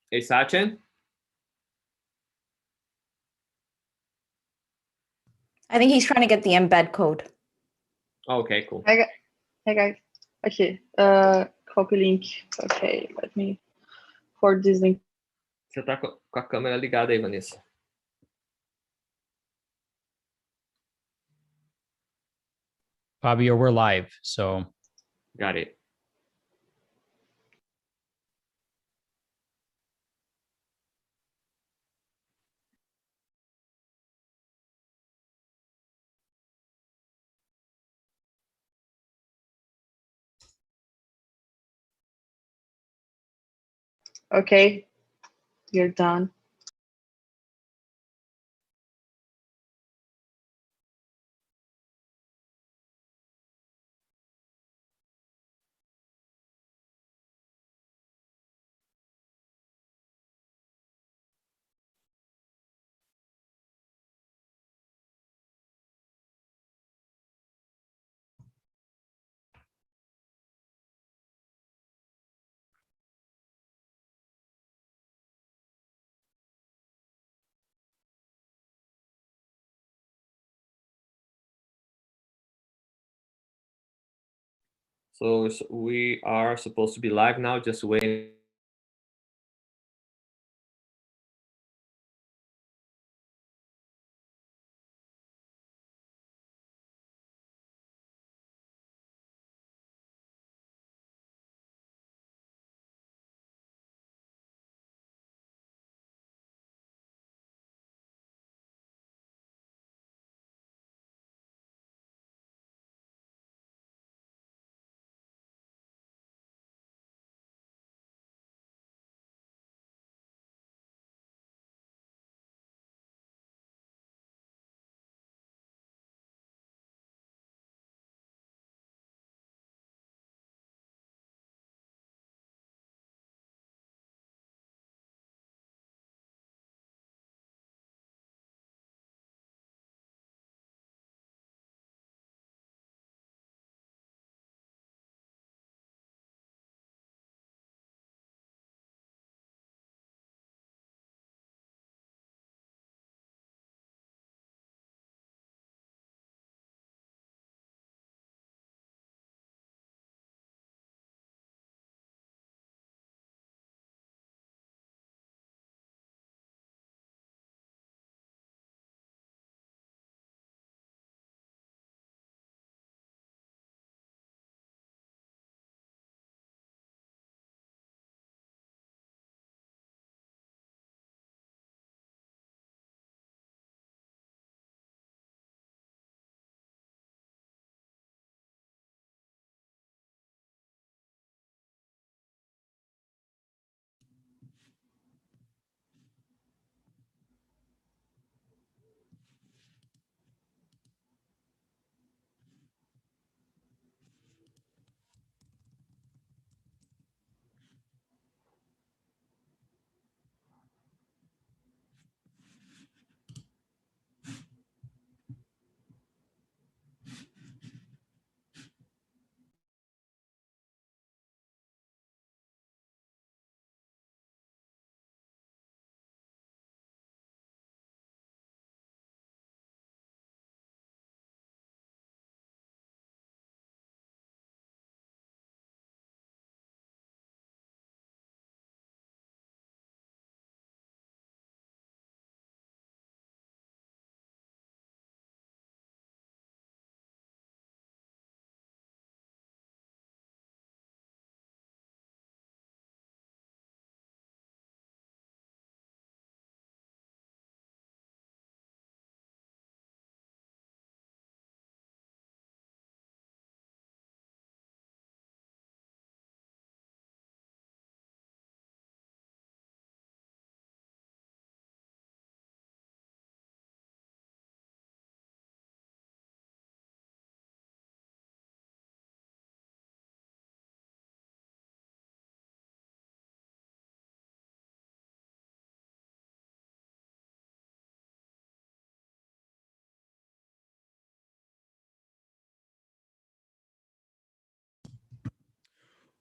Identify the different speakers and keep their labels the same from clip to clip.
Speaker 1: Hey, Sachin?
Speaker 2: I think he's trying to get the embed code.
Speaker 1: Okay, cool.
Speaker 3: Hi, hi guys. Okay, copy link. Okay, let me for this link.
Speaker 1: Você tá com a câmera ligada aí, Vanessa?
Speaker 4: Fabio, we're live, so.
Speaker 1: Got it.
Speaker 3: Okay, you're done.
Speaker 1: So we are supposed to be live now, just waiting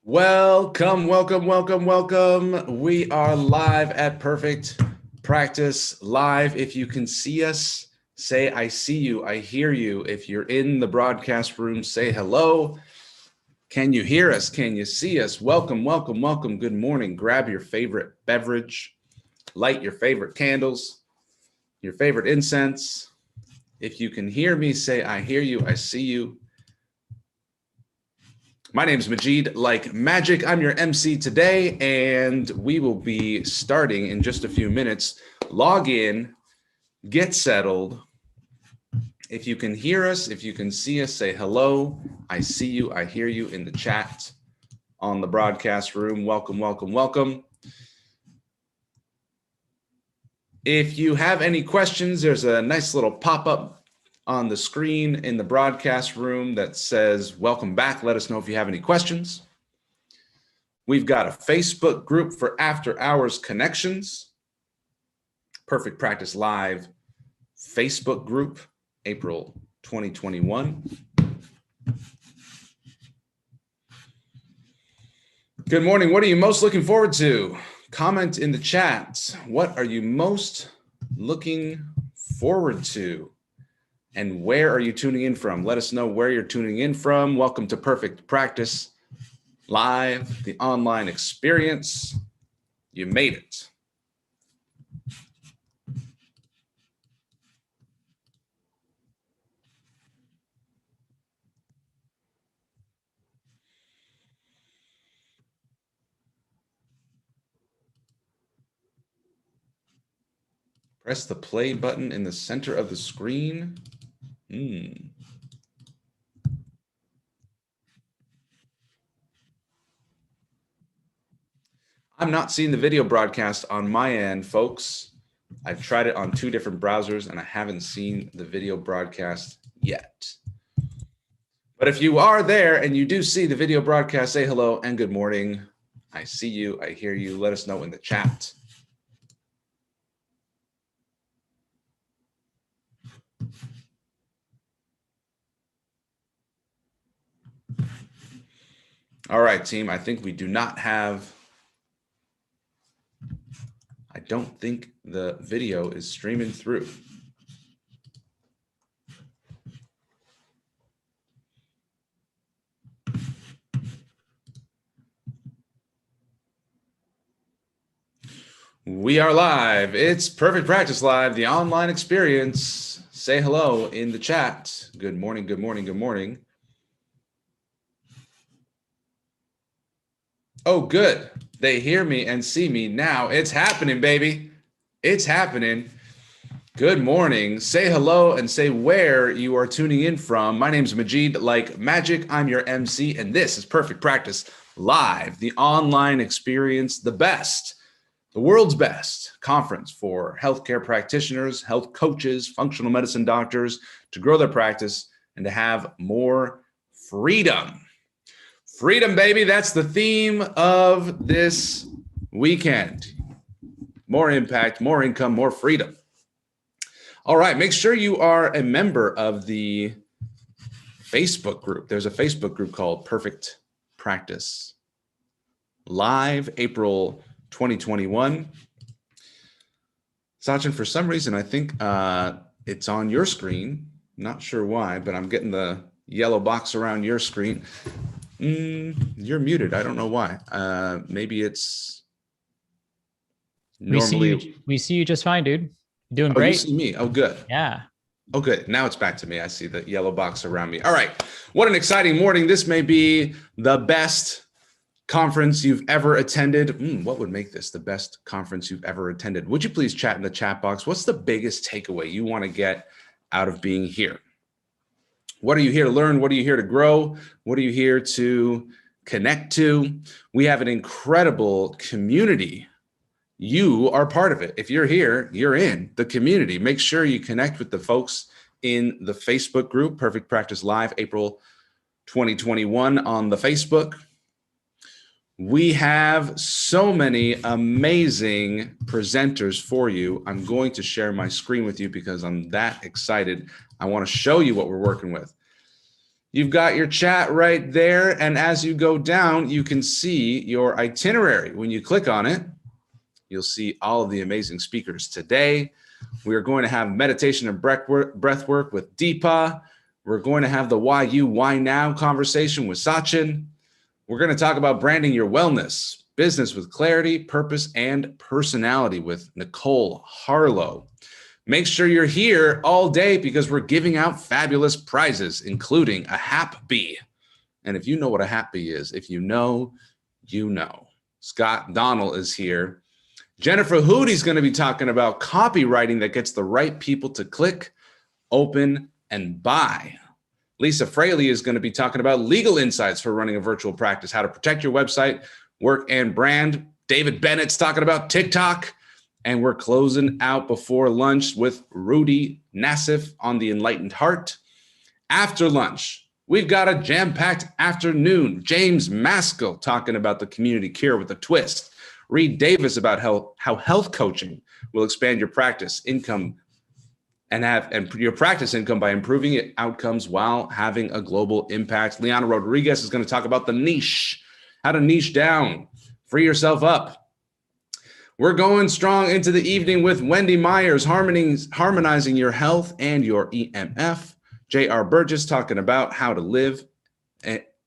Speaker 5: Welcome. We are live at Perfect Practice Live. If you can see us, say, I see you, I hear you. If you're in the broadcast room, say hello. Can you hear us? Can you see us? Welcome. Good morning. Grab your favorite beverage, light your favorite candles, your favorite incense. If you can hear me, say, I hear you, I see you. My name is Majid Like Magic. I'm your MC today, and we will be starting in just a few minutes. Log in, get settled. If you can hear us, if you can see us, say hello. I see you, I hear you in the chat on the broadcast room. Welcome. If you have any questions, there's a nice little pop-up on the screen in the broadcast room that says, welcome back. Let us know if you have any questions. We've got a Facebook group for after hours connections. Perfect Practice Live Facebook group, April 2021. Good morning. What are you most looking forward to? Comment in the chat. What are you most looking forward to? And where are you tuning in from? Let us know where you're tuning in from. Welcome to Perfect Practice Live, the online experience. You made it. Press the play button in the center of the screen. I'm not seeing the video broadcast on my end, folks. I've tried it on 2 different browsers and I haven't seen the video broadcast yet. But if you are there and you do see the video broadcast, say hello and good morning. I see you, I hear you. Let us know in the chat. All right, team, I think we do not have, I don't think the video is streaming through. We are live. It's Perfect Practice Live, the online experience. Say hello in the chat. Good morning. Oh, good. They hear me and see me now. It's happening, baby. It's happening. Good morning. Say hello and say where you are tuning in from. My name is Majid Like Magic. I'm your MC, and this is Perfect Practice Live, the online experience, the world's best conference for healthcare practitioners, health coaches, functional medicine doctors to grow their practice and to have more freedom. Freedom, baby. That's the theme of this weekend. More impact, more income, more freedom. All right. Make sure you are a member of the Facebook group. There's a Facebook group called Perfect Practice Live, April 2021. Sachin, for some reason, I think it's on your screen. Not sure why, but I'm getting the yellow box around your screen. You're muted. I don't know why. Maybe it's normally.
Speaker 4: We see you just fine, dude. You're doing
Speaker 5: Oh,
Speaker 4: great.
Speaker 5: you see me. Oh, good.
Speaker 4: Yeah.
Speaker 5: Oh, good. Now it's back to me. I see the yellow box around me. All right. What an exciting morning. This may be the best conference you've ever attended. What would make this the best conference you've ever attended? Would you please chat in the chat box? What's the biggest takeaway you want to get out of being here? What are you here to learn? What are you here to grow? What are you here to connect to? We have an incredible community. You are part of it. If you're here, you're in the community. Make sure you connect with the folks in the Facebook group, Perfect Practice Live, April 2021 on the Facebook. We have so many amazing presenters for you. I'm going to share my screen with you because I'm that excited. I want to show you what we're working with. You've got your chat right there. And as you go down, you can see your itinerary. When you click on it, you'll see all of the amazing speakers today. We are going to have meditation and breath work with Deepa. We're going to have the Why You, Why Now conversation with Sachin. We're going to talk about branding your wellness, business with clarity, purpose, and personality with Nicole Harlow. Make sure you're here all day because we're giving out fabulous prizes, including a Hap-Bee. And if you know what a Hap-Bee is, if you know, you know. Scott Donnell is here. Jennifer Hootie's going to be talking about copywriting that gets the right people to click, open, and buy. Lisa Fraley is going to be talking about legal insights for running a virtual practice, how to protect your website, work, and brand. David Bennett's talking about TikTok. And we're closing out before lunch with Rudy Nassif on the Enlightened Heart. After lunch, we've got a jam-packed afternoon. James Maskell talking about the community cure with a twist. Reed Davis about how health coaching will expand your practice income and your practice income by improving outcomes while having a global impact. Liana Rodriguez is going to talk about the niche, how to niche down, free yourself up. We're going strong into the evening with Wendy Myers, harmonizing your health and your EMF. J.R. Burgess talking about how to live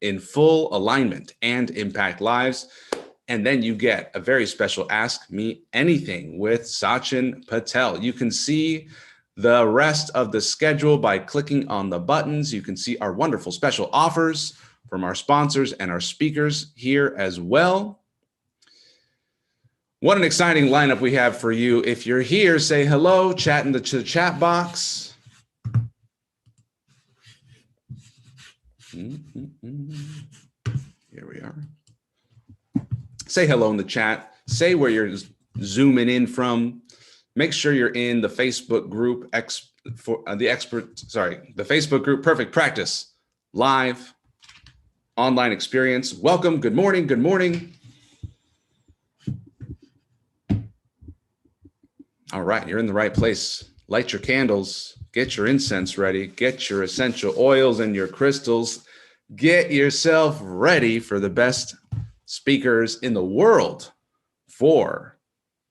Speaker 5: in full alignment and impact lives. And then you get a very special Ask Me Anything with Sachin Patel. You can see the rest of the schedule by clicking on the buttons. You can see our wonderful special offers from our sponsors and our speakers here as well. What an exciting lineup we have for you. If you're here, say hello, chat in the chat box. Here we are. Say hello in the chat. Say where you're zooming in from. Make sure you're in the Facebook group, the Facebook group, Perfect Practice, live online experience. Welcome. Good morning. Good morning. All right, you're in the right place. Light your candles, get your incense ready, get your essential oils and your crystals. Get yourself ready for the best speakers in the world for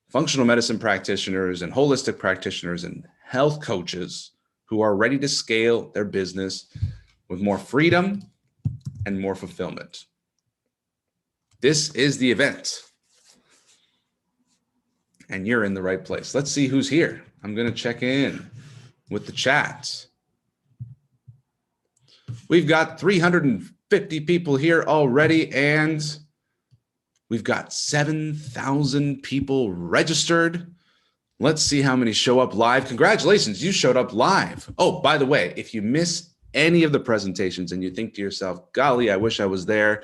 Speaker 5: functional medicine practitioners and holistic practitioners and health coaches who are ready to scale their business with more freedom and more fulfillment. This is the event. And you're in the right place. Let's see who's here. I'm going to check in with the chat. We've got 350 people here already, and we've got 7,000 people registered. Let's see how many show up live. Congratulations, you showed up live. Oh, by the way, if you miss any of the presentations and you think to yourself, golly, I wish I was there.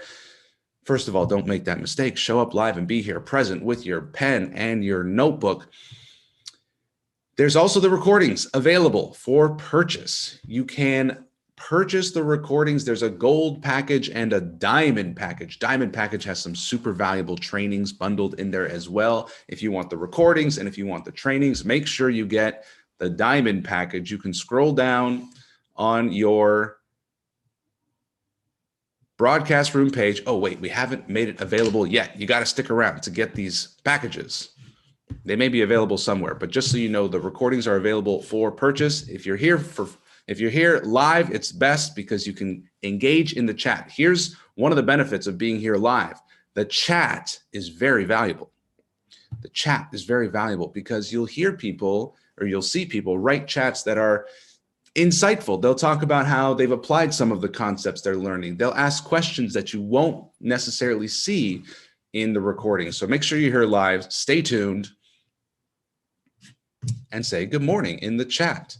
Speaker 5: First of all, don't make that mistake. Show up live and be here present with your pen and your notebook. There's also the recordings available for purchase. You can purchase the recordings. There's a gold package and a diamond package. Diamond package has some super valuable trainings bundled in there as well. If you want the recordings and if you want the trainings, make sure you get the diamond package. You can scroll down on your broadcast room page. Oh, wait, we haven't made it available yet. You got to stick around to get these packages. They may be available somewhere, but just so you know, the recordings are available for purchase. If you're here live, it's best because you can engage in the chat. Here's one of the benefits of being here live. The chat is very valuable. The chat is very valuable because you'll hear people or you'll see people write chats that are insightful. They'll talk about how they've applied some of the concepts they're learning. They'll ask questions that you won't necessarily see in the recording. So make sure you're here live, stay tuned, and say good morning in the chat.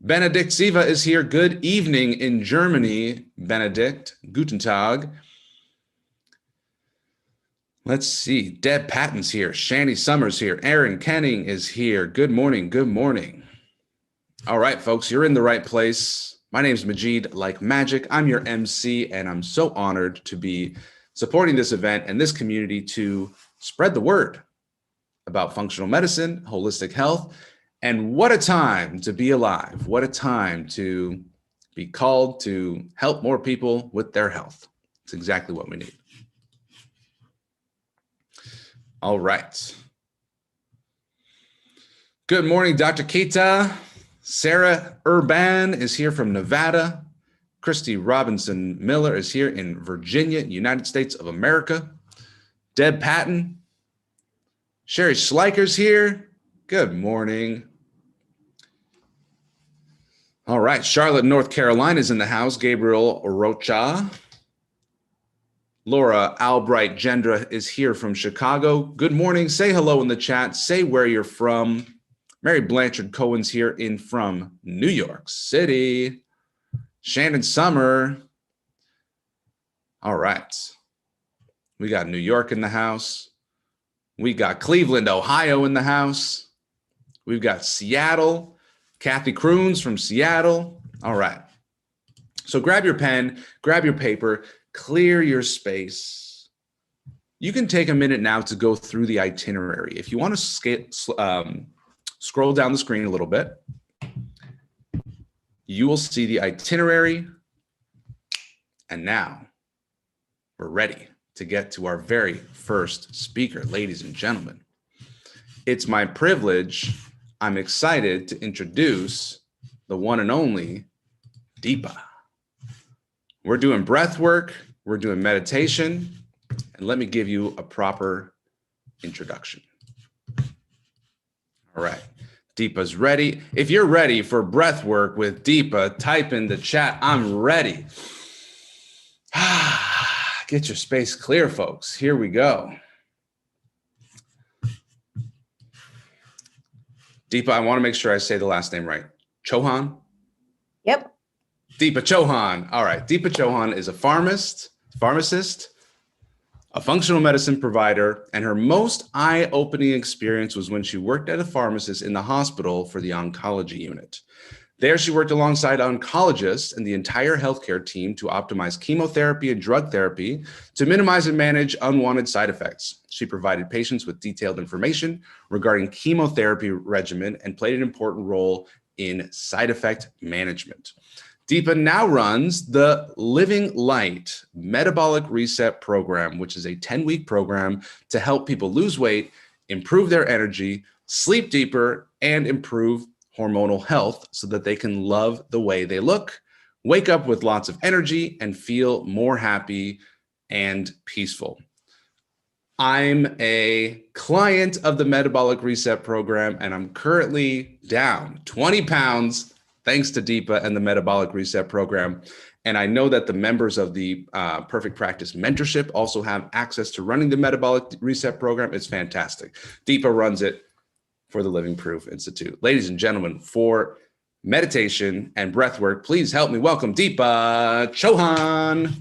Speaker 5: Benedict Siva is here. Good evening in Germany, Benedict. Guten Tag. Let's see. Deb Patton's here. Shanny Summers here. Aaron Kenning is here. Good morning. Good morning. All right, folks, you're in the right place. My name is Majid Like Magic. I'm your MC, and I'm so honored to be supporting this event and this community to spread the word about functional medicine, holistic health, and what a time to be alive. What a time to be called to help more people with their health. It's exactly what we need. All right. Good morning, Dr. Kita. Sarah Urban is here from Nevada. Christy Robinson Miller is here in Virginia, United States of America. Deb Patton. Sherry Schleicher's here. Good morning. All right, Charlotte, North Carolina is in the house. Gabriel Rocha. Laura Albright Gendra is here from Chicago. Good morning. Say hello in the chat. Say where you're from. Mary Blanchard Cohen's here in from New York City. Shannon Summer. All right. We got New York in the house. We got Cleveland, Ohio in the house. We've got Seattle. Kathy Kroons from Seattle. All right. So grab your pen, grab your paper, clear your space. You can take a minute now to go through the itinerary. If you want to scroll down the screen a little bit, you will see the itinerary. And now we're ready to get to our very first speaker, ladies and gentlemen. It's my privilege. I'm excited to introduce the one and only Deepa. We're doing breath work, we're doing meditation, and let me give you a proper introduction. All right, Deepa's ready. If you're ready for breath work with Deepa, type in the chat, I'm ready. Get your space clear, folks. Here we go. Deepa, I want to make sure I say the last name right. Chauhan?
Speaker 2: Yep.
Speaker 5: Deepa Chauhan. All right. Deepa Chauhan is a pharmacist, a functional medicine provider, and her most eye-opening experience was when she worked at a pharmacist in the hospital for the oncology unit. There, she worked alongside oncologists and the entire healthcare team to optimize chemotherapy and drug therapy to minimize and manage unwanted side effects. She provided patients with detailed information regarding chemotherapy regimen and played an important role in side effect management. Deepa now runs the Living Light Metabolic Reset Program, which is a 10-week program to help people lose weight, improve their energy, sleep deeper, and improve hormonal health so that they can love the way they look, wake up with lots of energy, and feel more happy and peaceful. I'm a client of the Metabolic Reset Program, and I'm currently down 20 pounds thanks to Deepa and the Metabolic Reset Program. And I know that the members of the Perfect Practice Mentorship also have access to running the Metabolic Reset Program. It's fantastic. Deepa runs it for the Living Proof Institute. Ladies and gentlemen, for meditation and breath work, please help me welcome Deepa Chauhan.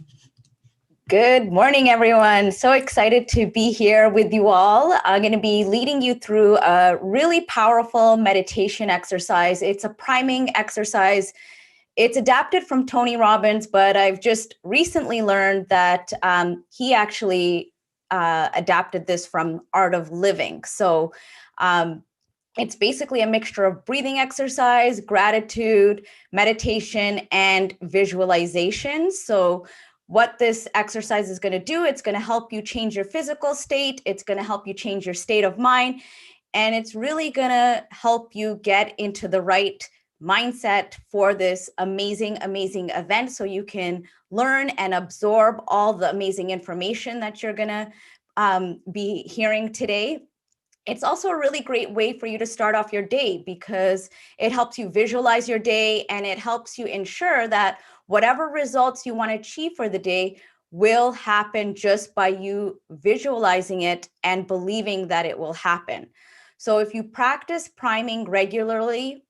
Speaker 2: Good morning, everyone. So excited to be here with you all. I'm going to be leading you through a really powerful meditation exercise. It's a priming exercise. It's adapted from Tony Robbins, but I've just recently learned that he actually adapted this from Art of Living. So it's basically a mixture of breathing exercise, gratitude, meditation, and visualization. So what this exercise is going to do, it's going to help you change your physical state. It's going to help you change your state of mind. And it's really going to help you get into the right mindset for this amazing, amazing event so you can learn and absorb all the amazing information that you're going to be hearing today. It's also a really great way for you to start off your day because it helps you visualize your day and it helps you ensure that whatever results you want to achieve for the day will happen just by you visualizing it and believing that it will happen. So if you practice priming regularly,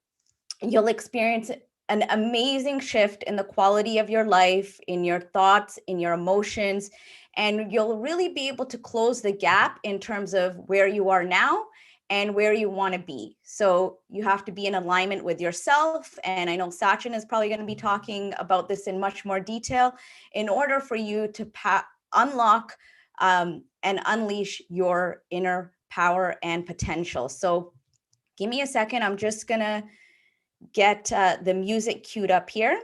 Speaker 2: you'll experience an amazing shift in the quality of your life, in your thoughts, in your emotions, and you'll really be able to close the gap in terms of where you are now and where you want to be. So you have to be in alignment with yourself. And I know Sachin is probably going to be talking about this in much more detail in order for you to unlock and unleash your inner power and potential. So give me a second. I'm just going to get the music queued up here.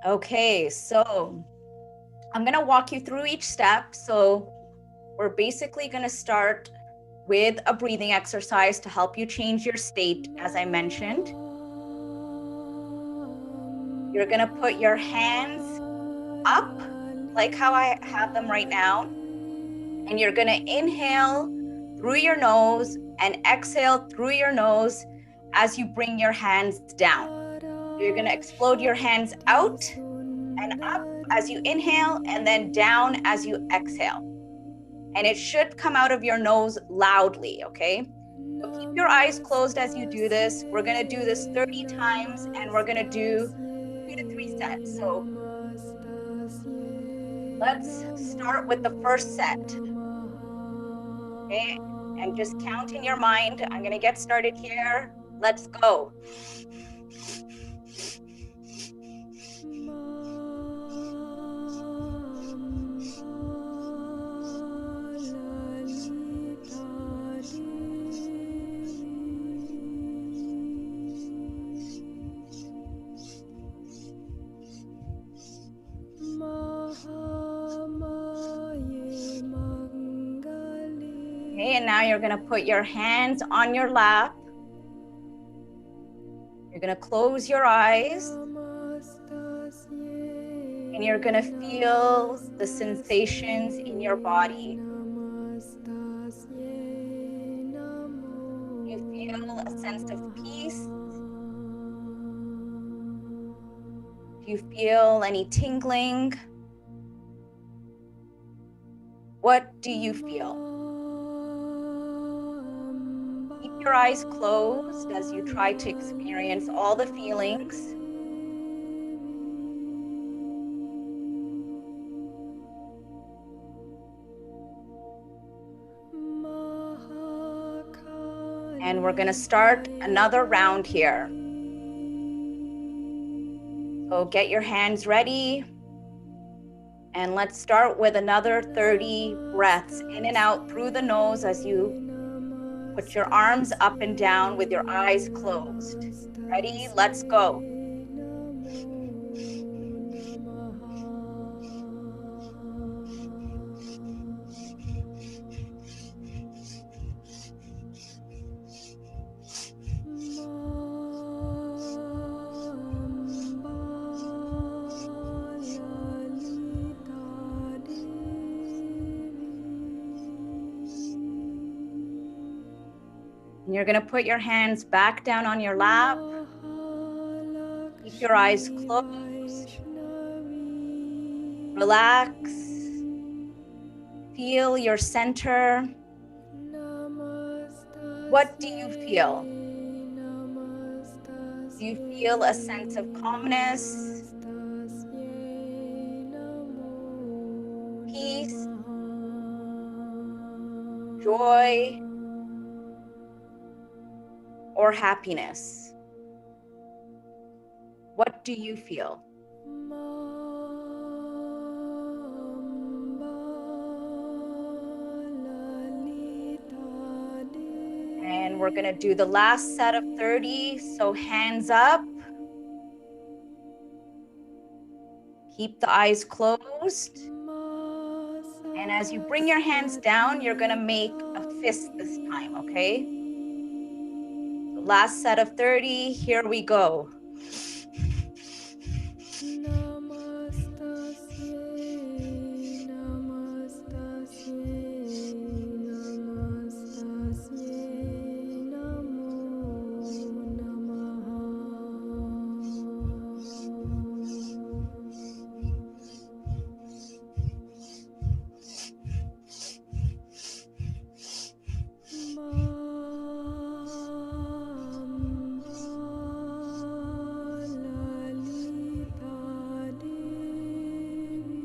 Speaker 2: Okay, so I'm gonna walk you through each step. So we're basically gonna start with a breathing exercise to help you change your state, as I mentioned. You're gonna put your hands up, like how I have them right now. And you're gonna inhale through your nose and exhale through your nose as you bring your hands down. You're gonna explode your hands out and up as you inhale and then down as you exhale. And it should come out of your nose loudly, okay? So keep your eyes closed as you do this. We're gonna do this 30 times and we're gonna do 2 to 3 sets. So let's start with the first set, okay? And just count in your mind. I'm gonna get started here. Let's go. Okay, and now you're gonna put your hands on your lap. You're gonna close your eyes. And you're gonna feel the sensations in your body. You feel a sense of peace. Do you feel any tingling? What do you feel? Keep your eyes closed as you try to experience all the feelings. And we're gonna start another round here. So get your hands ready. And let's start with another 30 breaths in and out through the nose as you put your arms up and down with your eyes closed. Ready? Let's go. And you're gonna put your hands back down on your lap. Keep your eyes closed. Relax. Feel your center. What do you feel? Do you feel a sense of calmness, peace, joy, or happiness? What do you feel? And we're gonna do the last set of 30, so hands up. Keep the eyes closed. And as you bring your hands down, you're gonna make a fist this time, okay? So last set of 30, here we go.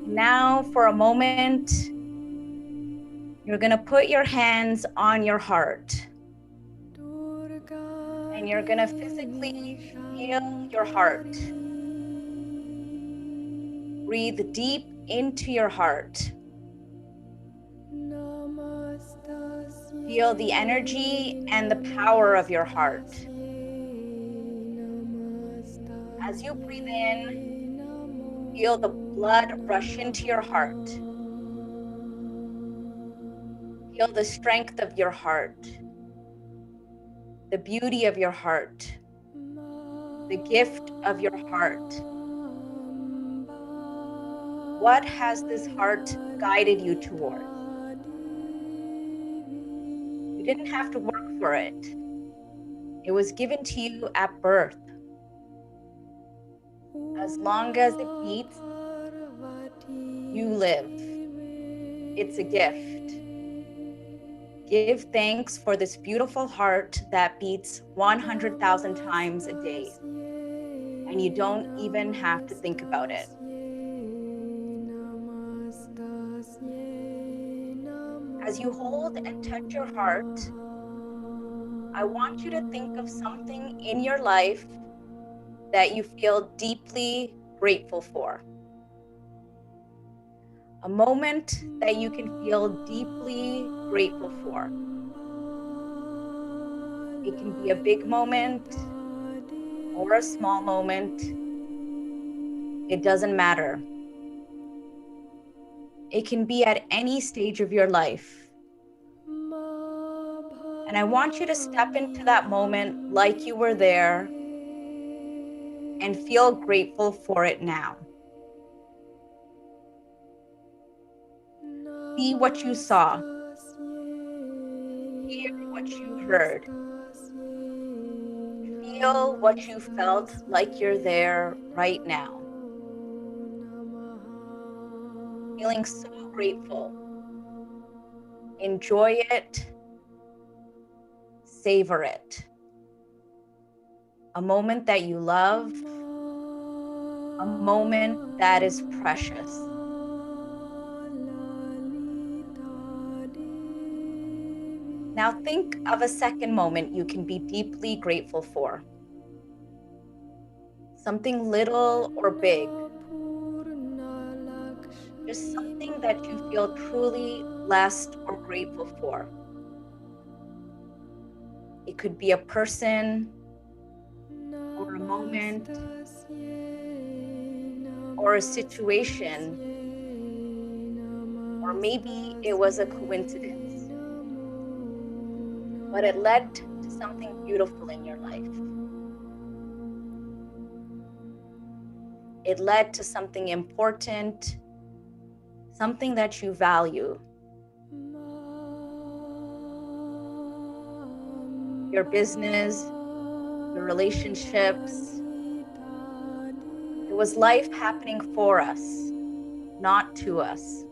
Speaker 2: Now, for a moment, you're gonna put your hands on your heart. And you're gonna physically feel your heart. Breathe deep into your heart. Feel the energy and the power of your heart. As you breathe in, Feel the blood rush into your heart. Feel the strength of your heart, the beauty of your heart, the gift of your heart. What has this heart guided you toward? You didn't have to work for it. It was given to you at birth. As long as it beats, you live. It's a gift. Give thanks for this beautiful heart that beats 100,000 times a day. And you don't even have to think about it. As you hold and touch your heart, I want you to think of something in your life that you feel deeply grateful for. A moment that you can feel deeply grateful for. It can be a big moment or a small moment. It doesn't matter. It can be at any stage of your life. And I want you to step into that moment like you were there and feel grateful for it now. See what you saw. Hear what you heard. Feel what you felt like you're there right now. Feeling so grateful. Enjoy it. Savor it. A moment that you love. A moment that is precious. Now think of a second moment you can be deeply grateful for. Something little or big. Just something that you feel truly blessed or grateful for. It could be a person or a moment or a situation, or maybe it was a coincidence, but it led to something beautiful in your life. It led to something important, something that you value. Your business, your relationships. It was life happening for us, not to us.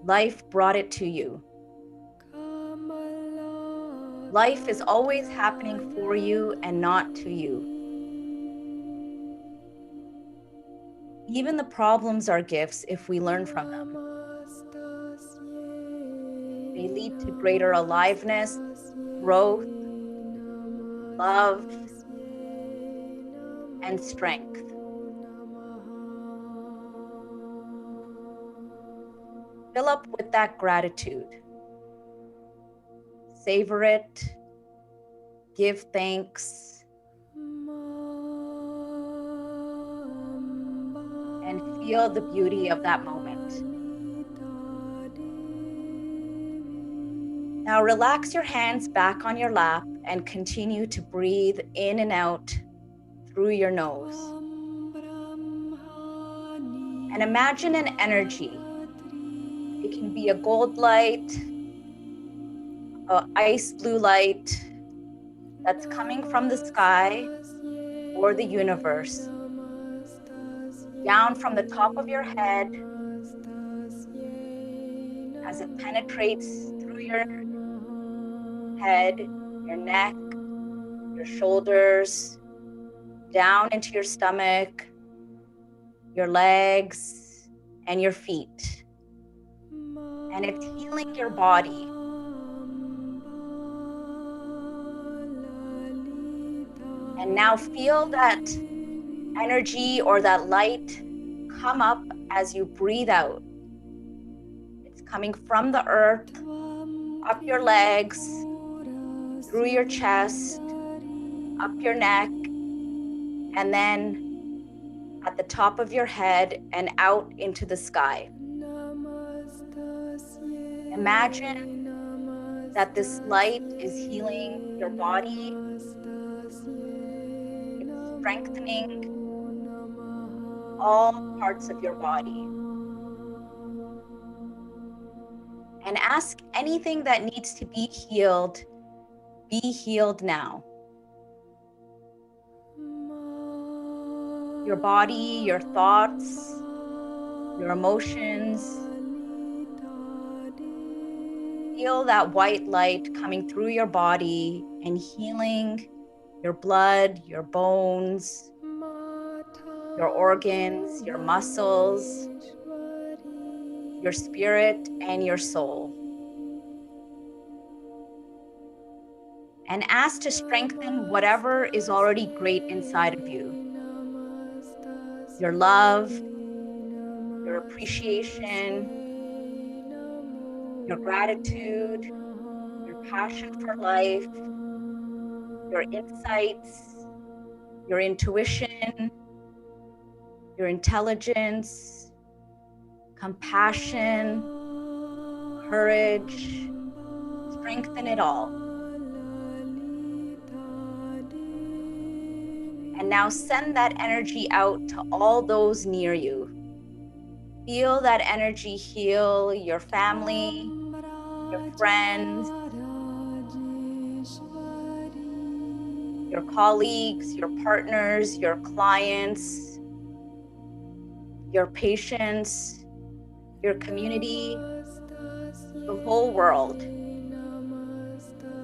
Speaker 2: Life brought it to you. Life is always happening for you and not to you. Even the problems are gifts if we learn from them. They lead to greater aliveness, growth, love, and strength. Fill up with that gratitude. Savor it. Give thanks. And feel the beauty of that moment. Now relax your hands back on your lap and continue to breathe in and out through your nose. And imagine an energy. It can be a gold light, an ice blue light that's coming from the sky or the universe, down from the top of your head as it penetrates through your head, your neck, your shoulders, down into your stomach, your legs, and your feet. And it's healing your body. And now feel that energy or that light come up as you breathe out. It's coming from the earth, up your legs, through your chest, up your neck, and then at the top of your head and out into the sky. Imagine that this light is healing your body, it's strengthening all parts of your body. And ask anything that needs to be healed now. Your body, your thoughts, your emotions. Feel that white light coming through your body and healing your blood, your bones, your organs, your muscles, your spirit, and your soul. And ask to strengthen whatever is already great inside of you. Your love, your appreciation, your gratitude, your passion for life, your insights, your intuition, your intelligence, compassion, courage. Strengthen it all. And now send that energy out to all those near you. Feel that energy heal your family, your friends, your colleagues, your partners, your clients, your patients, your community, the whole world.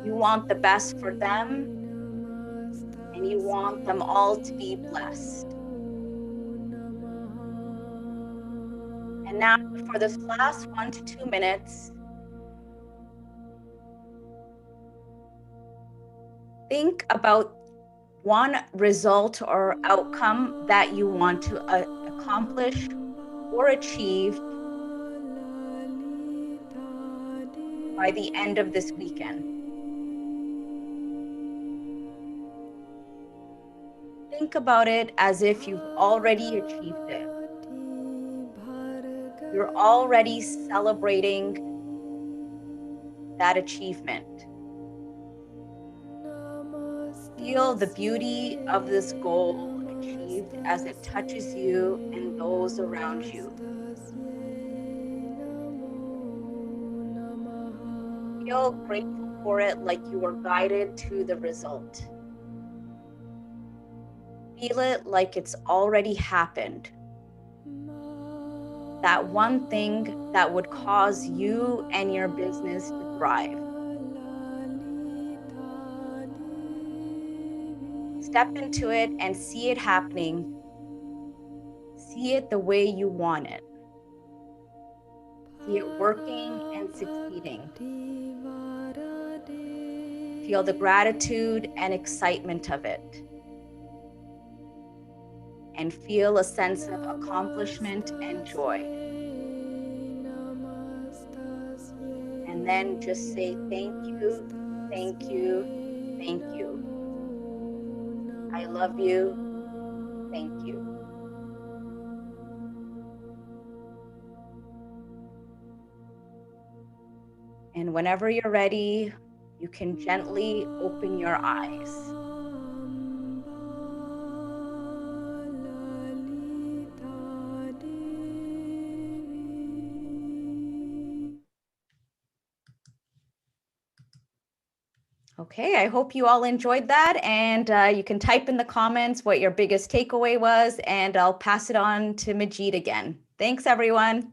Speaker 2: You want the best for them, and you want them all to be blessed. And now for this last 1 to 2 minutes, think about one result or outcome that you want to accomplish or achieve by the end of this weekend. Think about it as if you've already achieved it. You're already celebrating that achievement. Feel the beauty of this goal achieved as it touches you and those around you. Feel grateful for it like you were guided to the result. Feel it like it's already happened. That one thing that would cause you and your business to thrive. Step into it and see it happening. See it the way you want it. See it working and succeeding. Feel the gratitude and excitement of it. And feel a sense of accomplishment and joy. And then just say thank you, thank you, thank you. I love you, thank you. And whenever you're ready, you can gently open your eyes. Okay, I hope you all enjoyed that, and you can type in the comments what your biggest takeaway was, and I'll pass it on to Majid again. Thanks, everyone.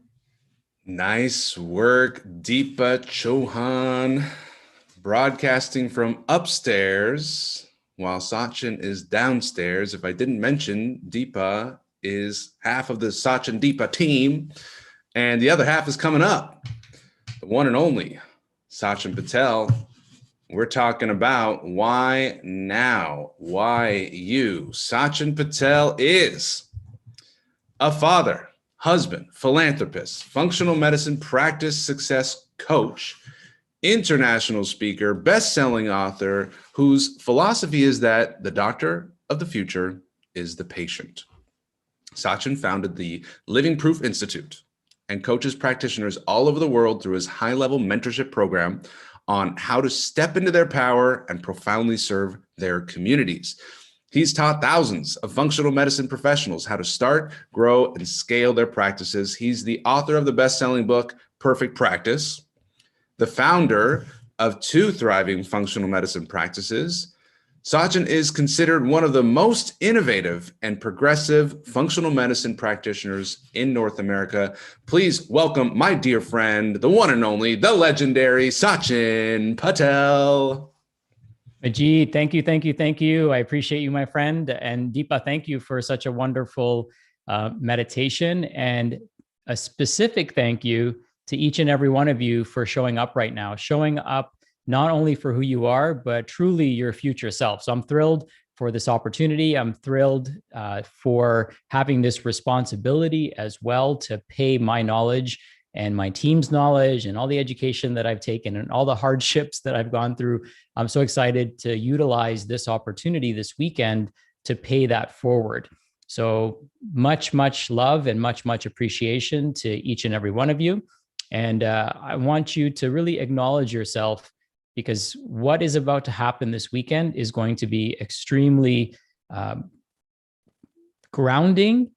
Speaker 5: Nice work, Deepa Chauhan, broadcasting from upstairs while Sachin is downstairs. If I didn't mention, Deepa is half of the Sachin Deepa team, and the other half is coming up. The one and only Sachin Patel. We're talking about why now, why you. Sachin Patel is a father, husband, philanthropist, functional medicine practice success coach, international speaker, best-selling author, whose philosophy is that the doctor of the future is the patient. Sachin founded the Living Proof Institute and coaches practitioners all over the world through his high-level mentorship program on how to step into their power and profoundly serve their communities. He's taught thousands of functional medicine professionals how to start, grow, and scale their practices. He's the author of the best-selling book, Perfect Practice, the founder of 2 thriving functional medicine practices. Sachin is considered one of the most innovative and progressive functional medicine practitioners in North America. Please welcome my dear friend, the one and only, the legendary Sachin Patel.
Speaker 4: Majid, thank you, thank you, thank you. I appreciate you, my friend. And Deepa, thank you for such a wonderful meditation, and a specific thank you to each and every one of you for showing up right now, showing up not only for who you are, but truly your future self. So I'm thrilled for this opportunity. I'm thrilled for having this responsibility as well to pay my knowledge and my team's knowledge and all the education that I've taken and all the hardships that I've gone through. I'm so excited to utilize this opportunity this weekend to pay that forward. So much, much love and much, much appreciation to each and every one of you. And I want you to really acknowledge yourself, because what is about to happen this weekend is going to be extremely grounding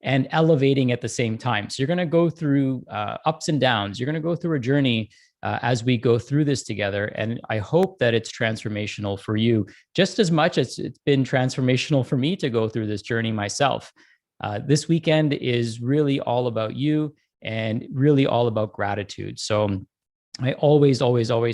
Speaker 4: and elevating at the same time. So you're going to go through ups and downs. You're going to go through a journey as we go through this together. And I hope that it's transformational for you, just as much as it's been transformational for me to go through this journey myself. This weekend is really all about you and really all about gratitude. So I always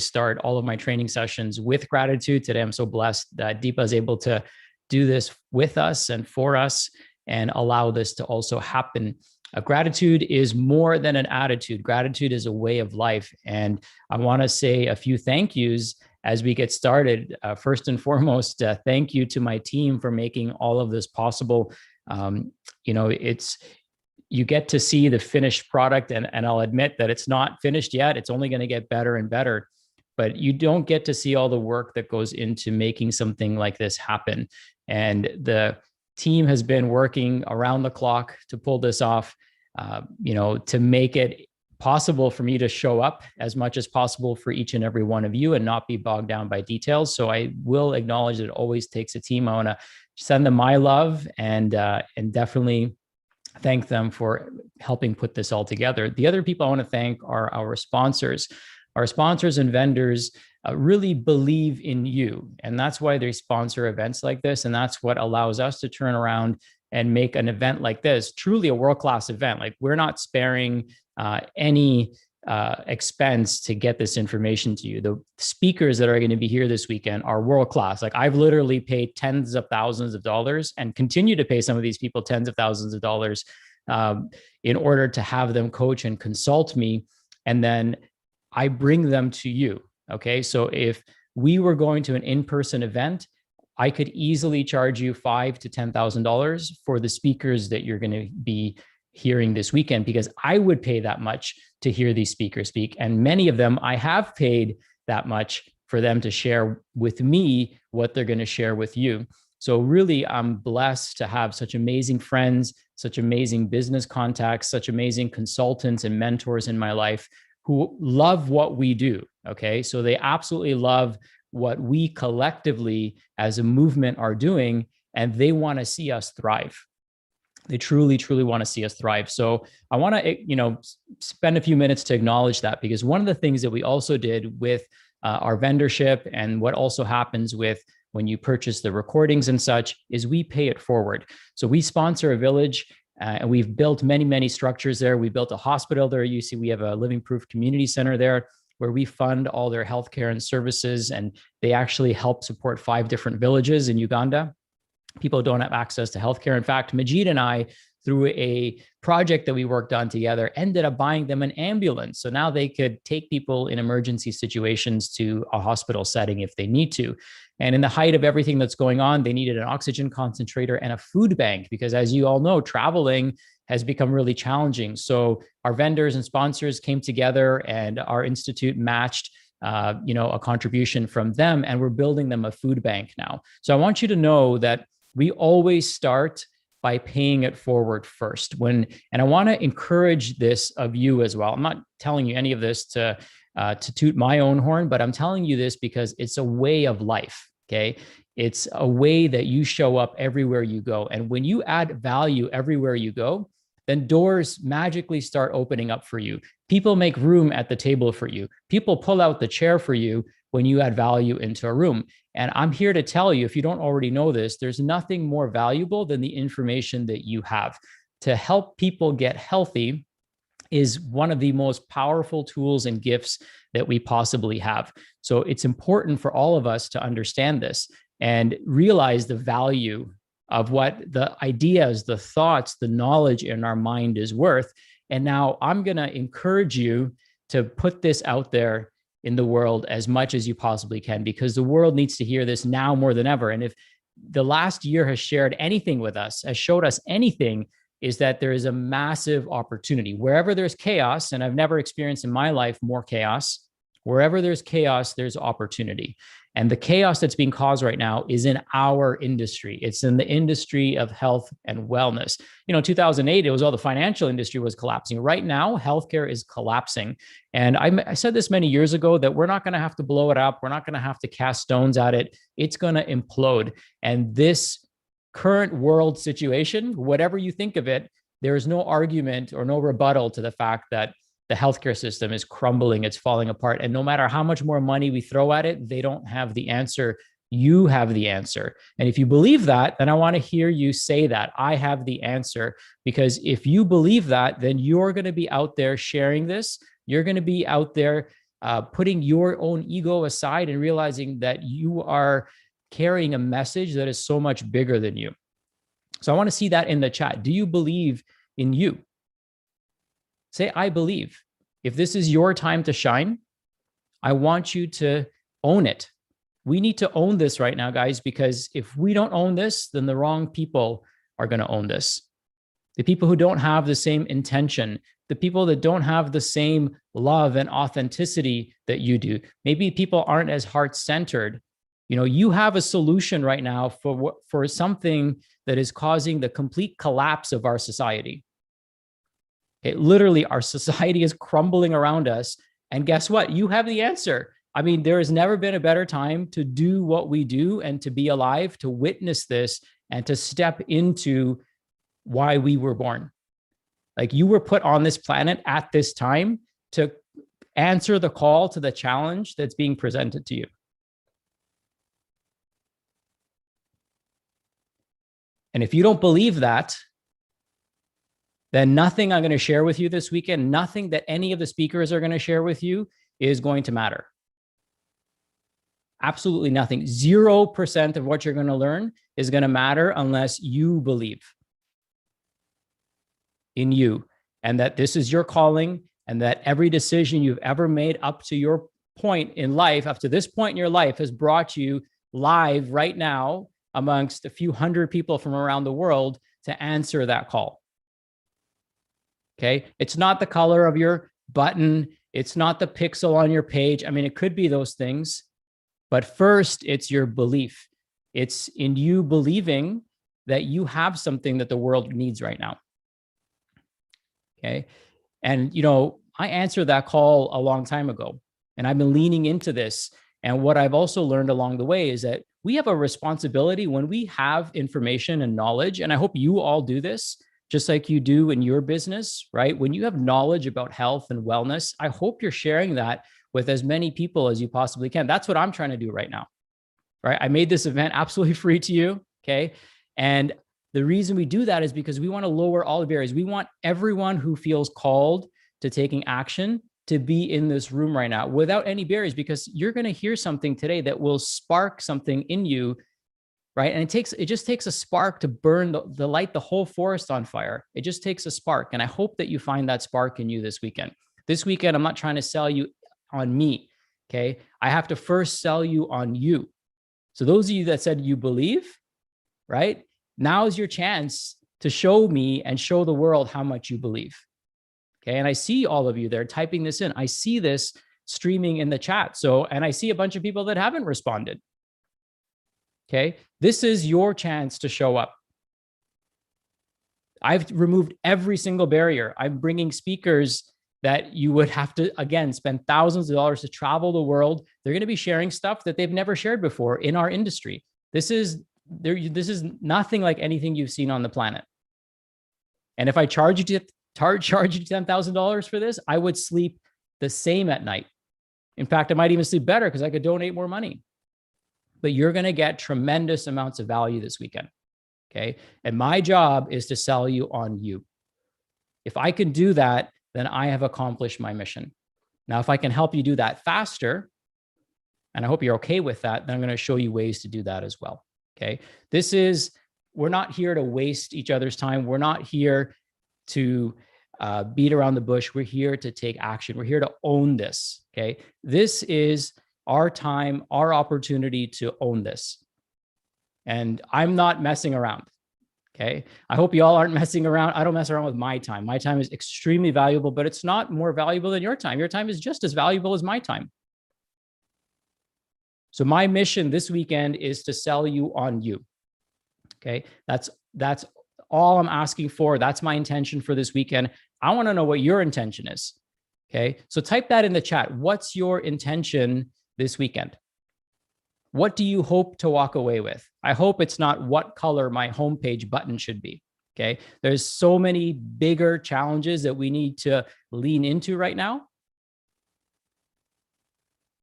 Speaker 4: start all of my training sessions with gratitude. Today, I'm so blessed that Deepa is able to do this with us and for us, and allow this to also happen. Gratitude is more than an attitude. Gratitude is a way of life. And I want to say a few thank yous as we get started. First and foremost, thank you to my team for making all of this possible. You get to see the finished product, and I'll admit that it's not finished yet. It's only going to get better and better, but you don't get to see all the work that goes into making something like this happen. And the team has been working around the clock to pull this off, to make it possible for me to show up as much as possible for each and every one of you and not be bogged down by details. So I will acknowledge that it always takes a team. I want to send them my love and definitely thank them for helping put this all together. The other people I want to thank are our sponsors. Our sponsors and vendors really believe in you. And that's why they sponsor events like this. And that's what allows us to turn around and make an event like this truly a world-class event. Like, we're not sparing any expense to get this information to you. The speakers that are going to be here this weekend are world-class. Like, I've literally paid tens of thousands of dollars and continue to pay some of these people tens of thousands of dollars in order to have them coach and consult me. And then I bring them to you. Okay. So if we were going to an in-person event, I could easily charge you $5,000 to $10,000 for the speakers that you're going to be hearing this weekend, because I would pay that much to hear these speakers speak. And many of them, I have paid that much for them to share with me what they're going to share with you. So really, I'm blessed to have such amazing friends, such amazing business contacts, such amazing consultants and mentors in my life who love what we do. Okay. So they absolutely love what we collectively as a movement are doing, and they want to see us thrive. They truly, truly want to see us thrive. So I want to, spend a few minutes to acknowledge that, because one of the things that we also did with our vendorship, and what also happens with when you purchase the recordings and such, is we pay it forward. So we sponsor a village. And we've built many, many structures there. We built a hospital there. You see, we have a Living Proof Community Center there where we fund all their healthcare and services. And they actually help support 5 different villages in Uganda. People don't have access to healthcare. In fact, Majid and I, through a project that we worked on together, ended up buying them an ambulance. So now they could take people in emergency situations to a hospital setting if they need to. And in the height of everything that's going on, they needed an oxygen concentrator and a food bank, because as you all know, traveling has become really challenging. So our vendors and sponsors came together, and our institute matched a contribution from them, and we're building them a food bank now. So I want you to know that we always start by paying it forward first. And I want to encourage this of you as well. I'm not telling you any of this to toot my own horn, but I'm telling you this because it's a way of life. Okay. It's a way that you show up everywhere you go. And when you add value everywhere you go, then doors magically start opening up for you. People make room at the table for you. People pull out the chair for you when you add value into a room. And I'm here to tell you, if you don't already know this, there's nothing more valuable than the information that you have. To help people get healthy is one of the most powerful tools and gifts that we possibly have. So it's important for all of us to understand this and realize the value of what the ideas, the thoughts, the knowledge in our mind is worth. And now I'm going to encourage you to put this out there in the world as much as you possibly can, because the world needs to hear this now more than ever. And if the last year has shared anything with us, has showed us anything, is that there is a massive opportunity. Wherever there's chaos, and I've never experienced in my life more chaos, wherever there's chaos, there's opportunity. And the chaos that's being caused right now is in our industry. It's in the industry of health and wellness. You know, 2008, it was all the financial industry was collapsing. Right now, healthcare is collapsing. And I said this many years ago that we're not going to have to blow it up. We're not going to have to cast stones at it. It's going to implode. And this current world situation, whatever you think of it, there is no argument or no rebuttal to the fact that the healthcare system is crumbling, it's falling apart. And no matter how much more money we throw at it, they don't have the answer. You have the answer. And if you believe that, then I want to hear you say that. I have the answer. Because if you believe that, then you're going to be out there sharing this. You're going to be out there putting your own ego aside and realizing that you are carrying a message that is so much bigger than you. So I want to see that in the chat. Do you believe in you? Say, I believe. If this is your time to shine, I want you to own it. We need to own this right now, guys, because if we don't own this, then the wrong people are going to own this. The people who don't have the same intention, the people that don't have the same love and authenticity that you do. Maybe people aren't as heart-centered. You know, you have a solution right now for something that is causing the complete collapse of our society. Literally, our society is crumbling around us. And guess what? You have the answer. I mean, there has never been a better time to do what we do and to be alive, to witness this, and to step into why we were born. Like, you were put on this planet at this time to answer the call to the challenge that's being presented to you. And if you don't believe that, then nothing I'm going to share with you this weekend, nothing that any of the speakers are going to share with you is going to matter. Absolutely nothing. 0% of what you're going to learn is going to matter unless you believe in you, and that this is your calling, and that every decision you've ever made up to your point in life, up to this point in your life, has brought you live right now amongst a few hundred people from around the world to answer that call. Okay. It's not the color of your button. It's not the pixel on your page. I mean, it could be those things, but first it's your belief. It's in you believing that you have something that the world needs right now. Okay. And, you know, I answered that call a long time ago, and I've been leaning into this. And what I've also learned along the way is that we have a responsibility when we have information and knowledge. And I hope you all do this, just like you do in your business, right? When you have knowledge about health and wellness, I hope you're sharing that with as many people as you possibly can. That's what I'm trying to do right now, right? I made this event absolutely free to you, okay? And the reason we do that is because we want to lower all the barriers. We want everyone who feels called to taking action to be in this room right now without any barriers, because you're going to hear something today that will spark something in you, right? And it just takes a spark to burn the light the whole forest on fire. It just takes a spark. And I hope that you find that spark in you this weekend. This weekend, I'm not trying to sell you on me, okay? I have to first sell you on you. So those of you that said you believe, right? Now is your chance to show me and show the world how much you believe. Okay. And I see all of you there typing this in. I see this streaming in the chat. So, and I see a bunch of people that haven't responded. Okay. This is your chance to show up. I've removed every single barrier. I'm bringing speakers that you would have to, again, spend thousands of dollars to travel the world. They're going to be sharing stuff that they've never shared before in our industry. This is nothing like anything you've seen on the planet. And if I charge you $10,000 for this, I would sleep the same at night. In fact, I might even sleep better because I could donate more money. But you're going to get tremendous amounts of value this weekend. Okay. And my job is to sell you on you. If I can do that, then I have accomplished my mission. Now, if I can help you do that faster, and I hope you're okay with that, then I'm going to show you ways to do that as well. Okay. We're not here to waste each other's time. We're not here to beat around the bush. We're here to take action. We're here to own this. Okay. This is our time, our opportunity to own this. And I'm not messing around. Okay. I hope you all aren't messing around. I don't mess around with my time. My time is extremely valuable, but it's not more valuable than your time. Your time is just as valuable as my time. So my mission this weekend is to sell you on you. Okay. That's all I'm asking for. That's my intention for this weekend. I want to know what your intention is. Okay. So type that in the chat. What's your intention this weekend? What do you hope to walk away with? I hope it's not what color my homepage button should be. Okay. There's so many bigger challenges that we need to lean into right now,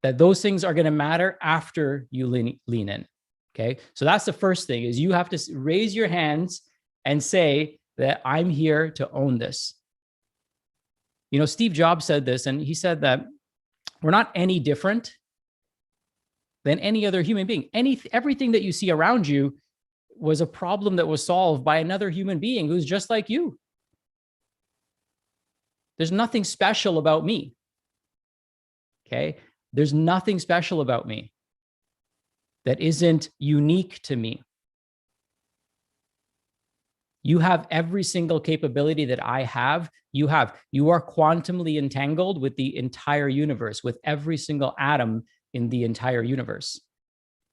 Speaker 4: that those things are going to matter after you lean in. Okay. So that's the first thing, is you have to raise your hands and say that I'm here to own this. You know, Steve Jobs said this, and he said that we're not any different than any other human being. Everything that you see around you was a problem that was solved by another human being who's just like you. There's nothing special about me. Okay. There's nothing special about me that isn't unique to me. You have every single capability that I have. You are quantumly entangled with the entire universe, with every single atom in the entire universe.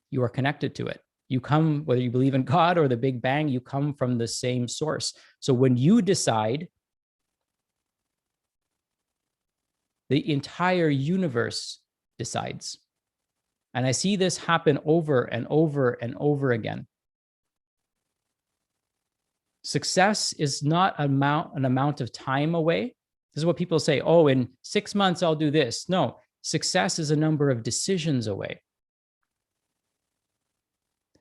Speaker 4: You are connected to it. You come, whether you believe in God or the Big Bang, you come from the same source. So when you decide, the entire universe decides. And I see this happen over and over and over again. Success is not an amount of time away. This is what people say, oh, in 6 months, I'll do this. No, success is a number of decisions away.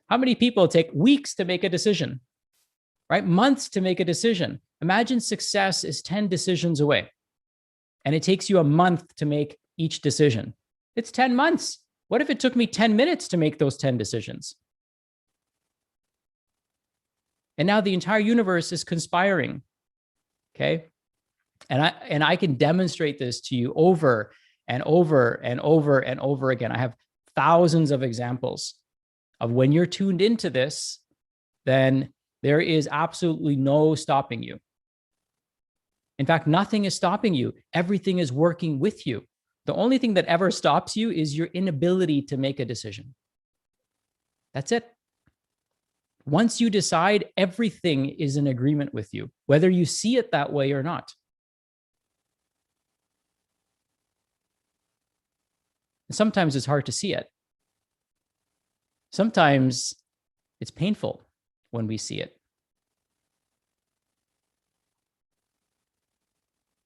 Speaker 4: How many people take weeks to make a decision, right? Months to make a decision. Imagine success is 10 decisions away, and it takes you a month to make each decision. It's 10 months. What if it took me 10 minutes to make those 10 decisions? And now the entire universe is conspiring, okay? And I can demonstrate this to you over and over and over and over again. I have thousands of examples of when you're tuned into this, then there is absolutely no stopping you. In fact, nothing is stopping you. Everything is working with you. The only thing that ever stops you is your inability to make a decision. That's it. Once you decide, everything is in agreement with you, whether you see it that way or not. And sometimes it's hard to see it. Sometimes it's painful when we see it.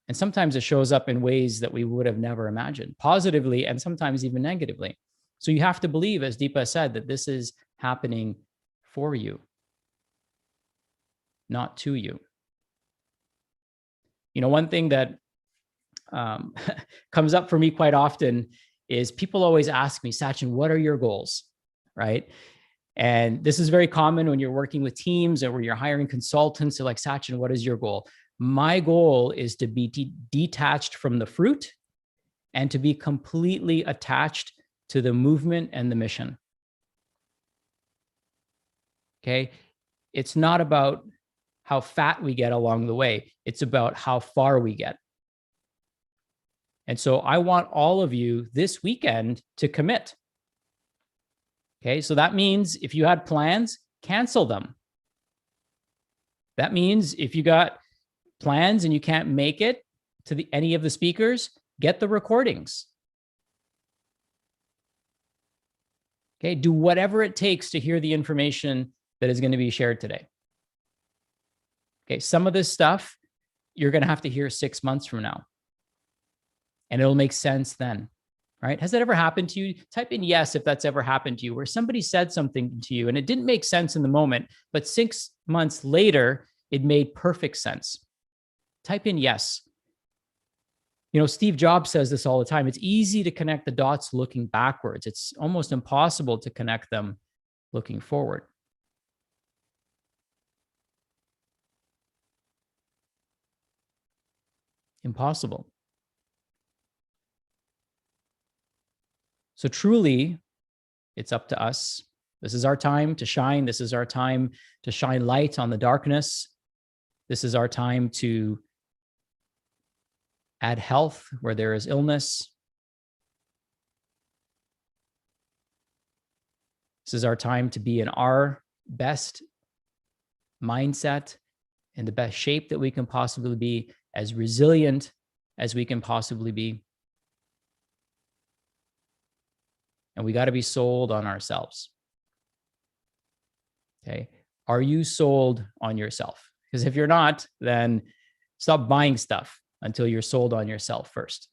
Speaker 4: And sometimes it shows up in ways that we would have never imagined, positively and sometimes even negatively. So you have to believe, as Deepa said, that this is happening for you, not to you. You know, one thing that comes up for me quite often is people always ask me, Sachin, what are your goals, right? And this is very common when you're working with teams or when you're hiring consultants. They're like, Sachin, what is your goal? My goal is to be detached from the fruit and to be completely attached to the movement and the mission. Okay. It's not about how fat we get along the way. It's about how far we get. And so I want all of you this weekend to commit. Okay. So that means if you had plans, cancel them. That means if you got plans and you can't make it to any of the speakers, get the recordings. Okay, do whatever it takes to hear the information that is going to be shared today. Okay, some of this stuff you're going to have to hear 6 months from now, and it'll make sense then, right? Has that ever happened to you? Type in yes if that's ever happened to you, where somebody said something to you and it didn't make sense in the moment, but 6 months later, it made perfect sense. Type in yes. You know, Steve Jobs says this all the time. It's easy to connect the dots looking backwards. It's almost impossible to connect them looking forward. Impossible. So truly, it's up to us. This is our time to shine. This is our time to shine light on the darkness. This is our time to add health where there is illness. This is our time to be in our best mindset, in the best shape that we can possibly be, as resilient as we can possibly be. And we got to be sold on ourselves. Okay. Are you sold on yourself? Because if you're not, then stop buying stuff until you're sold on yourself first.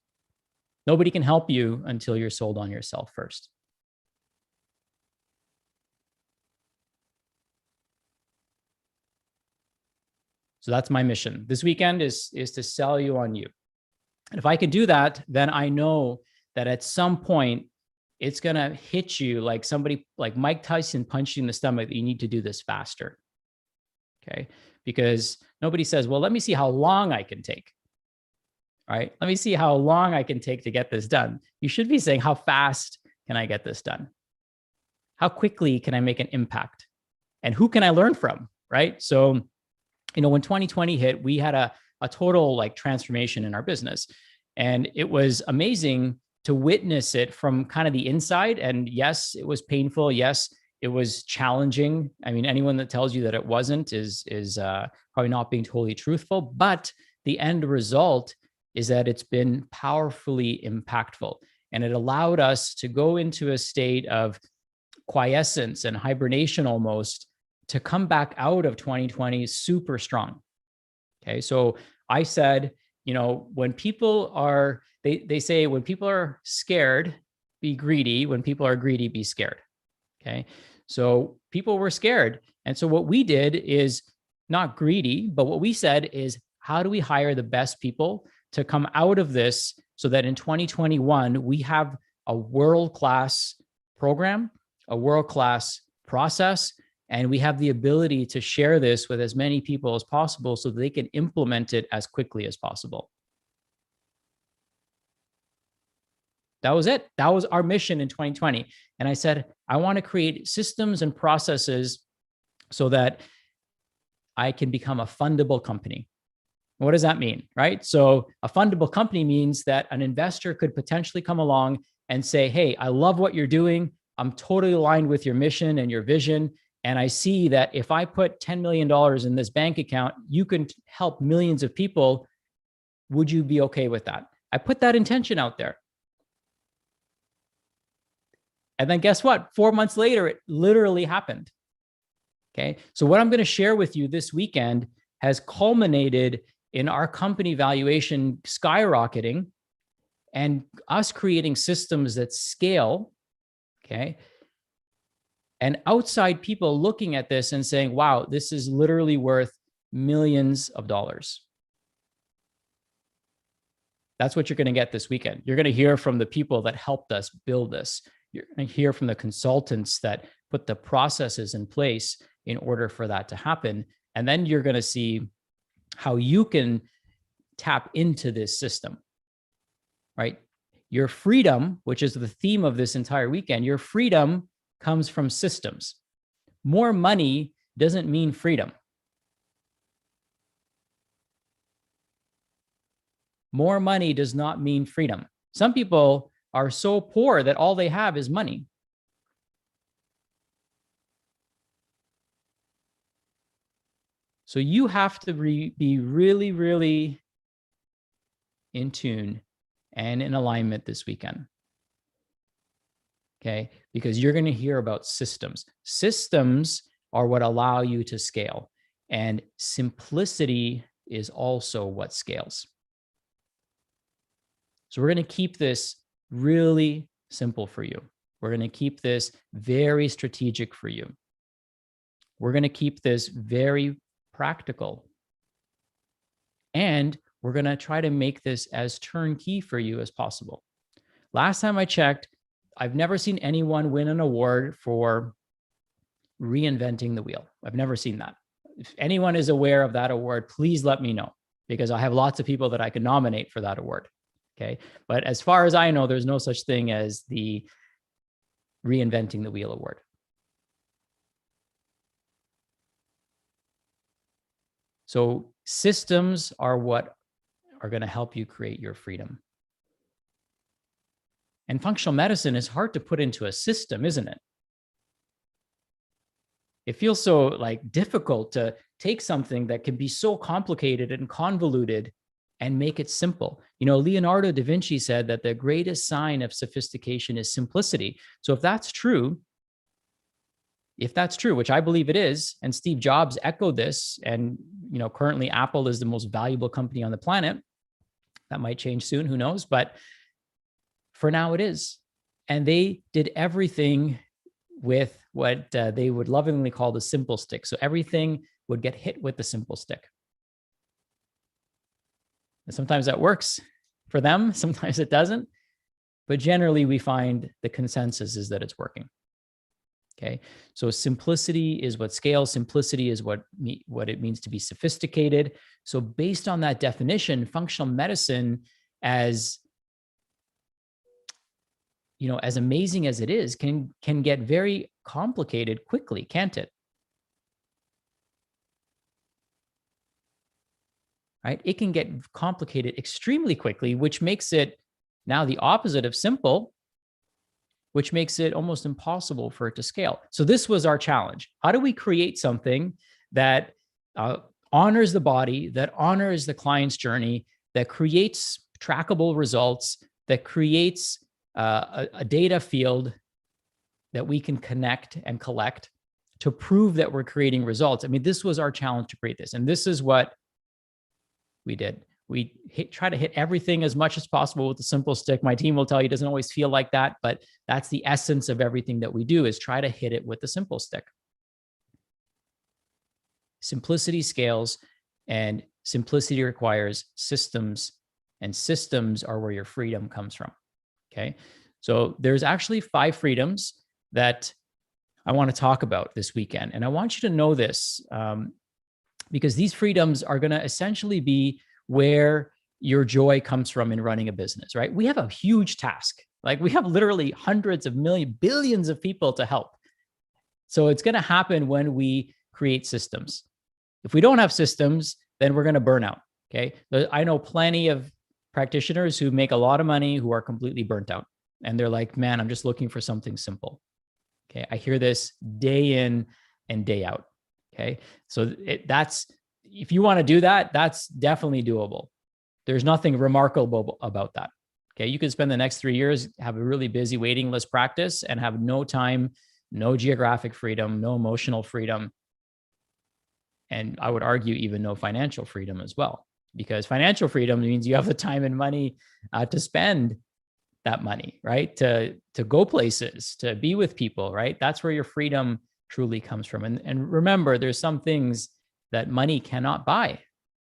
Speaker 4: Nobody can help you until you're sold on yourself first. So that's my mission. This weekend is to sell you on you. And if I can do that, then I know that at some point it's going to hit you like somebody like Mike Tyson punched you in the stomach that you need to do this faster. Okay. Because nobody says, well, let me see how long I can take. All right. Let me see how long I can take to get this done. You should be saying, how fast can I get this done? How quickly can I make an impact? And who can I learn from? Right. So, you know, when 2020 hit, we had a total like transformation in our business. And it was amazing to witness it from kind of the inside. And yes, it was painful. Yes, it was challenging. I mean, anyone that tells you that it wasn't is probably not being totally truthful. But the end result is that it's been powerfully impactful. And it allowed us to go into a state of quiescence and hibernation almost, to come back out of 2020 super strong. Okay. So I said, you know, when people are, they say when people are scared, be greedy. When people are greedy, be scared. Okay. So people were scared. And so what we did is not greedy, but what we said is, how do we hire the best people to come out of this so that in 2021, we have a world-class program, a world-class process, and we have the ability to share this with as many people as possible so that they can implement it as quickly as possible. That was it. That was our mission in 2020. And I said, I want to create systems and processes so that I can become a fundable company. What does that mean, right? So a fundable company means that an investor could potentially come along and say, hey, I love what you're doing. I'm totally aligned with your mission and your vision. And I see that if I put $10 million in this bank account, you can help millions of people. Would you be okay with that? I put that intention out there. And then guess what? 4 months later, it literally happened. Okay. So what I'm going to share with you this weekend has culminated in our company valuation skyrocketing and us creating systems that scale. Okay. And outside people looking at this and saying, wow, this is literally worth millions of dollars. That's what you're going to get this weekend. You're going to hear from the people that helped us build this. You're going to hear from the consultants that put the processes in place in order for that to happen. And then you're going to see how you can tap into this system, right? Your freedom, which is the theme of this entire weekend, your freedom comes from systems. More money doesn't mean freedom. More money does not mean freedom. Some people are so poor that all they have is money. So you have to be really, really in tune and in alignment this weekend. Okay, because you're going to hear about systems. Systems are what allow you to scale, and simplicity is also what scales. So we're going to keep this really simple for you. We're going to keep this very strategic for you. We're going to keep this very practical. And we're going to try to make this as turnkey for you as possible. Last time I checked, I've never seen anyone win an award for reinventing the wheel. I've never seen that. If anyone is aware of that award, please let me know, because I have lots of people that I can nominate for that award. Okay. But as far as I know, there's no such thing as the Reinventing the Wheel award. So systems are what are going to help you create your freedom. And functional medicine is hard to put into a system, isn't it? It feels so like difficult to take something that can be so complicated and convoluted and make it simple. You know, Leonardo da Vinci said that the greatest sign of sophistication is simplicity. So if that's true, which I believe it is, and Steve Jobs echoed this, and you know, currently Apple is the most valuable company on the planet. That might change soon, who knows? But for now it is. And they did everything with what they would lovingly call the simple stick. So everything would get hit with the simple stick. And sometimes that works for them, sometimes it doesn't. But generally we find the consensus is that it's working. Okay, so simplicity is what scales. Simplicity is what it means to be sophisticated. So based on that definition, functional medicine, as you know, as amazing as it is, can get very complicated quickly, can't it? Right? It can get complicated extremely quickly, which makes it now the opposite of simple, which makes it almost impossible for it to scale. So this was our challenge. How do we create something that honors the body, that honors the client's journey, that creates trackable results, that creates a data field that we can connect and collect to prove that we're creating results? I mean, this was our challenge to create this. And this is what we did. We try to hit everything as much as possible with the simple stick. My team will tell you it doesn't always feel like that, but that's the essence of everything that we do, is try to hit it with the simple stick. Simplicity scales, and simplicity requires systems, and systems are where your freedom comes from. Okay. So there's actually 5 freedoms that I want to talk about this weekend. And I want you to know this because these freedoms are going to essentially be where your joy comes from in running a business, right? We have a huge task. Like, we have literally hundreds of millions, billions of people to help. So it's going to happen when we create systems. If we don't have systems, then we're going to burn out. Okay. I know plenty of practitioners who make a lot of money who are completely burnt out. And they're like, man, I'm just looking for something simple. Okay. I hear this day in and day out. Okay. So if you want to do that, that's definitely doable. There's nothing remarkable about that. Okay. You could spend the next 3 years, have a really busy waiting list practice, and have no time, no geographic freedom, no emotional freedom. And I would argue even no financial freedom as well, because financial freedom means you have the time and money to spend that money, right? To go places, to be with people, right? That's where your freedom truly comes from. And remember, there's some things that money cannot buy,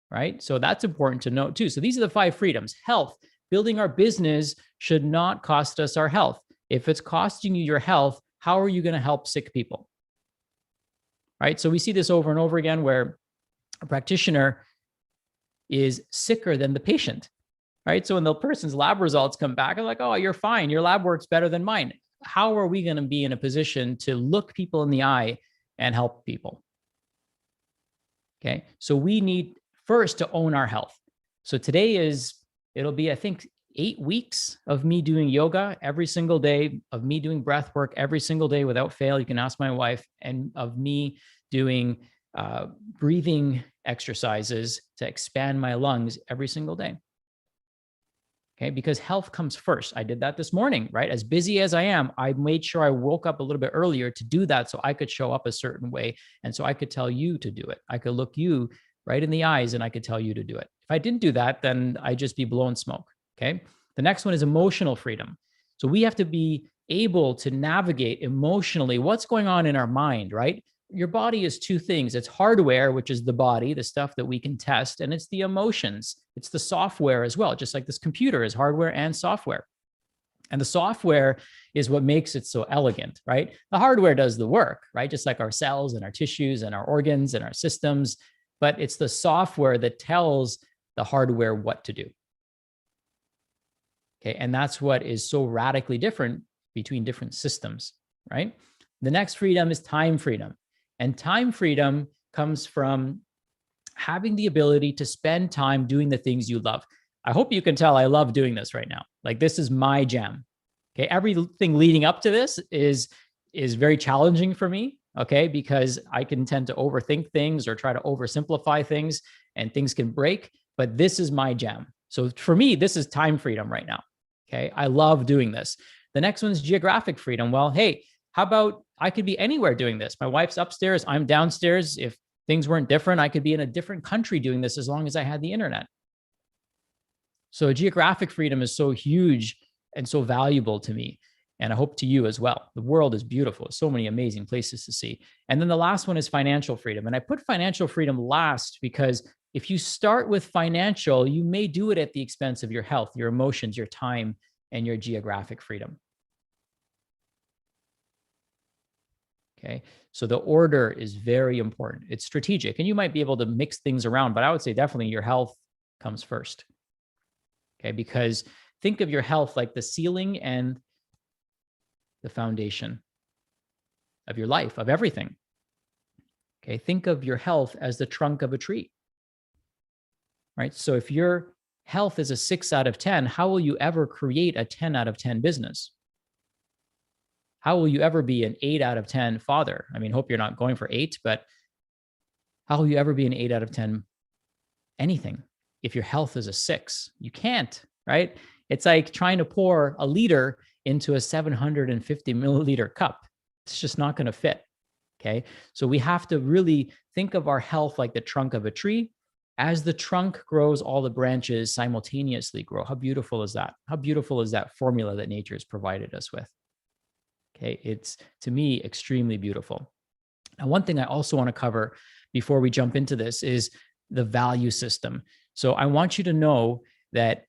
Speaker 4: right? So that's important to note too. So these are the 5 freedoms. Health, building our business should not cost us our health. If it's costing you your health, how are you going to help sick people? Right? So we see this over and over again, where a practitioner is sicker than the patient, right? So when the person's lab results come back, I'm like, oh, you're fine. Your lab works better than mine. How are we going to be in a position to look people in the eye and help people? Okay. So we need first to own our health. So today it'll be, I think, 8 weeks of me doing yoga every single day, of me doing breath work every single day without fail. You can ask my wife, and of me doing breathing exercises to expand my lungs every single day. Okay, because health comes first. I did that this morning, right? As busy as I am, I made sure I woke up a little bit earlier to do that so I could show up a certain way. And so I could tell you to do it. I could look you right in the eyes and I could tell you to do it. If I didn't do that, then I'd just be blowing smoke. Okay. The next one is emotional freedom. So we have to be able to navigate emotionally what's going on in our mind, right? Your body is two things. It's hardware, which is the body, the stuff that we can test, and it's the emotions. It's the software as well, just like this computer is hardware and software. And the software is what makes it so elegant, right? The hardware does the work, right? Just like our cells and our tissues and our organs and our systems, but it's the software that tells the hardware what to do. Okay, and that's what is so radically different between different systems, right? The next freedom is time freedom. And time freedom comes from having the ability to spend time doing the things you love. I hope you can tell I love doing this right now. Like, this is my jam. Okay, everything leading up to this is very challenging for me, okay, because I can tend to overthink things or try to oversimplify things and things can break, but this is my jam. So for me, this is time freedom right now. Okay, I love doing this. The next one's geographic freedom. Well, hey, how about I could be anywhere doing this? My wife's upstairs, I'm downstairs. If things weren't different, I could be in a different country doing this as long as I had the internet. So geographic freedom is so huge and so valuable to me. And I hope to you as well. The world is beautiful. So many amazing places to see. And then the last one is financial freedom. And I put financial freedom last because if you start with financial, you may do it at the expense of your health, your emotions, your time, and your geographic freedom. Okay, so the order is very important. It's strategic, and you might be able to mix things around, but I would say definitely your health comes first. Okay, because think of your health like the ceiling and the foundation of your life, of everything. Okay, think of your health as the trunk of a tree, right? So if your health is a 6 out of 10, how will you ever create a 10 out of 10 business? How will you ever be an 8 out of 10 father? I mean, hope you're not going for 8, but how will you ever be an 8 out of 10 anything if your health is a 6? You can't, right? It's like trying to pour a liter into a 750 milliliter cup. It's just not going to fit. Okay. So we have to really think of our health like the trunk of a tree. As the trunk grows, all the branches simultaneously grow. How beautiful is that? How beautiful is that formula that nature has provided us with? Okay. It's, to me, extremely beautiful. Now, one thing I also want to cover before we jump into this is the value system. So I want you to know that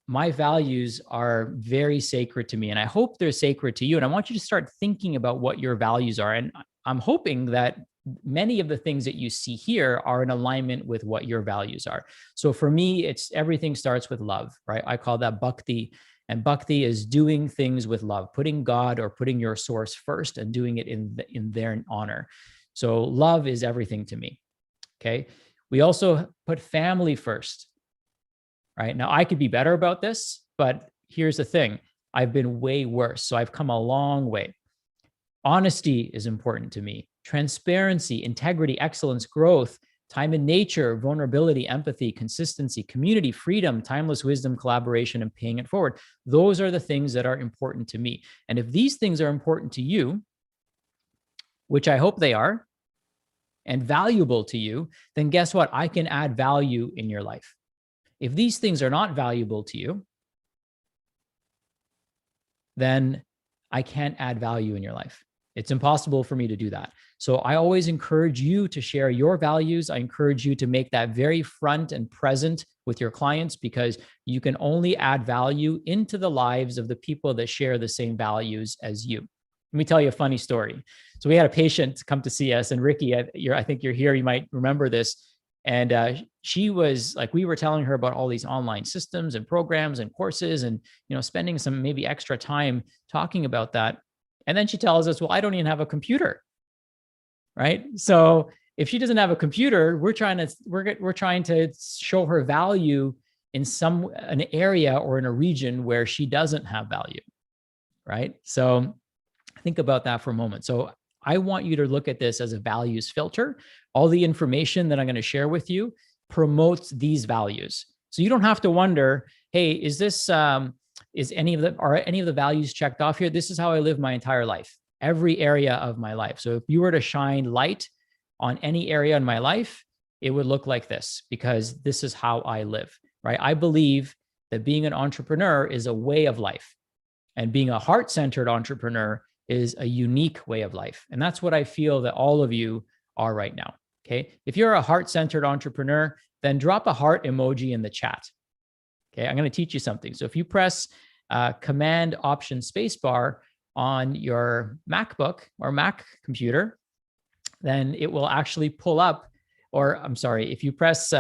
Speaker 4: my values are very sacred to me, and I hope they're sacred to you. And I want you to start thinking about what your values are. And I'm hoping that many of the things that you see here are in alignment with what your values are. So for me, it's everything starts with love, right? I call that bhakti. And bhakti is doing things with love, putting God or putting your source first and doing it in their honor. So love is everything to me. Okay. We also put family first. Right now, I could be better about this, but here's the thing. I've been way worse. So I've come a long way. Honesty is important to me. Transparency, integrity, excellence, growth, time in nature, vulnerability, empathy, consistency, community, freedom, timeless wisdom, collaboration, and paying it forward. Those are the things that are important to me. And if these things are important to you, which I hope they are, and valuable to you, then guess what? I can add value in your life. If these things are not valuable to you, then I can't add value in your life. It's impossible for me to do that. So I always encourage you to share your values. I encourage you to make that very front and present with your clients, because you can only add value into the lives of the people that share the same values as you. Let me tell you a funny story. So we had a patient come to see us, and Ricky, I think you're here, you might remember this. And she was like, we were telling her about all these online systems and programs and courses and, spending some maybe extra time talking about that. And then she tells us, well, I don't even have a computer. Right. So if she doesn't have a computer, we're trying to show her value in an area or in a region where she doesn't have value. Right. So think about that for a moment. So I want you to look at this as a values filter. All the information that I'm going to share with you promotes these values. So you don't have to wonder, hey, are any of the values checked off here? This is how I live my entire life, every area of my life. So if you were to shine light on any area in my life, it would look like this, because this is how I live, right? I believe that being an entrepreneur is a way of life, and being a heart-centered entrepreneur is a unique way of life. And that's what I feel that all of you are right now. Okay. If you're a heart-centered entrepreneur, then drop a heart emoji in the chat. Okay. I'm going to teach you something. So if you press Command Option Spacebar on your MacBook or Mac computer, then it will actually pull up, or I'm sorry, if you press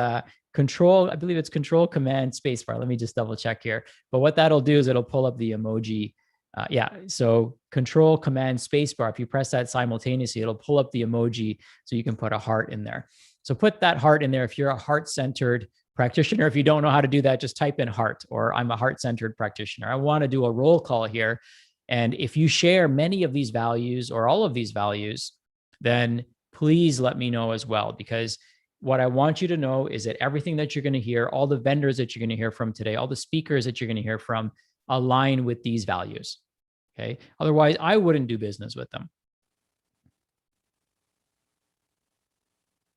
Speaker 4: Control, I believe it's Control Command Spacebar. Let me just double check here. But what that'll do is it'll pull up the emoji. So Control Command Spacebar. If you press that simultaneously, it'll pull up the emoji so you can put a heart in there. So put that heart in there. If you're a heart-centered practitioner, if you don't know how to do that, just type in heart, or I'm a heart-centered practitioner. I want to do a roll call here. And if you share many of these values or all of these values, then please let me know as well, because what I want you to know is that everything that you're going to hear, all the vendors that you're going to hear from today, all the speakers that you're going to hear from, align with these values. Okay. Otherwise, I wouldn't do business with them,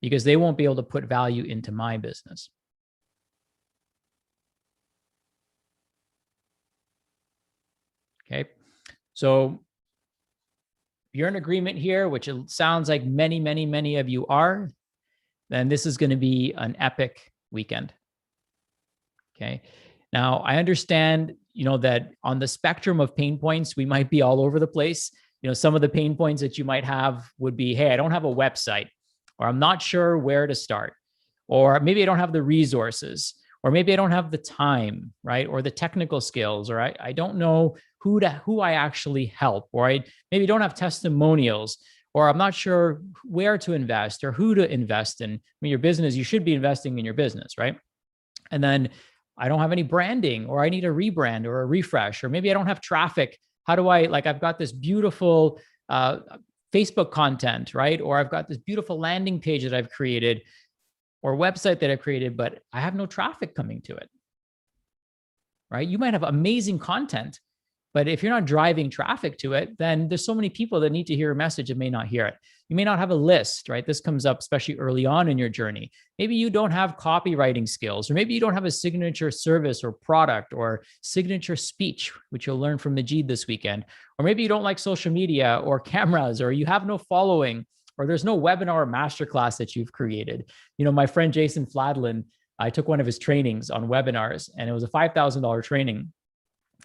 Speaker 4: because they won't be able to put value into my business. Okay. So you're in agreement here, which it sounds like many of you are, then this is going to be an epic weekend. Okay. Now, I understand, that on the spectrum of pain points, we might be all over the place. Some of the pain points that you might have would be, hey, I don't have a website, or I'm not sure where to start, or maybe I don't have the resources, or maybe I don't have the time, right? Or the technical skills, or I don't know who I actually help, or I maybe don't have testimonials, or I'm not sure where to invest or who to invest in. I mean, your business, you should be investing in your business, right? And then I don't have any branding, or I need a rebrand or a refresh, or maybe I don't have traffic. How do I've got this beautiful Facebook content, right? Or I've got this beautiful landing page that I've created, or website that I've created, but I have no traffic coming to it, right? You might have amazing content, but if you're not driving traffic to it, then there's so many people that need to hear a message and may not hear it. You may not have a list, right? This comes up especially early on in your journey. Maybe you don't have copywriting skills, or maybe you don't have a signature service or product or signature speech, which you'll learn from Majid this weekend. Or maybe you don't like social media or cameras, or you have no following, or there's no webinar or masterclass that you've created. My friend Jason Fladlin, I took one of his trainings on webinars, and it was a $5,000 training.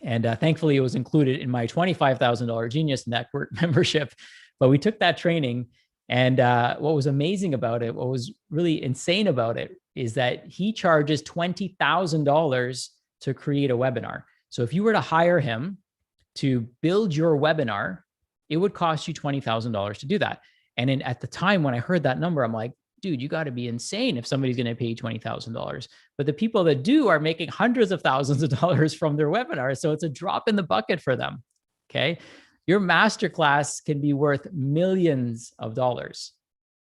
Speaker 4: And thankfully, it was included in my $25,000 Genius Network membership. But we took that training, and what was amazing about it, what was really insane about it, is that he charges $20,000 to create a webinar. So if you were to hire him to build your webinar, it would cost you $20,000 to do that. And at the time when I heard that number, I'm like, dude, you got to be insane if somebody's going to pay $20,000. But the people that do are making hundreds of thousands of dollars from their webinars. So it's a drop in the bucket for them. Okay. Your masterclass can be worth millions of dollars.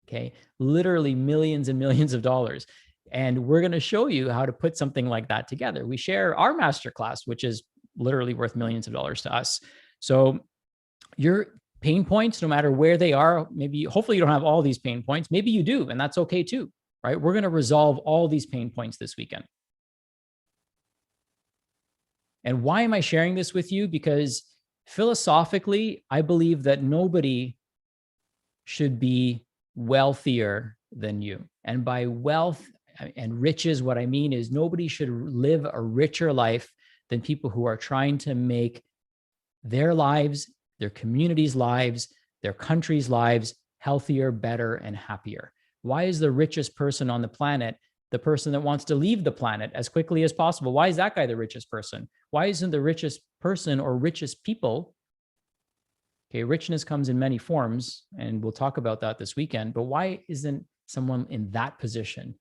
Speaker 4: Okay. Literally millions and millions of dollars. And we're going to show you how to put something like that together. We share our masterclass, which is literally worth millions of dollars to us. So your pain points, no matter where they are, hopefully you don't have all these pain points. Maybe you do, and that's okay too, right? We're going to resolve all these pain points this weekend. And why am I sharing this with you? Because philosophically, I believe that nobody should be wealthier than you. And by wealth and riches, what I mean is nobody should live a richer life than people who are trying to make their lives, their communities' lives, their country's lives healthier, better, and happier. Why is the richest person on the planet the person that wants to leave the planet as quickly as possible? Why is that guy the richest person? Why isn't the richest person or richest people? Okay, richness comes in many forms, and we'll talk about that this weekend, but why isn't someone in that position?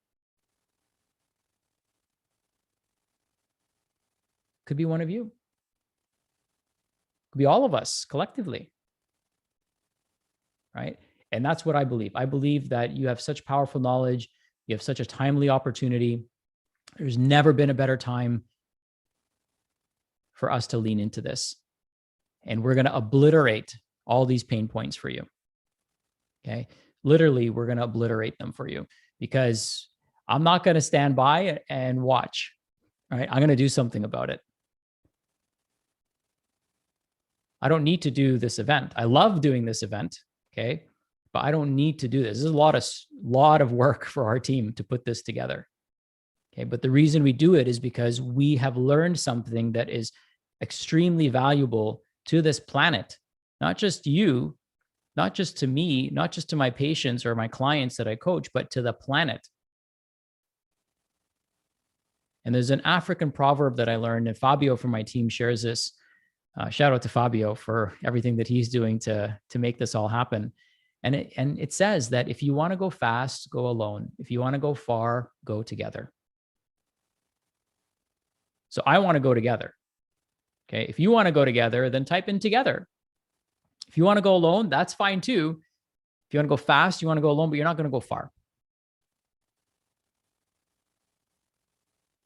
Speaker 4: Could be one of you. Could be all of us collectively. right? And that's what I believe. I believe that you have such powerful knowledge. You have such a timely opportunity. There's never been a better time for us to lean into this. And we're going to obliterate all these pain points for you. Okay. Literally, we're going to obliterate them for you, because I'm not going to stand by and watch. All right. I'm going to do something about it. I don't need to do this event. I love doing this event. Okay. But I don't need to do this. This is a lot of work for our team to put this together. Okay. But the reason we do it is because we have learned something that is extremely valuable to this planet, not just you, not just to me, not just to my patients or my clients that I coach, but to the planet. And there's an African proverb that I learned, and Fabio from my team shares this. Shout out to Fabio for everything that he's doing to make this all happen. And it says that if you want to go fast, go alone. If you want to go far, go together. So I want to go together. Okay. If you want to go together, then type in together. If you want to go alone, that's fine too. If you want to go fast, you want to go alone, but you're not going to go far.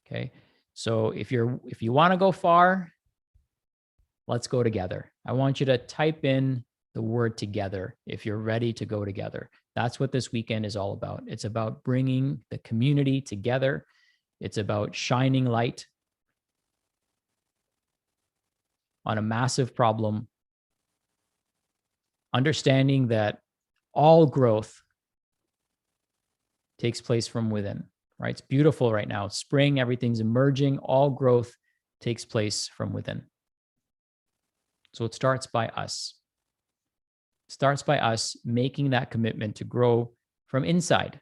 Speaker 4: Okay. So if you want to go far, let's go together. I want you to type in the word together if you're ready to go together. That's what this weekend is all about. It's about bringing the community together. It's about shining light on a massive problem, understanding that all growth takes place from within, right? It's beautiful right now. It's spring, everything's emerging. All growth takes place from within. So it starts by us. It starts by us making that commitment to grow from inside,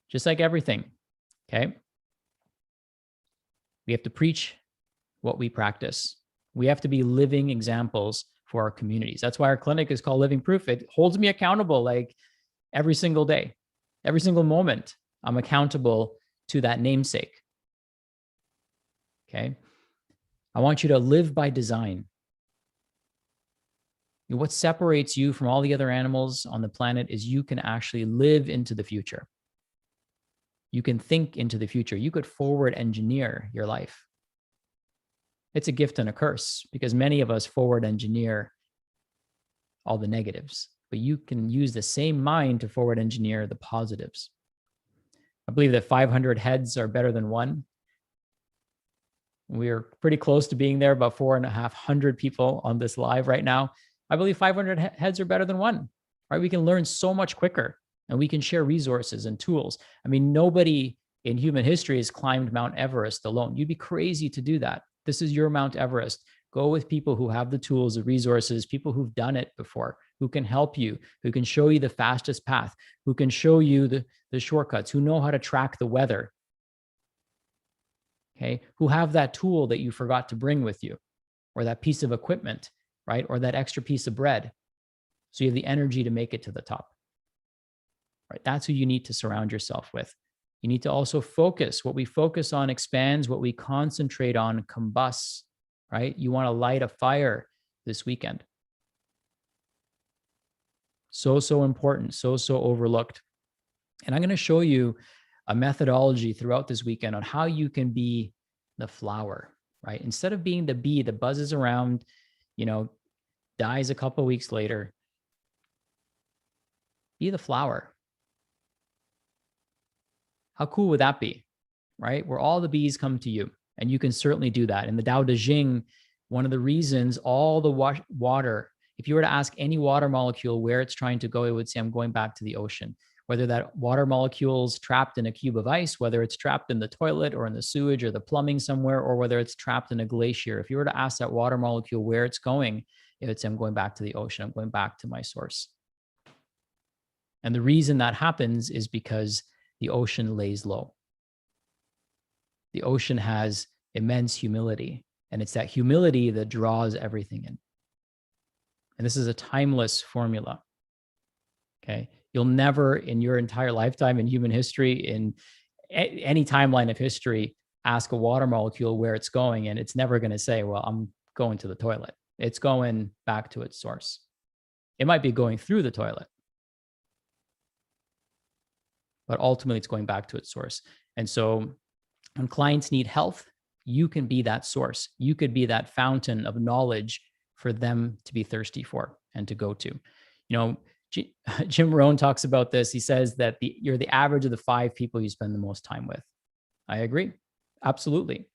Speaker 4: just like everything, okay? We have to preach what we practice. We have to be living examples for our communities. That's why our clinic is called Living Proof. It holds me accountable like every single day, every single moment. I'm accountable to that namesake. Okay. I want you to live by design. What separates you from all the other animals on the planet is you can actually live into the future. You can think into the future. You could forward engineer your life. It's a gift and a curse because many of us forward engineer all the negatives, but you can use the same mind to forward engineer the positives. I believe that 500 heads are better than one. We're pretty close to being there, about 450 people on this live right now. I believe 500 heads are better than one, right? We can learn so much quicker and we can share resources and tools. I mean, nobody in human history has climbed Mount Everest alone. You'd be crazy to do that. This is your Mount Everest. Go with people who have the tools, the resources, people who've done it before, who can help you, who can show you the fastest path, who can show you the shortcuts, who know how to track the weather, okay? Who have that tool that you forgot to bring with you, or that piece of equipment, right? Or that extra piece of bread. So you have the energy to make it to the top, right? That's who you need to surround yourself with. You need to also focus. What we focus on expands. What we concentrate on combusts, right? You want to light a fire this weekend. So important, so overlooked. And I'm going to show you a methodology throughout this weekend on how you can be the flower, right? Instead of being the bee that buzzes around, dies a couple of weeks later, be the flower. How cool would that be, right? Where all the bees come to you, and you can certainly do that. In the Tao Te Ching, one of the reasons all the water, if you were to ask any water molecule where it's trying to go, it would say, I'm going back to the ocean. Whether that water molecule's trapped in a cube of ice, whether it's trapped in the toilet or in the sewage or the plumbing somewhere, or whether it's trapped in a glacier. If you were to ask that water molecule where it's going, it would say, I'm going back to the ocean. I'm going back to my source. And the reason that happens is because the ocean lays low. The ocean has immense humility, and it's that humility that draws everything in. And this is a timeless formula, okay? You'll never in your entire lifetime in human history, in any timeline of history, ask a water molecule where it's going, and it's never going to say, well, I'm going to the toilet. It's going back to its source. It might be going through the toilet, but ultimately it's going back to its source. And so when clients need health, you can be that source. You could be that fountain of knowledge for them to be thirsty for and to go to. You know, Jim Rohn talks about this. He says that you're the average of the 5 people you spend the most time with. I agree. Absolutely.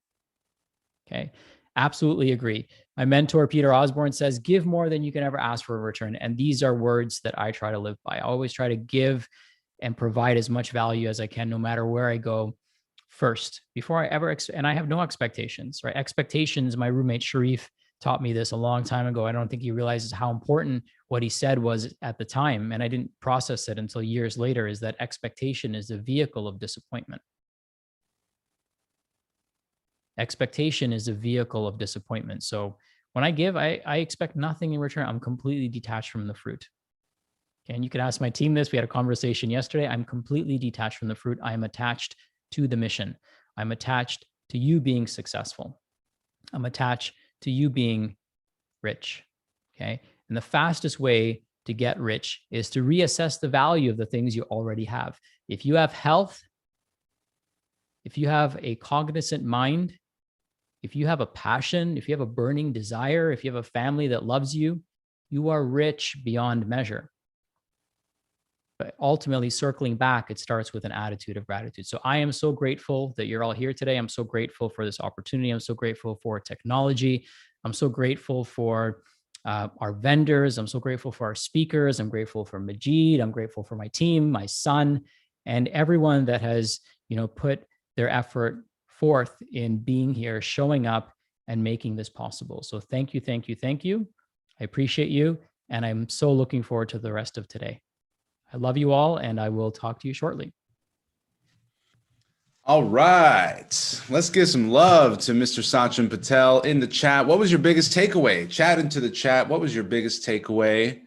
Speaker 4: Okay. Absolutely agree. My mentor, Peter Osborne, says, give more than you can ever ask for a return. And these are words that I try to live by. I always try to give and provide as much value as I can, no matter where I go, first, before I ever, and I have no expectations, right? Expectations, my roommate Sharif taught me this a long time ago. I don't think he realizes how important what he said was at the time. And I didn't process it until years later, is that expectation is a vehicle of disappointment. Expectation is a vehicle of disappointment. So when I give, I expect nothing in return. I'm completely detached from the fruit. And you could ask my team this. We had a conversation yesterday. I'm completely detached from the fruit. I am attached to the mission. I'm attached to you being successful. I'm attached to you being rich. Okay. And the fastest way to get rich is to reassess the value of the things you already have. If you have health, if you have a cognizant mind, if you have a passion, if you have a burning desire, if you have a family that loves you, you are rich beyond measure. But ultimately, circling back, it starts with an attitude of gratitude. So I am so grateful that you're all here today. I'm so grateful for this opportunity. I'm so grateful for technology. I'm so grateful for our vendors. I'm so grateful for our speakers. I'm grateful for Majid. I'm grateful for my team, my son, and everyone that has, put their effort forth in being here, showing up, and making this possible. So thank you, thank you, thank you. I appreciate you. And I'm so looking forward to the rest of today. I love you all, and I will talk to you shortly.
Speaker 5: All right. Let's give some love to Mr. Sachin Patel in the chat. What was your biggest takeaway? Chat into the chat. What was your biggest takeaway?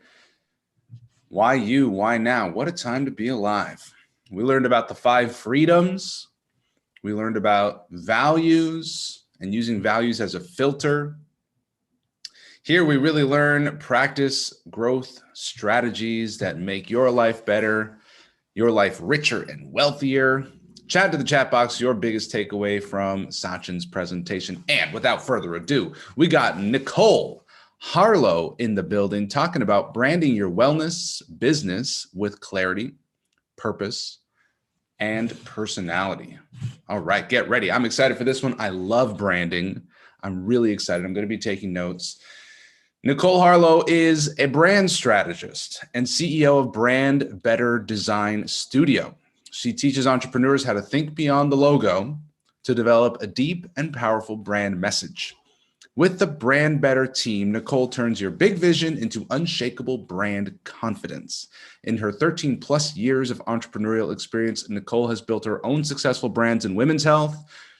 Speaker 5: Why you? Why now? What a time to be alive. We learned about the 5 freedoms. We learned about values and using values as a filter. Here we really learn practice growth strategies that make your life better, your life richer and wealthier. Chat to the chat box your biggest takeaway from Sachin's presentation. And without further ado, we got Nicole Harlow in the building talking about branding your wellness business with clarity, purpose, and personality. All right, get ready. I'm excited for this one. I love branding. I'm really excited. I'm going to be taking notes. Nicole Harlow is a brand strategist and CEO of Brand Better Design Studio. She teaches entrepreneurs how to think beyond the logo to develop a deep and powerful brand message. With the Brand Better team, Nicole turns your big vision into unshakable brand confidence. In her 13 plus years of entrepreneurial experience, Nicole has built her own successful brands in women's health,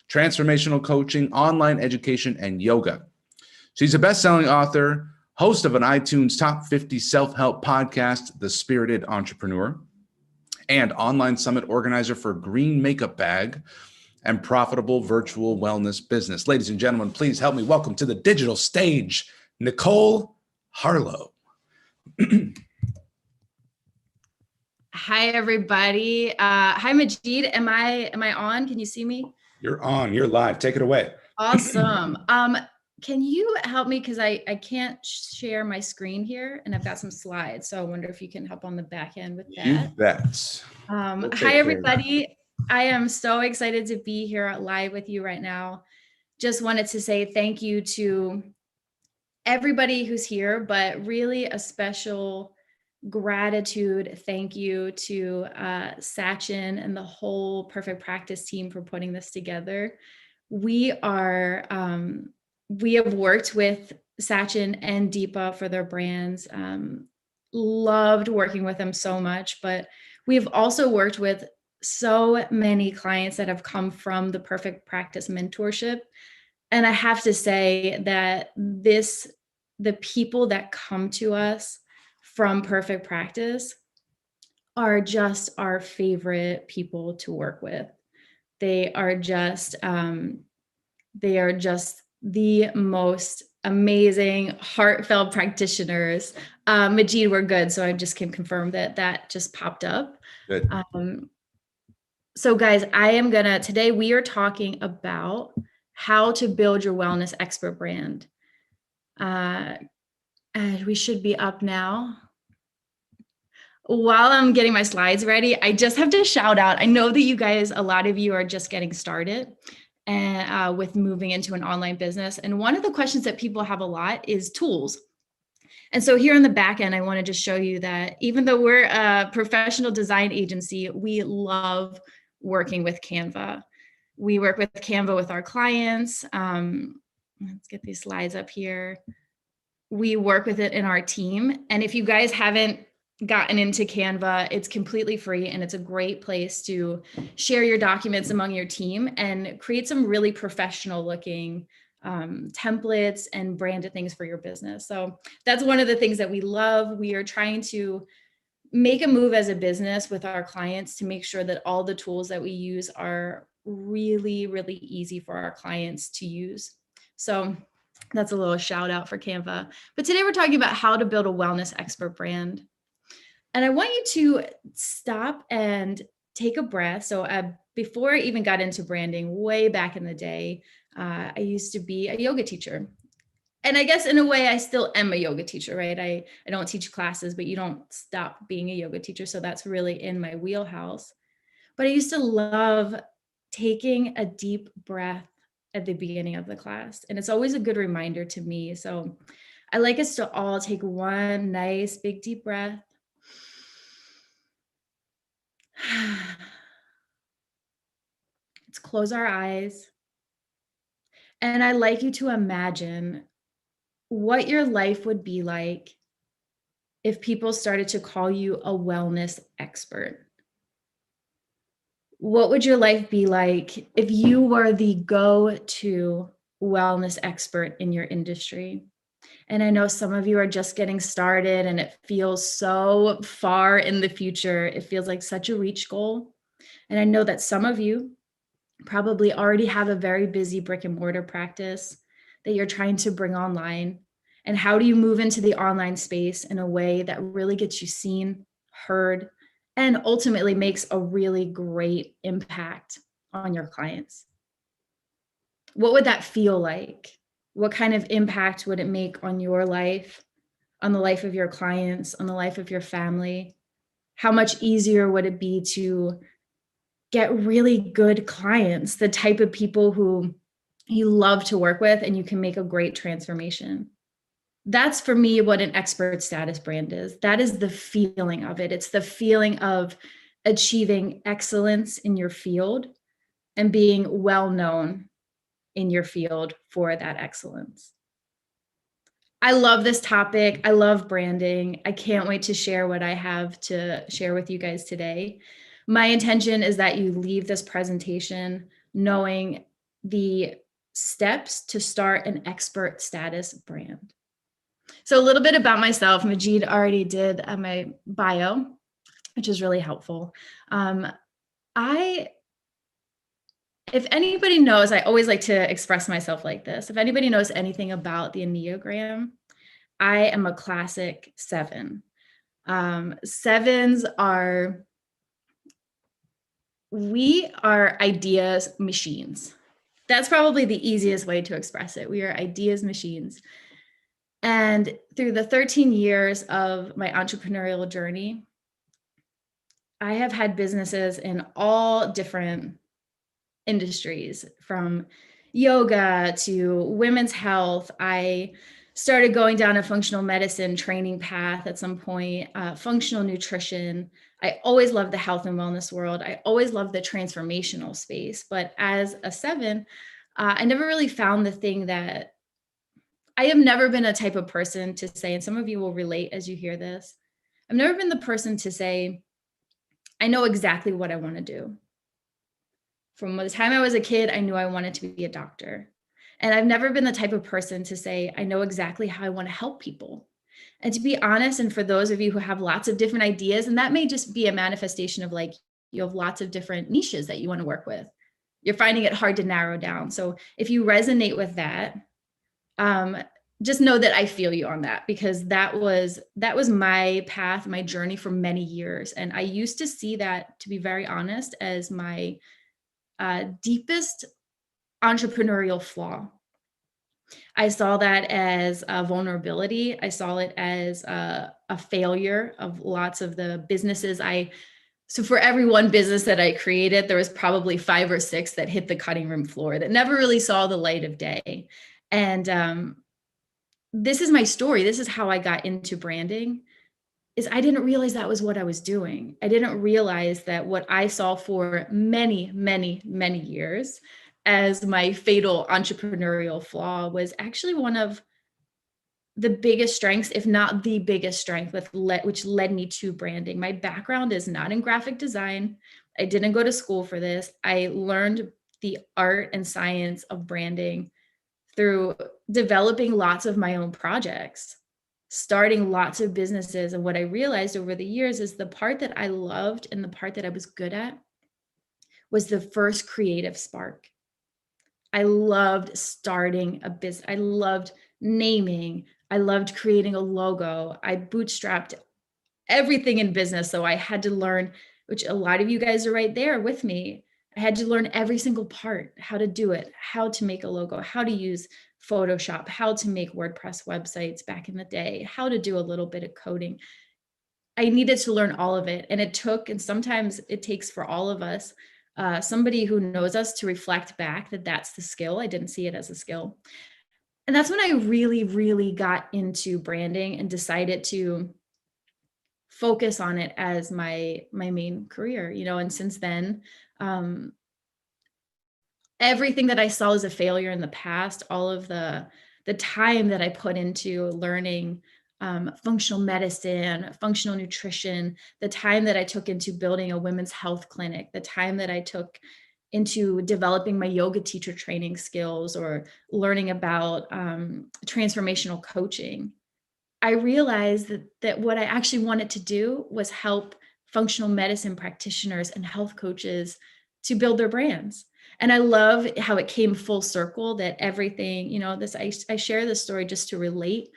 Speaker 5: transformational coaching, online education, and yoga. She's a best-selling author, host of an iTunes Top 50 self-help podcast, The Spirited Entrepreneur, and online summit organizer for Green Makeup Bag and profitable virtual wellness business. Ladies and gentlemen, please help me welcome to the digital stage, Nicole Harlow.
Speaker 6: Hi, everybody. Hi, Majid. Am I on? Can you see me?
Speaker 5: You're on. You're live. Take it away.
Speaker 6: Awesome. Can you help me? Because I can't share my screen here, and I've got some slides. So I wonder if you can help on the back end with that.
Speaker 5: You bet.
Speaker 6: Hi, everybody. I am so excited to be here live with you right now. Just wanted to say thank you to everybody who's here, but really a special gratitude. Thank you to Sachin and the whole Perfect Practice team for putting this together. We have worked with Sachin and Deepa for their brands. Loved working with them so much, but we've also worked with so many clients that have come from the Perfect Practice mentorship. And I have to say that the people that come to us from Perfect Practice are just our favorite people to work with. They are just the most amazing, heartfelt practitioners. Majid, we're good. So I just can confirm that that just popped up.
Speaker 5: Good.
Speaker 6: So guys, today we are talking about how to build your wellness expert brand. And we should be up now. While I'm getting my slides ready, I just have to shout out. I know that you guys, a lot of you are just getting started and with moving into an online business. And one of the questions that people have a lot is tools. And so here on the back end, I want to just show you that even though we're a professional design agency, we love working with Canva. We work with Canva with our clients. Let's get these slides up here. We work with it in our team. And if you guys haven't gotten into Canva, it's completely free and it's a great place to share your documents among your team and create some really professional looking templates and branded things for your business. So that's one of the things that we love. We are trying to make a move as a business with our clients to make sure that all the tools that we use are really, really easy for our clients to use. So that's a little shout out for Canva. But today we're talking about how to build a wellness expert brand. And I want you to stop and take a breath. So before I even got into branding, way back in the day, I used to be a yoga teacher. And I guess in a way, I still am a yoga teacher, right? I don't teach classes, but you don't stop being a yoga teacher. So that's really in my wheelhouse. But I used to love taking a deep breath at the beginning of the class. And it's always a good reminder to me. So I like us to all take one nice big deep breath. Let's close our eyes. And I'd like you to imagine what your life would be like if people started to call you a wellness expert. What would your life be like if you were the go-to wellness expert in your industry? And I know some of you are just getting started and it feels so far in the future. It feels like such a reach goal. And I know that some of you probably already have a very busy brick and mortar practice that you're trying to bring online. And how do you move into the online space in a way that really gets you seen, heard, and ultimately makes a really great impact on your clients? What would that feel like? What kind of impact would it make on your life, on the life of your clients, on the life of your family? How much easier would it be to get really good clients, the type of people who you love to work with and you can make a great transformation? That's for me what an expert status brand is. That is the feeling of it. It's the feeling of achieving excellence in your field and being well known in your field for that excellence. I love this topic. I love branding. I can't wait to share what I have to share with you guys today. My intention is that you leave this presentation knowing the steps to start an expert status brand. So a little bit about myself. Majid already did my bio, which is really helpful. If anybody knows, I always like to express myself like this. If anybody knows anything about the Enneagram, I am a classic 7. We are ideas machines. That's probably the easiest way to express it. We are ideas machines. And through the 13 years of my entrepreneurial journey, I have had businesses in all different industries, from yoga to women's health. I started going down a functional medicine training path at some point, functional nutrition. I always loved the health and wellness world. I always loved the transformational space. But as a 7, I never really found the thing that I have never been a type of person to say, and some of you will relate as you hear this, I've never been the person to say, I know exactly what I want to do. From the time I was a kid, I knew I wanted to be a doctor. And I've never been the type of person to say, I know exactly how I want to help people. And to be honest, and for those of you who have lots of different ideas, and that may just be a manifestation of like, you have lots of different niches that you want to work with. You're finding it hard to narrow down. So if you resonate with that, just know that I feel you on that, because that was my path, my journey for many years. And I used to see that, to be very honest, as my deepest entrepreneurial flaw. I saw that as a vulnerability. I saw it as a failure of lots of the businesses so for every one business that I created, there was probably 5 or 6 that hit the cutting room floor that never really saw the light of day. And this is my story. This is how I got into branding. Is I didn't realize that was what I was doing. I didn't realize that what I saw for many, many, many years as my fatal entrepreneurial flaw was actually one of the biggest strengths, if not the biggest strength, which led me to branding. My background is not in graphic design. I didn't go to school for this. I learned the art and science of branding through developing lots of my own projects, starting lots of businesses. And what I realized over the years is the part that I loved and the part that I was good at was the first creative spark. I loved starting a business. I loved naming. I loved creating a logo. I bootstrapped everything in business. So I had to learn, which a lot of you guys are right there with me. I had to learn every single part, how to do it, how to make a logo, how to use Photoshop, how to make WordPress websites back in the day, how to do a little bit of coding. I needed to learn all of it. And it took, and sometimes it takes for all of us, somebody who knows us to reflect back that that's the skill. I didn't see it as a skill. And that's when I really, really got into branding and decided to focus on it as my main career, and since then, everything that I saw as a failure in the past, all of the time that I put into learning functional medicine, functional nutrition, the time that I took into building a women's health clinic, the time that I took into developing my yoga teacher training skills or learning about transformational coaching, I realized that what I actually wanted to do was help functional medicine practitioners and health coaches to build their brands. And I love how it came full circle, that everything, I share this story just to relate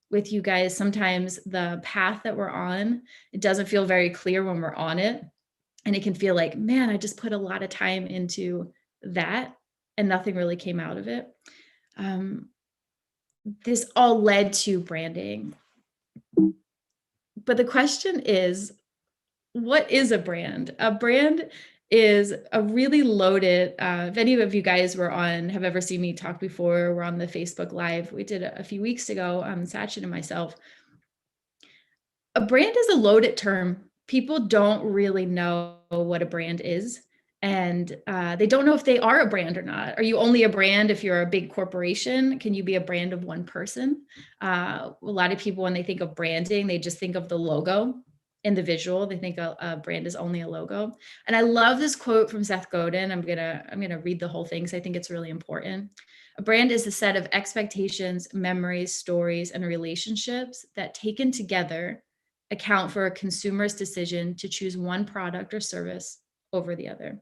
Speaker 6: with you guys. Sometimes the path that we're on, it doesn't feel very clear when we're on it. And it can feel like, man, I just put a lot of time into that and nothing really came out of it. This all led to branding. But the question is, what is a brand? A brand is a really loaded, if any of you guys have ever seen me talk before, we're on the Facebook Live. We did a few weeks ago, Sachin and myself. A brand is a loaded term. People don't really know what a brand is. And they don't know if they are a brand or not. Are you only a brand if you're a big corporation? Can you be a brand of one person? A lot of people, when they think of branding, they just think of the logo and the visual. They think a brand is only a logo. And I love this quote from Seth Godin. I'm gonna read the whole thing because I think it's really important. A brand is a set of expectations, memories, stories, and relationships that, taken together, account for a consumer's decision to choose one product or service over the other.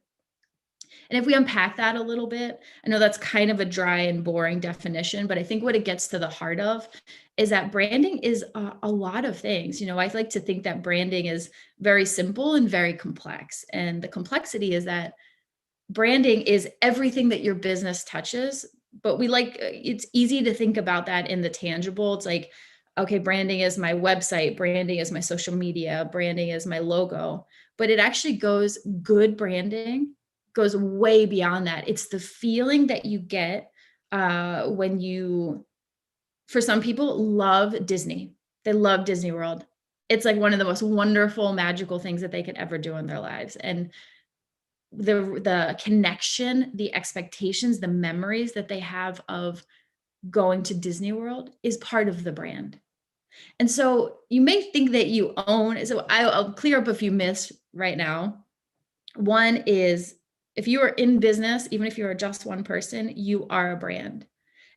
Speaker 6: And if we unpack that a little bit, I know that's kind of a dry and boring definition, but I think what it gets to the heart of is that branding is a lot of things. I like to think that branding is very simple and very complex. And the complexity is that branding is everything that your business touches, but it's easy to think about that in the tangible. It's like, okay, branding is my website, branding is my social media, branding is my logo, but it actually good branding goes way beyond that. It's the feeling that you get when you, for some people, love Disney. They love Disney World. It's like one of the most wonderful, magical things that they could ever do in their lives. And the connection, the expectations, the memories that they have of going to Disney World is part of the brand. And so you may think that you own, so I'll clear up a few myths right now. One is, if you are in business, even if you're just one person, you are a brand.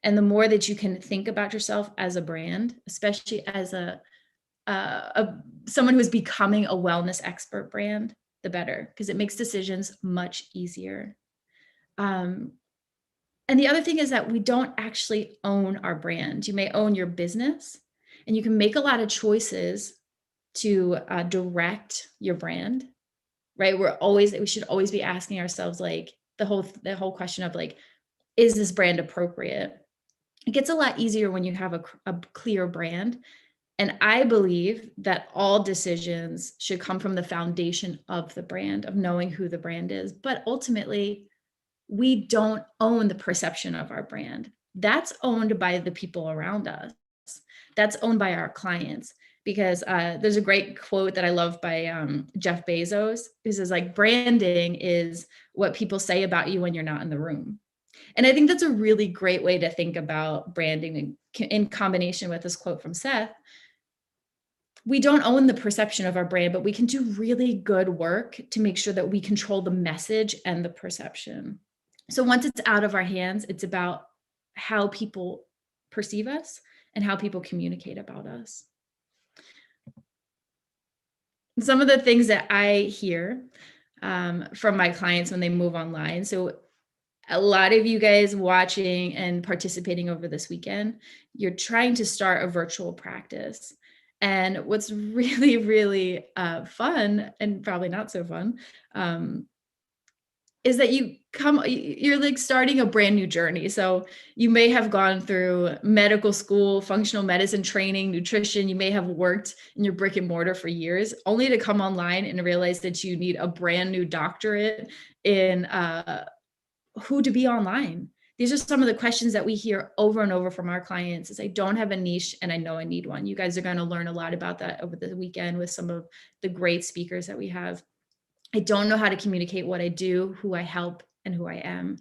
Speaker 6: And the more that you can think about yourself as a brand, especially as someone who is becoming a wellness expert brand, the better, because it makes decisions much easier. And the other thing is that we don't actually own our brand. You may own your business, and you can make a lot of choices to direct your brand, right? We should always be asking ourselves, like, the whole question of, like, is this brand appropriate? It gets a lot easier when you have a clear brand. And I believe that all decisions should come from the foundation of the brand, of knowing who the brand is. But ultimately, we don't own the perception of our brand. That's owned by the people around us. That's owned by our clients. Because there's a great quote that I love by Jeff Bezos, who says, like, branding is what people say about you when you're not in the room. And I think that's a really great way to think about branding in combination with this quote from Seth. We don't own the perception of our brand, but we can do really good work to make sure that we control the message and the perception. So once it's out of our hands, it's about how people perceive us and how people communicate about us. Some of the things that I hear from my clients when they move online. So a lot of you guys watching and participating over this weekend, you're trying to start a virtual practice. And what's really, really fun, and probably not so fun, is that you're like starting a brand new journey. So you may have gone through medical school, functional medicine training, nutrition. You may have worked in your brick and mortar for years, only to come online and realize that you need a brand new doctorate in who to be online. These are some of the questions that we hear over and over from our clients is, I don't have a niche and I know I need one. You guys are going to learn a lot about that over the weekend with some of the great speakers that we have. I don't know how to communicate what I do, who I help, and who I am.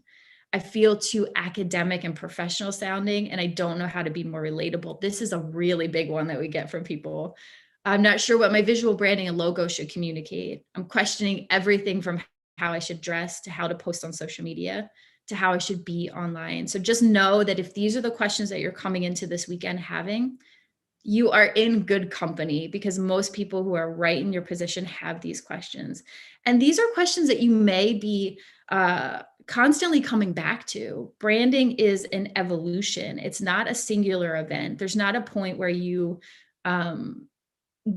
Speaker 6: I feel too academic and professional sounding, and I don't know how to be more relatable. This is a really big one that we get from people. I'm not sure what my visual branding and logo should communicate. I'm questioning everything from how I should dress to how to post on social media to how I should be online. So just know that if these are the questions that you're coming into this weekend having, you are in good company, because most people who are right in your position have these questions. And these are questions that you may be constantly coming back to. Branding is an evolution. It's not a singular event. There's not a point where you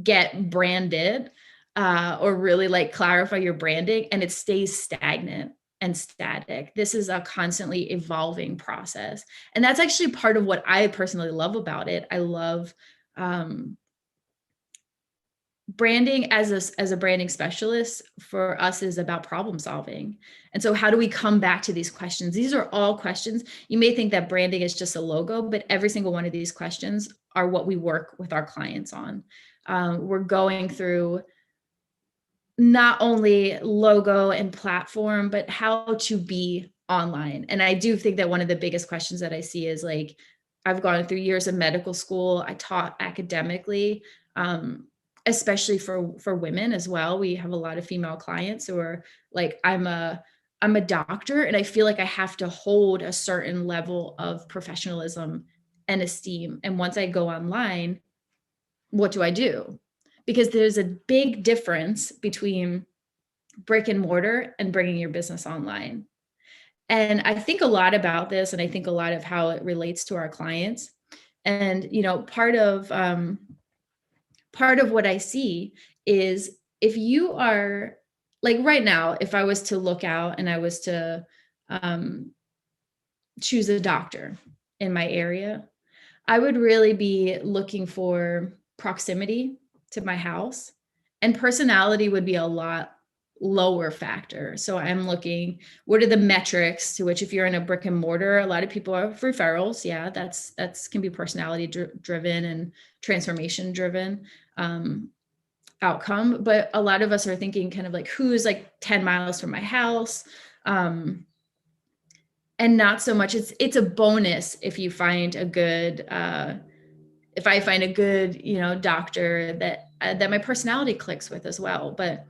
Speaker 6: get branded or really like clarify your branding and it stays stagnant and static. This is a constantly evolving process. And that's actually part of what I personally love about it. I love branding as a branding specialist for us is about problem solving. And so how do we come back to these questions? These are all questions. You may think that branding is just a logo, but every single one of these questions are what we work with our clients on. We're going through not only logo and platform, but how to be online. And I do think that one of the biggest questions that I see is, like, I've gone through years of medical school. I taught academically, especially for women as well. We have a lot of female clients who are like, I'm a doctor and I feel like I have to hold a certain level of professionalism and esteem. And once I go online, what do I do? Because there's a big difference between brick and mortar and bringing your business online. And I think a lot about this, and I think a lot of how it relates to our clients. And, you know, part of what I see is, if you are like right now, if I was to look out and I was to choose a doctor in my area, I would really be looking for proximity to my house, and personality would be a lot lower factor. So I'm looking, what are the metrics to which, if you're in a brick and mortar, a lot of people are referrals. Yeah, that's can be personality driven and transformation driven outcome. But a lot of us are thinking kind of like, who's like 10 miles from my house? And not so much, it's a bonus if you find a good, if I find a good, you know, doctor that my personality clicks with as well. But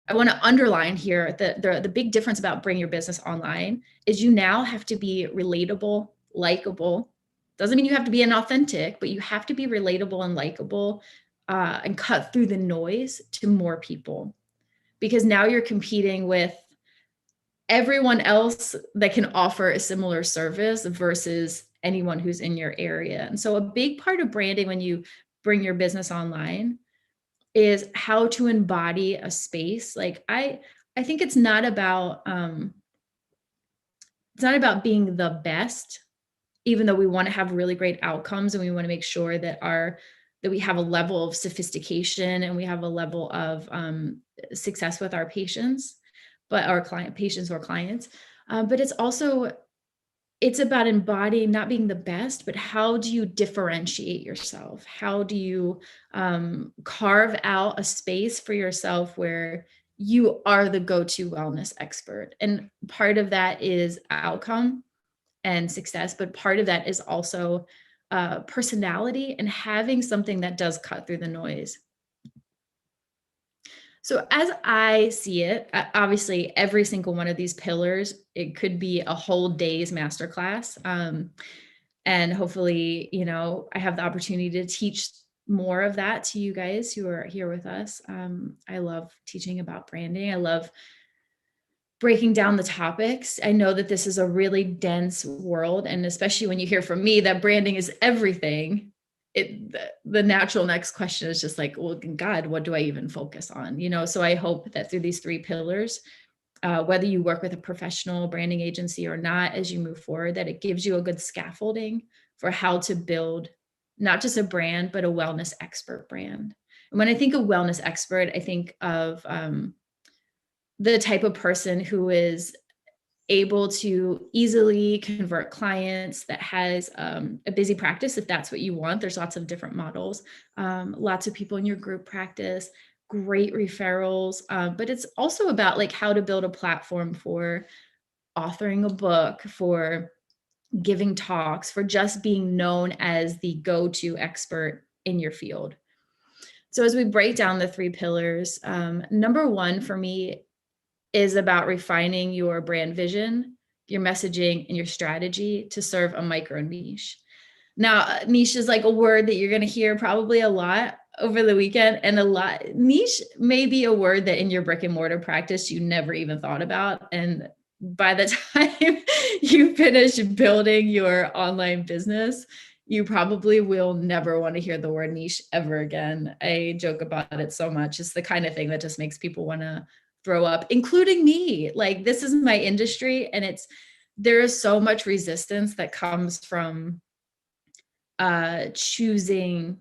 Speaker 6: I want to underline here that the big difference about bringing your business online is you now have to be relatable, likable. Doesn't mean you have to be inauthentic, but you have to be relatable and likable and cut through the noise to more people. Because now you're competing with everyone else that can offer a similar service versus anyone who's in your area. And so a big part of branding when you bring your business online is how to embody a space. Like I think it's not about being the best, even though we want to have really great outcomes and we want to make sure that that we have a level of sophistication and we have a level of success with our patients, but our patients or clients. But it's about embodying, not being the best, but how do you differentiate yourself? How do you carve out a space for yourself where you are the go-to wellness expert? And part of that is outcome and success, but part of that is also personality and having something that does cut through the noise. So as I see it, obviously every single one of these pillars, it could be a whole day's masterclass. And hopefully, I have the opportunity to teach more of that to you guys who are here with us. I love teaching about branding. I love breaking down the topics. I know that this is a really dense world. And especially when you hear from me that branding is everything, the natural next question is just like, well, God, what do I even focus on? So I hope that through these 3 pillars, whether you work with a professional branding agency or not, as you move forward, that it gives you a good scaffolding for how to build not just a brand, but a wellness expert brand. And when I think of wellness expert, I think of the type of person who is able to easily convert clients, that has a busy practice, if that's what you want. There's lots of different models, lots of people in your group practice, great referrals, but it's also about like how to build a platform for authoring a book, for giving talks, for just being known as the go-to expert in your field. So as we break down the 3 pillars, number 1 for me is about refining your brand vision, your messaging, and your strategy to serve a micro niche. Now, niche is like a word that you're going to hear probably a lot over the weekend, and niche may be a word that in your brick and mortar practice you never even thought about. And by the time you finish building your online business, you probably will never want to hear the word niche ever again. I joke about it so much. It's the kind of thing that just makes people want to throw up, including me. Like, this is my industry, and there is so much resistance that comes from choosing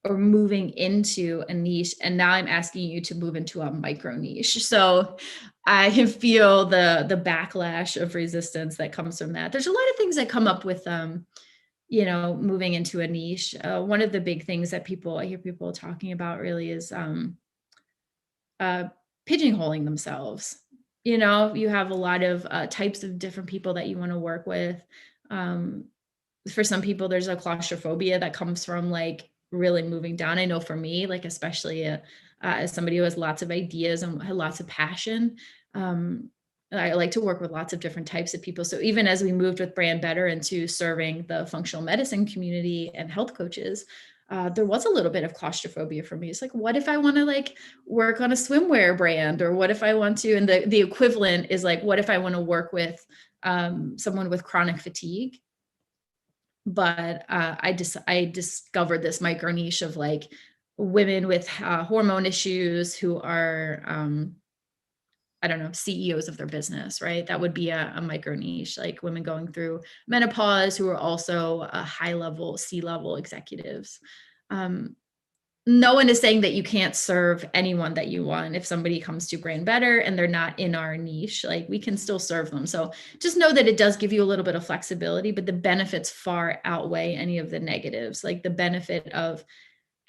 Speaker 6: or moving into a niche. And now I'm asking you to move into a micro niche. So I can feel the backlash of resistance that comes from that. There's a lot of things that come up with moving into a niche. One of the big things that I hear people talking about really is pigeonholing themselves. You have a lot of types of different people that you want to work with. For some people, there's a claustrophobia that comes from like really moving down. I know for me, like, especially as somebody who has lots of ideas and lots of passion, I like to work with lots of different types of people. So even as we moved with Brand Better into serving the functional medicine community and health coaches, there was a little bit of claustrophobia for me. It's like, what if I want to like work on a swimwear brand, or what if I want to, and the equivalent is like, what if I want to work with someone with chronic fatigue? But I discovered this micro niche of like women with hormone issues who are, CEOs of their business, right? That would be a micro niche, like women going through menopause who are also high level, C-level executives. No one is saying that you can't serve anyone that you want. If somebody comes to Brand Better and they're not in our niche, like, we can still serve them. So just know that it does give you a little bit of flexibility, but the benefits far outweigh any of the negatives. Like the benefit of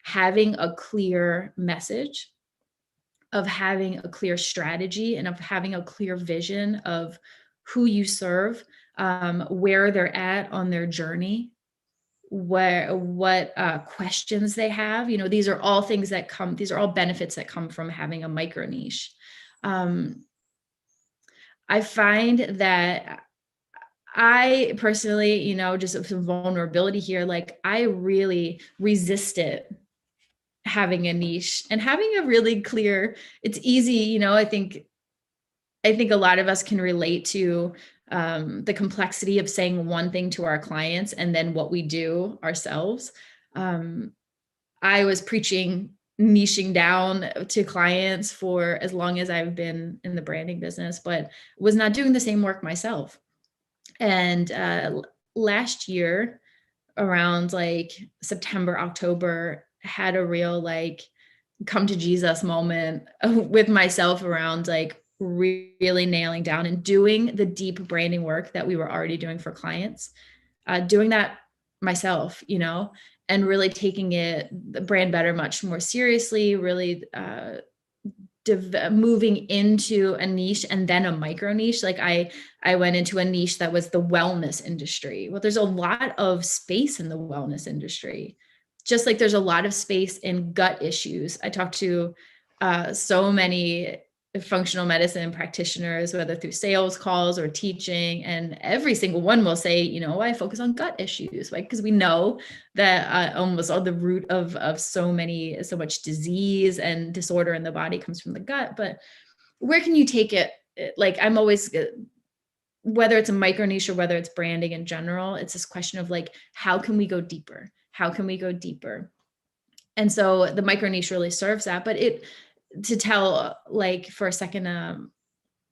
Speaker 6: having a clear message, of having a clear strategy, and of having a clear vision of who you serve, where they're at on their journey, what questions they have. These are all things that come, these are all benefits that come from having a micro niche. I find that I personally, just some vulnerability here, like I really resisted having a niche and having a really clear, it's easy, I think I think a lot of us can relate to the complexity of saying one thing to our clients and then what we do ourselves. I was preaching niching down to clients for as long as I've been in the branding business, but was not doing the same work myself. And last year, around like September, October, had a real like come to Jesus moment with myself around like really nailing down and doing the deep branding work that we were already doing for clients, doing that myself, you know, and really taking the brand better much more seriously, really moving into a niche and then a micro niche. Like I went into a niche that was the wellness industry. Well, there's a lot of space in the wellness industry, just like there's a lot of space in gut issues. I talked to so many functional medicine practitioners, whether through sales calls or teaching, and every single one will say, you know, I focus on gut issues, right? Because we know that almost all the root of so much disease and disorder in the body comes from the gut. But where can you take it? Like I'm always, whether it's a micro niche or whether it's branding in general, it's this question of like, how can we go deeper? How can we go deeper? And so the micro niche really serves that. But to tell like for a second,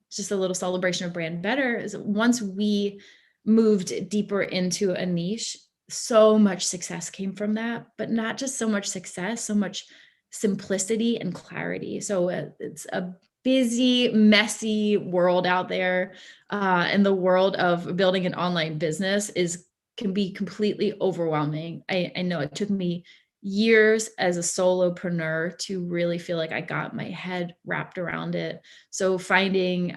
Speaker 6: just a little celebration of brand better is once we moved deeper into a niche, so much success came from that, but not just so much success, so much simplicity and clarity. So it's a busy, messy world out there. And the world of building an online business can be completely overwhelming. I know it took me years as a solopreneur to really feel like I got my head wrapped around it. So finding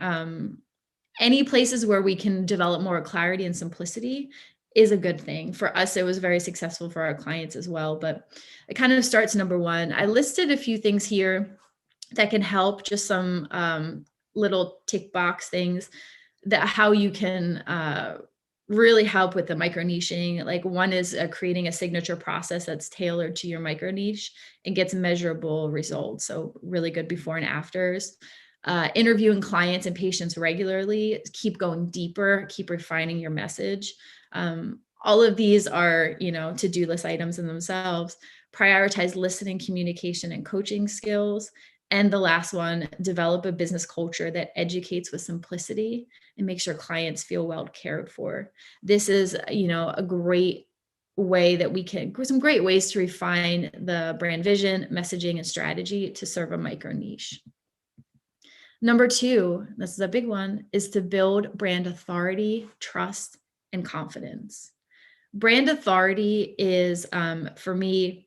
Speaker 6: any places where we can develop more clarity and simplicity is a good thing. For us, it was very successful for our clients as well. But it kind of starts number one. I listed a few things here that can help, just some little tick box things that how you can really help with the micro niching. Like one is creating a signature process that's tailored to your micro niche and gets measurable results. So really good before and afters. Interviewing clients and patients regularly, keep going deeper, keep refining your message. All of these are, you know, to-do list items in themselves. Prioritize listening, communication, and coaching skills. And the last one, develop a business culture that educates with simplicity and makes sure clients feel well cared for. This is, you know, a great way that we can, some great ways to refine the brand vision, messaging, and strategy to serve a micro niche. Number two, this is a big one, is to build brand authority, trust, and confidence. Brand authority is, for me,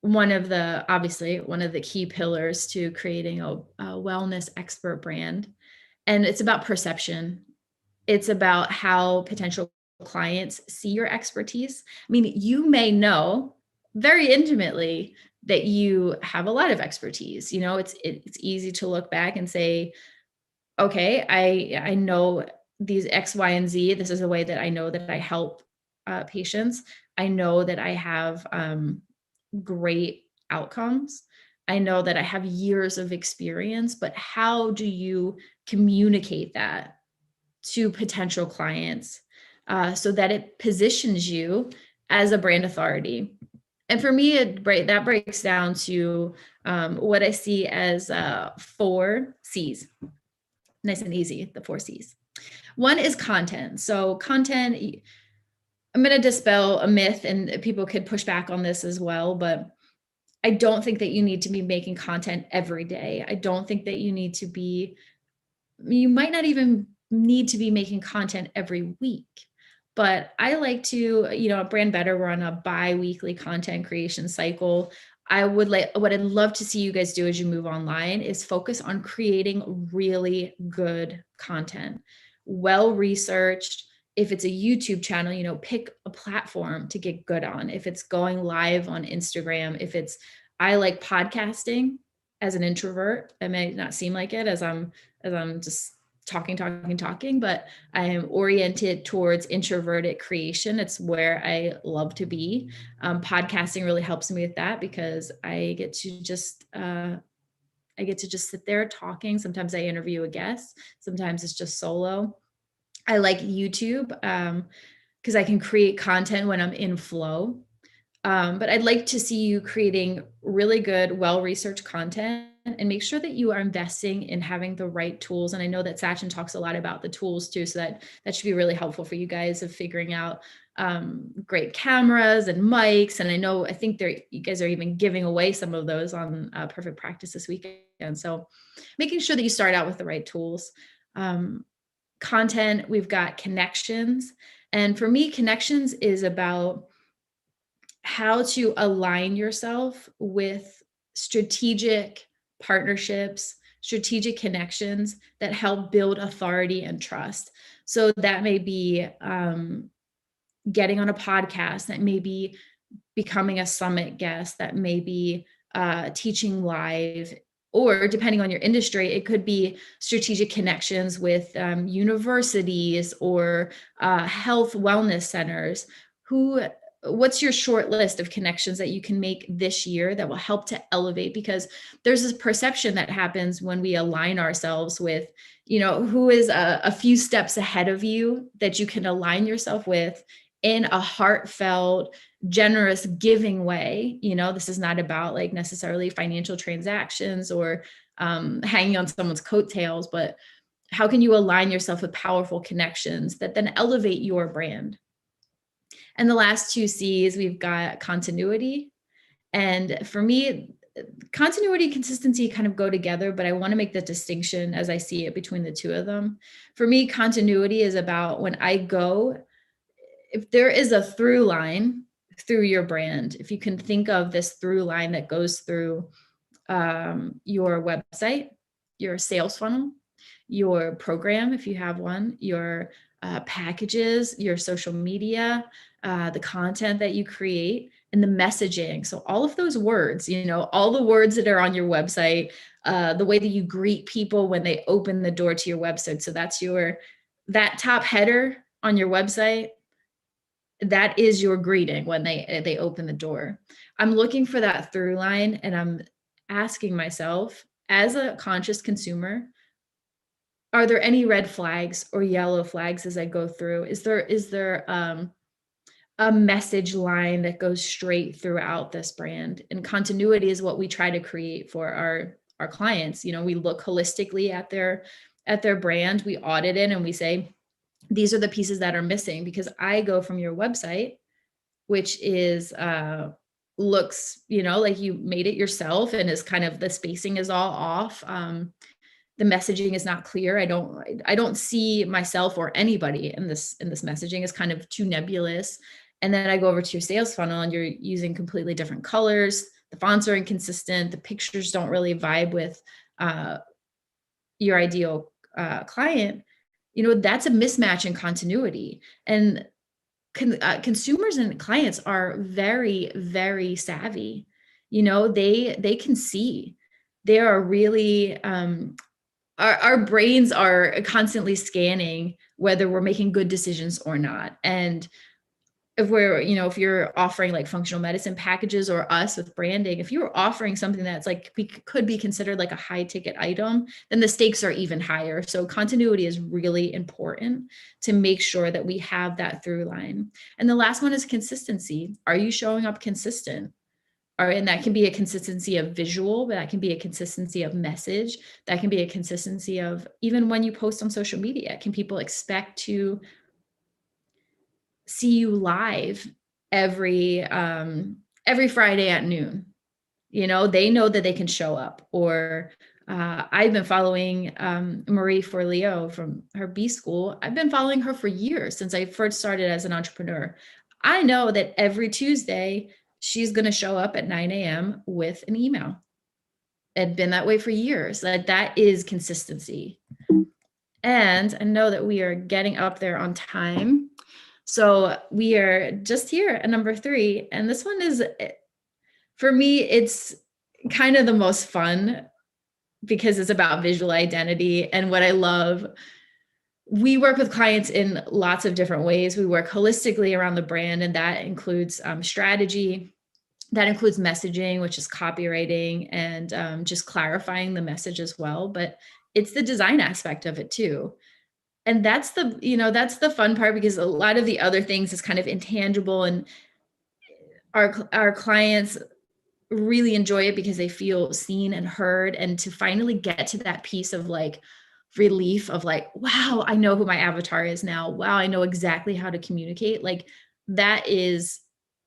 Speaker 6: one of the key pillars to creating a wellness expert brand. And it's about perception. It's about how potential clients see your expertise. I mean, you may know very intimately that you have a lot of expertise. You know, it's easy to look back and say, okay, I know these X, Y, and Z. This is the way that I know that I help patients. I know that I have great outcomes. I know that I have years of experience, but how do you communicate that to potential clients so that it positions you as a brand authority? And for me, that breaks down to what I see as 4 C's. Nice and easy, the 4 C's. One is content. So content, I'm going to dispel a myth, and people could push back on this as well, but I don't think that you need to be making content every day. I don't think that you might not even need to be making content every week. But I like to, you know, at Brand Better, we're on a bi-weekly content creation cycle. What I'd love to see you guys do as you move online is focus on creating really good content, well-researched. If it's a YouTube channel, you know, pick a platform to get good on. If it's going live on Instagram, I like podcasting as an introvert. It may not seem like it as I'm just talking, but I am oriented towards introverted creation. It's where I love to be. Podcasting really helps me with that because I get to just I get to just sit there talking. Sometimes I interview a guest. Sometimes it's just solo. I like YouTube because I can create content when I'm in flow. But I'd like to see you creating really good, well-researched content, and make sure that you are investing in having the right tools. And I know that Sachin talks a lot about the tools too, so that should be really helpful for you guys of figuring out great cameras and mics. And I think you guys are even giving away some of those on Perfect Practice this weekend. So making sure that you start out with the right tools. Content, we've got connections. And for me, connections is about how to align yourself with strategic partnerships, strategic connections that help build authority and trust. So that may be getting on a podcast, that may be becoming a summit guest, that may be teaching live, or depending on your industry, it could be strategic connections with universities or health wellness centers. What's your short list of connections that you can make this year that will help to elevate? Because there's this perception that happens when we align ourselves with, who is a few steps ahead of you that you can align yourself with in a heartfelt, generous, giving way. This is not about like necessarily financial transactions or hanging on someone's coattails, but how can you align yourself with powerful connections that then elevate your brand? And the last two C's, we've got continuity. And for me, continuity and consistency kind of go together, but I want to make the distinction as I see it between the two of them. For me, continuity is about when I go, if there is a through line through your brand, if you can think of this through line that goes through your website, your sales funnel, your program, if you have one, your packages, your social media, the content that you create, and the messaging. So all of those words, all the words that are on your website, the way that you greet people when they open the door to your website. So that's that top header on your website, that is your greeting when they open the door. I'm looking for that through line, and I'm asking myself, as a conscious consumer, are there any red flags or yellow flags as I go through? Is there a message line that goes straight throughout this brand? And continuity is what we try to create for our clients. We look holistically at their brand, we audit it, and we say, these are the pieces that are missing, because I go from your website, which is looks, like you made it yourself, and is kind of, the spacing is all off. The messaging is not clear. I don't see myself or anybody in this messaging. Is kind of too nebulous. And then I go over to your sales funnel, and you're using completely different colors. The fonts are inconsistent. The pictures don't really vibe with your ideal client. That's a mismatch in continuity. And consumers and clients are very, very savvy. They can see. They are really our brains are constantly scanning whether we're making good decisions or not. And if you're offering like functional medicine packages, or us with branding, if you're offering something that's like could be considered like a high ticket item, then the stakes are even higher. So continuity is really important to make sure that we have that through line. And the last one is consistency. Are you showing up consistent? And that can be a consistency of visual, but that can be a consistency of message. That can be a consistency of even when you post on social media. Can people expect to see you live every Friday at noon? They know that they can show up. Or I've been following Marie Forleo from her B School. I've been following her for years, since I first started as an entrepreneur. I know that every Tuesday, she's going to show up at 9 a.m. with an email. It's been that way for years. That is consistency. And I know that we are getting up there on time. So we are just here at number 3. And this one is, for me, it's kind of the most fun, because it's about visual identity. And what I love, we work with clients in lots of different ways. We work holistically around the brand, and that includes strategy, That includes messaging, which is copywriting, and just clarifying the message as well. But it's the design aspect of it too. And that's the fun part, because a lot of the other things is kind of intangible, and our clients really enjoy it because they feel seen and heard. And to finally get to that piece of like relief of like, wow, I know who my avatar is now. Wow, I know exactly how to communicate. Like that is,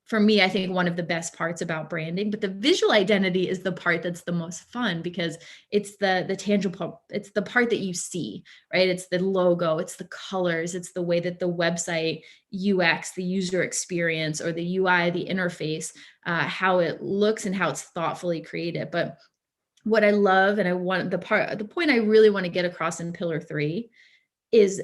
Speaker 6: for me, I think one of the best parts about branding. But the visual identity is the part that's the most fun, because it's the tangible, it's the part that you see, right? It's the logo, it's the colors, it's the way that the website UX, the user experience, or the UI, the interface, how it looks and how it's thoughtfully created. But what I love, and I want the point I really want to get across in pillar 3 is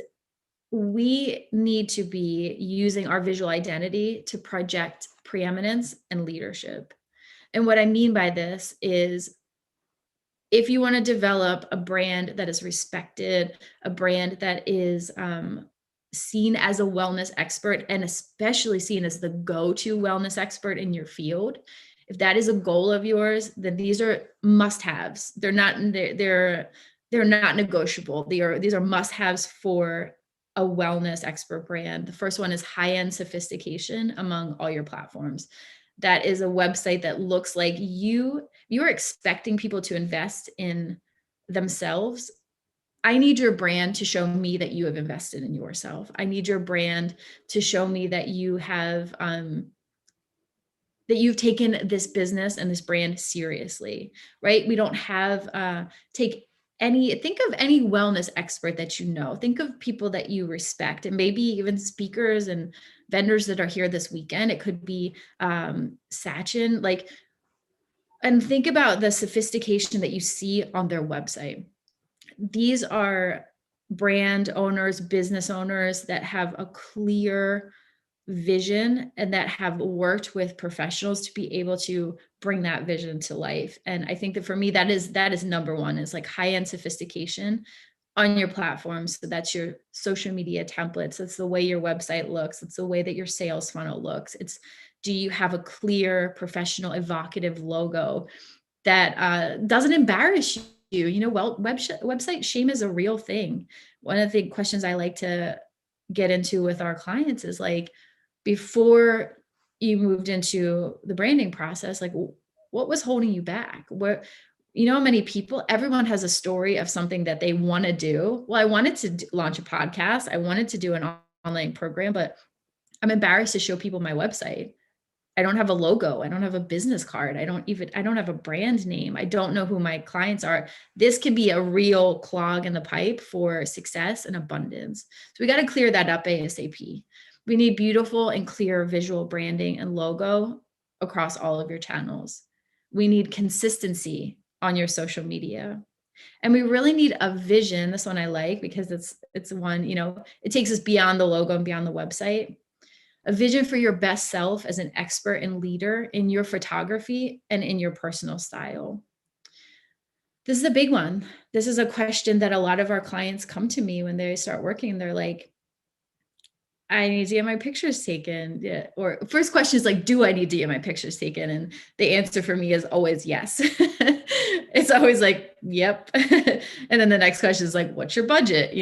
Speaker 6: we need to be using our visual identity to project preeminence and leadership. And what I mean by this is, if you want to develop a brand that is respected, a brand that is seen as a wellness expert, and especially seen as the go-to wellness expert in your field, if that is a goal of yours, then these are must-haves. They're not negotiable. These are must-haves for a wellness expert brand. The first one is high-end sophistication among all your platforms. That is a website that looks like you are expecting people to invest in themselves. I need your brand to show me that you have invested in yourself. I need your brand to show me that you have that you've taken this business and this brand seriously, right? We don't have think of any wellness expert that you know. Think of people that you respect, and maybe even speakers and vendors that are here this weekend. It could be Sachin, and think about the sophistication that you see on their website. These are brand owners, business owners that have a clear vision and that have worked with professionals to be able to bring that vision to life. And I think that for me, that is number one, is like high-end sophistication on your platforms. So that's your social media templates. That's the way your website looks. It's the way that your sales funnel looks. It's, do you have a clear, professional, evocative logo that doesn't embarrass you? You know, well, website shame is a real thing. One of the questions I like to get into with our clients is like, before you moved into the branding process, like what was holding you back? Many people, everyone has a story of something that they want to do. Well, I wanted to launch a podcast. I wanted to do an online program, but I'm embarrassed to show people my website. I don't have a logo. I don't have a business card. I don't have a brand name. I don't know who my clients are. This can be a real clog in the pipe for success and abundance. So we got to clear that up ASAP. We need beautiful and clear visual branding and logo across all of your channels. We need consistency on your social media. And we really need a vision. This one I like because it's one, it takes us beyond the logo and beyond the website. A vision for your best self as an expert and leader in your photography and in your personal style. This is a big one. This is a question that a lot of our clients come to me when they start working. They're like, I need to get my pictures taken. Yeah. Or first question is like, do I need to get my pictures taken? And the answer for me is always yes. It's always like, yep. And then the next question is like, what's your budget?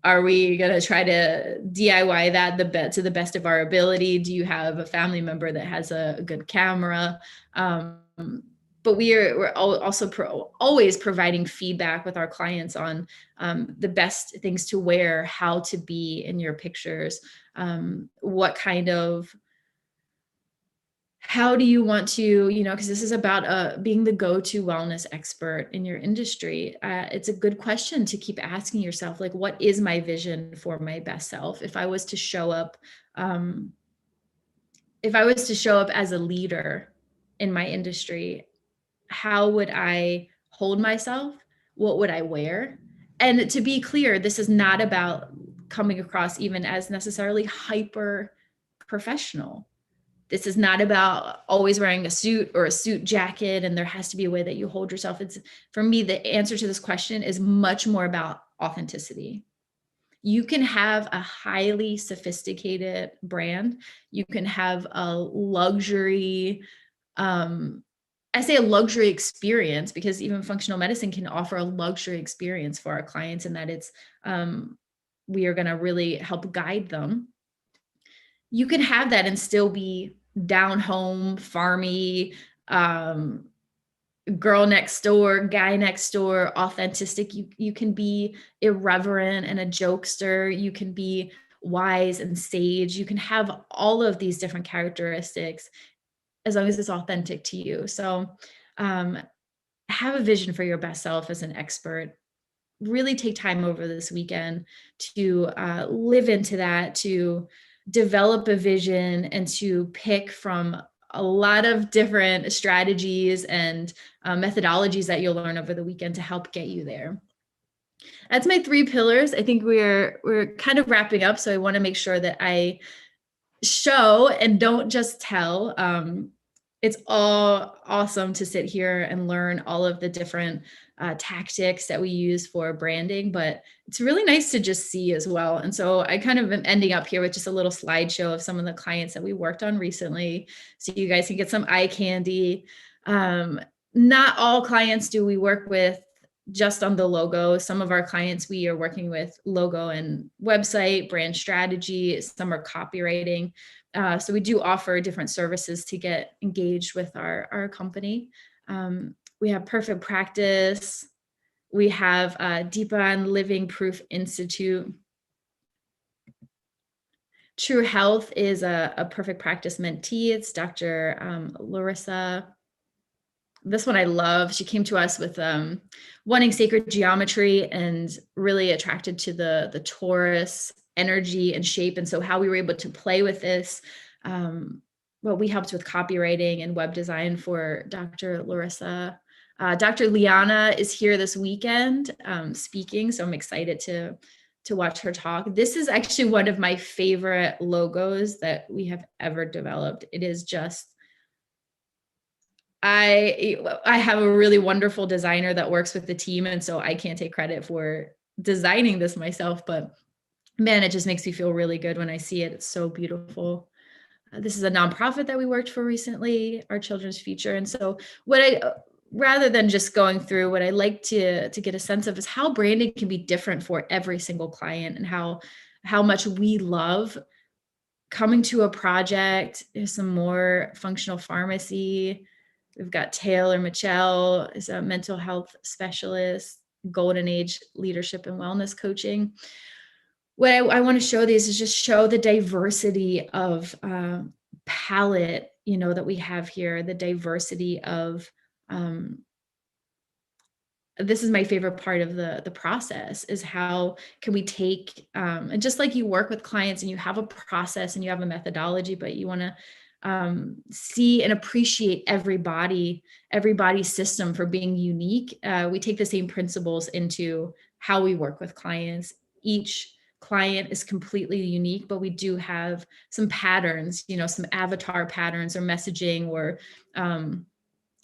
Speaker 6: Are we going to try to DIY that to the best of our ability? Do you have a family member that has a good camera? But we're also always providing feedback with our clients on the best things to wear, how to be in your pictures, how do you want to, because this is about being the go-to wellness expert in your industry. It's a good question to keep asking yourself, like, what is my vision for my best self? If I was to show up as a leader in my industry, how would I hold myself? What would I wear? And to be clear, this is not about coming across even as necessarily hyper professional. This is not about always wearing a suit or a suit jacket, and there has to be a way that you hold yourself. For me, the answer to this question is much more about authenticity. You can have a highly sophisticated brand. You can have a luxury I say a luxury experience because even functional medicine can offer a luxury experience for our clients, and that it's we are going to really help guide them. You can have that and still be down home, farmy, girl next door, guy next door, authentic. You can be irreverent and a jokester. You can be wise and sage. You can have all of these different characteristics as long as it's authentic to you. So have a vision for your best self as an expert. Really take time over this weekend to live into that, to develop a vision, and to pick from a lot of different strategies and methodologies that you'll learn over the weekend to help get you there. That's my 3 pillars. I think we're kind of wrapping up, so I want to make sure that I show and don't just tell. It's all awesome to sit here and learn all of the different tactics that we use for branding, but it's really nice to just see as well. And so I kind of am ending up here with just a little slideshow of some of the clients that we worked on recently, so you guys can get some eye candy. Not all clients do we work with just on the logo. Some of our clients, we are working with logo and website, brand strategy, some are copywriting. So we do offer different services to get engaged with our company. We have Perfect Practice. We have Deepa and Living Proof Institute. True Health is a Perfect Practice mentee. It's Dr. Larissa. This one I love. She came to us with wanting sacred geometry and really attracted to the Taurus energy and shape. And so how we were able to play with this, well, we helped with copywriting and web design for Dr. Larissa. Dr. Liana is here this weekend speaking, so I'm excited to watch her talk. This is actually one of my favorite logos that we have ever developed. It is just, I have a really wonderful designer that works with the team, and so I can't take credit for designing this myself, but man, it just makes me feel really good when I see it. It's so beautiful. This is a nonprofit that we worked for recently, Our Children's Future. And so rather than just going through, what I like to get a sense of is how branding can be different for every single client, and how much we love coming to a project. There's some more functional pharmacy. We've got Taylor Michelle is a mental health specialist, golden age leadership and wellness coaching. What I want to show these is just show the diversity of palette, that we have here, the diversity of, this is my favorite part of the process, is how can we take, and just like you work with clients and you have a process and you have a methodology, but you want to see and appreciate everybody's system for being unique. We take the same principles into how we work with clients. Each client is completely unique, but we do have some patterns, some avatar patterns or messaging or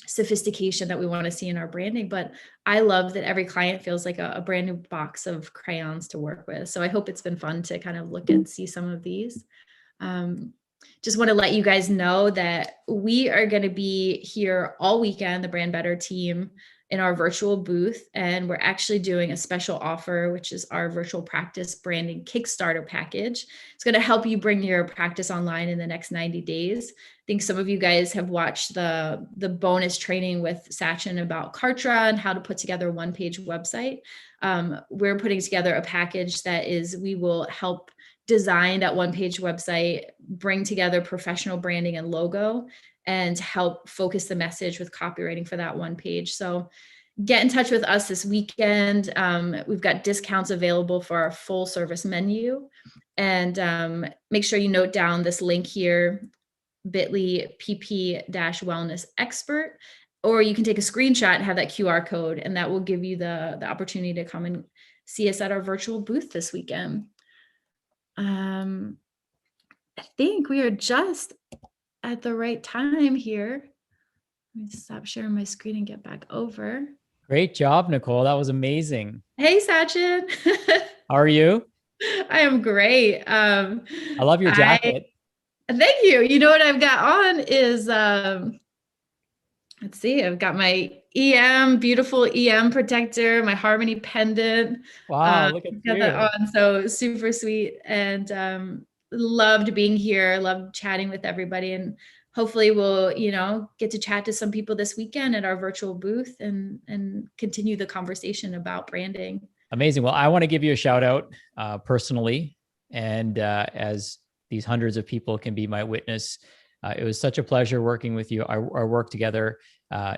Speaker 6: sophistication that we want to see in our branding. But I love that every client feels like a brand new box of crayons to work with. So I hope it's been fun to kind of look and see some of these. Just want to let you guys know that we are going to be here all weekend, the Brand Better team, in our virtual booth. And we're actually doing a special offer, which is our virtual practice branding Kickstarter package. It's going to help you bring your practice online in the next 90 days. I think some of you guys have watched the bonus training with Sachin about Kartra and how to put together a one-page website. We're putting together a package that we will help design that one-page website, bring together professional branding and logo, and help focus the message with copywriting for that one page. So get in touch with us this weekend. We've got discounts available for our full service menu. And make sure you note down this link here, bit.ly pp-wellness expert, or you can take a screenshot and have that QR code, and that will give you the opportunity to come and see us at our virtual booth this weekend. I think we are just at the right time here. Let me stop sharing my screen and get back over.
Speaker 4: Great job, Nicole. That was amazing.
Speaker 6: Hey, Sachin.
Speaker 4: How are you?
Speaker 6: I am great.
Speaker 4: I love your jacket.
Speaker 6: Thank you. You know what I've got on is Let's see, I've got my beautiful EM protector, my Harmony pendant.
Speaker 4: Wow, look at
Speaker 6: Got
Speaker 4: you.
Speaker 6: that on, so super sweet. And loved being here, loved chatting with everybody. And hopefully we'll, get to chat to some people this weekend at our virtual booth and continue the conversation about branding.
Speaker 4: Amazing. Well, I want to give you a shout out personally. And as these hundreds of people can be my witness, it was such a pleasure working with you. Our work together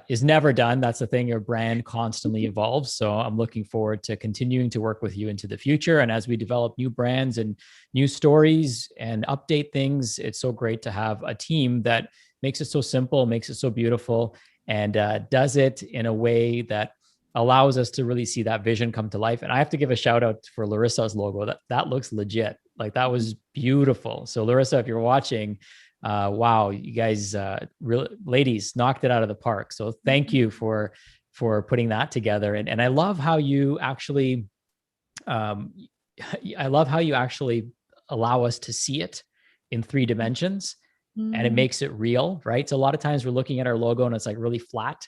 Speaker 4: is never done. That's the thing. Your brand constantly evolves. So I'm looking forward to continuing to work with you into the future. And as we develop new brands and new stories and update things, it's so great to have a team that makes it so simple, makes it so beautiful, and does it in a way that allows us to really see that vision come to life. And I have to give a shout out for Larissa's logo. That looks legit. Like, that was beautiful. So Larissa, if you're watching, wow, you guys, ladies, knocked it out of the park. So thank you for putting that together. And I love how you actually, allow us to see it in 3 dimensions, and it makes it real, right? So a lot of times we're looking at our logo and it's like really flat.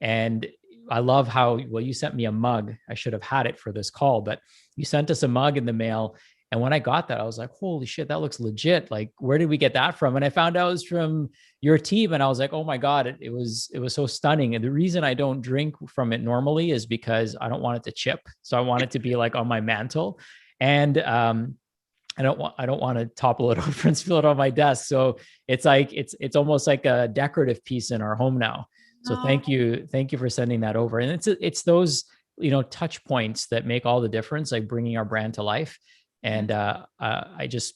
Speaker 4: And I love how, well, you sent me a mug. I should have had it for this call, but you sent us a mug in the mail. And when I got that, I was like, holy shit, that looks legit. Like, where did we get that from? And I found out it was from your team. And I was like, oh my God, it was so stunning. And the reason I don't drink from it normally is because I don't want it to chip. So I want it to be like on my mantle. And I don't want to topple it over and spill it on my desk. So it's like, it's almost like a decorative piece in our home now. So thank you for sending that over. And it's those, touch points that make all the difference, like bringing our brand to life. And I just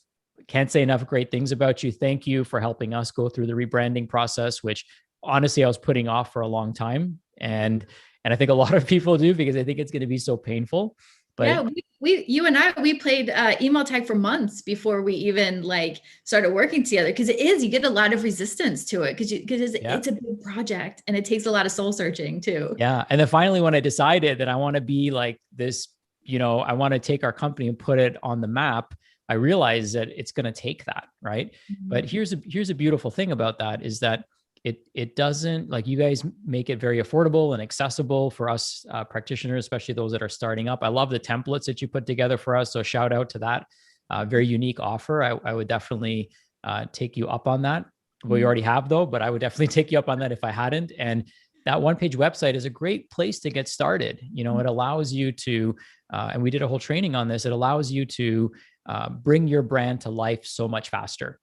Speaker 4: can't say enough great things about you. Thank you for helping us go through the rebranding process, which honestly I was putting off for a long time. And I think a lot of people do, because I think it's going to be so painful. But
Speaker 6: yeah, you and I played email tag for months before we even started working together, because you get a lot of resistance to it because it's a big project and it takes a lot of soul searching too.
Speaker 4: Yeah. And then finally, when I decided that I want to be like this, I want to take our company and put it on the map, I realized that it's going to take that. Right. Mm-hmm. But here's a beautiful thing about that is that it doesn't, like, you guys make it very affordable and accessible for us practitioners, especially those that are starting up. I love the templates that you put together for us. So shout out to that very unique offer. I would definitely take you up on that. Well, you already have though, but I would definitely take you up on that if I hadn't. And that one-page website is a great place to get started. It allows you to, and we did a whole training on this. It allows you to bring your brand to life so much faster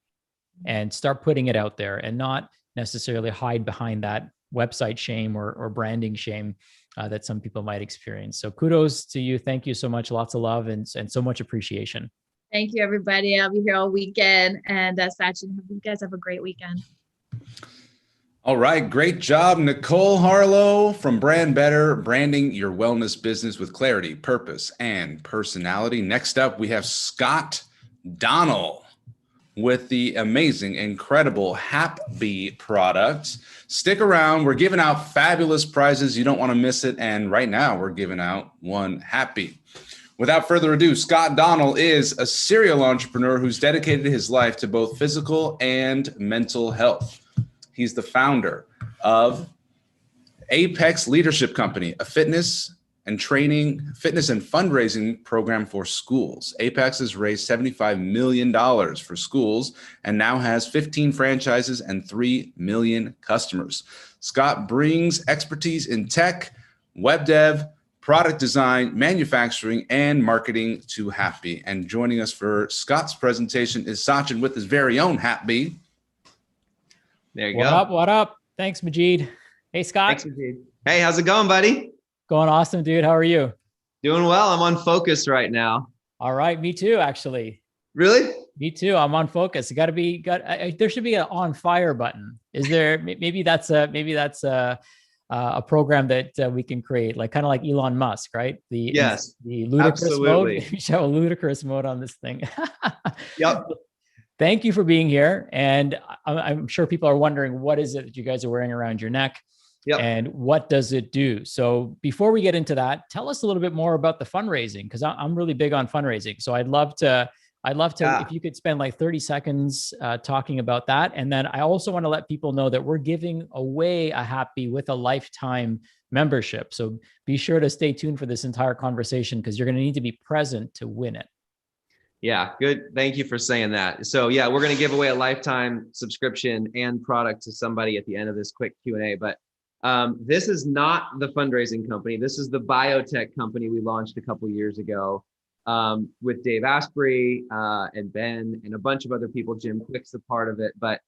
Speaker 4: and start putting it out there and not necessarily hide behind that website shame or branding shame that some people might experience. So kudos to you. Thank you so much. Lots of love and so much appreciation.
Speaker 6: Thank you, everybody. I'll be here all weekend. And Sachin, you guys have a great weekend.
Speaker 5: All right. Great job, Nicole Harlow from Brand Better, branding your wellness business with clarity, purpose, and personality. Next up, we have Scott Donnell with the amazing, incredible HapBee products. Stick around. We're giving out fabulous prizes. You don't want to miss it. And right now we're giving out one HapBee. Without further ado, Scott Donnell is a serial entrepreneur who's dedicated his life to both physical and mental health. He's the founder of Apex Leadership Company, a fitness and fundraising program for schools. Apex has raised $75 million for schools and now has 15 franchises and 3 million customers. Scott brings expertise in tech, web dev, product design, manufacturing, and marketing to HapBee. And joining us for Scott's presentation is Sachin with his very own HapBee.
Speaker 1: There you go.
Speaker 4: What up? Thanks, Majid. Hey, Scott.
Speaker 1: Thanks, Majid.
Speaker 7: Hey, how's it going, buddy?
Speaker 4: Going awesome, dude. How are you?
Speaker 7: Doing well. I'm on focus right now.
Speaker 4: All right. Me too, actually.
Speaker 7: Really?
Speaker 4: Me too. I'm on focus. There should be an on fire button. Is there? Maybe that's a program that we can create, like kind of like Elon Musk, right? The ludicrous
Speaker 7: absolutely.
Speaker 4: mode. We should have a ludicrous mode on this thing.
Speaker 7: Yep.
Speaker 4: Thank you for being here. And I'm sure people are wondering, what is it that you guys are wearing around your neck?
Speaker 7: Yep.
Speaker 4: And what does it do? So before we get into that, tell us a little bit more about the fundraising, because I'm really big on fundraising. So I'd love to I'd love to,
Speaker 7: Yeah.
Speaker 4: if you could spend like 30 seconds talking about that. And then I also want to let people know that we're giving away a Happy with a lifetime membership. So be sure to stay tuned for this entire conversation because you're going to need to be present to win it.
Speaker 7: Yeah, good. Thank you for saying that. So yeah, we're going to give away a lifetime subscription and product to somebody at the end of this quick Q&A. But this is not the fundraising company. This is the biotech company we launched a couple years ago with Dave Asprey and Ben and a bunch of other people. Jim Quick's a part of it. But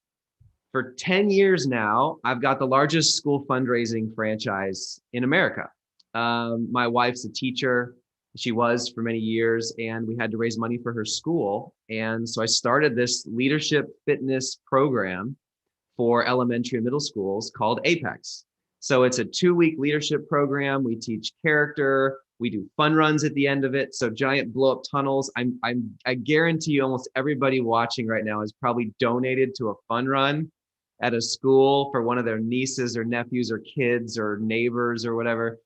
Speaker 7: for 10 years now, I've got the largest school fundraising franchise in America. My wife's a teacher. She was for many years, and we had to raise money for her school. And so I started this leadership fitness program for elementary and middle schools called Apex. So it's a 2-week leadership program. We teach character. We do fun runs at the end of it. So giant blow up tunnels. I guarantee you almost everybody watching right now has probably donated to a fun run at a school for one of their nieces or nephews or kids or neighbors or whatever.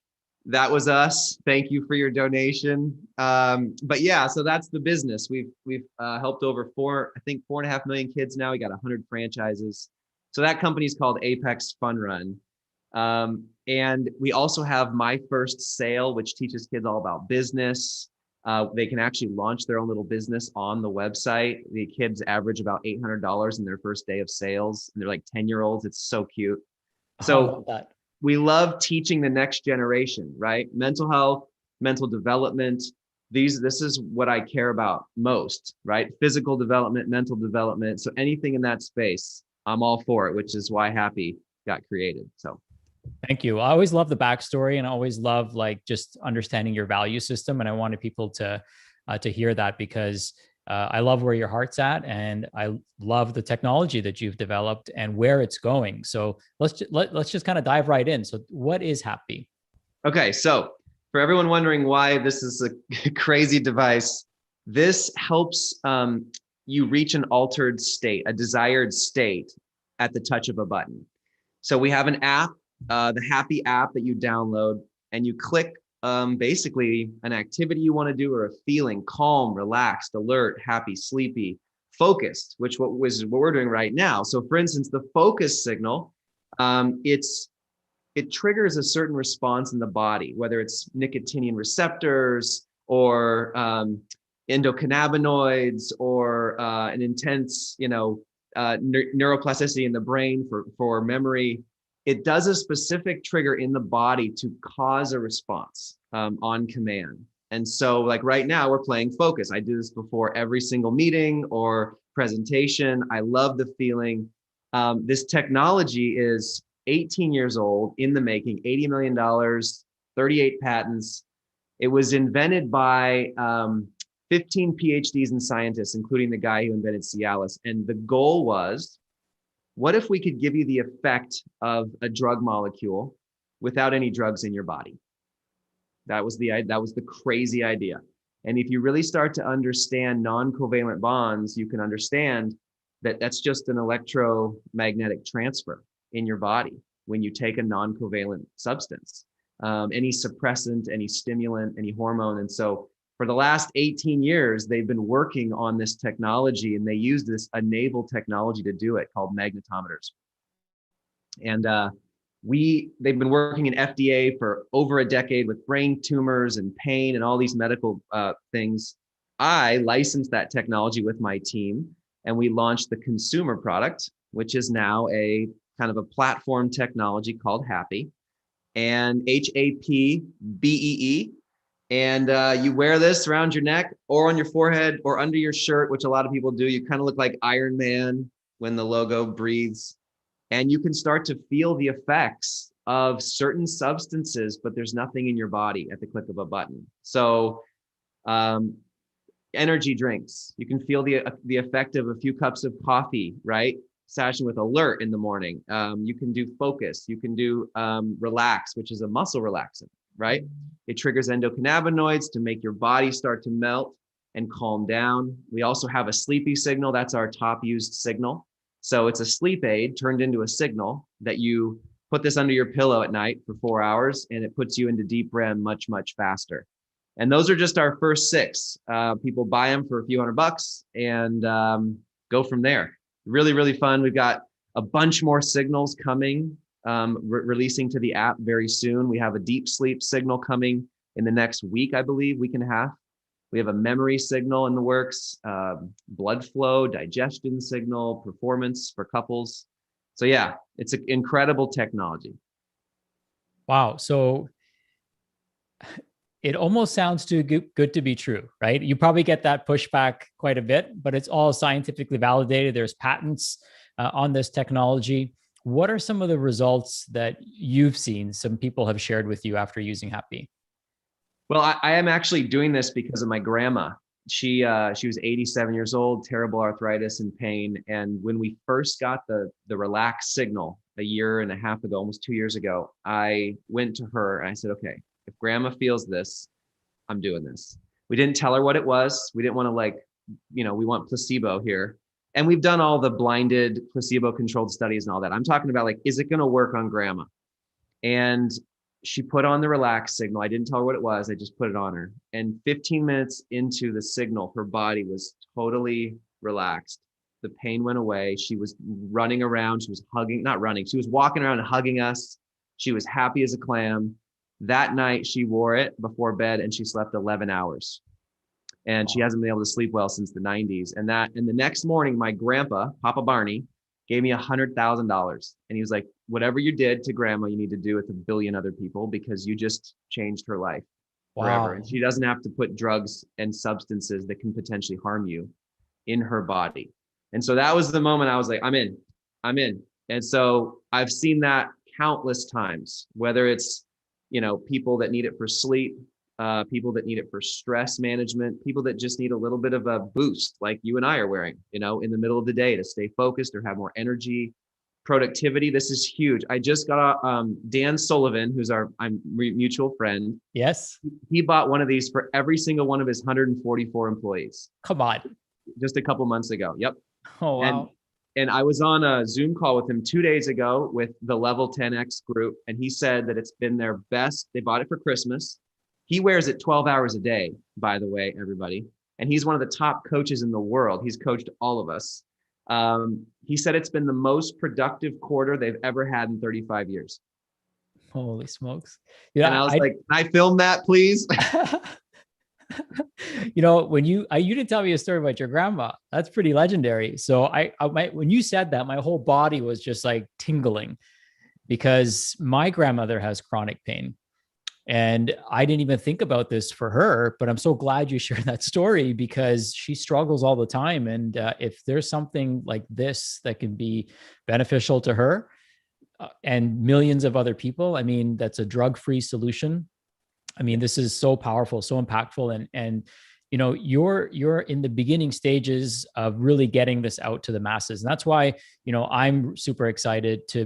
Speaker 7: That was us. Thank you for your donation. But yeah, so that's the business. We've helped over 4.5 million kids now. We got 100 franchises. So that company is called Apex Fun Run. And we also have My First Sale, which teaches kids all about business. They can actually launch their own little business on the website. The kids average about $800 in their first day of sales. And they're like 10-year-olds. It's so cute. So we love teaching the next generation, right? Mental health, mental development. This is what I care about most, right? Physical development, mental development. So anything in that space, I'm all for it, which is why Happy got created. So
Speaker 4: thank you. I always love the backstory and I always love like just understanding your value system. And I wanted people to hear that because I love where your heart's at and I love the technology that you've developed and where it's going. So let's just kind of dive right in. So what is Happy?
Speaker 7: Okay. So for everyone wondering why this is a crazy device, this helps you reach an altered state, a desired state at the touch of a button. So we have an app, the Happy app that you download and you click basically an activity you want to do or a feeling: calm, relaxed, alert, happy, sleepy, focused, which what we're doing right now. So for instance, the focus signal, it triggers a certain response in the body, whether it's nicotinian receptors or endocannabinoids or an intense, neuroplasticity in the brain for memory. It does a specific trigger in the body to cause a response on command. And so like right now we're playing focus. I do this before every single meeting or presentation. I love the feeling. This technology is 18 years old, in the making, $80 million, 38 patents. It was invented by 15 PhDs and scientists, including the guy who invented Cialis. And the goal was, what if we could give you the effect of a drug molecule without any drugs in your body? That was the crazy idea. And if you really start to understand non-covalent bonds, you can understand that that's just an electromagnetic transfer in your body when you take a non-covalent substance, any suppressant, any stimulant, any hormone. And so for the last 18 years, they've been working on this technology, and they use this enable technology to do it called magnetometers. And they've been working in FDA for over a decade with brain tumors and pain and all these medical things. I licensed that technology with my team, and we launched the consumer product, which is now a kind of a platform technology called Happy, and HAPBEE. And you wear this around your neck or on your forehead or under your shirt, which a lot of people do. You kind of look like Iron Man when the logo breathes. And you can start to feel the effects of certain substances, but there's nothing in your body at the click of a button. So energy drinks, you can feel the effect of a few cups of coffee, right? Session with alert in the morning. You can do focus. You can do relax, which is a muscle relaxant, right? It triggers endocannabinoids to make your body start to melt and calm down. We also have a sleepy signal. That's our top used signal. So it's a sleep aid turned into a signal that you put this under your pillow at night for 4 hours, and it puts you into deep REM much, much faster. And those are just our first 6. People buy them for a few $100 and go from there. Really, really fun. We've got a bunch more signals coming, releasing to the app very soon. We have a deep sleep signal coming in the next week, I believe, week and a half. We have a memory signal in the works, blood flow, digestion signal, performance for couples. So yeah, it's an incredible technology.
Speaker 4: Wow. So it almost sounds too good to be true, right? You probably get that pushback quite a bit, but it's all scientifically validated. There's patents on this technology. What are some of the results that you've seen some people have shared with you after using Happy?
Speaker 7: Well, I am actually doing this because of my grandma. She was 87 years old, terrible arthritis and pain. And when we first got the Relax signal a year and a half ago, almost 2 years ago, I went to her and I said, okay, if grandma feels this, I'm doing this. We didn't tell her what it was. We didn't want to we want placebo here. And we've done all the blinded placebo controlled studies and all that. I'm talking about is it going to work on grandma? And she put on the Relax signal. I didn't tell her what it was. I just put it on her. And 15 minutes into the signal, her body was totally relaxed. The pain went away. She was running around. She was she was walking around and hugging us. She was happy as a clam. That night she wore it before bed and she slept 11 hours. And she hasn't been able to sleep well since the 90s. And the next morning, my grandpa, Papa Barney, gave me $100,000. And he was like, whatever you did to grandma, you need to do it to 1 billion other people because you just changed her life forever. And she doesn't have to put drugs and substances that can potentially harm you in her body. And so that was the moment I was like, I'm in. And so I've seen that countless times, whether it's, people that need it for sleep, people that need it for stress management, people that just need a little bit of a boost like you and I are wearing, in the middle of the day to stay focused or have more energy, productivity. This is huge. I just got Dan Sullivan, who's our mutual friend.
Speaker 4: Yes.
Speaker 7: He bought one of these for every single one of his 144 employees.
Speaker 4: Come on.
Speaker 7: Just a couple months ago. Yep.
Speaker 4: Oh, wow.
Speaker 7: And I was on a Zoom call with him 2 days ago with the Level 10X group. And he said that it's been their best. They bought it for Christmas. He wears it 12 hours a day, by the way, everybody. And he's one of the top coaches in the world. He's coached all of us. He said it's been the most productive quarter they've ever had in 35 years.
Speaker 4: Holy smokes. Yeah.
Speaker 7: And I was like, can I film that, please?
Speaker 4: When you didn't tell me a story about your grandma. That's pretty legendary. So when you said that, my whole body was just like tingling because my grandmother has chronic pain. And I didn't even think about this for her, but I'm so glad you shared that story because she struggles all the time. And if there's something like this that can be beneficial to her and millions of other people, I mean, that's a drug-free solution. I mean, this is so powerful, so impactful. And you're in the beginning stages of really getting this out to the masses. And that's why, I'm super excited to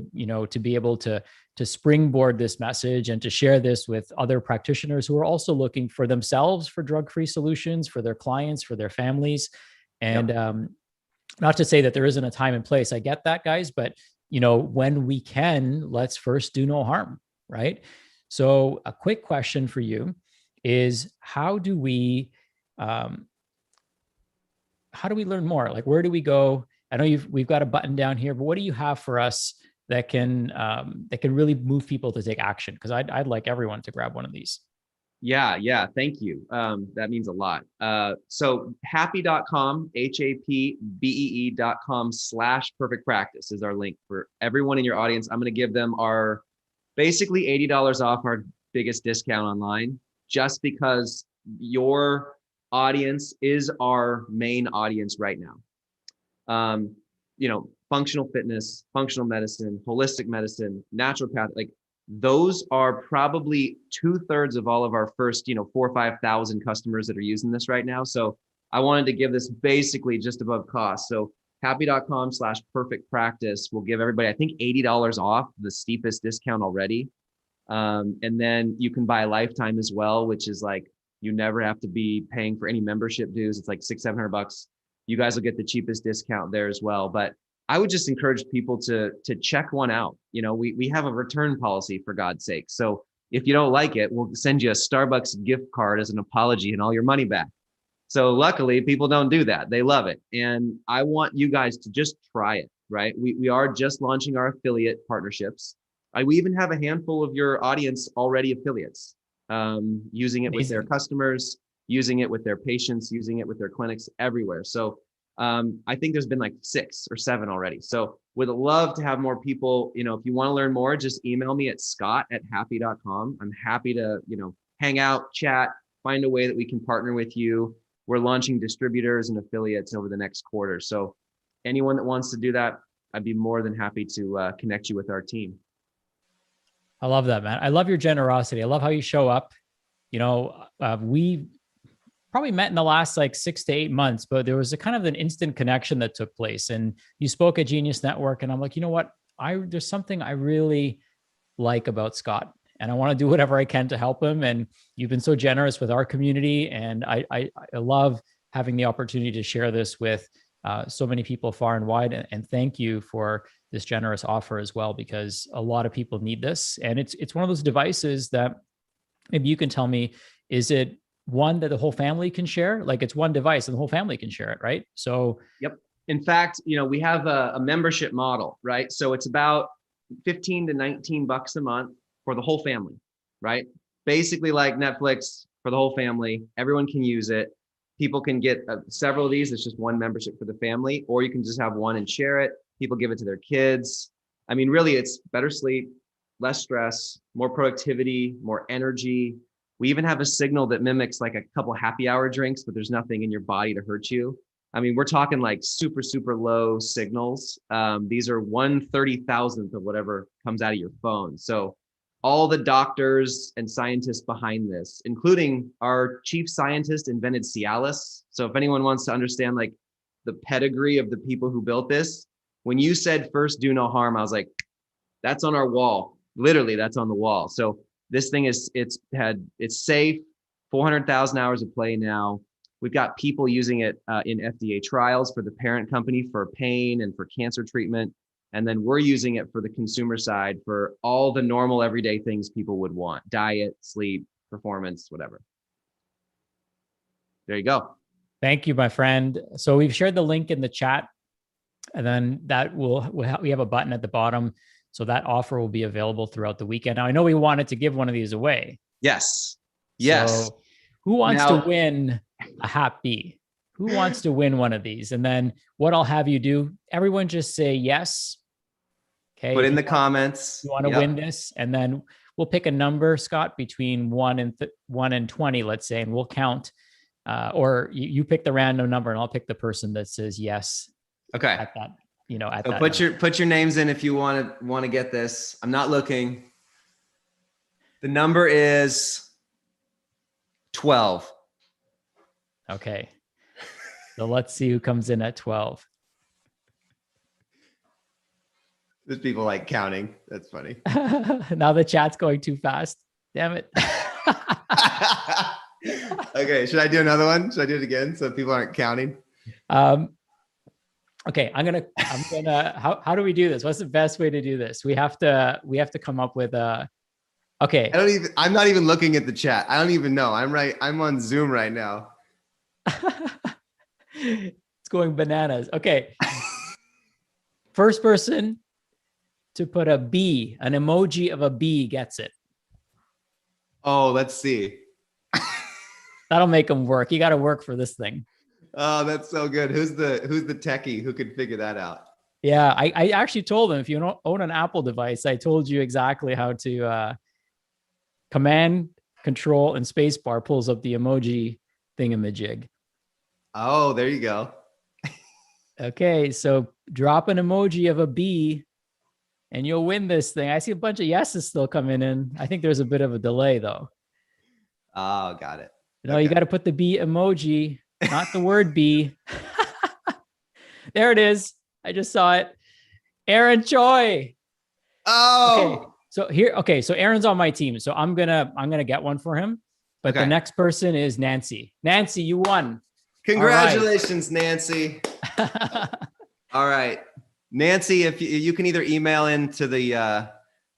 Speaker 4: be able to springboard this message and to share this with other practitioners who are also looking for themselves for drug-free solutions, for their clients, for their families. And not to say that there isn't a time and place. I get that, guys, but when we can, let's first do no harm, right? So a quick question for you is how do we learn more? Like, where do we go? I know we've got a button down here, but what do you have for us that can really move people to take action? Because I'd like everyone to grab one of these.
Speaker 7: Yeah. Thank you. That means a lot. So happy.com, HAPBEE.com/perfect-practice is our link for everyone in your audience. I'm going to give them our basically $80 off our biggest discount online, just because your audience is our main audience right now. Functional fitness, functional medicine, holistic medicine, naturopath, those are probably 2/3 of all of our first, 4,000 or 5,000 customers that are using this right now. So I wanted to give this basically just above cost. So happy.com/perfect-practice will give everybody, I think, $80 off, the steepest discount already. And then you can buy a lifetime as well, which is you never have to be paying for any membership dues. It's like $600-700. You guys will get the cheapest discount there as well. But I would just encourage people to check one out. We have a return policy, for God's sake. So If you don't like it, we'll send you a Starbucks gift card as an apology and all your money back. So luckily, people don't do that. They love it. And I want you guys to just try it, right? We are just launching our affiliate partnerships. We even have a handful of your audience already affiliates, using it with their customers, using it with their patients, using it with their clinics everywhere. So I think there's been like 6 or 7 already. So would love to have more people. If you want to learn more, just email me at scott@happy.com. I'm happy to, hang out, chat, find a way that we can partner with you. We're launching distributors and affiliates over the next quarter. So anyone that wants to do that, I'd be more than happy to connect you with our team.
Speaker 4: I love that, man. I love your generosity. I love how you show up. We probably met in the last like 6 to 8 months, but there was a kind of an instant connection that took place. And you spoke at Genius Network, and I'm like, you know what? There's something I really like about Scott, and I want to do whatever I can to help him. And you've been so generous with our community, and I love having the opportunity to share this with so many people far and wide. And thank you for this generous offer as well, because a lot of people need this. And it's one of those devices that maybe you can tell me, is it one that the whole family can share? Like, it's one device and the whole family can share it, right? So,
Speaker 7: yep. In fact, we have a membership model, right? So it's about $15 to $19 a month for the whole family, right? Basically like Netflix for the whole family. Everyone can use it. People can get several of these. It's just one membership for the family, or you can just have one and share it. People give it to their kids. I mean, really, it's better sleep, less stress, more productivity, more energy. We even have a signal that mimics like a couple happy hour drinks, but there's nothing in your body to hurt you. I mean, we're talking like super, super low signals. These are 1/30,000th of whatever comes out of your phone. So all the doctors and scientists behind this, including our chief scientist, invented Cialis. So if anyone wants to understand like the pedigree of the people who built this, when you said first do no harm, I was like, that's on our wall. Literally, that's on the wall. So this thing it's safe, 400,000 hours of play now. We've got people using it in FDA trials for the parent company for pain and for cancer treatment. And then we're using it for the consumer side for all the normal everyday things people would want: diet, sleep, performance, whatever. There you go.
Speaker 4: Thank you, my friend. So we've shared the link in the chat, and then we have a button at the bottom. So that offer will be available throughout the weekend. Now, I know we wanted to give one of these away.
Speaker 7: Yes. Yes.
Speaker 4: So who wants to win a Happy? Who wants to win one of these? And then what I'll have you do, everyone just say yes. Okay.
Speaker 7: Put in the comments.
Speaker 4: You want to win this, and then we'll pick a number, Scott, between 1 and 20, let's say, and we'll count. Or you pick the random number, and I'll pick the person that says yes.
Speaker 7: Okay.
Speaker 4: At that, at
Speaker 7: so
Speaker 4: that
Speaker 7: put your names in if you want to get this. I'm not looking. The number is 12.
Speaker 4: Okay. So let's see who comes in at 12.
Speaker 7: There's people like counting. That's funny.
Speaker 4: Now the chat's going too fast. Damn it.
Speaker 7: Okay. Should I do another one? Should I do it again so people aren't counting?
Speaker 4: Okay. I'm gonna, how do we do this? What's the best way to do this? We have to come up with okay.
Speaker 7: I'm not even looking at the chat. I don't even know. I'm on Zoom right now.
Speaker 4: It's going bananas. Okay. First person to put a B, an emoji of a B, gets it.
Speaker 7: Oh, let's see.
Speaker 4: That'll make them work. You got to work for this thing.
Speaker 7: Oh, that's so good. Who's the techie who could figure that out?
Speaker 4: Yeah, I actually told them, if you don't own an Apple device, I told you exactly how to Command, Control, and Spacebar pulls up the emoji thingamajig.
Speaker 7: Oh, there you go.
Speaker 4: Okay, so drop an emoji of a B and you'll win this thing. I see a bunch of yeses still coming in. I think there's a bit of a delay though.
Speaker 7: Oh, got it.
Speaker 4: No, okay. You got to put the B emoji, not the word B. There it is. I just saw it. Aaron Choi.
Speaker 7: Oh.
Speaker 4: Okay. So Aaron's on my team. So I'm gonna get one for him. But the next person is Nancy. Nancy, you won.
Speaker 7: Congratulations, Nancy. All right. Nancy, if you can either email into the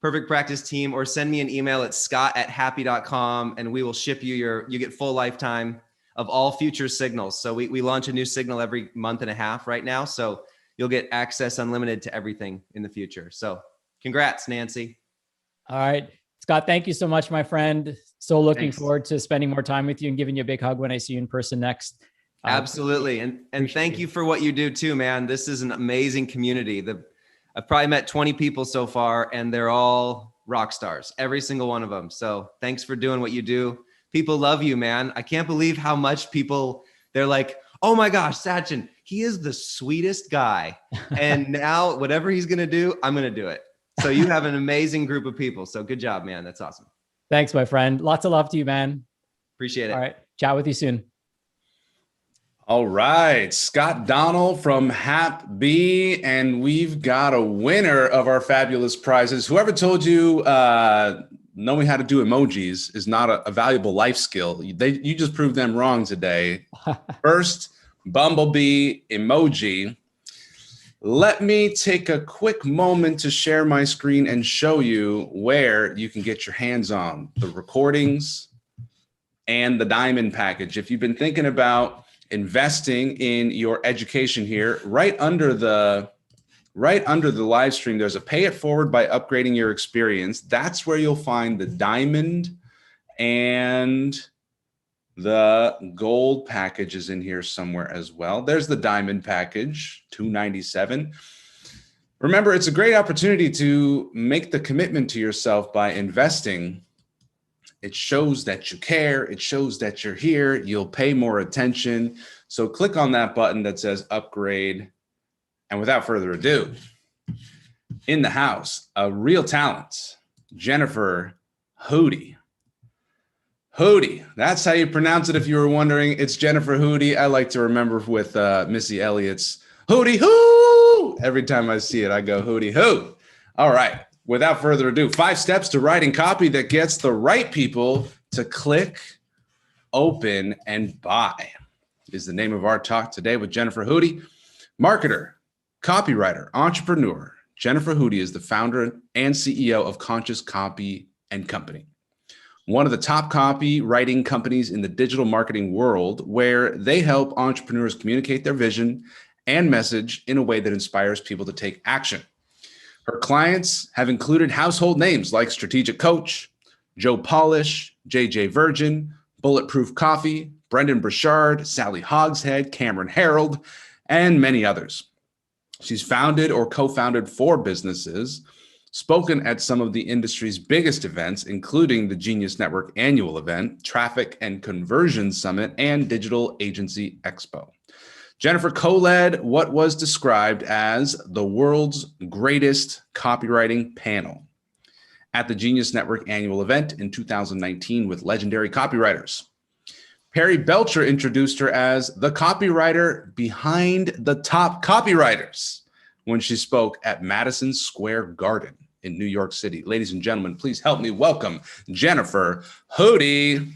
Speaker 7: Perfect Practice team, or send me an email at scott@happy.com and we will ship you you get full lifetime of all future signals. So we launch a new signal every month and a half right now. So you'll get access unlimited to everything in the future. So congrats, Nancy.
Speaker 4: All right. Scott, thank you so much, my friend. So looking
Speaker 7: Thanks.
Speaker 4: forward to spending more time with you and giving you a big hug when I see you in person next.
Speaker 7: Absolutely. And
Speaker 4: appreciate
Speaker 7: thank
Speaker 4: you.
Speaker 7: you for what you do too, man. This is an amazing community. I've probably met 20 people so far and they're all rock stars, every single one of them. So thanks for doing what you do. People love you, man. I can't believe how much they're like, oh my gosh, Sachin, he is the sweetest guy. And now whatever he's going to do, I'm going to do it. So you have an amazing group of people. So good job, man. That's awesome.
Speaker 4: Thanks, my friend. Lots of love to you, man.
Speaker 7: Appreciate it.
Speaker 4: All right. Chat with you soon.
Speaker 5: All right, Scott Donnell from Hap B, and we've got a winner of our fabulous prizes. Whoever told you knowing how to do emojis is not a valuable life skill, you just proved them wrong today. First, Bumblebee emoji. Let me take a quick moment to share my screen and show you where you can get your hands on the recordings and the diamond package. If you've been thinking about investing in your education here, right under the live stream, there's a pay it forward by upgrading your experience. That's where you'll find the diamond and the gold package is in here somewhere as well. There's the diamond package, $297. Remember, it's a great opportunity to make the commitment to yourself by investing. It shows that you care. It shows that you're here. You'll pay more attention. So click on that button that says upgrade. And without further ado, in the house, a real talent, Jennifer Hootie. Hootie, that's how you pronounce it if you were wondering. It's Jennifer Hootie. I like to remember with Missy Elliott's Hootie Hoo. Every time I see it, I go Hootie Hoo. All right. Without further ado, 5 steps to writing copy that gets the right people to click, open, and buy is the name of our talk today with Jennifer Hootie. Marketer, copywriter, entrepreneur. Jennifer Hootie is the founder and CEO of Conscious Copy and Company, one of the top copywriting companies in the digital marketing world, where they help entrepreneurs communicate their vision and message in a way that inspires people to take action. Her clients have included household names like Strategic Coach, Joe Polish, JJ Virgin, Bulletproof Coffee, Brendan Burchard, Sally Hogshead, Cameron Harold, and many others. She's founded or co-founded 4 businesses, spoken at some of the industry's biggest events, including the Genius Network annual event, Traffic and Conversion Summit, and Digital Agency Expo. Jennifer co-led what was described as the world's greatest copywriting panel at the Genius Network annual event in 2019 with legendary copywriters. Perry Belcher introduced her as the copywriter behind the top copywriters when she spoke at Madison Square Garden in New York City. Ladies and gentlemen, please help me welcome Jennifer Hootie.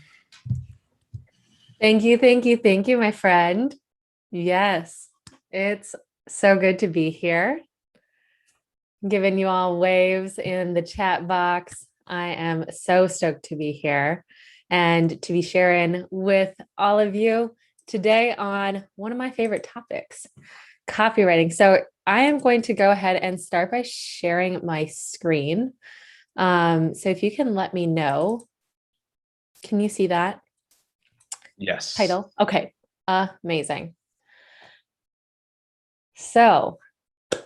Speaker 8: Thank you, my friend. Yes, it's so good to be here. Giving you all waves in the chat box. I am so stoked to be here and to be sharing with all of you today on one of my favorite topics, copywriting. So I am going to go ahead and start by sharing my screen. So if you can let me know, can you see that?
Speaker 5: Yes.
Speaker 8: Title? Okay, amazing. So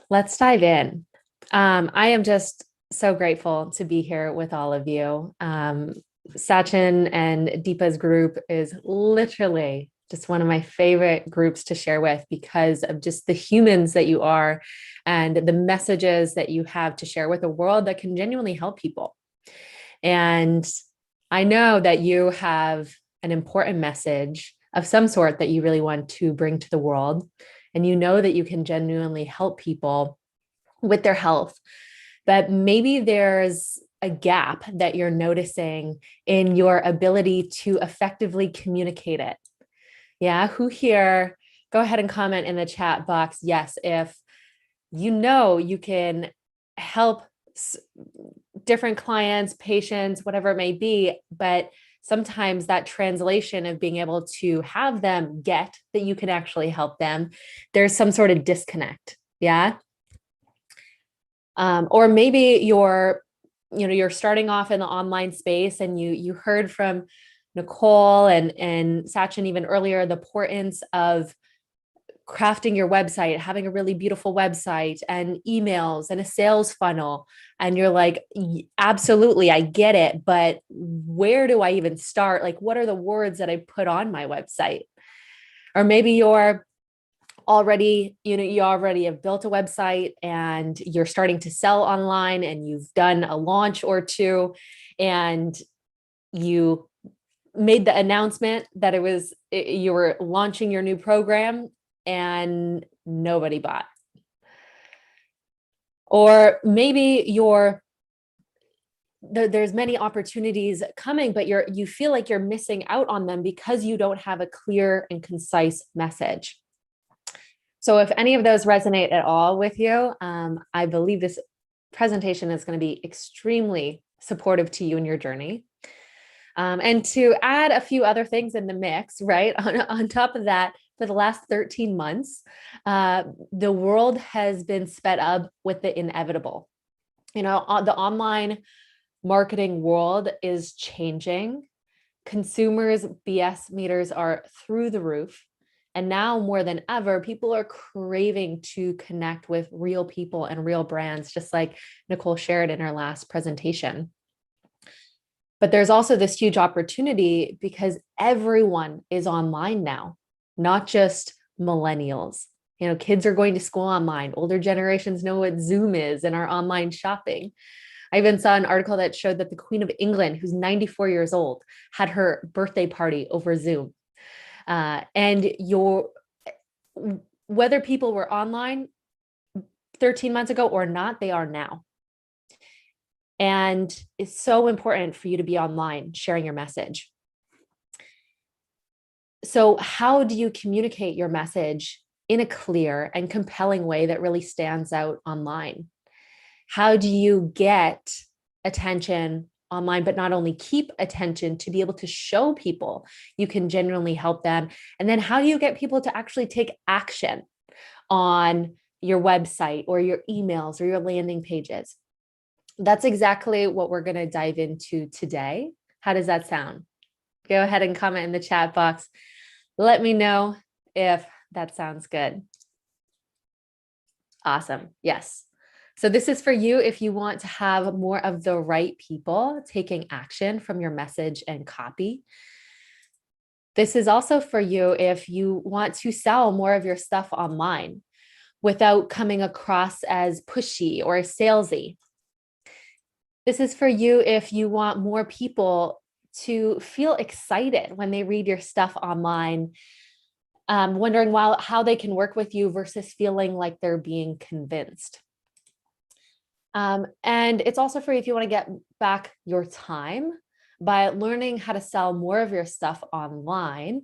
Speaker 8: let's dive in. I am just so grateful to be here with all of you. Sachin and Deepa's group is literally just one of my favorite groups to share with because of just the humans that you are and the messages that you have to share with a world that can genuinely help people. And I know that you have an important message of some sort that you really want to bring to the world. And you know that you can genuinely help people with their health, but maybe there's a gap that you're noticing in your ability to effectively communicate it. Yeah, who here, go ahead and comment in the chat box. Yes, if you know you can help different clients, patients, whatever it may be, but sometimes that translation of being able to have them get that you can actually help them, there's some sort of disconnect. Yeah. Or maybe you're starting off in the online space and you heard from Nicole and Sachin even earlier, the importance of crafting your website, having a really beautiful website and emails and a sales funnel. And you're like, absolutely, I get it. But where do I even start? Like, what are the words that I put on my website? Or maybe you're already, you already have built a website and you're starting to sell online and you've done a launch or two and you made the announcement that you were launching your new program and nobody bought. Or maybe there's many opportunities coming, but you feel like you're missing out on them because you don't have a clear and concise message. So if any of those resonate at all with you, I believe this presentation is going to be extremely supportive to you in your journey. And to add a few other things in the mix, right? On top of that, for the last 13 months, the world has been sped up with the inevitable. The online marketing world is changing. Consumers' BS meters are through the roof. And now more than ever, people are craving to connect with real people and real brands, just like Nicole shared in her last presentation. But there's also this huge opportunity because everyone is online now, not just millennials. Kids are going to school online. Older generations know what Zoom is and are online shopping. I even saw an article that showed that the Queen of England, who's 94 years old, had her birthday party over Zoom. And whether people were online 13 months ago or not, they are now. And it's so important for you to be online, sharing your message. So how do you communicate your message in a clear and compelling way that really stands out online? How do you get attention online, but not only keep attention to be able to show people you can genuinely help them? And then how do you get people to actually take action on your website or your emails or your landing pages? That's exactly what we're going to dive into today. How does that sound? Go ahead and comment in the chat box. Let me know if that sounds good. Awesome. Yes. So this is for you if you want to have more of the right people taking action from your message and copy. This is also for you if you want to sell more of your stuff online without coming across as pushy or salesy. This is for you if you want more people to feel excited when they read your stuff online, wondering how they can work with you versus feeling like they're being convinced. And it's also for you if you want to get back your time by learning how to sell more of your stuff online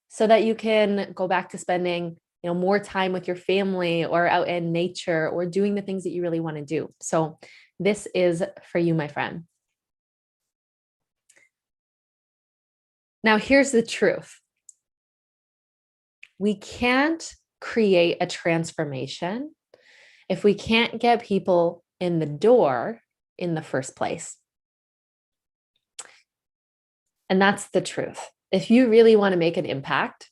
Speaker 8: so that you can go back to spending more time with your family or out in nature or doing the things that you really want to do. So this is for you, my friend. Now, here's the truth. We can't create a transformation if we can't get people in the door in the first place. And that's the truth. If you really want to make an impact,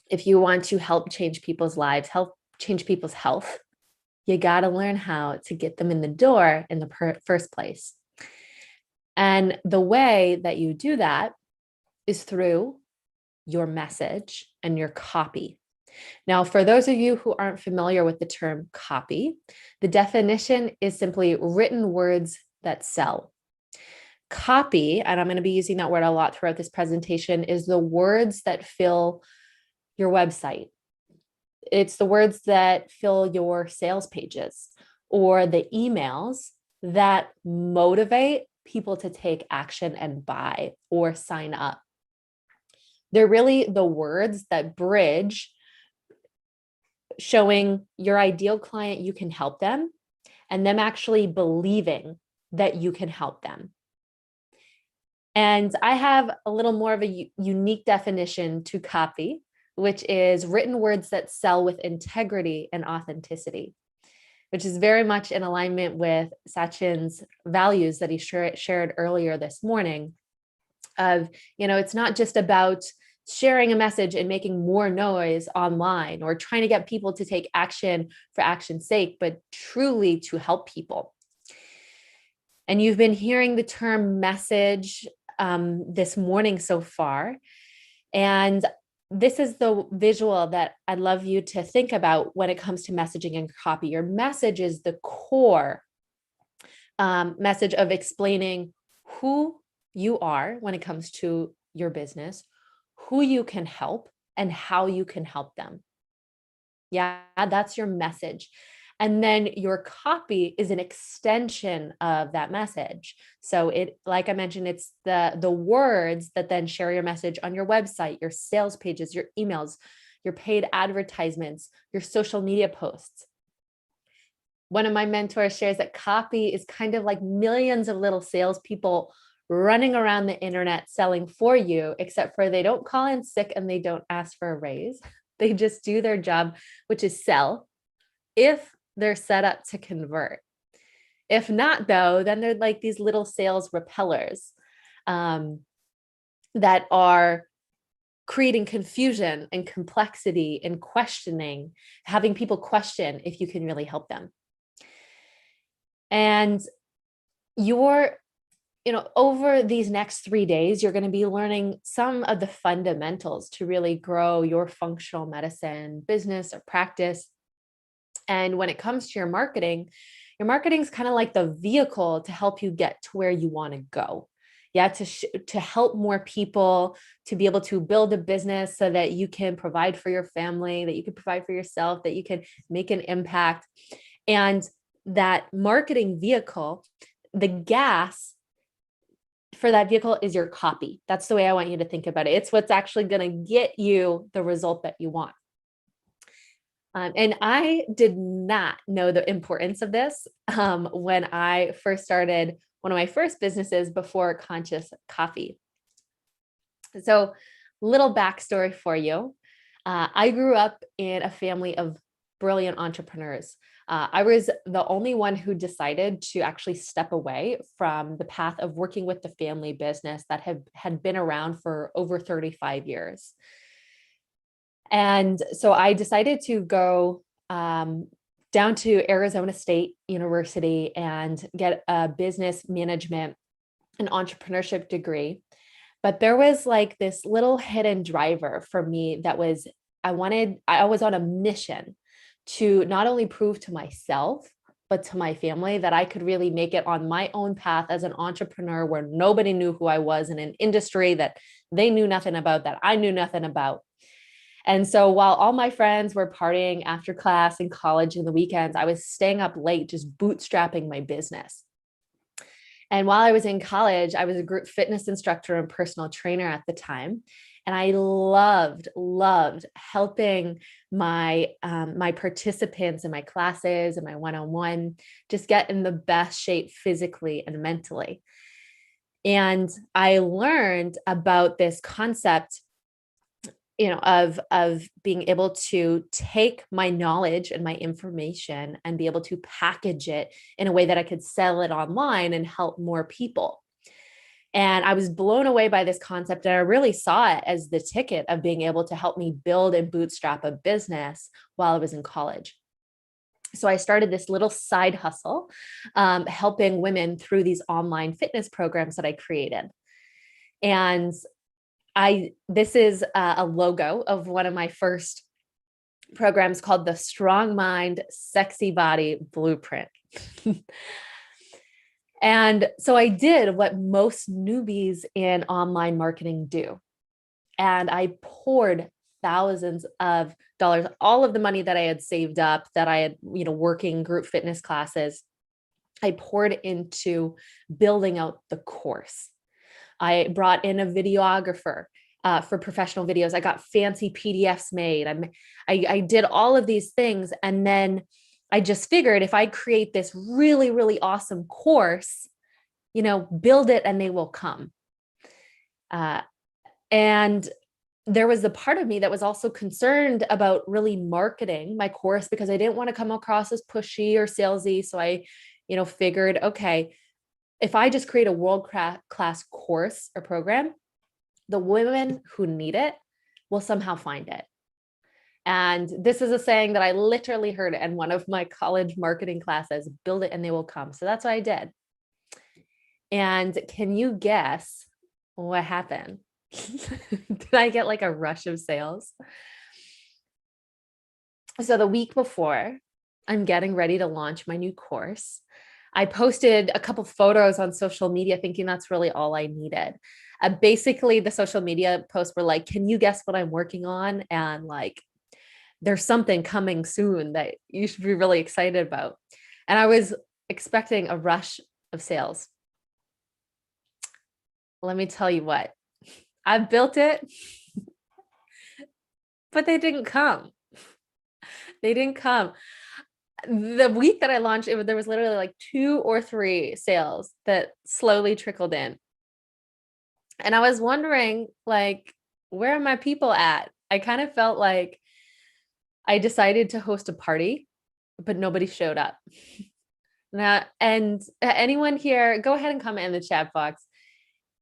Speaker 8: if you want to help change people's lives, help change people's health, you got to learn how to get them in the door in the first place. And the way that you do that is through your message and your copy. Now, for those of you who aren't familiar with the term copy, the definition is simply written words that sell. Copy, and I'm going to be using that word a lot throughout this presentation, is the words that fill your website. It's the words that fill your sales pages or the emails that motivate people to take action and buy or sign up. They're really the words that bridge showing your ideal client you can help them and them actually believing that you can help them. And I have a little more of a unique definition to copy, which is written words that sell with integrity and authenticity, which is very much in alignment with Sachin's values that he shared earlier this morning of, it's not just about sharing a message and making more noise online or trying to get people to take action for action's sake, but truly to help people. And you've been hearing the term message this morning so far. And this is the visual that I'd love you to think about when it comes to messaging and copy. Your message is the core message of explaining who you are when it comes to your business, who you can help, and how you can help them. Yeah, that's your message. And then your copy is an extension of that message. So it, like I mentioned, it's the words that then share your message on your website, your sales pages, your emails, your paid advertisements, your social media posts. One of my mentors shares that copy is kind of like millions of little salespeople running around the internet selling for you, except for they don't call in sick and they don't ask for a raise. They just do their job, which is sell, if they're set up to convert. If not, though, then they're like these little sales repellers that are creating confusion and complexity and questioning, having people question if you can really help them. And over these next 3 days, you're going to be learning some of the fundamentals to really grow your functional medicine business or practice. And when it comes to your marketing is kind of like the vehicle to help you get to where you want to go. Yeah, to help more people, to be able to build a business so that you can provide for your family, that you can provide for yourself, that you can make an impact. And that marketing vehicle, the gas for that vehicle is your copy. That's the way I want you to think about it. It's what's actually going to get you the result that you want. And I did not know the importance of this when I first started one of my first businesses before Conscious Coffee. So, little backstory for you. I grew up in a family of brilliant entrepreneurs. I was the only one who decided to actually step away from the path of working with the family business that had been around for over 35 years. And so I decided to go down to Arizona State University and get a business management and entrepreneurship degree. But there was like this little hidden driver for me that was, I was on a mission to not only prove to myself, but to my family that I could really make it on my own path as an entrepreneur where nobody knew who I was in an industry that they knew nothing about, that I knew nothing about. And so while all my friends were partying after class in college and the weekends, I was staying up late, just bootstrapping my business. And while I was in college, I was a group fitness instructor and personal trainer at the time. And I loved helping my participants in my classes and my one-on-one just get in the best shape physically and mentally. And I learned about this concept of being able to take my knowledge and my information and be able to package it in a way that I could sell it online and help more people. And I was blown away by this concept. And I really saw it as the ticket of being able to help me build and bootstrap a business while I was in college. So I started this little side hustle, helping women through these online fitness programs that I created. And this is a logo of one of my first programs called the Strong Mind, Sexy Body Blueprint. And so I did what most newbies in online marketing do. And I poured thousands of dollars, all of the money that I had saved up, that I had, working group fitness classes, I poured into building out the course. I brought in a videographer for professional videos. I got fancy PDFs made. I did all of these things. And then I just figured if I create this really, really awesome course, build it and they will come. And there was the part of me that was also concerned about really marketing my course because I didn't want to come across as pushy or salesy. So I, figured, okay, if I just create a world-class course or program, the women who need it will somehow find it. And this is a saying that I literally heard in one of my college marketing classes, build it and they will come. So that's what I did. And can you guess what happened? Did I get like a rush of sales? So the week before I'm getting ready to launch my new course, I posted a couple photos on social media thinking that's really all I needed. Basically, the social media posts were like, can you guess what I'm working on? And like, there's something coming soon that you should be really excited about. And I was expecting a rush of sales. Let me tell you what, I built it, but they didn't come. They didn't come. The week that I launched, there was literally like 2 or 3 sales that slowly trickled in. And I was wondering, like, where are my people at? I kind of felt like I decided to host a party, but nobody showed up. Now, and anyone here, go ahead and comment in the chat box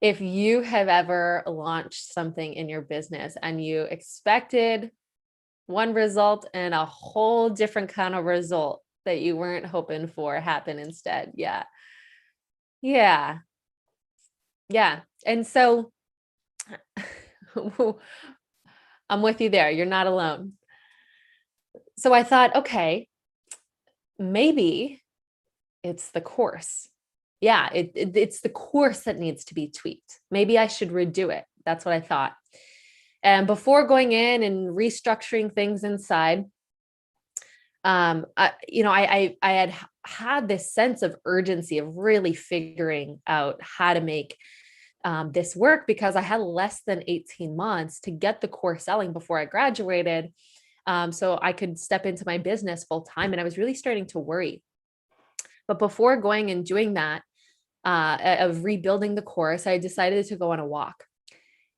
Speaker 8: if you have ever launched something in your business and you expected one result and a whole different kind of result that you weren't hoping for happen instead. Yeah. And so I'm with you there. You're not alone. So I thought, okay, maybe it's the course. Yeah, it's the course that needs to be tweaked. Maybe I should redo it. That's what I thought. And before going in and restructuring things inside, I had this sense of urgency of really figuring out how to make this work because I had less than 18 months to get the course selling before I graduated. So I could step into my business full time. And I was really starting to worry. But before going and doing that, of rebuilding the course, I decided to go on a walk.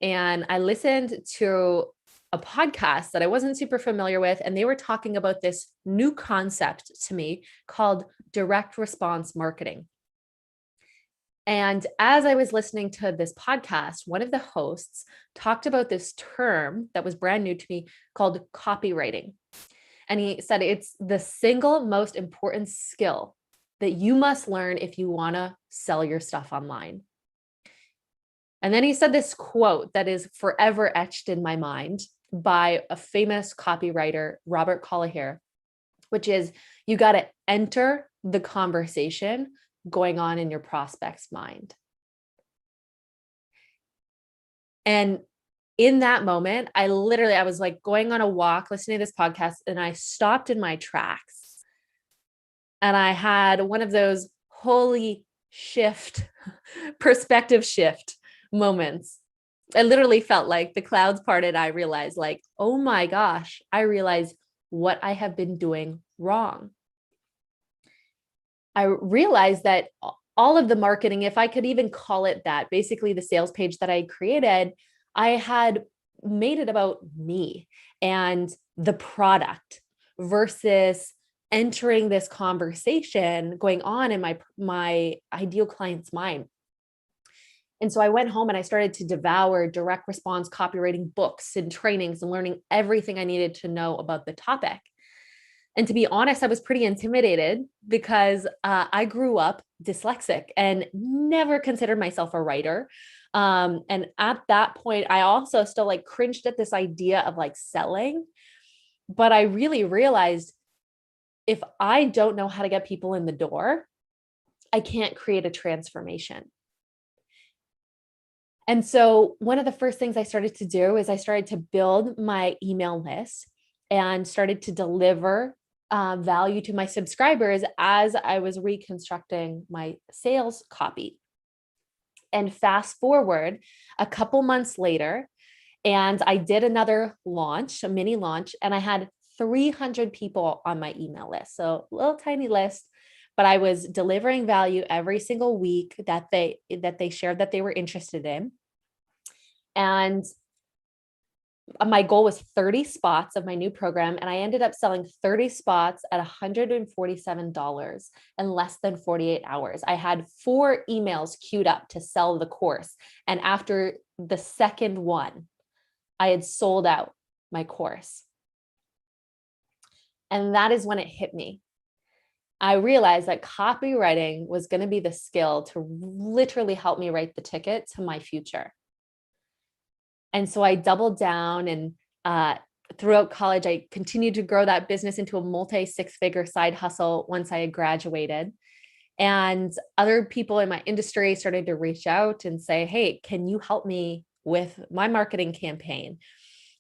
Speaker 8: And I listened to a podcast that I wasn't super familiar with, and they were talking about this new concept to me called direct response marketing. And as I was listening to this podcast, one of the hosts talked about this term that was brand new to me called copywriting. And he said it's the single most important skill that you must learn if you want to sell your stuff online. And then he said this quote that is forever etched in my mind by a famous copywriter, Robert Collier, which is you got to enter the conversation going on in your prospect's mind. And in that moment, I was like going on a walk, listening to this podcast, and I stopped in my tracks. And I had one of those holy shift, perspective shift moments. I literally felt like the clouds parted. I realized like, oh my gosh, I realized what I have been doing wrong. I realized that all of the marketing, if I could even call it that, basically the sales page that I created, I had made it about me and the product versus entering this conversation going on in my ideal client's mind. And so I went home and I started to devour direct response copywriting books and trainings and learning everything I needed to know about the topic. And to be honest, I was pretty intimidated because I grew up dyslexic and never considered myself a writer. And at that point, I also still like cringed at this idea of like selling. But I really realized if I don't know how to get people in the door, I can't create a transformation. And so one of the first things I started to do is I started to build my email list and started to deliver value to my subscribers as I was reconstructing my sales copy. And fast forward a couple months later, and I did another launch, a mini launch, and I had 300 people on my email list. So a little tiny list, but I was delivering value every single week that they shared that they were interested in. And my goal was 30 spots of my new program. And I ended up selling 30 spots at $147 in less than 48 hours. I had 4 emails queued up to sell the course. And after the second one, I had sold out my course. And that is when it hit me. I realized that copywriting was going to be the skill to literally help me write the ticket to my future. And so I doubled down, and throughout college, I continued to grow that business into a multi-6-figure side hustle once I had graduated. And other people in my industry started to reach out and say, hey, can you help me with my marketing campaign?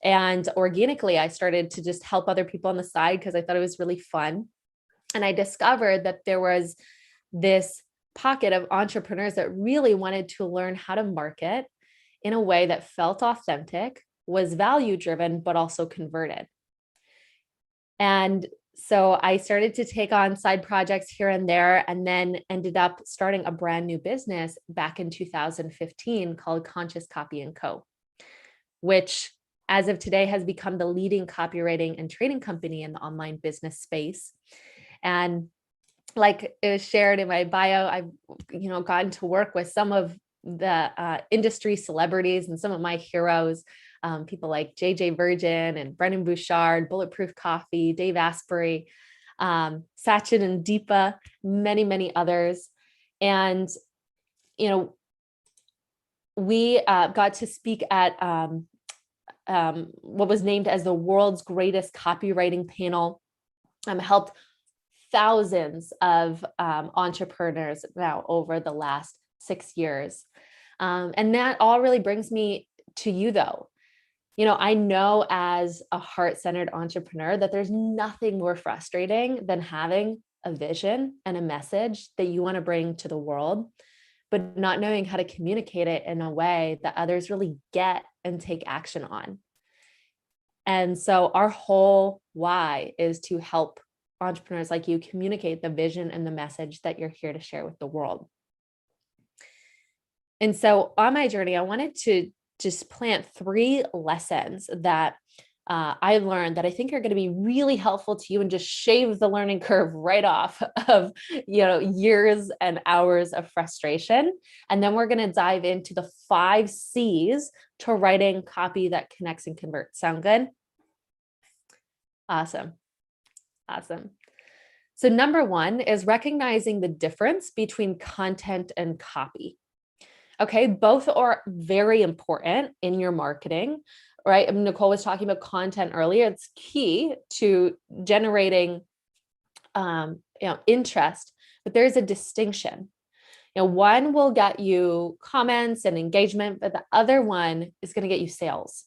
Speaker 8: And organically, I started to just help other people on the side because I thought it was really fun. And I discovered that there was this pocket of entrepreneurs that really wanted to learn how to market in a way that felt authentic, was value driven, but also converted. And so I started to take on side projects here and there, and then ended up starting a brand new business back in 2015 called Conscious Copy & Co., which as of today has become the leading copywriting and training company in the online business space. And like it was shared in my bio, I've gotten to work with some of the industry celebrities and some of my heroes, people like JJ Virgin and Brendan Bouchard, Bulletproof Coffee, Dave Asprey, Sachin and Deepa, many, many others. And, we got to speak at what was named as the world's greatest copywriting panel, helped thousands of entrepreneurs now over the last 6 years. And that all really brings me to you though. I know as a heart-centered entrepreneur that there's nothing more frustrating than having a vision and a message that you want to bring to the world, but not knowing how to communicate it in a way that others really get and take action on. And so our whole why is to help entrepreneurs like you communicate the vision and the message that you're here to share with the world. And so on my journey, I wanted to just plant 3 lessons that I learned that I think are going to be really helpful to you and just shave the learning curve right off of, years and hours of frustration. And then we're going to dive into the 5 C's to writing copy that connects and converts. Sound good? Awesome. So number 1 is recognizing the difference between content and copy. Okay, both are very important in your marketing, right? Nicole was talking about content earlier. It's key to generating, interest, but there's a distinction. One will get you comments and engagement, but the other one is going to get you sales.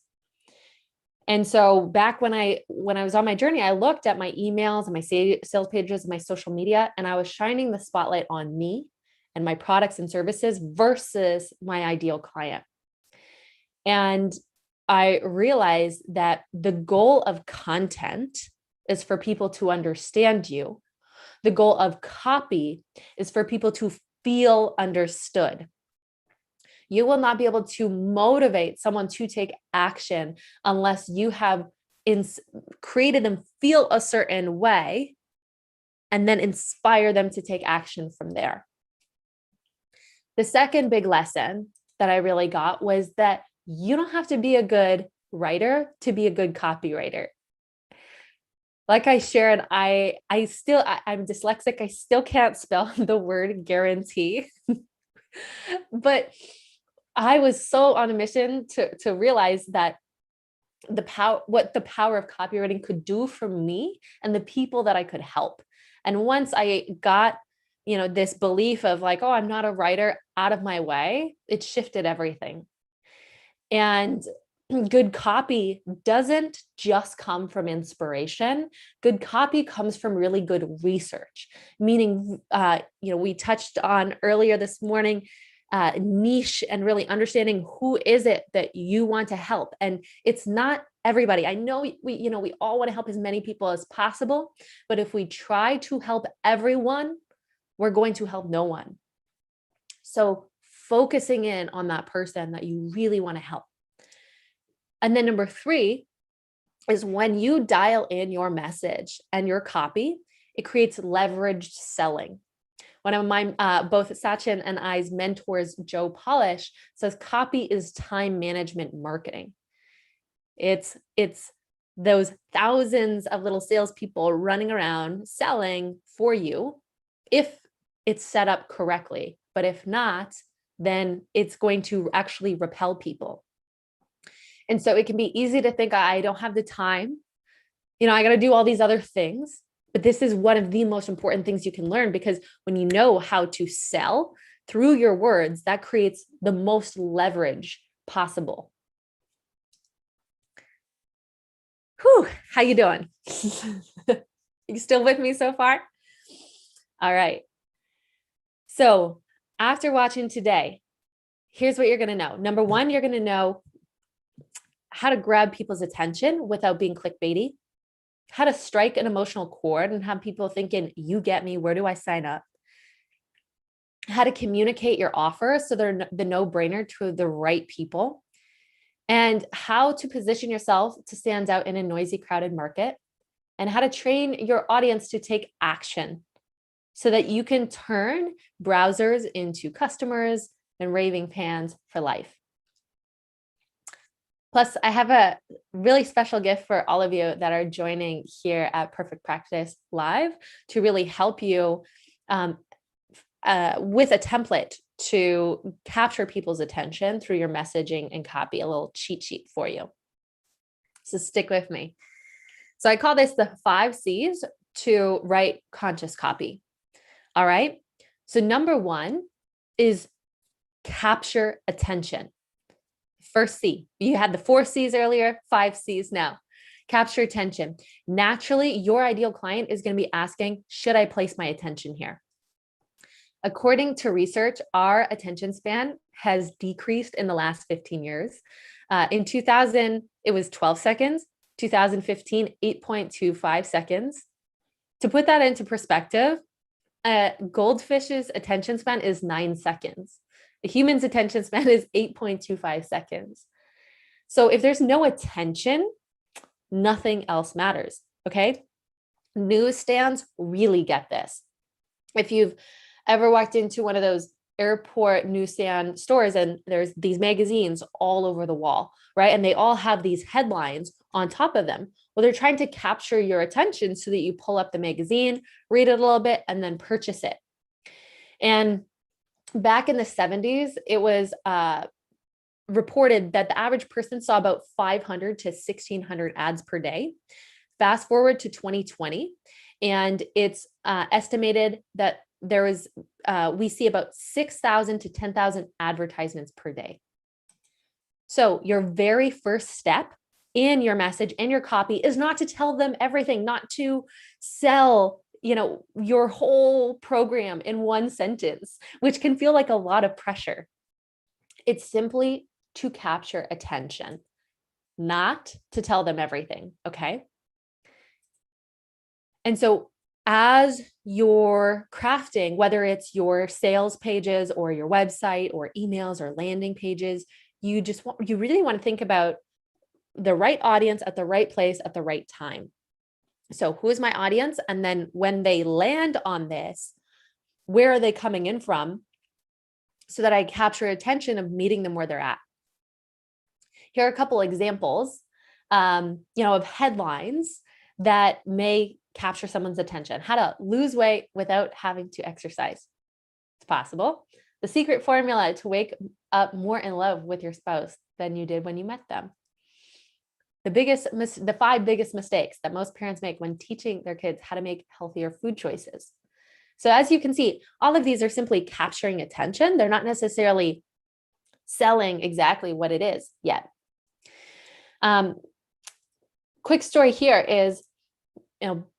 Speaker 8: And so back when I was on my journey, I looked at my emails and my sales pages and my social media, and I was shining the spotlight on me and my products and services versus my ideal client. And I realized that the goal of content is for people to understand you. The goal of copy is for people to feel understood. You will not be able to motivate someone to take action unless you have created them feel a certain way and then inspire them to take action from there. The second big lesson that I really got was that you don't have to be a good writer to be a good copywriter. Like I shared, I'm dyslexic. I still can't spell the word guarantee, but I was so on a mission to realize that what the power of copywriting could do for me and the people that I could help. And once I got this belief of like, oh, I'm not a writer out of my way, it shifted everything. And good copy doesn't just come from inspiration. Good copy comes from really good research, meaning, we touched on earlier this morning, niche and really understanding who is it that you want to help. And it's not everybody. I know we all want to help as many people as possible, but if we try to help everyone, we're going to help no one. So focusing in on that person that you really want to help. And then number 3 is when you dial in your message and your copy, it creates leveraged selling. One of my, both Sachin and I's mentors, Joe Polish, says copy is time management marketing. It's those thousands of little salespeople running around selling for you if it's set up correctly. But if not, then it's going to actually repel people. And so it can be easy to think, I don't have the time. I got to do all these other things. But this is one of the most important things you can learn, because when you know how to sell through your words, that creates the most leverage possible. Whew, how you doing? You still with me so far? All right. So after watching today, here's what you're going to know. Number 1, you're going to know how to grab people's attention without being clickbaity, how to strike an emotional chord and have people thinking, you get me, where do I sign up? How to communicate your offer so they're the no-brainer to the right people, and how to position yourself to stand out in a noisy, crowded market, and how to train your audience to take action so that you can turn browsers into customers and raving fans for life. Plus, I have a really special gift for all of you that are joining here at Perfect Practice Live to really help you with a template to capture people's attention through your messaging and copy, a little cheat sheet for you. So stick with me. So I call this the 5 C's to write conscious copy. All right. So number 1 is capture attention. First C, you had the 4 C's earlier, 5 C's now. Capture attention. Naturally, your ideal client is going to be asking, should I place my attention here? According to research, our attention span has decreased in the last 15 years. In 2000, it was 12 seconds. 2015, 8.25 seconds. To put that into perspective, a goldfish's attention span is 9 seconds. A human's attention span is 8.25 seconds. So if there's no attention, nothing else matters, okay? Newsstands really get this. If you've ever walked into one of those airport newsstand stores and there's these magazines all over the wall, right? And they all have these headlines on top of them. Well, they're trying to capture your attention so that you pull up the magazine, read it a little bit, and then purchase it. And back in the 70s, it was reported that the average person saw about 500 to 1,600 ads per day. Fast forward to 2020, and it's estimated that there is, we see about 6,000 to 10,000 advertisements per day. So your very first step in your message and your copy is not to tell them everything, not to sell your whole program in one sentence, which can feel like a lot of pressure. It's simply to capture attention, not to tell them everything, okay? And so as you're crafting, whether it's your sales pages or your website or emails or landing pages, you really want to think about the right audience at the right place at the right time. So who is my audience? And then when they land on this, where are they coming in from? So that I capture attention of meeting them where they're at. Here are a couple examples, of headlines that may capture someone's attention. How to lose weight without having to exercise. It's possible. The secret formula to wake up more in love with your spouse than you did when you met them. The 5 biggest mistakes that most parents make when teaching their kids how to make healthier food choices. So as you can see, all of these are simply capturing attention. They're not necessarily selling exactly what it is yet. Quick story here is,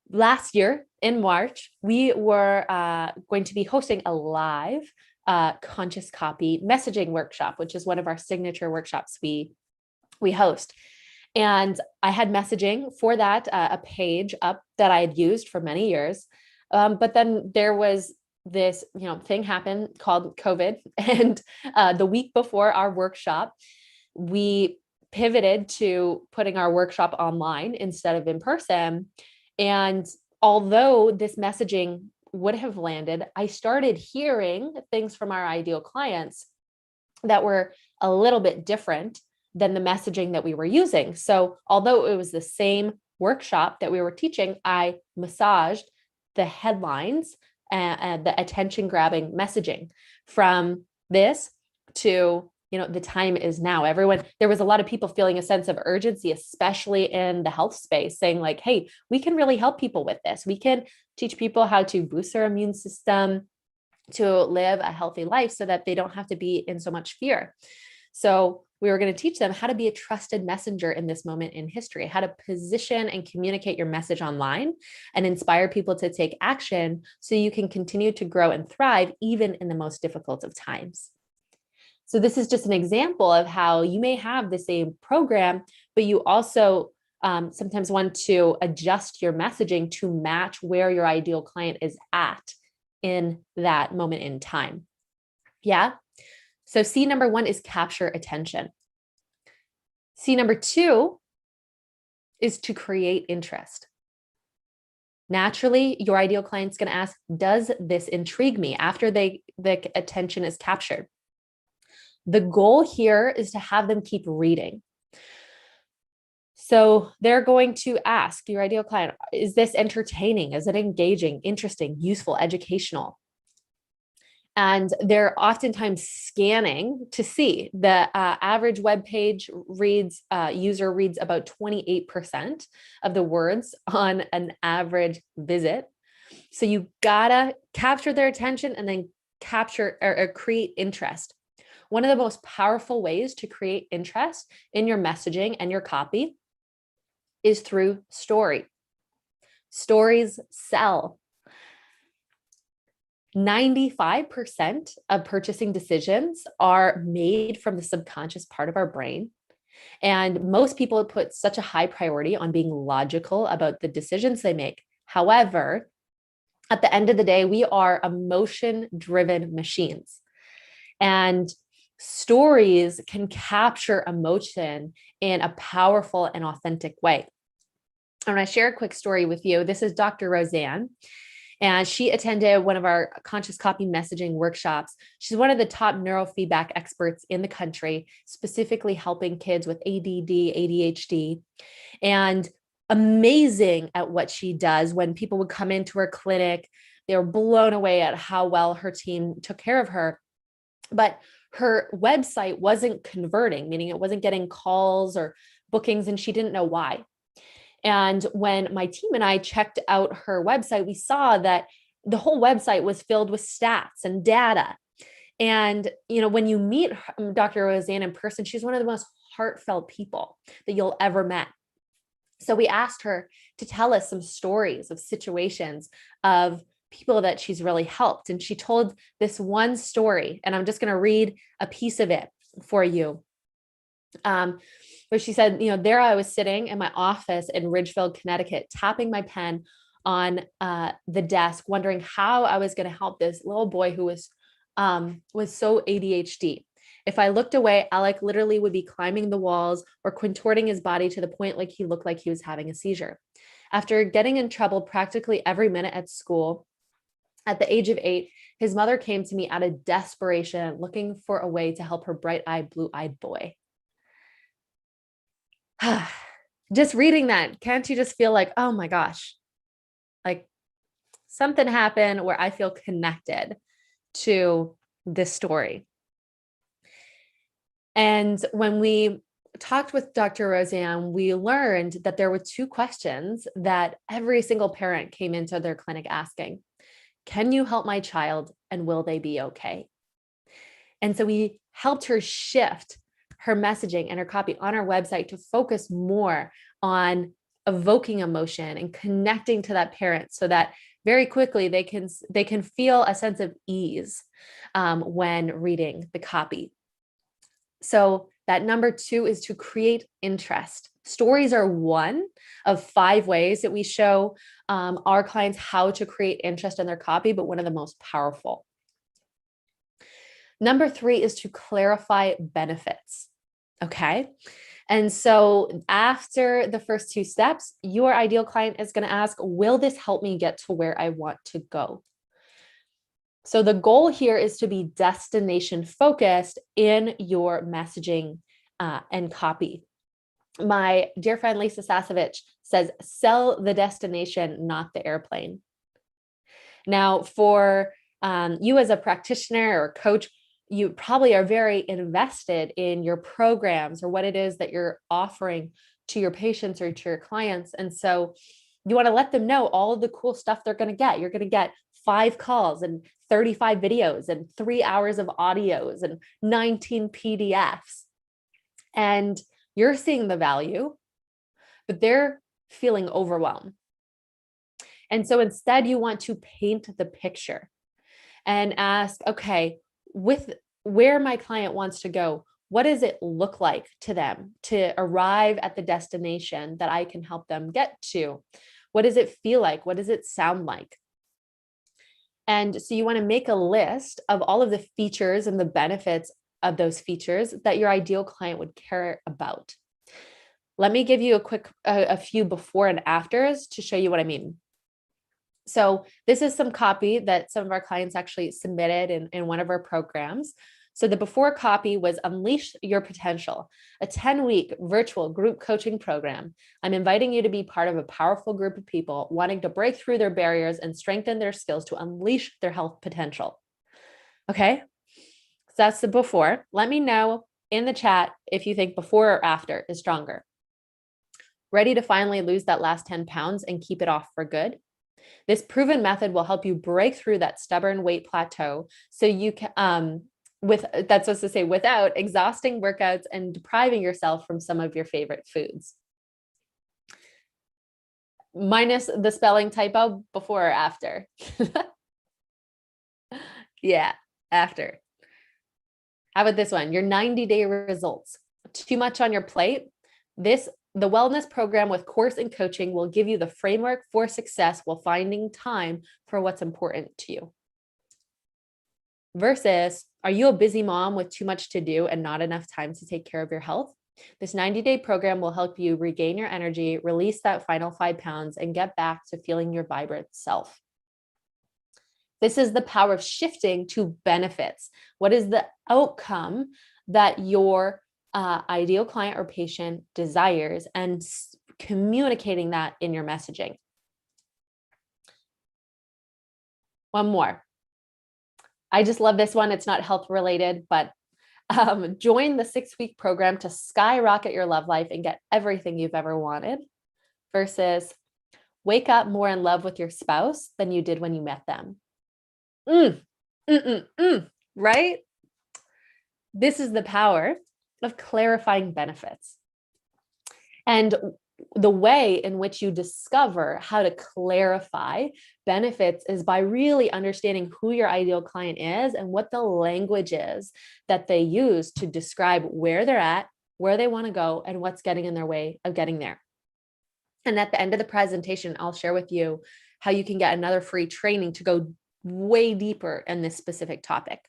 Speaker 8: last year in March, we were going to be hosting a live conscious copy messaging workshop, which is one of our signature workshops we host. And I had messaging for that, a page up that I had used for many years. But then there was this, thing happened called COVID. And the week before our workshop, we pivoted to putting our workshop online instead of in person. And although this messaging would have landed, I started hearing things from our ideal clients that were a little bit different than the messaging that we were using. So although it was the same workshop that we were teaching, I massaged the headlines and the attention grabbing messaging from this to, the time is now. There was a lot of people feeling a sense of urgency, especially in the health space, saying like, hey, we can really help people with this. We can teach people how to boost their immune system, to live a healthy life so that they don't have to be in so much fear. So we were going to teach them how to be a trusted messenger in this moment in history, how to position and communicate your message online and inspire people to take action so you can continue to grow and thrive even in the most difficult of times. So this is just an example of how you may have the same program, but you also sometimes want to adjust your messaging to match where your ideal client is at in that moment in time. Yeah. So C number 1 is capture attention. C number 2 is to create interest. Naturally, your ideal client's going to ask, does this intrigue me after the attention is captured? The goal here is to have them keep reading. So they're going to ask your ideal client, is this entertaining? Is it engaging, interesting, useful, educational? And they're oftentimes scanning to see the average web page user reads about 28% of the words on an average visit. So you gotta capture their attention and then capture or create interest. One of the most powerful ways to create interest in your messaging and your copy is through story. Stories sell. 95% of purchasing decisions are made from the subconscious part of our brain. And most people put such a high priority on being logical about the decisions they make. However, at the end of the day, we are emotion-driven machines. And stories can capture emotion in a powerful and authentic way. I want to share a quick story with you. This is Dr. Roseanne, and she attended one of our conscious copy messaging workshops. She's one of the top neurofeedback experts in the country, specifically helping kids with ADD, ADHD, and amazing at what she does. When people would come into her clinic, they were blown away at how well her team took care of her. But her website wasn't converting, meaning it wasn't getting calls or bookings, and she didn't know why. And when my team and I checked out her website, we saw that the whole website was filled with stats and data. And, when you meet Dr. Roseanne in person, she's one of the most heartfelt people that you'll ever met. So we asked her to tell us some stories of situations of people that she's really helped. And she told this one story, and I'm just going to read a piece of it for you. Where she said, there I was sitting in my office in Ridgefield, Connecticut, tapping my pen on the desk, wondering how I was going to help this little boy who was so ADHD. If I looked away, Alec literally would be climbing the walls or contorting his body to the point like he looked like he was having a seizure. After getting in trouble practically every minute at school, at the age of 8, his mother came to me out of desperation, looking for a way to help her bright-eyed, blue-eyed boy. Just reading that, can't you just feel like, oh my gosh, like something happened where I feel connected to this story. And when we talked with Dr. Roseanne, we learned that there were 2 questions that every single parent came into their clinic asking. Can you help my child, and will they be okay? And so we helped her shift her messaging and her copy on our website to focus more on evoking emotion and connecting to that parent so that very quickly they can feel a sense of ease when reading the copy. So that number 2 is to create interest. Stories are one of 5 ways that we show our clients how to create interest in their copy, but one of the most powerful. Number 3 is to clarify benefits. Okay. And so after the first 2 steps, your ideal client is going to ask, will this help me get to where I want to go? So the goal here is to be destination focused in your messaging and copy. My dear friend Lisa Sasevich says, sell the destination, not the airplane. Now, for you as a practitioner or coach, you probably are very invested in your programs or what it is that you're offering to your patients or to your clients. And so you want to let them know all of the cool stuff they're going to get. You're going to get 5 calls and 35 videos and 3 hours of audios and 19 PDFs. And you're seeing the value, but they're feeling overwhelmed. And so instead, you want to paint the picture and ask, okay, with where my client wants to go, what does it look like to them to arrive at the destination that I can help them get to? What does it feel like? What does it sound like? And so you want to make a list of all of the features and the benefits of those features that your ideal client would care about. Let me give you a few before and afters to show you what I mean. So this is some copy that some of our clients actually submitted in one of our programs. So the before copy was Unleash Your Potential, a 10-week virtual group coaching program. I'm inviting you to be part of a powerful group of people wanting to break through their barriers and strengthen their skills to unleash their health potential. Okay, so that's the before. Let me know in the chat if you think before or after is stronger. Ready to finally lose that last 10 pounds and keep it off for good? This proven method will help you break through that stubborn weight plateau so you can, that's supposed to say without exhausting workouts and depriving yourself from some of your favorite foods. Minus the spelling typo, before or after? Yeah, after. How about this one? Your 90-day results. Too much on your plate? The wellness program with course and coaching will give you the framework for success while finding time for what's important to you. Versus, are you a busy mom with too much to do and not enough time to take care of your health? This 90-day program will help you regain your energy, release that final 5 pounds, and get back to feeling your vibrant self. This is the power of shifting to benefits. What is the outcome that your ideal client or patient desires, and communicating that in your messaging? One more. I just love this one. It's not health related, but join the 6-week program to skyrocket your love life and get everything you've ever wanted. Versus, wake up more in love with your spouse than you did when you met them. Right? This is the power of clarifying benefits. And the way in which you discover how to clarify benefits is by really understanding who your ideal client is and what the language is that they use to describe where they're at, where they want to go, and what's getting in their way of getting there. And at the end of the presentation, I'll share with you how you can get another free training to go way deeper in this specific topic.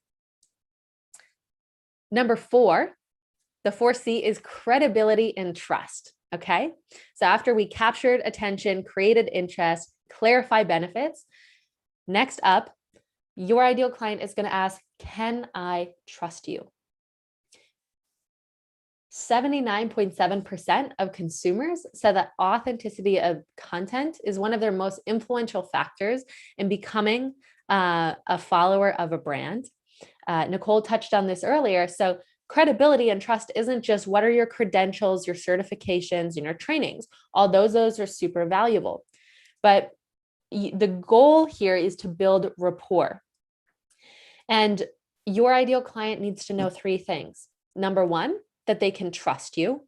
Speaker 8: Number 4, the 4C is credibility and trust. Okay. So after we captured attention, created interest, clarify benefits, next up, your ideal client is going to ask, can I trust you? 79.7% of consumers said that authenticity of content is one of their most influential factors in becoming a follower of a brand. Nicole touched on this earlier. So credibility and trust isn't just what are your credentials, your certifications, and your trainings. All those are super valuable. But the goal here is to build rapport. And your ideal client needs to know 3 things. Number 1, that they can trust you.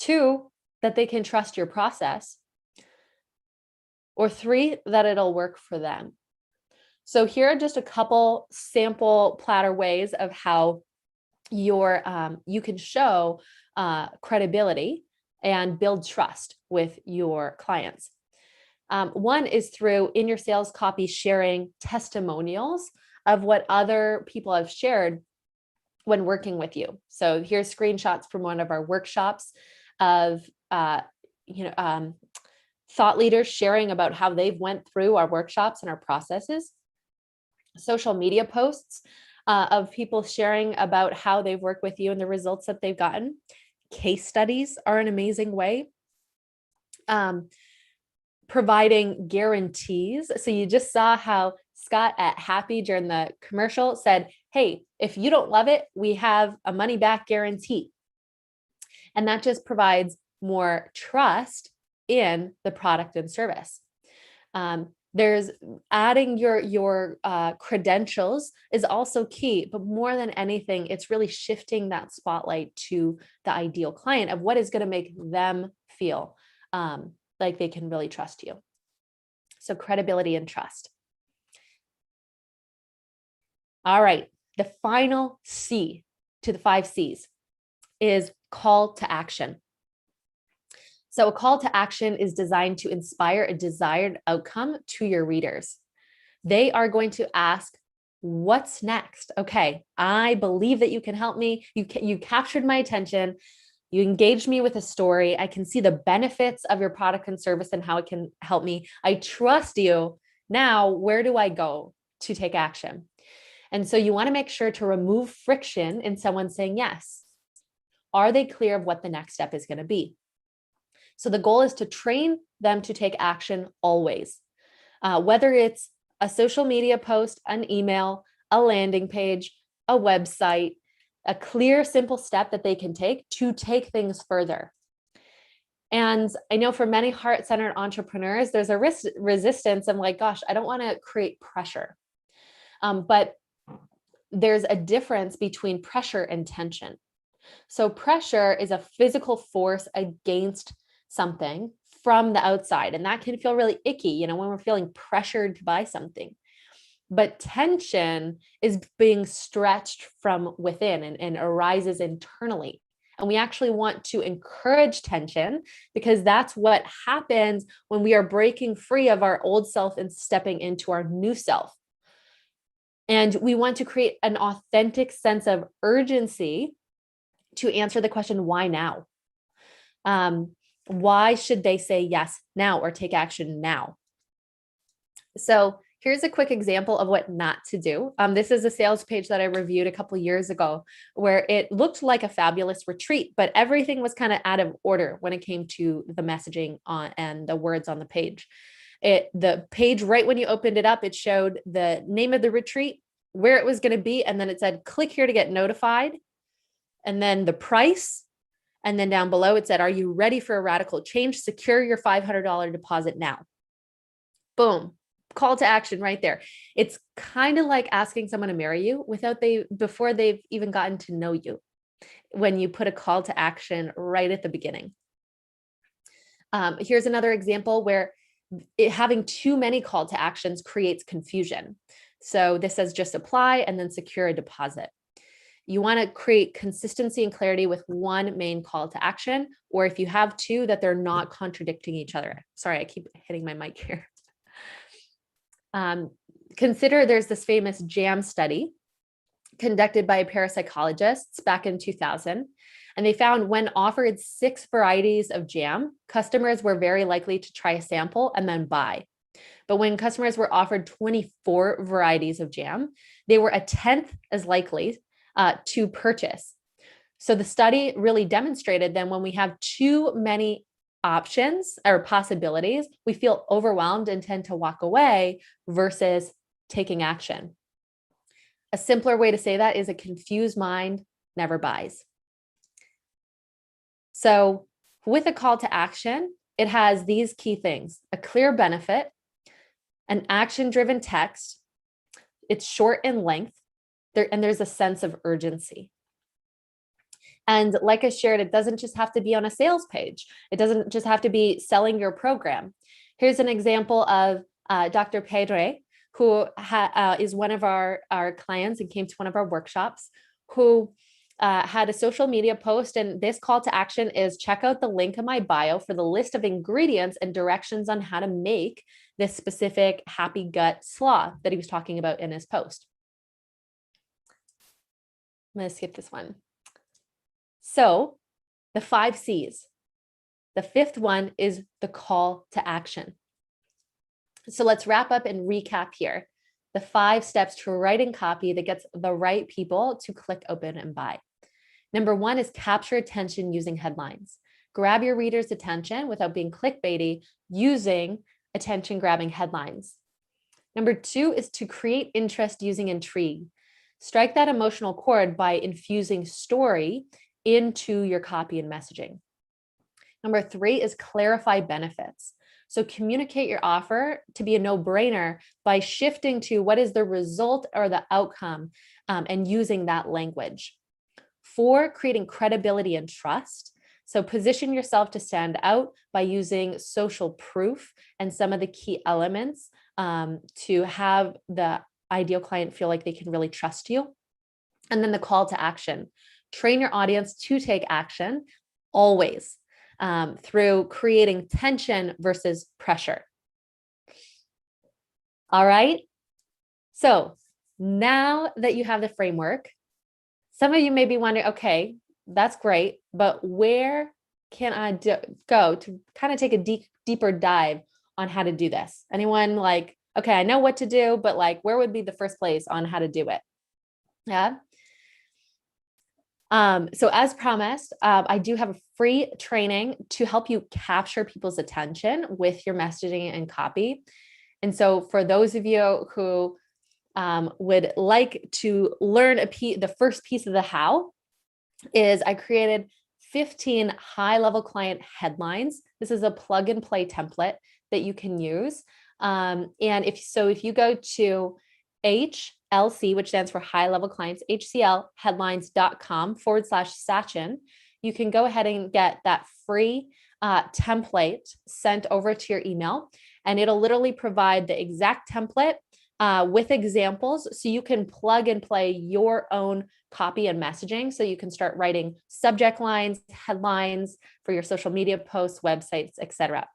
Speaker 8: 2, that they can trust your process. Or 3, that it'll work for them. So here are just a couple sample platter ways of how you can show credibility and build trust with your clients. One is through in your sales copy sharing testimonials of what other people have shared when working with you. So here's screenshots from one of our workshops of thought leaders sharing about how they've went through our workshops and our processes. Social media posts of people sharing about how they've worked with you and the results that they've gotten. Case studies are an amazing way. Providing guarantees. So you just saw how Scott at Happy during the commercial said, hey, if you don't love it, we have a money back guarantee. And that just provides more trust in the product and service. There's adding your credentials is also key, but more than anything, it's really shifting that spotlight to the ideal client of what is going to make them feel like they can really trust you. So credibility and trust. All right. The final C to the 5 C's is call to action. So a call to action is designed to inspire a desired outcome to your readers. They are going to ask, what's next? Okay, I believe that you can help me. You captured my attention. You engaged me with a story. I can see the benefits of your product and service and how it can help me. I trust you. Now, where do I go to take action? And so you want to make sure to remove friction in someone saying yes. Are they clear of what the next step is going to be? So the goal is to train them to take action always, whether it's a social media post, an email, a landing page, a website, a clear, simple step that they can take to take things further. And I know for many heart-centered entrepreneurs, there's a resistance. I'm like, gosh, I don't want to create pressure. But there's a difference between pressure and tension. So pressure is a physical force against something from the outside. And that can feel really icky, when we're feeling pressured to buy something. But tension is being stretched from within and arises internally. And we actually want to encourage tension because that's what happens when we are breaking free of our old self and stepping into our new self. And we want to create an authentic sense of urgency to answer the question, why now? Why should they say yes now or take action now? So here's a quick example of what not to do. This is a sales page that I reviewed a couple of years ago where it looked like a fabulous retreat, but everything was kind of out of order when it came to the messaging and the words on the page. The page, right when you opened it up, it showed the name of the retreat, where it was going to be, and then it said, click here to get notified, and then the price. And then down below, it said, are you ready for a radical change? Secure your $500 deposit now. Boom. Call to action right there. It's kind of like asking someone to marry you before they've even gotten to know you, when you put a call to action right at the beginning. Here's another example where having too many call to actions creates confusion. So this says just apply and then secure a deposit. You want to create consistency and clarity with one main call to action, or if you have two, that they're not contradicting each other. Sorry, I keep hitting my mic here. Consider there's this famous JAM study conducted by parapsychologists back in 2000. And they found when offered 6 varieties of jam, customers were very likely to try a sample and then buy. But when customers were offered 24 varieties of jam, they were a 10th as likely to purchase. So the study really demonstrated that when we have too many options or possibilities, we feel overwhelmed and tend to walk away versus taking action. A simpler way to say that is a confused mind never buys. So with a call to action, it has these key things: a clear benefit, an action-driven text, it's short in length, and there's a sense of urgency. And like I shared, it doesn't just have to be on a sales page. It doesn't just have to be selling your program. Here's an example of Dr. Pedre, who is one of our clients and came to one of our workshops, who had a social media post, and this call to action is check out the link in my bio for the list of ingredients and directions on how to make this specific happy gut slaw that he was talking about in his post. I'm going to skip this one. So the 5 C's. The 5th one is the call to action. So let's wrap up and recap here. The 5 steps to writing copy that gets the right people to click, open, and buy. Number 1 is capture attention using headlines. Grab your reader's attention without being clickbaity using attention grabbing headlines. Number 2 is to create interest using intrigue. Strike that emotional chord by infusing story into your copy and messaging. Number 3 is clarify benefits. So communicate your offer to be a no-brainer by shifting to what is the result or the outcome, and using that language. 4, creating credibility and trust. So position yourself to stand out by using social proof and some of the key elements to have the ideal client feel like they can really trust you. And then the call to action. Train your audience to take action always, through creating tension versus pressure. All right. So now that you have the framework, some of you may be wondering, okay, that's great, but where can I go to kind of take a deeper dive on how to do this? Anyone like, okay, I know what to do, but like, where would be the first place on how to do it? Yeah. So as promised, I do have a free training to help you capture people's attention with your messaging and copy. And so for those of you who would like to learn the first piece of the how is I created 15 high-level client headlines. This is a plug and play template that you can use. And if you go to HLC, which stands for high level clients, hclheadlines.com/Sachin, you can go ahead and get that free template sent over to your email. And it'll literally provide the exact template with examples. So you can plug and play your own copy and messaging. So you can start writing subject lines, headlines for your social media posts, websites, etc.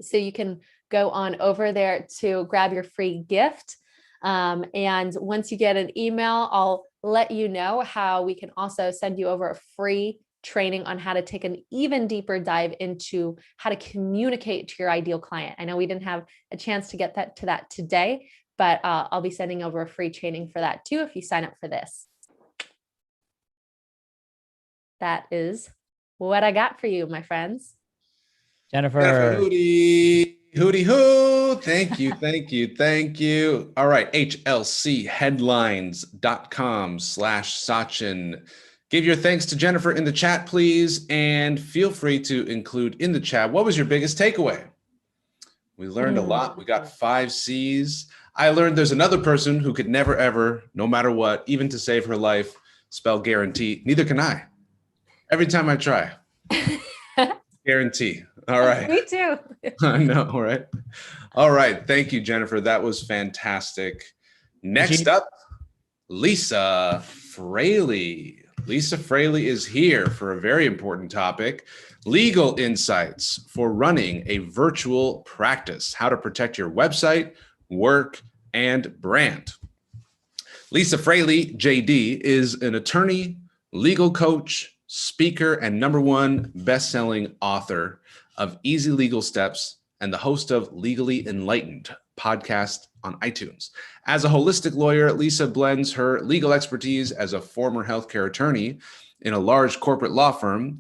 Speaker 8: So you can go on over there to grab your free gift. And once you get an email, I'll let you know how we can also send you over a free training on how to take an even deeper dive into how to communicate to your ideal client. I know we didn't have a chance to get to that today, but I'll be sending over a free training for that too if you sign up for this. That is what I got for you, my friends.
Speaker 4: Jennifer.
Speaker 5: Hootie, hootie, hoo. Thank you, thank you, thank you. All right, hlcheadlines.com/Sachin. Give your thanks to Jennifer in the chat, please, and feel free to include in the chat, what was your biggest takeaway? We learned a lot. We got 5 C's. I learned there's another person who could never, ever, no matter what, even to save her life, spell guarantee. Neither can I. Every time I try. Guarantee. All right.
Speaker 8: Me too.
Speaker 5: I know, right? All right. Thank you, Jennifer. That was fantastic. Next up, Lisa Fraley. Lisa Fraley is here for a very important topic, legal insights for running a virtual practice, how to protect your website, work, and brand. Lisa Fraley, JD, is an attorney, legal coach, speaker, and #1 best-selling author of Easy Legal Steps and the host of Legally Enlightened podcast on iTunes. As a holistic lawyer, Lisa blends her legal expertise as a former healthcare attorney in a large corporate law firm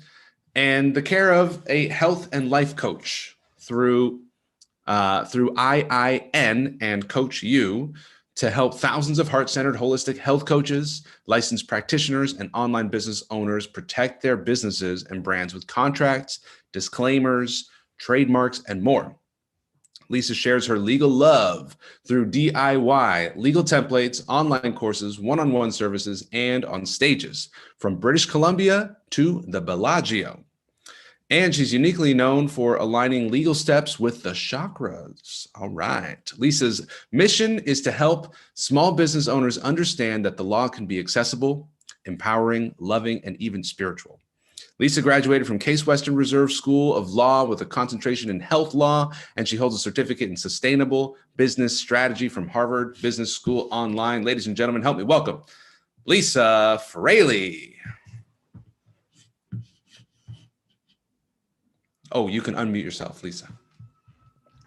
Speaker 5: and the care of a health and life coach through IIN and Coach U to help thousands of heart-centered holistic health coaches, licensed practitioners, and online business owners protect their businesses and brands with contracts, disclaimers, trademarks, and more. Lisa shares her legal love through DIY, legal templates, online courses, one-on-one services, and on stages from British Columbia to the Bellagio. And she's uniquely known for aligning legal steps with the chakras. All right. Lisa's mission is to help small business owners understand that the law can be accessible, empowering, loving, and even spiritual. Lisa graduated from Case Western Reserve School of Law with a concentration in health law, and she holds a certificate in sustainable business strategy from Harvard Business School Online. Ladies and gentlemen, help me welcome Lisa Fraley. Oh, you can unmute yourself, Lisa.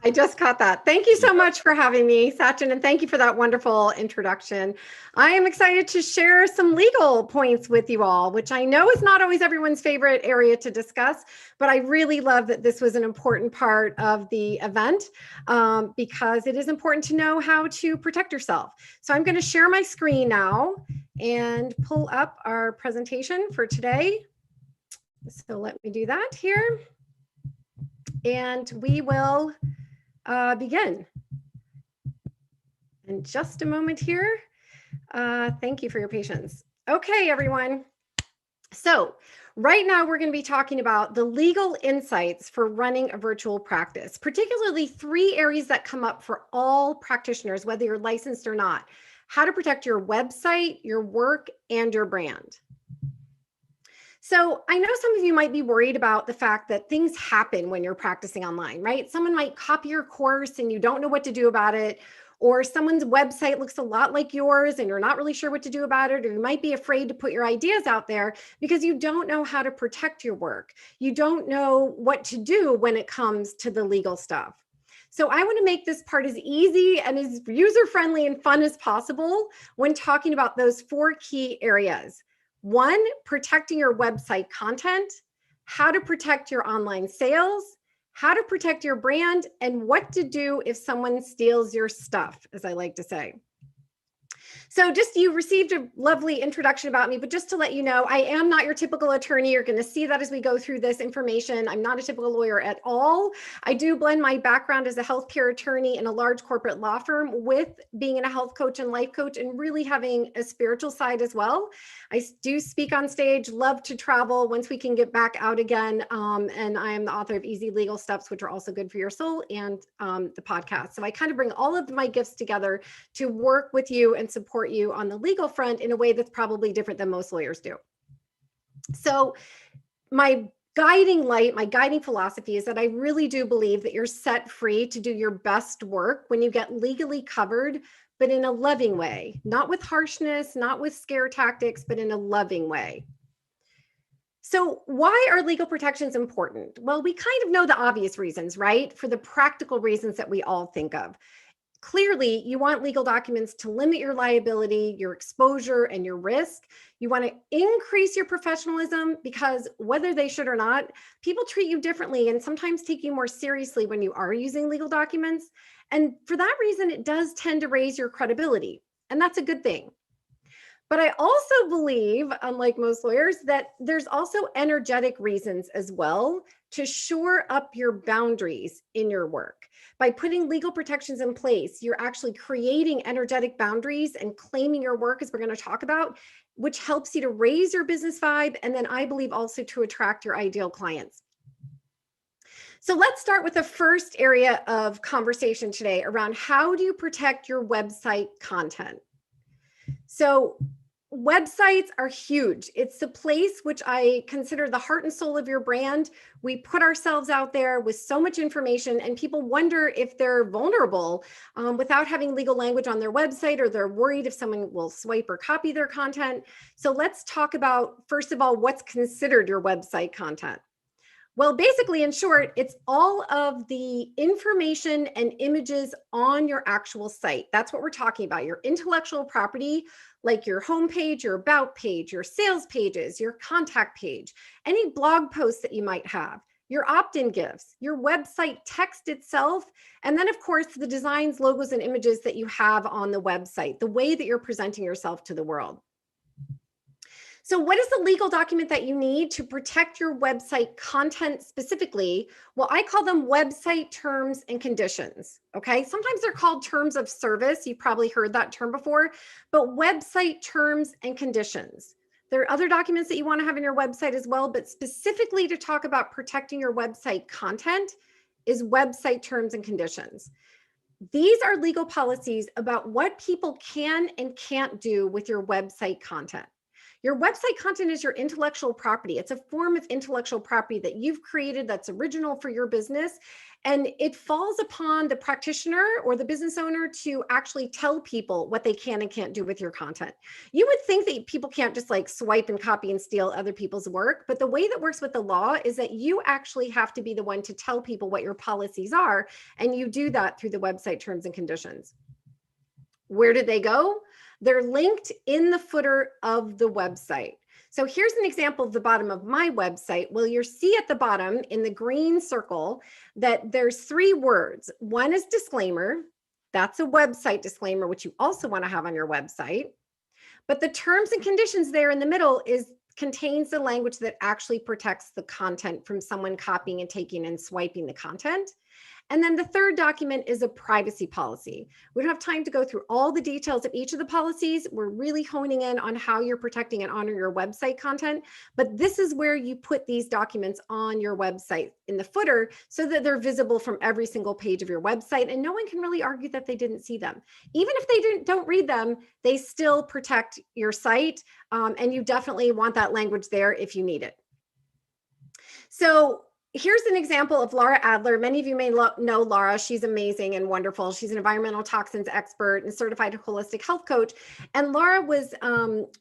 Speaker 9: I just caught that. Thank you so much for having me, Sachin, and thank you for that wonderful introduction. I am excited to share some legal points with you all, which I know is not always everyone's favorite area to discuss, but I really love that this was an important part of the event because it is important to know how to protect yourself. So I'm going to share my screen now and pull up our presentation for today. So let me do that here. And we will begin in just a moment here. Thank you for your patience. Okay, everyone. So right now we're going to be talking about the legal insights for running a virtual practice, particularly 3 areas that come up for all practitioners, whether you're licensed or not: how to protect your website, your work, and your brand. So I know some of you might be worried about the fact that things happen when you're practicing online, right? Someone might copy your course and you don't know what to do about it, or someone's website looks a lot like yours and you're not really sure what to do about it, or you might be afraid to put your ideas out there because you don't know how to protect your work. You don't know what to do when it comes to the legal stuff. So I want to make this part as easy and as user-friendly and fun as possible when talking about those 4 key areas. 1, protecting your website content, how to protect your online sales, how to protect your brand, and what to do if someone steals your stuff, as I like to say. So you received a lovely introduction about me, but just to let you know, I am not your typical attorney. You're going to see that as we go through this information. I'm not a typical lawyer at all. I do blend my background as a healthcare attorney in a large corporate law firm with being a health coach and life coach and really having a spiritual side as well. I do speak on stage, love to travel once we can get back out again. And I am the author of Easy Legal Steps, which are also good for your soul, and the podcast. So I kind of bring all of my gifts together to work with you and support you on the legal front in a way that's probably different than most lawyers do. So my guiding light, my guiding philosophy is that I really do believe that you're set free to do your best work when you get legally covered, but in a loving way, not with harshness, not with scare tactics, but in a loving way. So why are legal protections important? Well, we kind of know the obvious reasons, right? For the practical reasons that we all think of. Clearly, you want legal documents to limit your liability, your exposure, and your risk. You want to increase your professionalism because whether they should or not, people treat you differently and sometimes take you more seriously when you are using legal documents. And for that reason, it does tend to raise your credibility. And that's a good thing. But I also believe, unlike most lawyers, that there's also energetic reasons as well to shore up your boundaries in your work. By putting legal protections in place, you're actually creating energetic boundaries and claiming your work, as we're going to talk about, which helps you to raise your business vibe, and then I believe also to attract your ideal clients. So let's start with the first area of conversation today around how do you protect your website content? So websites are huge. It's the place which I consider the heart and soul of your brand. We put ourselves out there with so much information and people wonder if they're vulnerable without having legal language on their website, or they're worried if someone will swipe or copy their content. So let's talk about, first of all, what's considered your website content. Well, basically, in short, it's all of the information and images on your actual site. That's what we're talking about, your intellectual property, like your homepage, your about page, your sales pages, your contact page, any blog posts that you might have, your opt-in gifts, your website text itself, and then, of course, the designs, logos, and images that you have on the website, the way that you're presenting yourself to the world. So what is the legal document that you need to protect your website content specifically? Well, I call them website terms and conditions, okay? Sometimes they're called terms of service. You've probably heard that term before, but website terms and conditions. There are other documents that you want to have in your website as well, but specifically to talk about protecting your website content is website terms and conditions. These are legal policies about what people can and can't do with your website content. Your website content is your intellectual property. It's a form of intellectual property that you've created that's original for your business. And it falls upon the practitioner or the business owner to actually tell people what they can and can't do with your content. You would think that people can't just like swipe and copy and steal other people's work, but the way that works with the law is that you actually have to be the one to tell people what your policies are, and you do that through the website terms and conditions. Where did they go? They're linked in the footer of the website. So here's an example of the bottom of my website. Well, you'll see at the bottom in the green circle that there's 3 words. One is disclaimer. That's a website disclaimer, which you also want to have on your website. But the terms and conditions there in the middle contains the language that actually protects the content from someone copying and taking and swiping the content. And then the third document is a privacy policy. We don't have time to go through all the details of each of the policies. We're really honing in on how you're protecting and honoring your website content. But this is where you put these documents on your website in the footer so that they're visible from every single page of your website. And no one can really argue that they didn't see them. Even if they don't read them, they still protect your site. And you definitely want that language there if you need it. So here's an example of Laura Adler. Many of you may know Laura. She's amazing and wonderful. She's an environmental toxins expert and certified holistic health coach. And Laura was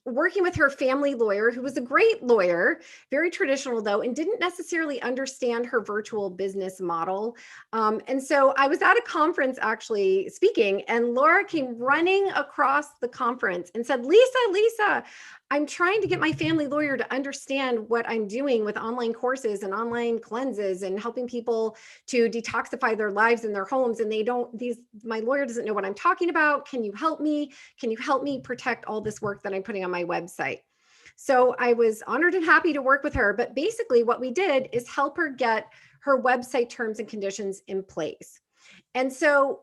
Speaker 9: working with her family lawyer, who was a great lawyer, very traditional though, and didn't necessarily understand her virtual business model. And so I was at a conference actually speaking, and Laura came running across the conference and said, Lisa, I'm trying to get my family lawyer to understand what I'm doing with online courses and online cleanses and helping people to detoxify their lives and their homes. And my lawyer doesn't know what I'm talking about. Can you help me? Can you help me protect all this work that I'm putting on my website? So I was honored and happy to work with her. But basically what we did is help her get her website terms and conditions in place. And so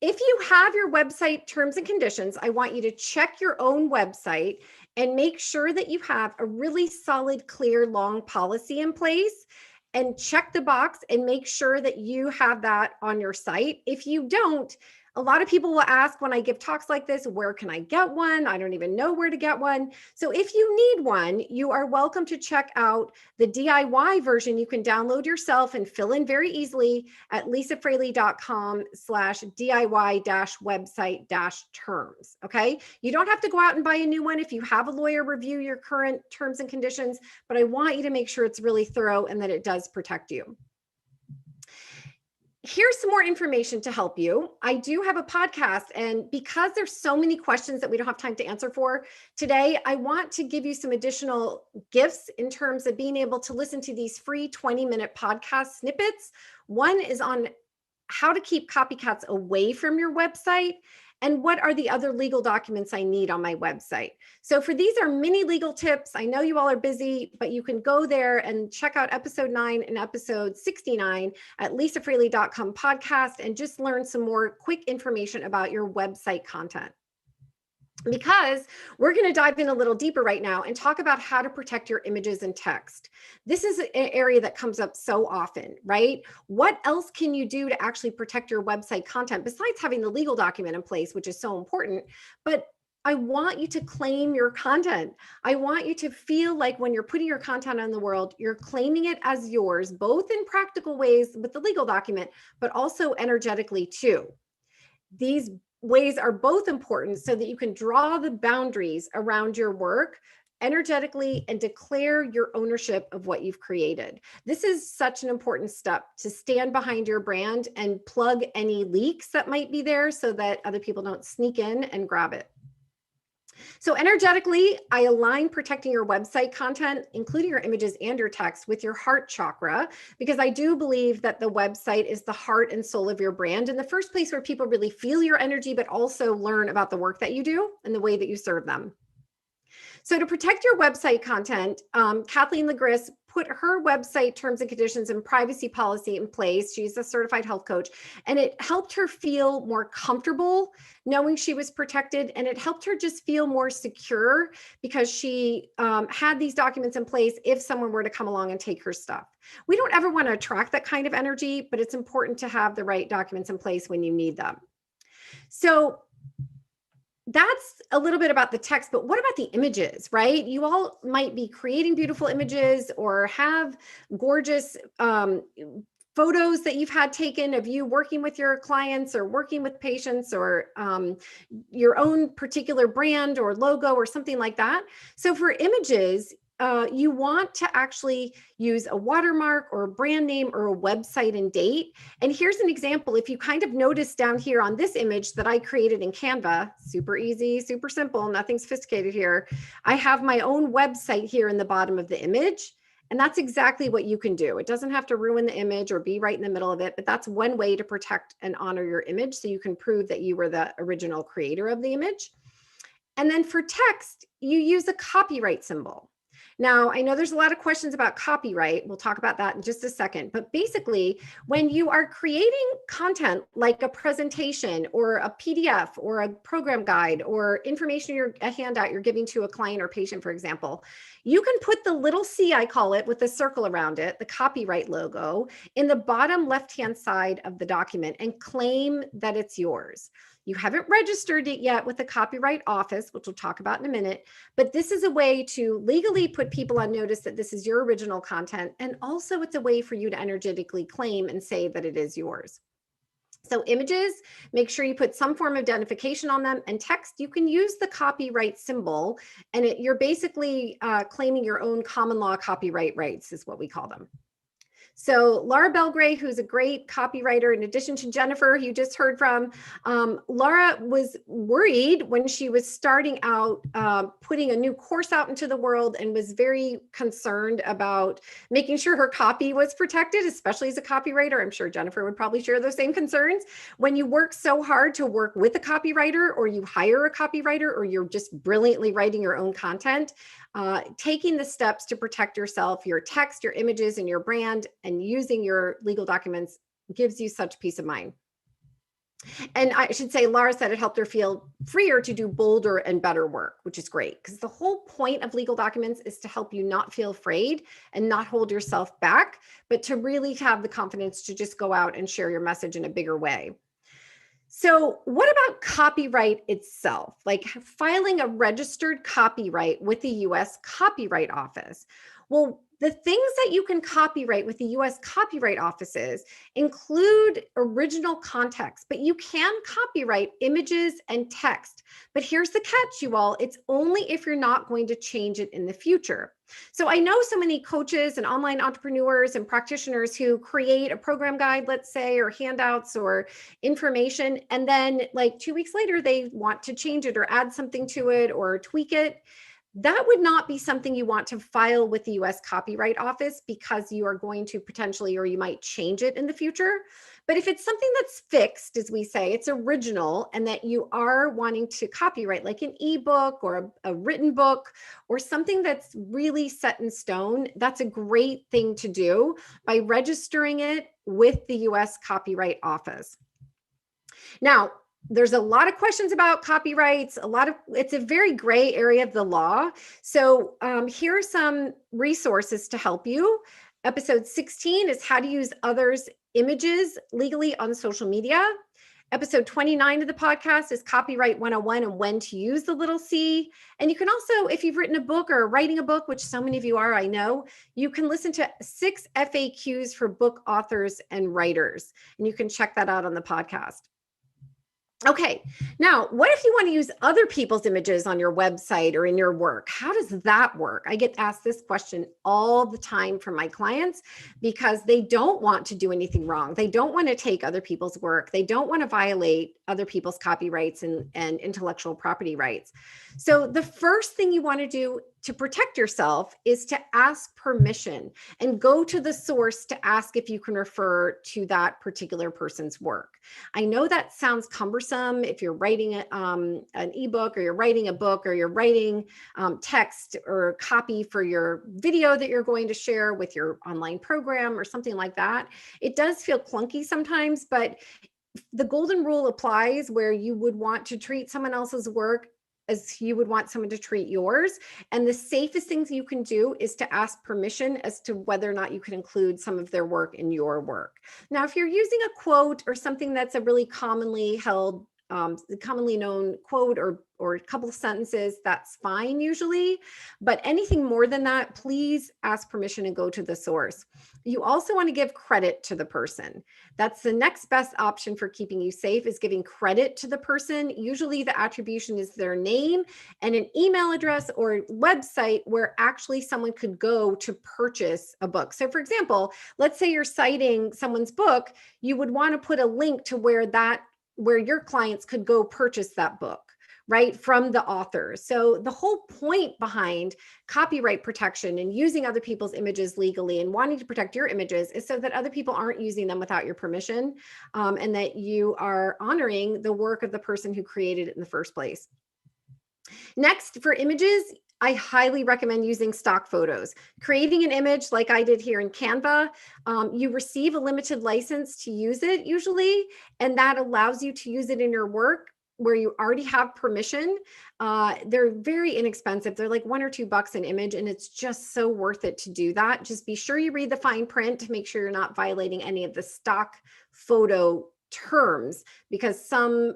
Speaker 9: if you have your website terms and conditions, I want you to check your own website and make sure that you have a really solid, clear, long policy in place, and check the box and make sure that you have that on your site. If you don't, a lot of people will ask when I give talks like this, where can I get one? I don't even know where to get one. So if you need one, you are welcome to check out the DIY version. You can download yourself and fill in very easily at lisafraley.com/DIY-website-terms. Okay. You don't have to go out and buy a new one if you have a lawyer review your current terms and conditions, but I want you to make sure it's really thorough and that it does protect you. Here's some more information to help you. I do have a podcast, and because there's so many questions that we don't have time to answer for today, I want to give you some additional gifts in terms of being able to listen to these free 20-minute podcast snippets. One is on how to keep copycats away from your website, and what are the other legal documents I need on my website. So for these are mini legal tips. I know you all are busy, but you can go there and check out episode 9 and episode 69 at lisafraley.com podcast and just learn some more quick information about your website content. Because we're going to dive in a little deeper right now and talk about how to protect your images and text. This is an area that comes up so often, right? What else can you do to actually protect your website content besides having the legal document in place, which is so important? But I want you to claim your content. I want you to feel like when you're putting your content on the world, you're claiming it as yours, both in practical ways with the legal document, but also energetically too. These ways are both important so that you can draw the boundaries around your work energetically and declare your ownership of what you've created. This is such an important step to stand behind your brand and plug any leaks that might be there so that other people don't sneak in and grab it. So energetically, I align protecting your website content, including your images and your text, with your heart chakra, because I do believe that the website is the heart and soul of your brand and the first place where people really feel your energy, but also learn about the work that you do and the way that you serve them. So to protect your website content, Kathleen Legris put her website terms and conditions and privacy policy in place. She's a certified health coach, and it helped her feel more comfortable knowing she was protected, and it helped her just feel more secure because she had these documents in place if someone were to come along and take her stuff. We don't ever want to attract that kind of energy, but it's important to have the right documents in place when you need them. So that's a little bit about the text, but what about the images, right? You all might be creating beautiful images or have gorgeous photos that you've had taken of you working with your clients or working with patients, or your own particular brand or logo or something like that. So for images, you want to actually use a watermark or a brand name or a website and date. And here's an example. If you kind of notice down here on this image that I created in Canva, super easy, super simple, nothing sophisticated here. I have my own website here in the bottom of the image. And that's exactly what you can do. It doesn't have to ruin the image or be right in the middle of it, but that's one way to protect and honor your image, so you can prove that you were the original creator of the image. And then for text, you use a copyright symbol. Now, I know there's a lot of questions about copyright. We'll talk about that in just a second. But basically, when you are creating content like a presentation or a PDF or a program guide or information, a handout you're giving to a client or patient, for example, you can put the little C, I call it, with a circle around it, the copyright logo, in the bottom left-hand side of the document and claim that it's yours. You haven't registered it yet with the Copyright Office, which we'll talk about in a minute, but this is a way to legally put people on notice that this is your original content. And also it's a way for you to energetically claim and say that it is yours. So images, make sure you put some form of identification on them, and text, you can use the copyright symbol, and you're basically claiming your own common law copyright rights is what we call them. So Laura Belgray, who's a great copywriter, in addition to Jennifer, who you just heard from, Laura was worried when she was starting out putting a new course out into the world, and was very concerned about making sure her copy was protected, especially as a copywriter. I'm sure Jennifer would probably share those same concerns. When you work so hard to work with a copywriter, or you hire a copywriter, or you're just brilliantly writing your own content, taking the steps to protect yourself, your text, your images, and your brand, and using your legal documents gives you such peace of mind. And I should say, Laura said it helped her feel freer to do bolder and better work, which is great, because the whole point of legal documents is to help you not feel afraid and not hold yourself back, but to really have the confidence to just go out and share your message in a bigger way. So what about copyright itself, like filing a registered copyright with the US Copyright Office? Well, the things that you can copyright with the US Copyright Offices include original context, but you can copyright images and text. But here's the catch, you all, it's only if you're not going to change it in the future. So I know so many coaches and online entrepreneurs and practitioners who create a program guide, let's say, or handouts or information, and then like 2 weeks later, they want to change it or add something to it or tweak it. That would not be something you want to file with the US Copyright Office, because you are going to potentially, or you might change it in the future. But if it's something that's fixed, as we say, it's original, and that you are wanting to copyright, like an ebook or a written book or something that's really set in stone, that's a great thing to do by registering it with the US Copyright Office. Now, there's a lot of questions about copyrights, it's a very gray area of the law. So here are some resources to help you. Episode 16 is how to use others' images legally on social media. Episode 29 of the podcast is Copyright 101 and when to use the little c. And you can also, if you've written a book or writing a book, which so many of you are, I know, you can listen to 6 FAQs for book authors and writers. And you can check that out on the podcast. Okay, now what if you want to use other people's images on your website or in your work? How does that work? I get asked this question all the time from my clients, because they don't want to do anything wrong. They don't want to take other people's work. They don't want to violate other people's copyrights and intellectual property rights. So the first thing you want to do to protect yourself is to ask permission and go to the source to ask if you can refer to that particular person's work. I know that sounds cumbersome if you're writing an ebook, or you're writing a book, or you're writing text or copy for your video that you're going to share with your online program or something like that. It does feel clunky sometimes, but the golden rule applies where you would want to treat someone else's work as you would want someone to treat yours. And the safest things you can do is to ask permission as to whether or not you can include some of their work in your work. Now, if you're using a quote or something that's a really commonly held the commonly known quote or a couple of sentences, that's fine usually. But anything more than that, please ask permission and go to the source. You also want to give credit to the person. That's the next best option for keeping you safe, is giving credit to the person. Usually the attribution is their name and an email address or website where actually someone could go to purchase a book. So for example, let's say you're citing someone's book, you would want to put a link to where your clients could go purchase that book, right, from the author. So the whole point behind copyright protection and using other people's images legally and wanting to protect your images is so that other people aren't using them without your permission, and that you are honoring the work of the person who created it in the first place. Next, for images, I highly recommend using stock photos. Creating an image like I did here in Canva, you receive a limited license to use it usually, and that allows you to use it in your work where you already have permission. They're very inexpensive. They're like $1 or $2 an image, and it's just so worth it to do that. Just be sure you read the fine print to make sure you're not violating any of the stock photo terms, because some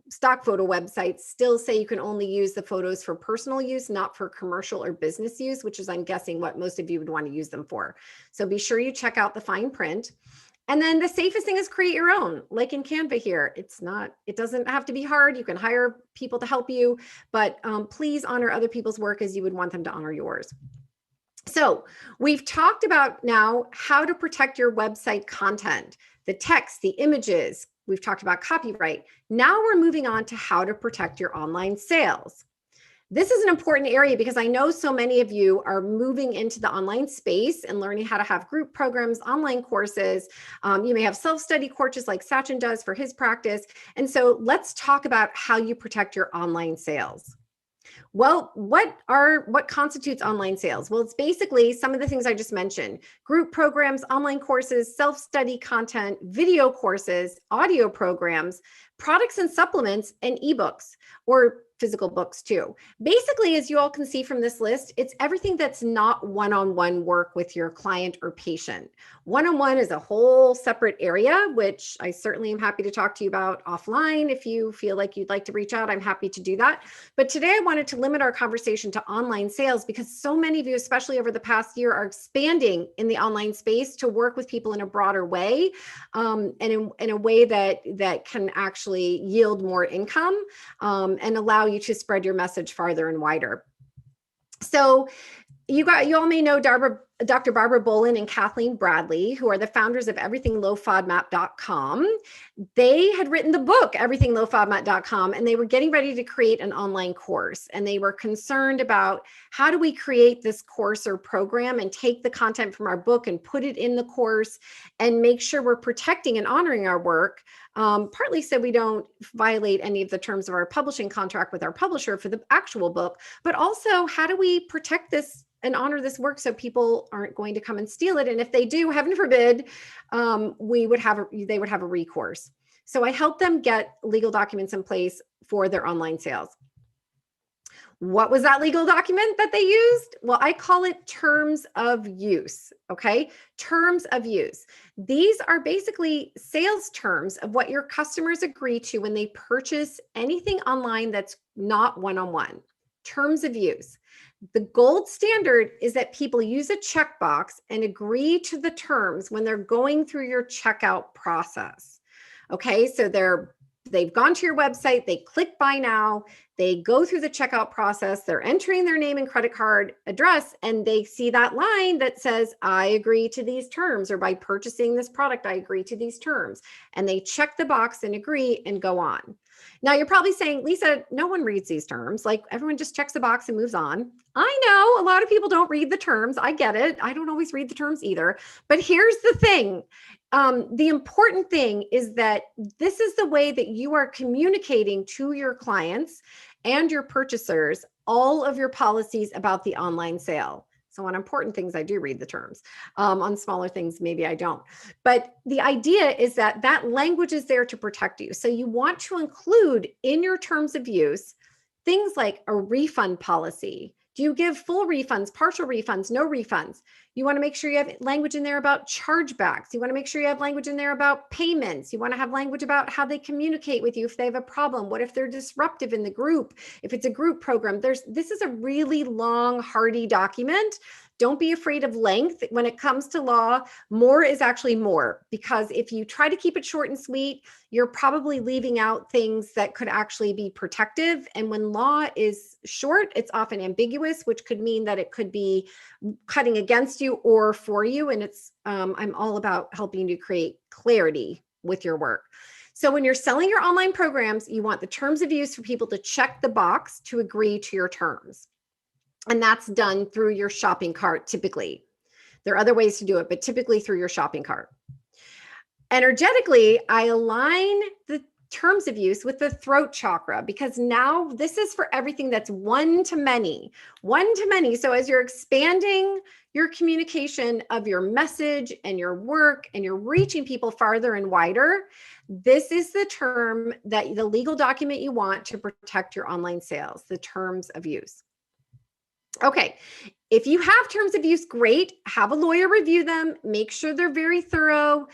Speaker 9: stock photo websites still say you can only use the photos for personal use, not for commercial or business use, which is, I'm guessing, what most of you would want to use them for. So be sure you check out the fine print. And then the safest thing is create your own, like in Canva here. It doesn't have to be hard. You can hire people to help you, but please honor other people's work as you would want them to honor yours. So we've talked about now how to protect your website content, the text, the images. We've talked about copyright. Now we're moving on to how to protect your online sales. This is an important area because I know so many of you are moving into the online space and learning how to have group programs, online courses. You may have self-study courses like Sachin does for his practice. And so let's talk about how you protect your online sales. Well, what constitutes online sales? Well, it's basically some of the things I just mentioned: group programs, online courses, self-study content, video courses, audio programs, products and supplements, and ebooks, or physical books too. Basically, as you all can see from this list, it's everything that's not one-on-one work with your client or patient. One-on-one is a whole separate area, which I certainly am happy to talk to you about offline. If you feel like you'd like to reach out, I'm happy to do that. But today I wanted to limit our conversation to online sales because so many of you, especially over the past year, are expanding in the online space to work with people in a broader way, and in a way that can actually yield more income, and allow you to spread your message farther and wider. So you all may know Dr. Barbara Bolin and Kathleen Bradley, who are the founders of everythinglowfodmap.com. They had written the book, everythinglowfodmap.com, and they were getting ready to create an online course. And they were concerned about how do we create this course or program and take the content from our book and put it in the course and make sure we're protecting and honoring our work, partly so we don't violate any of the terms of our publishing contract with our publisher for the actual book, but also how do we protect this and honor this work so people aren't going to come and steal it. And if they do, heaven forbid, they would have a recourse. So I helped them get legal documents in place for their online sales. What was that legal document that they used? Well, I call it terms of use. Okay. Terms of use. These are basically sales terms of what your customers agree to when they purchase anything online that's not one-on-one. Terms of use. The gold standard is that people use a checkbox and agree to the terms when they're going through your checkout process. Okay, so they've gone to your website, they click buy now, they go through the checkout process, they're entering their name and credit card address, and they see that line that says, I agree to these terms, or by purchasing this product, I agree to these terms. And they check the box and agree and go on. Now you're probably saying, Lisa, no one reads these terms. Like everyone just checks the box and moves on. I know a lot of people don't read the terms. I get it. I don't always read the terms either. But here's the thing. The important thing is that this is the way that you are communicating to your clients and your purchasers all of your policies about the online sale. So on important things, I do read the terms. On smaller things, maybe I don't. But the idea is that that language is there to protect you. So you want to include in your terms of use things like a refund policy. Do you give full refunds, partial refunds, no refunds? You want to make sure you have language in there about chargebacks. You want to make sure you have language in there about payments. You want to have language about how they communicate with you if they have a problem. What if they're disruptive in the group? If it's a group program, this is a really long, hardy document. Don't be afraid of length. When it comes to law, more is actually more, because if you try to keep it short and sweet, you're probably leaving out things that could actually be protective. And when law is short, it's often ambiguous, which could mean that it could be cutting against you or for you. And it's I'm all about helping you create clarity with your work. So when you're selling your online programs, you want the terms of use for people to check the box to agree to your terms. And that's done through your shopping cart typically. There are other ways to do it, but typically through your shopping cart. Energetically, I align the terms of use with the throat chakra, because now this is for everything that's one to many. So as you're expanding your communication of your message and your work, and you're reaching people farther and wider, this is the term that the legal document you want to protect your online sales, the terms of use. Okay, if you have terms of use, great. Have a lawyer review them. Make sure they're very thorough.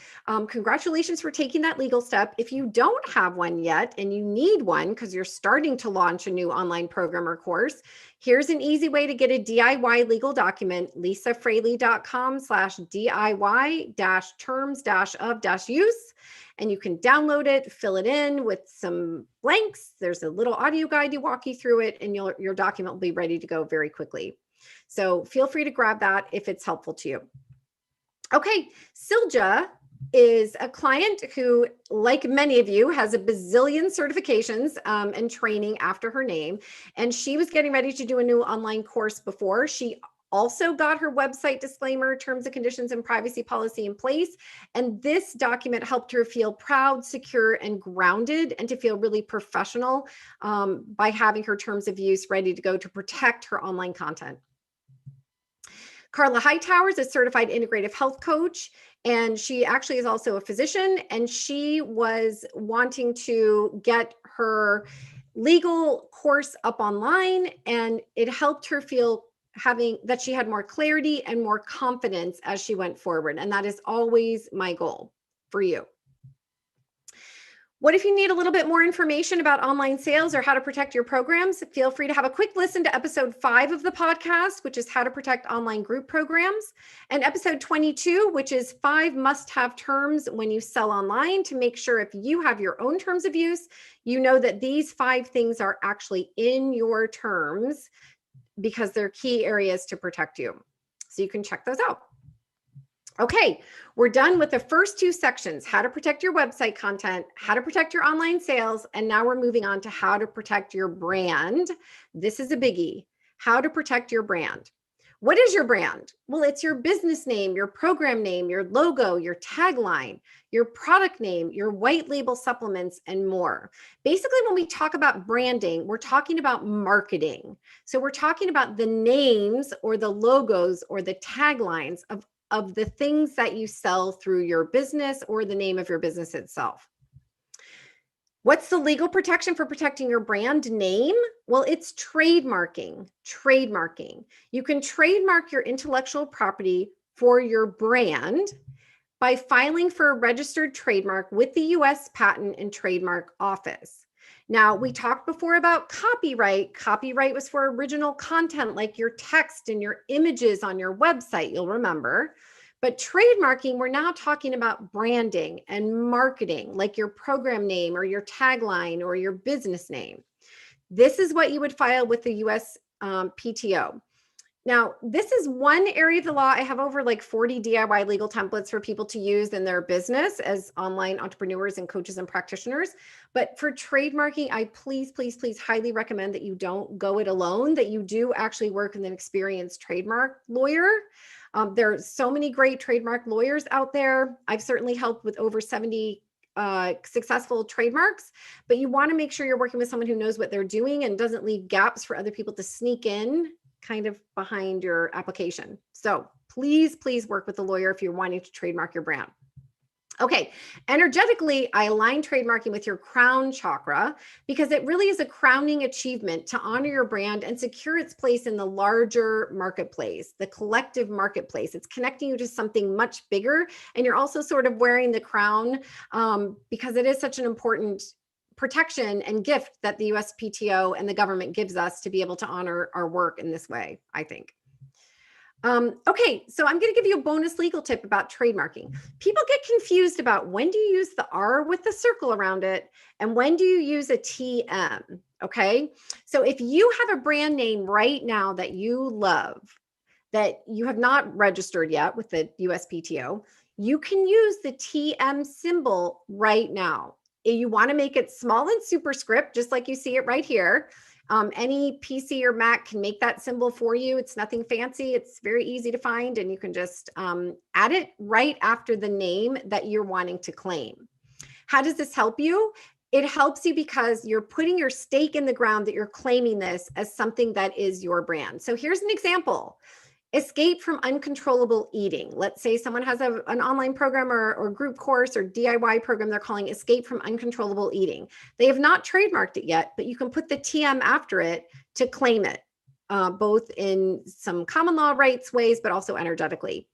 Speaker 9: Congratulations for taking that legal step. If you don't have one yet and you need one because you're starting to launch a new online program or course, here's an easy way to get a DIY legal document, lisafraley.com/DIY-terms-of-use. And you can download it, fill it in with some blanks. There's a little audio guide to walk you through it, and your document will be ready to go very quickly. So feel free to grab that if it's helpful to you. Okay, Silja is a client who, like many of you, has a bazillion certifications and training after her name. And she was getting ready to do a new online course before. She also got her website disclaimer, terms and conditions, and privacy policy in place. And this document helped her feel proud, secure, and grounded, and to feel really professional by having her terms of use ready to go to protect her online content. Carla Hightower is a certified integrative health coach, and she actually is also a physician, and she was wanting to get her legal course up online, and it helped her feel that she had more clarity and more confidence as she went forward. And that is always my goal for you. What if you need a little bit more information about online sales or how to protect your programs? Feel free to have a quick listen to episode 5 of the podcast, which is how to protect online group programs, and episode 22, which is 5 must-have terms when you sell online, to make sure if you have your own terms of use, you know that these 5 things are actually in your terms, because they're key areas to protect you. So you can check those out. Okay, we're done with the first 2 sections, how to protect your website content, how to protect your online sales, and now we're moving on to how to protect your brand. This is a biggie, how to protect your brand. What is your brand? Well, it's your business name, your program name, your logo, your tagline, your product name, your white label supplements, and more. Basically, when we talk about branding, we're talking about marketing. So we're talking about the names or the logos or the taglines of the things that you sell through your business or the name of your business itself. What's the legal protection for protecting your brand name? Well, it's trademarking. You can trademark your intellectual property for your brand by filing for a registered trademark with the U.S. Patent and Trademark Office. Now, we talked before about copyright. Copyright was for original content like your text and your images on your website, you'll remember. But trademarking, we're now talking about branding and marketing, like your program name or your tagline or your business name. This is what you would file with the US PTO. Now, this is one area of the law. I have over like 40 DIY legal templates for people to use in their business as online entrepreneurs and coaches and practitioners. But for trademarking, I please highly recommend that you don't go it alone, that you do actually work with an experienced trademark lawyer. There are so many great trademark lawyers out there. I've certainly helped with over 70 successful trademarks, but you want to make sure you're working with someone who knows what they're doing and doesn't leave gaps for other people to sneak in kind of behind your application. So please work with a lawyer if you're wanting to trademark your brand. Okay, energetically, I align trademarking with your crown chakra because it really is a crowning achievement to honor your brand and secure its place in the larger marketplace, the collective marketplace. It's connecting you to something much bigger, and you're also sort of wearing the crown because it is such an important protection and gift that the USPTO and the government gives us to be able to honor our work in this way, I think. Okay, so I'm going to give you a bonus legal tip about trademarking. People get confused about when do you use the R with the circle around it and when do you use a TM, okay? So if you have a brand name right now that you love, that you have not registered yet with the USPTO, you can use the TM symbol right now. If you want to make it small and superscript, just like you see it right here. Any PC or Mac can make that symbol for you. It's nothing fancy. It's very easy to find, and you can just add it right after the name that you're wanting to claim. How does this help you? It helps you because you're putting your stake in the ground that you're claiming this as something that is your brand. So here's an example. Escape from uncontrollable eating. Let's say someone has an online program or group course or DIY program they're calling Escape from Uncontrollable Eating. They have not trademarked it yet, but you can put the TM after it to claim it, both in some common law rights ways, but also energetically.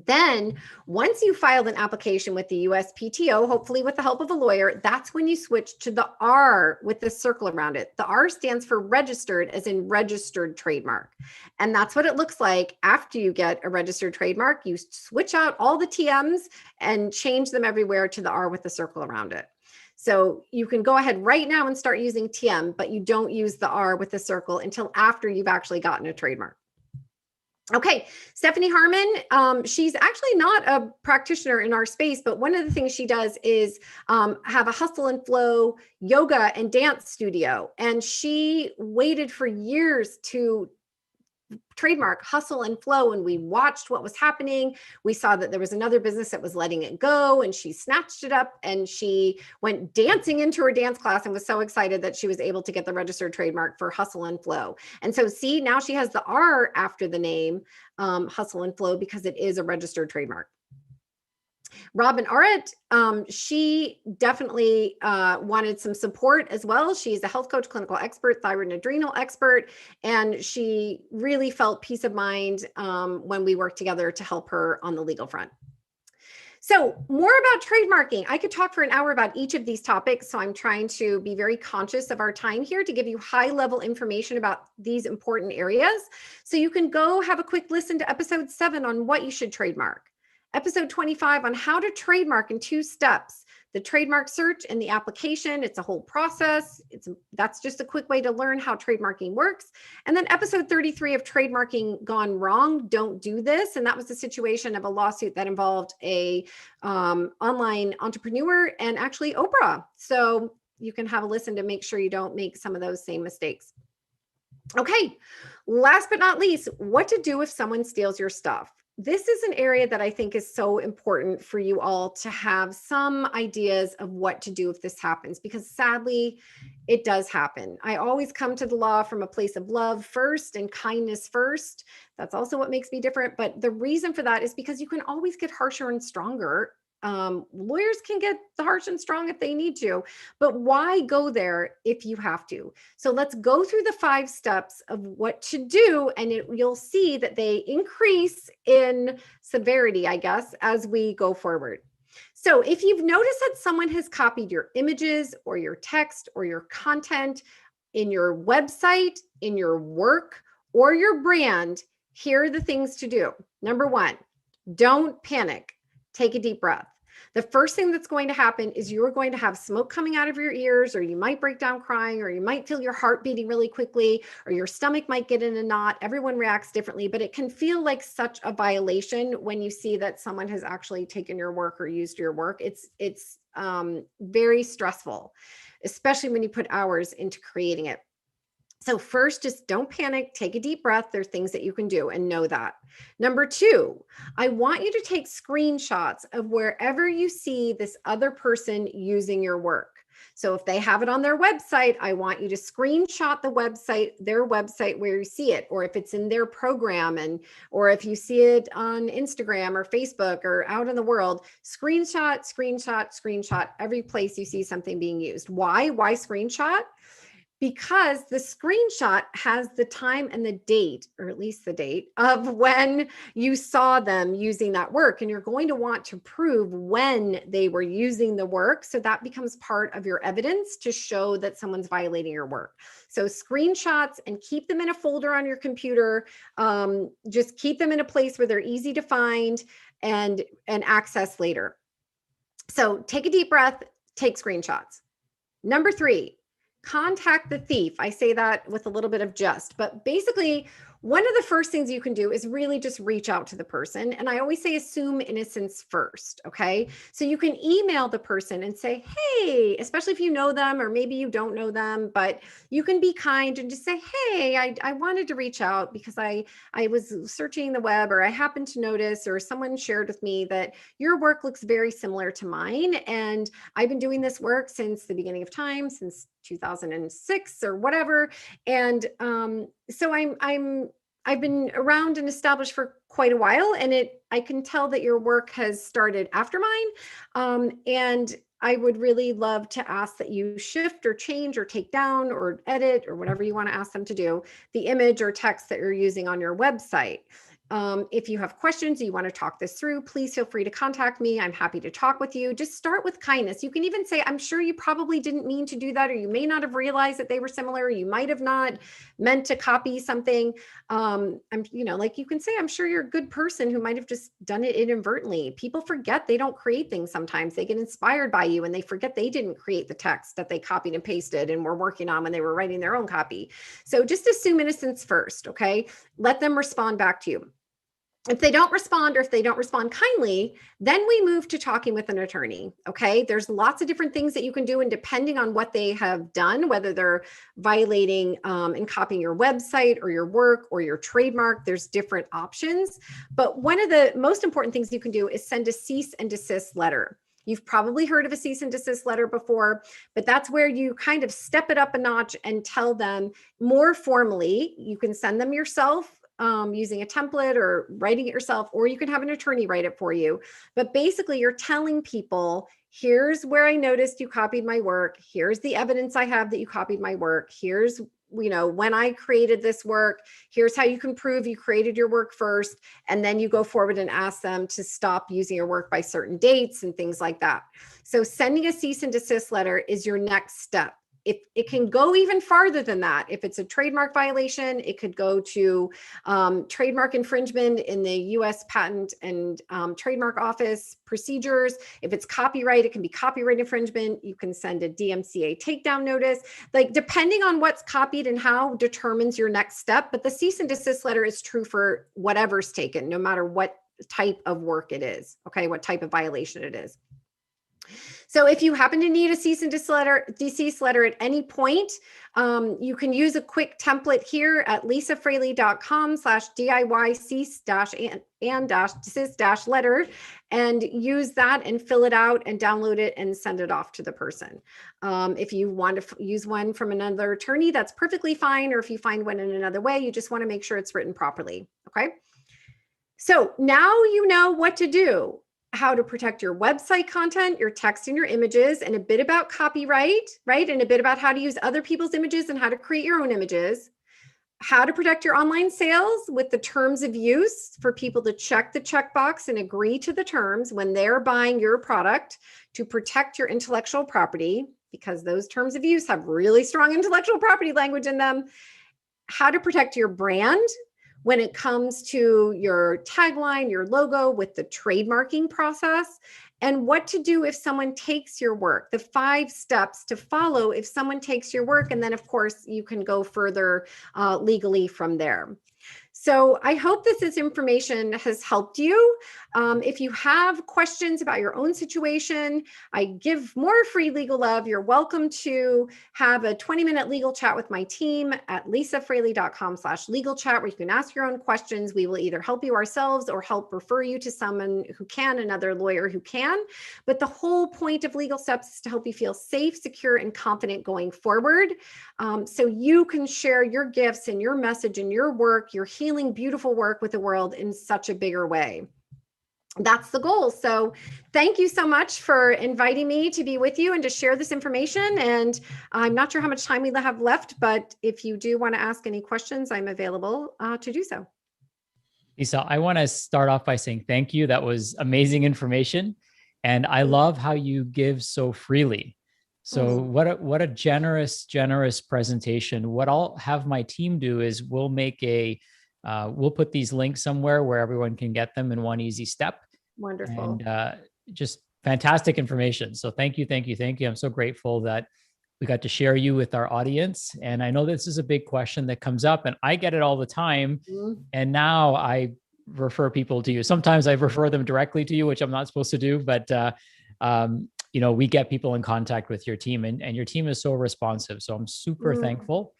Speaker 9: Then once you filed an application with the USPTO, hopefully with the help of a lawyer, that's when you switch to the R with the circle around it. The R stands for registered, as in registered trademark. And that's what it looks like after you get a registered trademark. You switch out all the TMs and change them everywhere to the R with the circle around it. So you can go ahead right now and start using TM, but you don't use the R with the circle until after you've actually gotten a trademark. Okay, Stephanie Harmon, she's actually not a practitioner in our space, but one of the things she does is have a hustle and flow yoga and dance studio. And she waited for years to trademark hustle and flow, and we watched what was happening. We saw that there was another business that was letting it go, and she snatched it up and she went dancing into her dance class and was so excited that she was able to get the registered trademark for hustle and flow. And so see, now she has the R after the name, hustle and flow, because it is a registered trademark. Robin Arrett, she definitely wanted some support as well. She's a health coach, clinical expert, thyroid and adrenal expert, and she really felt peace of mind when we worked together to help her on the legal front. So more about trademarking. I could talk for an hour about each of these topics, so I'm trying to be very conscious of our time here to give you high-level information about these important areas. So you can go have a quick listen to episode 7 on what you should trademark. Episode 25 on how to trademark in 2 steps, the trademark search and the application. It's a whole process. That's just a quick way to learn how trademarking works. And then episode 33 of trademarking gone wrong, don't do this. And that was the situation of a lawsuit that involved a online entrepreneur and actually Oprah. So you can have a listen to make sure you don't make some of those same mistakes. Okay, last but not least, what to do if someone steals your stuff. This is an area that I think is so important for you all to have some ideas of what to do if this happens, because sadly, it does happen. I always come to the law from a place of love first and kindness first. That's also what makes me different. But the reason for that is because you can always get harsher and stronger. Lawyers can get harsh and strong if they need to, but why go there if you have to? So let's go through the 5 steps of what to do, and you'll see that they increase in severity, I guess, as we go forward. So if you've noticed that someone has copied your images or your text or your content in your website, in your work, or your brand, here are the things to do. Number 1, don't panic. Take a deep breath. The first thing that's going to happen is you're going to have smoke coming out of your ears, or you might break down crying, or you might feel your heart beating really quickly, or your stomach might get in a knot. Everyone reacts differently, but it can feel like such a violation when you see that someone has actually taken your work or used your work. It's very stressful, especially when you put hours into creating it. So first, just don't panic, take a deep breath. There are things that you can do and know that. Number 2, I want you to take screenshots of wherever you see this other person using your work. So if they have it on their website, I want you to screenshot the website, their website where you see it, or if it's in their program, and or if you see it on Instagram or Facebook or out in the world, screenshot, screenshot, screenshot every place you see something being used. Why? Why screenshot? Because the screenshot has the time and the date, or at least the date of when you saw them using that work. And you're going to want to prove when they were using the work. So that becomes part of your evidence to show that someone's violating your work. So screenshots, and keep them in a folder on your computer. Just keep them in a place where they're easy to find and access later. So take a deep breath, take screenshots. Number 3, contact the thief. I say that with a little bit of just, but basically one of the first things you can do is really just reach out to the person. And I always say assume innocence first. Okay. So you can email the person and say, hey, especially if you know them, or maybe you don't know them, but you can be kind and just say, hey, I wanted to reach out because I was searching the web, or I happened to notice, or someone shared with me that your work looks very similar to mine. And I've been doing this work since the beginning of time, since 2006 or whatever. And so I've been around and established for quite a while, and I can tell that your work has started after mine. And I would really love to ask that you shift or change or take down or edit or whatever you want to ask them to do, the image or text that you're using on your website. If you have questions, you want to talk this through, please feel free to contact me. I'm happy to talk with you. Just start with kindness. You can even say, I'm sure you probably didn't mean to do that, or you may not have realized that they were similar. Or you might have not meant to copy something. Like you can say, I'm sure you're a good person who might have just done it inadvertently. People forget they don't create things sometimes. They get inspired by you and they forget they didn't create the text that they copied and pasted and were working on when they were writing their own copy. So just assume innocence first, okay? Let them respond back to you. If they don't respond, or if they don't respond kindly, then we move to talking with an attorney. Okay. There's lots of different things that you can do. And depending on what they have done, whether they're violating and copying your website or your work or your trademark, there's different options. But one of the most important things you can do is send a cease and desist letter. You've probably heard of a cease and desist letter before, but that's where you kind of step it up a notch and tell them more formally. You can send them yourself, using a template or writing it yourself, or you can have an attorney write it for you. But basically you're telling people, here's where I noticed you copied my work. Here's the evidence I have that you copied my work. Here's, when I created this work, here's how you can prove you created your work first. And then you go forward and ask them to stop using your work by certain dates and things like that. So sending a cease and desist letter is your next step. If it can go even farther than that. If it's a trademark violation, it could go to trademark infringement in the U.S. Patent and Trademark Office procedures. If it's copyright, it can be copyright infringement. You can send a DMCA takedown notice. Like, depending on what's copied and how determines your next step. But the cease and desist letter is true for whatever's taken, no matter what type of work it is. Okay, what type of violation it is. So if you happen to need a cease and desist letter at any point, you can use a quick template here at lisafraley.com/DIY cease-and-desist-letter, and use that and fill it out and download it and send it off to the person. If you want to use one from another attorney, that's perfectly fine. Or if you find one in another way, you just want to make sure it's written properly. Okay. So now you know what to do. How to protect your website content, your text and your images, and a bit about copyright, right? And a bit about how to use other people's images and how to create your own images. How to protect your online sales with the terms of use for people to check the checkbox and agree to the terms when they're buying your product, to protect your intellectual property, because those terms of use have really strong intellectual property language in them. How to protect your brand when it comes to your tagline, your logo, with the trademarking process, and what to do if someone takes your work, the 5 steps to follow if someone takes your work. And then of course you can go further legally from there. So I hope this information has helped you. If you have questions about your own situation, I give more free legal love. You're welcome to have a 20-minute legal chat with my team at lisafraley.com/legal chat, where you can ask your own questions. We will either help you ourselves or help refer you to someone who can, another lawyer who can. But the whole point of Legal Steps is to help you feel safe, secure, and confident going forward. So you can share your gifts and your message and your work, your healing, beautiful work with the world in such a bigger way. That's the goal. So thank you so much for inviting me to be with you and to share this information. And I'm not sure how much time we have left, but if you do want to ask any questions, I'm available to do so.
Speaker 4: Lisa, I want to start off by saying thank you. That was amazing information. And I love how you give so freely. So what a generous presentation. What I'll have my team do is we'll put these links somewhere where everyone can get them in one easy step.
Speaker 9: Wonderful.
Speaker 4: And just fantastic information. So thank you. I'm so grateful that we got to share you with our audience. And I know this is a big question that comes up, and I get it all the time. And now I refer people to you. Sometimes I refer them directly to you, which I'm not supposed to do, but we get people in contact with your team, and your team is so responsive. So I'm super thankful.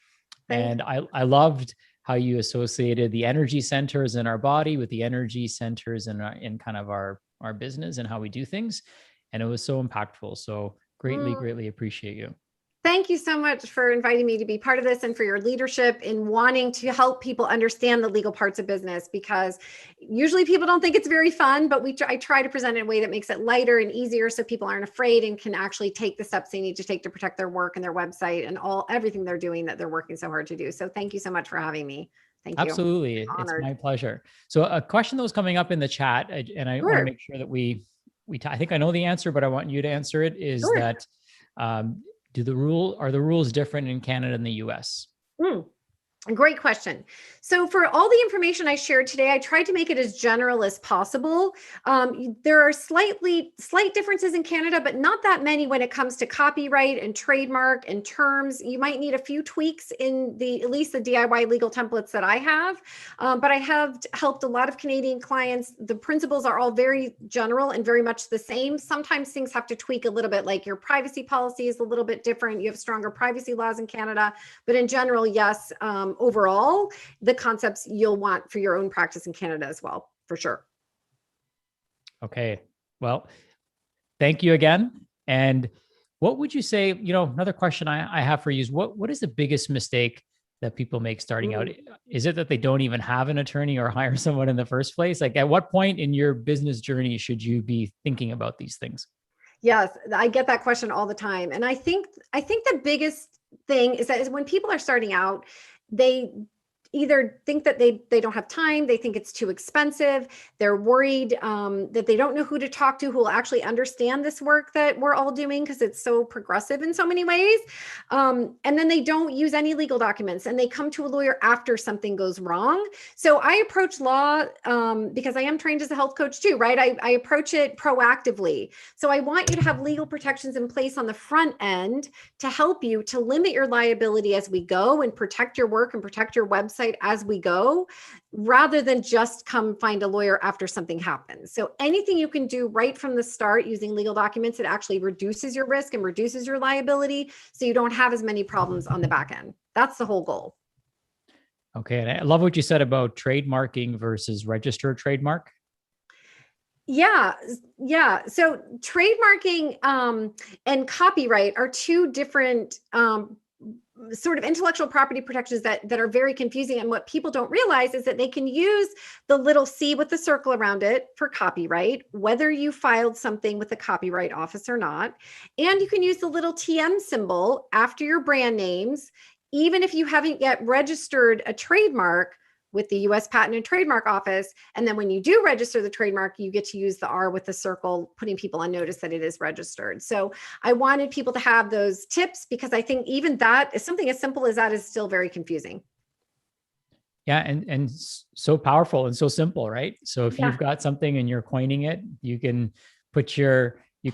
Speaker 4: And I loved how you associated the energy centers in our body with the energy centers in kind of our business and how we do things. And it was so impactful. So greatly appreciate you.
Speaker 9: Thank you so much for inviting me to be part of this and for your leadership in wanting to help people understand the legal parts of business, because usually people don't think it's very fun, but I try to present it in a way that makes it lighter and easier so people aren't afraid and can actually take the steps they need to take to protect their work and their website and everything they're doing that they're working so hard to do. So thank you so much for having me. Thank you.
Speaker 4: Absolutely. It's my pleasure. So a question that was coming up in the chat, and I want to make sure that I think I know the answer, but I want you to answer it, is that are the rules different in Canada and the US?
Speaker 9: Great question. So for all the information I shared today, I tried to make it as general as possible. There are slight differences in Canada, but not that many when it comes to copyright and trademark and terms. You might need a few tweaks in at least the DIY legal templates that I have. But I have helped a lot of Canadian clients. The principles are all very general and very much the same. Sometimes things have to tweak a little bit, like your privacy policy is a little bit different. You have stronger privacy laws in Canada, but in general, yes, overall, the concepts you'll want for your own practice in Canada as well, for sure.
Speaker 4: Okay. Well, thank you again. And what would you say, another question I have for you is what is the biggest mistake that people make starting out? Is it that they don't even have an attorney or hire someone in the first place? Like, at what point in your business journey should you be thinking about these things?
Speaker 9: Yes, I get that question all the time. And I think the biggest thing is when people are starting out, they either think that they don't have time, they think it's too expensive, they're worried that they don't know who to talk to who will actually understand this work that we're all doing because it's so progressive in so many ways. And then they don't use any legal documents and they come to a lawyer after something goes wrong. So I approach law because I am trained as a health coach too, right? I approach it proactively. So I want you to have legal protections in place on the front end to help you to limit your liability as we go and protect your work and protect your website as we go, rather than just come find a lawyer after something happens. So anything you can do right from the start using legal documents, it actually reduces your risk and reduces your liability, so you don't have as many problems on the back end. That's the whole goal.
Speaker 4: Okay. And I love what you said about trademarking versus registered trademark.
Speaker 9: Yeah. So trademarking and copyright are two different sort of intellectual property protections that are very confusing. And what people don't realize is that they can use the little C with the circle around it for copyright, whether you filed something with the Copyright Office or not. And you can use the little TM symbol after your brand names, even if you haven't yet registered a trademark with the US Patent and Trademark Office. And then when you do register the trademark, you get to use the R with the circle, putting people on notice that it is registered. So I wanted people to have those tips because I think even that is something as simple as that is still very confusing.
Speaker 4: Yeah. And so powerful and so simple, right? So if you've got something and you're coining it, you can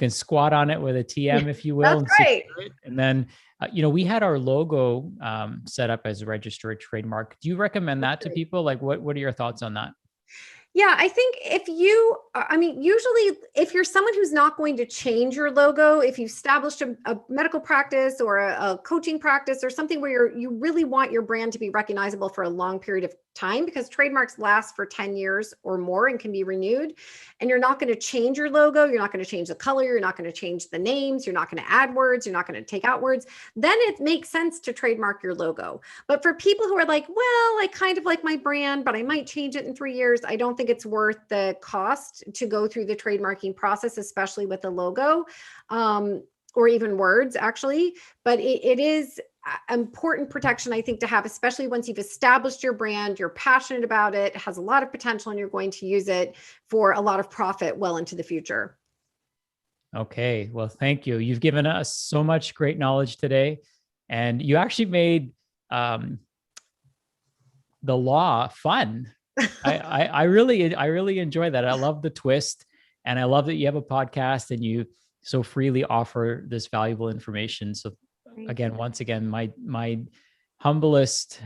Speaker 4: squat on it with a TM, if you will.
Speaker 9: That's right.
Speaker 4: And then, we had our logo set up as a registered trademark. Do you recommend that to people? Like, what are your thoughts on that?
Speaker 9: Yeah, I think usually if you're someone who's not going to change your logo, if you've established a medical practice or a coaching practice or something where you really want your brand to be recognizable for a long period of time, because trademarks last for 10 years or more and can be renewed, and you're not going to change your logo, you're not going to change the color, you're not going to change the names, you're not going to add words, you're not going to take out words, then it makes sense to trademark your logo. But for people who are like, well, I kind of like my brand, but I might change it in 3 years, I don't think it's worth the cost to go through the trademarking process, especially with the logo, or even words actually. But it is important protection, I think, to have, especially once you've established your brand, you're passionate about it, has a lot of potential, and you're going to use it for a lot of profit well into the future.
Speaker 4: Okay, well, thank you. You've given us so much great knowledge today, and you actually made the law fun. I really enjoy that. I love the twist, and I love that you have a podcast and you so freely offer this valuable information. So again, once again, my humblest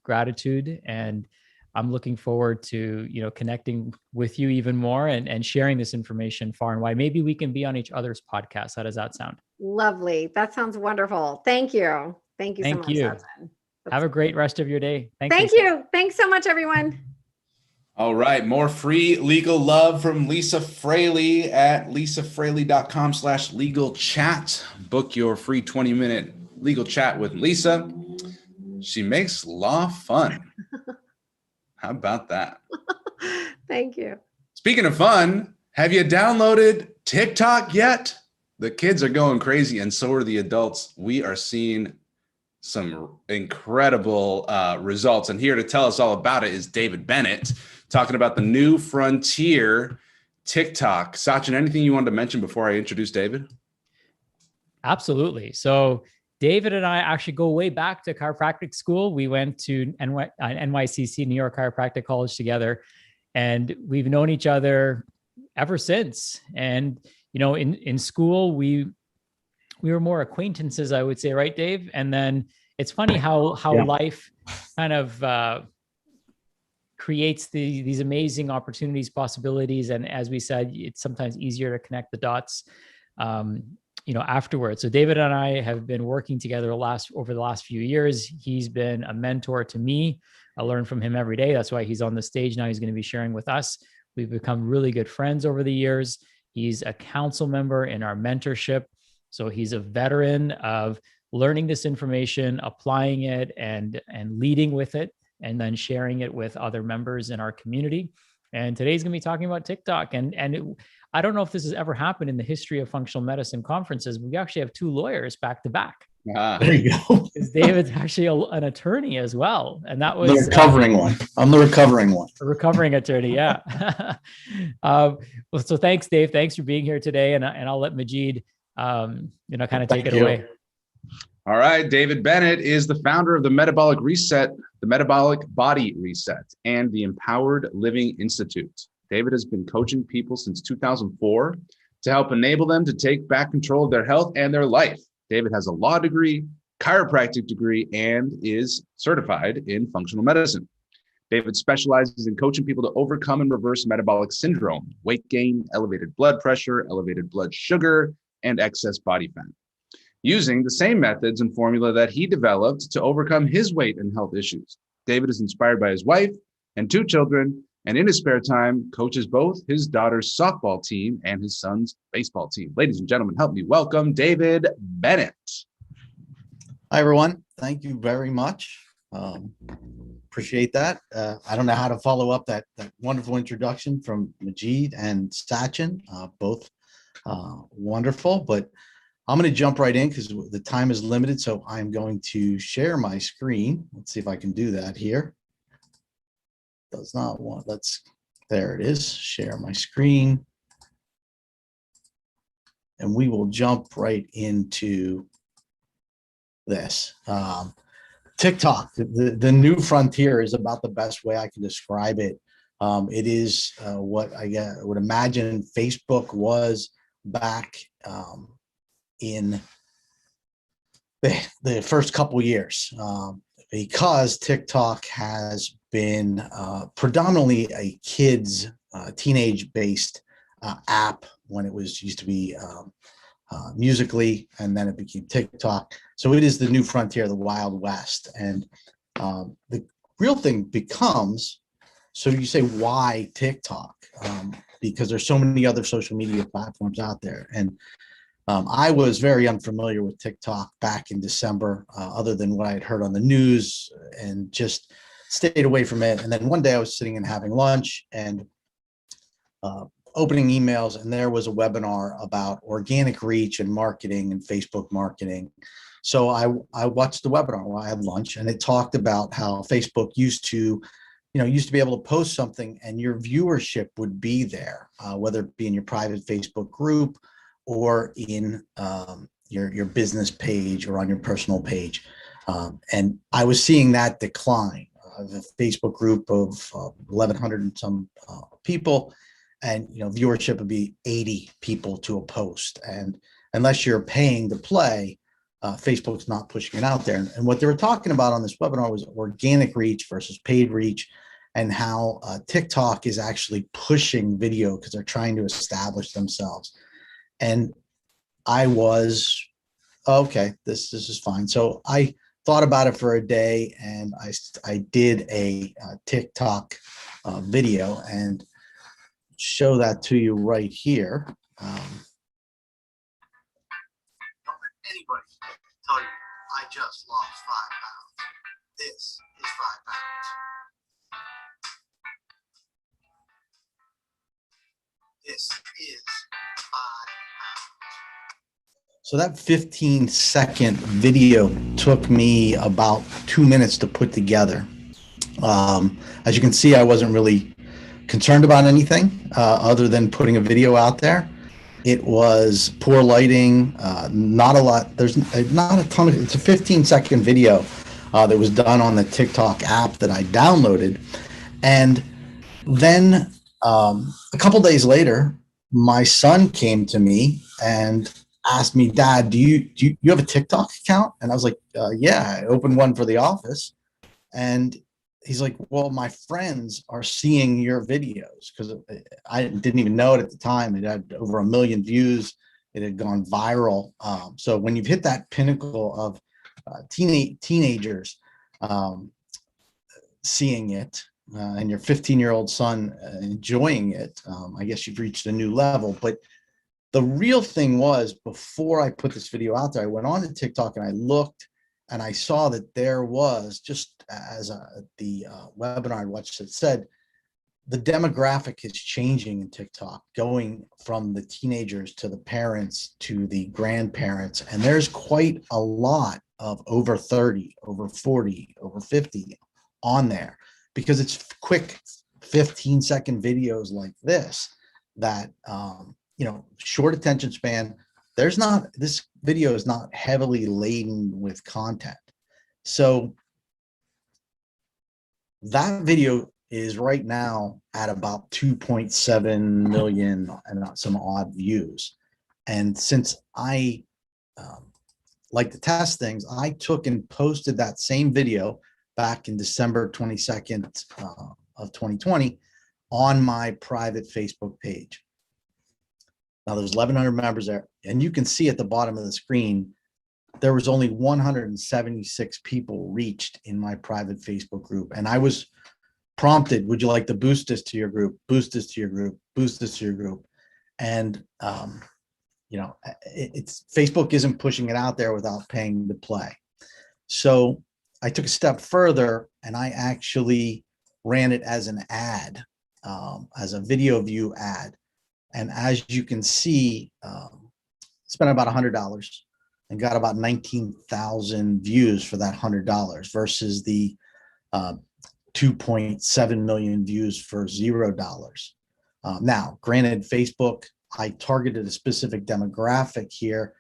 Speaker 4: gratitude, and I'm looking forward to, connecting with you even more and sharing this information far and wide. Maybe we can be on each other's podcasts. How does that sound?
Speaker 9: Lovely. That sounds wonderful. Thank you. Thank you so much, Sachin.
Speaker 4: Have a great rest of your day.
Speaker 9: Thank you. Thanks so much, everyone.
Speaker 5: All right. More free legal love from Lisa Fraley at lisafraley.com/legal chat. Book your free 20-minute legal chat with Lisa. She makes law fun. How about that?
Speaker 9: Thank you.
Speaker 5: Speaking of fun, have you downloaded TikTok yet? The kids are going crazy, and so are the adults. We are seeing some incredible results. And here to tell us all about it is David Bennett, talking about the new frontier TikTok. Sachin, anything you wanted to mention before I introduce David?
Speaker 4: Absolutely. So David and I actually go way back to chiropractic school. We went to NYCC, New York Chiropractic College, together, and we've known each other ever since. And, in school, we were more acquaintances, I would say, right, Dave? And then it's funny how life kind of creates these amazing opportunities, possibilities. And as we said, it's sometimes easier to connect the dots, afterwards. So David and I have been working together over the last few years. He's been a mentor to me. I learn from him every day. That's why he's on the stage now. He's going to be sharing with us. We've become really good friends over the years. He's a council member in our mentorship. So he's a veteran of learning this information, applying it, and leading with it, and then sharing it with other members in our community. And today's going to be talking about TikTok. I don't know if this has ever happened in the history of functional medicine conferences. We actually have two lawyers back to back.
Speaker 10: There you go.
Speaker 4: Because David's actually an attorney as well. And that was
Speaker 10: the recovering one. I'm the recovering one.
Speaker 4: A recovering attorney, yeah. So thanks, Dave. Thanks for being here today. And I'll let Majid, kind of take it away.
Speaker 5: All right. David Bennett is the founder of the Metabolic Reset, the Metabolic Body Reset, and the Empowered Living Institute. David has been coaching people since 2004 to help enable them to take back control of their health and their life. David has a law degree, chiropractic degree, and is certified in functional medicine. David specializes in coaching people to overcome and reverse metabolic syndrome, weight gain, elevated blood pressure, elevated blood sugar, and excess body fat, using the same methods and formula that he developed to overcome his weight and health issues. David is inspired by his wife and 2 children, and in his spare time, coaches both his daughter's softball team and his son's baseball team. Ladies and gentlemen, help me welcome David Bennett.
Speaker 10: Hi, everyone. Thank you very much. Appreciate that. I don't know how to follow up that wonderful introduction from Majid and Sachin, both wonderful, but I'm going to jump right in because the time is limited. So I'm going to share my screen. Let's see if I can do that here. Does not want, there it is. Share my screen. And we will jump right into this. TikTok, the new frontier, is about the best way I can describe it. It is what I would imagine Facebook was back in the first couple years, because TikTok has been predominantly a kids, teenage-based app when it was used to be Musically, and then it became TikTok. So it is the new frontier, the Wild West. And the real thing becomes, so you say, why TikTok? Because there's so many other social media platforms out there. And I was very unfamiliar with TikTok back in December, other than what I had heard on the news, and just stayed away from it. And then one day I was sitting and having lunch and opening emails, and there was a webinar about organic reach and marketing and Facebook marketing. So I watched the webinar while I had lunch, and it talked about how Facebook used to be able to post something and your viewership would be there, whether it be in your private Facebook group or in your business page or on your personal page. And I was seeing that decline. The Facebook group of 1,100 and some people, and viewership would be 80 people to a post. And unless you're paying to play, Facebook's not pushing it out there. And what they were talking about on this webinar was organic reach versus paid reach, and how TikTok is actually pushing video because they're trying to establish themselves. And I was, okay, this is fine. So I thought about it for a day, and I did a TikTok video, and show that to you right here. Don't let anybody tell you I just lost 5 pounds. This is 5 pounds. This is 5 pounds. So that 15-second video took me about 2 minutes to put together. As you can see, I wasn't really concerned about anything other than putting a video out there. It was poor lighting, not a lot. There's not a ton of, it's a 15-second video that was done on the TikTok app that I downloaded. And then a couple days later, my son came to me and asked me, Dad, do you have a TikTok account? And I was like, yeah, I opened one for the office. And he's like, well, my friends are seeing your videos, because I didn't even know it at the time. It had over 1 million views. It had gone viral. So when you've hit that pinnacle of teenagers seeing it, and your 15-year-old son enjoying it, I guess you've reached a new level. But the real thing was, before I put this video out there, I went on to TikTok and I looked, and I saw that there was, just as the webinar I watched it said, the demographic is changing in TikTok, going from the teenagers to the parents to the grandparents. And there's quite a lot of over 30, over 40, over 50 on there, because it's quick 15-second videos like this that, short attention span. This video is not heavily laden with content. So that video is right now at about 2.7 million and some odd views. And since I like to test things, I took and posted that same video back in December 22nd of 2020 on my private Facebook page. Now there's 1,100 members there, and you can see at the bottom of the screen, there was only 176 people reached in my private Facebook group. And I was prompted, would you like to boost this to your group, boost this to your group, boost this to your group? And, it's Facebook isn't pushing it out there without paying to play. So I took a step further, and I actually ran it as an ad, as a video view ad. And as you can see, spent about $100 and got about 19,000 views for that $100 versus the 2.7 million views for $0. Now, granted, Facebook, I targeted a specific demographic here.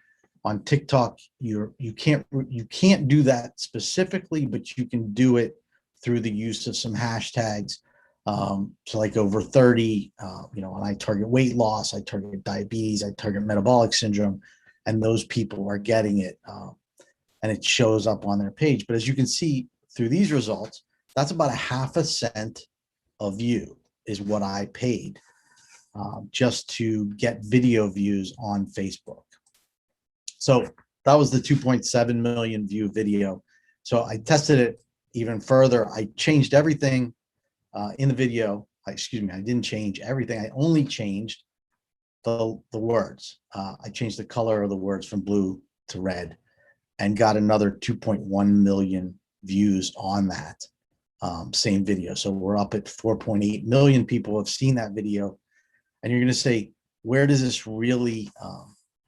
Speaker 10: On TikTok, you can't do that specifically, but you can do it through the use of some hashtags. So like over 30, when I target weight loss, I target diabetes, I target metabolic syndrome, and those people are getting it, and it shows up on their page. But as you can see through these results, That's about a half a cent a view is what I paid just to get video views on Facebook. So that was the 2.7 million view video. So I tested it even further. I changed everything in the video. Excuse me, I didn't change everything. I only changed the words. I changed the color of the words from blue to red and got another 2.1 million views on that same video. So we're up at 4.8 million people have seen that video. And you're going to say, where does this really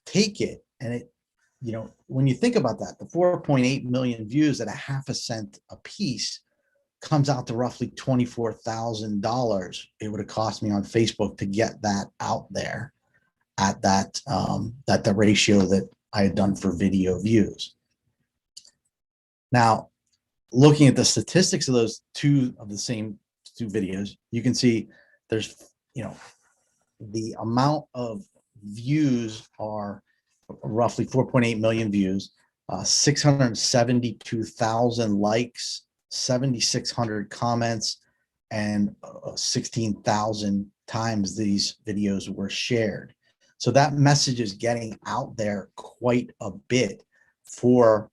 Speaker 10: take it? And it, you know, when you think about that, the 4.8 million views at a half a cent a piece comes out to roughly $24,000. It would have cost me on Facebook to get that out there at that the ratio that I had done for video views. Now, looking at the statistics of those two videos, you can see there's, you know, the amount of views are roughly 4.8 million views, 672,000 likes, 7,600 comments, and 16,000 times these videos were shared. So that message is getting out there quite a bit for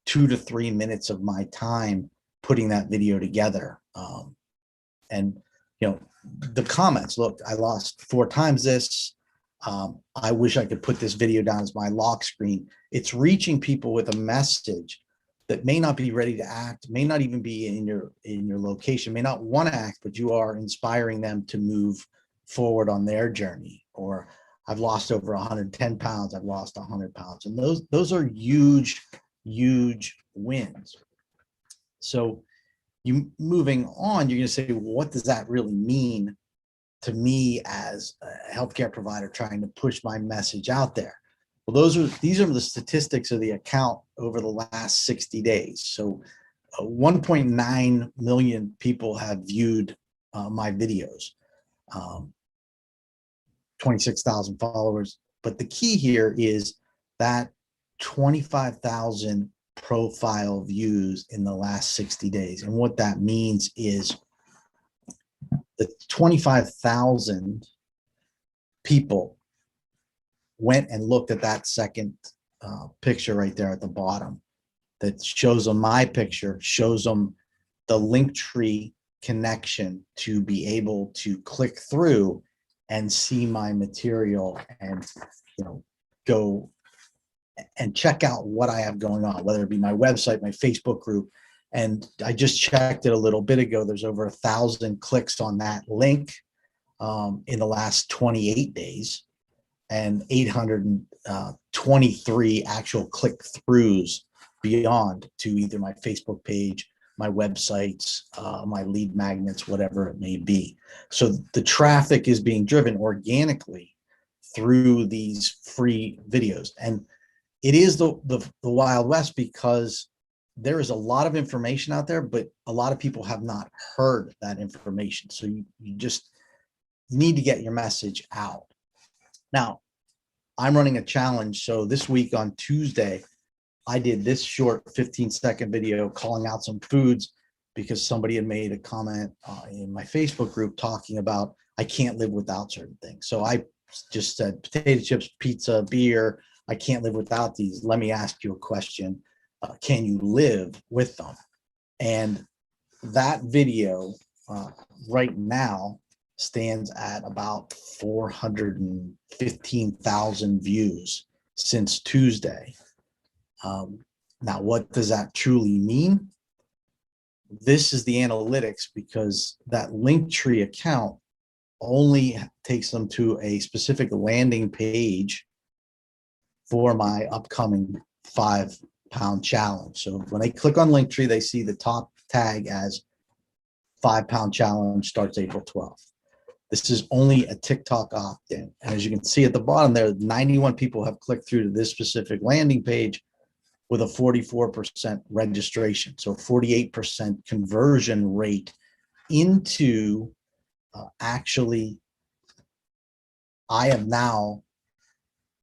Speaker 10: 2 to 3 minutes of my time putting that video together. And, you know, the comments, look, I lost 4 times this. I wish I could put this video down as my lock screen. It's reaching people with a message that may not be ready to act, may not even be in your location, may not want to act, but you are inspiring them to move forward on their journey. Or I've lost over 110 pounds, I've lost 100 pounds. And those are huge wins. So you moving on, you're going to say, well, what does that really mean to me as a healthcare provider trying to push my message out there? Well, these are the statistics of the account over the last 60 days. So 1.9 million people have viewed my videos, 26,000 followers. But the key here is that 25,000 profile views in the last 60 days. And what that means is the 25,000 people went and looked at that second picture right there at the bottom that shows them my picture, shows them the Linktree connection to be able to click through and see my material and, you know, go and check out what I have going on, whether it be my website, my Facebook group. And I just checked it a little bit ago. There's over 1,000 clicks on that link in the last 28 days and 823 actual click-throughs beyond to either my Facebook page, my websites, my lead magnets, whatever it may be. So the traffic is being driven organically through these free videos. And it is the Wild West because there is a lot of information out there, but a lot of people have not heard that information. So you need to get your message out. Now, I'm running a challenge. So this week on Tuesday, I did this short 15-second video calling out some foods because somebody had made a comment in my Facebook group talking about, I can't live without certain things. So I just said potato chips, pizza, beer, I can't live without these. Let me ask you a question. Can you live with them? And that video right now stands at about 415,000 views since Tuesday. Now, what does that truly mean? This is the analytics because that Linktree account only takes them to a specific landing page for my upcoming 5-pound challenge. So when they click on Linktree, they see the top tag as 5-pound challenge starts April 12th. This is only a TikTok opt-in. And as you can see at the bottom there, 91 people have clicked through to this specific landing page with a 44% registration. So 48% conversion rate into actually, I have now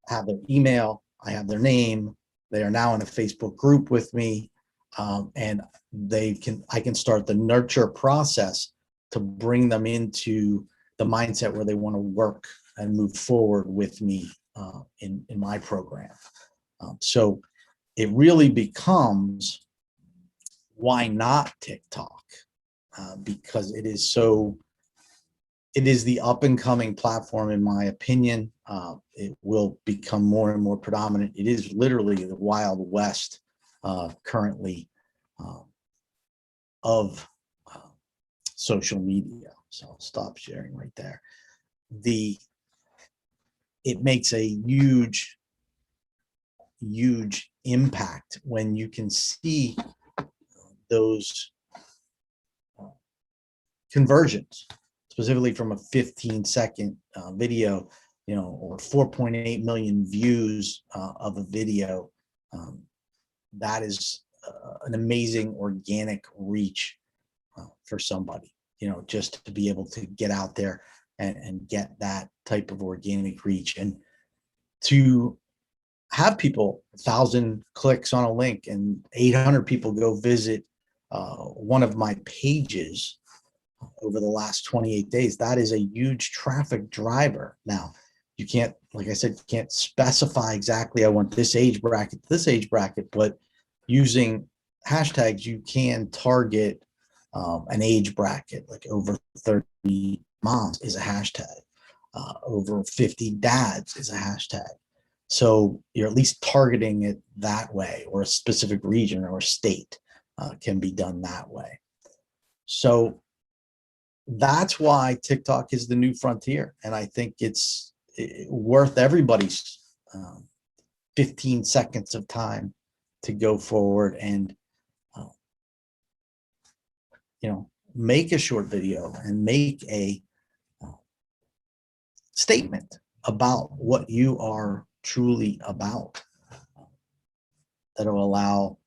Speaker 10: have their email, I have their name, they are now in a Facebook group with me. and I can start the nurture process to bring them into the mindset where they want to work and move forward with me in my program. So it really becomes, why not TikTok? Because it is the up and coming platform, in my opinion. It will become more and more predominant. It is literally the Wild West currently of social media. So I'll stop sharing right there. It makes a huge impact when you can see those conversions, specifically from a 15-second video, or 4.8 million views of a video. That is an amazing organic reach for somebody, just to be able to get out there and get that type of organic reach, and to have people, 1,000 clicks on a link and 800 people go visit one of my pages over the last 28 days. That is a huge traffic driver. Now, you can't, like I said, you can't specify exactly, I want this age bracket, but using hashtags, you can target an age bracket, like over 30 moms is a hashtag, over 50 dads is a hashtag. So you're at least targeting it that way, or a specific region or state can be done that way. So that's why TikTok is the new frontier. And I think it's worth everybody's 15 seconds of time to go forward and, make a short video and make a statement about what you are truly about. That'll allow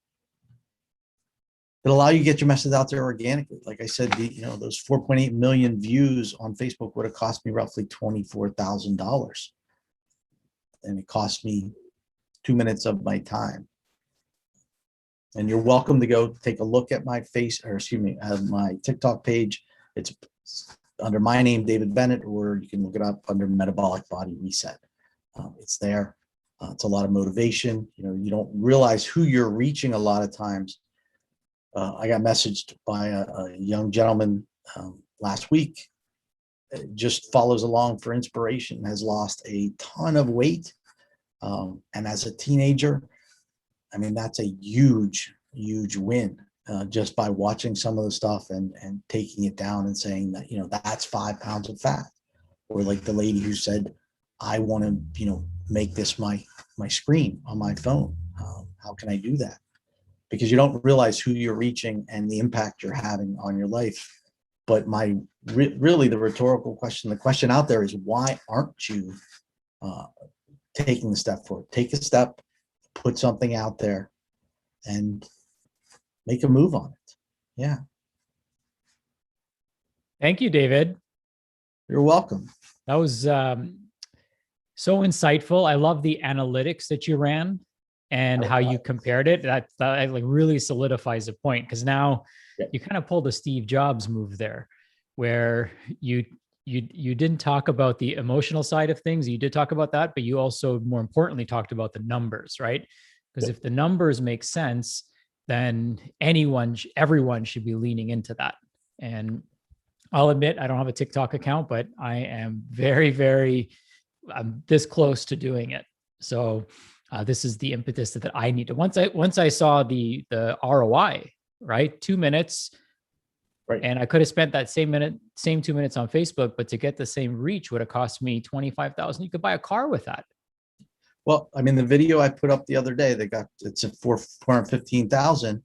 Speaker 10: you to get your message out there organically. Like I said, those 4.8 million views on Facebook would have cost me roughly $24,000. And it cost me 2 minutes of my time. And you're welcome to go take a look at my my TikTok page. It's under my name, David Bennett, or you can look it up under Metabolic Body Reset. It's there. It's a lot of motivation. You don't realize who you're reaching a lot of times. I got messaged by a young gentleman last week. Just follows along for inspiration, has lost a ton of weight. And as a teenager, that's a huge win just by watching some of the stuff and taking it down and saying that, that's 5 pounds of fat. Or like the lady who said, I want to, make this my screen on my phone. How can I do that? Because you don't realize who you're reaching and the impact you're having on your life. But really the rhetorical question, the question out there is, why aren't you taking the step forward? Take a step, put something out there, and make a move on it. Yeah.
Speaker 4: Thank you, David.
Speaker 10: You're welcome.
Speaker 4: That was so insightful. I love the analytics that you ran and how you compared it. That like really solidifies the point, because now you kind of pulled a Steve Jobs move there, where you didn't talk about the emotional side of things. You did talk about that, but you also, more importantly, talked about the numbers, right? Because if the numbers make sense, then everyone should be leaning into that. And I'll admit, I don't have a TikTok account, but I am I'm this close to doing it. So this is the impetus that I need to, once I saw the ROI, right? 2 minutes.
Speaker 10: Right.
Speaker 4: And I could have spent that same 2 minutes on Facebook, but to get the same reach would have cost me $25,000. You could buy a car with that.
Speaker 10: Well, the video I put up the other day, it's at 415,000,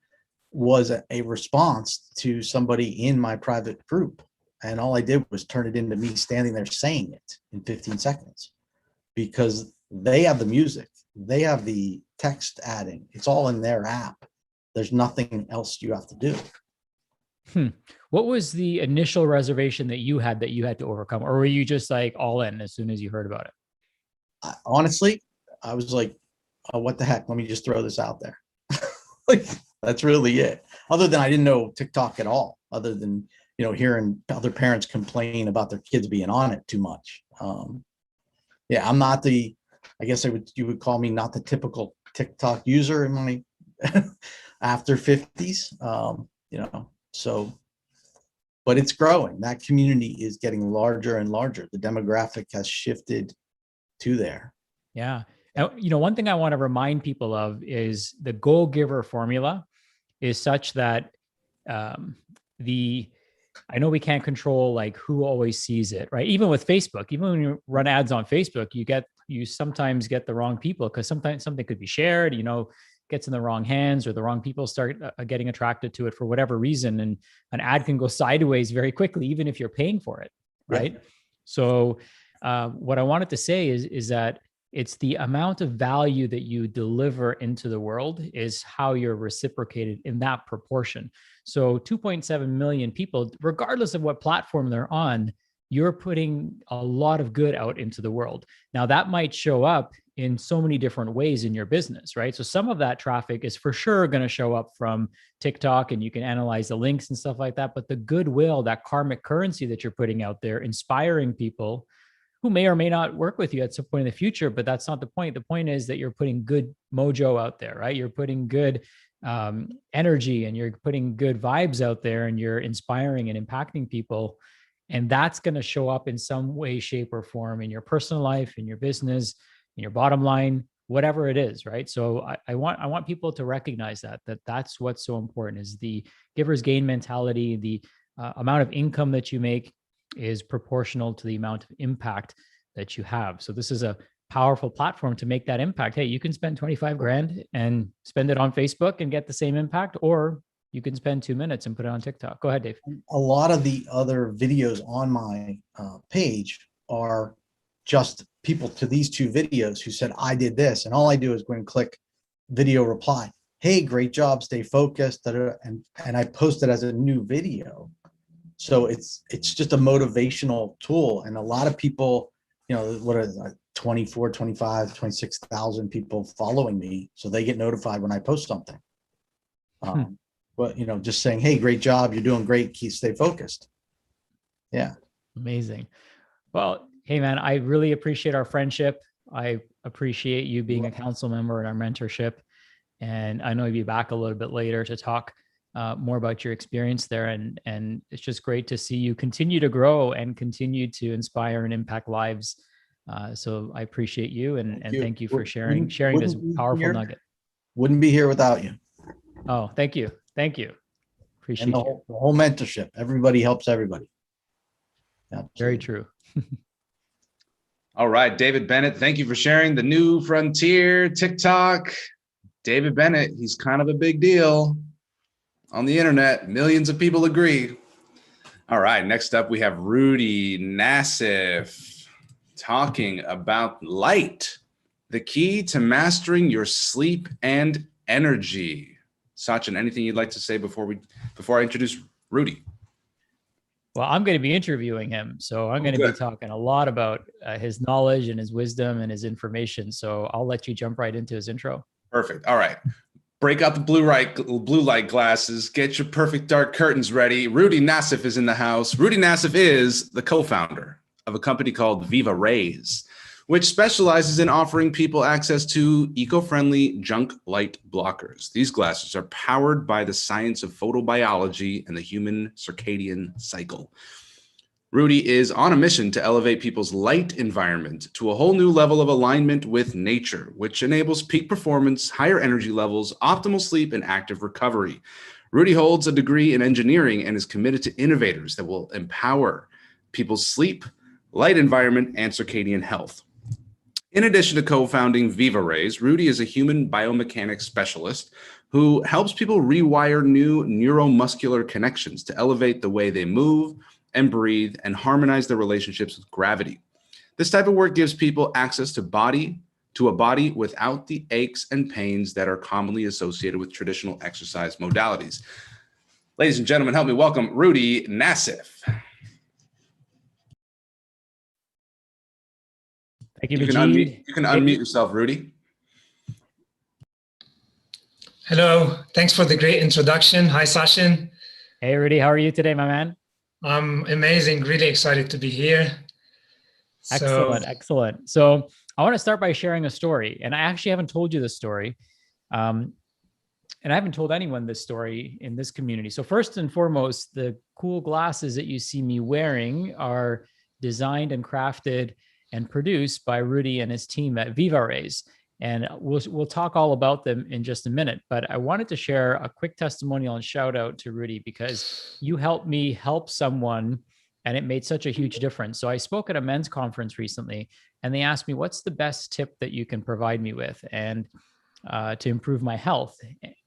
Speaker 10: was a response to somebody in my private group. And all I did was turn it into me standing there saying it in 15 seconds, because they have the music, they have the text adding, it's all in their app. There's nothing else you have to do.
Speaker 4: What was the initial reservation that you had to overcome? Or were you just like all in as soon as you heard about it?
Speaker 10: Honestly, I was like, oh, what the heck? Let me just throw this out there. Like, That's really it. Other than I didn't know TikTok at all, other than, hearing other parents complain about their kids being on it too much. Yeah, I'm not I guess you would call me not the typical TikTok user in my after 50s, so, but it's growing. That community is getting larger and larger. The demographic has shifted to there.
Speaker 4: Yeah. One thing I want to remind people of is the goal giver formula is such that I know we can't control like who always sees it, right? Even with Facebook, even when you run ads on Facebook, you sometimes get the wrong people because sometimes something could be shared, gets in the wrong hands, or the wrong people start getting attracted to it for whatever reason. And an ad can go sideways very quickly, even if you're paying for it, right? Yeah. So what I wanted to say is that it's the amount of value that you deliver into the world is how you're reciprocated in that proportion. So 2.7 million people, regardless of what platform they're on, you're putting a lot of good out into the world. Now that might show up in so many different ways in your business, right? So some of that traffic is for sure going to show up from TikTok, and you can analyze the links and stuff like that. But the goodwill, that karmic currency that you're putting out there, inspiring people who may or may not work with you at some point in the future, but that's not the point. The point is that you're putting good mojo out there, right? You're putting good energy, and you're putting good vibes out there, and you're inspiring and impacting people. And that's going to show up in some way, shape, or form in your personal life, in your business, in your bottom line, whatever it is, right? So I want people to recognize that's what's so important, is the giver's gain mentality. The amount of income that you make is proportional to the amount of impact that you have. So this is a powerful platform to make that impact. Hey, you can spend 25 grand and spend it on Facebook and get the same impact, or you can spend 2 minutes and put it on TikTok. Go ahead, Dave.
Speaker 10: A lot of the other videos on my page are just people to these two videos who said, I did this. And all I do is go and click video reply. Hey, great job. Stay focused. And I post it as a new video. So it's just a motivational tool. And a lot of people, what are 24, 25, 26,000 people following me. So they get notified when I post something. But, just saying, hey, great job. You're doing great. Stay focused. Yeah.
Speaker 4: Amazing. Well, hey, man, I really appreciate our friendship. I appreciate you being a council member in our mentorship. And I know you'll be back a little bit later to talk more about your experience there. And it's just great to see you continue to grow and continue to inspire and impact lives. So I appreciate you, and thank you for sharing this powerful nugget.
Speaker 10: Wouldn't be here without you.
Speaker 4: Oh, thank you. Thank you. Appreciate
Speaker 10: and the whole mentorship. Everybody helps everybody.
Speaker 4: Yeah, very true.
Speaker 5: All right, David Bennett, thank you for sharing the new frontier TikTok. David Bennett, he's kind of a big deal on the internet. Millions of people agree. All right, next up we have Rudy Nassif talking about light, the key to mastering your sleep and energy. Sachin, anything you'd like to say before I introduce Rudy?
Speaker 4: Well, I'm going to be interviewing him, so I'm going to be talking a lot about his knowledge and his wisdom and his information. So I'll let you jump right into his intro.
Speaker 5: Perfect. All right. Break out the blue light glasses. Get your perfect dark curtains ready. Rudy Nassif is in the house. Rudy Nassif is the co-founder of a company called Viva Rays, which specializes in offering people access to eco-friendly junk light blockers. These glasses are powered by the science of photobiology and the human circadian cycle. Rudy is on a mission to elevate people's light environment to a whole new level of alignment with nature, which enables peak performance, higher energy levels, optimal sleep, and active recovery. Rudy holds a degree in engineering and is committed to innovators that will empower people's sleep, light environment, and circadian health. In addition to co-founding Viva Rays, Rudy is a human biomechanics specialist who helps people rewire new neuromuscular connections to elevate the way they move and breathe and harmonize their relationships with gravity. This type of work gives people access to a body without the aches and pains that are commonly associated with traditional exercise modalities. Ladies and gentlemen, help me welcome Rudy Nassif.
Speaker 4: Thank you,
Speaker 5: you can unmute yourself, Rudy.
Speaker 11: Hello. Thanks for the great introduction. Hi, Sachin.
Speaker 4: Hey, Rudy, how are you today, my man?
Speaker 11: I'm amazing. Really excited to be here.
Speaker 4: Excellent. So I want to start by sharing a story. And I actually haven't told you this story. And I haven't told anyone this story in this community. So first and foremost, the cool glasses that you see me wearing are designed and crafted and produced by Rudy and his team at VivaRays. And we'll talk all about them in just a minute. But I wanted to share a quick testimonial and shout out to Rudy because you helped me help someone and it made such a huge difference. So I spoke at a men's conference recently and they asked me, what's the best tip that you can provide me with and to improve my health?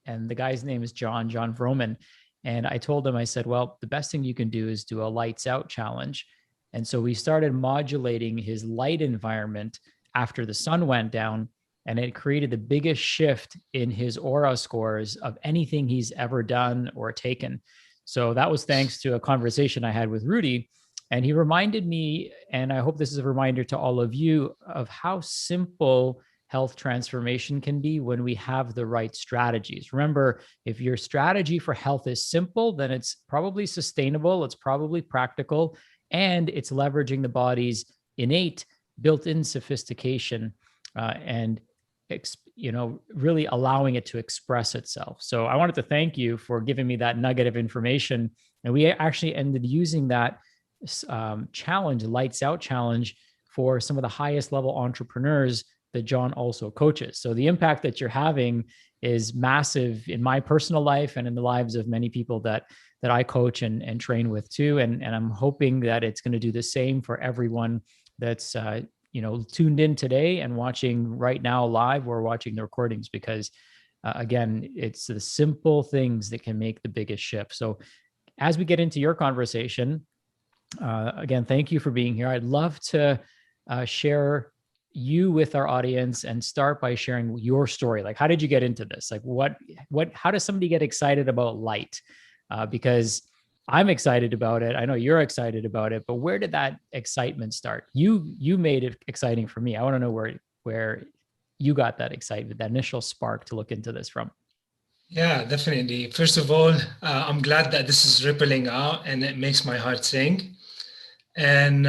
Speaker 4: And the guy's name is John Vroman. And I told him, I said, well, the best thing you can do is do a lights out challenge. And so we started modulating his light environment after the sun went down. And it created the biggest shift in his aura scores of anything he's ever done or taken. So that was thanks to a conversation I had with Rudy. And he reminded me, and I hope this is a reminder to all of you, of how simple health transformation can be when we have the right strategies. Remember, if your strategy for health is simple, then it's probably sustainable, it's probably practical, and it's leveraging the body's innate built-in sophistication and really allowing it to express itself. So I wanted to thank you for giving me that nugget of information. And we actually ended using that challenge, Lights Out Challenge, for some of the highest level entrepreneurs that John also coaches. So the impact that you're having is massive in my personal life and in the lives of many people that I coach and train with too. And I'm hoping that it's going to do the same for everyone that's tuned in today and watching right now live or watching the recordings, because again, it's the simple things that can make the biggest shift. So as we get into your conversation, again, thank you for being here. I'd love to share you with our audience and start by sharing your story. Like, how did you get into this? Like how does somebody get excited about light? Because I'm excited about it. I know you're excited about it, but where did that excitement start? You made it exciting for me. I want to know where you got that excitement, that initial spark to look into this from.
Speaker 11: Yeah, definitely. First of all, I'm glad that this is rippling out and it makes my heart sing. And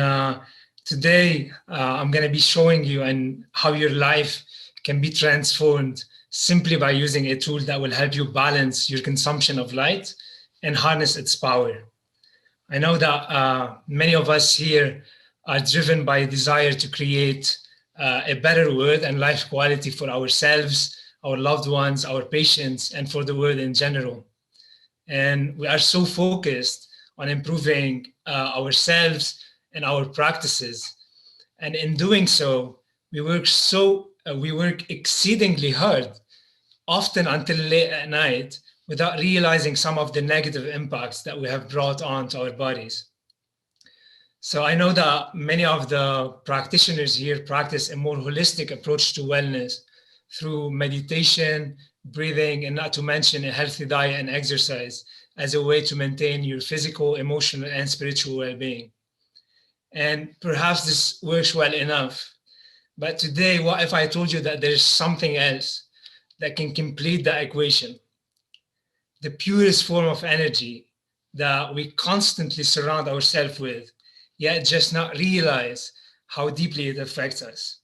Speaker 11: today I'm going to be showing you and how your life can be transformed simply by using a tool that will help you balance your consumption of light and harness its power. I know that many of us here are driven by a desire to create a better world and life quality for ourselves, our loved ones, our patients, and for the world in general. And we are so focused on improving ourselves and our practices. And in doing so, we work exceedingly hard, often until late at night, without realizing some of the negative impacts that we have brought on to our bodies. So I know that many of the practitioners here practice a more holistic approach to wellness through meditation, breathing, and not to mention a healthy diet and exercise as a way to maintain your physical, emotional, and spiritual well-being. And perhaps this works well enough. But today, what if I told you that there's something else that can complete the equation? The purest form of energy that we constantly surround ourselves with, yet just not realize how deeply it affects us.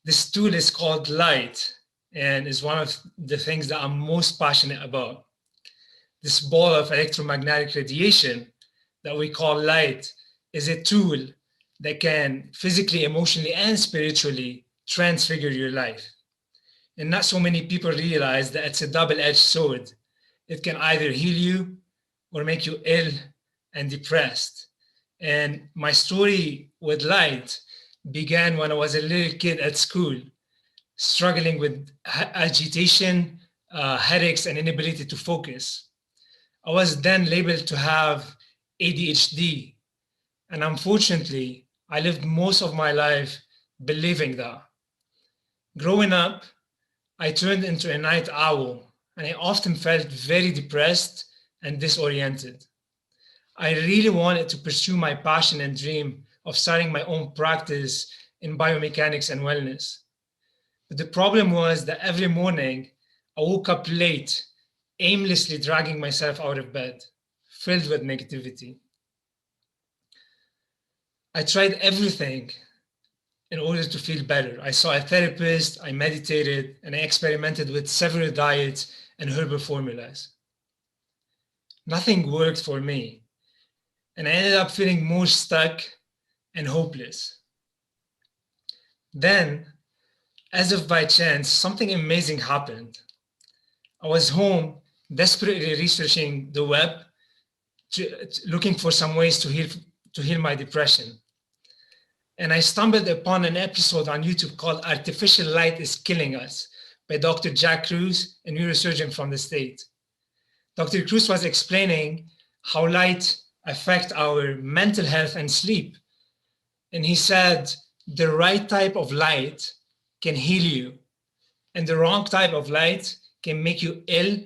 Speaker 11: This tool is called light and is one of the things that I'm most passionate about. This ball of electromagnetic radiation that we call light is a tool that can physically, emotionally, and spiritually transfigure your life. And not so many people realize that it's a double-edged sword. It can either heal you or make you ill and depressed. And my story with light began when I was a little kid at school, struggling with agitation, headaches, and inability to focus. I was then labeled to have ADHD. And unfortunately, I lived most of my life believing that. Growing up, I turned into a night owl, and I often felt very depressed and disoriented. I really wanted to pursue my passion and dream of starting my own practice in biomechanics and wellness. But the problem was that every morning I woke up late, aimlessly dragging myself out of bed, filled with negativity. I tried everything in order to feel better. I saw a therapist, I meditated, and I experimented with several diets and herbal formulas. Nothing worked for me, and I ended up feeling more stuck and hopeless. Then, as if by chance, something amazing happened. I was home, desperately researching the web, looking for some ways to heal my depression. And I stumbled upon an episode on YouTube called Artificial Light is Killing Us by Dr. Jack Kruse, a neurosurgeon from the States. Dr. Kruse was explaining how light affects our mental health and sleep. And he said, the right type of light can heal you, and the wrong type of light can make you ill,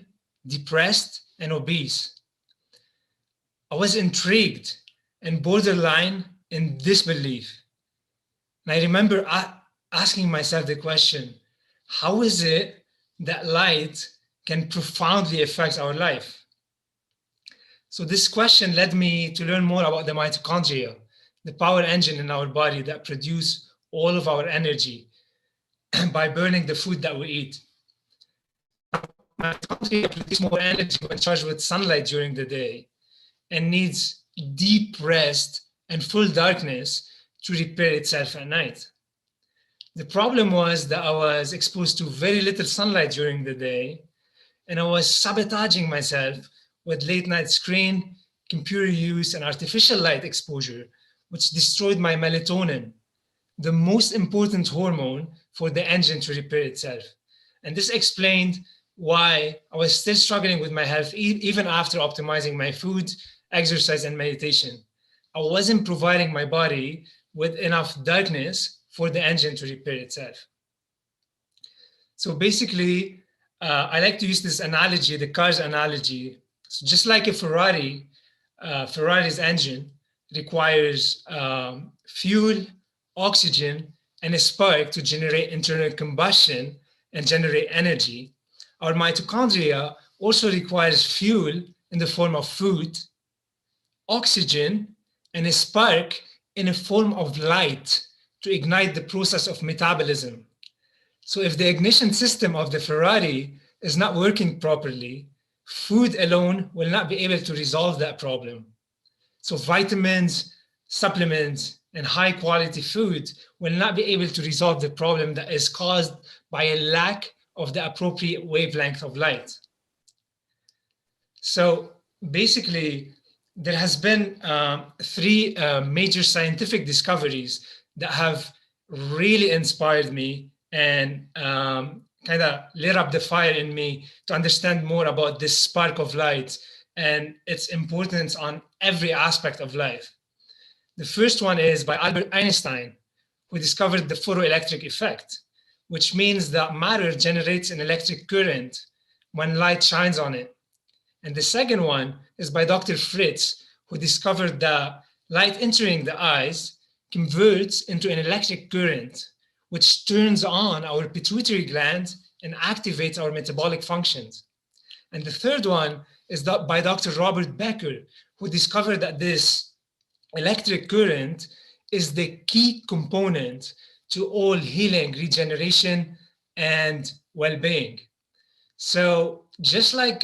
Speaker 11: depressed, and obese. I was intrigued and borderline in disbelief. And I remember asking myself the question, how is it that light can profoundly affect our life? So this question led me to learn more about the mitochondria, the power engine in our body that produce all of our energy by burning the food that we eat. Mitochondria produce more energy when charged with sunlight during the day and needs deep rest and full darkness to repair itself at night. The problem was that I was exposed to very little sunlight during the day, and I was sabotaging myself with late night screen, computer use, and artificial light exposure, which destroyed my melatonin, the most important hormone for the engine to repair itself. And this explained why I was still struggling with my health even after optimizing my food, exercise, and meditation. I wasn't providing my body with enough darkness for the engine to repair itself. So basically, I like to use this analogy, the car's analogy. So just like a Ferrari, Ferrari's engine requires fuel, oxygen, and a spark to generate internal combustion and generate energy. Our mitochondria also requires fuel in the form of food, oxygen, and a spark in a form of light to ignite the process of metabolism. So if the ignition system of the Ferrari is not working properly, food alone will not be able to resolve that problem. So vitamins, supplements, and high quality food will not be able to resolve the problem that is caused by a lack of the appropriate wavelength of light. So basically, there has been three major scientific discoveries that have really inspired me and kind of lit up the fire in me to understand more about this spark of light and its importance on every aspect of life. The first one is by Albert Einstein, who discovered the photoelectric effect, which means that matter generates an electric current when light shines on it. And the second one is by Dr. Fritz, who discovered that light entering the eyes converts into an electric current, which turns on our pituitary gland and activates our metabolic functions. And the third one is by Dr. Robert Becker, who discovered that this electric current is the key component to all healing, regeneration, and well-being. So just like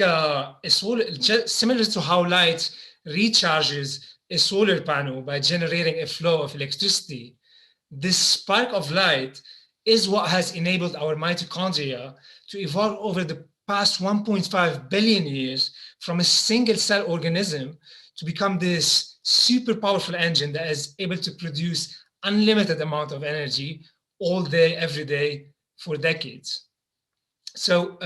Speaker 11: similar to how light recharges a solar panel by generating a flow of electricity, this spark of light is what has enabled our mitochondria to evolve over the past 1.5 billion years from a single cell organism to become this super powerful engine that is able to produce unlimited amount of energy all day, every day for decades. So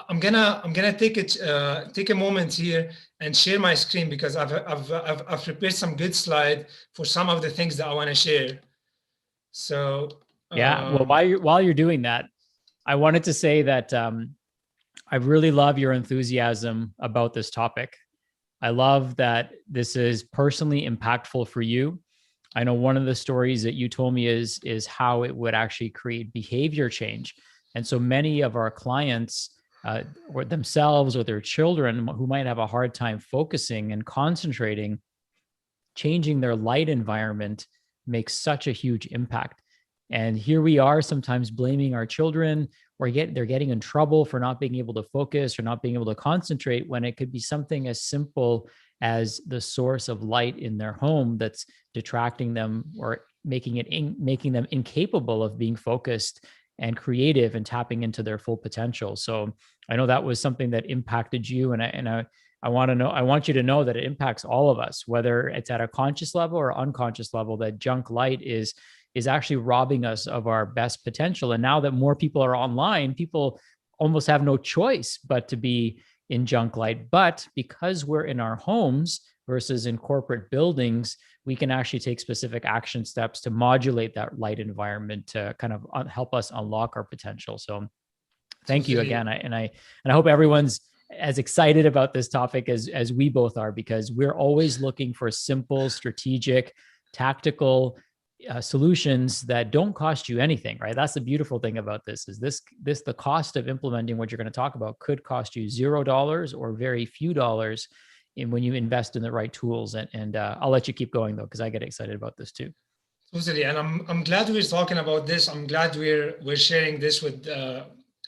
Speaker 11: I'm gonna take a moment here and share my screen because I've prepared some good slide for some of the things that I want to share. So
Speaker 4: yeah, well, while you're doing that, I wanted to say that I really love your enthusiasm about this topic. I love that this is personally impactful for you. I know one of the stories that you told me is how it would actually create behavior change. And so many of our clients or themselves or their children who might have a hard time focusing and concentrating, changing their light environment makes such a huge impact. And here we are sometimes blaming our children, or they're getting in trouble for not being able to focus or not being able to concentrate, when it could be something as simple as the source of light in their home that's detracting them or making them incapable of being focused and creative and tapping into their full potential. So I know that was something that impacted you, and I want you to know that it impacts all of us, whether it's at a conscious level or unconscious level, that junk light is actually robbing us of our best potential. And now that more people are online, people almost have no choice but to be in junk light. But because we're in our homes versus in corporate buildings, we can actually take specific action steps to modulate that light environment to kind of help us unlock our potential. So thank you again. I hope everyone's as excited about this topic as we both are, because we're always looking for simple, strategic, tactical solutions that don't cost you anything, right? That's the beautiful thing about this, is the cost of implementing what you're going to talk about could cost you $0 or very few dollars when you invest in the right tools. And I'll let you keep going though, because I get excited about this too.
Speaker 11: Totally, and I'm glad we're talking about this. I'm glad we're sharing this with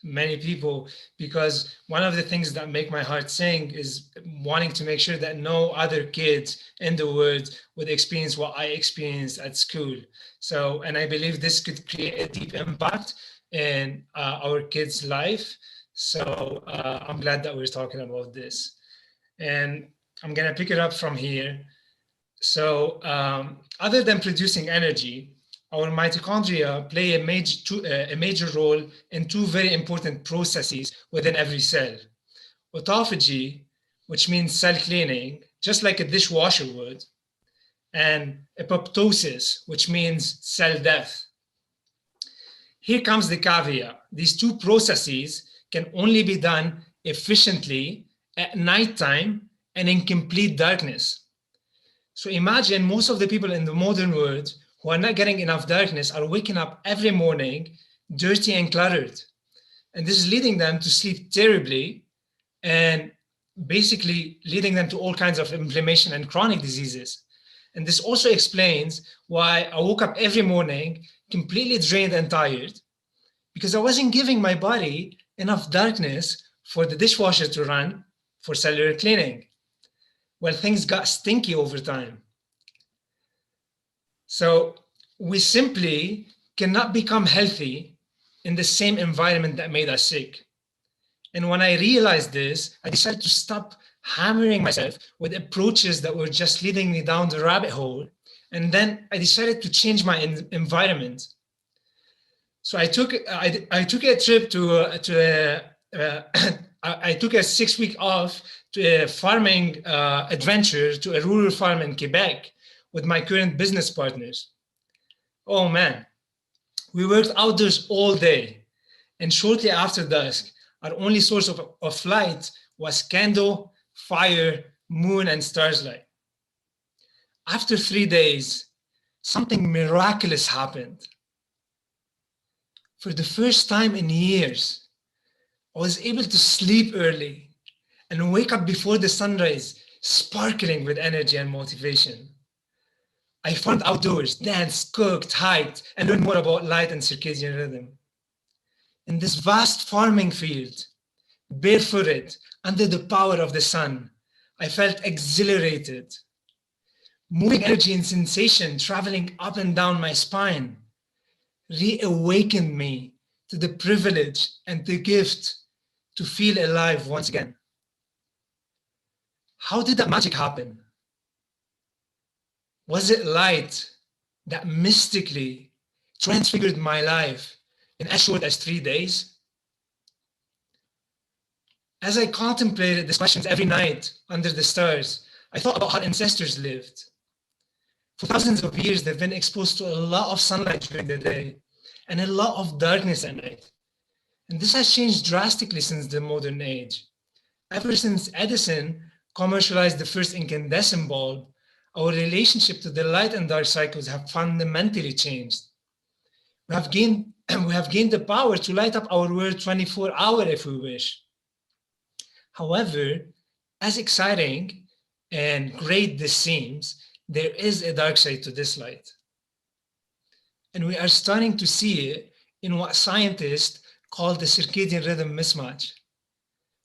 Speaker 11: many people, because one of the things that make my heart sing is wanting to make sure that no other kids in the world would experience what I experienced at school. So, and I believe this could create a deep impact in our kids' life. So I'm glad that we're talking about this. And I'm gonna pick it up from here. So other than producing energy, our mitochondria play a major role in two very important processes within every cell. Autophagy, which means cell cleaning, just like a dishwasher would, and apoptosis, which means cell death. Here comes the caveat. These two processes can only be done efficiently at nighttime and in complete darkness. So imagine most of the people in the modern world who are not getting enough darkness are waking up every morning dirty and cluttered. And this is leading them to sleep terribly and basically leading them to all kinds of inflammation and chronic diseases. And this also explains why I woke up every morning completely drained and tired, because I wasn't giving my body enough darkness for the dishwasher to run for cellular cleaning. Well, things got stinky over time. So we simply cannot become healthy in the same environment that made us sick. And when I realized this, I decided to stop hammering myself with approaches that were just leading me down the rabbit hole. And then I decided to change my environment. So I took a trip I took a 6-week off to a farming adventure to a rural farm in Quebec with my current business partners. Oh man, we worked outdoors all day. And shortly after dusk, our only source of light was candle, fire, moon, and stars light. After 3 days, something miraculous happened. For the first time in years, I was able to sleep early and wake up before the sunrise, sparkling with energy and motivation. I farmed outdoors, danced, cooked, hiked, and learned more about light and circadian rhythm. In this vast farming field, barefooted, under the power of the sun, I felt exhilarated. Moving energy and sensation traveling up and down my spine reawakened me to the privilege and the gift to feel alive once again. How did that magic happen? Was it light that mystically transfigured my life in as short as 3 days? As I contemplated these questions every night under the stars, I thought about how ancestors lived. For thousands of years, they've been exposed to a lot of sunlight during the day and a lot of darkness at night. And this has changed drastically since the modern age. Ever since Edison commercialized the first incandescent bulb, our relationship to the light and dark cycles have fundamentally changed. We have gained the power to light up our world 24 hours if we wish. However, as exciting and great this seems, there is a dark side to this light. And we are starting to see it in what scientists call the circadian rhythm mismatch,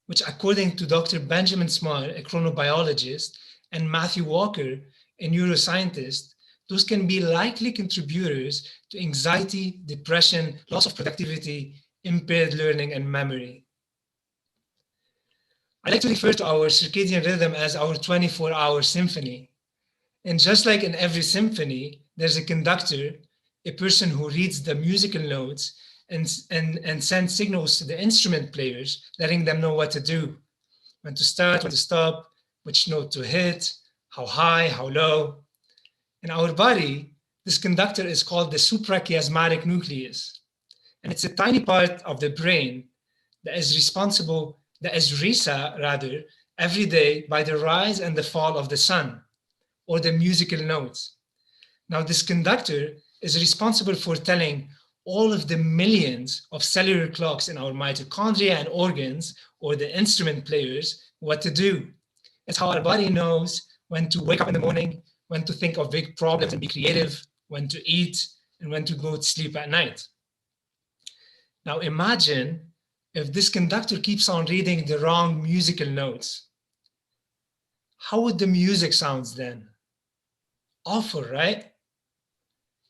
Speaker 11: which according to Dr. Benjamin Smart, a chronobiologist, and Matthew Walker, a neuroscientist, those can be likely contributors to anxiety, depression, loss of productivity, impaired learning, and memory. I like to refer to our circadian rhythm as our 24-hour symphony. And just like in every symphony, there's a conductor, a person who reads the musical notes and sends signals to the instrument players, letting them know what to do, when to start, when to stop, which note to hit, how high, how low. In our body, this conductor is called the suprachiasmatic nucleus. And it's a tiny part of the brain that is responsible, that is reset rather, every day by the rise and the fall of the sun, or the musical notes. Now, this conductor is responsible for telling all of the millions of cellular clocks in our mitochondria and organs, or the instrument players, what to do. It's how our body knows when to wake up in the morning, when to think of big problems and be creative, when to eat, and when to go to sleep at night. Now imagine if this conductor keeps on reading the wrong musical notes. How would the music sound then? Awful, right?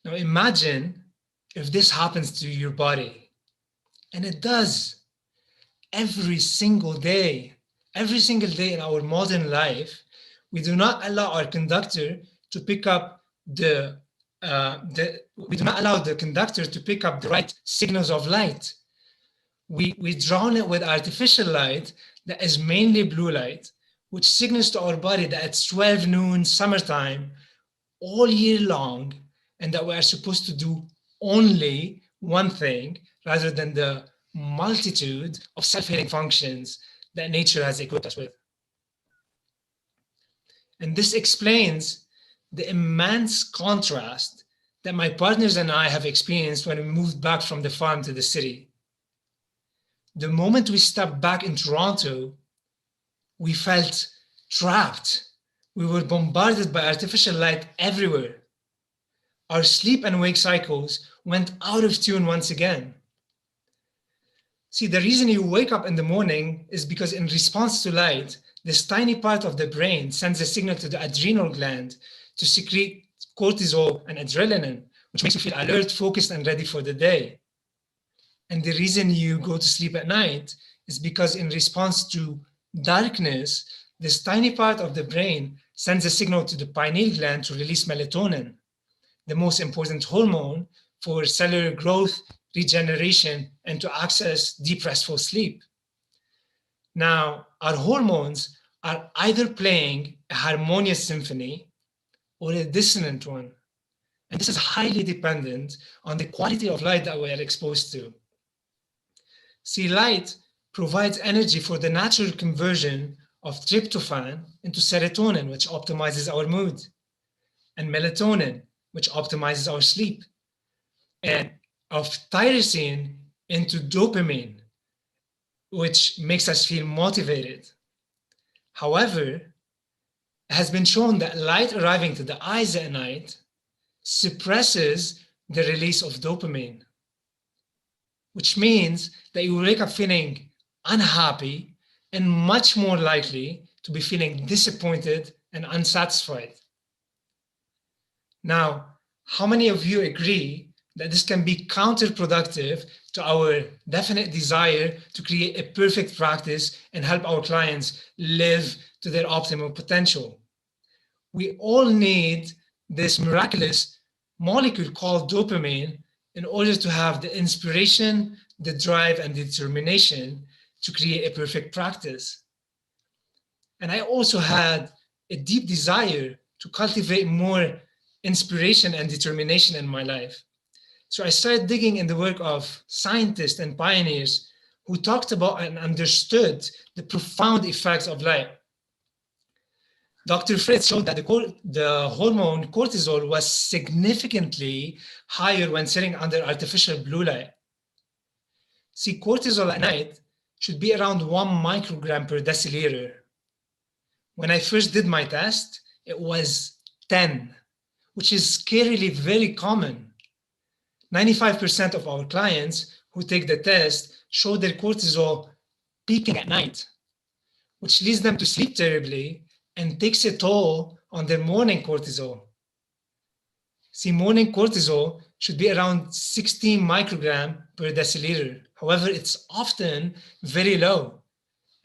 Speaker 11: Now imagine if this happens to your body, and it does every single day in our modern life. We do not allow our conductor to pick up the right signals of light. We drown it with artificial light that is mainly blue light, which signals to our body that it's 12 noon summertime all year long, and that we are supposed to do only one thing rather than the multitude of self-healing functions that nature has equipped us with. And this explains the immense contrast that my partners and I have experienced when we moved back from the farm to the city. The moment we stepped back in Toronto, we felt trapped. We were bombarded by artificial light everywhere. Our sleep and wake cycles went out of tune once again. See, the reason you wake up in the morning is because in response to light, this tiny part of the brain sends a signal to the adrenal gland to secrete cortisol and adrenaline, which makes you feel alert, focused, and ready for the day. And the reason you go to sleep at night is because in response to darkness, this tiny part of the brain sends a signal to the pineal gland to release melatonin, the most important hormone for cellular growth, regeneration, and to access deep restful sleep. Now, our hormones are either playing a harmonious symphony or a dissonant one. And this is highly dependent on the quality of light that we are exposed to. See, light provides energy for the natural conversion of tryptophan into serotonin, which optimizes our mood, and melatonin, which optimizes our sleep, and of tyrosine into dopamine, which makes us feel motivated. However, it has been shown that light arriving to the eyes at night suppresses the release of dopamine, which means that you wake up feeling unhappy and much more likely to be feeling disappointed and unsatisfied. Now, how many of you agree that this can be counterproductive to our definite desire to create a perfect practice and help our clients live to their optimal potential? We all need this miraculous molecule called dopamine in order to have the inspiration, the drive, and the determination to create a perfect practice. And I also had a deep desire to cultivate more inspiration and determination in my life. So I started digging in the work of scientists and pioneers who talked about and understood the profound effects of light. Dr. Fritz showed that the hormone cortisol was significantly higher when sitting under artificial blue light. See, cortisol at night should be around 1 microgram per deciliter. When I first did my test, it was 10, which is scarily very common. 95% of our clients who take the test show their cortisol peaking at night, which leads them to sleep terribly and takes a toll on their morning cortisol. See, morning cortisol should be around 16 microgram per deciliter. However, it's often very low.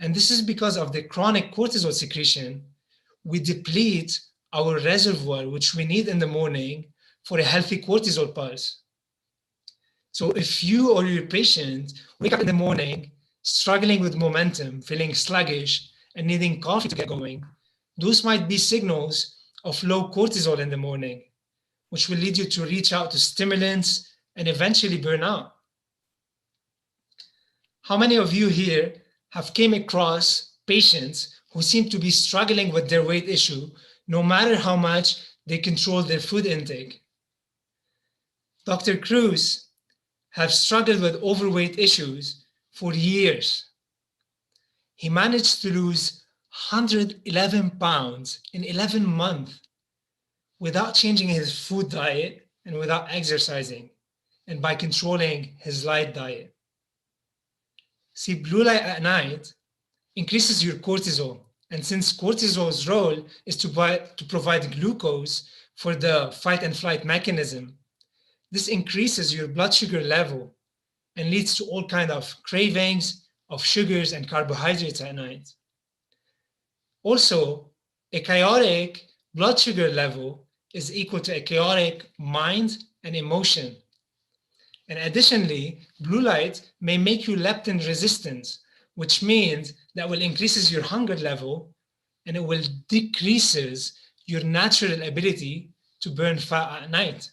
Speaker 11: And this is because of the chronic cortisol secretion. We deplete our reservoir, which we need in the morning for a healthy cortisol pulse. So if you or your patient wake up in the morning, struggling with momentum, feeling sluggish, and needing coffee to get going, those might be signals of low cortisol in the morning, which will lead you to reach out to stimulants and eventually burn out. How many of you here have came across patients who seem to be struggling with their weight issue, no matter how much they control their food intake? Dr. Cruz has struggled with overweight issues for years. He managed to lose 111 pounds in 11 months without changing his food diet and without exercising, and by controlling his light diet. See, blue light at night increases your cortisol. And since cortisol's role is to provide glucose for the fight and flight mechanism, this increases your blood sugar level and leads to all kinds of cravings of sugars and carbohydrates at night. Also, a chaotic blood sugar level is equal to a chaotic mind and emotion. And additionally, blue light may make you leptin resistant, which means that will increases your hunger level and it will decreases your natural ability to burn fat at night.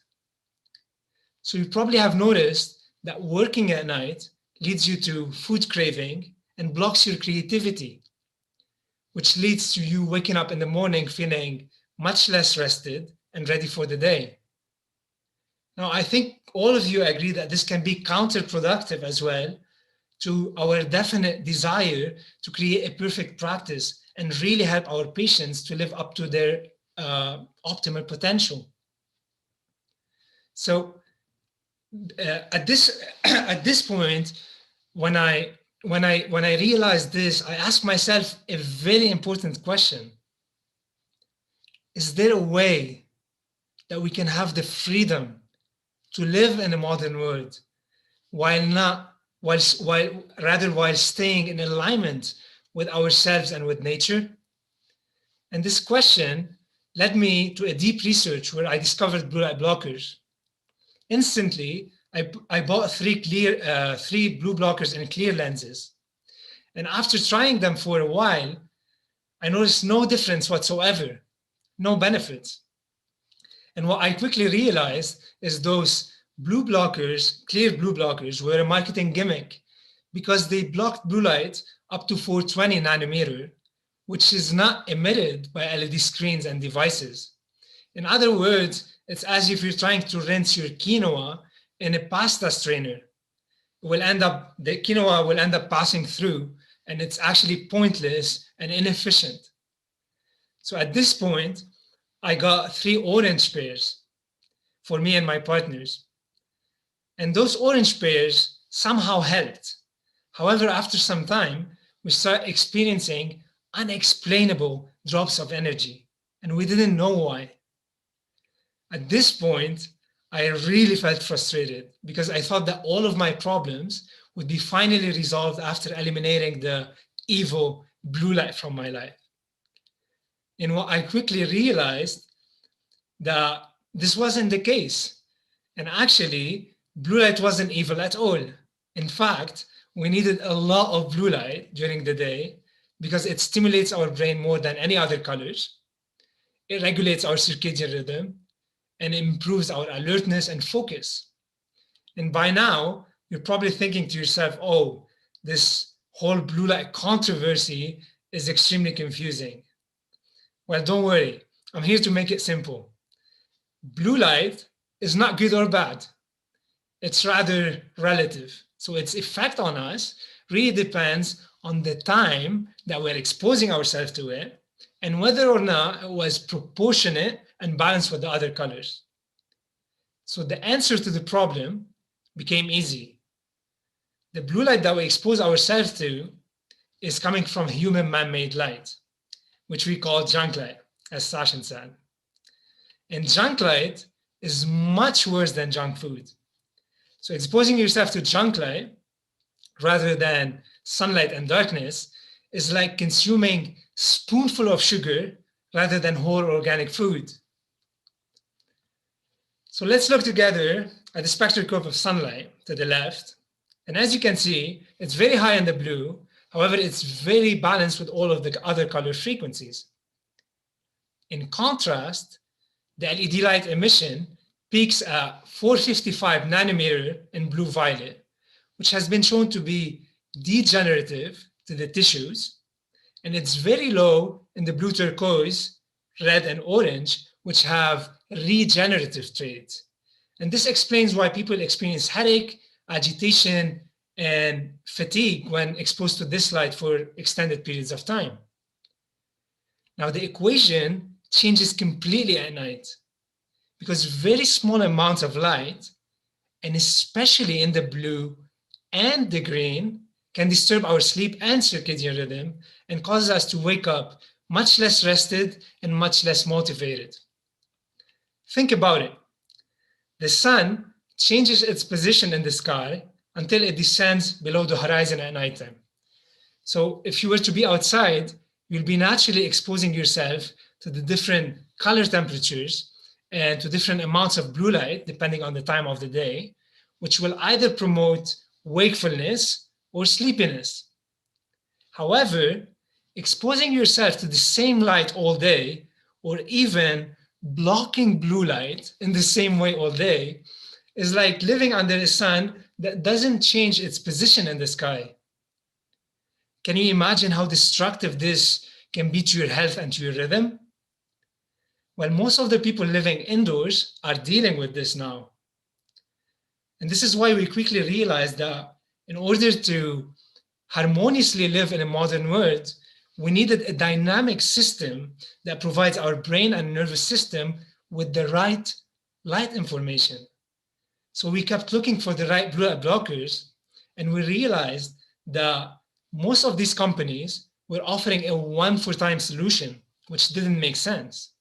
Speaker 11: So you probably have noticed that working at night leads you to food craving and blocks your creativity, which leads to you waking up in the morning feeling much less rested and ready for the day. Now, I think all of you agree that this can be counterproductive as well to our definite desire to create a perfect practice and really help our patients to live up to their optimal potential. So at this point, when I realized this, I asked myself a very important question. Is there a way that we can have the freedom to live in a modern world while staying in alignment with ourselves and with nature? And this question led me to a deep research where I discovered blue light blockers. Instantly, I bought three blue blockers in clear lenses. And after trying them for a while, I noticed no difference whatsoever, no benefits. And what I quickly realized is those blue blockers, clear blue blockers, were a marketing gimmick because they blocked blue light up to 420 nanometer, which is not emitted by LED screens and devices. In other words, it's as if you're trying to rinse your quinoa in a pasta strainer. The quinoa will end up passing through, and it's actually pointless and inefficient. So at this point, I got 3 orange pairs for me and my partners. And those orange pairs somehow helped. However, after some time, we started experiencing unexplainable drops of energy, and we didn't know why. At this point, I really felt frustrated because I thought that all of my problems would be finally resolved after eliminating the evil blue light from my life. And what I quickly realized that this wasn't the case. And actually, blue light wasn't evil at all. In fact, we needed a lot of blue light during the day because it stimulates our brain more than any other colors. It regulates our circadian rhythm and improves our alertness and focus. And by now, you're probably thinking to yourself, oh, this whole blue light controversy is extremely confusing. Well, don't worry. I'm here to make it simple. Blue light is not good or bad. It's rather relative. So its effect on us really depends on the time that we're exposing ourselves to it and whether or not it was proportionate and balanced with the other colors. So the answer to the problem became easy. The blue light that we expose ourselves to is coming from human man-made light, which we call junk light, as Sachin said. And junk light is much worse than junk food. So exposing yourself to junk light rather than sunlight and darkness is like consuming a spoonful of sugar rather than whole organic food. So let's look together at the spectroscope of sunlight to the left. And as you can see, it's very high in the blue. However, it's very balanced with all of the other color frequencies. In contrast, the LED light emission peaks at 455 nanometer in blue violet, which has been shown to be degenerative to the tissues. And it's very low in the blue turquoise, red, and orange, which have regenerative traits. And this explains why people experience headache, agitation, and fatigue when exposed to this light for extended periods of time. Now, the equation changes completely at night because very small amounts of light, and especially in the blue and the green, can disturb our sleep and circadian rhythm and cause us to wake up much less rested and much less motivated. Think about it. The sun changes its position in the sky until it descends below the horizon at nighttime. So if you were to be outside, you'll be naturally exposing yourself to the different color temperatures and to different amounts of blue light, depending on the time of the day, which will either promote wakefulness or sleepiness. However, exposing yourself to the same light all day, or even blocking blue light in the same way all day, is like living under a sun that doesn't change its position in the sky. Can you imagine how destructive this can be to your health and to your rhythm? Well, most of the people living indoors are dealing with this now. And this is why we quickly realized that in order to harmoniously live in a modern world, we needed a dynamic system that provides our brain and nervous system with the right light information. So we kept looking for the right blue light blockers, and we realized that most of these companies were offering a 1-for-time solution, which didn't make sense.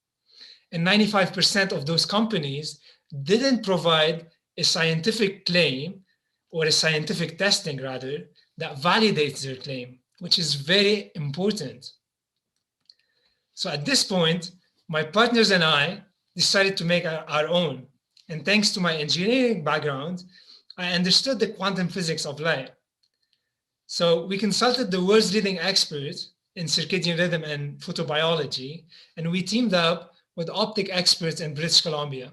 Speaker 11: And 95% of those companies didn't provide a scientific claim, or a scientific testing rather, that validates their claim, which is very important. So at this point, my partners and I decided to make our own. And thanks to my engineering background, I understood the quantum physics of light. So we consulted the world's leading experts in circadian rhythm and photobiology, and we teamed up with optic experts in British Columbia.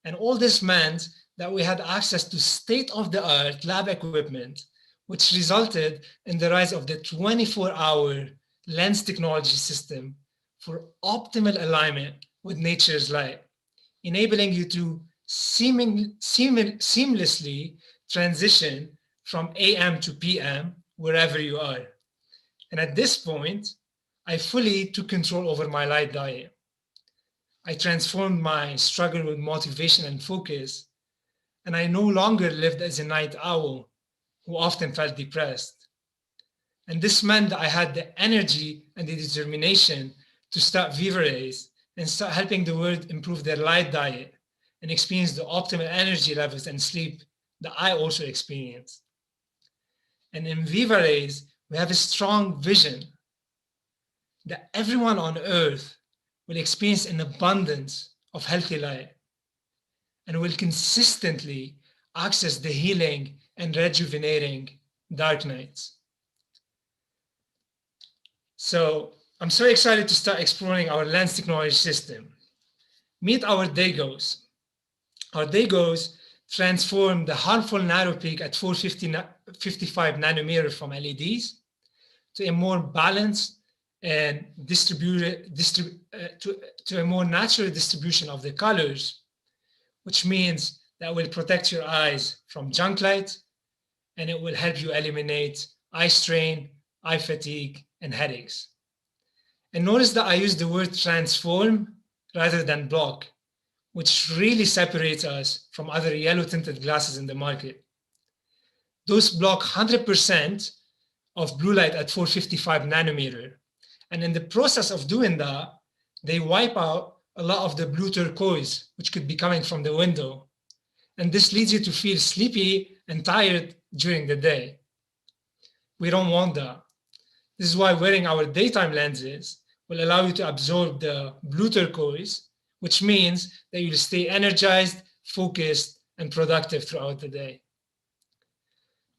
Speaker 11: And all this meant that we had access to state-of-the-art lab equipment, which resulted in the rise of the 24-hour lens technology system for optimal alignment with nature's light, enabling you to seamlessly transition from AM to PM wherever you are. And at this point, I fully took control over my light diet. I transformed my struggle with motivation and focus, and I no longer lived as a night owl who often felt depressed. And this meant that I had the energy and the determination to start Viva Rays and start helping the world improve their light diet and experience the optimal energy levels and sleep that I also experienced. And in Viva Rays, we have a strong vision that everyone on earth will experience an abundance of healthy light and will consistently access the healing and rejuvenating dark nights. So I'm so excited to start exploring our lens technology system. Meet our DayGos. Our DayGos transform the harmful narrow peak at 455 nanometer from LEDs to a more balanced and to a more natural distribution of the colors, which means that will protect your eyes from junk light, and it will help you eliminate eye strain, eye fatigue, and headaches. And notice that I use the word transform rather than block, which really separates us from other yellow tinted glasses in the market. Those block 100% of blue light at 455 nanometer. And in the process of doing that, they wipe out a lot of the blue turquoise, which could be coming from the window. And this leads you to feel sleepy and tired during the day. We don't want that. This is why wearing our daytime lenses will allow you to absorb the blue turquoise, which means that you'll stay energized, focused, and productive throughout the day.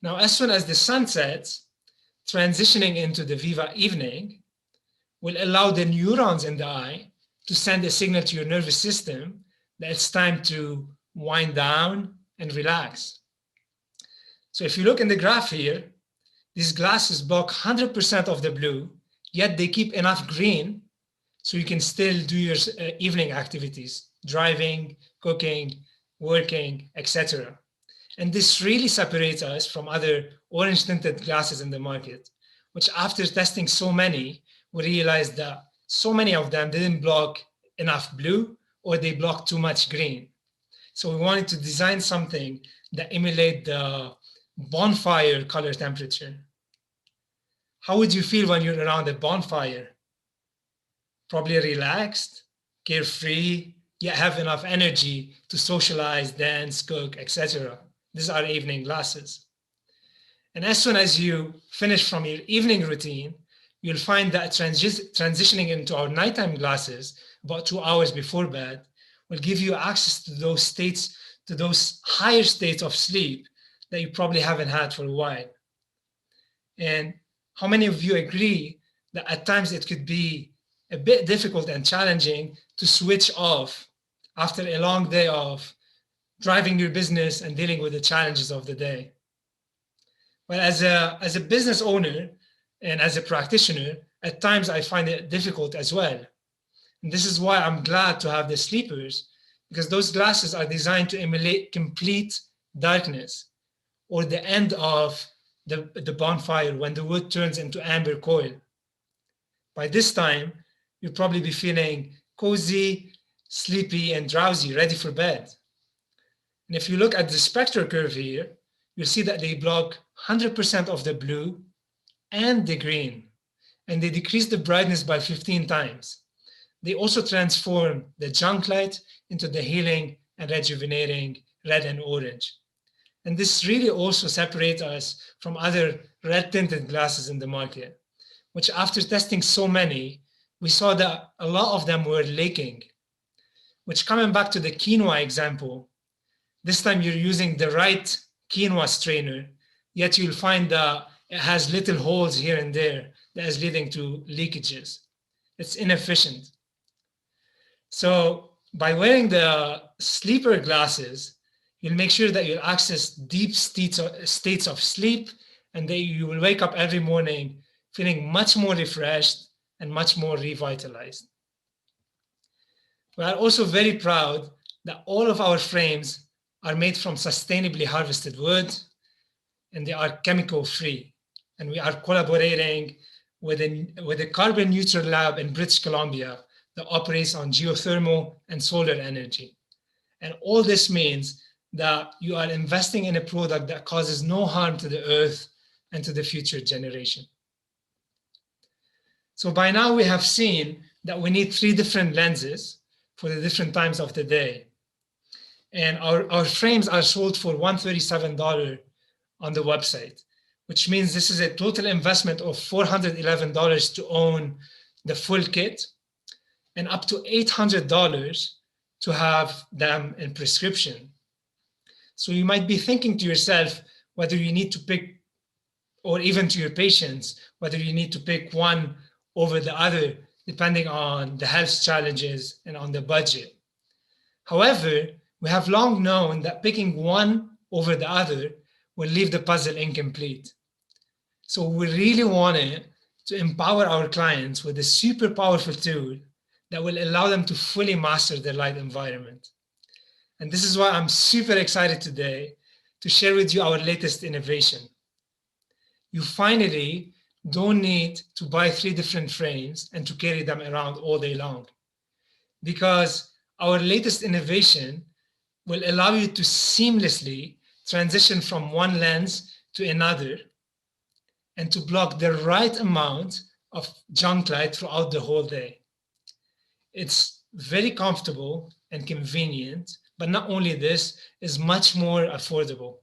Speaker 11: Now, as soon as the sun sets, transitioning into the Viva evening will allow the neurons in the eye to send a signal to your nervous system that it's time to wind down and relax. So if you look in the graph here, these glasses block 100% of the blue, yet they keep enough green so you can still do your evening activities, driving, cooking, working, etc. And this really separates us from other orange tinted glasses in the market, which after testing so many, we realized that so many of them didn't block enough blue or they blocked too much green. So we wanted to design something that emulate the bonfire color temperature. How would you feel when you're around a bonfire? Probably relaxed, carefree, yet have enough energy to socialize, dance, cook, etc. These are evening glasses. And as soon as you finish from your evening routine, you'll find that transitioning into our nighttime glasses about 2 hours before bed will give you access to those states, to those higher states of sleep that you probably haven't had for a while. And how many of you agree that at times it could be a bit difficult and challenging to switch off after a long day of driving your business and dealing with the challenges of the day? Well, as a business owner and as a practitioner, at times I find it difficult as well. And this is why I'm glad to have the sleepers, because those glasses are designed to emulate complete darkness, or the end of the bonfire when the wood turns into amber coil. By this time, you'll probably be feeling cozy, sleepy, and drowsy, ready for bed. And if you look at the spectral curve here, you'll see that they block 100% of the blue and the green, and they decrease the brightness by 15 times. They also transform the junk light into the healing and rejuvenating red and orange. And this really also separates us from other red tinted glasses in the market, which after testing so many, we saw that a lot of them were leaking, which, coming back to the quinoa example, this time you're using the right quinoa strainer, yet you'll find that it has little holes here and there that is leading to leakages. It's inefficient. So by wearing the sleeper glasses, you'll make sure that you'll access deep states of sleep, and that you will wake up every morning feeling much more refreshed and much more revitalized. We are also very proud that all of our frames are made from sustainably harvested wood, and they are chemical free. And we are collaborating with a carbon neutral lab in British Columbia that operates on geothermal and solar energy. And all this means that you are investing in a product that causes no harm to the earth and to the future generation. So by now we have seen that we need 3 different lenses for the different times of the day. And our frames are sold for $137 on the website, which means this is a total investment of $411 to own the full kit, and up to $800 to have them in prescription. So you might be thinking to yourself whether you need to pick, or even to your patients, whether you need to pick one over the other, depending on the health challenges and on the budget. However, we have long known that picking one over the other will leave the puzzle incomplete. So we really wanted to empower our clients with a super powerful tool that will allow them to fully master their light environment. And this is why I'm super excited today to share with you our latest innovation. you finally don't need to buy 3 different frames and to carry them around all day long, because our latest innovation will allow you to seamlessly transition from one lens to another and to block the right amount of junk light throughout the whole day. It's very comfortable and convenient, but not only this, is much more affordable.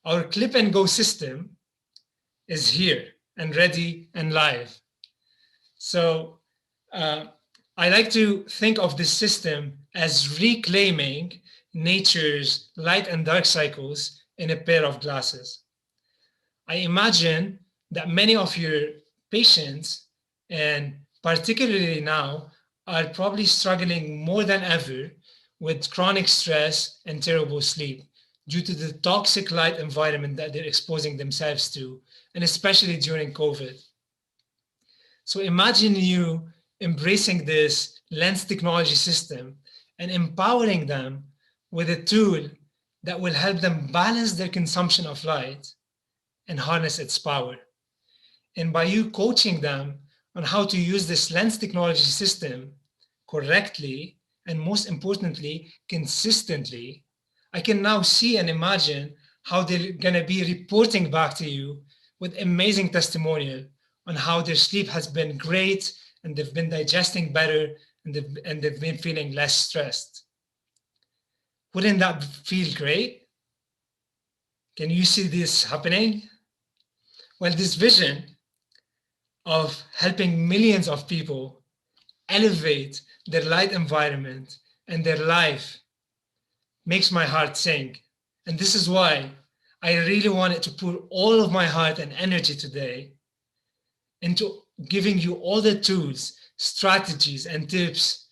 Speaker 11: Our clip and go system is here and ready and live. So I like to think of this system as reclaiming nature's light and dark cycles in a pair of glasses. I imagine that many of your patients, and particularly now, are probably struggling more than ever with chronic stress and terrible sleep due to the toxic light environment that they're exposing themselves to, and especially during COVID. So imagine you embracing this lens technology system and empowering them with a tool that will help them balance their consumption of light and harness its power. And by you coaching them on how to use this lens technology system correctly, and most importantly, consistently, I can now see and imagine how they're gonna be reporting back to you with amazing testimonial on how their sleep has been great, and they've been digesting better, and they've been feeling less stressed. Wouldn't that feel great? Can you see this happening? Well, this vision of helping millions of people elevate their light environment and their life makes my heart sing. And this is why I really wanted to put all of my heart and energy today into giving you all the tools, strategies, and tips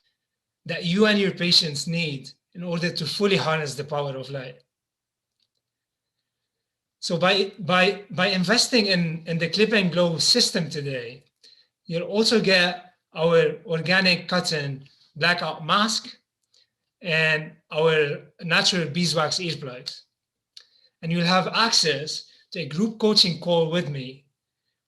Speaker 11: that you and your patients need in order to fully harness the power of light. So by investing in the Clip and Glow system today, you'll also get our organic cotton blackout mask and our natural beeswax earplugs. And you'll have access to a group coaching call with me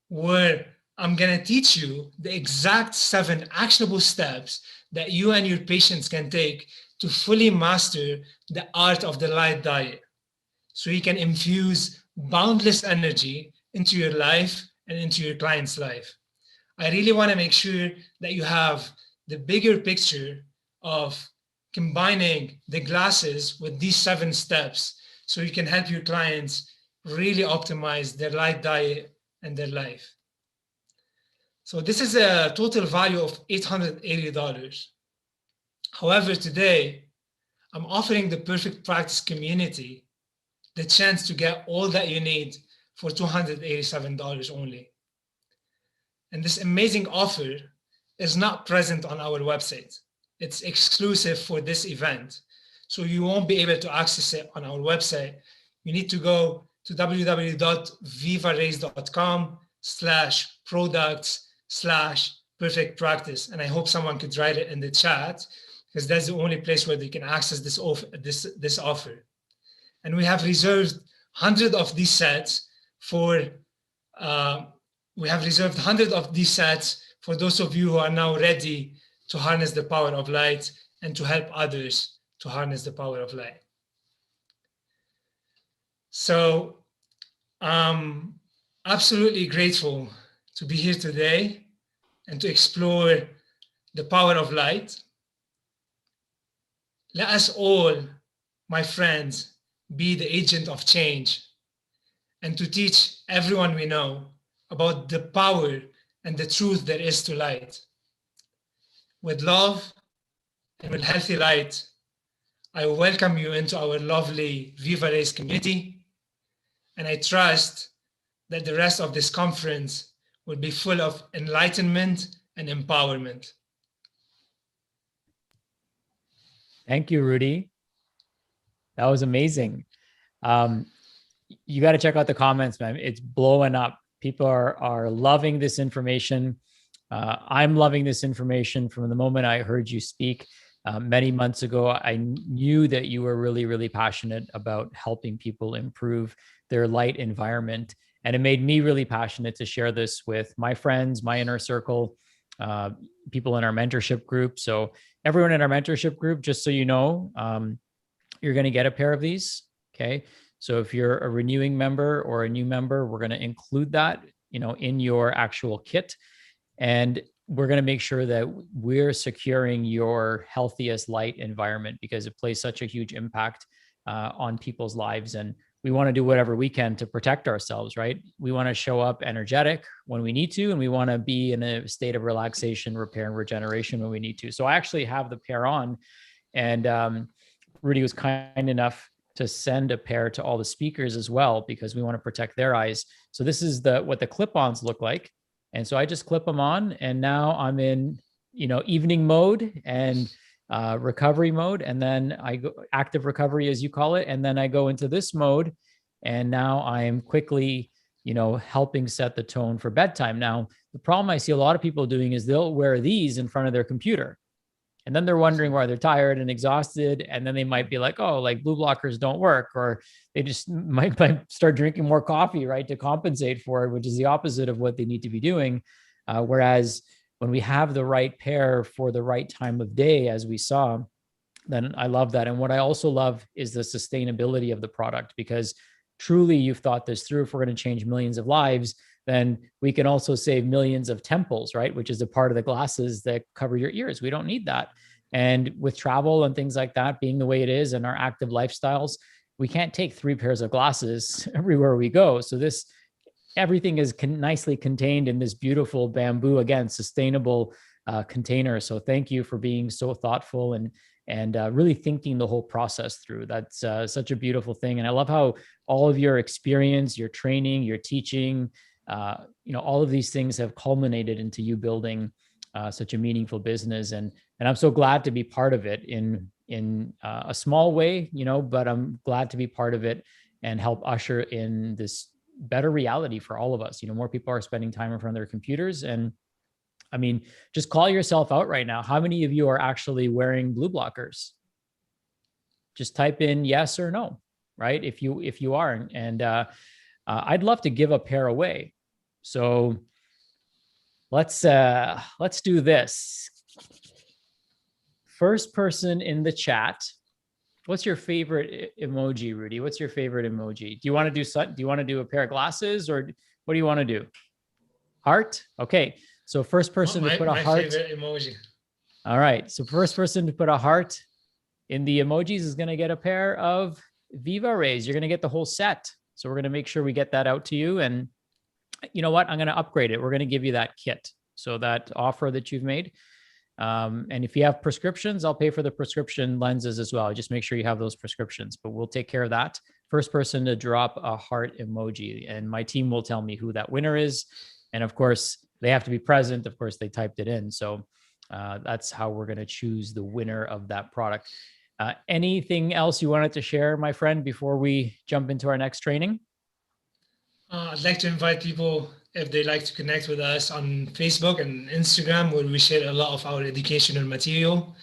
Speaker 11: where I'm gonna teach you the exact 7 actionable steps that you and your patients can take to fully master the art of the light diet, so you can infuse boundless energy into your life and into your client's life. I really want to make sure that you have the bigger picture of combining the glasses with these 7 steps so you can help your clients really optimize their light diet and their life. So this is a total value of $880. However, today, I'm offering the Perfect Practice community the chance to get all that you need for $287 only. And this amazing offer is not present on our website. It's exclusive for this event. So you won't be able to access it on our website. You need to go to www.vivarace.com/products/perfect practice. And I hope someone could write it in the chat, because that's the only place where they can access this offer. And we have reserved 100 of these sets for those of you who are now ready to harness the power of light and to help others to harness the power of light. So I'm absolutely grateful to be here today and to explore the power of light. Let us all, my friends, be the agent of change, and to teach everyone we know about the power and the truth there is to light. With love and with healthy light, I welcome you into our lovely Viva Race community, and I trust that the rest of this conference will be full of enlightenment and empowerment.
Speaker 4: Thank you, Rudy. That was amazing. You got to check out the comments, man. It's blowing up. People are loving this information. I'm loving this information. From the moment I heard you speak many months ago, I knew that you were really, really passionate about helping people improve their light environment And it made me really passionate to share this with my friends, my inner circle, people in our mentorship group. So everyone in our mentorship group, just so you know, you're going to get a pair of these. Okay. So if you're a renewing member or a new member, we're going to include that, in your actual kit. And we're going to make sure that we're securing your healthiest light environment, because it plays such a huge impact on people's lives. And we want to do whatever we can to protect ourselves, right? We want to show up energetic when we need to, and we want to be in a state of relaxation, repair, and regeneration when we need to. So I actually have the pair on, and Rudy was kind enough to send a pair to all the speakers as well, because we want to protect their eyes. So this is what the clip-ons look like. And so I just clip them on, and now I'm in, evening mode and recovery mode. And then I go active recovery, as you call it. And then I go into this mode, and now I am quickly, helping set the tone for bedtime. Now, the problem I see a lot of people doing is they'll wear these in front of their computer, and then they're wondering why they're tired and exhausted. And then they might be like, oh, like blue blockers don't work, or they just might start drinking more coffee, right, to compensate for it, which is the opposite of what they need to be doing. Whereas when we have the right pair for the right time of day, as we saw, then I love that. And what I also love is the sustainability of the product, because truly you've thought this through. If we're going to change millions of lives, then we can also save millions of temples, right? Which is a part of the glasses that cover your ears. We don't need that. And with travel and things like that being the way it is, and our active lifestyles, we can't take 3 pairs of glasses everywhere we go. So everything is nicely contained in this beautiful bamboo, again, sustainable container. So thank you for being so thoughtful and really thinking the whole process through. That's such a beautiful thing. And I love how all of your experience, your training, your teaching, all of these things have culminated into you building such a meaningful business. And I'm so glad to be part of it in a small way, but I'm glad to be part of it and help usher in this better reality for all of us. More people are spending time in front of their computers. And I mean, just call yourself out right now. How many of you are actually wearing blue blockers? Just type in yes or no, right? If you aren't. And I'd love to give a pair away. So let's do this. First person in the chat. What's your favorite emoji, Rudy? What's your favorite emoji? Do you want to do a pair of glasses, or what do you want to do? Heart? Okay. So first person to put a heart.
Speaker 11: My favorite emoji.
Speaker 4: All right. So first person to put a heart in the emojis is going to get a pair of Viva Rays. You're going to get the whole set. So we're going to make sure we get that out to you. And you know what? I'm going to upgrade it. We're going to give you that kit. So that offer that you've made. And if you have prescriptions, I'll pay for the prescription lenses as well. Just make sure you have those prescriptions, but we'll take care of that. First person to drop a heart emoji, and my team will tell me who that winner is. And of course, they have to be present. Of course, they typed it in. So that's how we're going to choose the winner of that product. Anything else you wanted to share, my friend, before we jump into our next training?
Speaker 11: I'd like to invite people, if they like to connect with us on Facebook and Instagram, where we share a lot of our educational material.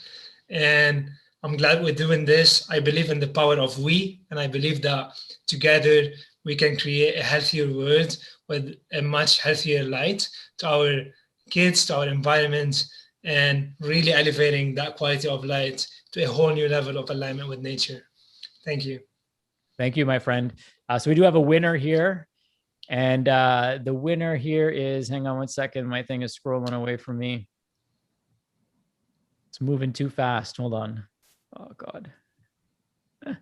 Speaker 11: And I'm glad we're doing this. I believe in the power of we, and I believe that together we can create a healthier world with a much healthier light to our kids, to our environment, and really elevating that quality of light to a whole new level of alignment with nature. Thank you.
Speaker 4: Thank you, my friend. So we do have a winner here. And the winner here is, hang on one second, my thing is scrolling away from me. It's moving too fast. Hold on. Oh, God. I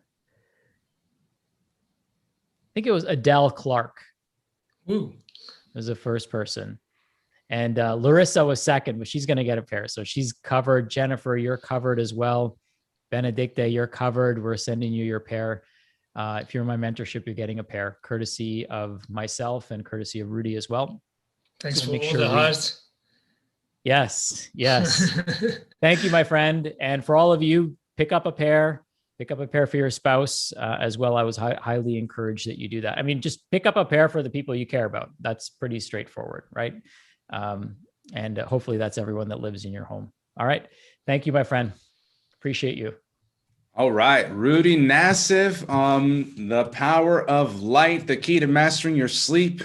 Speaker 4: think it was Adele Clark.
Speaker 11: Woo.
Speaker 4: Was the first person. And Larissa was second, but she's going to get a pair. So she's covered. Jennifer, you're covered as well. Benedicta, you're covered. We're sending you your pair. If you're in my mentorship, you're getting a pair, courtesy of myself and courtesy of Rudy as well.
Speaker 11: Thanks for all the hearts.
Speaker 4: Yes, yes. Thank you, my friend. And for all of you, pick up a pair for your spouse as well. I was highly encouraged that you do that. I mean, just pick up a pair for the people you care about. That's pretty straightforward, right? And hopefully that's everyone that lives in your home. All right. Thank you, my friend. Appreciate you.
Speaker 5: All right, Rudy Nassif, the power of light, the key to mastering your sleep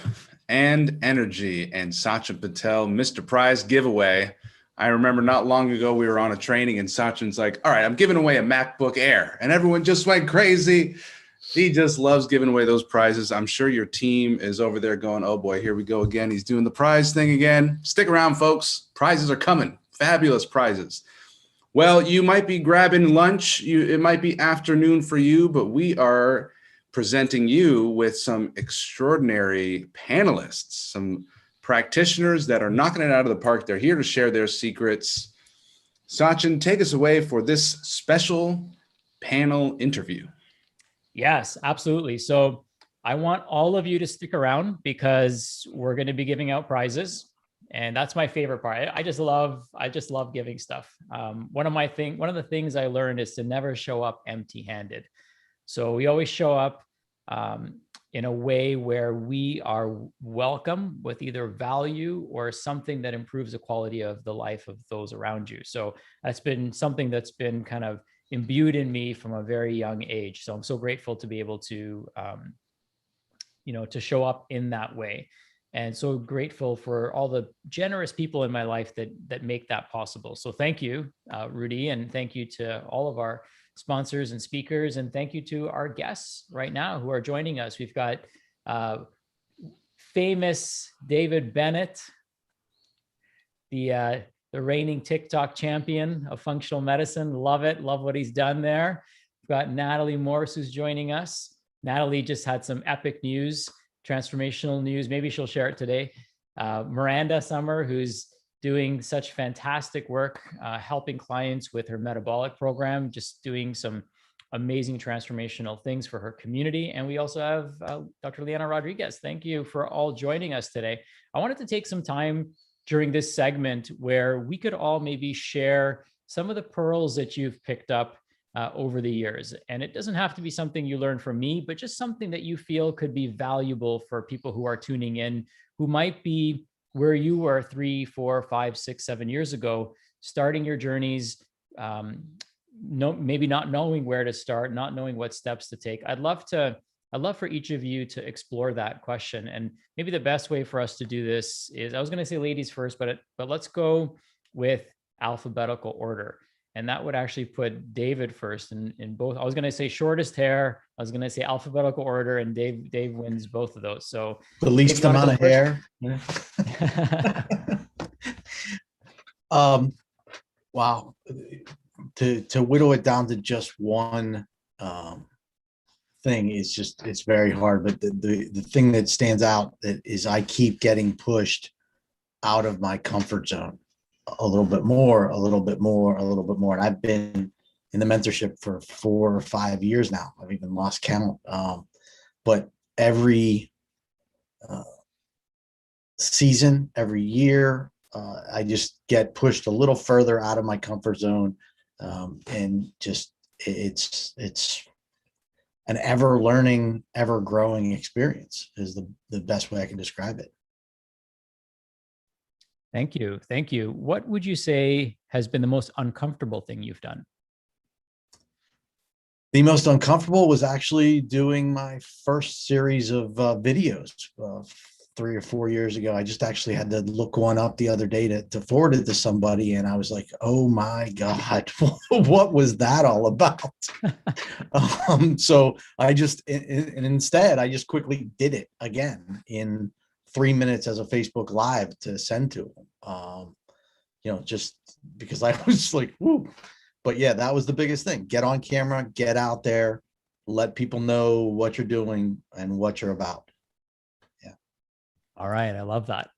Speaker 5: and energy, and Sachin Patel, Mr. Prize giveaway. I remember not long ago we were on a training and Sachin's like, all right, I'm giving away a MacBook Air, and everyone just went crazy. He just loves giving away those prizes. I'm sure your team is over there going, oh boy, here we go again. He's doing the prize thing again. Stick around, folks. Prizes are coming. Fabulous prizes. Well, you might be grabbing lunch. It might be afternoon for you, but we are presenting you with some extraordinary panelists, some practitioners that are knocking it out of the park. They're here to share their secrets. Sachin, take us away for this special panel interview.
Speaker 4: Yes, absolutely. So I want all of you to stick around because we're going to be giving out prizes. And that's my favorite part. I just love giving stuff. One of the things I learned is to never show up empty-handed. So we always show up in a way where we are welcome with either value or something that improves the quality of the life of those around you. So that's been something that's been kind of imbued in me from a very young age. So I'm so grateful to be able to, to show up in that way. And so grateful for all the generous people in my life that make that possible. So thank you, Rudy, and thank you to all of our sponsors and speakers, and thank you to our guests right now who are joining us. We've got famous David Bennett, the reigning TikTok champion of functional medicine. Love it. Love what he's done there. We've got Natalie Morse who's joining us. Natalie just had some epic news, transformational news. Maybe she'll share it today. Miranda Summer, who's doing such fantastic work, helping clients with her metabolic program, just doing some amazing transformational things for her community. And we also have Dr. Liana Rodriguez. Thank you for all joining us today. I wanted to take some time during this segment where we could all maybe share some of the pearls that you've picked up over the years. And it doesn't have to be something you learn from me, but just something that you feel could be valuable for people who are tuning in, who might be where you were 3, 4, 5, 6, 7 years ago, starting your journeys, maybe not knowing where to start, not knowing what steps to take. I'd love for each of you to explore that question. And maybe the best way for us to do this is, I was going to say ladies first, but let's go with alphabetical order. And that would actually put David first in both. I was going to say shortest hair. I was going to say alphabetical order, and Dave wins both of those. So
Speaker 10: the least amount of hair. Yeah. Wow. To whittle it down to just one thing is it's very hard. But the thing that stands out is I keep getting pushed out of my comfort zone. A little bit more, a little bit more, a little bit more. And I've been in the mentorship for 4 or 5 years now. I've even lost count. But every season, every year, I just get pushed a little further out of my comfort zone. And just it's an ever learning, ever growing experience is the best way I can describe it.
Speaker 4: Thank you. Thank you. What would you say has been the most uncomfortable thing you've done?
Speaker 10: The most uncomfortable was actually doing my first series of videos 3 or 4 years ago. I just actually had to look one up the other day to forward it to somebody. And I was like, oh my God, what was that all about? So I just, and instead I just quickly did it again in 3 minutes as a Facebook Live to send to them, just because I was like, whoo. But yeah, that was the biggest thing. Get on camera, get out there, let people know what you're doing and what you're about. Yeah.
Speaker 4: All right. I love that.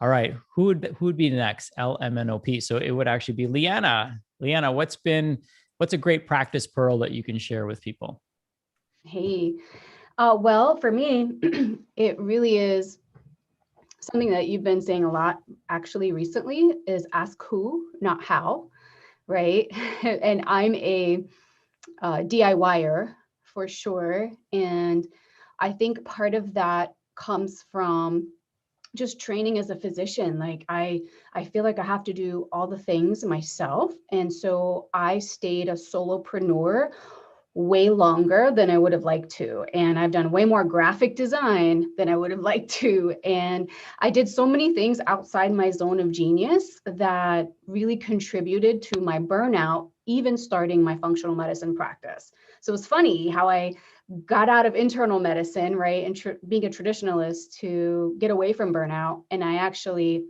Speaker 4: All right. Who would be next? LMNOP. So it would actually be Liana. Liana, what's a great practice pearl that you can share with people?
Speaker 12: Hey, well, for me, it really is something that you've been saying a lot actually recently is ask who, not how, right? And I'm a DIYer for sure. And I think part of that comes from just training as a physician. Like I feel like I have to do all the things myself. And so I stayed a solopreneur way longer than I would have liked to. And I've done way more graphic design than I would have liked to. And I did so many things outside my zone of genius that really contributed to my burnout, even starting my functional medicine practice. So it's funny how I got out of internal medicine, right? And being a traditionalist to get away from burnout. And I actually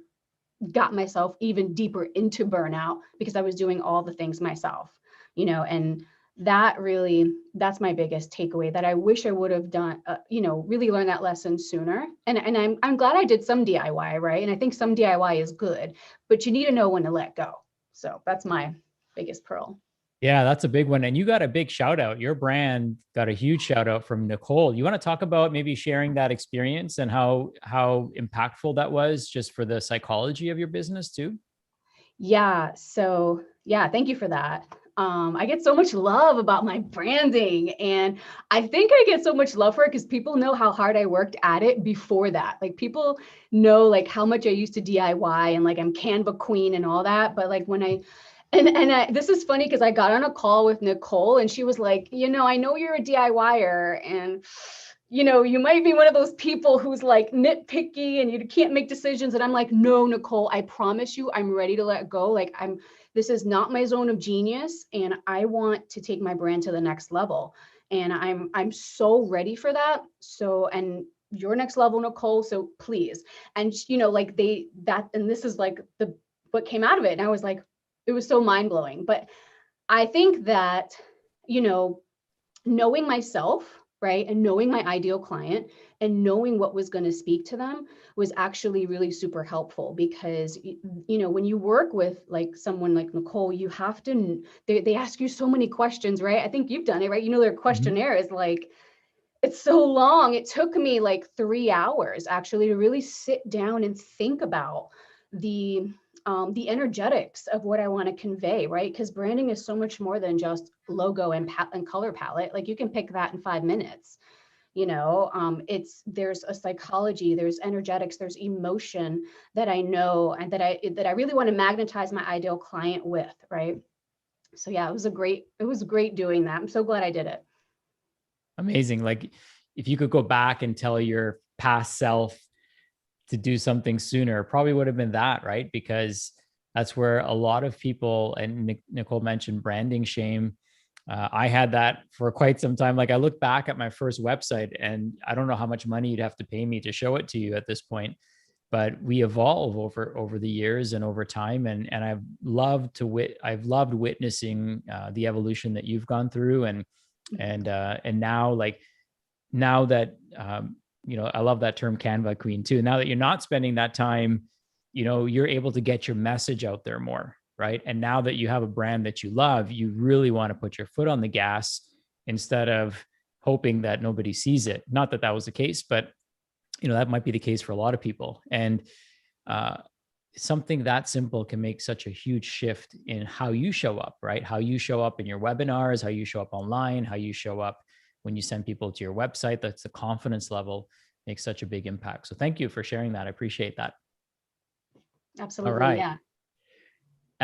Speaker 12: got myself even deeper into burnout because I was doing all the things myself, and that's my biggest takeaway, that I wish I would have done, really learned that lesson sooner. And I'm glad I did some DIY, right? And I think some DIY is good, but you need to know when to let go. So that's my biggest pearl.
Speaker 4: Yeah, that's a big one. And you got a big shout out. Your brand got a huge shout out from Nicole. You want to talk about maybe sharing that experience and how impactful that was just for the psychology of your business too?
Speaker 12: Yeah. So yeah, thank you for that. I get so much love about my branding, and I think I get so much love for it because people know how hard I worked at it before that. Like people know like how much I used to DIY and like I'm Canva queen and all that. But like when this is funny because I got on a call with Nicole and she was like, I know you're a DIYer and you might be one of those people who's like nitpicky and you can't make decisions. And I'm like, no, Nicole, I promise you, I'm ready to let go. Like this is not my zone of genius, and I want to take my brand to the next level. And I'm so ready for that. So, and your next level, Nicole. So please. And like and this is like what came out of it. And I was like, it was so mind blowing. But I think that, knowing myself, right, and knowing my ideal client and knowing what was going to speak to them was actually really super helpful because, when you work with like someone like Nicole, you have to, they ask you so many questions, right? I think you've done it, right? Their questionnaire is like, it's so long. It took me like 3 hours actually to really sit down and think about the energetics of what I want to convey, right? Because branding is so much more than just logo and color palette. Like you can pick that in 5 minutes. There's a psychology, there's energetics, there's emotion that I know and that I really want to magnetize my ideal client with, right? So yeah, it was great doing that. I'm so glad I did it.
Speaker 4: Amazing. Like if you could go back and tell your past self to do something sooner, probably would have been that, right? Because that's where a lot of people, and Nicole mentioned branding shame. I had that for quite some time. Like I look back at my first website and I don't know how much money you'd have to pay me to show it to you at this point, but we evolve over the years and over time. And I've loved witnessing the evolution that you've gone through. And now that, I love that term Canva queen too. Now that you're not spending that time, you're able to get your message out there more, right? And now that you have a brand that you love, you really want to put your foot on the gas instead of hoping that nobody sees it. Not that that was the case, but that might be the case for a lot of people. And something that simple can make such a huge shift in how you show up, right? How you show up in your webinars, how you show up online, how you show up when you send people to your website. That's the confidence level makes such a big impact. So thank you for sharing that. I appreciate that.
Speaker 12: Absolutely.
Speaker 4: All right.
Speaker 12: Yeah.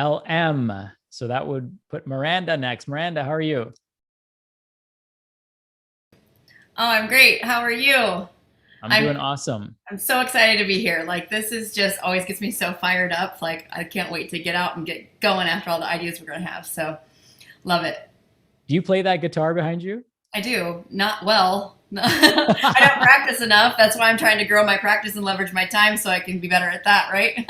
Speaker 4: LM. So that would put Miranda next. Miranda, how are you?
Speaker 13: Oh, I'm great. How are you?
Speaker 4: I'm doing awesome.
Speaker 13: I'm so excited to be here. Like this is just always gets me so fired up. Like I can't wait to get out and get going after all the ideas we're going to have. So love it.
Speaker 4: Do you play that guitar behind you?
Speaker 13: I do. Not well. I don't practice enough. That's why I'm trying to grow my practice and leverage my time so I can be better at that, right?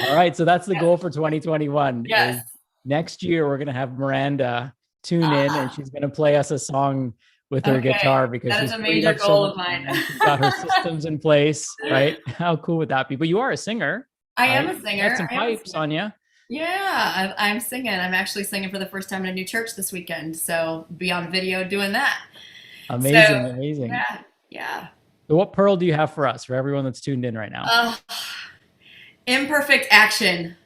Speaker 4: All right. So that's the goal for 2021.
Speaker 13: Yes.
Speaker 4: Next year, we're going to have Miranda tune in and she's going to play us a song with her guitar because
Speaker 13: that is
Speaker 4: she's
Speaker 13: a major goal of mine.
Speaker 4: She's got her systems in place, right? How cool would that be? But you are a singer.
Speaker 13: I am a singer.
Speaker 4: Got some pipes on you.
Speaker 13: Yeah, I'm singing. I'm actually singing for the first time in a new church this weekend. So be on video doing that.
Speaker 4: Amazing, amazing.
Speaker 13: Yeah.
Speaker 4: So what pearl do you have for us, for everyone that's tuned in right now?
Speaker 13: Imperfect action.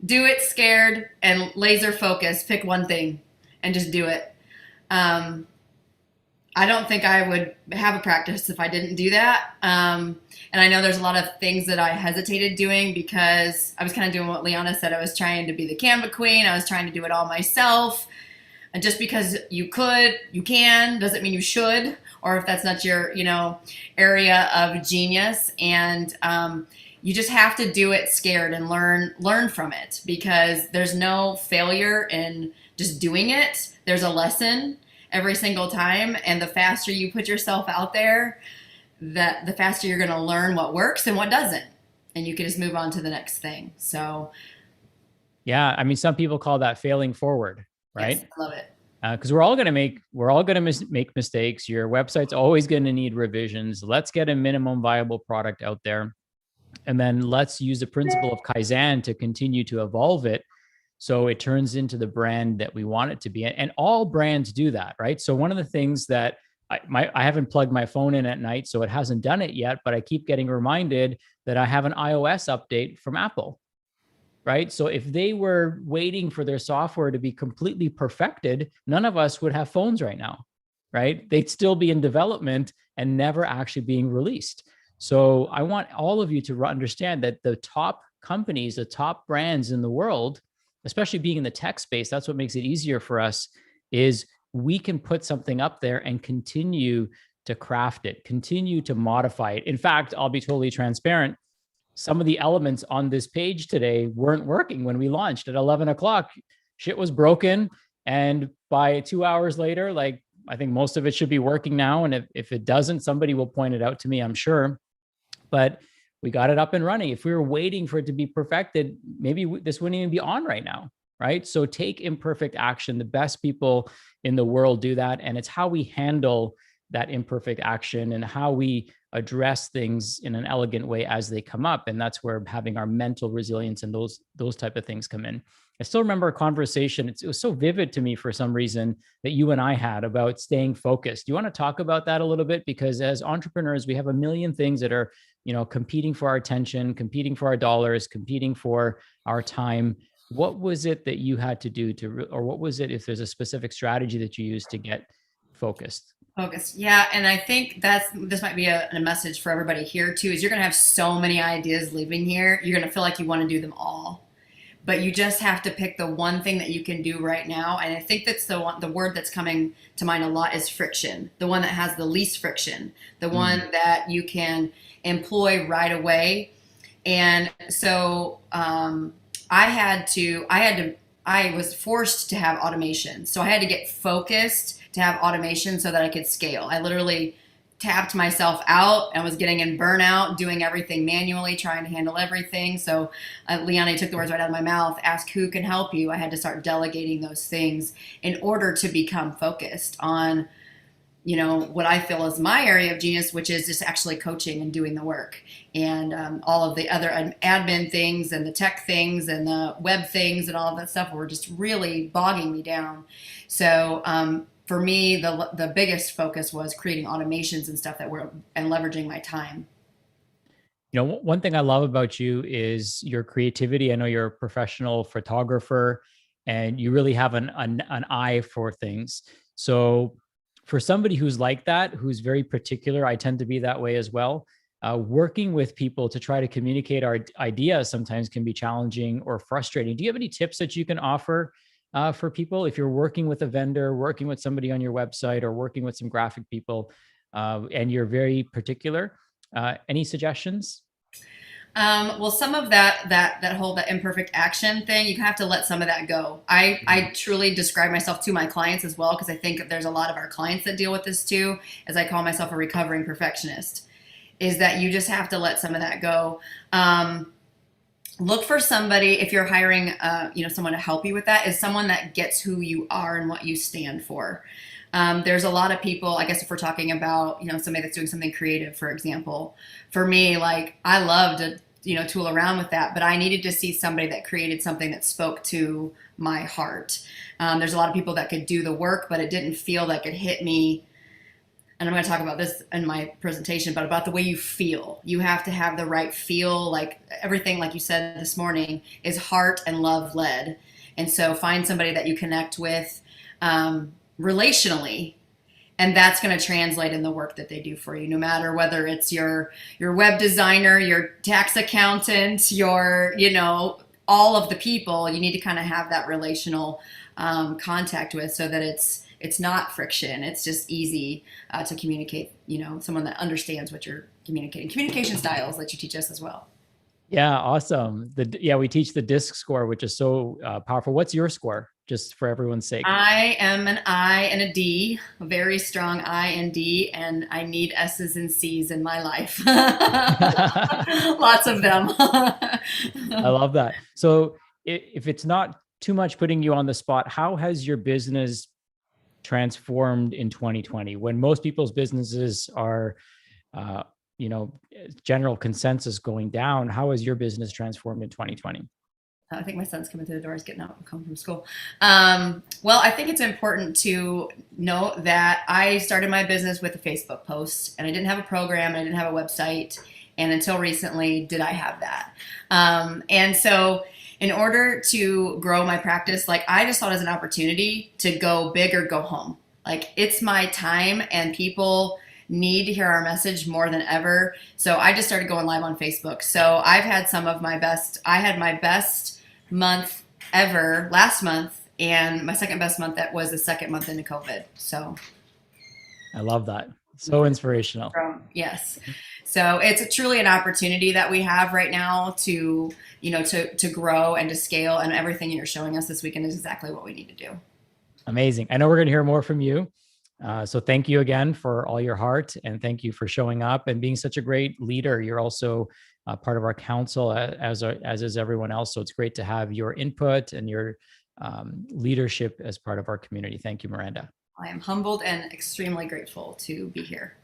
Speaker 13: Do it scared and laser focus. Pick one thing and just do it. I don't think I would have a practice if I didn't do that. And I know there's a lot of things that I hesitated doing because I was kind of doing what Liana said. I was trying to be the Canva queen. I was trying to do it all myself. And just because you can, doesn't mean you should, or if that's not your, area of genius. And you just have to do it scared and learn from it, because there's no failure in just doing it. There's a lesson every single time. And the faster you put yourself out there, the faster you're going to learn what works and what doesn't. And you can just move on to the next thing. So.
Speaker 4: Yeah. I mean, some people call that failing forward, right?
Speaker 13: Yes, I love it.
Speaker 4: Because we're all going to make mistakes. Your website's always going to need revisions. Let's get a minimum viable product out there. And then let's use the principle of Kaizen to continue to evolve it so it turns into the brand that we want it to be. And all brands do that, right? So one of the things that I haven't plugged my phone in at night, so it hasn't done it yet, but I keep getting reminded that I have an iOS update from Apple, right? So if they were waiting for their software to be completely perfected, none of us would have phones right now, right? They'd still be in development and never actually being released. So I want all of you to understand that the top companies, the top brands in the world, especially being in the tech space, that's what makes it easier for us, is we can put something up there and continue to craft it, continue to modify it. In fact, I'll be totally transparent. Some of the elements on this page today weren't working when we launched at 11 o'clock. Shit was broken. And by 2 hours later, I think most of it should be working now. And if it doesn't, somebody will point it out to me, I'm sure. But we got it up and running. If we were waiting for it to be perfected, maybe this wouldn't even be on right now, right? So take imperfect action. The best people in the world do that. And it's how we handle that imperfect action and how we address things in an elegant way as they come up. And that's where having our mental resilience and those type of things come in. I still remember a conversation. It was so vivid to me for some reason that you and I had about staying focused. Do you want to talk about that a little bit? Because as entrepreneurs, we have a million things that are, competing for our attention, competing for our dollars, competing for our time. What was it that you had to do or what was it, if there's a specific strategy that you used to get focused?
Speaker 13: Focus. Yeah. And I think this might be a message for everybody here too, is you're going to have so many ideas leaving here. You're going to feel like you want to do them all, but you just have to pick the one thing that you can do right now. And I think that's the word that's coming to mind a lot is friction. The one that has the least friction, the one that you can employ right away. And so, I was forced to have automation. So I had to get focused to have automation so that I could scale. I literally tapped myself out and was getting in burnout, doing everything manually, trying to handle everything. So Liana took the words right out of my mouth, ask who can help you. I had to start delegating those things in order to become focused on, what I feel is my area of genius, which is just actually coaching and doing the work. And all of the other admin things and the tech things and the web things and all of that stuff were just really bogging me down. So for me, the biggest focus was creating automations and stuff and leveraging my time.
Speaker 4: One thing I love about you is your creativity. I know you're a professional photographer and you really have an eye for things. So for somebody who's like that, who's very particular, I tend to be that way as well. Working with people to try to communicate our ideas sometimes can be challenging or frustrating. Do you have any tips that you can offer for people if you're working with a vendor, working with somebody on your website, or working with some graphic people, and you're very particular? Any suggestions?
Speaker 13: Well, some of that imperfect action thing, you have to let some of that go. I truly describe myself to my clients as well, because I think there's a lot of our clients that deal with this too, as I call myself a recovering perfectionist, is that you just have to let some of that go. Look for somebody, if you're hiring, someone to help you with that, is someone that gets who you are and what you stand for. There's a lot of people, I guess if we're talking about, somebody that's doing something creative, for example, for me, I love to, tool around with that, but I needed to see somebody that created something that spoke to my heart. There's a lot of people that could do the work, but it didn't feel like it hit me. And I'm going to talk about this in my presentation, but about the way you feel. You have to have the right feel. Everything, like you said this morning, is heart and love led. And so find somebody that you connect with relationally, And that's going to translate in the work that they do for you, no matter whether it's your web designer, your tax accountant, your, all of the people you need to kind of have that relational contact with, so that it's not friction. It's just easy to communicate, someone that understands what you're communicating. Communication styles that you teach us as well.
Speaker 4: Yeah, awesome. We teach the DISC score, which is so powerful. What's your score, just for everyone's sake?
Speaker 13: I am an I and a D, a very strong I and D, and I need S's and C's in my life. Lots of them.
Speaker 4: I love that. So if it's not too much putting you on the spot, how has your business transformed in 2020 when most people's businesses are, general consensus going down? How has your business transformed in 2020?
Speaker 13: I think my son's coming through the doors, getting out, coming from school. Well, I think it's important to note that I started my business with a Facebook post, and I didn't have a program, and I didn't have a website. And until recently, did I have that. And so in order to grow my practice, I just saw it as an opportunity to go big or go home. It's my time, and people need to hear our message more than ever. So I just started going live on Facebook. So I've had I had my best month ever last month, and my second best month that was the second month into COVID. So
Speaker 4: I love that. So inspirational.
Speaker 13: Yes. So it's truly an opportunity that we have right now to grow and to scale, and everything you're showing us this weekend is exactly what we need to do.
Speaker 4: Amazing. I know we're going to hear more from you. So thank you again for all your heart, and thank you for showing up and being such a great leader. You're also part of our council, as is everyone else. So it's great to have your input and your leadership as part of our community. Thank you, Miranda.
Speaker 13: I am humbled and extremely grateful to be here.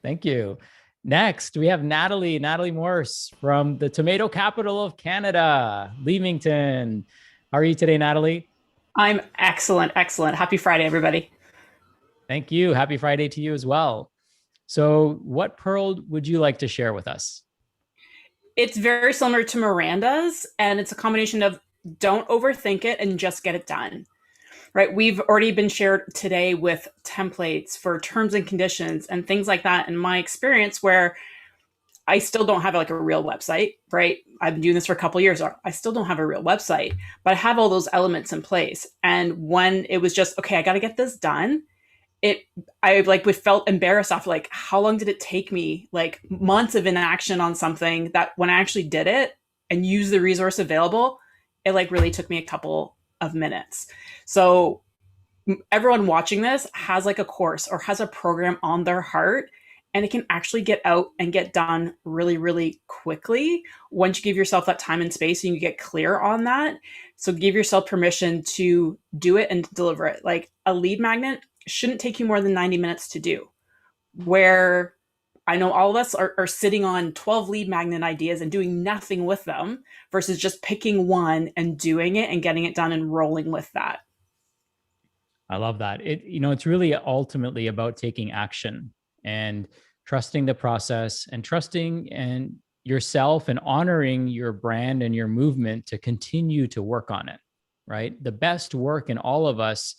Speaker 4: Thank you. Next, we have Natalie Morse from the tomato capital of Canada, Leamington. How are you today, Natalie?
Speaker 14: I'm excellent. Happy Friday, everybody.
Speaker 4: Thank you. Happy Friday to you as well. So what pearl would you like to share with us?
Speaker 14: It's very similar to Miranda's, and it's a combination of don't overthink it and just get it done. Right? We've already been shared today with templates for terms and conditions and things like that. In my experience, where I still don't have a real website, right? I've been doing this for a couple of years. I still don't have a real website, but I have all those elements in place. And when it was just, okay, I got to get this done, I would felt embarrassed after how long did it take me, months of inaction on something that when I actually did it and used the resource available, it really took me a couple of minutes. So everyone watching this has a course or has a program on their heart, and it can actually get out and get done really, really quickly once you give yourself that time and space and you get clear on that. So give yourself permission to do it and deliver it. A lead magnet shouldn't take you more than 90 minutes to do, where I know all of us are sitting on 12 lead magnet ideas and doing nothing with them versus just picking one and doing it and getting it done and rolling with that.
Speaker 4: I love that. It's really ultimately about taking action and trusting the process and trusting in yourself and honoring your brand and your movement to continue to work on it, right? The best work in all of us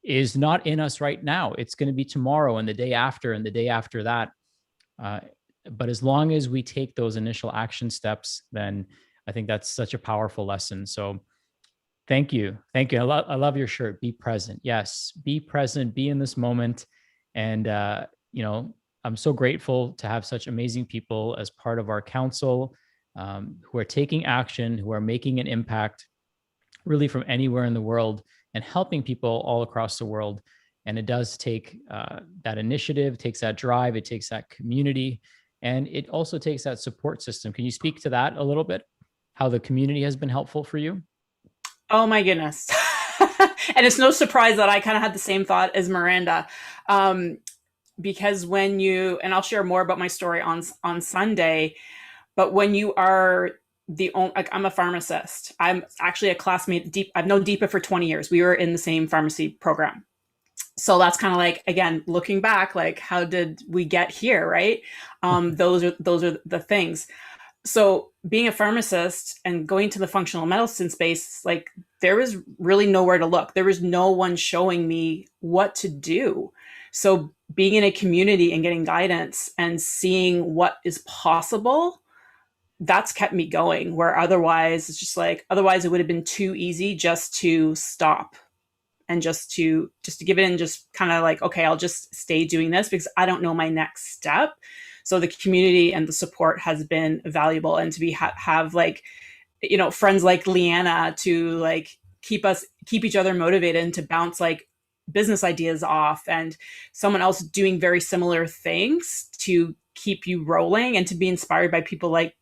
Speaker 4: is not in us right now. It's going to be tomorrow and the day after and the day after that. But as long as we take those initial action steps, then I think that's such a powerful lesson. So thank you. I love your shirt. Be present. Yes, be present, be in this moment. And, I'm so grateful to have such amazing people as part of our council, who are taking action, who are making an impact really from anywhere in the world and helping people all across the world. And it does take that initiative, takes that drive, it takes that community, and it also takes that support system. Can you speak to that a little bit? How the community has been helpful for you?
Speaker 14: Oh my goodness. And it's no surprise that I kind of had the same thought as Miranda. Because when you, and I'll share more about my story on Sunday, but when you are I'm a pharmacist. I'm actually a classmate. I've known Deepa for 20 years. We were in the same pharmacy program. So that's kind of again, looking back, how did we get here, right? Those are the things. So being a pharmacist and going to the functional medicine space, there was really nowhere to look. There was no one showing me what to do. So being in a community and getting guidance and seeing what is possible, that's kept me going, where otherwise it's just like, otherwise it would have been too easy just to stop and just to give it and just kind of like, okay, I'll just stay doing this because I don't know my next step. So the community and the support has been valuable, and to be have like, you know, friends like Leanna to like keep each other motivated and to bounce like business ideas off, and someone else doing very similar things to keep you rolling, and to be inspired by people like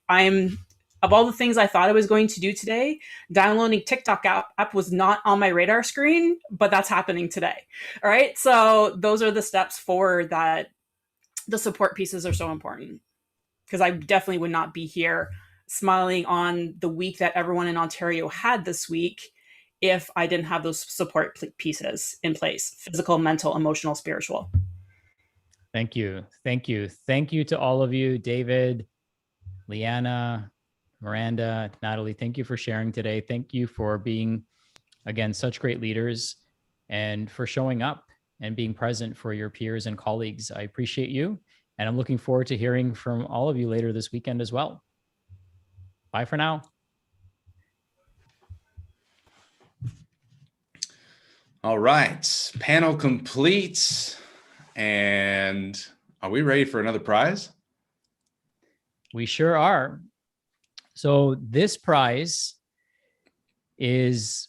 Speaker 14: I'm, of all the things I thought I was going to do today, downloading TikTok app was not on my radar screen, but that's happening today. All right. So those are the steps forward that the support pieces are so important, because I definitely would not be here smiling on the week that everyone in Ontario had this week if I didn't have those support pieces in place: physical, mental, emotional, spiritual.
Speaker 4: Thank you. Thank you. Thank you to all of you, David, Leanna, Miranda, Natalie. Thank you for sharing today. Thank you for being, again, such great leaders, and for showing up and being present for your peers and colleagues. I appreciate you. And I'm looking forward to hearing from all of you later this weekend as well. Bye for now.
Speaker 5: All right, panel complete. And are we ready for another prize?
Speaker 4: We sure are. So this prize is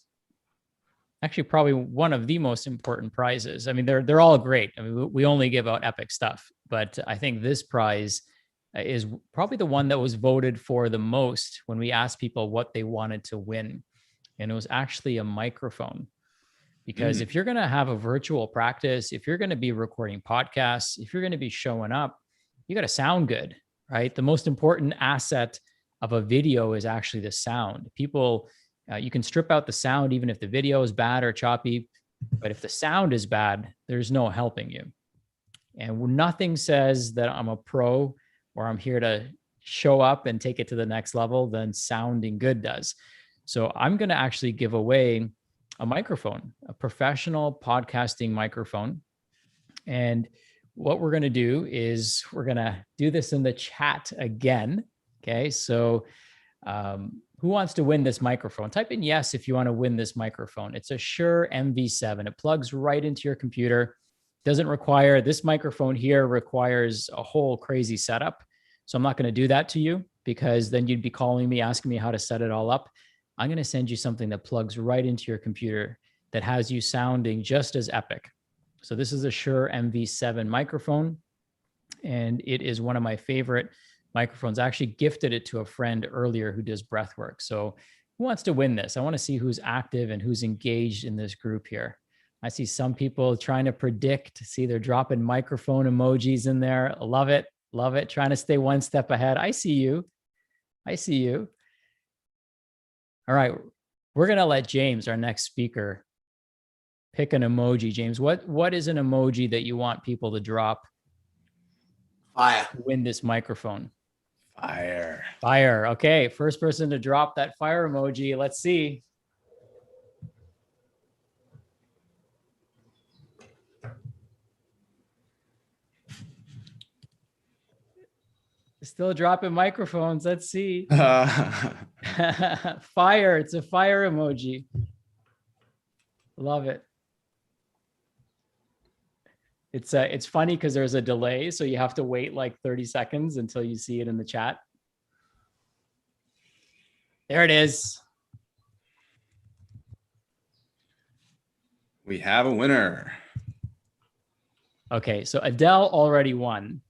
Speaker 4: actually probably one of the most important prizes. I mean, they're all great. I mean, we only give out epic stuff, but I think this prize is probably the one that was voted for the most when we asked people what they wanted to win. And it was actually a microphone. Because if you're going to have a virtual practice, if you're going to be recording podcasts, if you're going to be showing up, you got to sound good, right? The most important asset of a video is actually the sound. People, you can strip out the sound even if the video is bad or choppy, but if the sound is bad, there's no helping you. And nothing says that I'm a pro or I'm here to show up and take it to the next level than sounding good does. So I'm going to actually give away a microphone, a professional podcasting microphone. And what we're going to do is we're going to do this in the chat again. Okay. So who wants to win this microphone? Type in yes if you want to win this microphone. It's a Shure MV7. It plugs right into your computer. Doesn't require, this microphone here requires a whole crazy setup. So I'm not going to do that to you, because then you'd be calling me, asking me how to set it all up. I'm going to send you something that plugs right into your computer that has you sounding just as epic. So this is a Shure MV7 microphone, and it is one of my favorite microphones. I actually gifted it to a friend earlier who does breath work. So who wants to win this? I want to see who's active and who's engaged in this group here. I see some people trying to predict. See, they're dropping microphone emojis in there. Love it. Love it. Trying to stay one step ahead. I see you. I see you. All right, we're going to let James, our next speaker, pick an emoji. James, what is an emoji that you want people to drop?
Speaker 15: Fire.
Speaker 4: To win this microphone?
Speaker 5: Fire.
Speaker 4: Fire. Okay, first person to drop that fire emoji. Let's see. Still dropping microphones. Let's see. Fire. It's a fire emoji. Love it. It's funny because there's a delay, so you have to wait like 30 seconds until you see it in the chat. There it is.
Speaker 5: We have a winner.
Speaker 4: Okay, so Adele already won.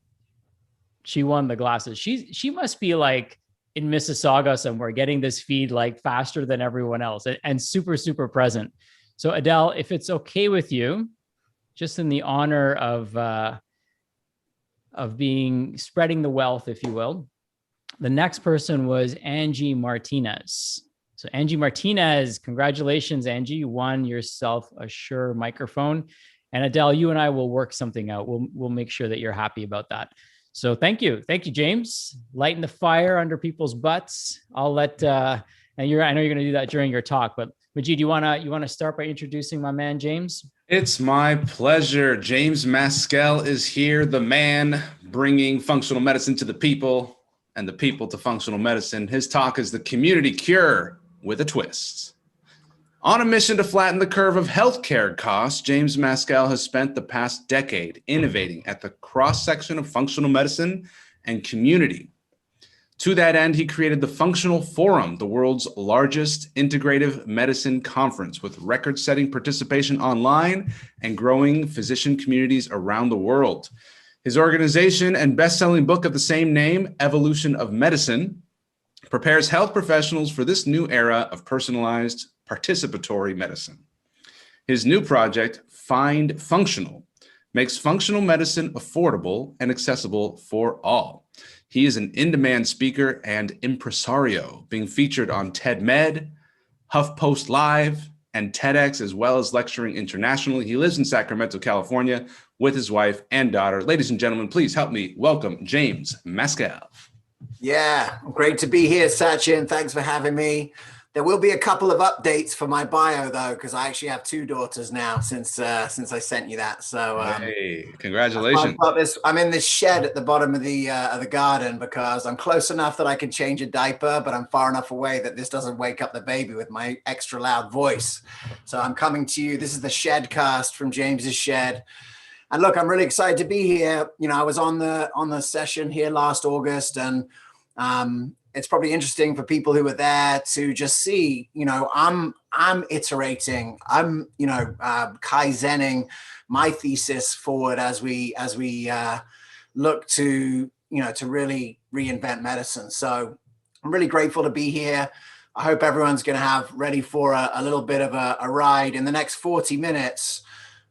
Speaker 4: She won the glasses. She must be like in Mississauga somewhere, getting this feed like faster than everyone else, and super, super present. So Adele, if it's okay with you, just in the honor of spreading the wealth, if you will, the next person was Angie Martinez. So Angie Martinez, congratulations, Angie. You won yourself a Shure microphone. And Adele, you and I will work something out. We'll make sure that you're happy about that. So thank you, James. Lighting the fire under people's butts. I'll let and I know you're going to do that during your talk. But Majid, you wanna start by introducing my man James?
Speaker 5: It's my pleasure. James Maskell is here, the man bringing functional medicine to the people and the people to functional medicine. His talk is The Community Cure with a Twist. On a mission to flatten the curve of healthcare costs, James Maskell has spent the past decade innovating at the cross-section of functional medicine and community. To that end, he created the Functional Forum, the world's largest integrative medicine conference with record-setting participation online and growing physician communities around the world. His organization and best-selling book of the same name, Evolution of Medicine, prepares health professionals for this new era of personalized participatory medicine. His new project, Find Functional, makes functional medicine affordable and accessible for all. He is an in-demand speaker and impresario, being featured on TED-Med, HuffPost Live, and TEDx, as well as lecturing internationally. He lives in Sacramento, California, with his wife and daughter. Ladies and gentlemen, please help me welcome James Maskell.
Speaker 15: Yeah, great to be here, Sachin. Thanks for having me. There will be a couple of updates for my bio, though, because I actually have 2 daughters now since I sent you that. So,
Speaker 5: hey, congratulations!
Speaker 15: I'm in this shed at the bottom of the garden because I'm close enough that I can change a diaper, but I'm far enough away that this doesn't wake up the baby with my extra loud voice. So I'm coming to you. This is the Shedcast from James's shed. And look, I'm really excited to be here. You know, I was on the session here last August, and it's probably interesting for people who were there to just see, you know, I'm iterating, I'm, you know, kaizening my thesis forward as we look to, you know, to really reinvent medicine. So I'm really grateful to be here. I hope everyone's going to have ready for a little bit of a ride. In the next 40 minutes,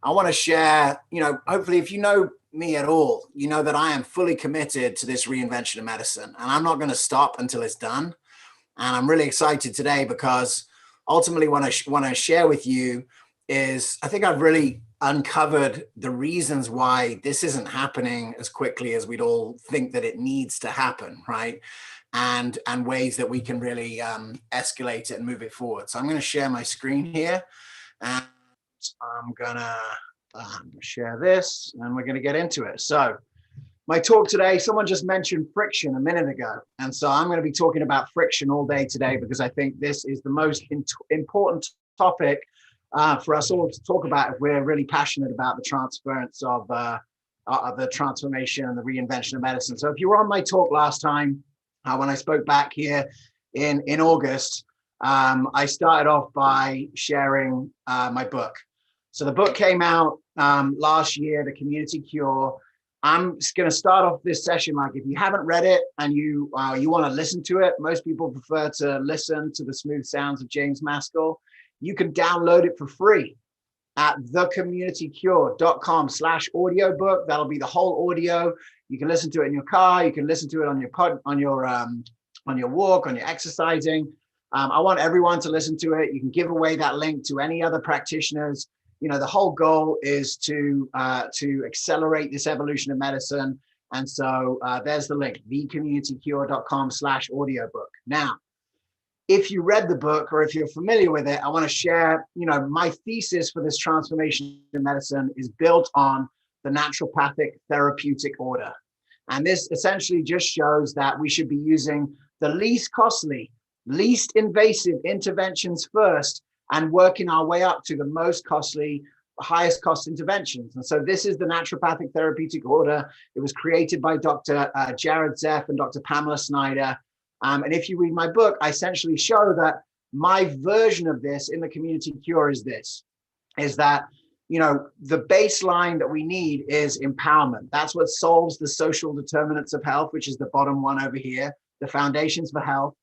Speaker 15: I want to share, you know, hopefully if you know me at all, you know that I am fully committed to this reinvention of medicine, and I'm not going to stop until it's done. And I'm really excited today because ultimately what I want to share with you is I think I've really uncovered the reasons why this isn't happening as quickly as we'd all think that it needs to happen, right? And ways that we can really escalate it and move it forward. So I'm going to share my screen here, and I'm going to share this, and we're going to get into it. So my talk today, someone just mentioned friction a minute ago. And so I'm going to be talking about friction all day today because I think this is the most important topic for us all to talk about if we're really passionate about the transference of the transformation and the reinvention of medicine. So if you were on my talk last time, when I spoke back here in August, I started off by sharing my book. So the book came out last year, The Community Cure. I'm just going to start off this session like if you haven't read it and you want to listen to it, most people prefer to listen to the smooth sounds of James Maskell. You can download it for free at thecommunitycure.com/audiobook. That'll be the whole audio. You can listen to it in your car. You can listen to it on your walk, on your exercising. I want everyone to listen to it. You can give away that link to any other practitioners. You know, the whole goal is to accelerate this evolution of medicine. And so there's the link, thecommunitycure.com/audiobook. Now, if you read the book or if you're familiar with it, I want to share, you know, my thesis for this transformation in medicine is built on the naturopathic therapeutic order. And this essentially just shows that we should be using the least costly, least invasive interventions first and working our way up to the most costly, highest cost interventions. And so this is the naturopathic therapeutic order. It was created by Dr. Jared Zeff and Dr. Pamela Snyder. And if you read my book, I essentially show that my version of this in the Community Cure is this, is that, you know, the baseline that we need is empowerment. That's what solves the social determinants of health, which is the bottom one over here, the foundations for health.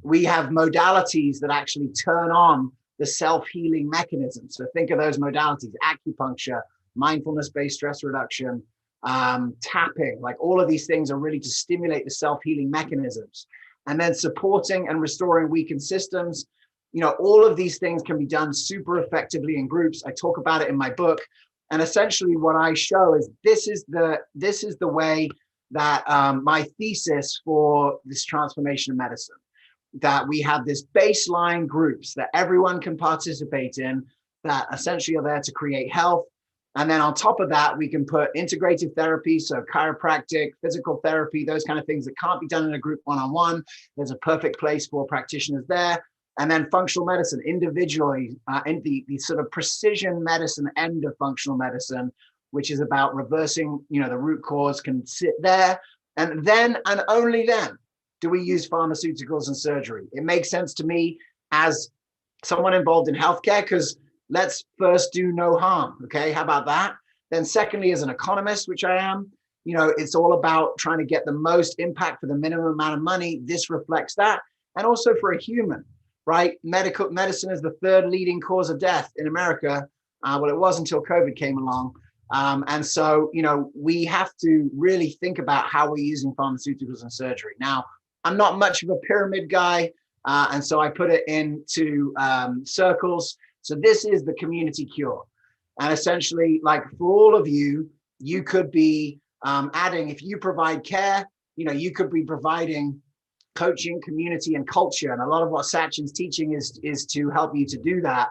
Speaker 15: We have modalities that actually turn on the self-healing mechanism. So think of those modalities: acupuncture, mindfulness-based stress reduction, tapping. Like all of these things are really to stimulate the self-healing mechanisms. And then supporting and restoring weakened systems. You know, all of these things can be done super effectively in groups. I talk about it in my book. And essentially what I show is this is the way that my thesis for this transformation of medicine, that we have this baseline groups that everyone can participate in that essentially are there to create health. And then on top of that, we can put integrative therapy, so chiropractic, physical therapy, those kind of things that can't be done in a group one-on-one. There's a perfect place for practitioners there. And then functional medicine, individually, in the sort of precision medicine end of functional medicine, which is about reversing, the root cause, can sit there. And then, and only then, do we use pharmaceuticals and surgery. It makes sense to me as someone involved in healthcare, because let's first do no harm. Okay, how about that? Then secondly, as an economist, which I am, it's all about trying to get the most impact for the minimum amount of money. This reflects that. And also for a human, right? Medicine is the third leading cause of death in America. Well, it was until COVID came along. And so, we have to really think about how we're using pharmaceuticals and surgery. Now, I'm not much of a pyramid guy. And so I put it into circles. So this is the community cure. And essentially, like for all of you, you could be adding, if you provide care, you could be providing coaching, community, and culture. And a lot of what Sachin's teaching is to help you to do that.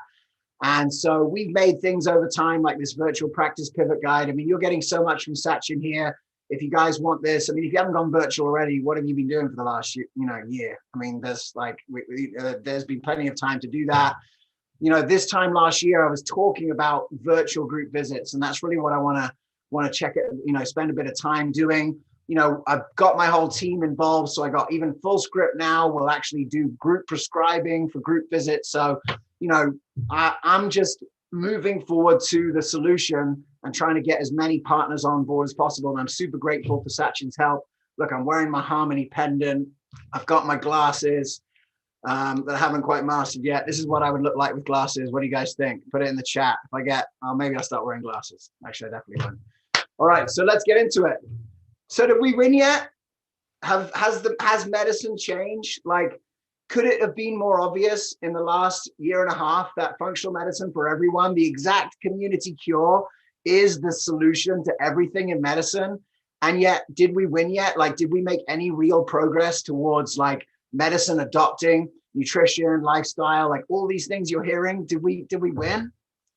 Speaker 15: And so we've made things over time, like this virtual practice pivot guide. I mean, you're getting so much from Sachin here. If you guys want this, I mean, if you haven't gone virtual already, what have you been doing for the last year? I mean, there's there's been plenty of time to do that. This time last year, I was talking about virtual group visits, and that's really what I want to check it, spend a bit of time doing. I've got my whole team involved, so I got even Fullscript now. We'll actually do group prescribing for group visits. So, I'm just moving forward to the solution and trying to get as many partners on board as possible. And I'm super grateful for Sachin's help. Look, I'm wearing my Harmony pendant. I've got my glasses that I haven't quite mastered yet. This is what I would look like with glasses. What do you guys think? Put it in the chat. If I get, maybe I'll start wearing glasses. Actually, I definitely won't. All right, so let's get into it. So did we win yet? Has medicine changed? Like, could it have been more obvious in the last year and a half that functional medicine for everyone, the exact community cure, is the solution to everything in medicine? And yet, did we win yet? Like, did we make any real progress towards like medicine adopting nutrition, lifestyle, like all these things you're hearing? Did we win?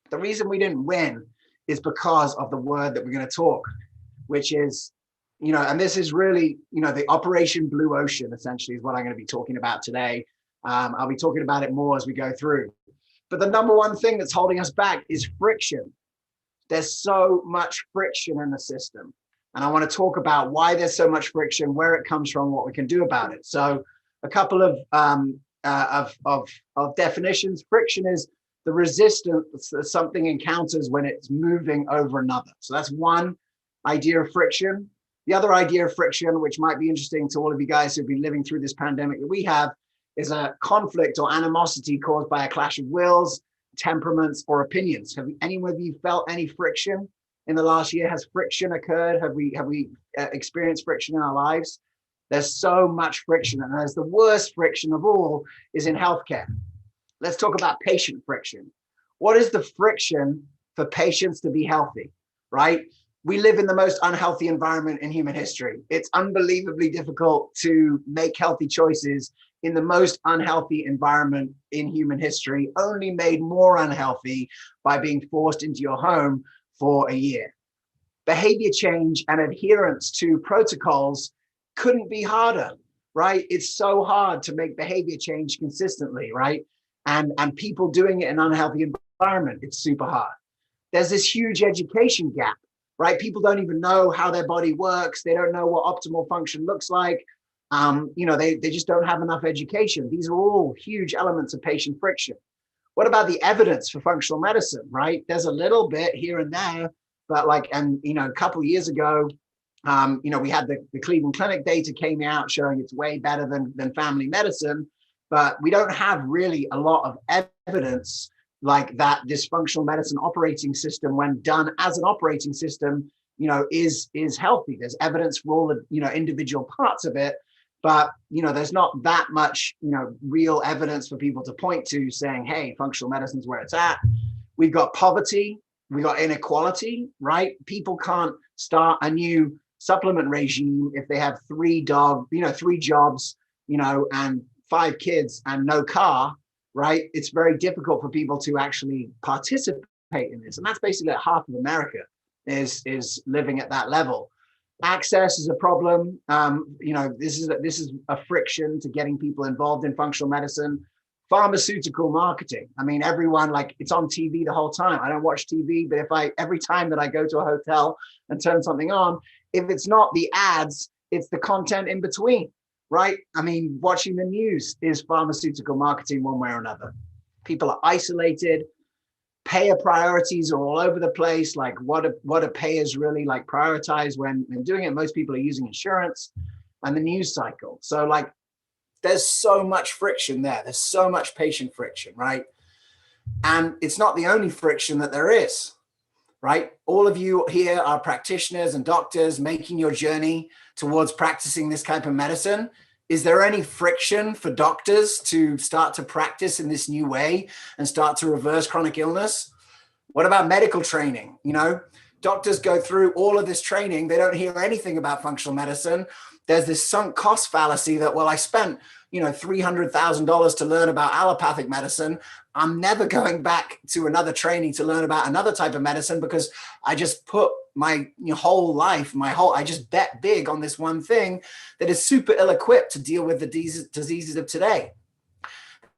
Speaker 15: The reason we didn't win is because of the word that we're going to talk, which is, and this is really, the Operation Blue Ocean, essentially, is what I'm going to be talking about today. I'll be talking about it more as we go through. But the number one thing that's holding us back is friction. There's so much friction in the system. And I want to talk about why there's so much friction, where it comes from, what we can do about it. So a couple of definitions. Friction is the resistance that something encounters when it's moving over another. So that's one idea of friction. The other idea of friction, which might be interesting to all of you guys who've been living through this pandemic that we have, is a conflict or animosity caused by a clash of wills, temperaments, or opinions. Have anyone of you felt any friction in the last year? Has friction occurred? Have we experienced friction in our lives? There's so much friction, and there's the worst friction of all is in healthcare. Let's talk about patient friction. What is the friction for patients to be healthy, right? We live in the most unhealthy environment in human history. It's unbelievably difficult to make healthy choices in the most unhealthy environment in human history, only made more unhealthy by being forced into your home for a year. Behavior change and adherence to protocols couldn't be harder, right? It's so hard to make behavior change consistently, right? And people doing it in an unhealthy environment, it's super hard. There's this huge education gap, right? People don't even know how their body works. They don't know what optimal function looks like. They just don't have enough education. These are all huge elements of patient friction. What about the evidence for functional medicine, right? There's a little bit here and there, but a couple of years ago, we had the Cleveland Clinic data came out showing it's way better than family medicine, but we don't have really a lot of evidence like that this functional medicine operating system, when done as an operating system, is healthy. There's evidence for all the, individual parts of it, but, there's not that much, real evidence for people to point to saying, hey, functional medicine's where it's at. We've got poverty, we've got inequality, right? People can't start a new supplement regime if they have three jobs, and 5 kids and no car. right? It's very difficult for people to actually participate in this. And that's basically like half of America is living at that level. Access is a problem. This is a friction to getting people involved in functional medicine. Pharmaceutical marketing. I mean, everyone, like, it's on TV the whole time. I don't watch TV, but every time that I go to a hotel and turn something on, if it's not the ads, it's the content in between, right? I mean, watching the news is pharmaceutical marketing one way or another. People are isolated. Payer priorities are all over the place. Like, what do payers really like prioritize when doing it? Most people are using insurance and the news cycle. So like, there's so much friction there. There's so much patient friction, right? And it's not the only friction that there is, right? All of you here are practitioners and doctors making your journey towards practicing this type of medicine. Is there any friction for doctors to start to practice in this new way and start to reverse chronic illness? What about medical training? You know, doctors go through all of this training. They don't hear anything about functional medicine. There's this sunk cost fallacy that, well, I spent, $300,000 to learn about allopathic medicine. I'm never going back to another training to learn about another type of medicine because I just put my whole life, I just bet big on this one thing that is super ill-equipped to deal with the diseases of today.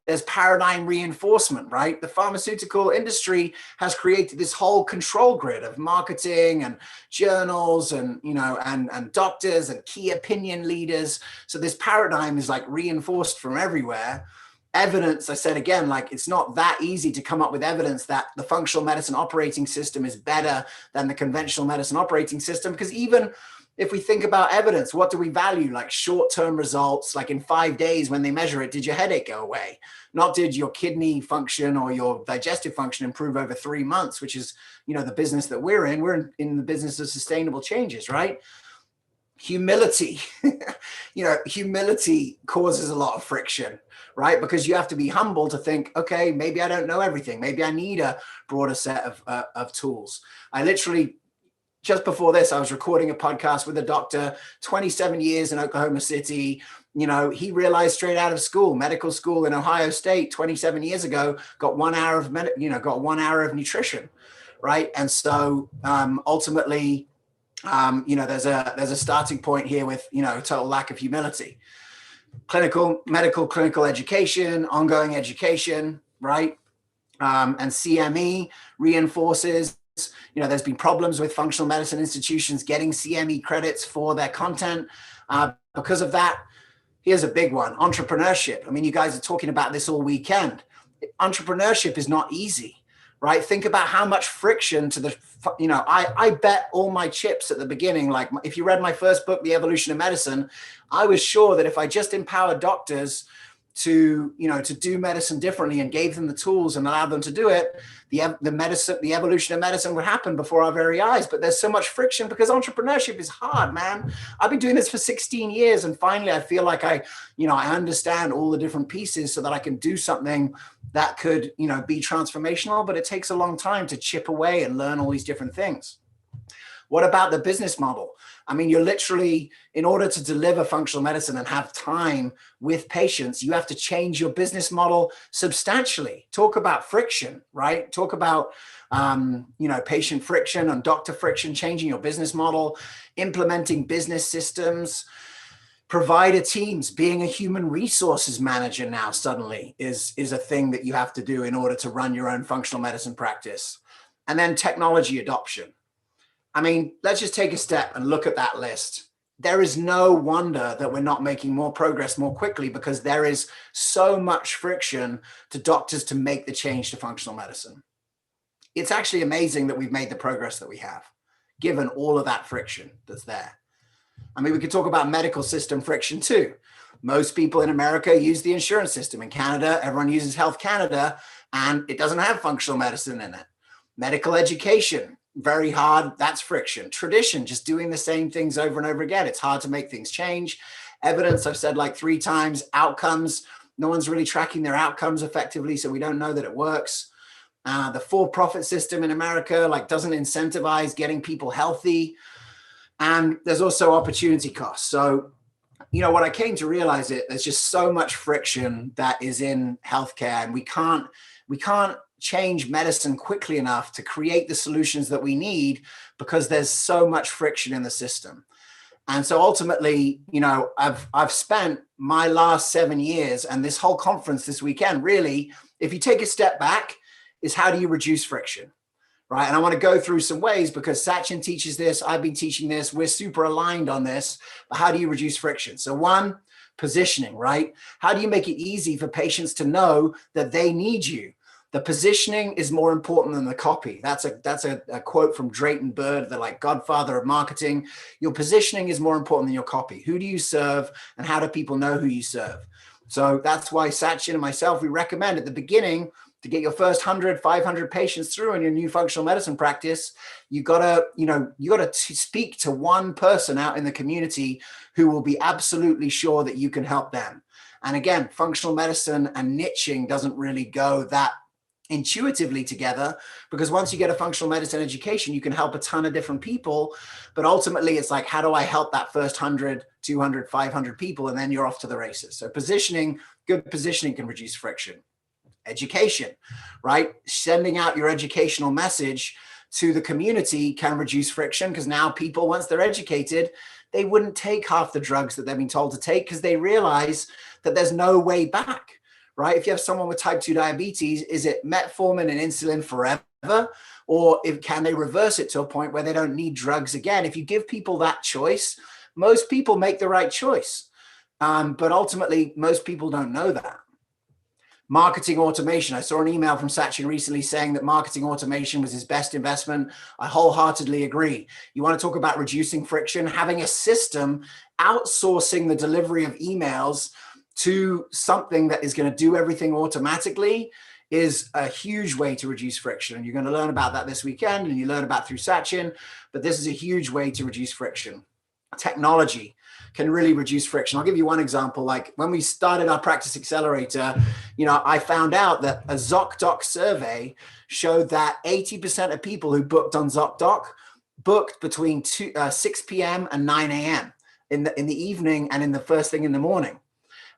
Speaker 15: There's paradigm reinforcement, right? The pharmaceutical industry has created this whole control grid of marketing and journals and, and doctors and key opinion leaders. So this paradigm is like reinforced from everywhere. Evidence, I said again, like, it's not that easy to come up with evidence that the functional medicine operating system is better than the conventional medicine operating system, because even if we think about evidence, what do we value? Like short-term results, like in 5 days when they measure it, did your headache go away? Not did your kidney function or your digestive function improve over 3 months, which is, the business that we're in. We're in the business of sustainable changes, right? Humility, humility causes a lot of friction, right? Because you have to be humble to think, okay, maybe I don't know everything. Maybe I need a broader set of tools. I literally, just before this, I was recording a podcast with a doctor, 27 years in Oklahoma City. He realized straight out of school, medical school in Ohio State, 27 years ago, got 1 hour of, got 1 hour of nutrition, right? And so ultimately, there's a starting point here with, total lack of humility. Clinical education, ongoing education, right? And CME reinforces. There's been problems with functional medicine institutions getting CME credits for their content. Because of that, here's a big one: entrepreneurship. I mean, you guys are talking about this all weekend. Entrepreneurship is not easy, right? Think about how much friction to the, I bet all my chips at the beginning. Like, if you read my first book, The Evolution of Medicine, I was sure that if I just empowered doctors to do medicine differently and gave them the tools and allowed them to do it, the evolution of medicine would happen before our very eyes. But there's so much friction because entrepreneurship is hard, man. I've been doing this for 16 years. And finally, I feel like I understand all the different pieces so that I can do something that could, be transformational, but it takes a long time to chip away and learn all these different things. What about the business model? I mean, you're literally, in order to deliver functional medicine and have time with patients, you have to change your business model substantially. Talk about friction, right? Talk about, patient friction and doctor friction, changing your business model, implementing business systems, provider teams. Being a human resources manager now suddenly is a thing that you have to do in order to run your own functional medicine practice. And then technology adoption. I mean, let's just take a step and look at that list. There is no wonder that we're not making more progress more quickly because there is so much friction to doctors to make the change to functional medicine. It's actually amazing that we've made the progress that we have, given all of that friction that's there. I mean, we could talk about medical system friction too. Most people in America use the insurance system. In Canada, everyone uses Health Canada, and it doesn't have functional medicine in it. Medical education, very hard. That's friction. Tradition, just doing the same things over and over again. It's hard to make things change. Evidence, I've said like 3 times. Outcomes, no one's really tracking their outcomes effectively, so we don't know that it works. The for-profit system in America doesn't incentivize getting people healthy. And there's also opportunity costs. So you know, what I came to realize there's just so much friction that is in healthcare, and we can't change medicine quickly enough to create the solutions that we need because there's so much friction in the system. And so ultimately, you know, I've spent my last 7 years and this whole conference this weekend, really, if you take a step back, is how do you reduce friction, right? And I want to go through some ways because Sachin teaches this, I've been teaching this, we're super aligned on this, but how do you reduce friction? So one, positioning, right? How do you make it easy for patients to know that they need you? The positioning is more important than the copy. That's a quote from Drayton Bird, the like godfather of marketing. Your positioning is more important than your copy. Who do you serve and how do people know who you serve? So that's why Sachin and myself, we recommend at the beginning to get your first 100, 500 patients through in your new functional medicine practice, you gotta speak to one person out in the community who will be absolutely sure that you can help them. And again, functional medicine and niching doesn't really go that intuitively together, because once you get a functional medicine education, you can help a ton of different people. But ultimately, it's like, how do I help that first 100, 200, 500 people? And then you're off to the races. So positioning, good positioning can reduce friction. Education, right? Sending out your educational message to the community can reduce friction, because now people, once they're educated, they wouldn't take half the drugs that they've been told to take because they realize that there's no way back. Right? If you have someone with type 2 diabetes, is it metformin and insulin forever? Or can they reverse it to a point where they don't need drugs again? If you give people that choice, most people make the right choice. But ultimately, most people don't know that. Marketing automation. I saw an email from Sachin recently saying that marketing automation was his best investment. I wholeheartedly agree. You want to talk about reducing friction, having a system, outsourcing the delivery of emails to something that is going to do everything automatically is a huge way to reduce friction. And you're going to learn about that this weekend, and you learn about through Sachin, but this is a huge way to reduce friction. Technology can really reduce friction. I'll give you one example. Like when we started our Practice Accelerator, you know, I found out that a ZocDoc survey showed that 80% of people who booked on ZocDoc booked between 6 p.m. and 9 a.m. in the evening and in the first thing in the morning.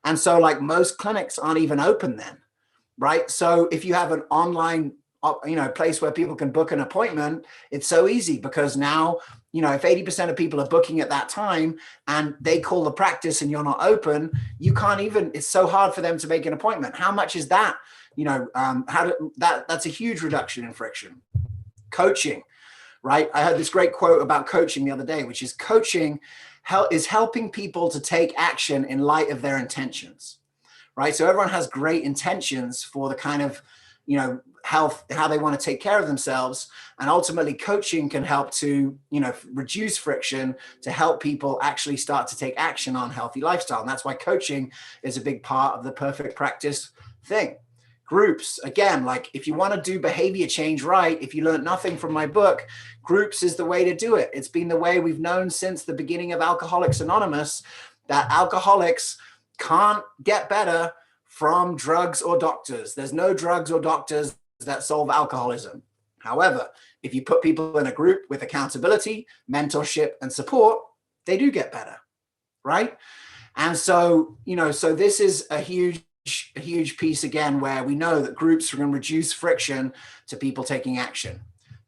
Speaker 15: And so like most clinics aren't even open then, right? So if you have an online, place where people can book an appointment, it's so easy because now, you know, if 80% of people are booking at that time and they call the practice and you're not open, you can't even, it's so hard for them to make an appointment. How much is that? You know, that's a huge reduction in friction. Coaching, right? I heard this great quote about coaching the other day, which is coaching is helping people to take action in light of their intentions, right? So everyone has great intentions for the kind of, you know, health, how they want to take care of themselves. And ultimately coaching can help to, you know, reduce friction to help people actually start to take action on healthy lifestyle. And that's why coaching is a big part of the perfect practice thing. Groups, again, like if you want to do behavior change right, if you learned nothing from my book, groups is the way to do it. It's been the way we've known since the beginning of Alcoholics Anonymous, that alcoholics can't get better from drugs or doctors. There's no drugs or doctors that solve alcoholism. However, if you put people in a group with accountability, mentorship, and support, they do get better, right? And so, you know, so this is a huge piece again, where we know that groups are going to reduce friction to people taking action.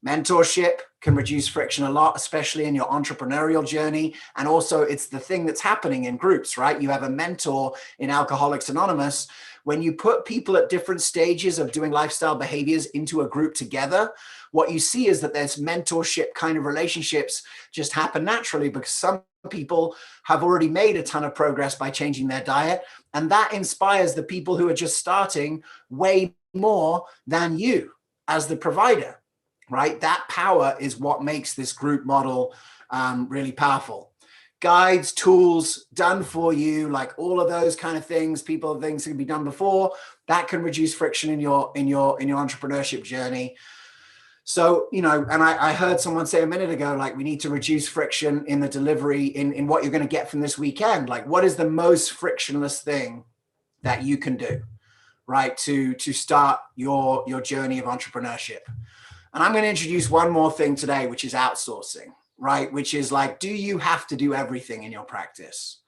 Speaker 15: Mentorship can reduce friction a lot, especially in your entrepreneurial journey. And also it's the thing that's happening in groups, right? You have a mentor in Alcoholics Anonymous. When you put people at different stages of doing lifestyle behaviors into a group together, what you see is that there's mentorship kind of relationships just happen naturally, because some people have already made a ton of progress by changing their diet. And that inspires the people who are just starting way more than you as the provider, right? That power is what makes this group model really powerful. Guides, tools done for you, like all of those kind of things, things can be done before, that can reduce friction in your entrepreneurship journey. So, you know, and I heard someone say a minute ago, like we need to reduce friction in the delivery in what you're going to get from this weekend. Like what is the most frictionless thing that you can do, right? To start your journey of entrepreneurship. And I'm going to introduce one more thing today, which is outsourcing, right? Which is like, do you have to do everything in your practice,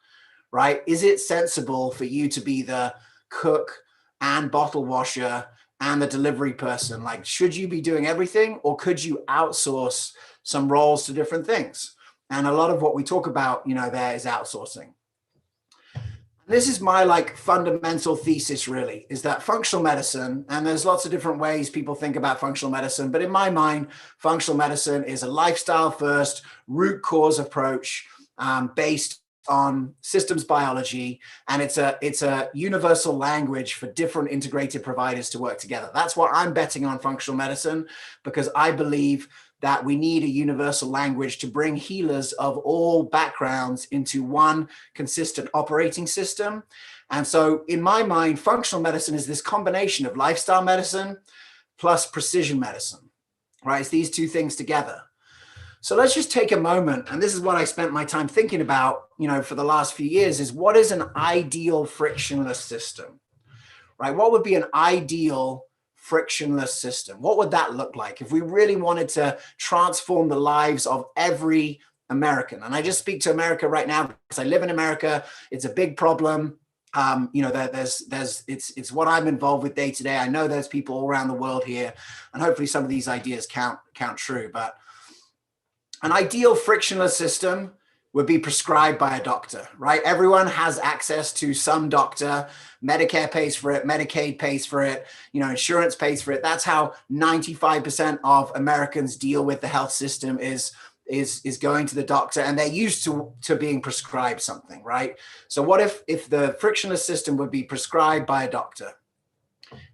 Speaker 15: right? Is it sensible for you to be the cook and bottle washer and the delivery person? Like, should you be doing everything, or could you outsource some roles to different things? And a lot of what we talk about, there is outsourcing. This is my like fundamental thesis really, is that functional medicine, and there's lots of different ways people think about functional medicine, but in my mind, functional medicine is a lifestyle first root cause approach based on systems biology, and it's a universal language for different integrated providers to work together. That's what I'm betting on functional medicine, because I believe that we need a universal language to bring healers of all backgrounds into one consistent operating system. And so in my mind, functional medicine is this combination of lifestyle medicine plus precision medicine, right? It's these two things together. So let's just take a moment, and this is what I spent my time thinking about, for the last few years, is what is an ideal frictionless system, right? What would be an ideal frictionless system? What would that look like if we really wanted to transform the lives of every American? And I just speak to America right now because I live in America. It's a big problem. It's what I'm involved with day to day. I know there's people all around the world here, and hopefully some of these ideas count true. But an ideal frictionless system would be prescribed by a doctor, right? Everyone has access to some doctor. Medicare pays for it, Medicaid pays for it, insurance pays for it. That's how 95% of Americans deal with the health system is going to the doctor, and they're used to being prescribed something, right? So what if the frictionless system would be prescribed by a doctor?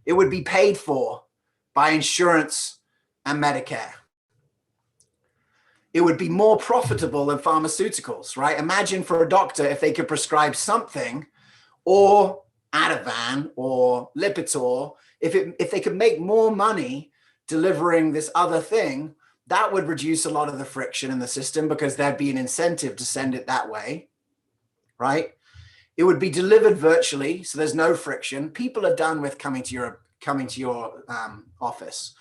Speaker 15: It would be paid for by insurance and Medicare. It would be more profitable than pharmaceuticals, right? Imagine for a doctor if they could prescribe something, or Ativan or Lipitor, if they could make more money delivering this other thing, that would reduce a lot of the friction in the system, because there'd be an incentive to send it that way, right? It would be delivered virtually, so there's no friction. People are done with coming to your office,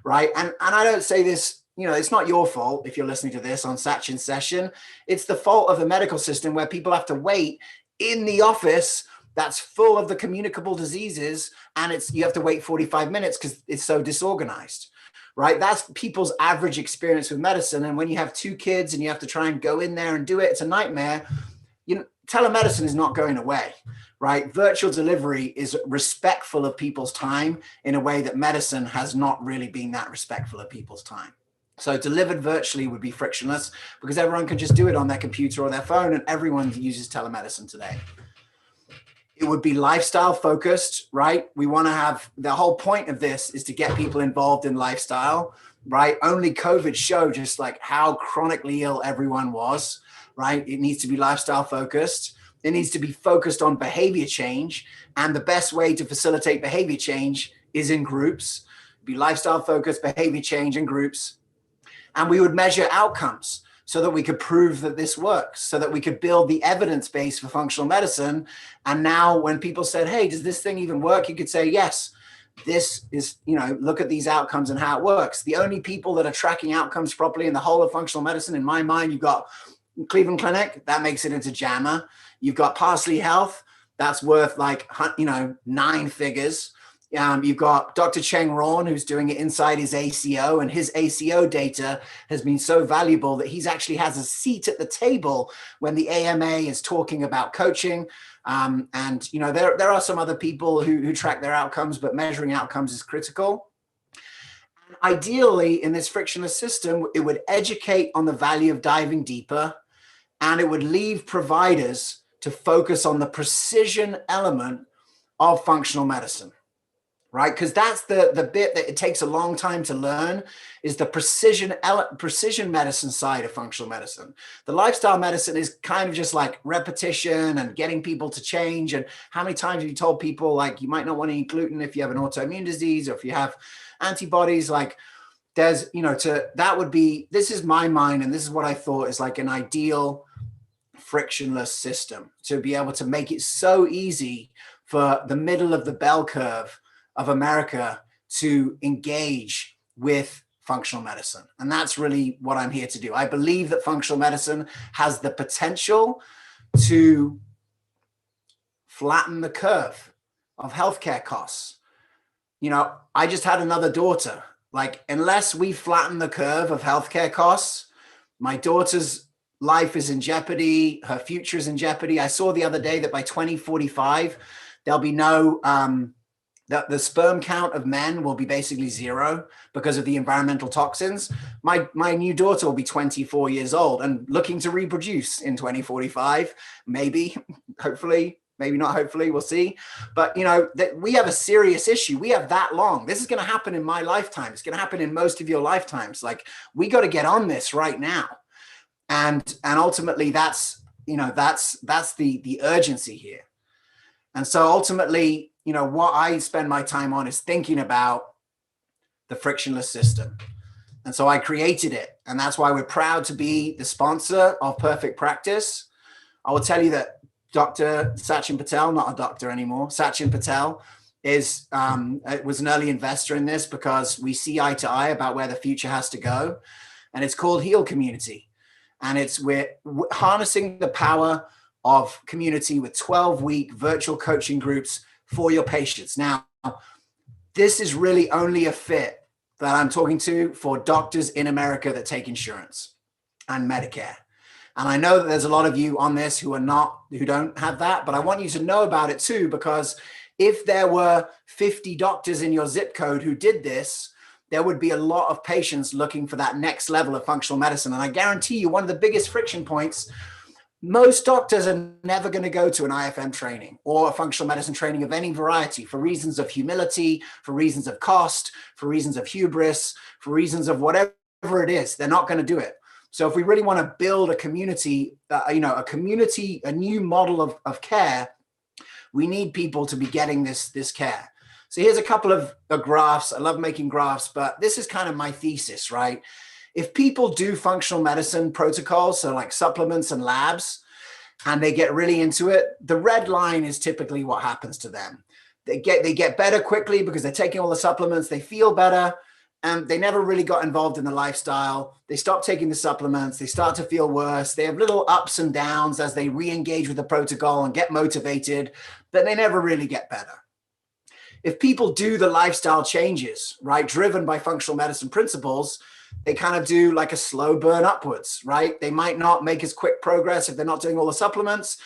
Speaker 15: right? And I don't say this, it's not your fault if you're listening to this on Sachin's session. It's the fault of the medical system, where people have to wait in the office that's full of the communicable diseases, and you have to wait 45 minutes because it's so disorganized, right? That's people's average experience with medicine. And when you have 2 kids and you have to try and go in there and do it, it's a nightmare. Telemedicine is not going away, right? Virtual delivery is respectful of people's time in a way that medicine has not really been that respectful of people's time. So delivered virtually would be frictionless, because everyone can just do it on their computer or their phone, and everyone uses telemedicine today. It would be lifestyle focused, right? We want to have, the whole point of this is to get people involved in lifestyle, right? Only COVID showed just like how chronically ill everyone was, right? It needs to be lifestyle focused. It needs to be focused on behavior change. And the best way to facilitate behavior change is in groups. Be lifestyle focused, behavior change in groups. And we would measure outcomes so that we could prove that this works, so that we could build the evidence base for functional medicine. And now when people said, hey, does this thing even work? You could say, yes, this is, look at these outcomes and how it works. The only people that are tracking outcomes properly in the whole of functional medicine, in my mind, you've got Cleveland Clinic, that makes it into JAMA. You've got Parsley Health, that's worth 9 figures. You've got Dr. Cheng Ron, who's doing it inside his ACO, and his ACO data has been so valuable that he's actually has a seat at the table when the AMA is talking about coaching. There are some other people who track their outcomes, but measuring outcomes is critical. Ideally, in this frictionless system, it would educate on the value of diving deeper, and it would leave providers to focus on the precision element of functional medicine. Right? Because that's the bit that it takes a long time to learn, is the precision medicine side of functional medicine. The lifestyle medicine is kind of just like repetition and getting people to change. And how many times have you told people you might not want to eat gluten if you have an autoimmune disease, or if you have antibodies? This is my mind, and this is what I thought is like an ideal frictionless system, to be able to make it so easy for the middle of the bell curve of America to engage with functional medicine. And that's really what I'm here to do. I believe that functional medicine has the potential to flatten the curve of healthcare costs. You know, I just had another daughter. Like, unless we flatten the curve of healthcare costs, my daughter's life is in jeopardy. Her future is in jeopardy. I saw the other day that by 2045, there'll be no, that the sperm count of men will be basically zero because of the environmental toxins. My new daughter will be 24 years old and looking to reproduce in 2045, maybe, hopefully, maybe not hopefully, we'll see. But, you know, that we have a serious issue. We have that long. This is going to happen in my lifetime. It's going to happen in most of your lifetimes. Like, we got to get on this right now. And ultimately that's, you know, that's the urgency here. And so ultimately, you know, what I spend my time on is thinking about the frictionless system. And so I created it. And that's why we're proud to be the sponsor of Perfect Practice. I will tell you that Dr. Sachin Patel, not a doctor anymore, Sachin Patel was an early investor in this because we see eye to eye about where the future has to go. And it's called Heal Community. And we're harnessing the power of community with 12-week virtual coaching groups for your patients. Now, this is really only a fit that I'm talking to for doctors in America that take insurance and Medicare. And I know that there's a lot of you on this who don't have that, but I want you to know about it too, because if there were 50 doctors in your zip code who did this, there would be a lot of patients looking for that next level of functional medicine. And I guarantee you, one of the biggest friction points, most doctors are never going to go to an IFM training or a functional medicine training of any variety for reasons of humility, for reasons of cost, for reasons of hubris, for reasons of whatever it is. They're not going to do it. So if we really want to build a community, a new model of care, we need people to be getting this care. So here's a couple of graphs. I love making graphs, but this is kind of my thesis, right? If people do functional medicine protocols, so like supplements and labs, and they get really into it, the red line is typically what happens to them. They get better quickly because they're taking all the supplements, they feel better, and they never really got involved in the lifestyle. They stop taking the supplements, they start to feel worse. They have little ups and downs as they re-engage with the protocol and get motivated, but they never really get better. If people do the lifestyle changes, right, driven by functional medicine principles, they kind of do like a slow burn upwards, right? They might not make as quick progress if they're not doing all the supplements,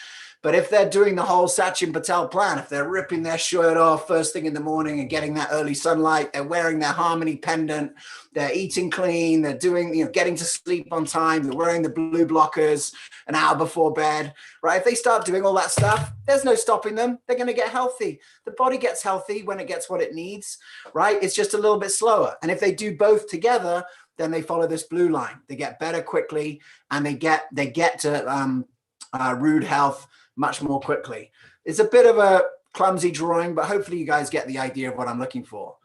Speaker 15: but if they're doing the whole Sachin Patel plan, if they're ripping their shirt off first thing in the morning and getting that early sunlight, they're wearing their Harmony pendant, they're eating clean, they're doing, getting to sleep on time, they're wearing the blue blockers an hour before bed, right? If they start doing all that stuff, there's no stopping them. They're going to get healthy. The body gets healthy when it gets what it needs, right? It's just a little bit slower. And if they do both together, then they follow this blue line. They get better quickly, and they get to rude health much more quickly. It's a bit of a clumsy drawing, but hopefully you guys get the idea of what I'm looking for.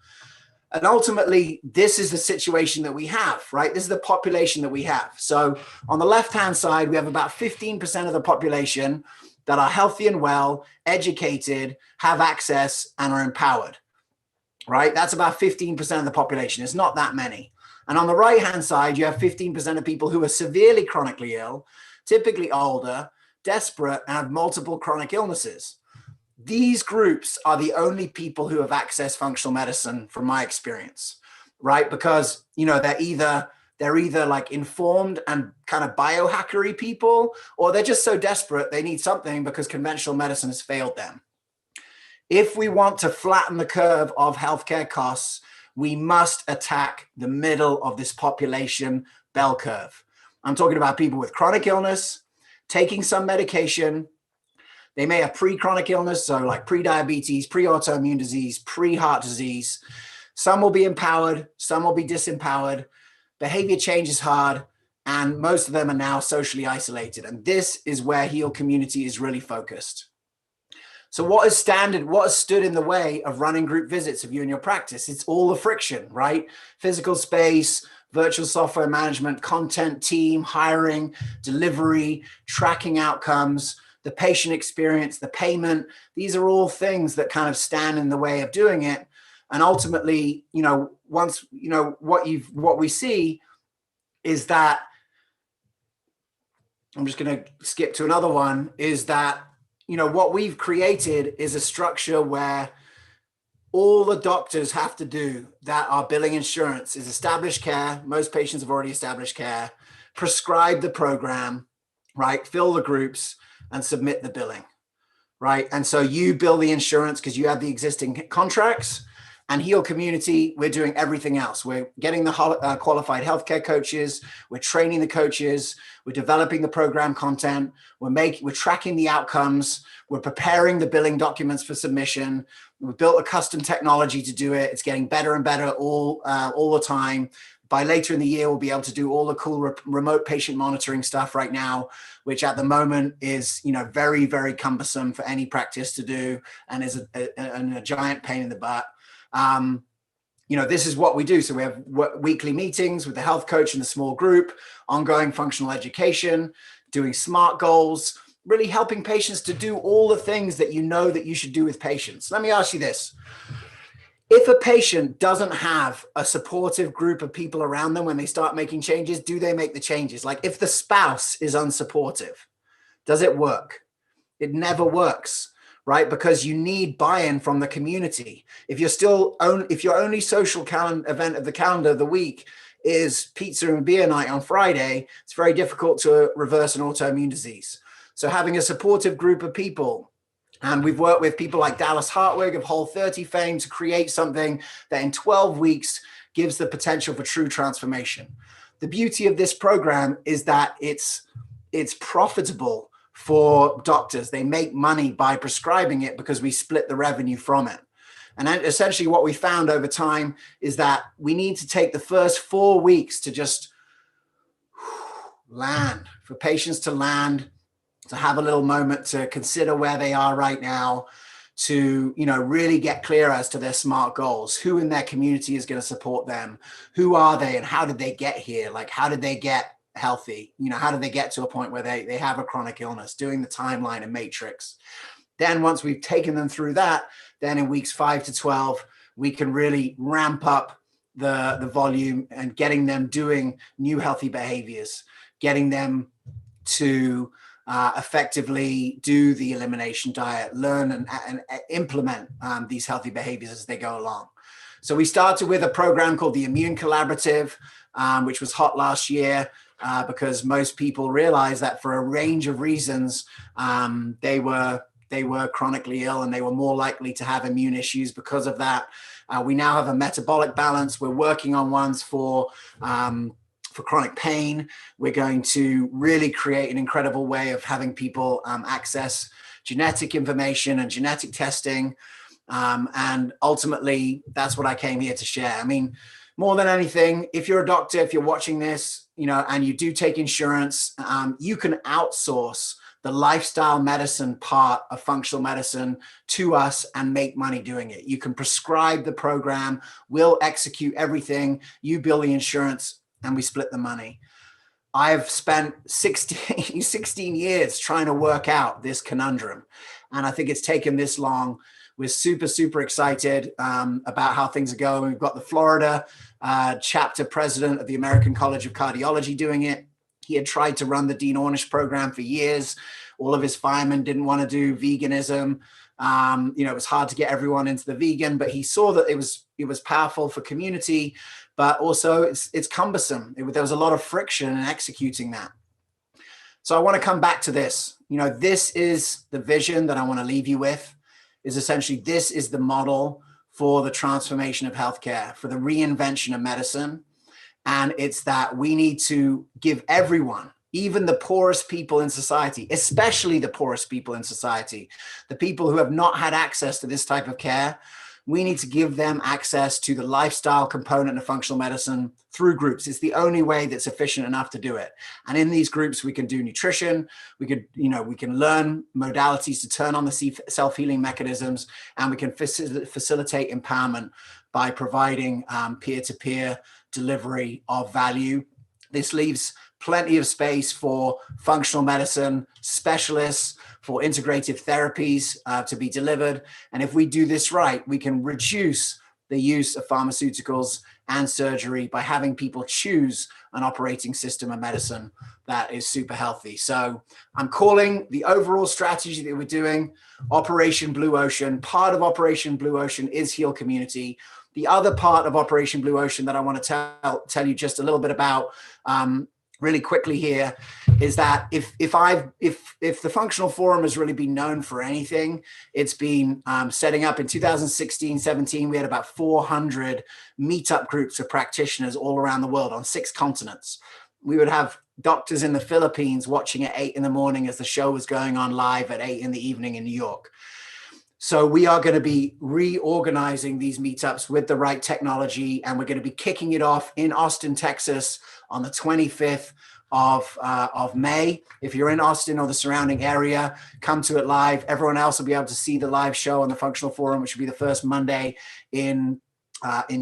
Speaker 15: And ultimately, this is the situation that we have, right? This is the population that we have. So on the left-hand side, we have about 15% of the population that are healthy and well, educated, have access, and are empowered, right? That's about 15% of the population. It's not that many. And on the right-hand side, you have 15% of people who are severely chronically ill, typically older, desperate, and have multiple chronic illnesses. These groups are the only people who have accessed functional medicine from my experience, right? Because, they're either like informed and kind of biohackery people, or they're just so desperate they need something because conventional medicine has failed them. If we want to flatten the curve of healthcare costs, we must attack the middle of this population bell curve. I'm talking about people with chronic illness, taking some medication. They may have pre-chronic illness, so like pre-diabetes, pre-autoimmune disease, pre-heart disease. Some will be empowered, some will be disempowered. Behavior change is hard, and most of them are now socially isolated. And this is where Heal Community is really focused. So what has stood in the way of running group visits of you and your practice? It's all the friction, right? Physical space, virtual software management, content team, hiring, delivery, tracking outcomes, the patient experience, the payment. These are all things that kind of stand in the way of doing it. And ultimately, what we see is that, I'm just going to skip to another one, is that, what we've created is a structure where all the doctors have to do that are billing insurance is establish care. Most patients have already established care, prescribe the program, right? Fill the groups and submit the billing, right? And so you bill the insurance because you have the existing contracts. And Heal Community, we're doing everything else. We're getting the qualified healthcare coaches. We're training the coaches. We're developing the program content. We're tracking the outcomes. We're preparing the billing documents for submission. We've built a custom technology to do it. It's getting better and better all the time. By later in the year, we'll be able to do all the cool remote patient monitoring stuff right now, which at the moment is, very, very cumbersome for any practice to do and is a giant pain in the butt. This is what we do. So we have weekly meetings with the health coach and the small group, ongoing functional education, doing SMART goals, really helping patients to do all the things that that you should do with patients. Let me ask you this. If a patient doesn't have a supportive group of people around them when they start making changes, do they make the changes? Like if the spouse is unsupportive, does it work? It never works. Right? Because you need buy-in from the community. If your only social event of the calendar of the week is pizza and beer night on Friday, it's very difficult to reverse an autoimmune disease. So having a supportive group of people, and we've worked with people like Dallas Hartwig of Whole30 fame to create something that in 12 weeks gives the potential for true transformation. The beauty of this program is that it's profitable for doctors. They make money by prescribing it because we split the revenue from it. And essentially what we found over time is that we need to take the first 4 weeks to just land, for patients to land, to have a little moment to consider where they are right now, to really get clear as to their SMART goals. Who in their community is going to support them? Who are they and how did they get here? Like, how did they get healthy? How do they get to a point where they have a chronic illness? Doing the timeline and matrix. Then once we've taken them through that, then in weeks 5 to 12, we can really ramp up the volume and getting them doing new healthy behaviors, getting them to effectively do the elimination diet, learn and implement these healthy behaviors as they go along. So we started with a program called the Immune Collaborative, which was hot last year. Because most people realize that for a range of reasons, they were chronically ill and they were more likely to have immune issues because of that. We now have a metabolic balance. We're working on ones for chronic pain. We're going to really create an incredible way of having people access genetic information and genetic testing. And ultimately, that's what I came here to share. I mean, more than anything, if you're a doctor, if you're watching this, and you do take insurance, you can outsource the lifestyle medicine part of functional medicine to us and make money doing it. You can prescribe the program, we'll execute everything, you bill the insurance, and we split the money. I've spent 16 years trying to work out this conundrum, and I think it's taken this long. We're super, super excited about how things are going. We've got the Florida chapter president of the American College of Cardiology doing it. He had tried to run the Dean Ornish program for years. All of his firemen didn't want to do veganism. It was hard to get everyone into the vegan, but he saw that it was powerful for community, but also it's cumbersome. There was a lot of friction in executing that. So I want to come back to this. This is the vision that I want to leave you with. Is essentially this is the model for the transformation of healthcare, for the reinvention of medicine. And it's that we need to give everyone, even the poorest people in society, especially the poorest people in society, the people who have not had access to this type of care, we need to give them access to the lifestyle component of functional medicine through groups. It's the only way that's efficient enough to do it. And in these groups, we can do nutrition, we can learn modalities to turn on the self-healing mechanisms, and we can facilitate empowerment by providing peer-to-peer delivery of value. This leaves plenty of space for functional medicine specialists, for integrative therapies to be delivered. And if we do this right, we can reduce the use of pharmaceuticals and surgery by having people choose an operating system of medicine that is super healthy. So I'm calling the overall strategy that we're doing Operation Blue Ocean. Part of Operation Blue Ocean is Heal Community. The other part of Operation Blue Ocean that I want to tell you just a little bit about really quickly here is that if the Functional Forum has really been known for anything, it's been setting up in 2016-17. We had about 400 meetup groups of practitioners all around the world on 6 continents. We would have doctors in the Philippines watching at 8 in the morning as the show was going on live at 8 in the evening in New York. So we are going to be reorganizing these meetups with the right technology, and we're going to be kicking it off in Austin, Texas on the 25th of May. If you're in Austin or the surrounding area, come to it live. Everyone else will be able to see the live show on the Functional Forum, which will be the first Monday in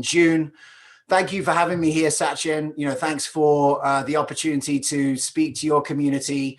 Speaker 15: June. Thank you for having me here, Sachin. Thanks for the opportunity to speak to your community.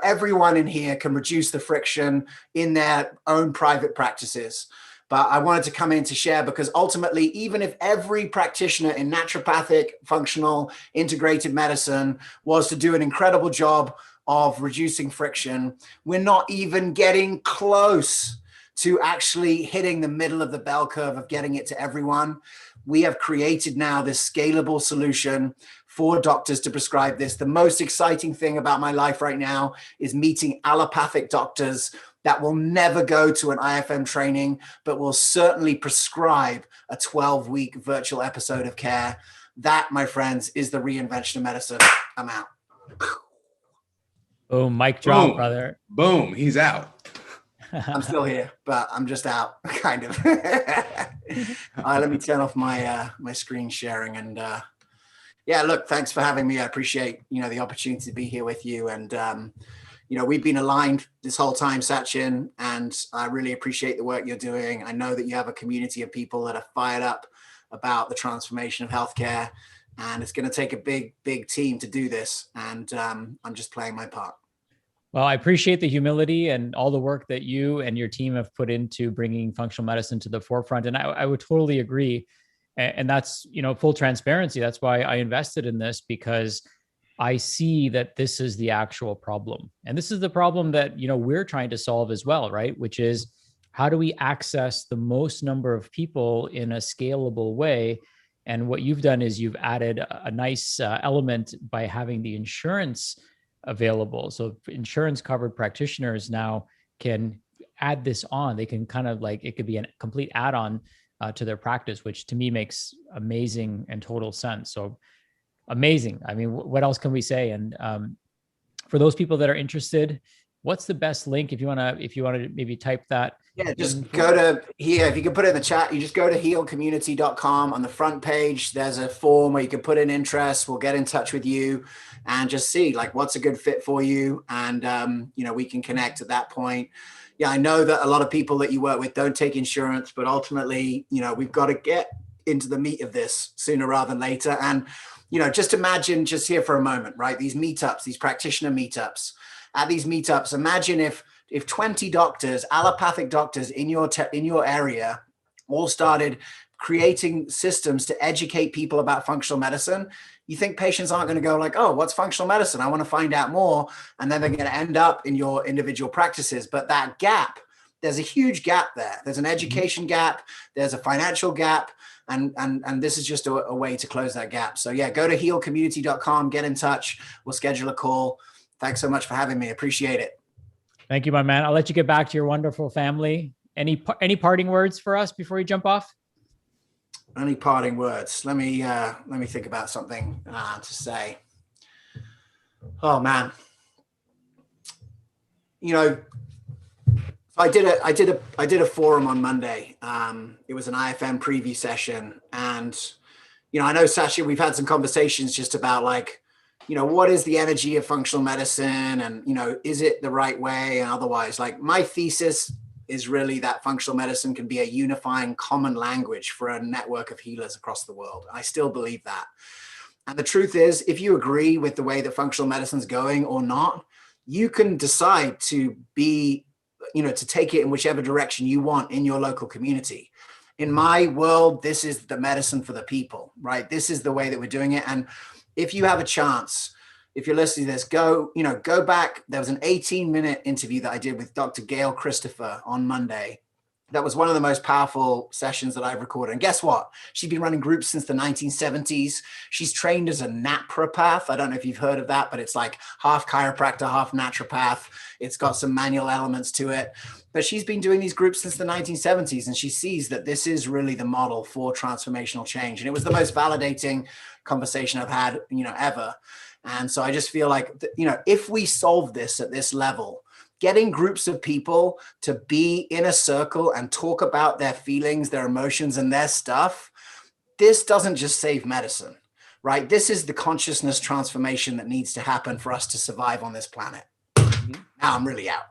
Speaker 15: Everyone in here can reduce the friction in their own private practices. But I wanted to come in to share because ultimately, even if every practitioner in naturopathic, functional, integrated medicine was to do an incredible job of reducing friction, we're not even getting close to actually hitting the middle of the bell curve of getting it to everyone. We have created now this scalable solution for doctors to prescribe this. The most exciting thing about my life right now is meeting allopathic doctors that will never go to an IFM training, but will certainly prescribe a 12-week virtual episode of care. That, my friends, is the reinvention of medicine. I'm out.
Speaker 4: Boom, mic drop,
Speaker 5: Boom.
Speaker 4: brother.
Speaker 5: Boom, he's out.
Speaker 15: I'm still here, but I'm just out, kind of. Let me turn off my my screen sharing. And yeah, look, thanks for having me. I appreciate the opportunity to be here with you. And we've been aligned this whole time, Sachin, and I really appreciate the work you're doing. I know that you have a community of people that are fired up about the transformation of healthcare, and it's going to take a big team to do this. And I'm just playing my part.
Speaker 4: Well, I appreciate the humility and all the work that you and your team have put into bringing functional medicine to the forefront. And I would totally agree. And that's, full transparency. That's why I invested in this, because I see that this is the actual problem. And this is the problem that, we're trying to solve as well, right? Which is, how do we access the most number of people in a scalable way? And what you've done is you've added a nice element by having the insurance available. So insurance covered practitioners now can add this on. They can kind of it could be a complete add-on to their practice, which to me makes amazing and total sense. So amazing. I mean, what else can we say? And for those people that are interested, what's the best link if you want to maybe type that?
Speaker 15: Yeah, just go to here. If you can put it in the chat, you just go to healcommunity.com. On the front page, there's a form where you can put in interest. We'll get in touch with you and just see what's a good fit for you. And, we can connect at that point. Yeah, I know that a lot of people that you work with don't take insurance, but ultimately, we've got to get into the meat of this sooner rather than later. And, just imagine just here for a moment, right? These meetups, these practitioner meetups. At these meetups, imagine if 20 doctors, allopathic doctors in your area all started creating systems to educate people about functional medicine, you think patients aren't going to go oh, what's functional medicine? I want to find out more. And then they're going to end up in your individual practices. But that gap, there's a huge gap there. There's an education gap. There's a financial gap. And this is just a way to close that gap. So yeah, go to healcommunity.com, get in touch. We'll schedule a call. Thanks so much for having me. Appreciate it.
Speaker 4: Thank you, my man. I'll let you get back to your wonderful family. Any parting words for us before you jump off?
Speaker 15: Any parting words? Let me think about something to say. Oh man, I did a forum on Monday. It was an IFM preview session, and I know, Sasha, we've had some conversations just about what is the energy of functional medicine, and is it the right way and otherwise. My thesis is really that functional medicine can be a unifying common language for a network of healers across the world. I still believe that. And the truth is, if you agree with the way that functional medicine is going or not, you can decide to be, to take it in whichever direction you want in your local community. In my world, this is the medicine for the people, right? This is the way that we're doing it. And if you have a chance, if you're listening to this, go back. There was an 18-minute interview that I did with Dr. Gail Christopher on Monday. That was one of the most powerful sessions that I've recorded. And guess what? She's been running groups since the 1970s. She's trained as a naturopath. I don't know if you've heard of that, but it's like half chiropractor, half naturopath. It's got some manual elements to it. But she's been doing these groups since the 1970s, and she sees that this is really the model for transformational change. And it was the most validating conversation I've had, ever. And so I just feel like, if we solve this at this level, getting groups of people to be in a circle and talk about their feelings, their emotions, and their stuff, this doesn't just save medicine, right? This is the consciousness transformation that needs to happen for us to survive on this planet. Now I'm really out.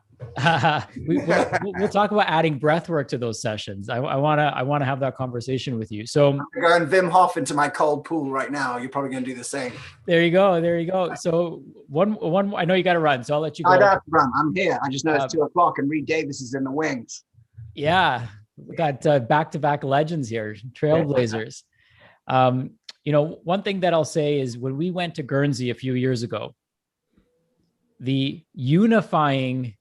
Speaker 4: We'll talk about adding breath work to those sessions. I want to have that conversation with you. So
Speaker 15: I'm going Wim Hof into my cold pool right now. You're probably going to do the same.
Speaker 4: There you go. So one, I know you got to run, so I'll let you go.
Speaker 15: I don't have to run. I'm here. I just know it's 2:00 and Reed Davis is in the wings.
Speaker 4: Yeah, we got back-to-back legends here, trailblazers. One thing that I'll say is when we went to Guernsey a few years ago, the unifying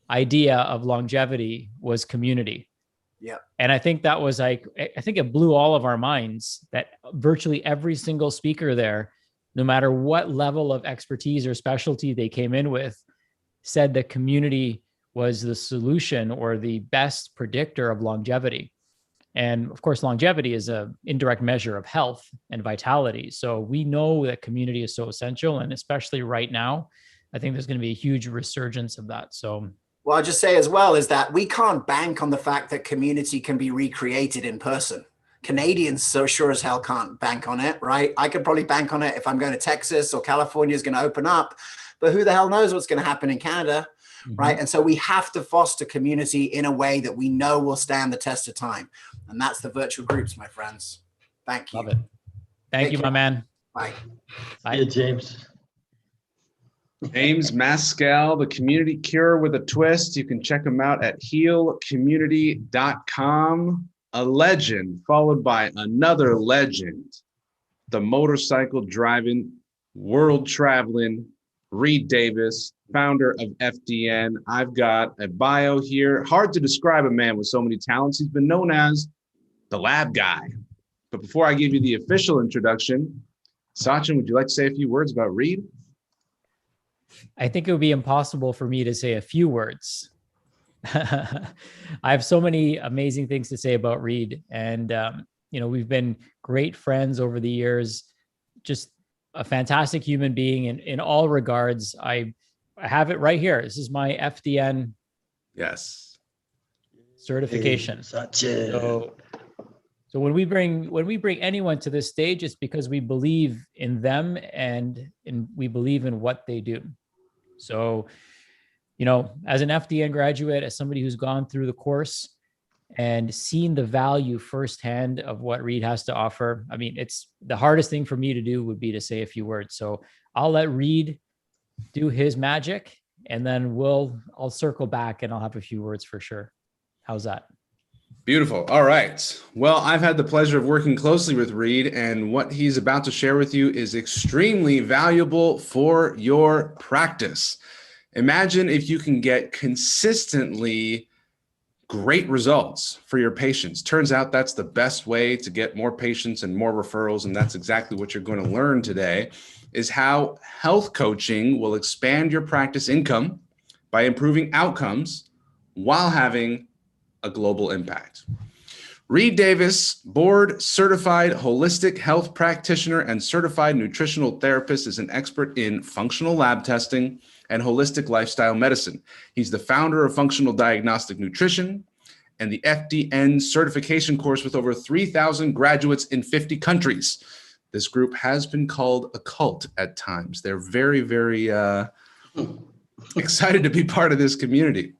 Speaker 4: idea of longevity was community.
Speaker 15: Yeah.
Speaker 4: And I think that was I think it blew all of our minds that virtually every single speaker there, no matter what level of expertise or specialty they came in with, said that community was the solution or the best predictor of longevity. And of course, longevity is an indirect measure of health and vitality. So we know that community is so essential. And especially right now, I think there's going to be a huge resurgence of that. So
Speaker 15: well, I'll just say as well is that we can't bank on the fact that community can be recreated in person. Canadians so sure as hell can't bank on it, right? I could probably bank on it if I'm going to Texas or California is going to open up, but who the hell knows what's going to happen in Canada, right? And so we have to foster community in a way that we know will stand the test of time. And that's the virtual groups, my friends. Thank you.
Speaker 4: Love it. Thank you, my man.
Speaker 15: Bye.
Speaker 4: Bye.
Speaker 16: Yeah, James.
Speaker 5: James Maskell, the community cure with a twist. You can check him out at healcommunity.com. A legend followed by another legend. The motorcycle driving, world traveling, Reed Davis, founder of FDN. I've got a bio here. Hard to describe a man with so many talents. He's been known as the lab guy. But before I give you the official introduction, Sachin, would you like to say a few words about Reed?
Speaker 4: I think it would be impossible for me to say a few words. I have so many amazing things to say about Reed. And, we've been great friends over the years, just a fantastic human being in all regards. I have it right here. This is my FDN certification.
Speaker 16: Hey,
Speaker 4: so when we bring anyone to this stage, it's because we believe in them and we believe in what they do. So, as an FDN graduate, as somebody who's gone through the course and seen the value firsthand of what Reed has to offer, I mean, it's the hardest thing for me to do would be to say a few words. So I'll let Reed do his magic, and then I'll circle back and I'll have a few words for sure. How's that?
Speaker 5: Beautiful. All right. Well, I've had the pleasure of working closely with Reed, and what he's about to share with you is extremely valuable for your practice. Imagine if you can get consistently great results for your patients. Turns out that's the best way to get more patients and more referrals, and that's exactly what you're going to learn today, is how health coaching will expand your practice income by improving outcomes while having a global impact. Reed Davis, board certified holistic health practitioner and certified nutritional therapist, is an expert in functional lab testing and holistic lifestyle medicine. He's the founder of Functional Diagnostic Nutrition and the FDN certification course with over 3,000 graduates in 50 countries. This group has been called a cult at times. They're very, very excited to be part of this community.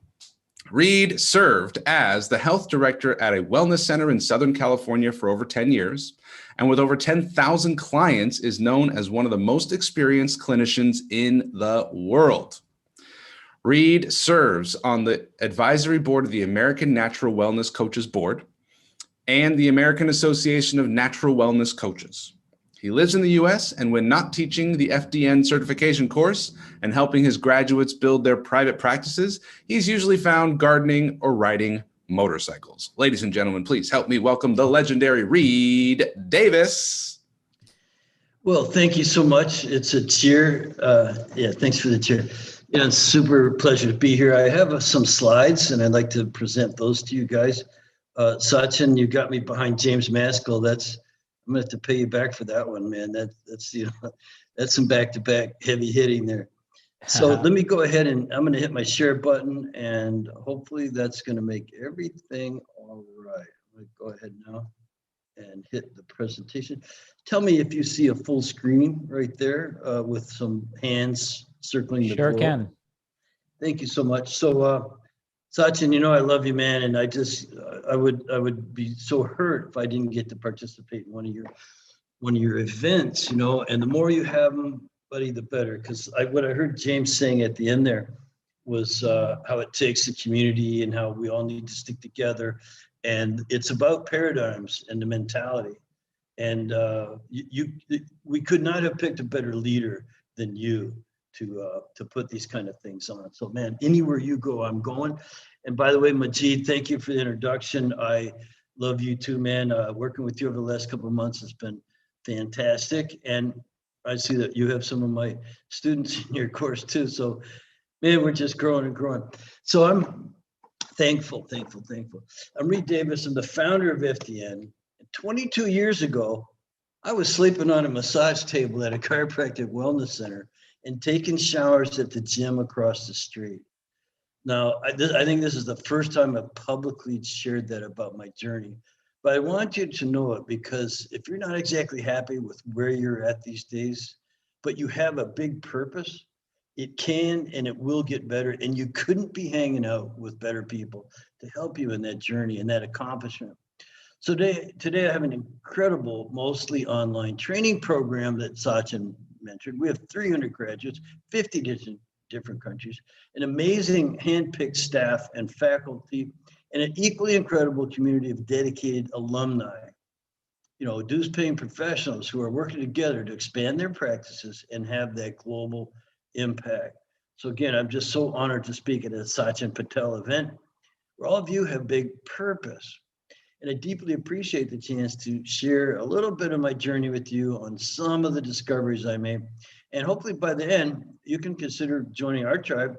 Speaker 5: Reed served as the health director at a wellness center in Southern California for over 10 years, and with over 10,000 clients is known as one of the most experienced clinicians in the world. Reed serves on the advisory board of the American Natural Wellness Coaches Board, and the American Association of Natural Wellness Coaches. He lives in the US, and when not teaching the FDN certification course and helping his graduates build their private practices, he's usually found gardening or riding motorcycles. Ladies and gentlemen, please help me welcome the legendary Reed Davis.
Speaker 16: Well, thank you so much. It's a cheer. Yeah, thanks for the cheer. Yeah, it's super pleasure to be here. I have some slides, and I'd like to present those to you guys. Sachin, you got me behind James Maskell. I'm gonna have to pay you back for that one, man. That's that's some back-to-back heavy hitting there. So let me go ahead and I'm gonna hit my share button, and hopefully that's gonna make everything all right. I'm gonna go ahead now and hit the presentation. Tell me if you see a full screen right there with some hands circling the
Speaker 4: Sure
Speaker 16: floor.
Speaker 4: can.
Speaker 16: Thank you so much. So Sachin, you know I love you, man, and I would be so hurt if I didn't get to participate in one of your events, you know. And the more you have them, buddy, the better. Because what I heard James saying at the end there was how it takes the community and how we all need to stick together, and it's about paradigms and the mentality. And we could not have picked a better leader than you to put these kind of things on. So man, anywhere you go, I'm going. And by the way, Majid, thank you for the introduction. I love you too, man. Working with you over the last couple of months has been fantastic. And I see that you have some of my students in your course too. So man, we're just growing and growing. So I'm thankful. I'm Reed Davis. I'm the founder of FDN. 22 years ago, I was sleeping on a massage table at a chiropractic wellness center and taking showers at the gym across the street. Now, I think this is the first time I've publicly shared that about my journey, but I want you to know it because if you're not exactly happy with where you're at these days, but you have a big purpose, it can and it will get better, and you couldn't be hanging out with better people to help you in that journey and that accomplishment. So today I have an incredible, mostly online training program that Sachin mentioned. We have 300 graduates, 50 different countries, an amazing handpicked staff and faculty, and an equally incredible community of dedicated alumni. You know, dues-paying professionals who are working together to expand their practices and have that global impact. So again, I'm just so honored to speak at a Sachin Patel event where all of you have big purpose. And I deeply appreciate the chance to share a little bit of my journey with you on some of the discoveries I made. And hopefully by the end, you can consider joining our tribe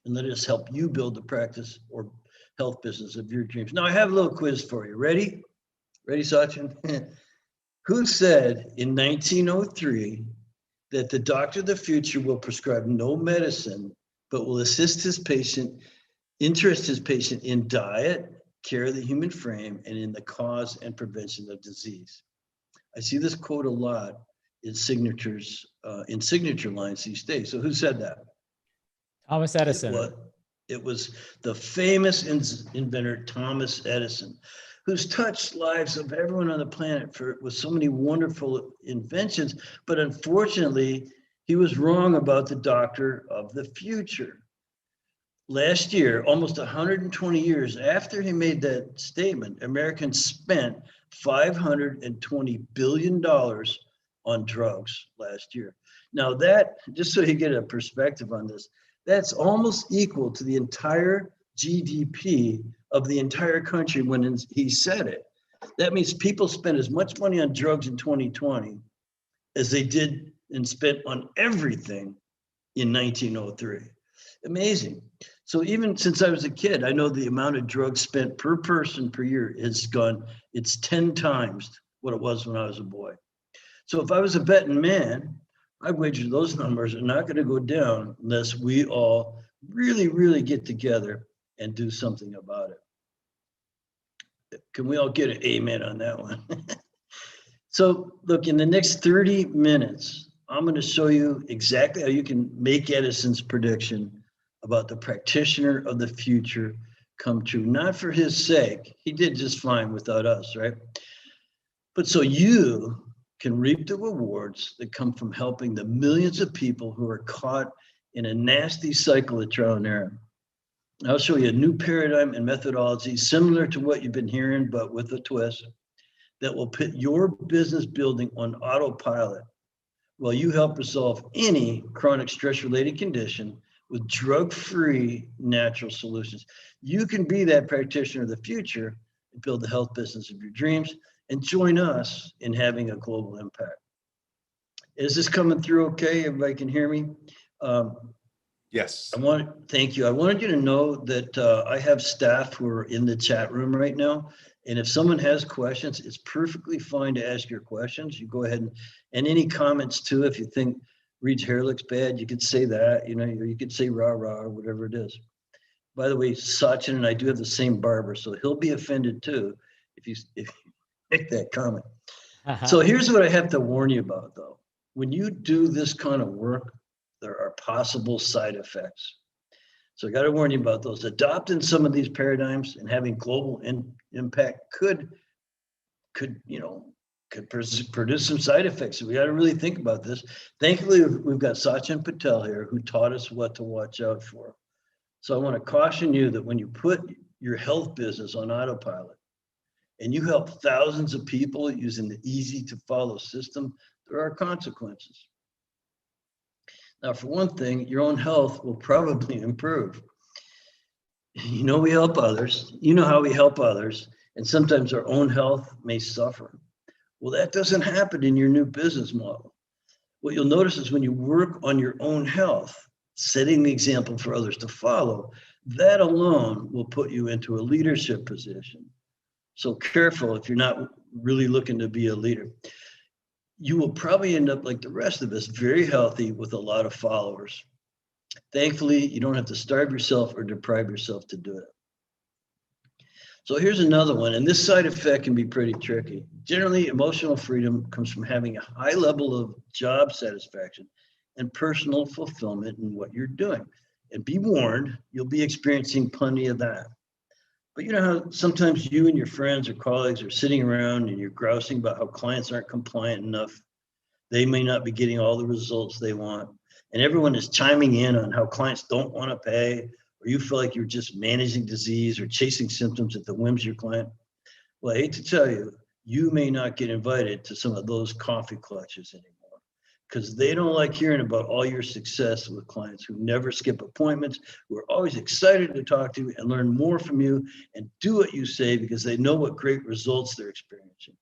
Speaker 16: and let us help you build the practice or health business of your dreams. Now I have a little quiz for you. Ready? Ready, Sachin? Who said in 1903 that the doctor of the future will prescribe no medicine, but will interest his patient in diet, care of the human frame, and in the cause and prevention of disease? I see this quote a lot in signatures, in signature lines these days. So who said that?
Speaker 4: Thomas Edison.
Speaker 16: It was the famous inventor Thomas Edison, who's touched lives of everyone on the planet with so many wonderful inventions. But unfortunately, he was wrong about the doctor of the future. Last year, almost 120 years after he made that statement, Americans spent $520 billion on drugs last year. Now that, just so you get a perspective on this, that's almost equal to the entire GDP of the entire country when he said it. That means people spent as much money on drugs in 2020 as they did and spent on everything in 1903. Amazing. So even since I was a kid, I know the amount of drugs spent per person per year has gone, it's 10 times what it was when I was a boy. So if I was a betting man, I wager those numbers are not going to go down unless we all really, really get together and do something about it. Can we all get an amen on that one? So look, in the next 30 minutes, I'm going to show you exactly how you can make Edison's prediction about the practitioner of the future come true. Not for his sake, he did just fine without us, right? But so you can reap the rewards that come from helping the millions of people who are caught in a nasty cycle of trial and error. I'll show you a new paradigm and methodology similar to what you've been hearing, but with a twist that will put your business building on autopilot while you help resolve any chronic stress-related condition with drug-free natural solutions. You can be that practitioner of the future and build the health business of your dreams and join us in having a global impact. Is this coming through okay? Everybody can hear me?
Speaker 5: Yes.
Speaker 16: Thank you. I wanted you to know that I have staff who are in the chat room right now. And if someone has questions, it's perfectly fine to ask your questions. You go ahead and any comments too. If you think Reed's hair looks bad, you could say that, you know, or you could say rah, rah, or whatever it is. By the way, Sachin and I do have the same barber, so he'll be offended too if you make that comment. So here's what I have to warn you about though. When you do this kind of work, there are possible side effects. So I got to warn you about those. Adopting some of these paradigms and having global impact could produce some side effects. So we got to really think about this. Thankfully, we've got Sachin Patel here who taught us what to watch out for. So I want to caution you that when you put your health business on autopilot and you help thousands of people using the easy to follow system, there are consequences. Now, for one thing, your own health will probably improve. You know, we help others. You know how we help others. And sometimes our own health may suffer. Well, that doesn't happen in your new business model. What you'll notice is when you work on your own health, setting the example for others to follow, that alone will put you into a leadership position. So careful if you're not really looking to be a leader. You will probably end up like the rest of us, very healthy with a lot of followers. Thankfully, you don't have to starve yourself or deprive yourself to do it. So here's another one, and this side effect can be pretty tricky. Generally, emotional freedom comes from having a high level of job satisfaction and personal fulfillment in what you're doing. And be warned, you'll be experiencing plenty of that. But you know how sometimes you and your friends or colleagues are sitting around and you're grousing about how clients aren't compliant enough. They may not be getting all the results they want. And everyone is chiming in on how clients don't want to pay, or you feel like you're just managing disease or chasing symptoms at the whims of your client. Well, I hate to tell you, you may not get invited to some of those coffee clutches anymore because they don't like hearing about all your success with clients who never skip appointments, who are always excited to talk to you and learn more from you and do what you say because they know what great results they're experiencing.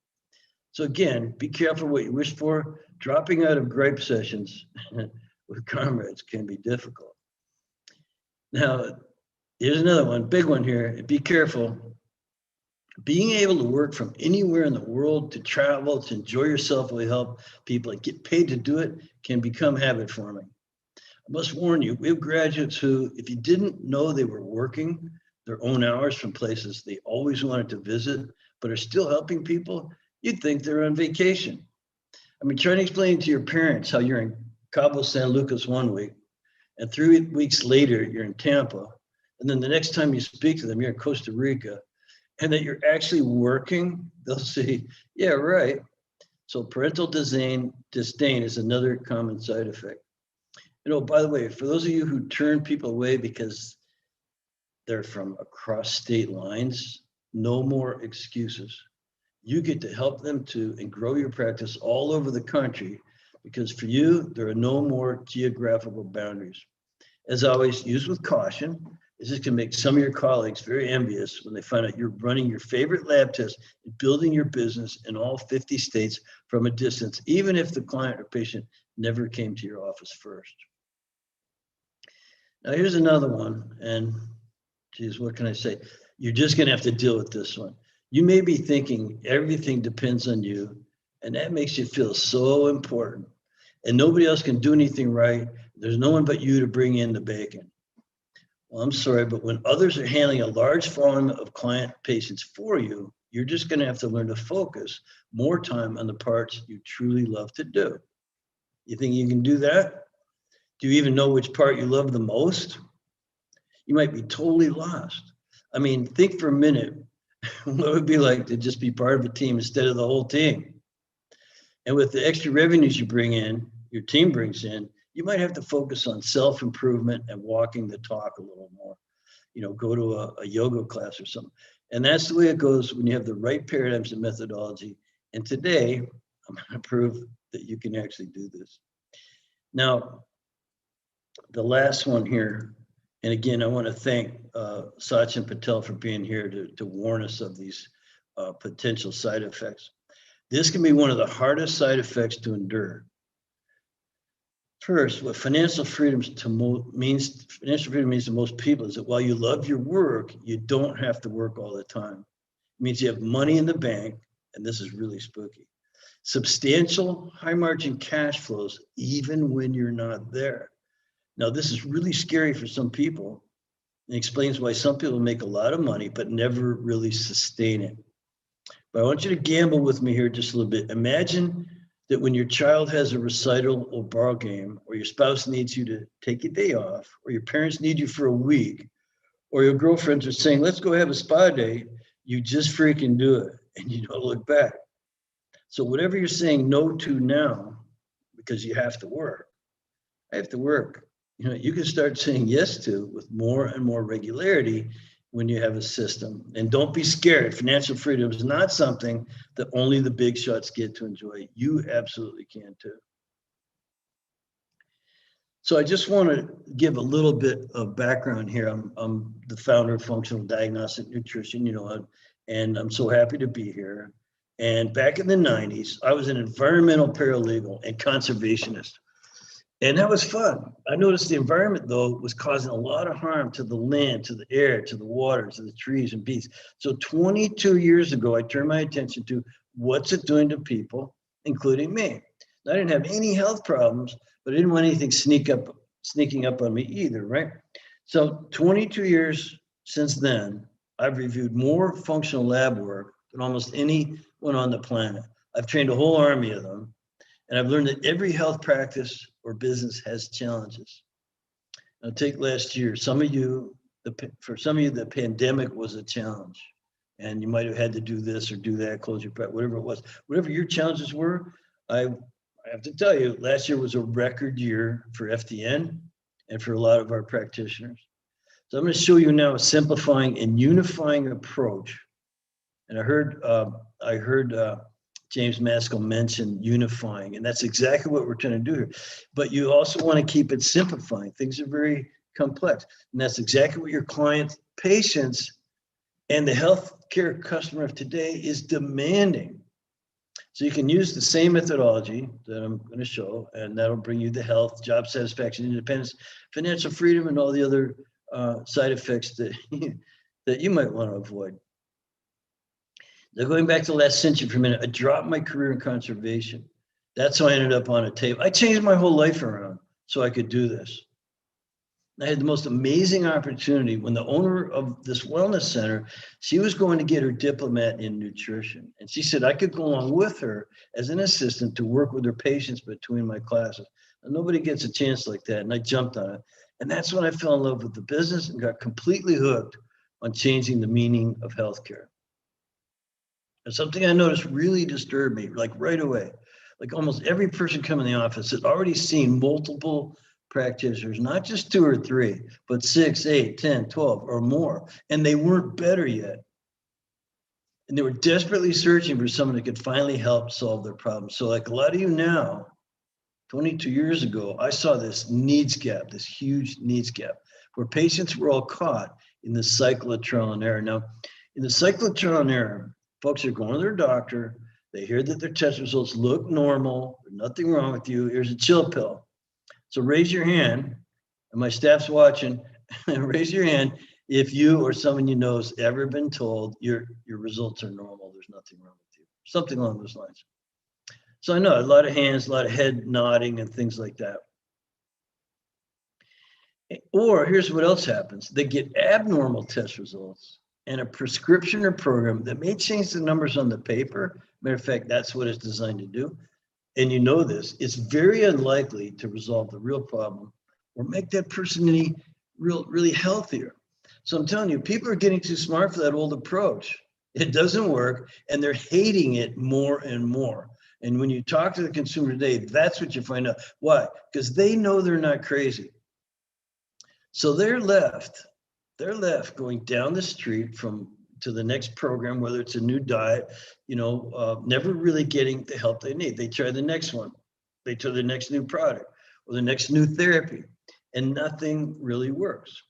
Speaker 16: So again, be careful what you wish for. Dropping out of gripe sessions with comrades can be difficult. Now, here's another one, big one here. Be careful. Being able to work from anywhere in the world, to travel, to enjoy yourself while you help people and get paid to do it can become habit forming. I must warn you, we have graduates who, if you didn't know they were working their own hours from places they always wanted to visit, but are still helping people, you'd think they're on vacation. I mean, try to explain to your parents how you're in Cabo San Lucas one week, and 3 weeks later, you're in Tampa. And then the next time you speak to them, you're in Costa Rica, and that you're actually working, they'll say, yeah, right. So parental disdain is another common side effect. You know, by the way, for those of you who turn people away because they're from across state lines, no more excuses. You get to help them and grow your practice all over the country because for you, there are no more geographical boundaries. As always, use with caution. This can make some of your colleagues very envious when they find out you're running your favorite lab test and building your business in all 50 states from a distance, even if the client or patient never came to your office first. Now, here's another one, and geez, what can I say? You're just gonna have to deal with this one. You may be thinking everything depends on you, and that makes you feel so important, and nobody else can do anything right. There's no one but you to bring in the bacon. Well, I'm sorry, but when others are handling a large volume of client patients for you, you're just going to have to learn to focus more time on the parts you truly love to do. You think you can do that? Do you even know which part you love the most? You might be totally lost. I mean, think for a minute, what it would be like to just be part of a team instead of the whole team. And with the extra revenues you bring in, your team brings in, you might have to focus on self-improvement and walking the talk a little more. go to a yoga class or something. And that's the way it goes when you have the right paradigms and methodology. And today, I'm going to prove that you can actually do this. Now, the last one here, and again, I want to thank Sachin Patel for being here to warn us of these potential side effects. This can be one of the hardest side effects to endure. First, what financial freedom means to most people is that while you love your work, you don't have to work all the time. It means you have money in the bank, and this is really spooky. Substantial high margin cash flows, even when you're not there. Now, this is really scary for some people. It explains why some people make a lot of money, but never really sustain it. But I want you to gamble with me here just a little bit. Imagine that when your child has a recital or ball game, or your spouse needs you to take a day off, or your parents need you for a week, or your girlfriends are saying, let's go have a spa day, you just freaking do it, and you don't look back. So whatever you're saying no to now, because you have to work, I have to work. You can start saying yes to with more and more regularity when you have a system. And don't be scared. Financial freedom is not something that only the big shots get to enjoy. You absolutely can too. So I just want to give a little bit of background here. I'm the founder of Functional Diagnostic Nutrition, and I'm so happy to be here. And back in the 90s, I was an environmental paralegal and conservationist. And that was fun. I noticed the environment, though, was causing a lot of harm to the land, to the air, to the water, to the trees and beasts. So 22 years ago, I turned my attention to what's it doing to people, including me. I didn't have any health problems, but I didn't want anything sneaking up on me either, right? So 22 years since then, I've reviewed more functional lab work than almost anyone on the planet. I've trained a whole army of them. And I've learned that every health practice or business has challenges. Now take last year, for some of you, the pandemic was a challenge. And you might have had to do this or do that, close your practice, whatever it was. Whatever your challenges were, I have to tell you, last year was a record year for FDN and for a lot of our practitioners. So I'm going to show you now a simplifying and unifying approach. And I heard James Maskell mentioned unifying, and that's exactly what we're trying to do here. But you also want to keep it simplifying. Things are very complex, and that's exactly what your clients, patients, and the healthcare customer of today is demanding. So you can use the same methodology that I'm going to show, and that'll bring you the health, job satisfaction, independence, financial freedom, and all the other side effects that you might want to avoid. Now, going back to the last century for a minute, I dropped my career in conservation. That's how I ended up on a table. I changed my whole life around so I could do this. I had the most amazing opportunity when the owner of this wellness center, she was going to get her diplomat in nutrition. And she said I could go along with her as an assistant to work with her patients between my classes. And nobody gets a chance like that. And I jumped on it. And that's when I fell in love with the business and got completely hooked on changing the meaning of healthcare. And something I noticed really disturbed me, like right away. Like almost every person coming in the office had already seen multiple practitioners, not just 2 or 3, but 6, 8, 10, 12 or more. And they weren't better yet. And they were desperately searching for someone that could finally help solve their problems. So like a lot of you now, 22 years ago, I saw this needs gap, this huge needs gap, where patients were all caught in the cycle of trial and error. Now, in the cycle of trial and error, folks are going to their doctor. They hear that their test results look normal. There's nothing wrong with you. Here's a chill pill. So raise your hand, and my staff's watching. Raise your hand if you or someone you know has ever been told your results are normal. There's nothing wrong with you. Something along those lines. So I know a lot of hands, a lot of head nodding and things like that. Or here's what else happens. They get abnormal test results and a prescription or program that may change the numbers on the paper. Matter of fact, that's what it's designed to do. And you know this, it's very unlikely to resolve the real problem or make that person any really healthier. So I'm telling you, people are getting too smart for that old approach. It doesn't work, and they're hating it more and more. And when you talk to the consumer today, that's what you find out. Why? Because they know they're not crazy. So they're left They're left going down the street to the next program, whether it's a new diet, never really getting the help they need. They try the next one. They try the next new product or the next new therapy, and nothing really works.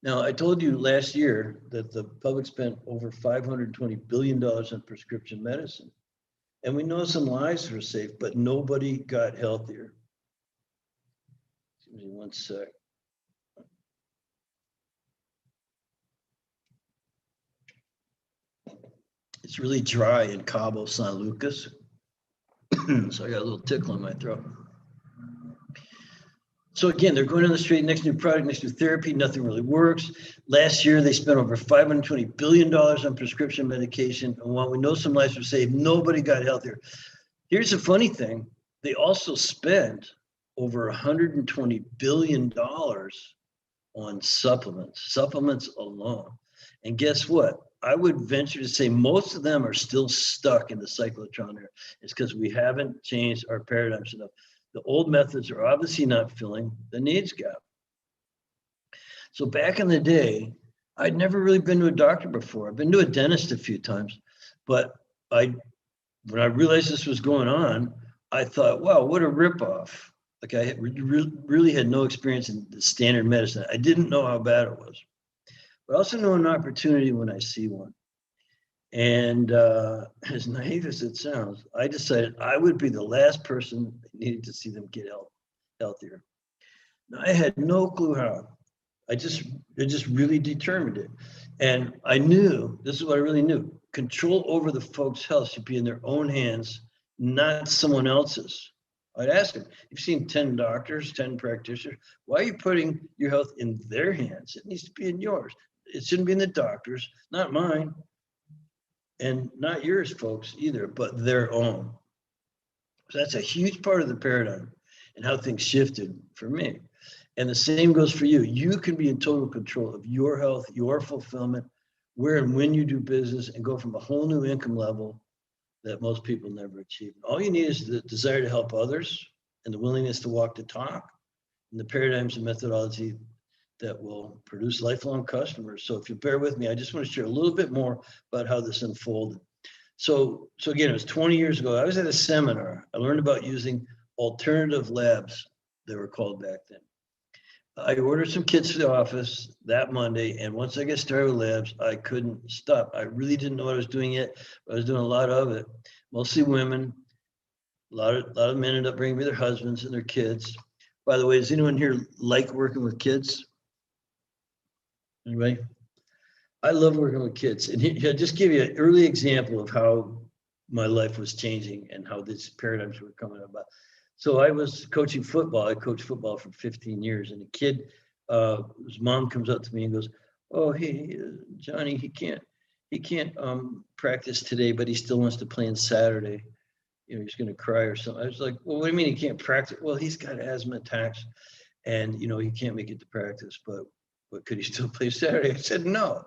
Speaker 16: Now, I told you last year that the public spent over $520 billion on prescription medicine. And we know some lives were saved, but nobody got healthier. Give me one sec. It's really dry in Cabo San Lucas. So I got a little tickle in my throat. So again, they're going on the street, next new product, next new therapy, nothing really works. Last year, they spent over $520 billion on prescription medication. And while we know some lives were saved, nobody got healthier. Here's the funny thing. They also spent over $120 billion on supplements alone. And guess what? I would venture to say most of them are still stuck in the cyclotron era. It's because we haven't changed our paradigms enough. The old methods are obviously not filling the needs gap. So back in the day, I'd never really been to a doctor before. I've been to a dentist a few times, but when I realized this was going on, I thought, wow, what a ripoff. Like I really had no experience in the standard medicine. I didn't know how bad it was. But I also know an opportunity when I see one. And as naive as it sounds, I decided I would be the last person that needed to see them get healthier. Now, I had no clue how. I just really determined it. And I knew, this is what I really knew, control over the folks' health should be in their own hands, not someone else's. I'd ask them, you've seen 10 doctors, 10 practitioners, why are you putting your health in their hands? It needs to be in yours. It shouldn't be in the doctor's, not mine. And not yours, folks, either, but their own. So that's a huge part of the paradigm and how things shifted for me. And the same goes for you. You can be in total control of your health, your fulfillment, where and when you do business, and go from a whole new income level that most people never achieve. All you need is the desire to help others and the willingness to walk the talk and the paradigms and methodology that will produce lifelong customers. So if you bear with me, I just want to share a little bit more about how this unfolded. So again, it was 20 years ago. I was at a seminar. I learned about using alternative labs, they were called back then. I ordered some kits for the office that Monday, and once I got started with labs, I couldn't stop. I really didn't know what I was doing yet, but I was doing a lot of it. Mostly women. A lot of men ended up bringing me their husbands and their kids. By the way, does anyone here like working with kids? Anyway, I love working with kids. And I'll just give you an early example of how my life was changing and how these paradigms were coming about. So I was coaching football. I coached football for 15 years. And a kid, his mom comes up to me and goes, oh, hey, Johnny, he can't practice today, but he still wants to play on Saturday. You know, he's going to cry or something. I was like, well, what do you mean he can't practice? Well, he's got asthma attacks and, you know, he can't make it to practice, but could he still play Saturday? I said, no,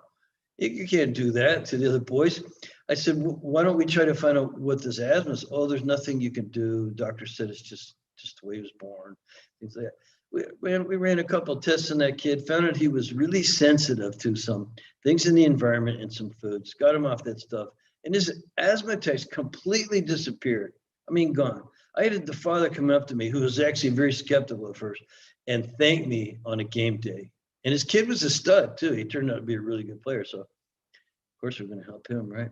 Speaker 16: you can't do that to the other boys. I said, why don't we try to find out what this asthma is? Oh, there's nothing you can do. Doctor said it's just the way he was born. Things like that. We ran a couple of tests on that kid, found out he was really sensitive to some things in the environment and some foods, got him off that stuff. And his asthma attacks completely disappeared. I mean, gone. I had the father come up to me, who was actually very skeptical at first, and thank me on a game day. And his kid was a stud too. He turned out to be a really good player. So of course we're going to help him, right?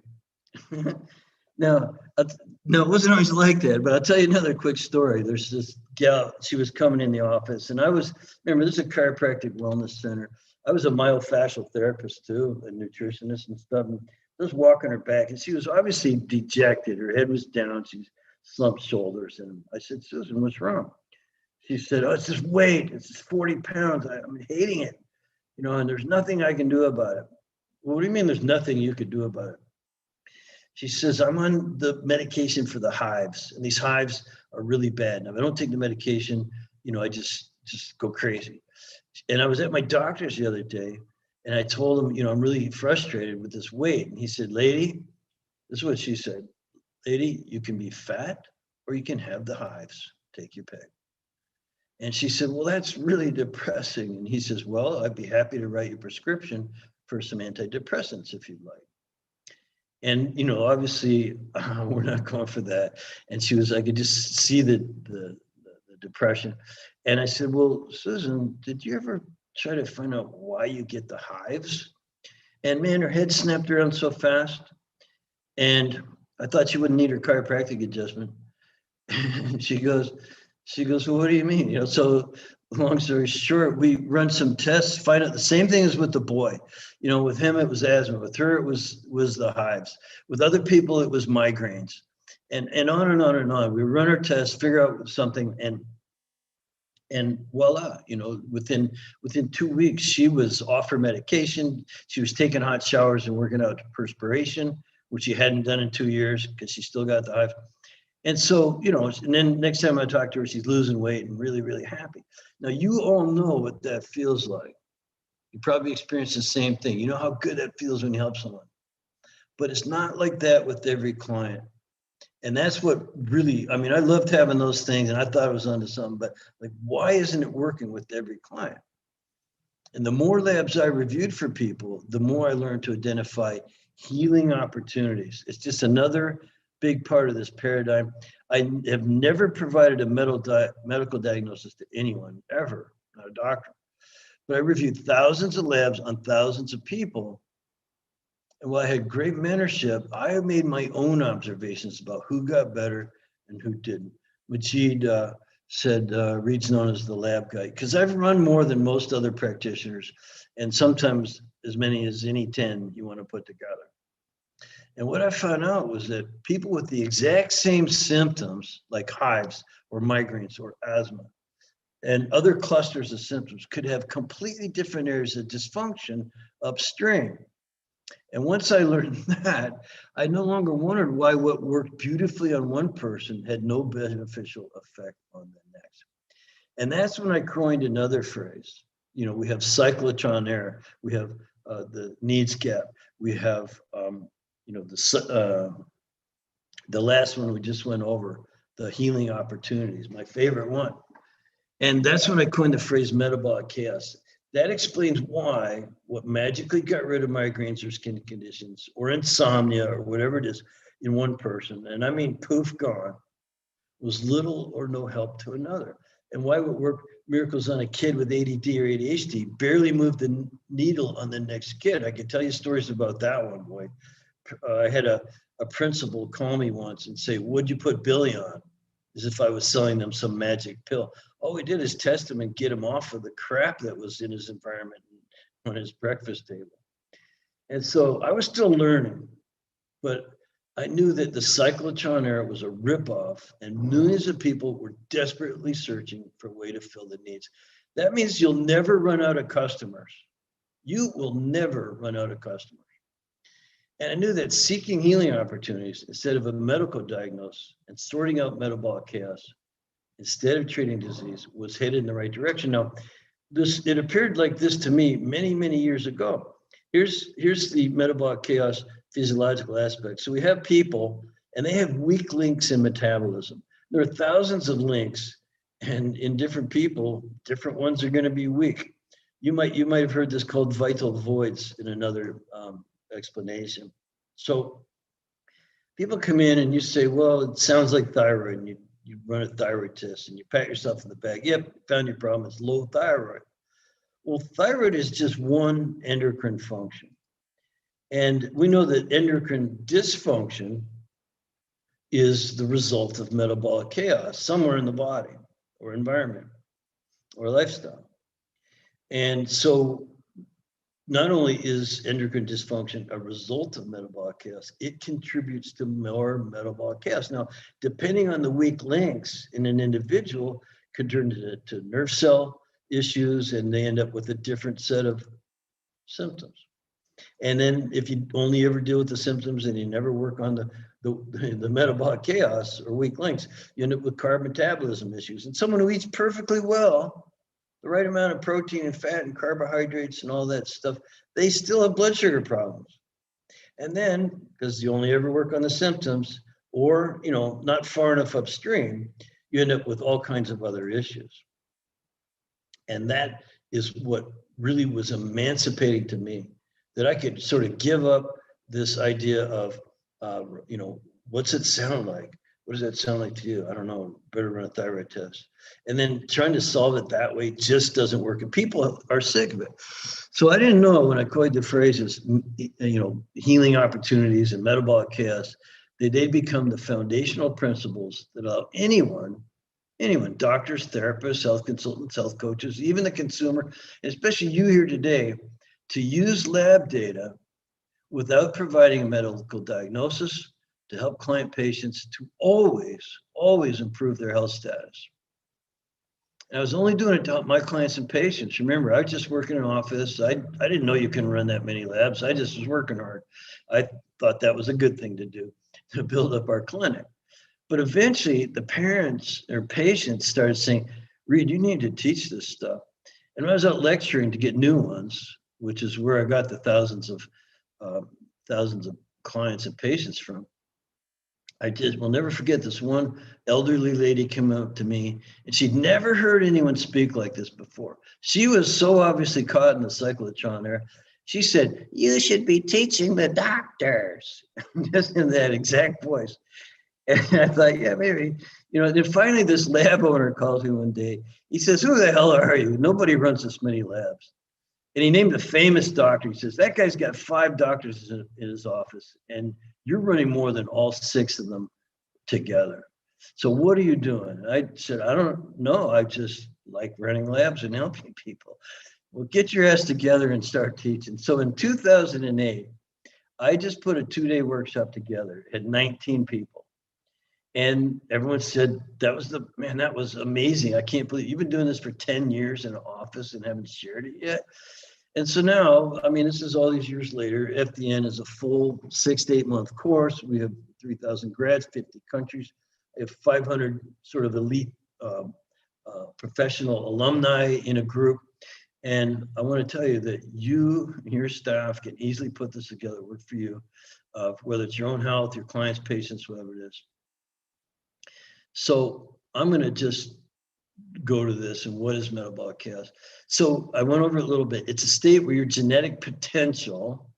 Speaker 16: No, it wasn't always like that, but I'll tell you another quick story. There's this gal, she was coming in the office, and remember, this is a chiropractic wellness center. I was a myofascial therapist too, a nutritionist and stuff. And I was walking her back, and she was obviously dejected. Her head was down. She's slumped shoulders. And I said, Susan, what's wrong? She said, oh, it's this weight. It's just 40 pounds. I'm hating it, you know, and there's nothing I can do about it. Well, what do you mean there's nothing you could do about it? She says, I'm on the medication for the hives, and these hives are really bad. Now, if I don't take the medication, you know, I just go crazy. And I was at my doctor's the other day, and I told him, you know, I'm really frustrated with this weight. And he said, lady, this is what she said, lady, you can be fat or you can have the hives. Take your pick. And she said, well, that's really depressing. And he says, well, I'd be happy to write you a prescription for some antidepressants if you'd like. And, you know, obviously we're not going for that. And she was, I could just see the depression. And I said, well, Susan, did you ever try to find out why you get the hives? And man, her head snapped around so fast. And I thought she wouldn't need her chiropractic adjustment. she goes, well, what do you mean? You know, so long story short, we run some tests, find out the same thing as with the boy. You know, with him, it was asthma. With her, it was the hives. With other people, it was migraines. And on and on and on. We run our tests, figure out something, and voila, you know, within 2 weeks, she was off her medication. She was taking hot showers and working out perspiration, which she hadn't done in 2 years because she still got the hives. And so, you know, and then next time I talk to her, she's losing weight and really, really happy. Now, you all know what that feels like. You probably experienced the same thing. You know how good that feels when you help someone. But it's not like that with every client. And that's what really, I mean, I loved having those things and I thought I was onto something, but like, why isn't it working with every client? And the more labs I reviewed for people, the more I learned to identify healing opportunities. It's just another big part of this paradigm. I have never provided a medical diagnosis to anyone, ever, not a doctor. But I reviewed thousands of labs on thousands of people. And while I had great mentorship, I made my own observations about who got better and who didn't. Majid said, Reed's known as the lab guy, because I've run more than most other practitioners, and sometimes as many as any 10 you want to put together. And what I found out was that people with the exact same symptoms, like hives or migraines or asthma, and other clusters of symptoms could have completely different areas of dysfunction upstream. And once I learned that, I no longer wondered why what worked beautifully on one person had no beneficial effect on the next. And that's when I coined another phrase. You know, we have cyclotron error, we have the needs gap, we have you know, the last one we just went over, the healing opportunities, my favorite one. And that's when I coined the phrase metabolic chaos. That explains why what magically got rid of migraines or skin conditions or insomnia or whatever it is in one person, and I mean poof, gone, was little or no help to another. And why would work miracles on a kid with ADD or ADHD barely move the needle on the next kid? I could tell you stories about that one, boy. I had a principal call me once and say, what'd you put Billy on? As if I was selling them some magic pill. All we did is test him and get him off of the crap that was in his environment on his breakfast table. And so I was still learning, but I knew that the cyclotron era was a ripoff and millions of people were desperately searching for a way to fill the needs. That means you'll never run out of customers. You will never run out of customers. And I knew that seeking healing opportunities instead of a medical diagnosis and sorting out metabolic chaos instead of treating disease was headed in the right direction. Now, it appeared like this to me many, many years ago. Here's the metabolic chaos physiological aspect. So we have people and they have weak links in metabolism. There are thousands of links, and in different people, different ones are going to be weak. You might have heard this called vital voids in another explanation. So people come in and you say, well, it sounds like thyroid, and you run a thyroid test and you pat yourself in the back. Yep, found your problem, it's low thyroid. Well, thyroid is just one endocrine function. And we know that endocrine dysfunction is the result of metabolic chaos somewhere in the body or environment or lifestyle. And so not only is endocrine dysfunction a result of metabolic chaos, it contributes to more metabolic chaos. Now, depending on the weak links in an individual, could turn to nerve cell issues, and they end up with a different set of symptoms. And then if you only ever deal with the symptoms and you never work on the metabolic chaos or weak links, you end up with carb metabolism issues. And someone who eats perfectly well, the right amount of protein and fat and carbohydrates and all that stuff, they still have blood sugar problems. And then, because you only ever work on the symptoms or, not far enough upstream, you end up with all kinds of other issues. And that is what really was emancipating to me, that I could sort of give up this idea of, what's it sound like? What does that sound like to you? I don't know, better run a thyroid test. And then trying to solve it that way just doesn't work. And people are sick of it. So I didn't know when I coined the phrases, healing opportunities and metabolic chaos, that they become the foundational principles that allow anyone, doctors, therapists, health consultants, health coaches, even the consumer, especially you here today, to use lab data without providing a medical diagnosis to help client patients to always improve their health status. And I was only doing it to help my clients and patients. Remember, I was just working in an office. I didn't know you can run that many labs. I just was working hard. I thought that was a good thing to do, to build up our clinic. But eventually the parents or patients started saying, Reed, you need to teach this stuff. And when I was out lecturing to get new ones, which is where I got the thousands of clients and patients from, will never forget this one elderly lady came up to me, and she'd never heard anyone speak like this before. She was so obviously caught in the cyclotron there. She said, you should be teaching the doctors, just in that exact voice. And I thought, yeah, maybe, then finally this lab owner calls me one day. He says, who the hell are you? Nobody runs this many labs. And he named a famous doctor. He says, that guy's got 5 doctors in his office, and you're running more than all 6 of them together. So what are you doing? I said, I don't know. I just like running labs and helping people. Well, get your ass together and start teaching. So in 2008, I just put a 2-day workshop together, had 19 people. And everyone said, that was amazing. I can't believe you've been doing this for 10 years in an office and haven't shared it yet. And so now, this is all these years later, FDN is a full 6 to 8 month course. We have 3,000 grads, 50 countries. I have 500 sort of elite professional alumni in a group. And I want to tell you that you and your staff can easily put this together, work for you, whether it's your own health, your clients, patients, whatever it is. So I'm going to just go to this and what is metabolic chaos. So I went over it a little bit. It's a state where your genetic potential,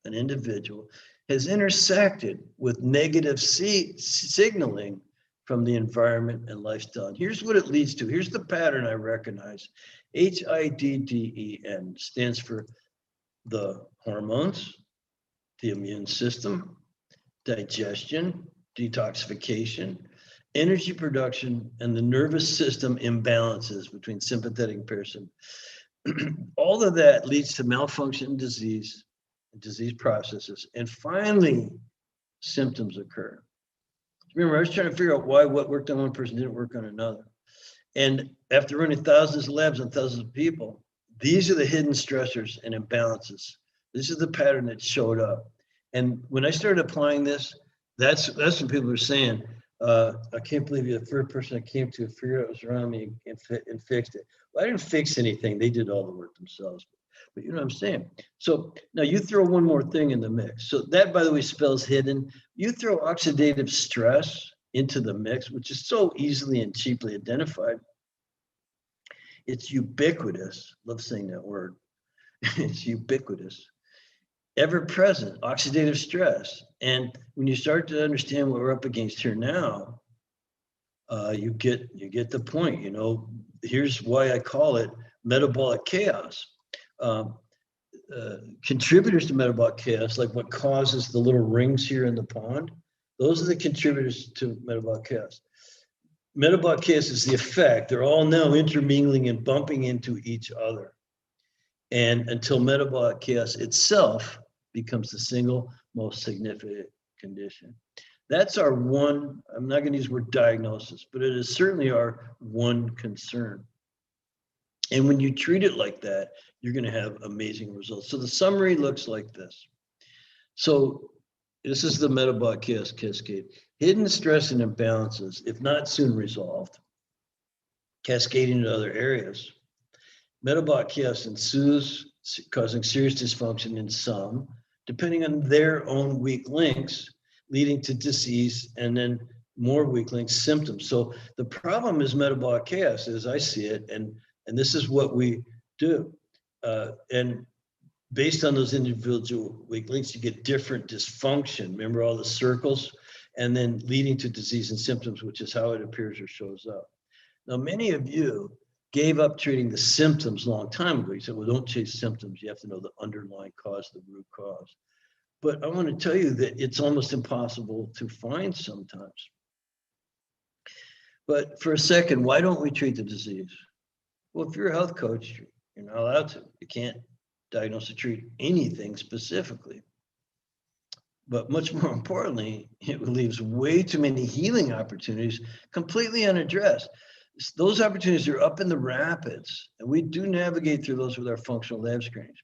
Speaker 16: an individual, has intersected with negative signaling from the environment and lifestyle. And here's what it leads to. Here's the pattern I recognize. HIDDEN stands for the hormones, the immune system, digestion, detoxification, energy production, and the nervous system imbalances between sympathetic and parasympathetic. All of that leads to malfunction, disease processes, and finally, symptoms occur. Remember, I was trying to figure out why what worked on one person didn't work on another. And after running thousands of labs on thousands of people, these are the hidden stressors and imbalances. This is the pattern that showed up. And when I started applying this, that's when people were saying, I can't believe you're the first person I came to figure out what was around me and fixed it. Well, I didn't fix anything. They did all the work themselves. But you know what I'm saying? So now you throw one more thing in the mix. So that, by the way, spells hidden. You throw oxidative stress into the mix, which is so easily and cheaply identified. It's ubiquitous. Love saying that word. It's ubiquitous. Ever present, oxidative stress. And when you start to understand what we're up against here now, you get the point. Here's why I call it metabolic chaos. Contributors to metabolic chaos, like what causes the little rings here in the pond, those are the contributors to metabolic chaos. Metabolic chaos is the effect. They're all now intermingling and bumping into each other. And until metabolic chaos itself becomes the single most significant condition. That's our one, I'm not going to use the word diagnosis, but it is certainly our one concern. And when you treat it like that, you're going to have amazing results. So the summary looks like this. So this is the metabolic chaos cascade. Hidden stress and imbalances, if not soon resolved, cascading to other areas. Metabolic chaos ensues, causing serious dysfunction in some, depending on their own weak links, leading to disease, and then more weak links, symptoms. So the problem is metabolic chaos, as I see it, and And this is what we do. And based on those individual weak links, you get different dysfunction. Remember all the circles? And then leading to disease and symptoms, which is how it appears or shows up. Now, many of you gave up treating the symptoms a long time ago. You said, well, don't chase symptoms. You have to know the underlying cause, the root cause. But I want to tell you that it's almost impossible to find sometimes. But for a second, why don't we treat the disease? Well, if you're a health coach, you're not allowed to. You can't diagnose or treat anything specifically. But much more importantly, it leaves way too many healing opportunities completely unaddressed. Those opportunities are up in the rapids, and we do navigate through those with our functional lab screens.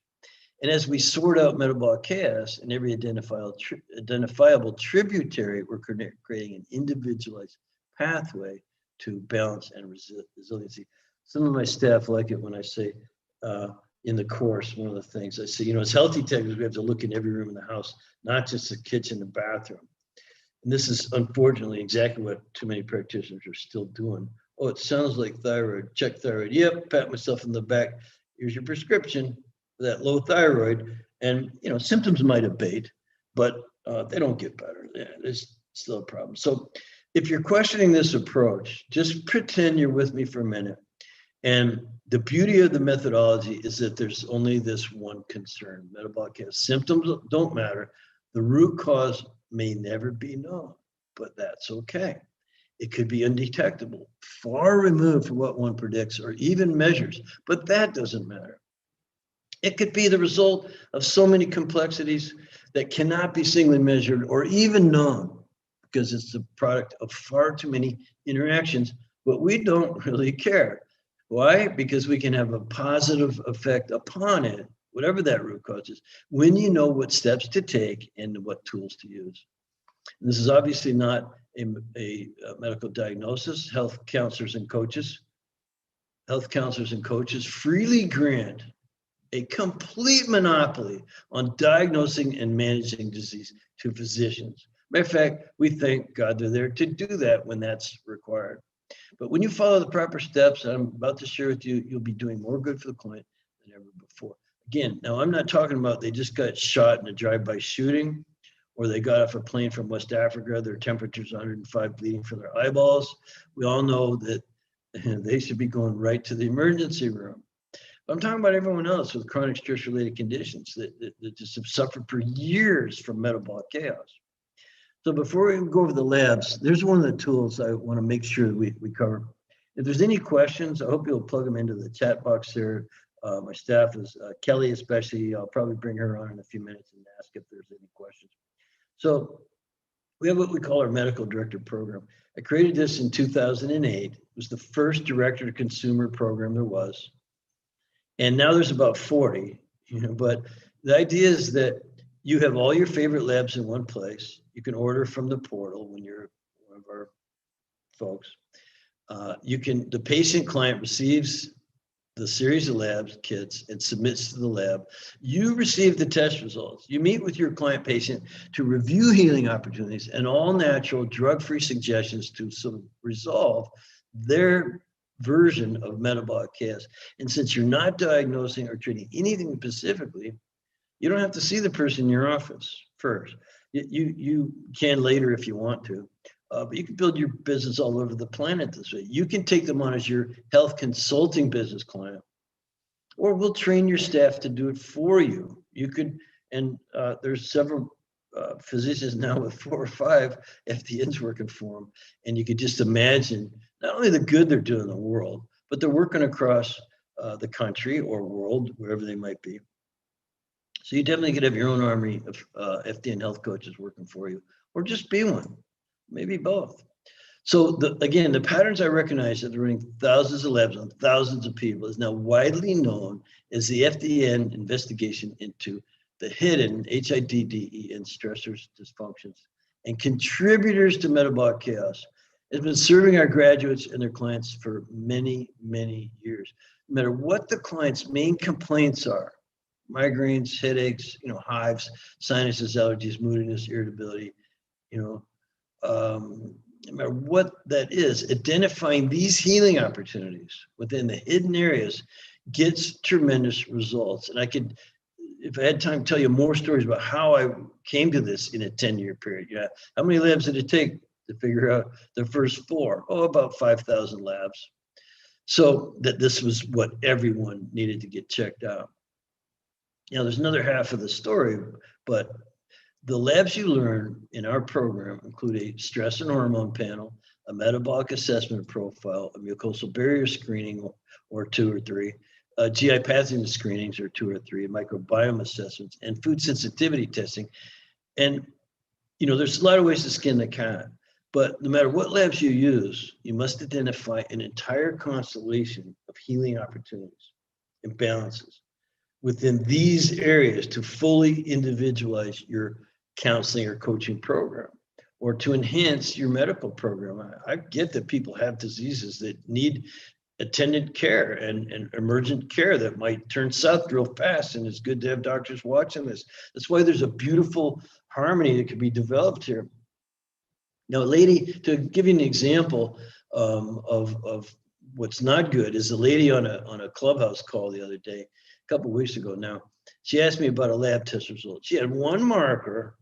Speaker 16: And as we sort out metabolic chaos in every identifiable tributary, we're creating an individualized pathway to balance and resiliency. Some of my staff like it when I say in the course, one of the things I say, as healthy techs, we have to look in every room in the house, not just the kitchen and bathroom. And this is unfortunately exactly what too many practitioners are still doing. Oh, it sounds like thyroid. Check thyroid. Yep, pat myself in the back. Here's your prescription for that low thyroid. And symptoms might abate, but they don't get better. Yeah, there's still a problem. So if you're questioning this approach, just pretend you're with me for a minute. And the beauty of the methodology is that there's only this one concern: metabolic chaos. Symptoms don't matter. The root cause may never be known, but that's okay. It could be undetectable, far removed from what one predicts or even measures, but that doesn't matter. It could be the result of so many complexities that cannot be singly measured or even known, because it's the product of far too many interactions, but we don't really care. Why? Because we can have a positive effect upon it, whatever that root cause is, when you know what steps to take and what tools to use. And this is obviously not a medical diagnosis. Health counselors and coaches freely grant a complete monopoly on diagnosing and managing disease to physicians. Matter of fact, we thank God they're there to do that when that's required. But when you follow the proper steps, I'm about to share with you, you'll be doing more good for the client than ever before. Again, now I'm not talking about they just got shot in a drive-by shooting, or they got off a plane from West Africa, their temperature's 105, bleeding from their eyeballs. We all know that they should be going right to the emergency room. But I'm talking about everyone else with chronic stress-related conditions that just have suffered for years from metabolic chaos. So before we go over the labs, there's one of the tools I want to make sure that we cover. If there's any questions, I hope you'll plug them into the chat box there. My staff is Kelly especially. I'll probably bring her on in a few minutes and ask if there's any questions. So we have what we call our medical director program. I created this in 2008. It was the first director to consumer program there was. And now there's about 40, but the idea is that you have all your favorite labs in one place. You can order from the portal when you're one of our folks. The patient client receives the series of labs kits and submits to the lab. You receive the test results. You meet with your client patient to review healing opportunities and all natural drug-free suggestions to resolve their version of metabolic chaos. And since you're not diagnosing or treating anything specifically, you don't have to see the person in your office first. You can later if you want to, but you can build your business all over the planet this way. You can take them on as your health consulting business client, or we'll train your staff to do it for you. You could, and there's several physicians now with 4 or 5 FDNs working for them, and you could just imagine not only the good they're doing in the world, but they're working across the country or world, wherever they might be. So you definitely could have your own army of FDN health coaches working for you, or just be one, maybe both. So again, the patterns I recognize that they're running thousands of labs on thousands of people is now widely known as the FDN investigation into the hidden HIDDEN stressors, dysfunctions, and contributors to metabolic chaos. It's been serving our graduates and their clients for many, many years. No matter what the client's main complaints are, migraines, headaches, hives, sinuses, allergies, moodiness, irritability, no matter what that is, identifying these healing opportunities within the hidden areas gets tremendous results. And I could, if I had time, tell you more stories about how I came to this in a 10-year period. Yeah, how many labs did it take to figure out the first 4? Oh, about 5,000 labs. So that this was what everyone needed to get checked out. Now, there's another half of the story, but the labs you learn in our program include a stress and hormone panel, a metabolic assessment profile, a mucosal barrier screening or 2 or 3, GI pathogen screenings or 2 or 3, microbiome assessments, and food sensitivity testing. And, you know, there's a lot of ways to skin the cat, but no matter what labs you use, you must identify an entire constellation of healing opportunities, imbalances within these areas to fully individualize your counseling or coaching program, or to enhance your medical program. I get that people have diseases that need attendant care and emergent care that might turn south real fast, and it's good to have doctors watching this. That's why there's a beautiful harmony that can be developed here. Now, lady, to give you an example of what's not good, is a lady on a Clubhouse call the other day, a couple of weeks ago now. She asked me about a lab test result. She had one marker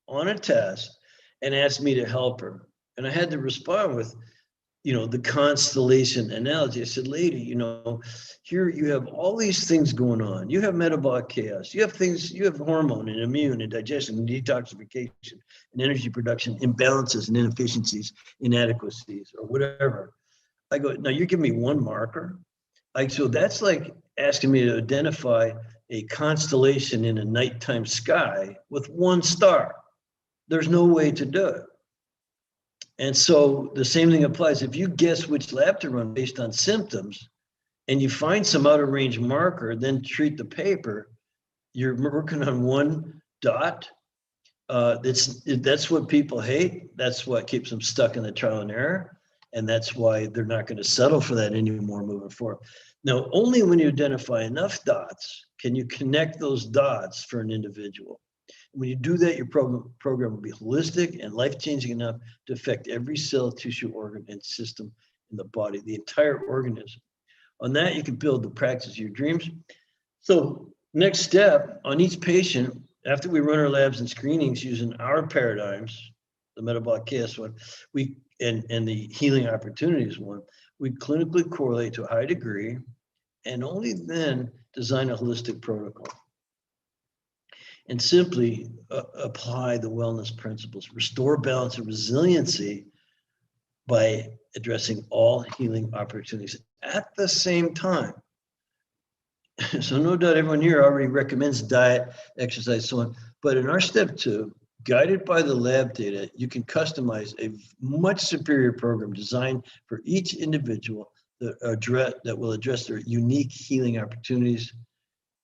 Speaker 16: on a test and asked me to help her. And I had to respond with, you know, the constellation analogy. I said, lady, you know, here you have all these things going on. You have metabolic chaos. You have things, you have hormone and immune and digestion and detoxification and energy production imbalances and inefficiencies, inadequacies, or whatever. I go, now you're giving me one marker? So that's like asking me to identify a constellation in a nighttime sky with one star. There's no way to do it. And so the same thing applies. If you guess which lab to run based on symptoms and you find some out of range marker, then treat the paper, you're working on one dot. That's what people hate. That's what keeps them stuck in the trial and error. And that's why they're not going to settle for that anymore moving forward. Now, only when you identify enough dots can you connect those dots for an individual. When you do that, your program will be holistic and life-changing enough to affect every cell, tissue, organ, and system in the body, the entire organism. On that, you can build the practice of your dreams. So next step, on each patient, after we run our labs and screenings using our paradigms, the metabolic chaos one, and the healing opportunities one, we clinically correlate to a high degree and only then design a holistic protocol. And simply apply the wellness principles, restore balance and resiliency by addressing all healing opportunities at the same time. So no doubt everyone here already recommends diet, exercise, so on. But in our step 2, guided by the lab data, you can customize a much superior program designed for each individual that will address their unique healing opportunities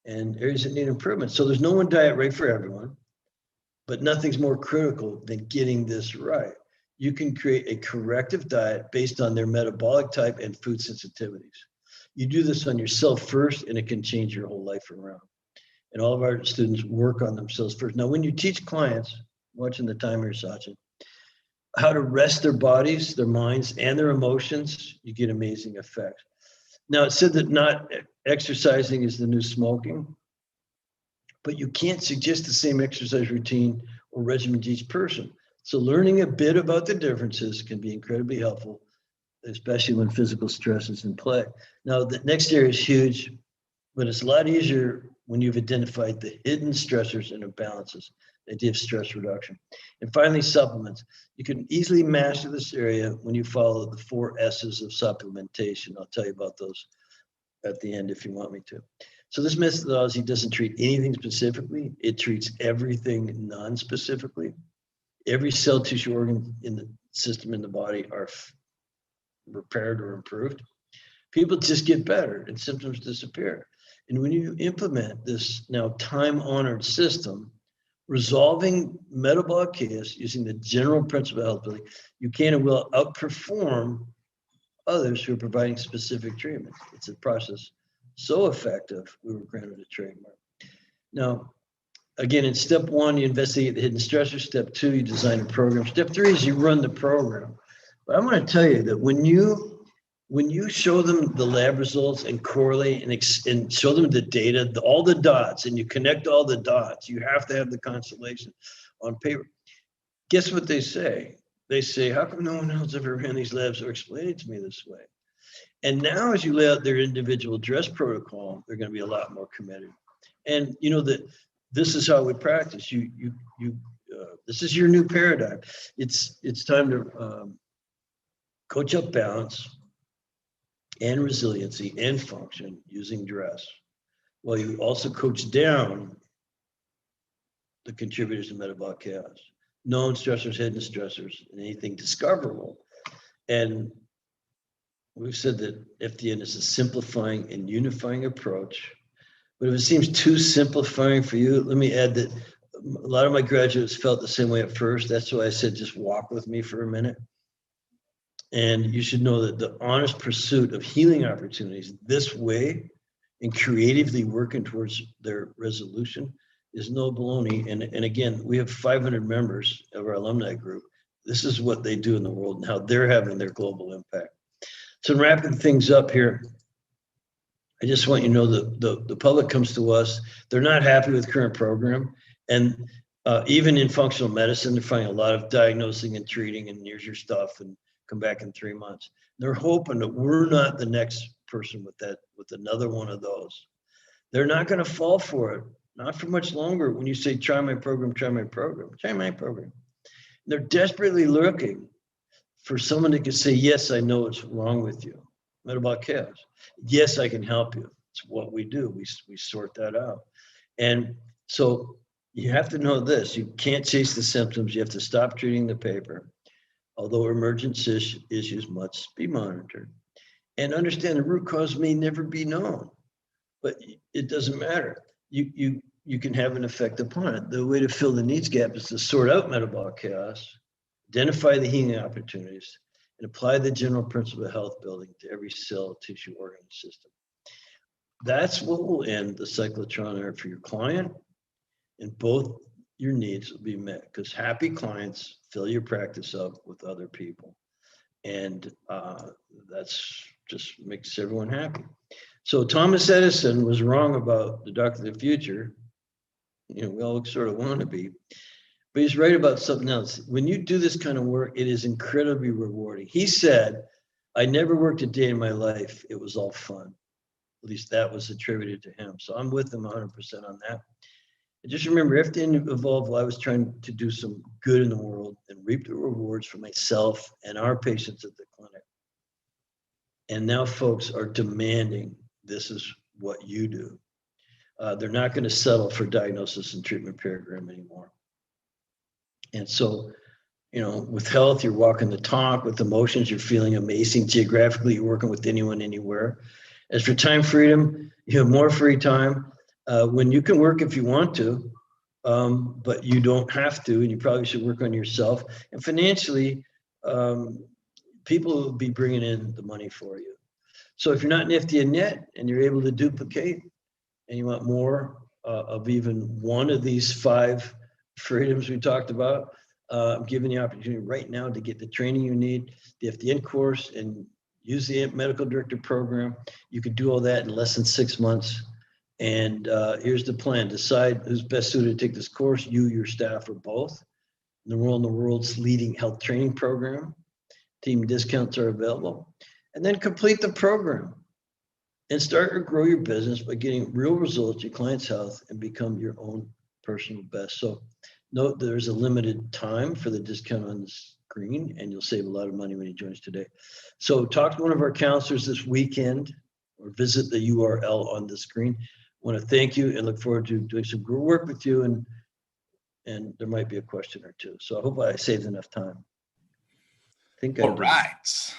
Speaker 16: and areas that need improvement. So there's no one diet right for everyone, but nothing's more critical than getting this right. You can create a corrective diet based on their metabolic type and food sensitivities. You do this on yourself first, and it can change your whole life around. And all of our students work on themselves first. Now, when you teach clients, watching the timer, Sachin, how to rest their bodies, their minds, and their emotions, you get amazing effects. Now, it's said that not exercising is the new smoking, but you can't suggest the same exercise routine or regimen to each person. So learning a bit about the differences can be incredibly helpful, especially when physical stress is in play. Now, the next area is huge, but it's a lot easier when you've identified the hidden stressors and imbalances, the idea of stress reduction. And finally, supplements. You can easily master this area when you follow the 4 S's of supplementation. I'll tell you about those at the end if you want me to. So this methodology doesn't treat anything specifically. It treats everything non-specifically. Every cell, tissue, organ in the system in the body are repaired or improved. People just get better and symptoms disappear. And when you implement this now time-honored system, resolving metabolic chaos using the general principle of health building, you can and will outperform others who are providing specific treatment. It's a process so effective, we were granted a trademark. Now, again, in step 1, you investigate the hidden stressors. Step 2, you design a program. Step 3 is you run the program. But I want to tell you that when you show them the lab results and correlate and show them the data, all the dots, and you connect all the dots, you have to have the constellation on paper. Guess what they say? They say, how come no one else ever ran these labs or explained it to me this way? And now as you lay out their individual dress protocol, they're going to be a lot more committed. And you know that this is how we practice. This is your new paradigm. It's time to coach up balance and resiliency and function using dress, while you also coach down the contributors to metabolic chaos, known stressors, hidden stressors, and anything discoverable. And we've said that FDN is a simplifying and unifying approach. But if it seems too simplifying for you, let me add that a lot of my graduates felt the same way at first. That's why I said, just walk with me for a minute. And you should know that the honest pursuit of healing opportunities this way and creatively working towards their resolution is no baloney. And again, we have 500 members of our alumni group. This is what they do in the world and how they're having their global impact. So wrapping things up here, I just want you to know that the public comes to us. They're not happy with current program. And even in functional medicine, they're finding a lot of diagnosing and treating, and here's your stuff, and come back in 3 months. They're hoping that we're not the next person with another one of those. They're not going to fall for it, not for much longer. When you say, try my program, try my program, try my program. They're desperately looking for someone that can say, yes, I know what's wrong with you. Metabolic chaos. Yes, I can help you. It's what we do. We sort that out. And so you have to know this. You can't chase the symptoms. You have to stop treating the paper. Although emergent issues must be monitored. And understand the root cause may never be known, but it doesn't matter. You can have an effect upon it. The way to fill the needs gap is to sort out metabolic chaos, identify the healing opportunities, and apply the general principle of health building to every cell, tissue, organ, and system. That's what will end the cyclotron era for your client, and both your needs will be met, because happy clients fill your practice up with other people. And that's just makes everyone happy. So Thomas Edison was wrong about the doctor of the future. You know, we all sort of want to be, but he's right about something else. When you do this kind of work, it is incredibly rewarding. He said, I never worked a day in my life. It was all fun. At least that was attributed to him. So I'm with him 100% on that. And just remember, FDN evolved while I was trying to do some good in the world and reap the rewards for myself and our patients at the clinic. And now folks are demanding this is what you do. They're not going to settle for diagnosis and treatment paradigm anymore. And so, you know, with health, you're walking the talk. With emotions, you're feeling amazing. Geographically, you're working with anyone, anywhere. As for time freedom, you have more free time when you can work if you want to, but you don't have to, and you probably should work on yourself. And financially, people will be bringing in the money for you. So if you're not nifty and yet, and you're able to duplicate, and you want more of even one of these 5 freedoms we talked about, I'm giving you the opportunity right now to get the training you need, the FDN course, and use the medical director program. You can do all that in less than 6 months. And here's the plan. Decide who's best suited to take this course, you, your staff, or both. Enroll in the world's leading health training program. Team discounts are available. And then complete the program and start to grow your business by getting real results, your client's health, and become your own personal best. So note there's a limited time for the discount on the screen, and you'll save a lot of money when you join us today. So talk to one of our counselors this weekend or visit the URL on the screen. I want to thank you and look forward to doing some good work with you, and there might be a question or two. So I hope I saved enough time.
Speaker 5: All right.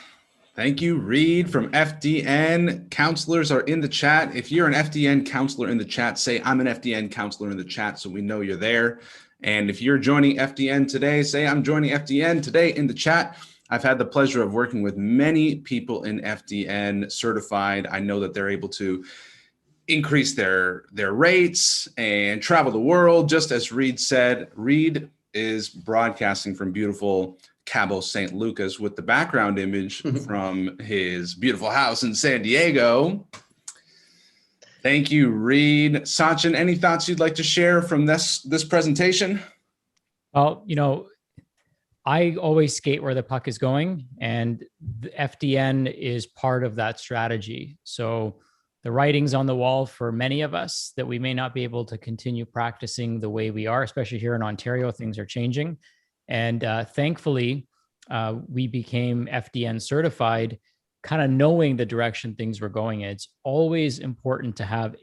Speaker 5: Thank you, Reed from FDN. Counselors are in the chat. If you're an FDN counselor in the chat, say I'm an FDN counselor in the chat so we know you're there. And if you're joining FDN today, say I'm joining FDN today in the chat. I've had the pleasure of working with many people in FDN certified. I know that they're able to increase their rates and travel the world. Just as Reed said, Reed is broadcasting from beautiful Cabo St. Lucas with the background image from his beautiful house in San Diego. Thank you, Reed. Sachin, any thoughts you'd like to share from this presentation?
Speaker 4: Well, I always skate where the puck is going, and the FDN is part of that strategy. So the writing's on the wall for many of us that we may not be able to continue practicing the way we are, especially here in Ontario. Things are changing. And thankfully, we became FDN certified, kind of knowing the direction things were going in. It's always important to have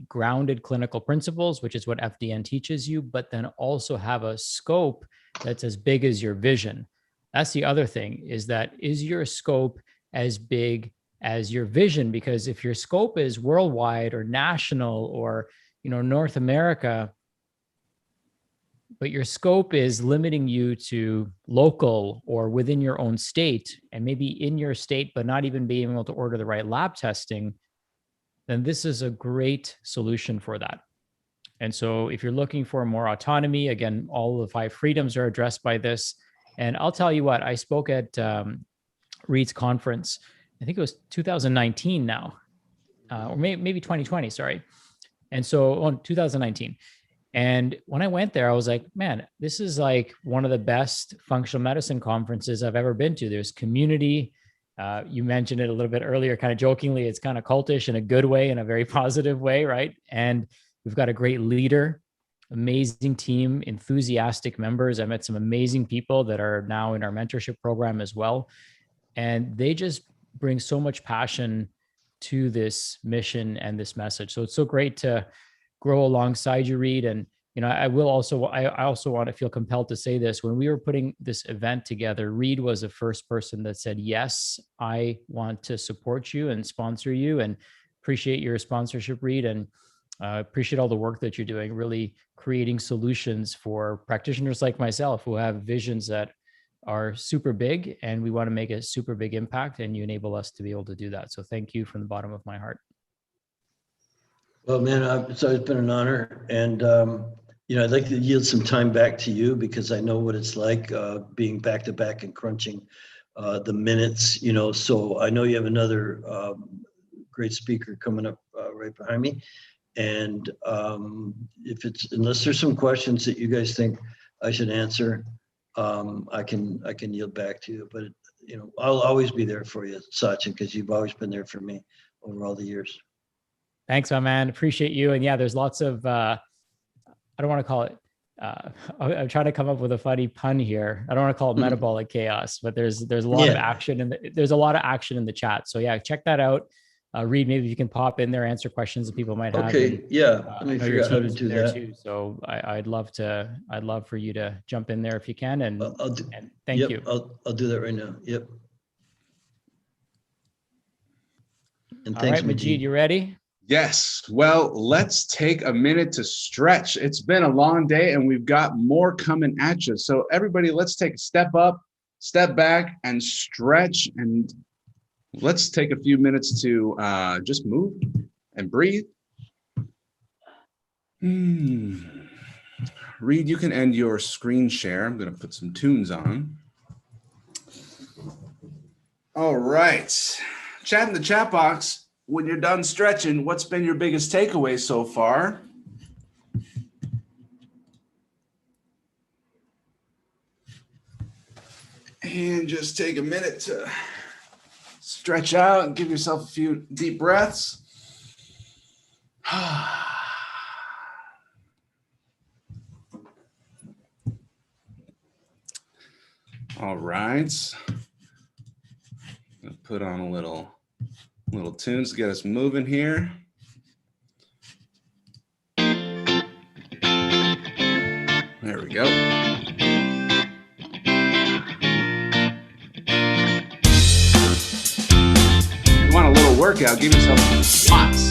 Speaker 4: grounded clinical principles, which is what FDN teaches you, but then also have a scope that's as big as your vision. That's the other thing, is your scope as big as your vision? Because if your scope is worldwide or national or, North America, but your scope is limiting you to local or within your own state, and maybe in your state, but not even being able to order the right lab testing, then this is a great solution for that. And so if you're looking for more autonomy, again, all the 5 freedoms are addressed by this. And I'll tell you what, I spoke at Reed's conference, I think it was 2019 now, or maybe 2020, sorry. And so 2019. And when I went there, I was like, man, this is like one of the best functional medicine conferences I've ever been to. There's community. You mentioned it a little bit earlier, kind of jokingly, it's kind of cultish in a good way, in a very positive way, right? And we've got a great leader, amazing team, enthusiastic members. I met some amazing people that are now in our mentorship program as well. And they just bring so much passion to this mission and this message. So it's so great to grow alongside you, Reed. And, I also want to feel compelled to say this. When we were putting this event together, Reed was the first person that said, yes, I want to support you and sponsor you, and appreciate your sponsorship, Reed. And appreciate all the work that you're doing, really creating solutions for practitioners like myself who have visions that are super big, and we want to make a super big impact, and you enable us to be able to do that. So thank you from the bottom of my heart.
Speaker 16: Well, man, it's always been an honor. And, I'd like to yield some time back to you, because I know what it's like being back to back and crunching the minutes, so I know you have another great speaker coming up right behind me. And unless there's some questions that you guys think I should answer, I can yield back to you. But I'll always be there for you, Sachin, because you've always been there for me over all the years.
Speaker 4: Thanks, my man. Appreciate you. And yeah, there's lots of I don't want to call it. I'm trying to come up with a funny pun here. I don't want to call it metabolic chaos, but there's a lot of action, and there's a lot of action in the chat. So yeah, check that out. Reed, maybe you can pop in there, answer questions that people might have.
Speaker 16: Okay,
Speaker 4: and,
Speaker 16: yeah. Let me figure out how to do that.
Speaker 4: Too, so I'd love for you to jump in there if you can. And, and thank you.
Speaker 16: I'll do that right now. Yep. And
Speaker 4: all
Speaker 16: thanks,
Speaker 4: right, Majid, you ready?
Speaker 5: Yes. Well, let's take a minute to stretch. It's been a long day, and we've got more coming at you. So everybody, let's take a step up, step back, and stretch. And let's take a few minutes to just move and breathe. Reed, you can end your screen share. I'm going to put some tunes on. All right. Chat in the chat box. When you're done stretching, what's been your biggest takeaway so far? And just take a minute to stretch out and give yourself a few deep breaths. All right. I'll put on a little tunes to get us moving here. There we go. If you want a little workout, give yourself some squats.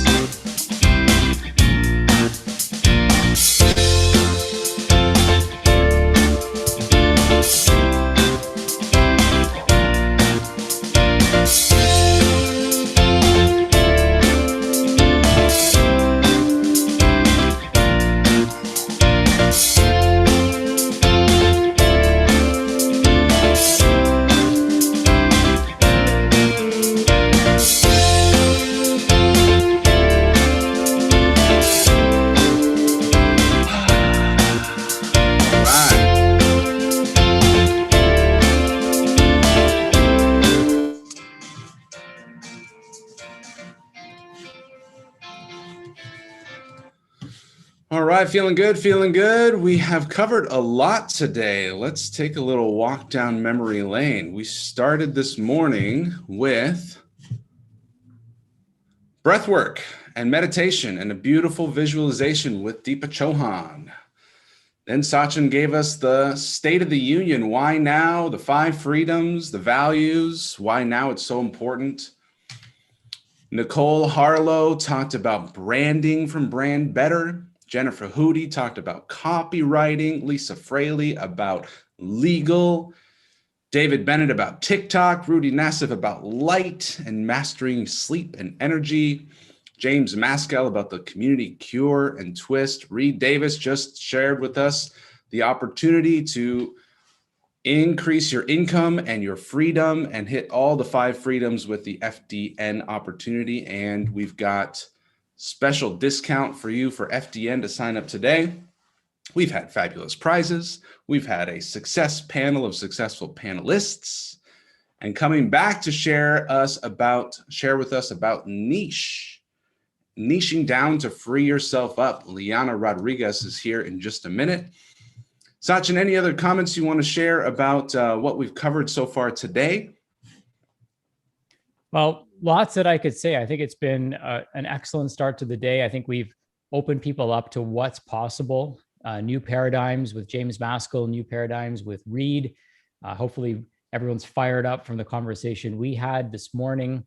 Speaker 5: All right, feeling good, feeling good. We have covered a lot today. Let's take a little walk down memory lane. We started this morning with breath work and meditation and a beautiful visualization with Deepa Chauhan. Then Sachin gave us the State of the Union. Why now? The 5 freedoms, the values, why now it's so important. Nicole Harlow talked about branding from Brand Better. Jennifer Hootie talked about copywriting. Lisa Fraley about legal. David Bennett about TikTok. Rudy Nassif about light and mastering sleep and energy. James Maskell about the community cure and twist. Reed Davis just shared with us the opportunity to increase your income and your freedom and hit all the 5 freedoms with the FDN opportunity. And we've got special discount for you for FDN to sign up today. We've had fabulous prizes. We've had a success panel of successful panelists. And coming back to share with us about niching down to free yourself up. Liana Rodriguez is here in just a minute. Sachin, any other comments you want to share about what we've covered so far today?
Speaker 4: Well, lots that I could say. I think it's been an excellent start to the day. I think we've opened people up to what's possible. New paradigms with James Maskell, new paradigms with Reed. Hopefully everyone's fired up from the conversation we had this morning.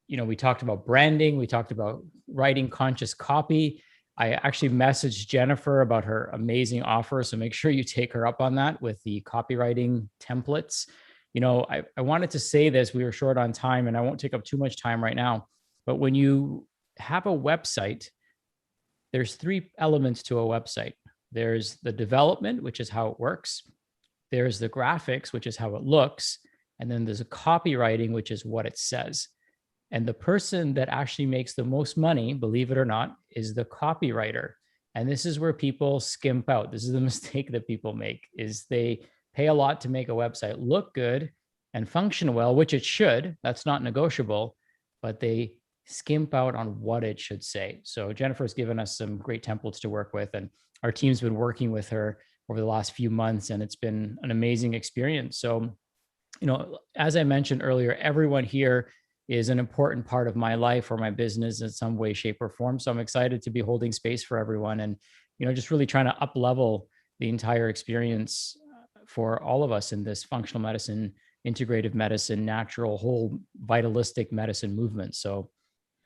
Speaker 4: We talked about branding. We talked about writing conscious copy. I actually messaged Jennifer about her amazing offer. So make sure you take her up on that with the copywriting templates. I wanted to say this, we were short on time and I won't take up too much time right now, but when you have a website, there's 3 elements to a website. There's the development, which is how it works. There's the graphics, which is how it looks. And then there's a copywriting, which is what it says. And the person that actually makes the most money, believe it or not, is the copywriter. And this is where people skimp out. This is the mistake that people make, is they pay a lot to make a website look good and function well, which it should. That's not negotiable, but they skimp out on what it should say. So Jennifer's given us some great templates to work with, and our team's been working with her over the last few months, and it's been an amazing experience. So, as I mentioned earlier, everyone here is an important part of my life or my business in some way, shape, or form. So I'm excited to be holding space for everyone and, just really trying to up level the entire experience for all of us in this functional medicine, integrative medicine, natural, whole vitalistic medicine movement. So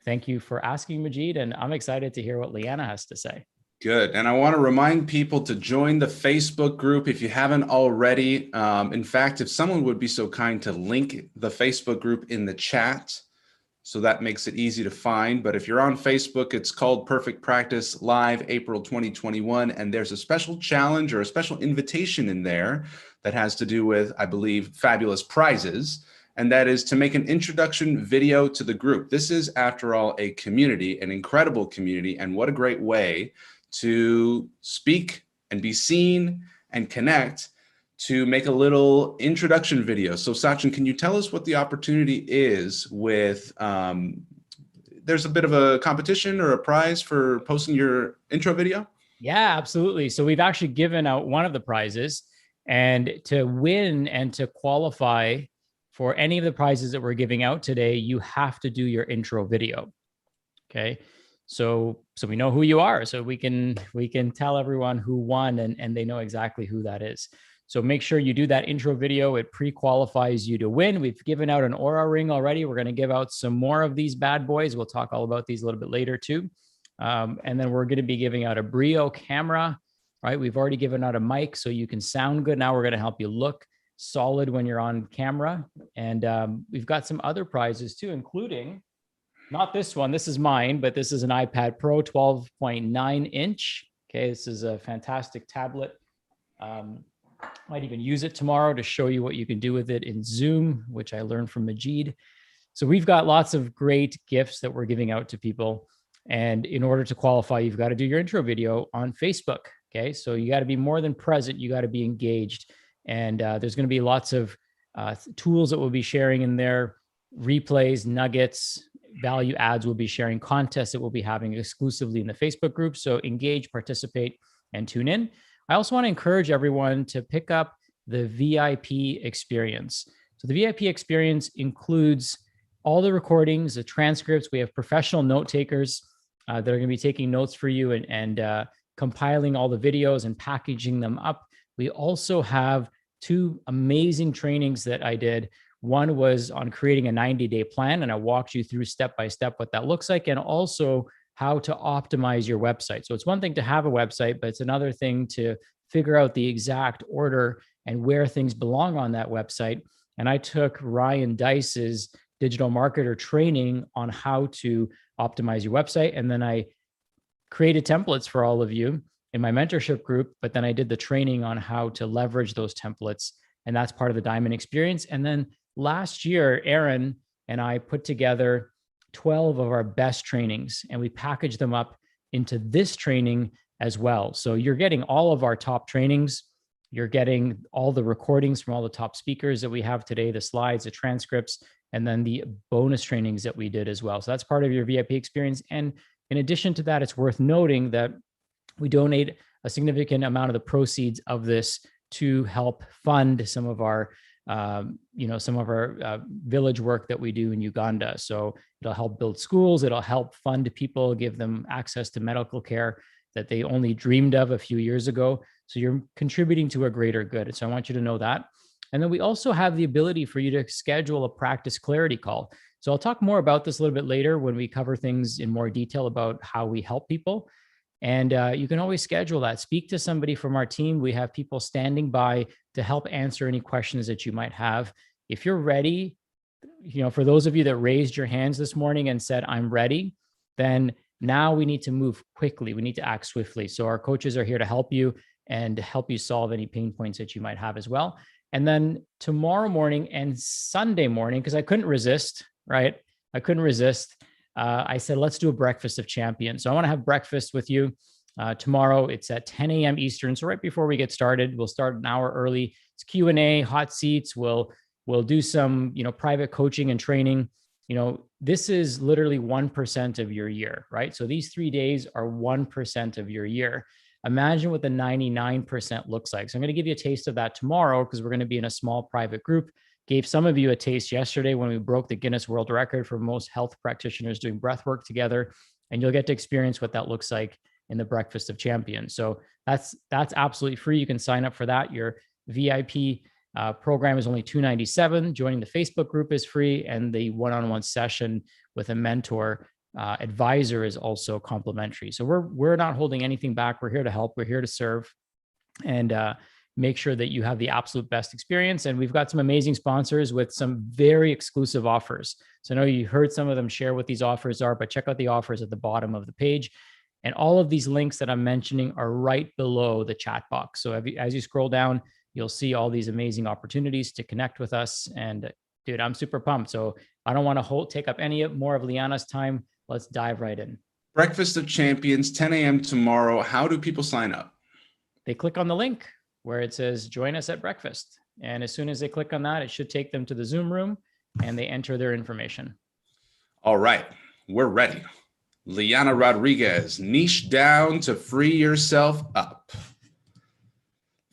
Speaker 4: thank you for asking, Majid, and I'm excited to hear what Liana has to say.
Speaker 5: Good. And I want to remind people to join the Facebook group if you haven't already. In fact, if someone would be so kind to link the Facebook group in the chat, so that makes it easy to find. But if you're on Facebook, it's called Perfect Practice Live April 2021. And there's a special challenge or a special invitation in there that has to do with, I believe, fabulous prizes. And that is to make an introduction video to the group. This is, after all, a community, an incredible community. And what a great way to speak and be seen and connect, to make a little introduction video. So Sachin, can you tell us what the opportunity is with, there's a bit of a competition or a prize for posting your intro video?
Speaker 4: Yeah, absolutely. So we've actually given out one of the prizes, and to win and to qualify for any of the prizes that we're giving out today, you have to do your intro video. Okay. So we know who you are, so we can tell everyone who won and they know exactly who that is. So make sure you do that intro video. It pre-qualifies you to win. We've given out an Aura ring already. We're going to give out some more of these bad boys. We'll talk all about these a little bit later too. And then we're going to be giving out a Brio camera, right? We've already given out a mic so you can sound good. Now we're going to help you look solid when you're on camera. And we've got some other prizes too, including, not this one, this is mine, but this is an iPad Pro 12.9 inch. Okay, this is a fantastic tablet. Might even use it tomorrow to show you what you can do with it in Zoom, which I learned from Majid. So we've got lots of great gifts that we're giving out to people. And in order to qualify, you've got to do your intro video on Facebook. Okay, so you got to be more than present, you got to be engaged. And there's going to be lots of tools that we'll be sharing in there, replays, nuggets, value adds. We'll be sharing contests that we'll be having exclusively in the Facebook group. So engage, participate, and tune in. I also want to encourage everyone to pick up the VIP experience. So the VIP experience includes all the recordings, the transcripts. We have professional note takers that are going to be taking notes for you and compiling all the videos and packaging them up. We also have 2 amazing trainings that I did. One was on creating a 90-day plan, and I walked you through step by step what that looks like, and also how to optimize your website. So it's one thing to have a website, but it's another thing to figure out the exact order and where things belong on that website. And I took Ryan Dice's digital marketer training on how to optimize your website. And then I created templates for all of you in my mentorship group, but then I did the training on how to leverage those templates. And that's part of the Diamond experience. And then last year, Aaron and I put together 12 of our best trainings, and we packaged them up into this training as well. So you're getting all of our top trainings. You're getting all the recordings from all the top speakers that we have today, the slides, the transcripts, and then the bonus trainings that we did as well. So that's part of your VIP experience. And in addition to that, it's worth noting that we donate a significant amount of the proceeds of this to help fund some of our village work that we do in Uganda. So it'll help build schools. It'll help fund people, give them access to medical care that they only dreamed of a few years ago. So you're contributing to a greater good. So I want you to know that. And then we also have the ability for you to schedule a practice clarity call. So I'll talk more about this a little bit later when we cover things in more detail about how we help people. And you can always schedule that. Speak to somebody from our team. We have people standing by to help answer any questions that you might have. If you're ready, for those of you that raised your hands this morning and said, I'm ready, then now we need to move quickly. We need to act swiftly. So our coaches are here to help you and help you solve any pain points that you might have as well. And then tomorrow morning and Sunday morning, because I couldn't resist, right? I couldn't resist. I said, let's do a breakfast of champions. So I want to have breakfast with you tomorrow. It's at 10 a.m. Eastern. So right before we get started, we'll start an hour early. It's Q&A, hot seats. We'll do some, private coaching and training. This is literally 1% of your year, right? So these 3 days are 1% of your year. Imagine what the 99% looks like. So I'm going to give you a taste of that tomorrow because we're going to be in a small private group. Gave some of you a taste yesterday when we broke the Guinness World Record for most health practitioners doing breath work together. And you'll get to experience what that looks like in the Breakfast of Champions. So that's absolutely free. You can sign up for that. Your VIP program is only $297. Joining the Facebook group is free. And the one-on-one session with a mentor advisor is also complimentary. So we're not holding anything back. We're here to help. We're here to serve. And make sure that you have the absolute best experience. And we've got some amazing sponsors with some very exclusive offers. So I know you heard some of them share what these offers are, but check out the offers at the bottom of the page. And all of these links that I'm mentioning are right below the chat box. So as you scroll down, you'll see all these amazing opportunities to connect with us. And dude, I'm super pumped. So I don't want to take up any more of Liana's time. Let's dive right in.
Speaker 5: Breakfast of Champions, 10 a.m. tomorrow. How do people sign up?
Speaker 4: They click on the link where it says, join us at breakfast. And as soon as they click on that, it should take them to the Zoom room and they enter their information.
Speaker 5: All right, we're ready. Liana Rodriguez, niche down to free yourself up.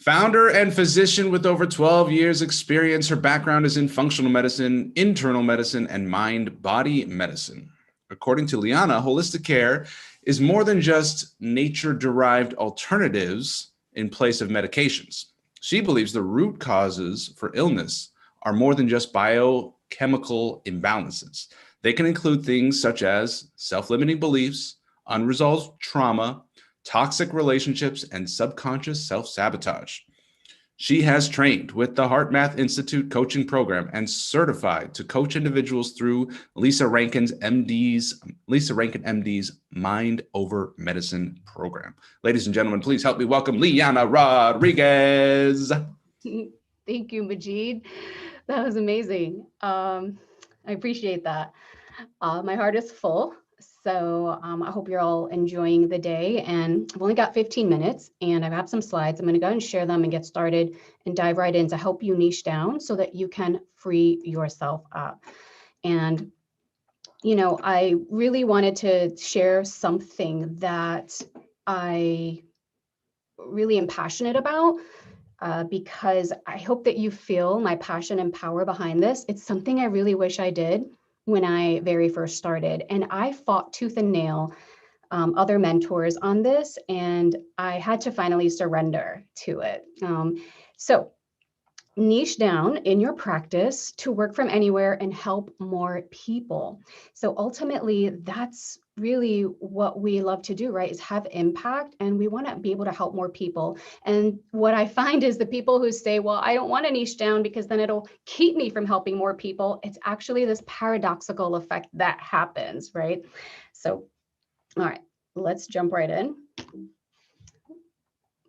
Speaker 5: Founder and physician with over 12 years experience, her background is in functional medicine, internal medicine, and mind-body medicine. According to Liana, holistic care is more than just nature-derived alternatives in place of medications. She believes the root causes for illness are more than just biochemical imbalances. They can include things such as self-limiting beliefs, unresolved trauma, toxic relationships, and subconscious self-sabotage. She has trained with the HeartMath Institute coaching program and certified to coach individuals through Lisa Rankin MD's Mind Over Medicine program. Ladies and gentlemen, please help me welcome Liana Rodriguez.
Speaker 12: Thank you, Majid. That was amazing. I appreciate that. My heart is full. So I hope you're all enjoying the day, and I've only got 15 minutes and I have some slides. I'm going to go and share them and get started and dive right in to help you niche down so that you can free yourself up. And you know, I really wanted to share something that I really am passionate about, because I hope that you feel my passion and power behind this. It's something I really wish I did when I very first started. And I fought tooth and nail other mentors on this, and I had to finally surrender to it. So niche down in your practice to work from anywhere and help more people. So ultimately, that's really what we love to do, right? Is have impact, and we want to be able to help more people. And what I find is the people who say, well, I don't want to niche down because then it'll keep me from helping more people. It's actually this paradoxical effect that happens, right? So, all right, let's jump right in. Let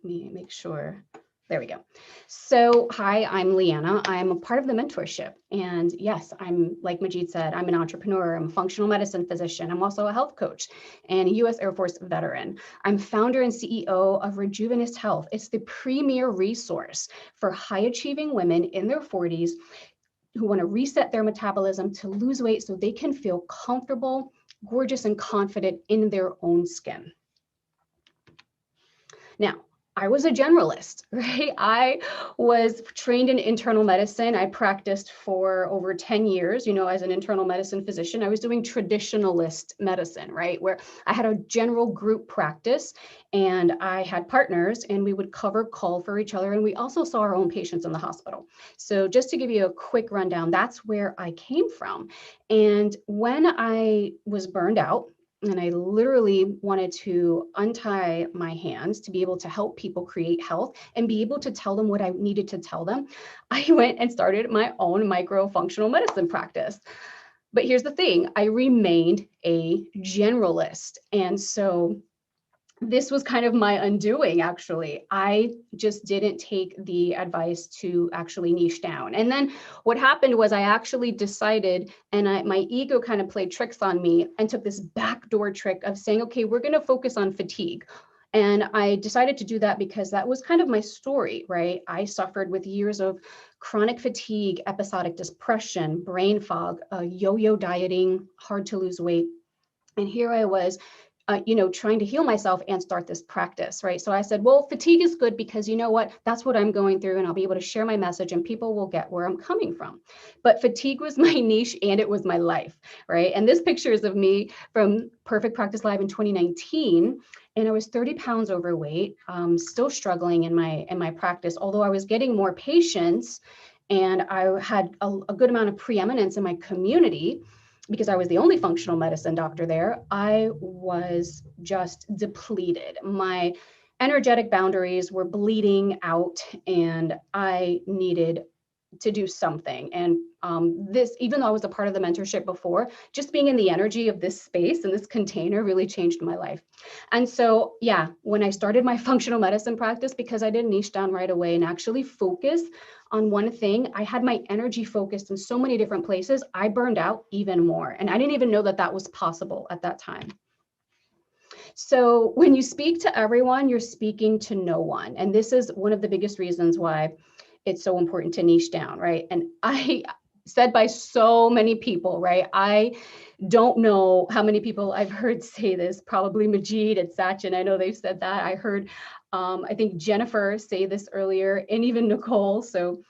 Speaker 12: me make sure. There we go. So, hi, I'm Leanna. I'm a part of the mentorship. And yes, I'm, like Majid said, I'm an entrepreneur. I'm a functional medicine physician. I'm also a health coach and a U.S. Air Force veteran. I'm founder and CEO of Rejuvenist Health. It's the premier resource for high achieving women in their 40s who want to reset their metabolism to lose weight so they can feel comfortable, gorgeous, and confident in their own skin. Now, I was a generalist, right? I was trained in internal medicine. I practiced for over 10 years, you know, as an internal medicine physician. I was doing traditionalist medicine, right? Where I had a general group practice and I had partners and we would call for each other. And we also saw our own patients in the hospital. So just to give you a quick rundown, that's where I came from. And when I was burned out, and I literally wanted to untie my hands to be able to help people create health and be able to tell them what I needed to tell them, I went and started my own micro-functional medicine practice. But here's the thing, I remained a generalist. And so this was kind of my undoing, actually. I just didn't take the advice to actually niche down. And then what happened was I actually decided, and my ego kind of played tricks on me and took this backdoor trick of saying, okay, we're going to focus on fatigue. And I decided to do that because that was kind of my story, right? I suffered with years of chronic fatigue, episodic depression, brain fog, yo-yo dieting, hard to lose weight. And here I was, you know, trying to heal myself and start this practice, right? So I said, well, fatigue is good because you know what, that's what I'm going through and I'll be able to share my message and people will get where I'm coming from. But fatigue was my niche and it was my life, right? And this picture is of me from Perfect Practice Live in 2019. And I was 30 pounds overweight, still struggling in my practice, although I was getting more patients and I had a good amount of preeminence in my community. Because I was the only functional medicine doctor there, I was just depleted. My energetic boundaries were bleeding out and I needed to do something. And this, even though I was a part of the mentorship before, just being in the energy of this space and this container really changed my life. And so, yeah, when I started my functional medicine practice, because I didn't niche down right away and actually focus on one thing, I had my energy focused in so many different places, I burned out even more. And I didn't even know that that was possible at that time. So when you speak to everyone, you're speaking to no one. And this is one of the biggest reasons why it's so important to niche down, right? And I said by so many people, right? I don't know how many people I've heard say this, probably Majid and Sachin, I know they've said that. I heard, I think Jennifer say this earlier and even Nicole. So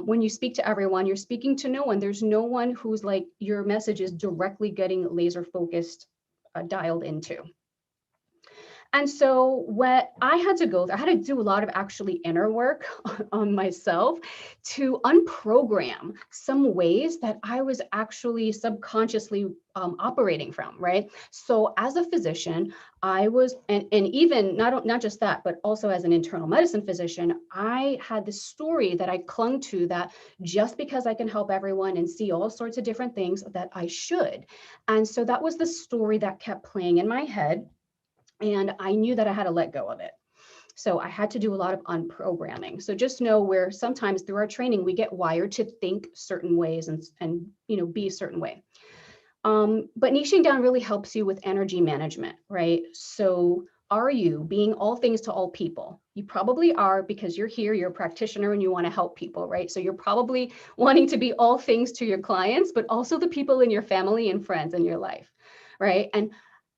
Speaker 12: when you speak to everyone, you're speaking to no one. There's no one who's like your message is directly getting laser focused, dialed into. And so what I had to go through, I had to do a lot of actually inner work on myself to unprogram some ways that I was actually subconsciously operating from, right? So as a physician, I was, and even not just that, but also as an internal medicine physician, I had this story that I clung to that just because I can help everyone and see all sorts of different things that I should. And so that was the story that kept playing in my head. And I knew that I had to let go of it. So I had to do a lot of unprogramming. So just know where sometimes through our training, we get wired to think certain ways and you know, be a certain way. But niching down really helps you with energy management, right? So are you being all things to all people? You probably are, because you're here, you're a practitioner and you want to help people, right? So you're probably wanting to be all things to your clients, but also the people in your family and friends in your life, right? And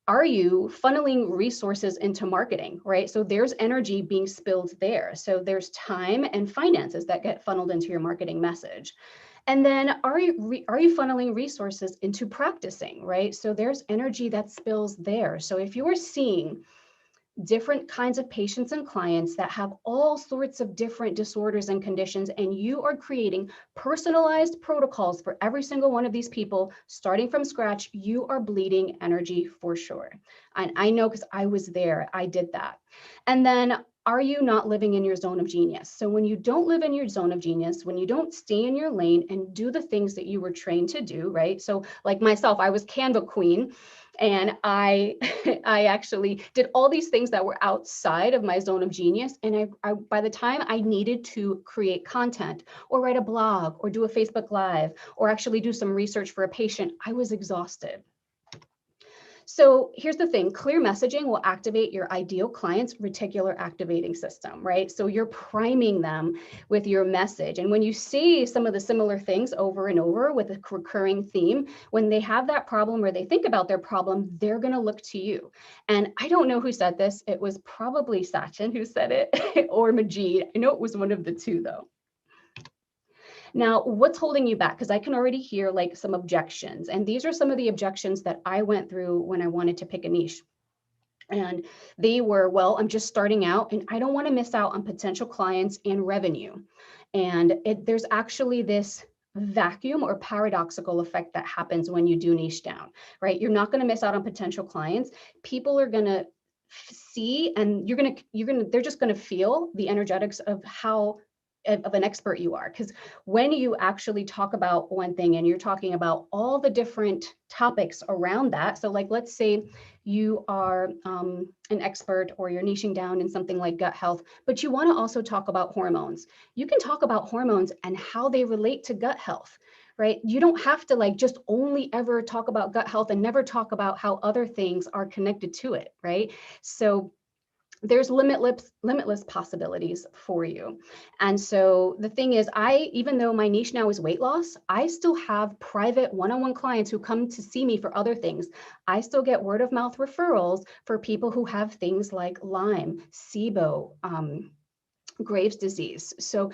Speaker 12: are you funneling resources into marketing, right? So there's energy being spilled there. So there's time and finances that get funneled into your marketing message. And then are you funneling resources into practicing, right? So there's energy that spills there. So if you are seeing different kinds of patients and clients that have all sorts of different disorders and conditions, and you are creating personalized protocols for every single one of these people, starting from scratch, you are bleeding energy for sure. And I know, because I was there, I did that. And then, are you not living in your zone of genius? So when you don't live in your zone of genius, when you don't stay in your lane and do the things that you were trained to do, right? So like myself, I was Canva queen, and I actually did all these things that were outside of my zone of genius. And I by the time I needed to create content or write a blog or do a Facebook Live or actually do some research for a patient, I was exhausted. So here's the thing, clear messaging will activate your ideal client's reticular activating system, right? So you're priming them with your message. And when you see some of the similar things over and over with a recurring theme, when they have that problem or they think about their problem, they're gonna look to you. And I don't know who said this. It was probably Sachin who said it or Majid. I know it was one of the two though. Now, what's holding you back? Because I can already hear like some objections. And these are some of the objections that I went through when I wanted to pick a niche. And they were, well, I'm just starting out and I don't want to miss out on potential clients and revenue. And there's actually this vacuum or paradoxical effect that happens when you do niche down, right? You're not going to miss out on potential clients. People are going to see, and they're just going to feel the energetics of how of an expert you are. Because when you actually talk about one thing and you're talking about all the different topics around that, so like let's say you are an expert or you're niching down in something like gut health, but you want to also talk about hormones. You can talk about hormones and how they relate to gut health, right? You don't have to like just only ever talk about gut health and never talk about how other things are connected to it, right? So there's limitless possibilities for you. And so the thing is, even though my niche now is weight loss, I still have private one-on-one clients who come to see me for other things. I still get word of mouth referrals for people who have things like Lyme, SIBO, Graves' disease. So,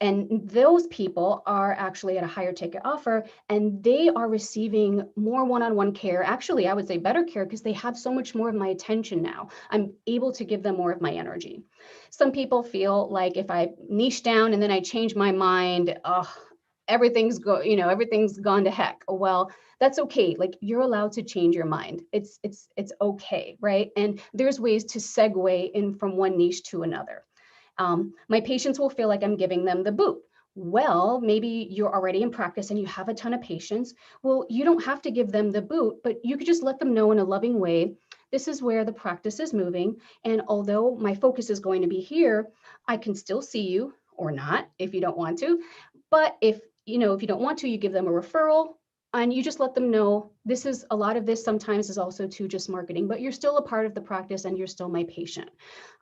Speaker 12: and those people are actually at a higher ticket offer and they are receiving more one-on-one care. Actually, I would say better care because they have so much more of my attention now. I'm able to give them more of my energy. Some people feel like if I niche down and then I change my mind, everything's gone to heck. Well, that's okay. Like you're allowed to change your mind. It's okay, right? And there's ways to segue in from one niche to another. My patients will feel like I'm giving them the boot. Well, maybe you're already in practice and you have a ton of patients. Well, you don't have to give them the boot, but you could just let them know in a loving way, this is where the practice is moving. And although my focus is going to be here, I can still see you or not if you don't want to. But if you don't want to, you give them a referral and you just let them know a lot of this sometimes is also too just marketing, but you're still a part of the practice and you're still my patient.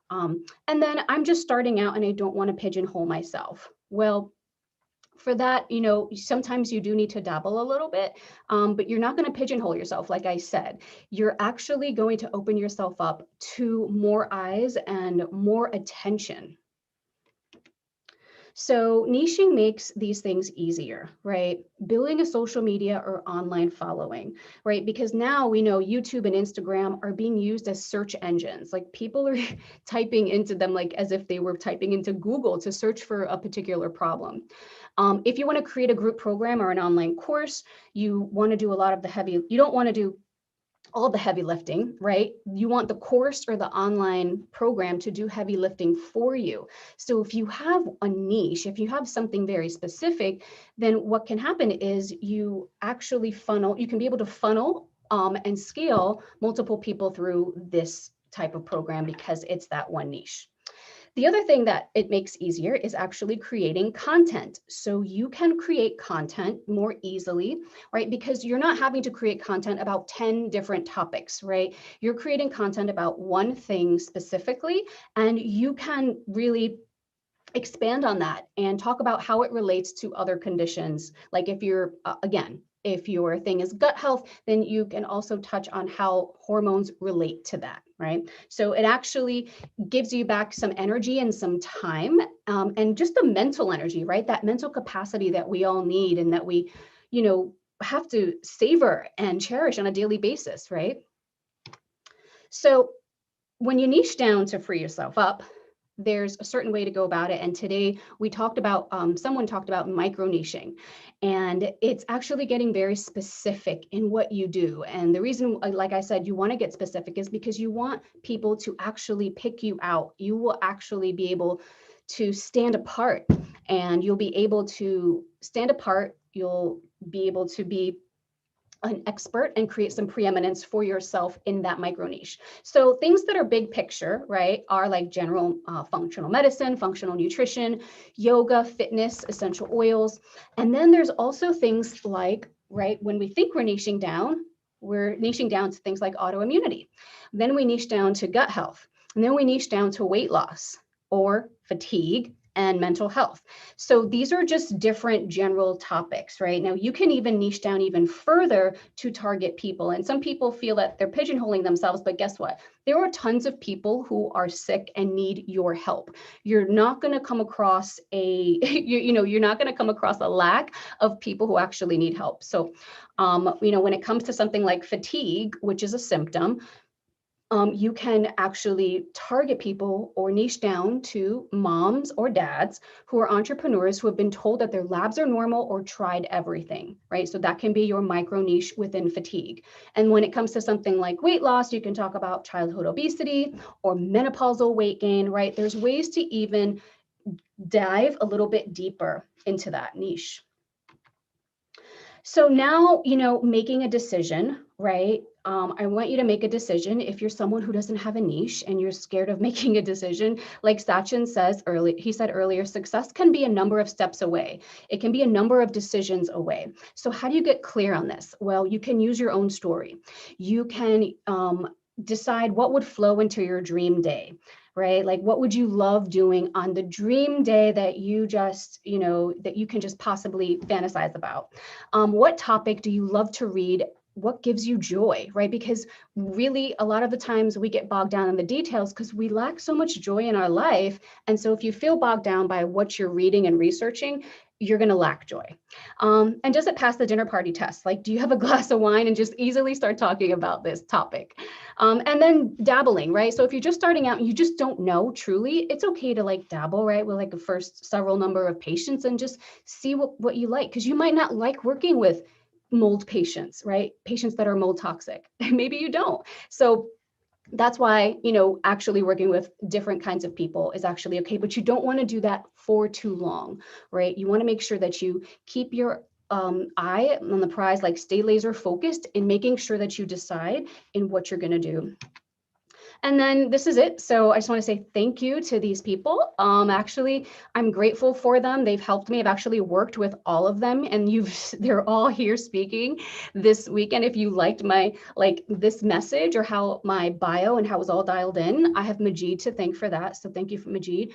Speaker 12: And then I'm just starting out and I don't want to pigeonhole myself. Well, for that, sometimes you do need to dabble a little bit, but you're not going to pigeonhole yourself. Like I said, you're actually going to open yourself up to more eyes and more attention. So niching makes these things easier, right? Building a social media or online following, right? Because now we know YouTube and Instagram are being used as search engines. Like people are typing into them like as if they were typing into Google to search for a particular problem. If you want to create a group program or an online course, you want to do a lot of you don't want to do all the heavy lifting, right? You want the course or the online program to do heavy lifting for you. So if you have a niche, if you have something very specific, then what can happen is you actually you can be able to funnel and scale multiple people through this type of program because it's that one niche. The other thing that it makes easier is actually creating content. So you can create content more easily, right? Because you're not having to create content about 10 different topics, right? You're creating content about one thing specifically, and you can really expand on that and talk about how it relates to other conditions. Like if you're, again, if your thing is gut health, then you can also touch on how hormones relate to that, right? So it actually gives you back some energy and some time, and just the mental energy, right? That mental capacity that we all need and that we, you know, have to savor and cherish on a daily basis, right? So when you niche down to free yourself up, there's a certain way to go about it. And today we talked about, someone talked about micro niching, and it's actually getting very specific in what you do. And the reason, like I said, you want to get specific is because you want people to actually pick you out. You will actually be able to stand apart, and you'll be able to stand apart. You'll be able to be an expert and create some preeminence for yourself in that micro niche. So things that are big picture, right, are like general functional medicine, functional nutrition, yoga, fitness, essential oils. And then there's also things like, right, when we think we're niching down to things like autoimmunity. Then we niche down to gut health. And then we niche down to weight loss or fatigue and mental health. So these are just different general topics, right? Now you can even niche down even further to target people. And some people feel that they're pigeonholing themselves, but guess what? There are tons of people who are sick and need your help. You're not going to come across you're not going to come across a lack of people who actually need help. So, when it comes to something like fatigue, which is a symptom, you can actually target people or niche down to moms or dads who are entrepreneurs who have been told that their labs are normal or tried everything, right? So that can be your micro niche within fatigue. And when it comes to something like weight loss, you can talk about childhood obesity or menopausal weight gain, right? There's ways to even dive a little bit deeper into that niche. So now, making a decision, right? I want you to make a decision. If you're someone who doesn't have a niche and you're scared of making a decision, like Sachin said earlier, success can be a number of steps away. It can be a number of decisions away. So how do you get clear on this? Well, you can use your own story. You can decide what would flow into your dream day, right? Like what would you love doing on the dream day that you just, that you can just possibly fantasize about? What topic do you love to read? What gives you joy, right? Because really a lot of the times we get bogged down in the details because we lack so much joy in our life. And so if you feel bogged down by what you're reading and researching, you're going to lack joy. And does it pass the dinner party test? Like, do you have a glass of wine and just easily start talking about this topic? And then dabbling, right? So if you're just starting out and you just don't know truly, it's okay to like dabble, right? With like the first several number of patients and just see what you like, because you might not like working with mold patients, right? Patients that are mold toxic. Maybe you don't. So that's why, actually working with different kinds of people is actually okay, but you don't want to do that for too long, right? You want to make sure that you keep your eye on the prize, like stay laser focused in making sure that you decide in what you're going to do. And then this is it. So I just want to say thank you to these people. Actually, I'm grateful for them. They've helped me. I've actually worked with all of them, and they're all here speaking this weekend. If you liked my this message or how my bio and how it was all dialed in, I have Majid to thank for that. So thank you for Majid.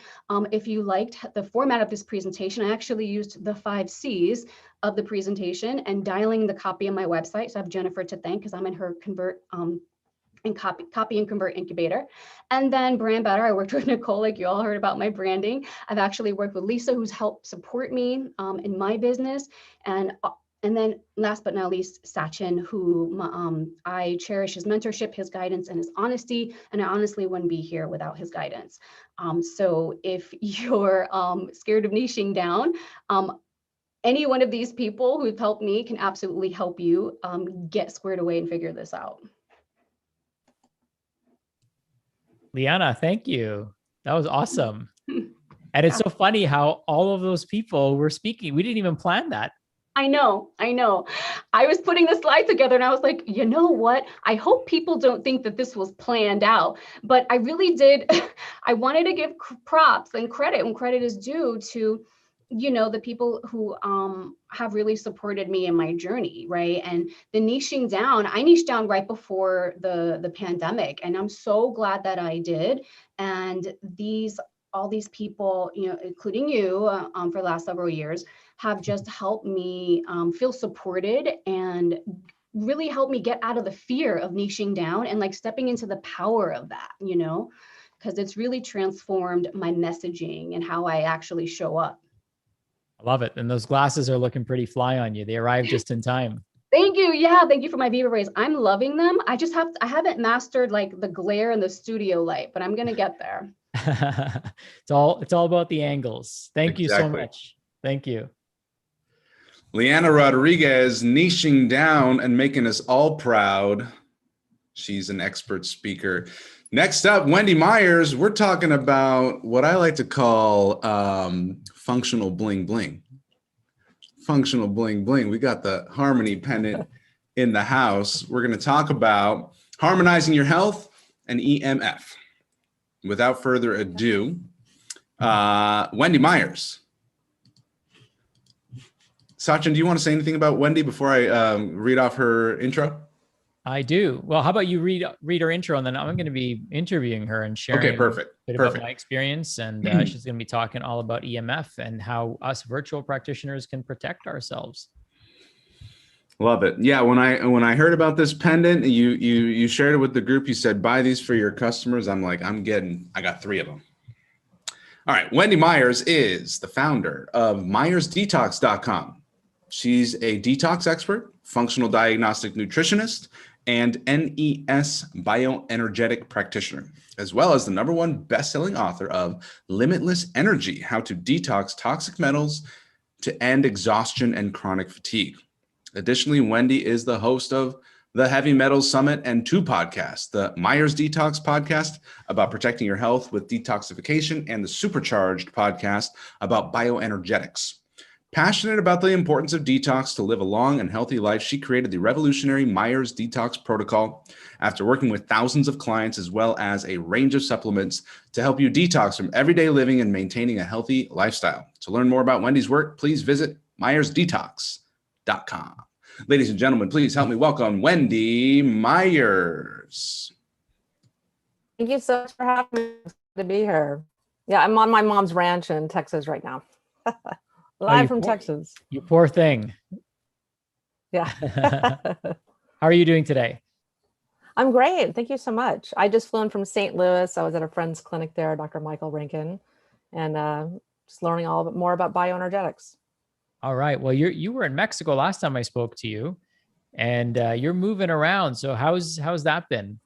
Speaker 12: If you liked the format of this presentation, I actually used the 5 C's of the presentation and dialing the copy on my website. So I have Jennifer to thank because I'm in her copy and convert incubator. And then Brand Better, I worked with Nicole, like you all heard about my branding. I've actually worked with Lisa, who's helped support me in my business. And then last but not least, Sachin, who I cherish his mentorship, his guidance, and his honesty. And I honestly wouldn't be here without his guidance. So if you're scared of niching down, any one of these people who've helped me can absolutely help you get squared away and figure this out.
Speaker 4: Liana, thank you. That was awesome. And it's so funny how all of those people were speaking. We didn't even plan that.
Speaker 12: I know. I was putting the slide together and I was like, you know what? I hope people don't think that this was planned out, but I really did. I wanted to give props and credit when credit is due to, the people who have really supported me in my journey, right? And the niching down, I niched down right before the pandemic, and I'm so glad that I did. And all these people, including you, for the last several years, have just helped me feel supported and really helped me get out of the fear of niching down and like stepping into the power of that, because it's really transformed my messaging and how I actually show up.
Speaker 4: I love it. And those glasses are looking pretty fly on you. They arrived just in time.
Speaker 12: Thank you. Yeah, thank you for my Viva Rays. I'm loving them. I haven't mastered like the glare and the studio light, but I'm gonna get there.
Speaker 4: It's all about the angles. Thank you so much. Thank you.
Speaker 5: Leanna Rodriguez, niching down and making us all proud. She's an expert speaker. Next up, Wendy Myers. We're talking about what I like to call functional bling bling. Functional bling bling. We got the Harmony pendant in the house. We're going to talk about harmonizing your health and EMF. Without further ado, Wendy Myers. Sachin, do you want to say anything about Wendy before I read off her intro?
Speaker 4: I do. Well, how about you read her intro, and then I'm going to be interviewing her and sharing a bit about my experience. And she's going to be talking all about EMF and how us virtual practitioners can protect ourselves.
Speaker 5: Love it. Yeah, when I heard about this pendant, you shared it with the group. You said buy these for your customers. I'm like, I got 3 of them. All right, Wendy Myers is the founder of MyersDetox.com. She's a detox expert, functional diagnostic nutritionist, and NES bioenergetic practitioner, as well as the #1 best-selling author of Limitless Energy: How to Detox Toxic Metals to End Exhaustion and Chronic Fatigue. Additionally, Wendy is the host of the Heavy Metals Summit and 2 podcasts, the Myers Detox podcast about protecting your health with detoxification, and the Supercharged podcast about bioenergetics. Passionate about the importance of detox to live a long and healthy life, she created the revolutionary Myers Detox Protocol after working with thousands of clients, as well as a range of supplements to help you detox from everyday living and maintaining a healthy lifestyle. To learn more about Wendy's work, please visit MyersDetox.com. Ladies and gentlemen, please help me welcome Wendy Myers.
Speaker 17: Thank you so much for having me to be here. Yeah, I'm on my mom's ranch in Texas right now. Live from Texas.
Speaker 4: You poor thing.
Speaker 17: Yeah.
Speaker 4: How are you doing today?
Speaker 17: I'm great. Thank you so much. I just flew in from St. Louis. I was at a friend's clinic there, Dr. Michael Rankin, and just learning all bit more about bioenergetics.
Speaker 4: All right. Well, you were in Mexico last time I spoke to you, and you're moving around. So how's that been?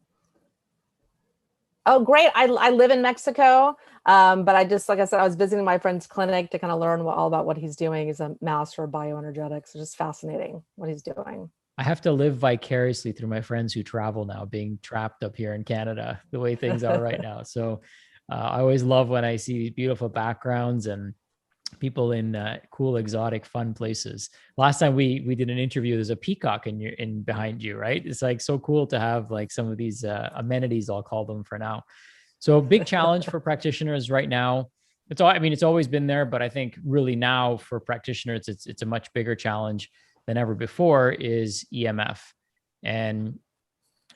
Speaker 17: Oh, great. I live in Mexico, but I just, like I said, I was visiting my friend's clinic to kind of learn all about what he's doing. He's a master of bioenergetics. It's just fascinating what he's doing.
Speaker 4: I have to live vicariously through my friends who travel now, being trapped up here in Canada, the way things are right now. So I always love when I see these beautiful backgrounds and people in cool, exotic, fun places. Last time we did an interview, there's a peacock in behind you, right? It's like so cool to have like some of these amenities, I'll call them for now. So big challenge for practitioners right now. It's always been there, but I think really now for practitioners, it's a much bigger challenge than ever before is EMF. And,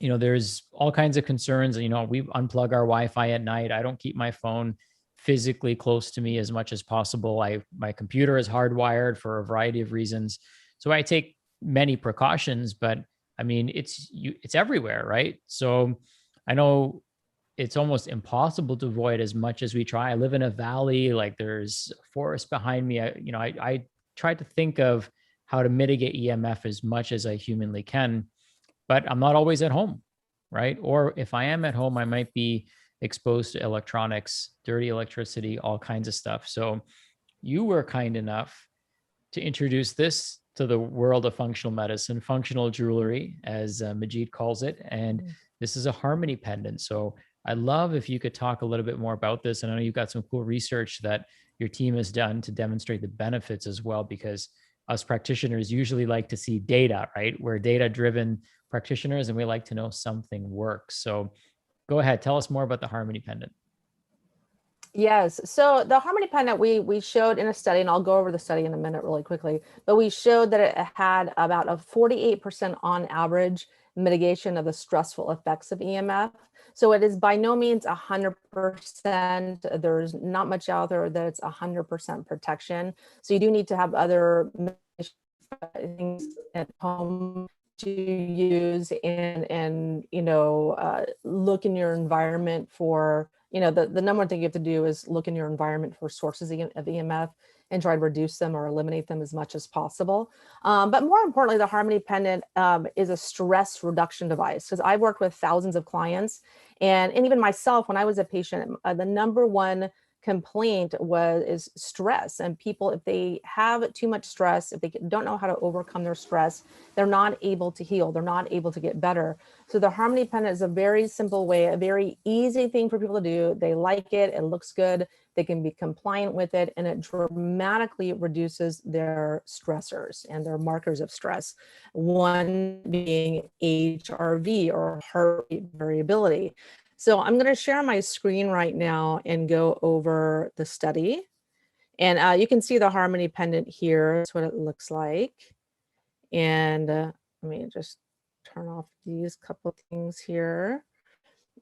Speaker 4: there's all kinds of concerns. We unplug our Wi-Fi at night. I don't keep my phone physically close to me as much as possible. My computer is hardwired for a variety of reasons. So I take many precautions, but it's everywhere, right? So I know it's almost impossible to avoid as much as we try. I live in a valley, like there's a forest behind me. I try to think of how to mitigate EMF as much as I humanly can, but I'm not always at home, right? Or if I am at home, I might be exposed to electronics, dirty electricity, all kinds of stuff. So you were kind enough to introduce this to the world of functional medicine, functional jewelry, as Majid calls it. And this is a Harmony pendant. So I'd love if you could talk a little bit more about this. And I know you've got some cool research that your team has done to demonstrate the benefits as well, because us practitioners usually like to see data, right? We're data-driven practitioners and we like to know something works. So go ahead, tell us more about the Harmony Pendant.
Speaker 17: Yes. So the Harmony Pendant, we showed in a study, and I'll go over the study in a minute really quickly, but we showed that it had about a 48% on average mitigation of the stressful effects of EMF. So it is by no means 100%. There's not much out there that it's 100% protection. So you do need to have other things at home to use and look in your environment for, the number one thing you have to do is look in your environment for sources of EMF and try to reduce them or eliminate them as much as possible. But more importantly, the Harmony Pendant is a stress reduction device, because I've worked with thousands of clients and even myself, when I was a patient, the number one complaint is stress. And people, if they have too much stress, if they don't know how to overcome their stress, they're not able to heal. They're not able to get better. So the Harmony Pendant is a very simple way, a very easy thing for people to do. They like it. It looks good. They can be compliant with it, and it dramatically reduces their stressors and their markers of stress. One being HRV, or heart rate variability. So I'm going to share my screen right now and go over the study. And you can see the Harmony Pendant here. That's what it looks like. And let me just turn off these couple things here.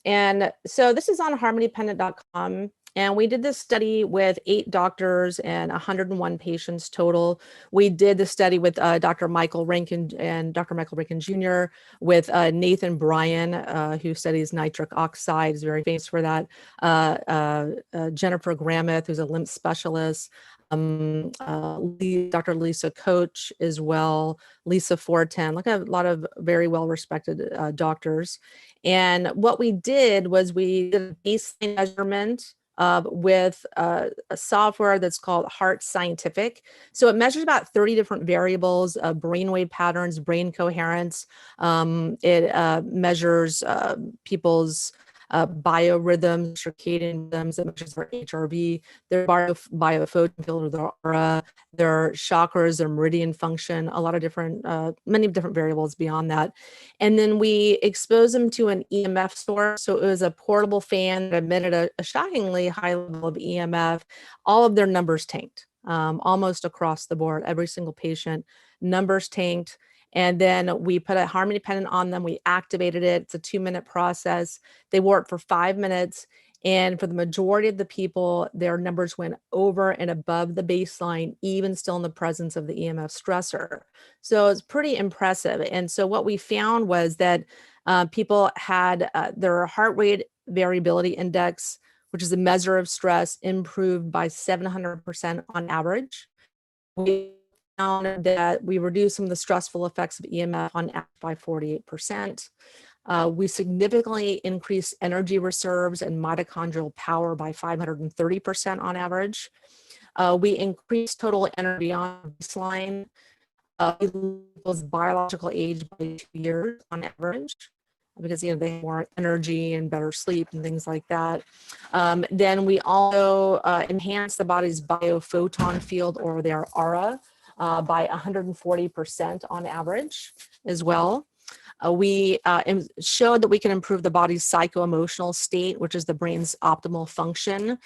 Speaker 17: And so this is on harmonypendant.com. And we did this study with 8 doctors and 101 patients total. We did the study with Dr. Michael Rankin and Dr. Michael Rankin Jr., with Nathan Bryan, who studies nitric oxide, is very famous for that. Jennifer Grameth, who's a lymph specialist. Dr. Lisa Coach as well, Lisa Forten, like a lot of very well-respected doctors. And what we did was we did a baseline measurement with a software that's called Heart Scientific. So it measures about 30 different variables of brainwave patterns, brain coherence. It measures people's biorhythms, circadian rhythms. It measures their HRV, their biophoton field, their aura, their chakras, their meridian function, a lot of different, many different variables beyond that. And then we expose them to an EMF source. So it was a portable fan that emitted a shockingly high level of EMF. All of their numbers tanked, almost across the board. Every single patient, numbers tanked. And then we put a Harmony Pendant on them. We activated it. It's a 2-minute process. They wore it for 5 minutes. And for the majority of the people, their numbers went over and above the baseline, even still in the presence of the EMF stressor. So it's pretty impressive. And so what we found was that people had their heart rate variability index, which is a measure of stress, improved by 700% on average. We found that we reduced some of the stressful effects of EMF on average by 48%. We significantly increased energy reserves and mitochondrial power by 530% on average. We increased total energy on baseline, people's biological age by 2 years on average, because they have more energy and better sleep and things like that. Then we also enhanced the body's biophoton field, or their aura, by 140% on average as well. We showed that we can improve the body's psycho-emotional state, which is the brain's optimal function,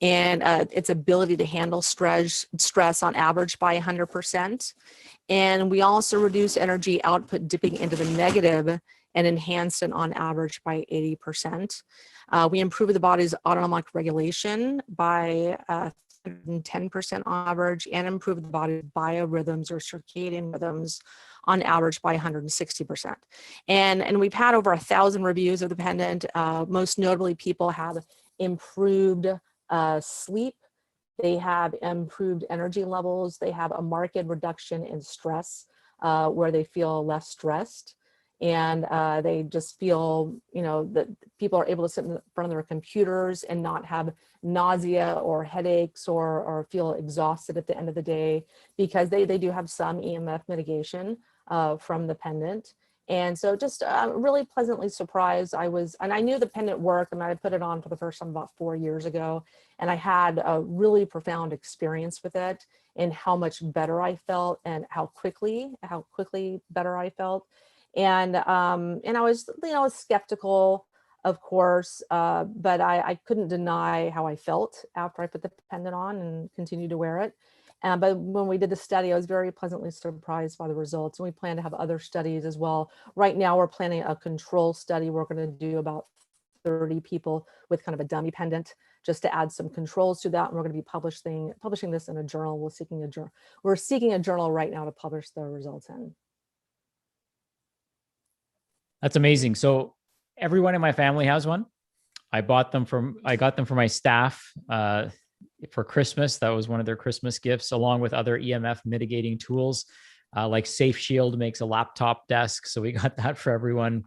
Speaker 17: and its ability to handle stress on average by 100%. And we also reduced energy output dipping into the negative and enhanced it on average by 80%. We improved the body's autonomic regulation by 10% on average, and improved the body's biorhythms, or circadian rhythms, on average by 160%. And we've had over 1,000 reviews of the pendant. Most notably, people have improved sleep. They have improved energy levels. They have a marked reduction in stress, where they feel less stressed. And they just feel, that people are able to sit in front of their computers and not have nausea or headaches or feel exhausted at the end of the day, because they do have some EMF mitigation from the pendant. And so just really pleasantly surprised. I knew the pendant worked, and I put it on for the first time about 4 years ago, and I had a really profound experience with it. in how much better I felt and how quickly better I felt. And I was, skeptical, of course, but I couldn't deny how I felt after I put the pendant on and continued to wear it. But when we did the study, I was very pleasantly surprised by the results. And we plan to have other studies as well. Right now, we're planning a control study. We're going to do about 30 people with kind of a dummy pendant, just to add some controls to that. And we're going to be publishing this in a journal. We're seeking a journal right now to publish the results in.
Speaker 4: That's amazing. So everyone in my family has one. I got them from my staff for Christmas. That was one of their Christmas gifts, along with other EMF mitigating tools, like Safe Shield makes a laptop desk. So we got that for everyone.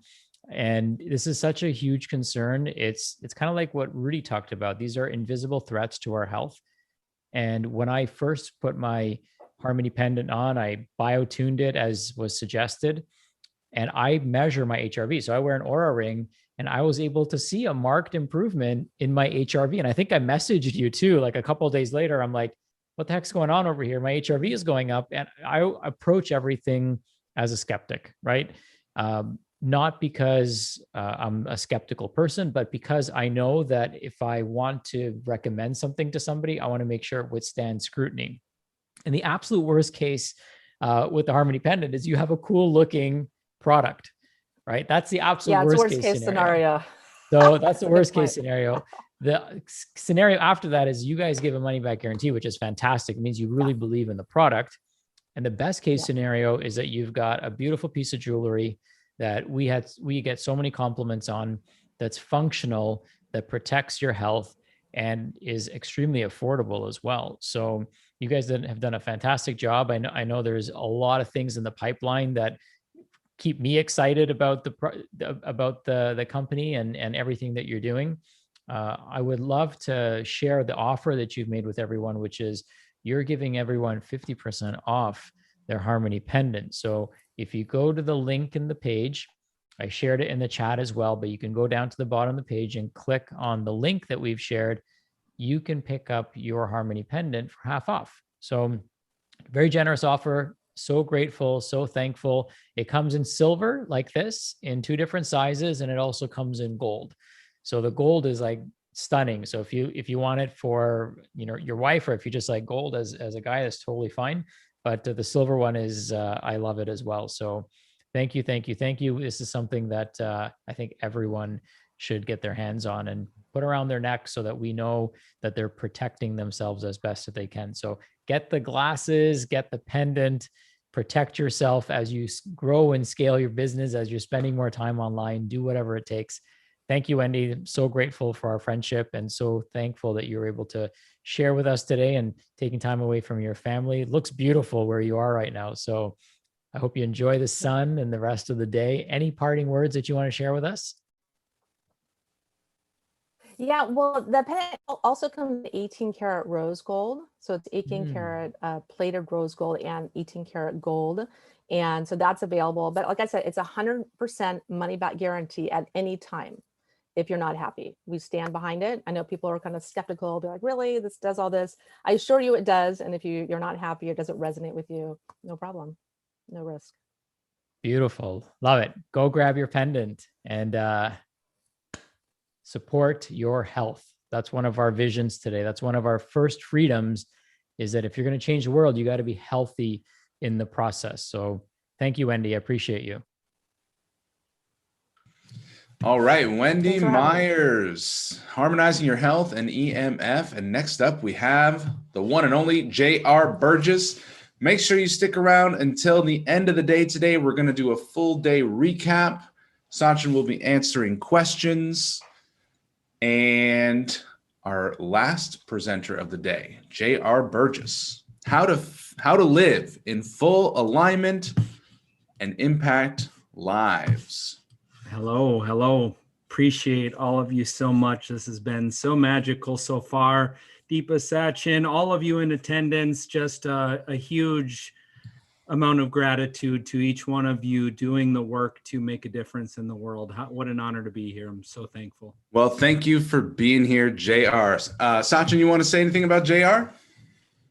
Speaker 4: And this is such a huge concern. It's kind of like what Rudy talked about. These are invisible threats to our health. And when I first put my Harmony pendant on, I biotuned it as was suggested. And I measure my HRV. So I wear an Oura ring, and I was able to see a marked improvement in my HRV. And I think I messaged you too, like a couple of days later. I'm like, what the heck's going on over here? My HRV is going up. And I approach everything as a skeptic, right? Not because I'm a skeptical person, but because I know that if I want to recommend something to somebody, I want to make sure it withstands scrutiny. And the absolute worst case with the Harmony pendant is you have a cool looking product, right? That's the absolute worst case scenario. So that's the worst case scenario. The scenario after that is you guys give a money back guarantee, which is fantastic. It means you really believe in the product. And the best case scenario is that you've got a beautiful piece of jewelry that we get so many compliments on, that's functional, that protects your health, and is extremely affordable as well. So you guys have done a fantastic job. I know there's a lot of things in the pipeline that keep me excited about the company and everything that you're doing. I would love to share the offer that you've made with everyone, which is you're giving everyone 50% off their Harmony pendant. So if you go to the link in the page, I shared it in the chat as well, but you can go down to the bottom of the page and click on the link that we've shared. You can pick up your Harmony pendant for half off. So very generous offer. So grateful, so thankful. It comes in silver like this in 2 different sizes, and it also comes in gold. So the gold is like stunning. So if you want it for your wife, or if you just like gold as a guy, that's totally fine. But the silver one is I love it as well. So thank you. This is something that I think everyone should get their hands on and put around their neck, so that we know that they're protecting themselves as best that they can. So get the glasses, get the pendant, protect yourself as you grow and scale your business, as you're spending more time online, do whatever it takes. Thank you, Wendy. I'm so grateful for our friendship, and so thankful that you were able to share with us today and taking time away from your family. It looks beautiful where you are right now. So I hope you enjoy the sun and the rest of the day. Any parting words that you want to share with us?
Speaker 17: Yeah, well, the pendant also comes 18 karat rose gold. So it's 18 karat plated rose gold and 18 karat gold. And so that's available. But like I said, it's 100% money back guarantee at any time. If you're not happy, we stand behind it. I know people are kind of skeptical. They're like, really, this does all this? I assure you it does. And if you're not happy, or doesn't resonate with you, no problem, no risk.
Speaker 4: Beautiful. Love it. Go grab your pendant and support your health. That's one of our visions today. That's one of our first freedoms, is that if you're going to change the world, you got to be healthy in the process. So thank you, Wendy. I appreciate you.
Speaker 5: All right, Wendy Myers, harmonizing your health and EMF. And next up, we have the one and only J.R. Burgess. Make sure you stick around until the end of the day today. We're going to do a full day recap. Sachin will be answering questions. And our last presenter of the day, J.R. Burgess, how to live in full alignment and impact lives.
Speaker 18: Hello. Appreciate all of you so much. This has been so magical so far. Deepa, Sachin, all of you in attendance, just a huge amount of gratitude to each one of you doing the work to make a difference in the world. What an honor to be here. I'm so thankful.
Speaker 5: Well, thank you for being here, JR. Sachin, you want to say anything about JR?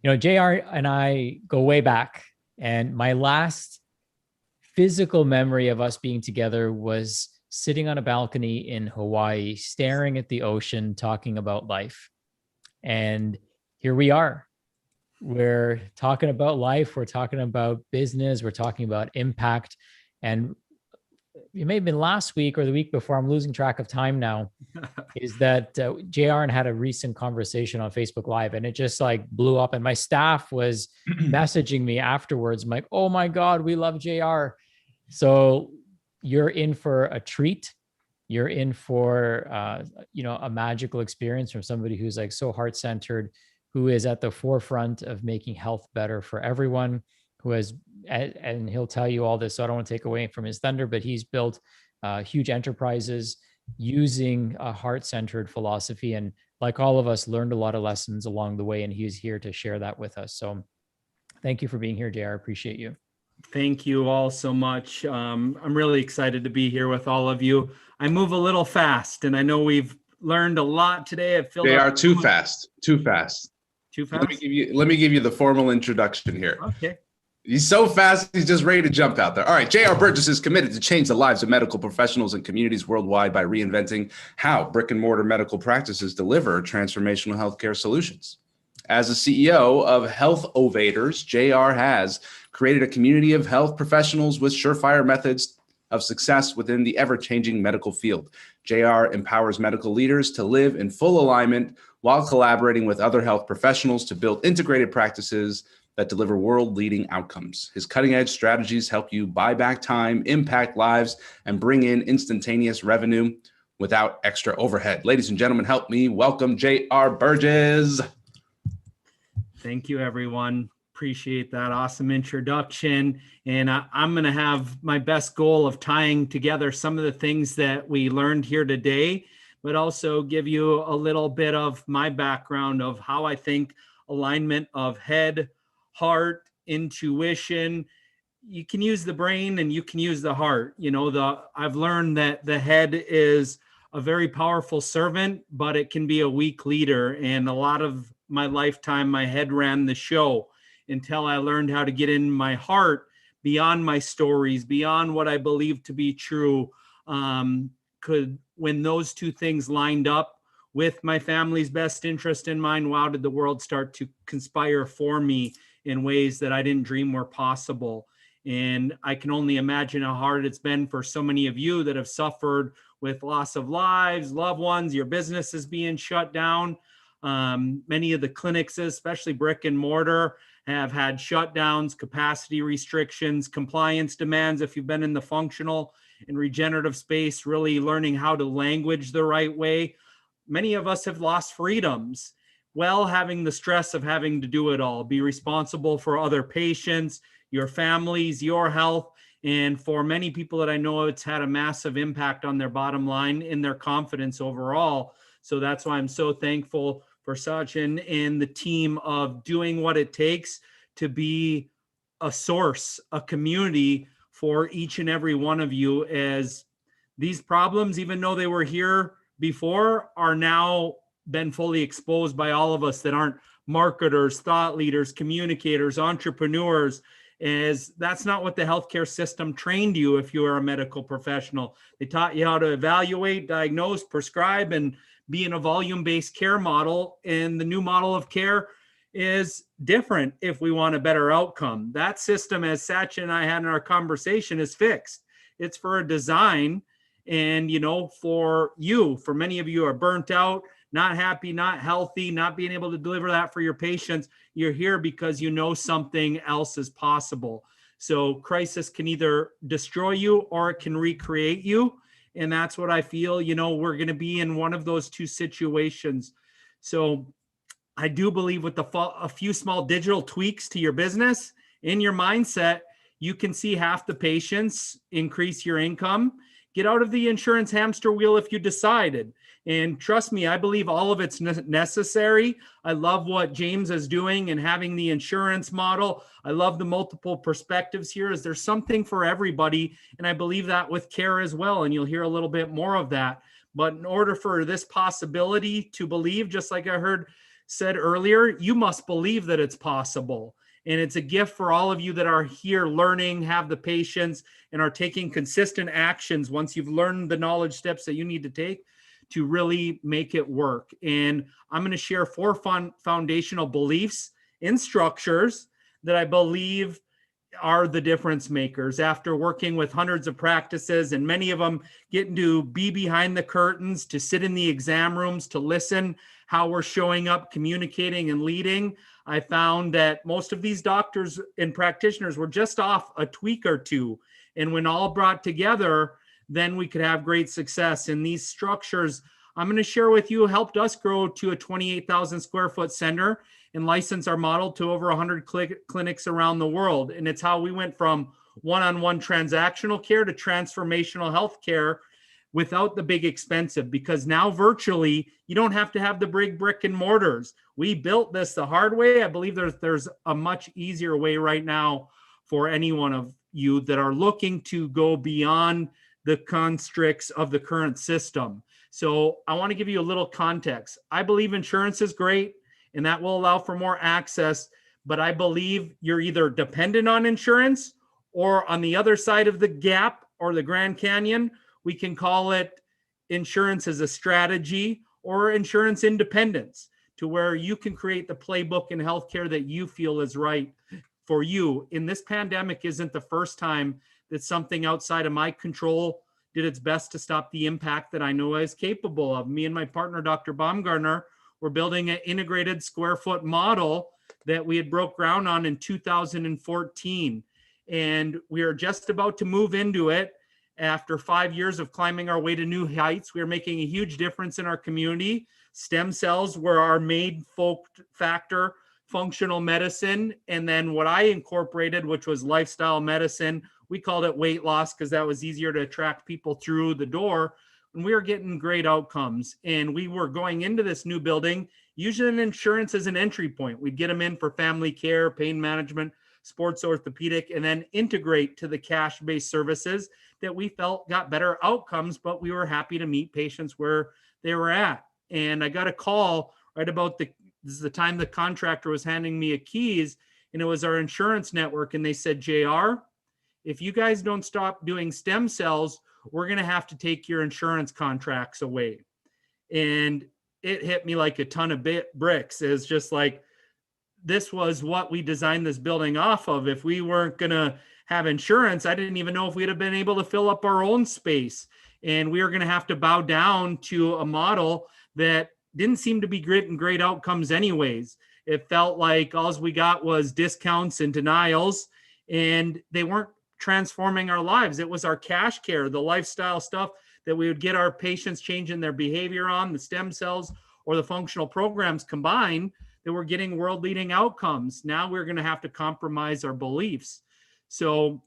Speaker 4: JR and I go way back, and my last physical memory of us being together was sitting on a balcony in Hawaii, staring at the ocean, talking about life. And here we are. We're talking about life. We're talking about business. We're talking about impact. And it may have been last week or the week before, I'm losing track of time now, is that JR had a recent conversation on Facebook Live, and it just like blew up. And my staff was messaging me afterwards. I'm like, oh my God, we love JR. So you're in for a treat. You're in for, a magical experience from somebody who's like so heart-centered, who is at the forefront of making health better for everyone, who has, and he'll tell you all this, so I don't want to take away from his thunder, but he's built huge enterprises using a heart-centered philosophy. And like all of us, learned a lot of lessons along the way, and he's here to share that with us. So thank you for being here, JR. Appreciate you.
Speaker 18: Thank you all so much. I'm really excited to be here with all of you. I move a little fast, and I know we've learned a lot today.
Speaker 5: They are too fast. Too fast.
Speaker 18: Too fast.
Speaker 5: Let me give you the formal introduction here.
Speaker 18: Okay.
Speaker 5: He's so fast, he's just ready to jump out there. All right, JR Burgess is committed to change the lives of medical professionals and communities worldwide by reinventing how brick and mortar medical practices deliver transformational healthcare solutions. As a CEO of Health Ovators, JR has created a community of health professionals with surefire methods of success within the ever-changing medical field. JR empowers medical leaders to live in full alignment while collaborating with other health professionals to build integrated practices that deliver world-leading outcomes. His cutting-edge strategies help you buy back time, impact lives, and bring in instantaneous revenue without extra overhead. Ladies and gentlemen, help me welcome JR Burgess.
Speaker 18: Thank you, everyone. Appreciate that awesome introduction. And I'm going to have my best goal of tying together some of the things that we learned here today, but also give you a little bit of my background of how I think alignment of head, heart, intuition. You can use the brain and you can use the heart. I've learned that the head is a very powerful servant, but it can be a weak leader. And a lot of my lifetime, my head ran the show until I learned how to get in my heart beyond my stories, beyond what I believe to be true. When those two things lined up with my family's best interest in mind, wow, did the world start to conspire for me in ways that I didn't dream were possible. And I can only imagine how hard it's been for so many of you that have suffered with loss of lives, loved ones, your business is being shut down. Many of the clinics, especially brick and mortar, have had shutdowns, capacity restrictions, compliance demands. If you've been in the functional and regenerative space, really learning how to language the right way, many of us have lost freedoms. Well, having the stress of having to do it all, be responsible for other patients, your families, your health. And for many people that I know, it's had a massive impact on their bottom line and their confidence overall. So that's why I'm so thankful for Sachin and the team of doing what it takes to be a source, a community for each and every one of you, as these problems, even though they were here before, are now been fully exposed by all of us that aren't marketers, thought leaders, communicators, entrepreneurs, as that's not what the healthcare system trained you if you were a medical professional. They taught you how to evaluate, diagnose, prescribe, and be in a volume-based care model. And the new model of care is different if we want a better outcome. That system, as Sachin and I had in our conversation, is fixed. It's for a design. And, for many of you are burnt out, not happy, not healthy, not being able to deliver that for your patients. You're here because you know something else is possible. So crisis can either destroy you or it can recreate you. And that's what I feel, we're going to be in one of those two situations. So I do believe with a few small digital tweaks to your business, in your mindset, you can see half the patients, increase your income, get out of the insurance hamster wheel if you decided. And trust me, I believe all of it's necessary. I love what James is doing and having the insurance model. I love the multiple perspectives here, as there's something for everybody. And I believe that with care as well. And you'll hear a little bit more of that. But in order for this possibility to believe, just like I heard said earlier, you must believe that it's possible. And it's a gift for all of you that are here learning, have the patience, and are taking consistent actions once you've learned the knowledge steps that you need to take to really make it work. And I'm going to share 4 foundational beliefs and structures that I believe are the difference makers. After working with hundreds of practices and many of them getting to be behind the curtains, to sit in the exam rooms, to listen how we're showing up, communicating and leading, I found that most of these doctors and practitioners were just off a tweak or two. And when all brought together, then we could have great success. And these structures I'm going to share with you helped us grow to a 28,000 square foot center and license our model to over 100 clinics around the world. And it's how we went from one-on-one transactional care to transformational health care without the big expensive, because now virtually you don't have to have the big brick and mortars. We built this the hard way. I believe there's a much easier way right now for any one of you that are looking to go beyond the constricts of the current system. So I want to give you a little context. I believe insurance is great and that will allow for more access, but I believe you're either dependent on insurance, or on the other side of the gap or the Grand Canyon, we can call it insurance as a strategy or insurance independence, to where you can create the playbook in healthcare that you feel is right for you. And this pandemic isn't the first time that something outside of my control did its best to stop the impact that I know I was capable of. Me and my partner, Dr. Baumgartner, were building an integrated square foot model that we had broke ground on in 2014. And we are just about to move into it. After 5 years of climbing our way to new heights, we are making a huge difference in our community. Stem cells were our main factor, functional medicine. And then what I incorporated, which was lifestyle medicine, we called it weight loss because that was easier to attract people through the door. And we were getting great outcomes. And we were going into this new building, using insurance as an entry point. We'd get them in for family care, pain management, sports orthopedic, and then integrate to the cash-based services that we felt got better outcomes, but we were happy to meet patients where they were at. And I got a call right about this is the time the contractor was handing me a keys, and it was our insurance network. And they said, JR, if you guys don't stop doing stem cells, we're going to have to take your insurance contracts away. And it hit me like a ton of bricks. It's just like, this was what we designed this building off of. If we weren't going to have insurance, I didn't even know if we'd have been able to fill up our own space. And we were going to have to bow down to a model that didn't seem to be great outcomes anyways. It felt like all we got was discounts and denials, and they weren't transforming our lives. It was our cash care, the lifestyle stuff that we would get our patients changing their behavior on, the stem cells or the functional programs combined, that we're getting world-leading outcomes. Now we're going to have to compromise our beliefs. So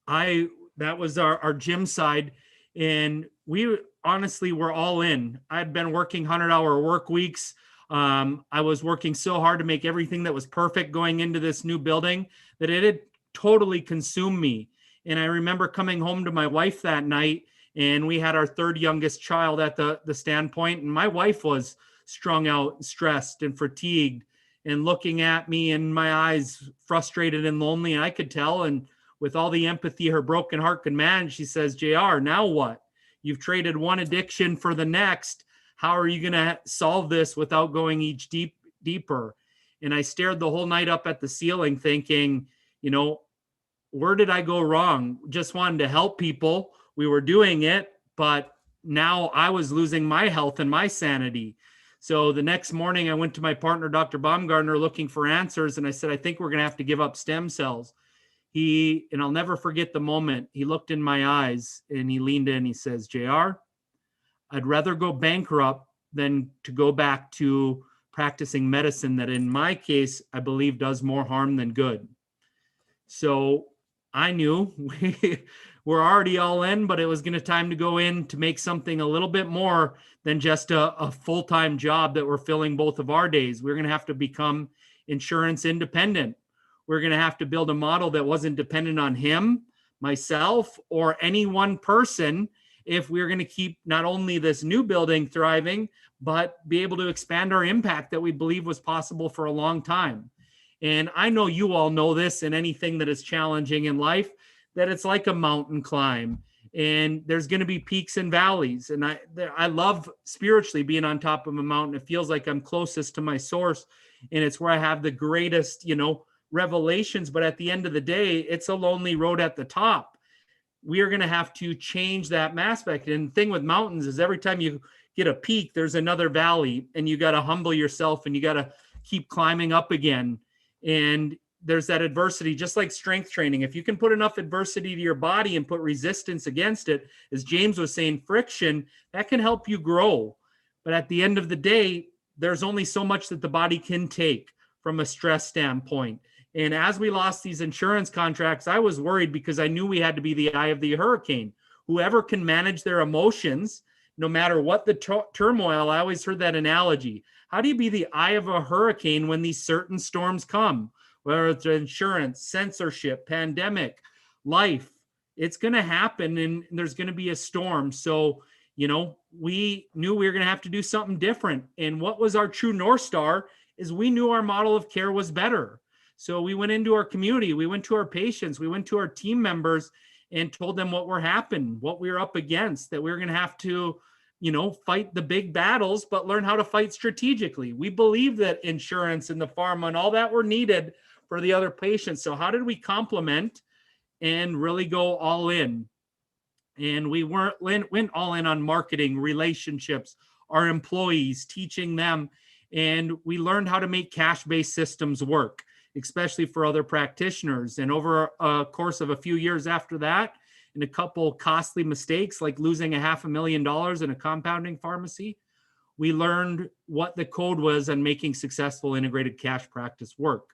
Speaker 18: that was our gym side. And we honestly were all in. I'd been working 100-hour work weeks. I was working so hard to make everything that was perfect going into this new building that it had totally consumed me. And I remember coming home to my wife that night, and we had our third youngest child at the standpoint. And my wife was strung out, stressed and fatigued, and looking at me in my eyes, frustrated and lonely. And I could tell, and with all the empathy her broken heart could manage, she says, JR, now what? You've traded one addiction for the next. How are you going to solve this without going deeper? And I stared the whole night up at the ceiling thinking, where did I go wrong? Just wanted to help people. We were doing it, but now I was losing my health and my sanity. So the next morning I went to my partner, Dr. Baumgartner, looking for answers. And I said, I think we're going to have to give up stem cells. And I'll never forget the moment, he looked in my eyes and he leaned in, he says, JR, I'd rather go bankrupt than to go back to practicing medicine that in my case, I believe does more harm than good. So I knew we're already all in, but it was going to time to go in to make something a little bit more than just a full-time job that we're filling both of our days. We're going to have to become insurance independent. We're going to have to build a model that wasn't dependent on him, myself, or any one person. if we're going to keep not only this new building thriving, but be able to expand our impact that we believe was possible for a long time. And I know you all know this, and anything that is challenging in life, that it's like a mountain climb, and there's going to be peaks and valleys. And I love spiritually being on top of a mountain. It feels like I'm closest to my source, and it's where I have the greatest, revelations. But at the end of the day, it's a lonely road at the top. We are going to have to change that aspect. And the thing with mountains is every time you get a peak, there's another valley, and you got to humble yourself and you got to keep climbing up again. And there's that adversity, just like strength training. If you can put enough adversity to your body and put resistance against it, as James was saying, friction, that can help you grow. But at the end of the day, there's only so much that the body can take from a stress standpoint. And as we lost these insurance contracts, I was worried because I knew we had to be the eye of the hurricane. Whoever can manage their emotions, no matter what the turmoil, I always heard that analogy. How do you be the eye of a hurricane when these certain storms come? Whether it's insurance, censorship, pandemic, life, it's going to happen, and there's going to be a storm. So, we knew we were going to have to do something different. And what was our true North Star is we knew our model of care was better. So we went into our community, we went to our patients, we went to our team members and told them what we were up against, that we were going to have to, fight the big battles, but learn how to fight strategically. We believe that insurance and the pharma and all that were needed for the other patients. So how did we complement and really go all in? And we went all in on marketing, relationships, our employees, teaching them, and we learned how to make cash-based systems work, especially for other practitioners. And over a course of a few years after that, and a couple costly mistakes like losing $500,000 in a compounding pharmacy, we learned what the code was on making successful integrated cash practice work.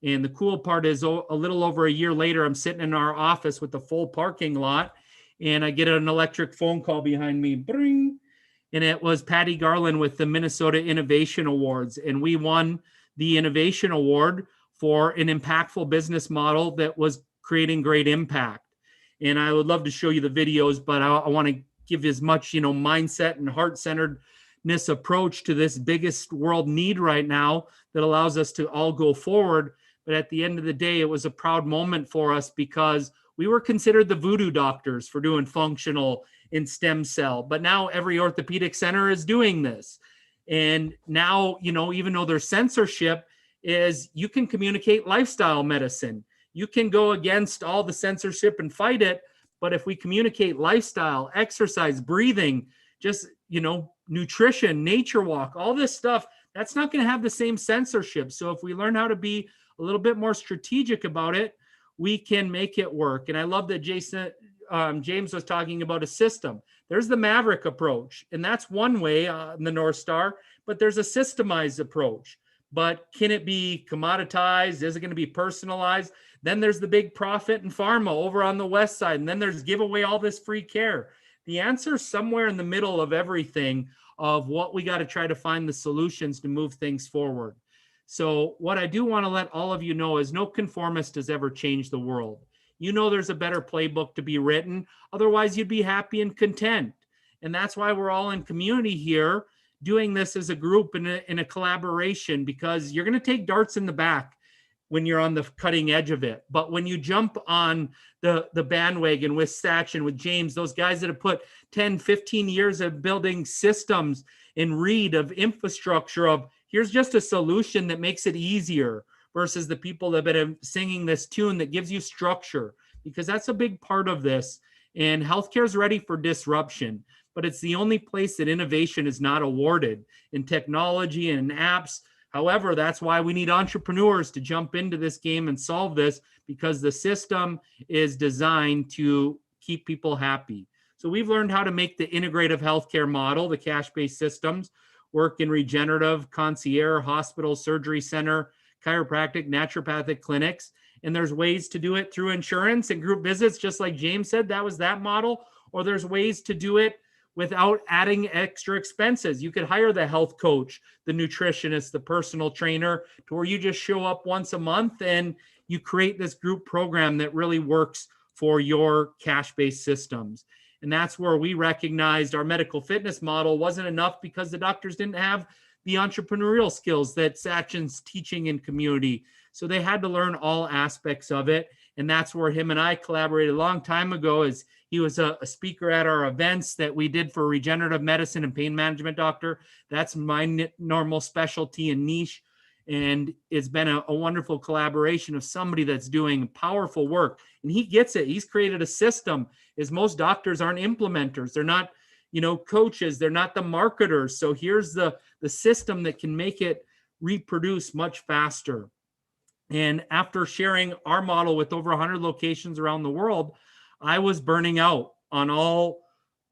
Speaker 18: And the cool part is a little over a year later, I'm sitting in our office with the full parking lot, and I get an electric phone call behind me, bring, and it was Patty Garland with the Minnesota Innovation Awards. And we won the Innovation Award for an impactful business model that was creating great impact. And I would love to show you the videos, but I want to give as much, mindset and heart-centeredness approach to this biggest world need right now that allows us to all go forward. But at the end of the day, it was a proud moment for us because we were considered the voodoo doctors for doing functional and stem cell. But now every orthopedic center is doing this. And now, even though there's censorship, is you can communicate lifestyle medicine. You can go against all the censorship and fight it. But if we communicate lifestyle, exercise, breathing, just, nutrition, nature walk, all this stuff, that's not going to have the same censorship. So if we learn how to be a little bit more strategic about it, we can make it work. And I love that James was talking about a system. There's the Maverick approach, and that's one way in the North Star, but there's a systemized approach. But can it be commoditized? Is it going to be personalized? Then there's the big profit and pharma over on the west side. And then there's give away all this free care. The answer is somewhere in the middle of everything of what we got to try to find the solutions to move things forward. So what I do want to let all of you know is no conformist has ever changed the world. There's a better playbook to be written. Otherwise, you'd be happy and content. And that's why we're all in community here doing this as a group in a collaboration, because you're going to take darts in the back when you're on the cutting edge of it. But when you jump on the bandwagon with Satch and with James, those guys that have put 10, 15 years of building systems and Reed of infrastructure of here's just a solution that makes it easier versus the people that have been singing this tune that gives you structure, because that's a big part of this. And healthcare is ready for disruption, but it's the only place that innovation is not awarded in technology and in apps. However, that's why we need entrepreneurs to jump into this game and solve this, because the system is designed to keep people happy. So we've learned how to make the integrative healthcare model, the cash-based systems, work in regenerative, concierge, hospital, surgery center, chiropractic, naturopathic clinics. And there's ways to do it through insurance and group visits, just like James said, that was that model. Or there's ways to do it without adding extra expenses. You could hire the health coach, the nutritionist, the personal trainer, to where you just show up once a month and you create this group program that really works for your cash-based systems. And that's where we recognized our medical fitness model wasn't enough because the doctors didn't have the entrepreneurial skills that Sachin's teaching in community. So they had to learn all aspects of it. And that's where him and I collaborated a long time ago, as he was a speaker at our events that we did for regenerative medicine and pain management doctor. That's my normal specialty and niche. And it's been a wonderful collaboration of somebody that's doing powerful work. And he gets it. He's created a system, as most doctors aren't implementers. They're not, coaches. They're not the marketers. So here's the system that can make it reproduce much faster. And after sharing our model with over 100 locations around the world, I was burning out on all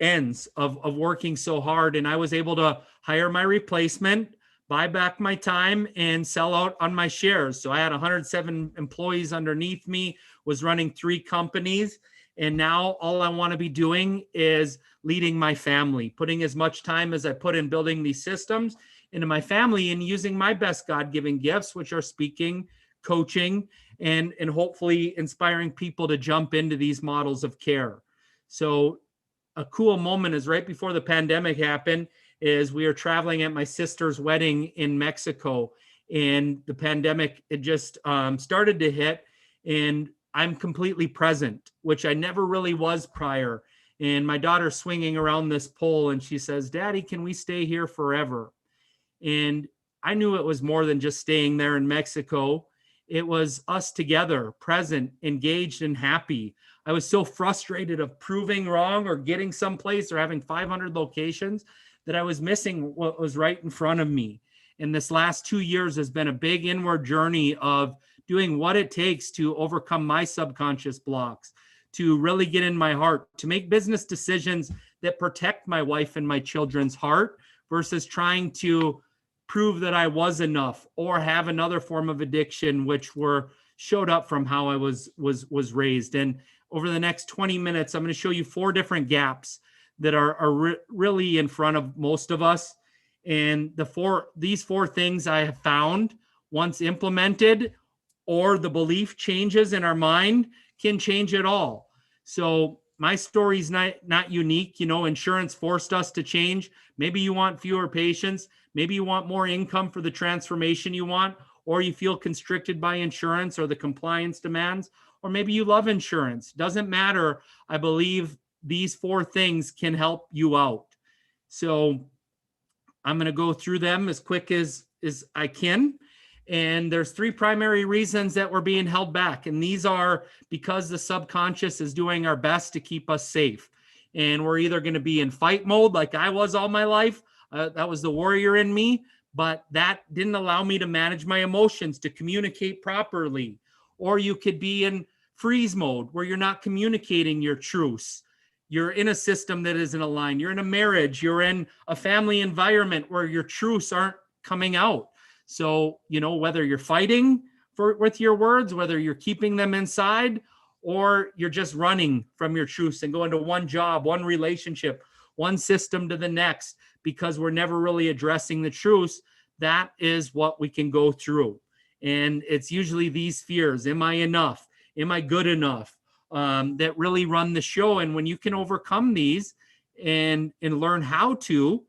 Speaker 18: ends of working so hard. And I was able to hire my replacement, buy back my time, and sell out on my shares. So I had 107 employees underneath me, was running 3 companies. And now all I want to be doing is leading my family, putting as much time as I put in building these systems into my family and using my best God-given gifts, which are speaking, coaching, and hopefully inspiring people to jump into these models of care. So a cool moment is right before the pandemic happened, is we were traveling at my sister's wedding in Mexico, and the pandemic, it just started to hit, and I'm completely present, which I never really was prior. And my daughter's swinging around this pole and she says, "Daddy, can we stay here forever?" And I knew it was more than just staying there in Mexico. It was us together, present, engaged, and happy. I was so frustrated of proving wrong or getting someplace or having 500 locations that I was missing what was right in front of me. And this last 2 years has been a big inward journey of doing what it takes to overcome my subconscious blocks, to really get in my heart, to make business decisions that protect my wife and my children's heart versus trying to prove that I was enough or have another form of addiction, which showed up from how I was raised. And over the next 20 minutes, I'm going to show you 4 different gaps that are really in front of most of us. And these four things I have found, once implemented, or the belief changes in our mind, can change it all. So my story's not unique. Insurance forced us to change. Maybe you want fewer patients. Maybe you want more income for the transformation you want, or you feel constricted by insurance or the compliance demands, or maybe you love insurance. Doesn't matter. I believe these 4 things can help you out. So I'm going to go through them as quick as I can. And there's 3 primary reasons that we're being held back. And these are because the subconscious is doing our best to keep us safe. And we're either going to be in fight mode like I was all my life. That was the warrior in me, but that didn't allow me to manage my emotions, to communicate properly. Or you could be in freeze mode where you're not communicating your truths. You're in a system that isn't aligned. You're in a marriage. You're in a family environment where your truths aren't coming out. So, whether you're fighting with your words, whether you're keeping them inside, or you're just running from your truths and going to one job, one relationship, one system to the next, because we're never really addressing the truths, that is what we can go through. And it's usually these fears. Am I enough? Am I good enough? That really run the show. And when you can overcome these and learn how to,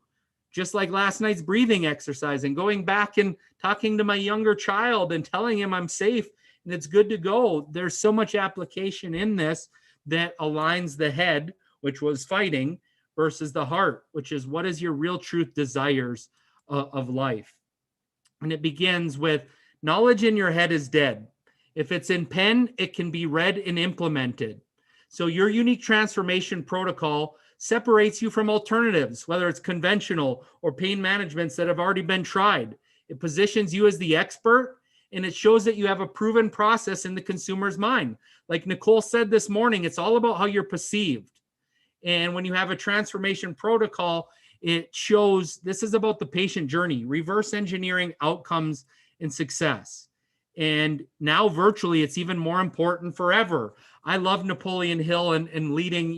Speaker 18: just like last night's breathing exercise and going back and talking to my younger child and telling him I'm safe and it's good to go. There's so much application in this that aligns the head, which was fighting, versus the heart, which is what is your real truth desires of life. And it begins with knowledge in your head is dead. If it's in pen, it can be read and implemented. So your unique transformation protocol separates you from alternatives, whether it's conventional or pain managements that have already been tried. It positions you as the expert, and it shows that you have a proven process in the consumer's mind. Like Nicole said this morning, it's all about how you're perceived. And when you have a transformation protocol, it shows this is about the patient journey, reverse engineering outcomes and success. And now virtually, it's even more important forever. I love Napoleon Hill and leading,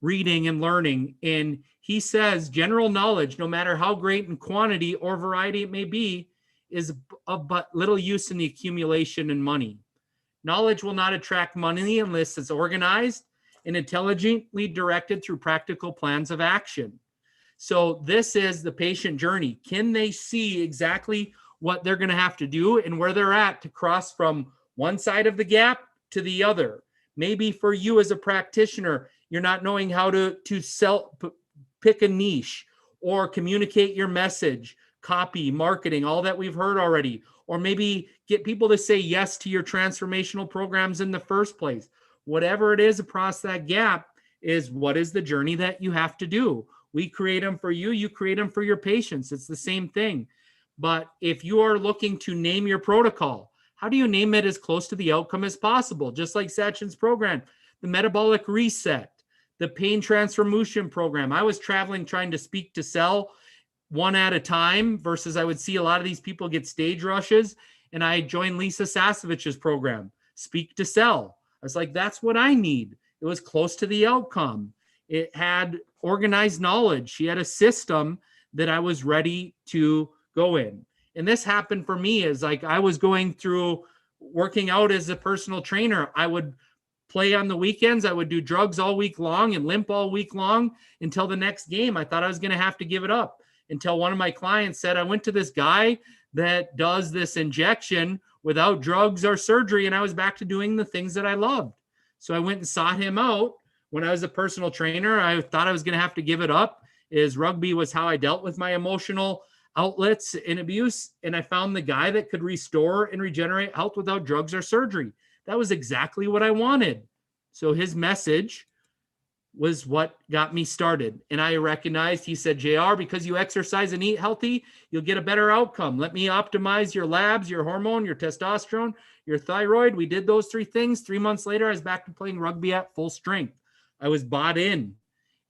Speaker 18: reading and learning. And he says general knowledge, no matter how great in quantity or variety it may be, is of but little use in the accumulation and money. Knowledge will not attract money unless it's organized and intelligently directed through practical plans of action. So this is the patient journey. Can they see exactly what they're going to have to do and where they're at to cross from one side of the gap to the other? Maybe for you as a practitioner, you're not knowing how to pick a niche or communicate your message, copy, marketing, all that we've heard already, or maybe get people to say yes to your transformational programs in the first place. Whatever it is across that gap is what is the journey that you have to do. We create them for you, you create them for your patients. It's the same thing. But if you are looking to name your protocol, how do you name it as close to the outcome as possible? Just like Sachin's program, the metabolic reset, the pain transformation program. I was traveling trying to speak to sell one at a time versus I would see a lot of these people get stage rushes. And I joined Lisa Sasovich's program, Speak to Sell. I was like, that's what I need. It was close to the outcome. It had organized knowledge. She had a system that I was ready to go in. And this happened for me as like I was going through working out as a personal trainer. I would play on the weekends. I would do drugs all week long and limp all week long until the next game. I thought I was going to have to give it up until one of my clients said, I went to this guy that does this injection without drugs or surgery. And I was back to doing the things that I loved. So I went and sought him out. When I was a personal trainer, I thought I was going to have to give it up. Rugby was how I dealt with my emotional outlets and abuse. And I found the guy that could restore and regenerate health without drugs or surgery. That was exactly what I wanted. So his message was what got me started. And I recognized, he said, JR, because you exercise and eat healthy, you'll get a better outcome. Let me optimize your labs, your hormone, your testosterone, your thyroid. We did those 3 things. 3 months later, I was back to playing rugby at full strength. I was bought in.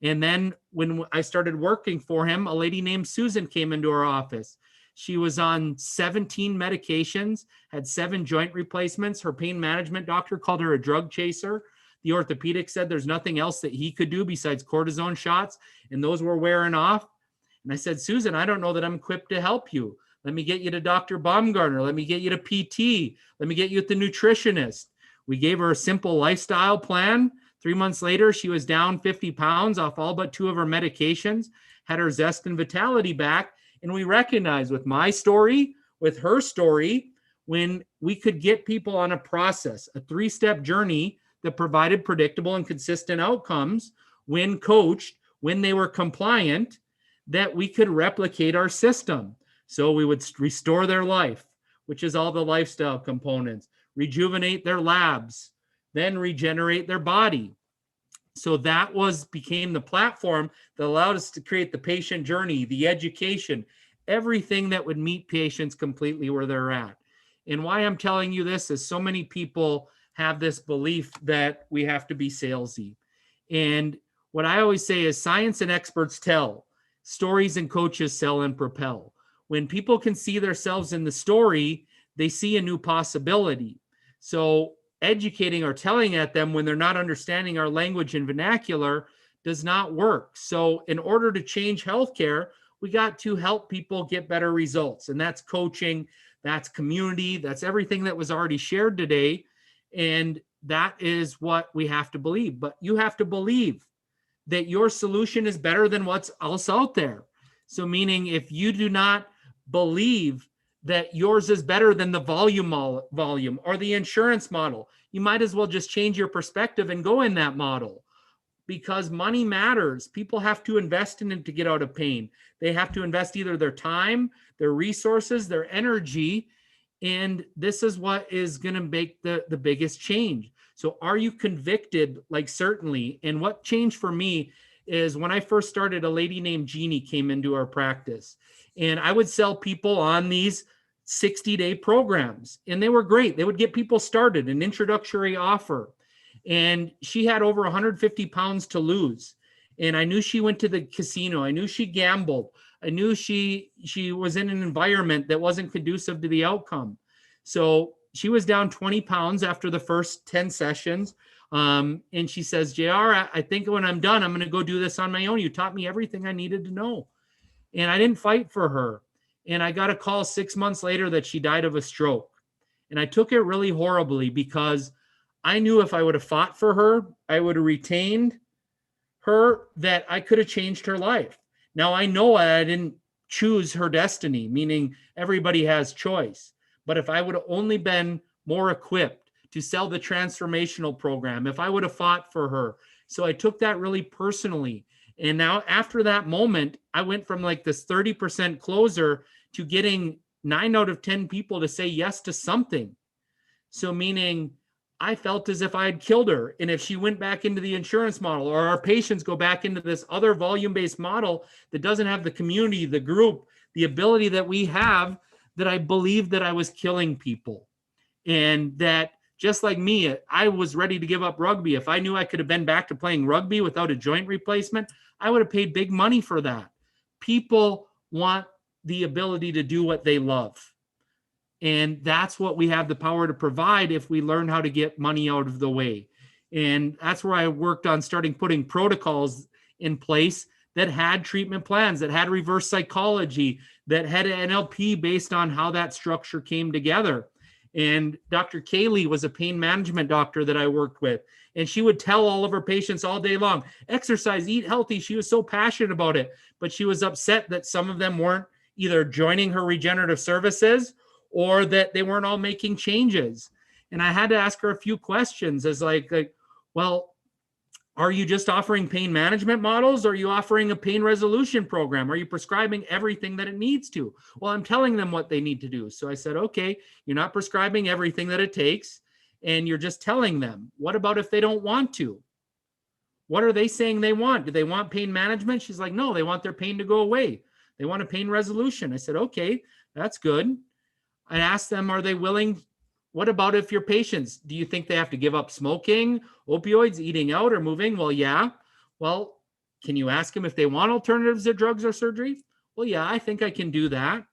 Speaker 18: And then when I started working for him, a lady named Susan came into our office. She was on 17 medications, had 7 joint replacements. Her pain management doctor called her a drug chaser. The orthopedic said there's nothing else that he could do besides cortisone shots, and those were wearing off. And I said, Susan, I don't know that I'm equipped to help you. Let me get you to Dr. Baumgartner. Let me get you to PT. Let me get you to the nutritionist. We gave her a simple lifestyle plan. 3 months later, she was down 50 pounds off all but 2 of her medications, had her zest and vitality back. And we recognized with my story, with her story, when we could get people on a process, a 3-step journey that provided predictable and consistent outcomes when coached, when they were compliant, that we could replicate our system. So we would restore their life, which is all the lifestyle components, rejuvenate their labs, then regenerate their body. So that became the platform that allowed us to create the patient journey, the education, everything that would meet patients completely where they're at. And why I'm telling you this is so many people have this belief that we have to be salesy. And what I always say is science and experts tell, stories and coaches sell and propel. When people can see themselves in the story, they see a new possibility. So educating or telling at them when they're not understanding our language and vernacular does not work. So in order to change healthcare, we got to help people get better results. And that's coaching, that's community, that's everything that was already shared today. And that is what we have to believe. But you have to believe that your solution is better than what's else out there. So meaning if you do not believe that yours is better than the volume or the insurance model, you might as well just change your perspective and go in that model, because money matters. People have to invest in it to get out of pain. They have to invest either their time, their resources, their energy, and this is what is going to make the biggest change. So are you convicted? Like, certainly. And what changed for me is when I first started, a lady named Jeannie came into our practice, and I would sell people on these 60-day programs, and they were great. They would get people started, an introductory offer. And she had over 150 pounds to lose. And I knew she went to the casino. I knew she gambled. I knew she was in an environment that wasn't conducive to the outcome. So she was down 20 pounds after the first 10 sessions. And she says, JR, I think when I'm done, I'm going to go do this on my own. You taught me everything I needed to know. And I didn't fight for her. And I got a call 6 months later that she died of a stroke. And I took it really horribly because I knew if I would have fought for her, I would have retained her, that I could have changed her life. Now I know I didn't choose her destiny, meaning everybody has choice. But if I would have only been more equipped to sell the transformational program, if I would have fought for her. So I took that really personally. And now after that moment, I went from like this 30% closer to getting 9 out of 10 people to say yes to something. So meaning I felt as if I had killed her. And if she went back into the insurance model, or our patients go back into this other volume-based model that doesn't have the community, the group, the ability that we have, that I believed that I was killing people. And that just like me, I was ready to give up rugby. If I knew I could have been back to playing rugby without a joint replacement, I would have paid big money for that. People want the ability to do what they love. And that's what we have the power to provide if we learn how to get money out of the way. And that's where I worked on starting putting protocols in place that had treatment plans, that had reverse psychology, that had an NLP based on how that structure came together. And Dr. Kaylee was a pain management doctor that I worked with. And she would tell all of her patients all day long, exercise, eat healthy. She was so passionate about it, but she was upset that some of them weren't either joining her regenerative services or that they weren't all making changes. And I had to ask her a few questions as like, well, are you just offering pain management models? Or are you offering a pain resolution program? Are you prescribing everything that it needs to? Well, I'm telling them what they need to do. So I said, okay, you're not prescribing everything that it takes, and you're just telling them. What about if they don't want to? What are they saying they want? Do they want pain management? She's like, no, they want their pain to go away. They want a pain resolution. I said, okay, that's good. I asked them, are they willing? What about if your patients, do you think they have to give up smoking, opioids, eating out, or moving? Well, yeah. Well, can you ask them if they want alternatives to drugs or surgery? Well, yeah, I think I can do that.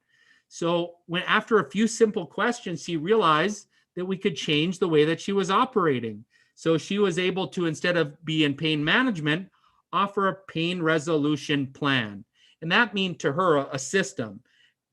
Speaker 18: So when after a few simple questions, she realized that we could change the way that she was operating. So she was able to, instead of be in pain management, offer a pain resolution plan. And that means to her a system.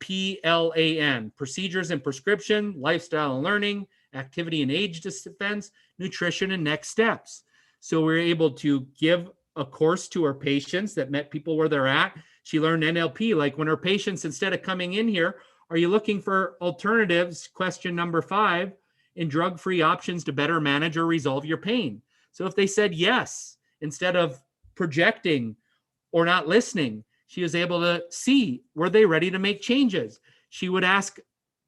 Speaker 18: PLAN, procedures and prescription, lifestyle and learning, activity and age defense, nutrition and next steps. So we're able to give a course to our patients that met people where they're at. She learned NLP, like when her patients, instead of coming in here, are you looking for alternatives? Question number 5, in drug-free options to better manage or resolve your pain. So if they said yes, instead of projecting or not listening, she was able to see, were they ready to make changes? She would ask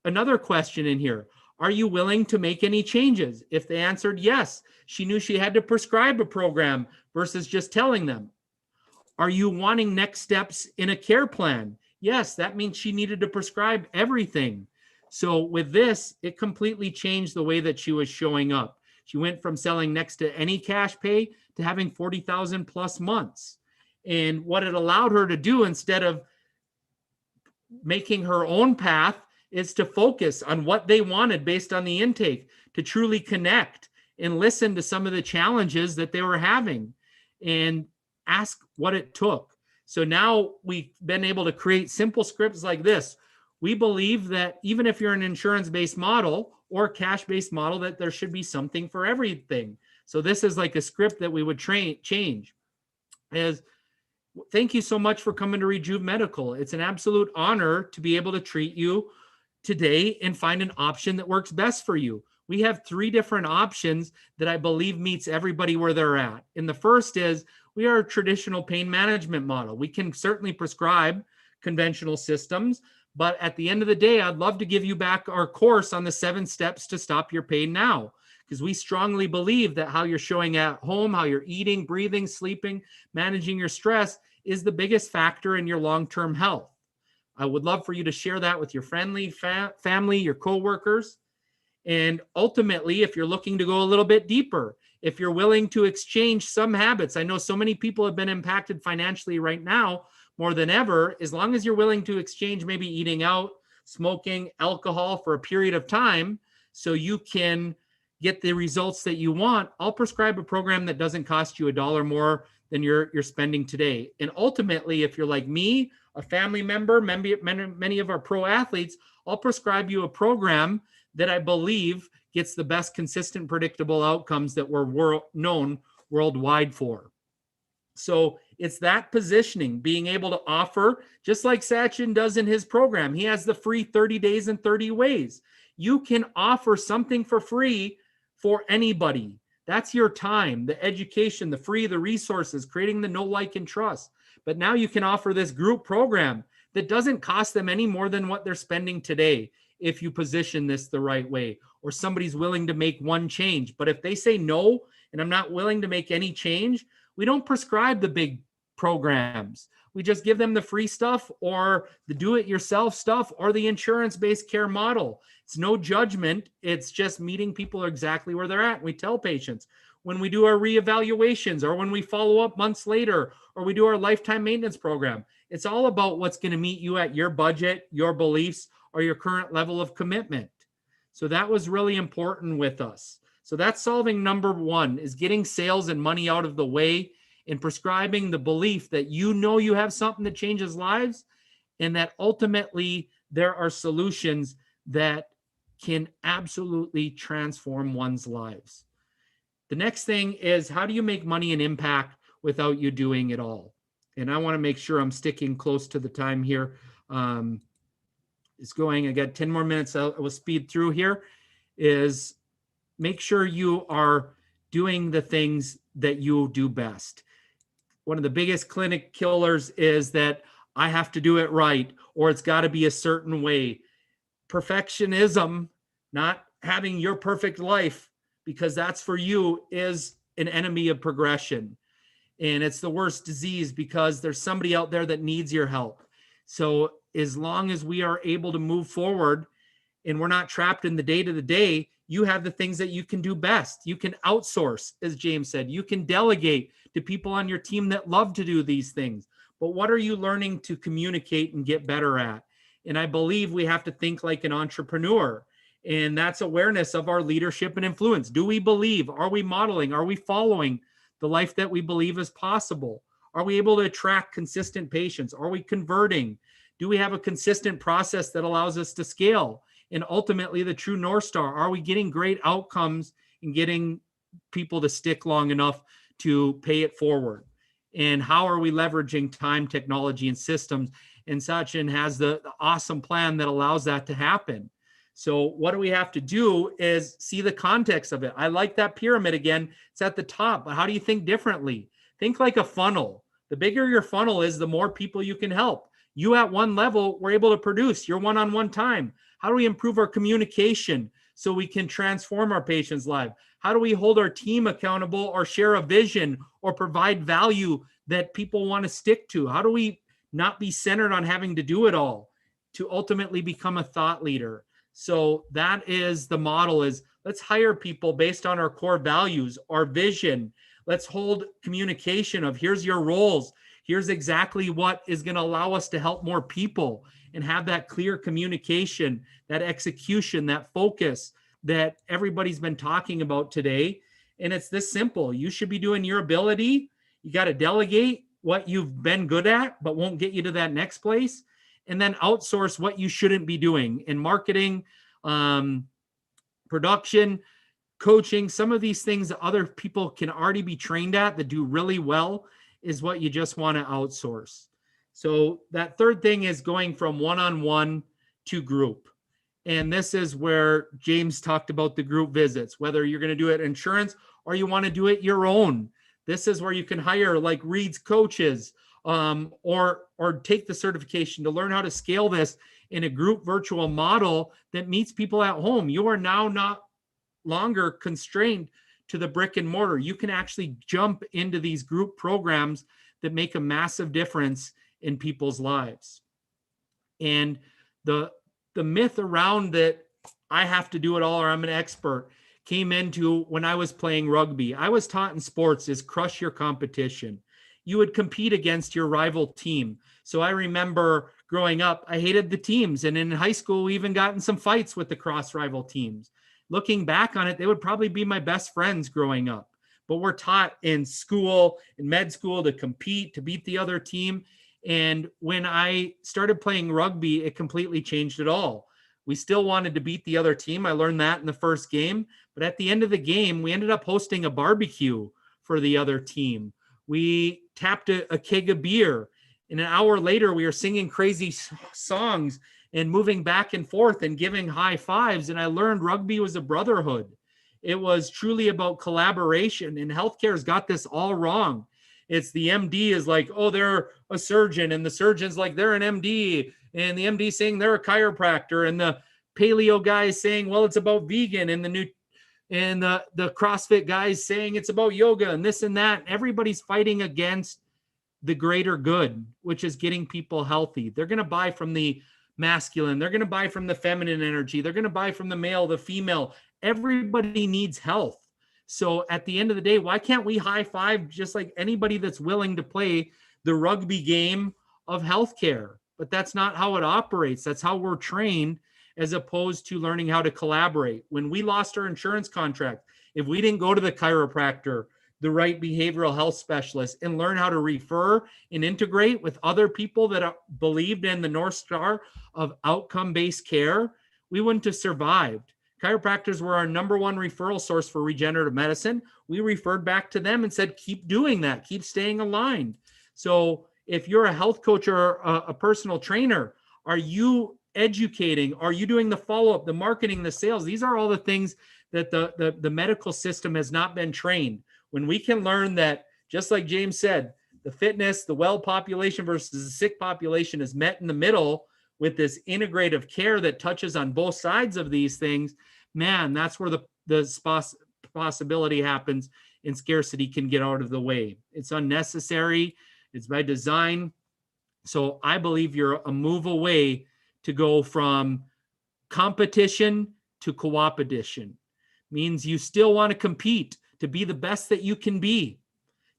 Speaker 18: another question in here. Are you willing to make any changes? If they answered yes, she knew she had to prescribe a program versus just telling them. Are you wanting next steps in a care plan? Yes, that means she needed to prescribe everything. So with this, it completely changed the way that she was showing up. She went from selling next to any cash pay to having 40,000 plus months. And what it allowed her to do, instead of making her own path, is to focus on what they wanted based on the intake, to truly connect and listen to some of the challenges that they were having and ask what it took. So now we've been able to create simple scripts like this. We believe that even if you're an insurance-based model or cash-based model, that there should be something for everything. So this is like a script that we would change. As thank you so much for coming to Rejuve Medical. It's an absolute honor to be able to treat you today and find an option that works best for you. We have 3 different options that I believe meets everybody where they're at. And the first is we are a traditional pain management model. We can certainly prescribe conventional systems, but at the end of the day, I'd love to give you back our course on the 7 steps to stop your pain now. Because we strongly believe that how you're showing at home, how you're eating, breathing, sleeping, managing your stress is the biggest factor in your long-term health. I would love for you to share that with your friendly family, your coworkers. And ultimately, if you're looking to go a little bit deeper, if you're willing to exchange some habits, I know so many people have been impacted financially right now more than ever. As long as you're willing to exchange maybe eating out, smoking, alcohol for a period of time so you can get the results that you want, I'll prescribe a program that doesn't cost you $1 more than you're spending today. And ultimately, if you're like me, a family member, many of our pro athletes, I'll prescribe you a program that I believe gets the best consistent predictable outcomes that we're known worldwide for. So it's that positioning, being able to offer, just like Sachin does in his program. He has the free 30 days and 30 ways. You can offer something for free for anybody. That's your time, the education, the free, the resources, creating the know, like, and trust. But now you can offer this group program that doesn't cost them any more than what they're spending today if you position this the right way, or somebody's willing to make one change. But if they say no, and I'm not willing to make any change, we don't prescribe the big programs. We just give them the free stuff or the do-it-yourself stuff or the insurance-based care model. It's no judgment. It's just meeting people exactly where they're at. We tell patients when we do our reevaluations or when we follow up months later or we do our lifetime maintenance program, it's all about what's going to meet you at your budget, your beliefs, or your current level of commitment. So that was really important with us. So that's solving number one, is getting sales and money out of the way and prescribing the belief that you know you have something that changes lives and that ultimately there are solutions that can absolutely transform one's lives. The next thing is, how do you make money and impact without you doing it all? And I want to make sure I'm sticking close to the time here. It's going, I got 10 more minutes. I will speed through here. Is make sure you are doing the things that you do best. One of the biggest clinic killers is that I have to do it right, or it's got to be a certain way. Perfectionism, not having your perfect life, because that's for you, is an enemy of progression. And it's the worst disease because there's somebody out there that needs your help. So as long as we are able to move forward and we're not trapped in the day-to-day, you have the things that you can do best. You can outsource, as James said. You can delegate to people on your team that love to do these things. But what are you learning to communicate and get better at? And I believe we have to think like an entrepreneur. And that's awareness of our leadership and influence. Do we believe? Are we modeling? Are we following the life that we believe is possible? Are we able to attract consistent patients? Are we converting? Do we have a consistent process that allows us to scale? And ultimately, the true North Star, are we getting great outcomes and getting people to stick long enough to pay it forward? And how are we leveraging time, technology, and systems? And Sachin has the awesome plan that allows that to happen. So what do we have to do is see the context of it. I like that pyramid again. It's at the top, but how do you think differently? Think like a funnel. The bigger your funnel is, the more people you can help. You at one level, we're able to produce your one-on-one time. How do we improve our communication so we can transform our patients' lives? How do we hold our team accountable or share a vision or provide value that people want to stick to? How do we not be centered on having to do it all to ultimately become a thought leader? So that is the model, is let's hire people based on our core values, our vision. Let's hold communication of here's your roles. Here's exactly what is going to allow us to help more people, and have that clear communication, that execution, that focus that everybody's been talking about today. And it's this simple. You should be doing your ability. You got to delegate what you've been good at, but won't get you to that next place. And then outsource what you shouldn't be doing in marketing, production, coaching. Some of these things that other people can already be trained at that do really well is what you just want to outsource. So that third thing is going from one-on-one to group. And this is where James talked about the group visits, whether you're going to do it insurance or you want to do it your own. This is where you can hire like Reed's coaches, or take the certification to learn how to scale this in a group virtual model that meets people at home. You are now not longer constrained to the brick and mortar. You can actually jump into these group programs that make a massive difference in people's lives. And the myth around that I have to do it all or I'm an expert came into when I was playing rugby. I was taught in sports is crush your competition. You would compete against your rival team. So I remember growing up, I hated the teams. And in high school, we even got in some fights with the cross rival teams. Looking back on it, they would probably be my best friends growing up. But we're taught in school, in med school, to compete, to beat the other team. And when I started playing rugby, it completely changed it all. We still wanted to beat the other team. I learned that in the first game. But at the end of the game, we ended up hosting a barbecue for the other team. We tapped a keg of beer. And an hour later, we were singing crazy songs and moving back and forth and giving high fives. And I learned rugby was a brotherhood. It was truly about collaboration. And healthcare's got this all wrong. It's the MD is like, oh, they're a surgeon. And the surgeon's like, they're an MD. And the MD saying they're a chiropractor. And the paleo guy is saying, well, it's about vegan. And the CrossFit guys saying it's about yoga and this and that. Everybody's fighting against the greater good, which is getting people healthy. They're going to buy from the masculine. They're going to buy from the feminine energy. They're going to buy from the male, the female. Everybody needs health. So at the end of the day, why can't we high five just like anybody that's willing to play the rugby game of healthcare? But that's not how it operates. That's how we're trained, as opposed to learning how to collaborate. When we lost our insurance contract, if we didn't go to the chiropractor, the right behavioral health specialist, and learn how to refer and integrate with other people that believed in the North Star of outcome-based care, we wouldn't have survived. Chiropractors were our number one referral source for regenerative medicine. We referred back to them and said, keep doing that, keep staying aligned. So if you're a health coach or a personal trainer, are you educating? Are you doing the follow-up, the marketing, the sales? These are all the things that the medical system has not been trained. When we can learn that, just like James said, the fitness, the well population versus the sick population is met in the middle with this integrative care that touches on both sides of these things, man, that's where the possibility happens and scarcity can get out of the way. It's unnecessary. It's by design. So I believe you're a move away to go from competition to co-opetition. Means you still want to compete to be the best that you can be,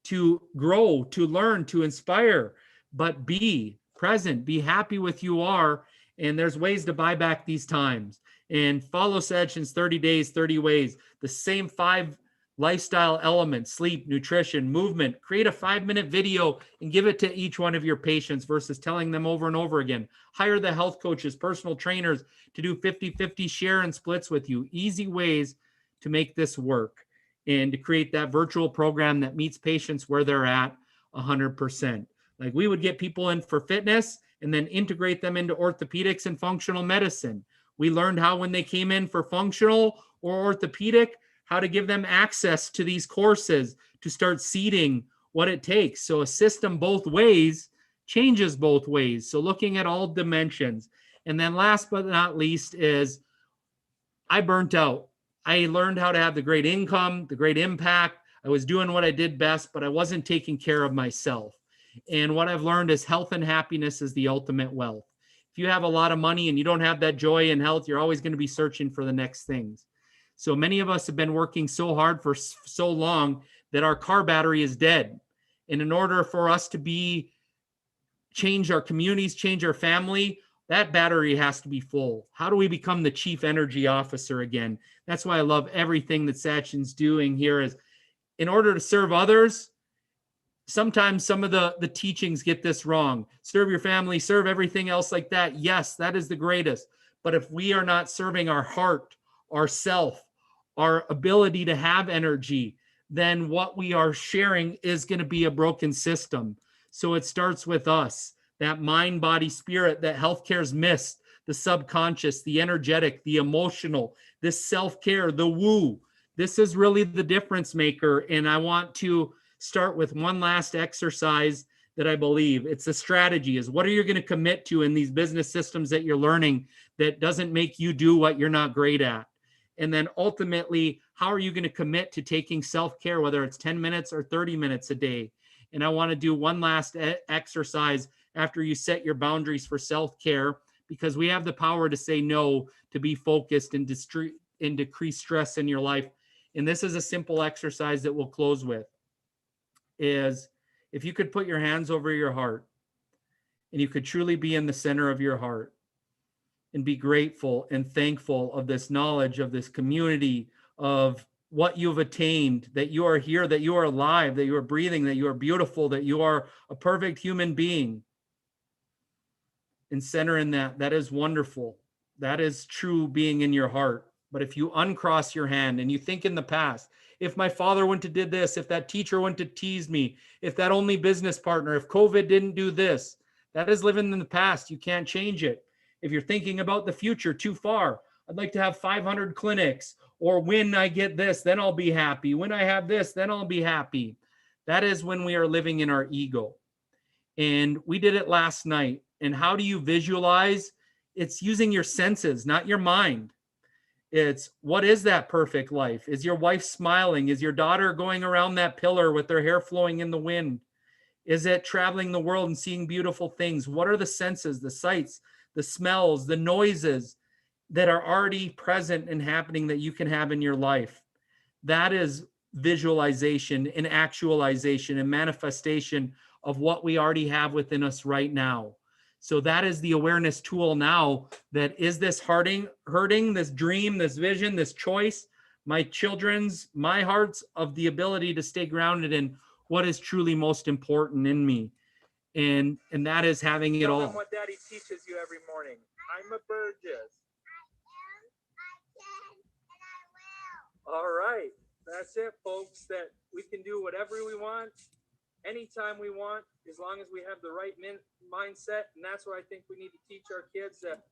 Speaker 18: to grow, to learn, to inspire, but be present, be happy with you are. And there's ways to buy back these times. And follow Sachin's 30 days, 30 ways, the same 5 lifestyle elements: sleep, nutrition, movement. Create a 5-minute video and give it to each one of your patients versus telling them over and over again. Hire the health coaches, personal trainers to do 50-50 share and splits with you. Easy ways to make this work and to create that virtual program that meets patients where they're at 100%. Like we would get people in for fitness and then integrate them into orthopedics and functional medicine. We learned how, when they came in for functional or orthopedic, how to give them access to these courses to start seeding what it takes. So a system both ways changes both ways. So looking at all dimensions. And then last but not least is I burnt out. I learned how to have the great income, the great impact. I was doing what I did best, but I wasn't taking care of myself. And what I've learned is health and happiness is the ultimate wealth. If you have a lot of money and you don't have that joy and health, you're always going to be searching for the next things. So many of us have been working so hard for so long that our car battery is dead. And in order for us to change our communities, change our family, that battery has to be full. How do we become the chief energy officer again? That's why I love everything that Sachin's doing here. Is in order to serve others, sometimes some of the teachings get this wrong. Serve your family, serve everything else like that. Yes, that is the greatest. But if we are not serving our heart, our self, our ability to have energy, then what we are sharing is going to be a broken system. So it starts with us, that mind, body, spirit that healthcare's missed, the subconscious, the energetic, the emotional, this self-care, the woo. This is really the difference maker. And I want to start with one last exercise that I believe it's a strategy is what are you going to commit to in these business systems that you're learning that doesn't make you do what you're not great at? And then ultimately, how are you going to commit to taking self-care, whether it's 10 minutes or 30 minutes a day? And I want to do one last exercise after you set your boundaries for self-care, because we have the power to say no, to be focused and decrease stress in your life. And this is a simple exercise that we'll close with, is if you could put your hands over your heart and you could truly be in the center of your heart and be grateful and thankful of this knowledge, of this community, of what you've attained, that you are here, that you are alive, that you are breathing, that you are beautiful, that you are a perfect human being. And center in that. That is wonderful. That is true being in your heart. But if you uncross your hand and you think in the past, if my father went to did this, if that teacher went to tease me, if that only business partner, if COVID didn't do this, that is living in the past. You can't change it. If you're thinking about the future too far, I'd like to have 500 clinics, or when I get this, then I'll be happy. When I have this, then I'll be happy. That is when we are living in our ego. And we did it last night. And how do you visualize? It's using your senses, not your mind. It's, what is that perfect life? Is your wife smiling? Is your daughter going around that pillar with their hair flowing in the wind? Is it traveling the world and seeing beautiful things? What are the senses, the sights, the smells, the noises that are already present and happening that you can have in your life? That is visualization and actualization and manifestation of what we already have within us right now. So that is the awareness tool now. That is this hurting, this dream, this vision, this choice, my children's, my heart's, of the ability to stay grounded in what is truly most important in me. And that is having it all.
Speaker 19: Tell them what Daddy teaches you every morning. I'm a Burgess. All right. That's it, folks. That we can do whatever we want, anytime we want, as long as we have the right mindset. And that's what I think we need to teach our kids, that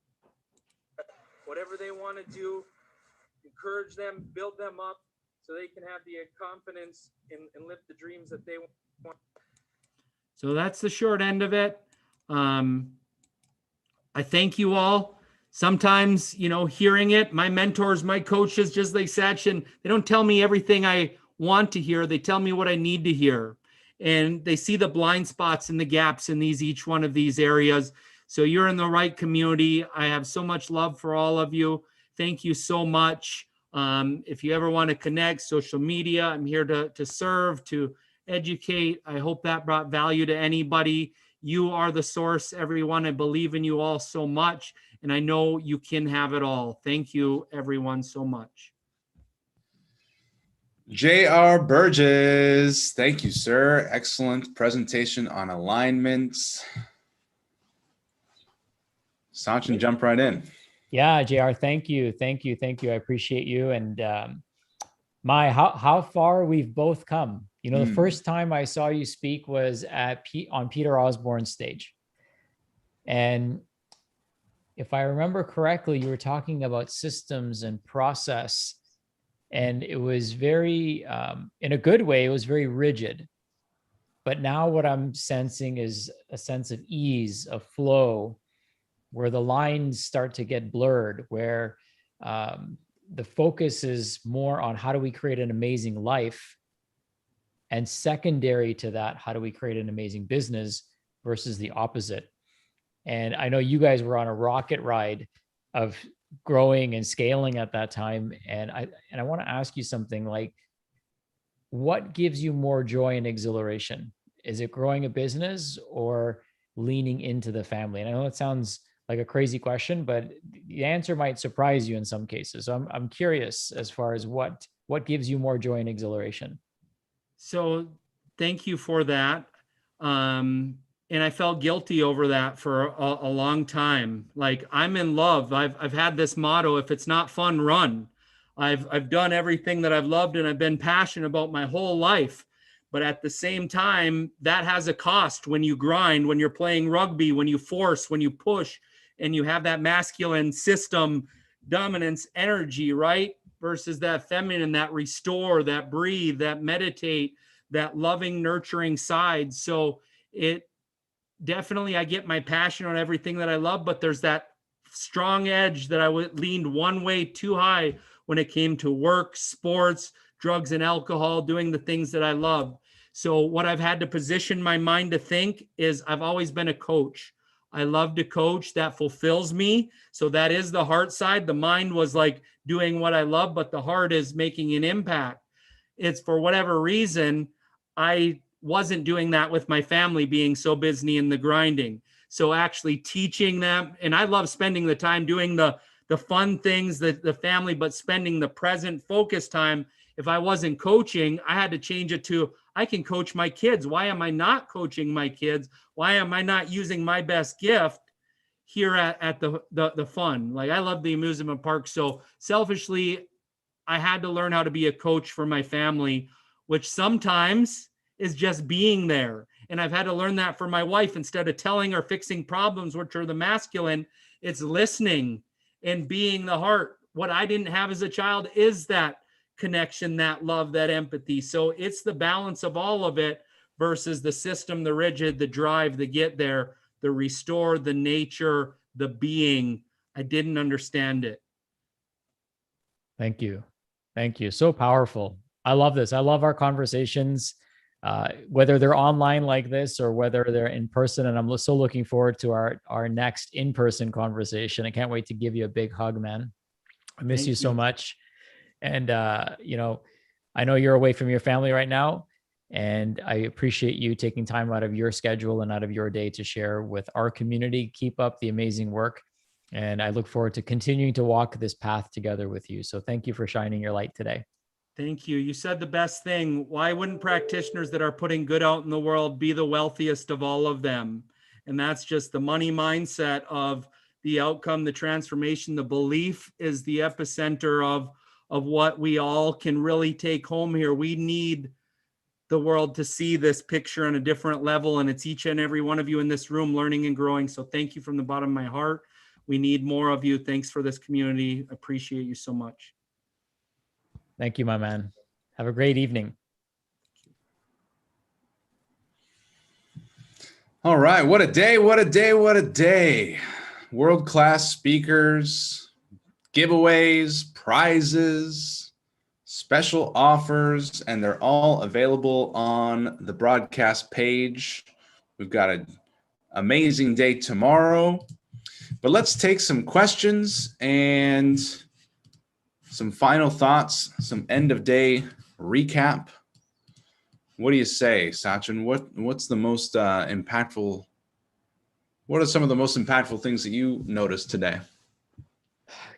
Speaker 19: whatever they want to do, encourage them, build them up so they can have the confidence and live the dreams that they want.
Speaker 18: So that's the short end of it. I thank you all. Sometimes, hearing it, my mentors, my coaches, just like Sachin, they don't tell me everything I want to hear. They tell me what I need to hear. And they see the blind spots and the gaps in each one of these areas. So you're in the right community. I have so much love for all of you. Thank you so much. If you ever want to connect, social media, I'm here to serve, to educate. I hope that brought value to anybody. You are the source, everyone. I believe in you all so much, and I know you can have it all. Thank you, everyone, so much.
Speaker 5: J.R. Burgess, thank you, sir. Excellent presentation on alignments. Sachin, jump right in.
Speaker 4: Yeah, JR, thank you. I appreciate you. And how far we've both come. The first time I saw you speak was on Peter Osborne's stage. And if I remember correctly, you were talking about systems and process. And it was very, in a good way, it was very rigid. But now what I'm sensing is a sense of ease, of flow, where the lines start to get blurred, where the focus is more on how do we create an amazing life, and secondary to that, how do we create an amazing business versus the opposite. And I know you guys were on a rocket ride of growing and scaling at that time. And I want to ask you something, like, what gives you more joy and exhilaration? Is it growing a business or leaning into the family? And I know it sounds like a crazy question, but the answer might surprise you in some cases. So I'm curious as far as what gives you more joy and exhilaration.
Speaker 18: So thank you for that. And I felt guilty over that for a long time. Like, I'm in love. I've had this motto: if it's not fun, run. I've done everything that I've loved and I've been passionate about my whole life. But at the same time, that has a cost when you grind, when you're playing rugby, when you force, when you push, and you have that masculine system dominance energy, right? Versus that feminine, that restore, that breathe, that meditate, that loving, nurturing side. So it definitely, I get my passion on everything that I love, but there's that strong edge that I leaned one way too high when it came to work, sports, drugs and alcohol, doing the things that I love. So what I've had to position my mind to think is, I've always been a coach. I love to coach. That fulfills me. So that is the heart side. The mind was like doing what I love, but the heart is making an impact. It's, for whatever reason, I wasn't doing that with my family, being so busy in the grinding. So actually teaching them, and I love spending the time doing the fun things, the family, but spending the present focus time. If I wasn't coaching, I had to change it to, I can coach my kids. Why am I not coaching my kids? Why am I not using my best gift here at the fun. Like, I love the amusement park. So selfishly, I had to learn how to be a coach for my family, which sometimes is just being there. And I've had to learn that for my wife. Instead of telling or fixing problems, which are the masculine, it's listening and being the heart. What I didn't have as a child is that connection, that love, that empathy. So it's the balance of all of it versus the system, the rigid, the drive, the get there, the restore, the nature, the being. I didn't understand it.
Speaker 4: Thank you. Thank you. So powerful. I love this. I love our conversations, whether they're online like this or whether they're in person. And I'm so looking forward to our next in-person conversation. I can't wait to give you a big hug, man. I miss you so much. And, you know, I know you're away from your family right now, and I appreciate you taking time out of your schedule and out of your day to share with our community. Keep up the amazing work. And I look forward to continuing to walk this path together with you. So thank you for shining your light today.
Speaker 18: Thank you. You said the best thing. Why wouldn't practitioners that are putting good out in the world be the wealthiest of all of them? And that's just the money mindset of the outcome, the transformation. The belief is the epicenter of what we all can really take home here. We need the world to see this picture on a different level, and it's each and every one of you in this room learning and growing. So thank you from the bottom of my heart. We need more of you. Thanks for this community. Appreciate you so much.
Speaker 4: Thank you, my man. Have a great evening.
Speaker 5: All right. What a day. What a day. What a day. World-class speakers, giveaways, prizes, special offers, and they're all available on the broadcast page. We've got an amazing day tomorrow, but let's take some questions and some final thoughts, some end of day recap. What do you say, Sachin? What's the most impactful? What are some of the most impactful things that you noticed today?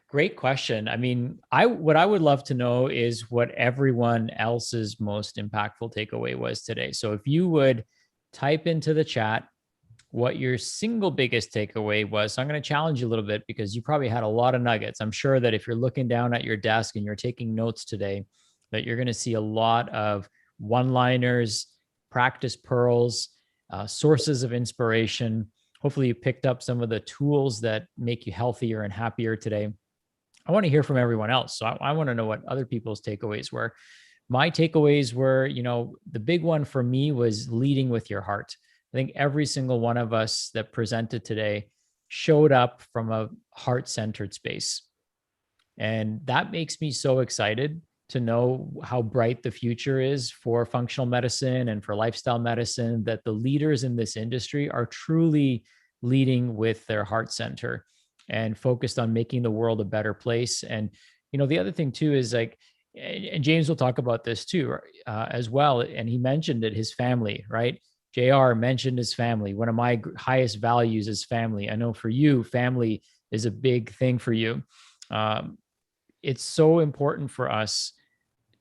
Speaker 4: Great question. I mean, what I would love to know is what everyone else's most impactful takeaway was today. So if you would type into the chat what your single biggest takeaway was. So I'm going to challenge you a little bit because you probably had a lot of nuggets. I'm sure that if you're looking down at your desk and you're taking notes today, that you're going to see a lot of one-liners, practice pearls, sources of inspiration. Hopefully you picked up some of the tools that make you healthier and happier today. I want to hear from everyone else. So I want to know what other people's takeaways were. My takeaways were, you know, the big one for me was leading with your heart. I think every single one of us that presented today showed up from a heart-centered space. And that makes me so excited to know how bright the future is for functional medicine and for lifestyle medicine, that the leaders in this industry are truly leading with their heart center and focused on making the world a better place. And, you know, the other thing too is like, and James will talk about this too, as well. And he mentioned it, his family, right? JR mentioned his family. One of my highest values is family. I know for you, family is a big thing for you. It's so important for us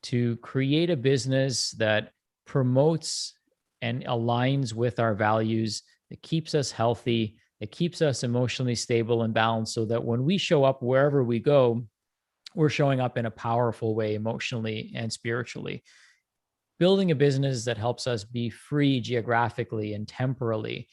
Speaker 4: to create a business that promotes and aligns with our values, that keeps us healthy, that keeps us emotionally stable and balanced, so that when we show up wherever we go, we're showing up in a powerful way emotionally and spiritually. Building a business that helps us be free geographically and temporally,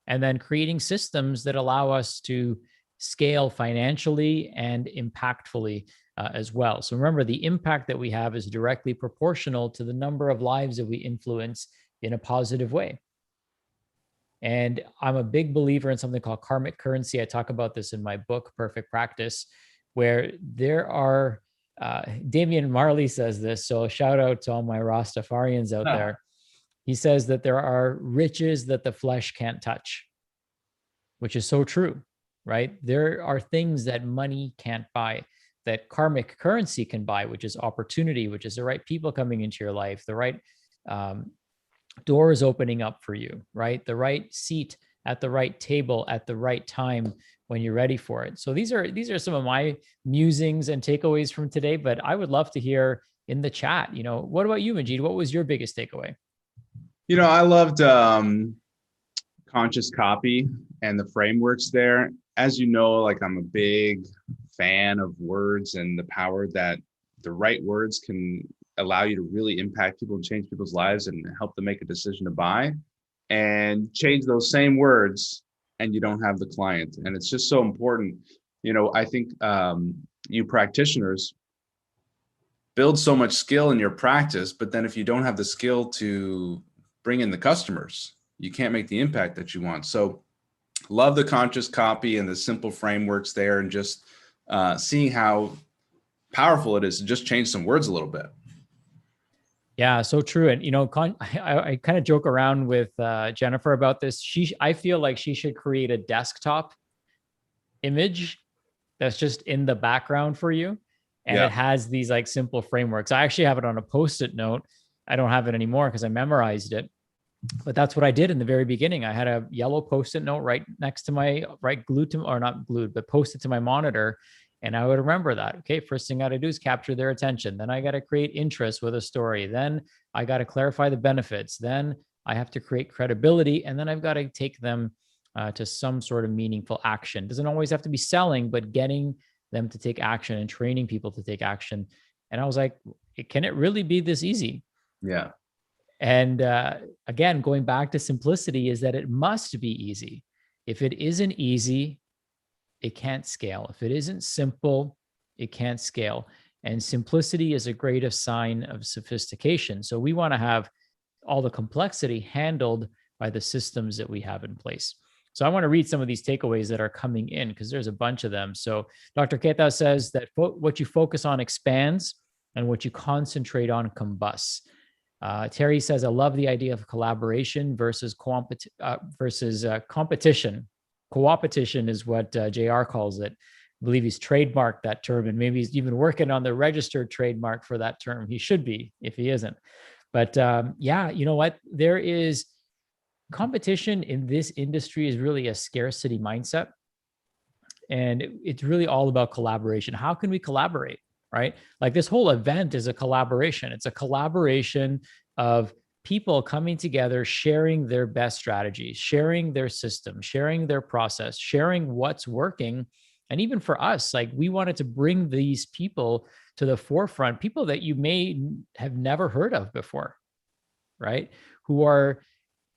Speaker 4: and then creating systems that allow us to scale financially and impactfully as well. So remember, the impact that we have is directly proportional to the number of lives that we influence in a positive way. And I'm a big believer in something called karmic currency. I talk about this in my book, Perfect Practice, where there are, Damian Marley says this, so shout out to all my Rastafarians out there. He says that there are riches that the flesh can't touch, which is so true, right? There are things that money can't buy, that karmic currency can buy, which is opportunity, which is the right people coming into your life, the right doors opening up for you, right? The right seat at the right table at the right time when you're ready for it. So these are some of my musings and takeaways from today, but I would love to hear in the chat, you know, what about you, Majid? What was your biggest takeaway?
Speaker 5: You know, I loved Conscious Copy and the frameworks there. as you know, like I'm a big fan of words and the power that the right words can allow you to really impact people and change people's lives and help them make a decision to buy, and change those same words and you don't have the client. And it's just so important. You know, I think you practitioners build so much skill in your practice, but then if you don't have the skill to bring in the customers, you can't make the impact that you want. So love the conscious copy and the simple frameworks there, and just seeing how powerful it is to just change some words a little bit.
Speaker 4: Yeah, so true. And, you know, I kind of joke around with Jennifer about this. I feel like she should create a desktop image that's just in the background for you. And
Speaker 5: Yeah.
Speaker 4: it has these like simple frameworks. I actually have it on a Post-it note. I don't have it anymore because I memorized it. But that's what I did in the very beginning. I had a yellow Post-it note right next to my, glued to, or not glued, but posted to my monitor. And I would remember that. Okay, first thing I got to do is capture their attention. Then I got to create interest with a story. Then I got to clarify the benefits. Then I have to create credibility. And then I've got to take them to some sort of meaningful action. Doesn't always have to be selling, but getting them to take action and training people to take action. And I was like, can it really be this easy?
Speaker 5: Yeah.
Speaker 4: And again, going back to simplicity, is that it must be easy. If it isn't easy, it can't scale. If it isn't simple, it can't scale. And simplicity is a great sign of sophistication. So we want to have all the complexity handled by the systems that we have in place. So I want to read some of these takeaways that are coming in because there's a bunch of them. So Dr. Keta says that what you focus on expands and what you concentrate on combusts. Terry says, I love the idea of collaboration versus competition. Co-opetition is what JR calls it. I believe he's trademarked that term, and maybe he's even working on the registered trademark for that term. He should be, if he isn't. But yeah, you know what? There is competition in this industry is really a scarcity mindset. And it's really all about collaboration. How can we collaborate, right? Like this whole event is a collaboration. It's a collaboration of people coming together, sharing their best strategies, sharing their system, sharing their process, sharing what's working. And even for us, like we wanted to bring these people to the forefront, people that you may have never heard of before, right? Who are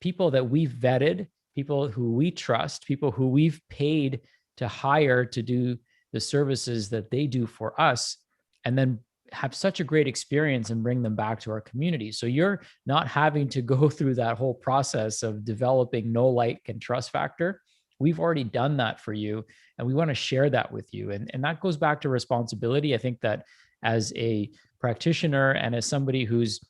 Speaker 4: people that we've vetted, people who we trust, people who we've paid to hire to do the services that they do for us, and then have such a great experience and bring them back to our community. So you're not having to go through that whole process of developing know, like, and trust factor. We've already done that for you, and we want to share that with you. And that goes back to responsibility. I think that as a practitioner and as somebody who's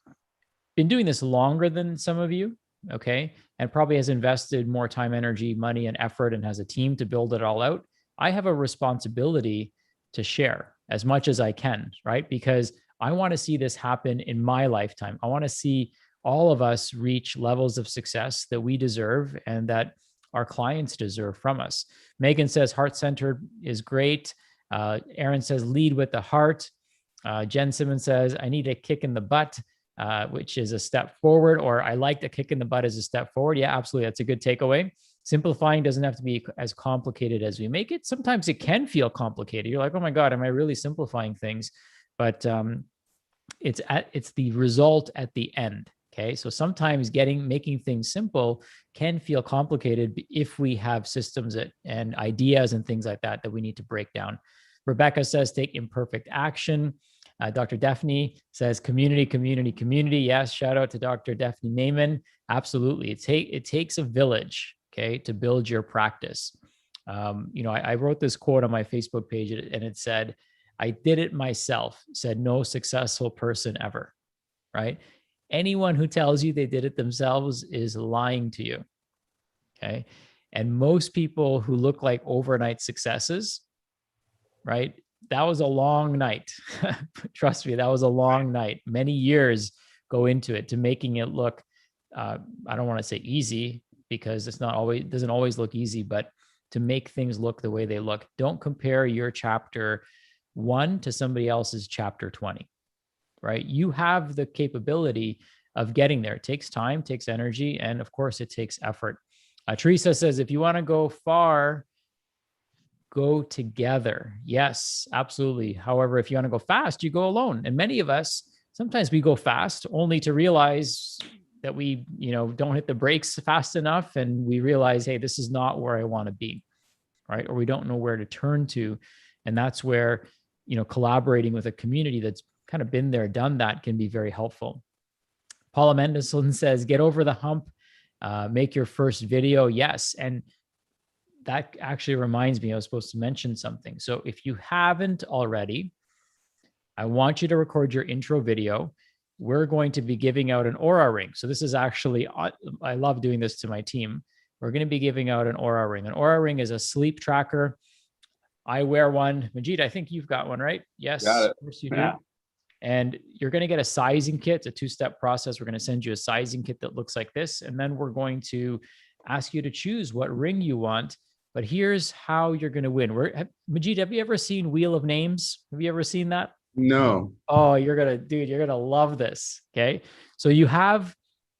Speaker 4: been doing this longer than some of you, okay, and probably has invested more time, energy, money, and effort, and has a team to build it all out, I have a responsibility to share as much as I can, right? Because I want to see this happen in my lifetime. I want to see all of us reach levels of success that we deserve and that our clients deserve from us. Megan says heart-centered is great. Aaron says lead with the heart. Jen Simmons says, I need a kick in the butt, which is a step forward, or I like the kick in the butt as a step forward. Yeah, absolutely. That's a good takeaway. Simplifying doesn't have to be as complicated as we make it. Sometimes it can feel complicated. You're like, oh my God, am I really simplifying things? But it's the result at the end. Okay. So sometimes making things simple can feel complicated if we have systems and ideas and things like that we need to break down. Rebecca says, take imperfect action. Dr. Daphne says, community, community, community. Yes. Shout out to Dr. Daphne Naiman. Absolutely. It takes a village, okay, to build your practice. You know, I wrote this quote on my Facebook page, and it said, I did it myself, said no successful person ever, right? Anyone who tells you they did it themselves is lying to you, okay? And most people who look like overnight successes, right? That was a long night. Trust me, that was a long night. Many years go into it to making it look, I don't want to say easy, because it doesn't always look easy, but to make things look the way they look. Don't compare your chapter 1 to somebody else's chapter 20, right? You have the capability of getting there. It takes time, takes energy, and of course it takes effort. Teresa says, if you want to go far, go together. Yes, absolutely. However, if you want to go fast, you go alone. And many of us, sometimes we go fast only to realize that we, don't hit the brakes fast enough. And we realize, hey, this is not where I want to be, right? Or we don't know where to turn to. And that's where, collaborating with a community that's kind of been there, done that can be very helpful. Paula Mendelson says, get over the hump, make your first video. Yes. And that actually reminds me, I was supposed to mention something. So if you haven't already, I want you to record your intro video. We're going to be giving out an Oura ring. So this is actually, I love doing this to my team. We're going to be giving out an Oura ring. An Oura ring is a sleep tracker. I wear one. Majid, I think you've got one, right? Yes.
Speaker 5: Got it.
Speaker 4: Of course you do. And you're going to get a sizing kit. It's a two-step process. We're going to send you a sizing kit that looks like this. And then we're going to ask you to choose what ring you want. But here's how you're going to win. Majid, have you ever seen Wheel of Names? Have you ever seen that?
Speaker 5: No.
Speaker 4: Oh, you're going to love this. Okay. So you have,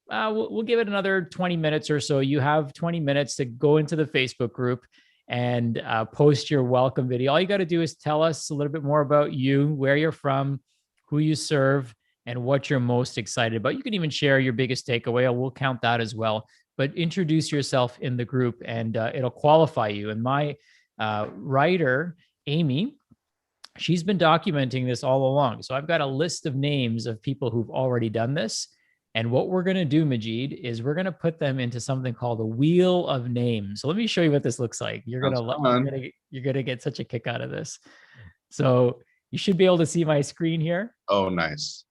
Speaker 4: we'll give it another 20 minutes or so. You have 20 minutes to go into the Facebook group and post your welcome video. All you got to do is tell us a little bit more about you, where you're from, who you serve, and what you're most excited about. You can even share your biggest takeaway. We'll count that as well. But introduce yourself in the group and it'll qualify you. And my writer, Amy, she's been documenting this all along. So I've got a list of names of people who've already done this. And what we're going to do, Majid, is we're going to put them into something called a Wheel of Names. So let me show you what this looks like. You're going to get such a kick out of this. So you should be able to see my screen here.
Speaker 5: Oh, nice.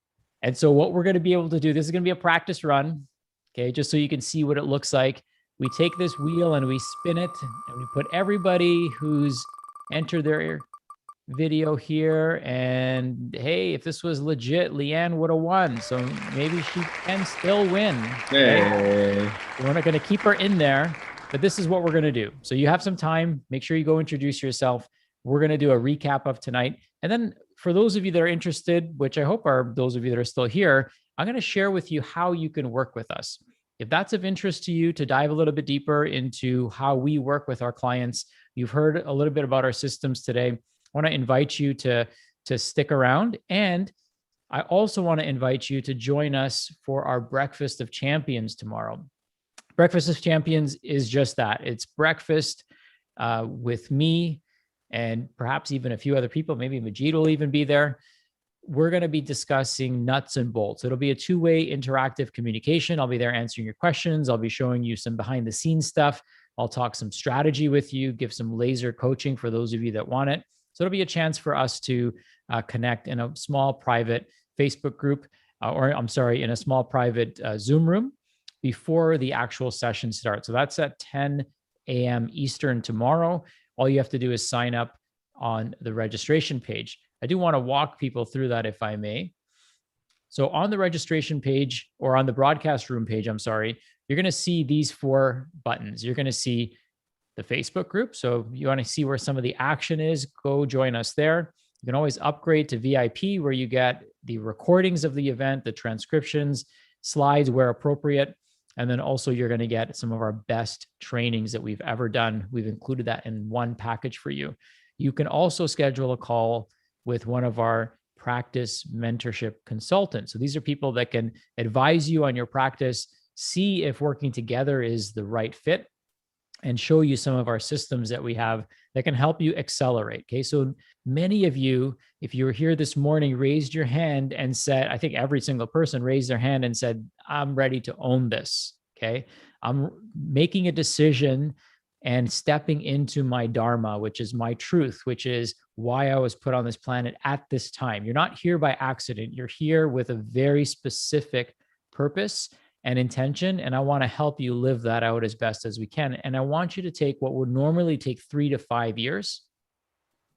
Speaker 4: And so what we're going to be able to do, this is going to be a practice run. Okay, just so you can see what it looks like. We take this wheel and we spin it and we put everybody who's entered their video here. And hey, if this was legit, Leanne would have won. So maybe she can still win.
Speaker 5: Hey.
Speaker 4: We're not going to keep her in there, but this is what we're going to do. So you have some time. Make sure you go introduce yourself. We're going to do a recap of tonight. And then for those of you that are interested, which I hope are those of you that are still here, I'm going to share with you how you can work with us. If that's of interest to you, to dive a little bit deeper into how we work with our clients, you've heard a little bit about our systems today. I want to invite you to stick around. And I also want to invite you to join us for our Breakfast of Champions tomorrow. Breakfast of Champions is just that. It's breakfast with me and perhaps even a few other people. Maybe Majid will even be there. We're going to be discussing nuts and bolts. It'll be a two-way interactive communication. I'll be there answering your questions. I'll be showing you some behind the scenes stuff. I'll talk some strategy with you, give some laser coaching for those of you that want it. So it'll be a chance for us to connect in a small private Facebook group, in a small private Zoom room before the actual session starts. So that's at 10 a.m. Eastern tomorrow. All you have to do is sign up on the registration page. I do want to walk people through that if I may. So on the registration page or on the broadcast room page, you're going to see these 4 buttons. You're going to see the Facebook group. So if you want to see where some of the action is, go join us there. You can always upgrade to VIP where you get the recordings of the event, the transcriptions, slides where appropriate. And then also you're going to get some of our best trainings that we've ever done. We've included that in one package for you. You can also schedule a call with one of our practice mentorship consultants. So these are people that can advise you on your practice, see if working together is the right fit, and show you some of our systems that we have that can help you accelerate. Okay. So many of you, if you were here this morning, raised your hand and said, I think every single person raised their hand and said, I'm ready to own this. Okay. I'm making a decision and stepping into my dharma, which is my truth, which is why I was put on this planet at this time. You're not here by accident. You're here with a very specific purpose and intention. And I want to help you live that out as best as we can. And I want you to take what would normally take 3 to 5 years.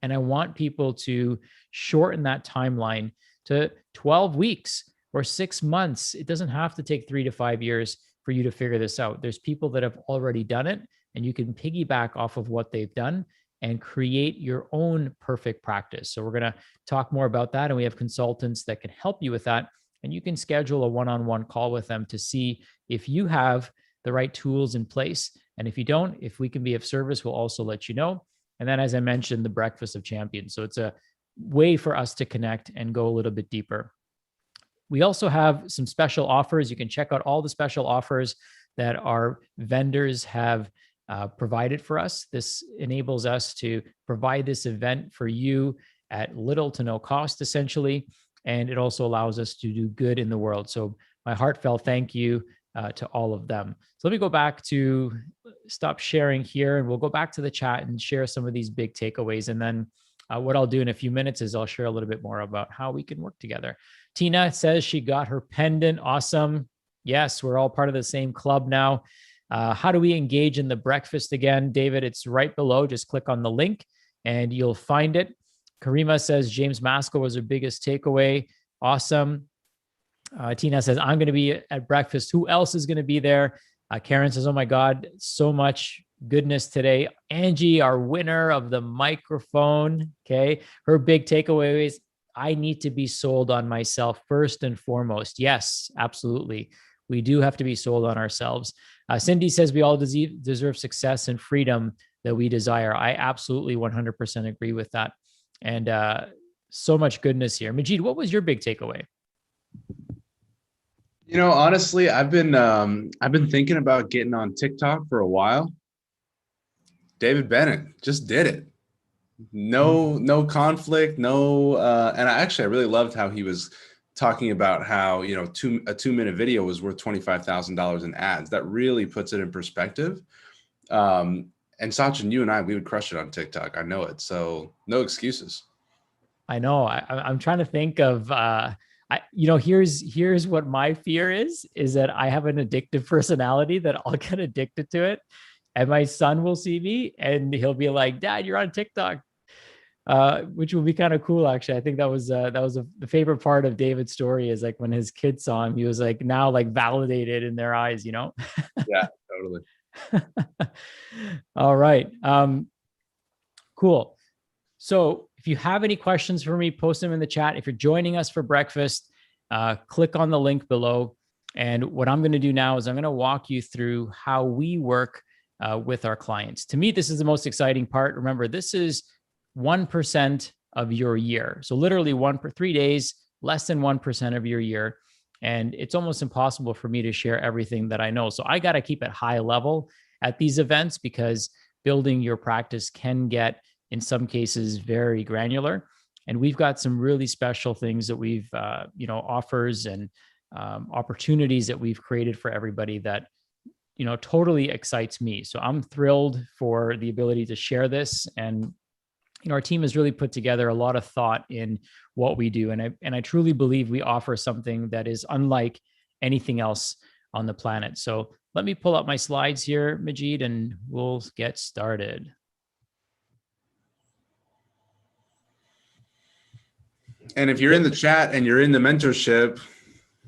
Speaker 4: And I want people to shorten that timeline to 12 weeks or 6 months. It doesn't have to take 3 to 5 years for you to figure this out. There's people that have already done it, and you can piggyback off of what they've done and create your own perfect practice. So we're going to talk more about that. And we have consultants that can help you with that. And you can schedule a one-on-one call with them to see if you have the right tools in place. And if you don't, if we can be of service, we'll also let you know. And then, as I mentioned, the Breakfast of Champions. So it's a way for us to connect and go a little bit deeper. We also have some special offers. You can check out all the special offers that our vendors have provided for us. This enables us to provide this event for you at little to no cost, essentially. And it also allows us to do good in the world. So my heartfelt thank you to all of them. So let me go back to stop sharing here, and we'll go back to the chat and share some of these big takeaways. And then what I'll do in a few minutes is I'll share a little bit more about how we can work together. Tina says she got her pendant. Awesome. Yes, we're all part of the same club now. How do we engage in the breakfast again? David, it's right below. Just click on the link and you'll find it. Karima says James Maskell was her biggest takeaway. Awesome. Tina says, I'm going to be at breakfast. Who else is going to be there? Karen says, oh my God, so much goodness today. Angie, our winner of the microphone. Okay. Her big takeaway is, I need to be sold on myself first and foremost. Yes, absolutely. We do have to be sold on ourselves. Cindy says we all deserve success and freedom that we desire. I absolutely 100% agree with that. And so much goodness here. Majid, what was your big takeaway?
Speaker 5: You know, honestly, I've been thinking about getting on TikTok for a while. David Bennett just did it. No conflict, no. And I really loved how he was talking about how, you know, a 2-minute video was worth $25,000 in ads. That really puts it in perspective. And Sachin, you and I, we would crush it on TikTok. I know it. So no excuses.
Speaker 4: I know. I'm trying to think of, here's what my fear is that I have an addictive personality that I'll get addicted to it. And my son will see me and he'll be like, Dad, you're on TikTok, which will be kind of cool. Actually, I think that was the favorite part of David's story is like when his kids saw him, he was like now like validated in their eyes, you know?
Speaker 5: Yeah, totally.
Speaker 4: All right. Cool. So if you have any questions for me, post them in the chat. If you're joining us for breakfast, click on the link below. And what I'm going to do now is I'm going to walk you through how we work with our clients. To me, this is the most exciting part. Remember, this is 1% of your year. So literally 3 days, less than 1% of your year. And it's almost impossible for me to share everything that I know. So I got to keep it high level at these events because building your practice can get, in some cases, very granular. And we've got some really special things that we've, offers and opportunities that we've created for everybody that, totally excites me. So I'm thrilled for the ability to share this. And, our team has really put together a lot of thought in what we do. And I truly believe we offer something that is unlike anything else on the planet. So let me pull up my slides here, Majid, and we'll get started.
Speaker 5: And if you're in the chat and you're in the mentorship,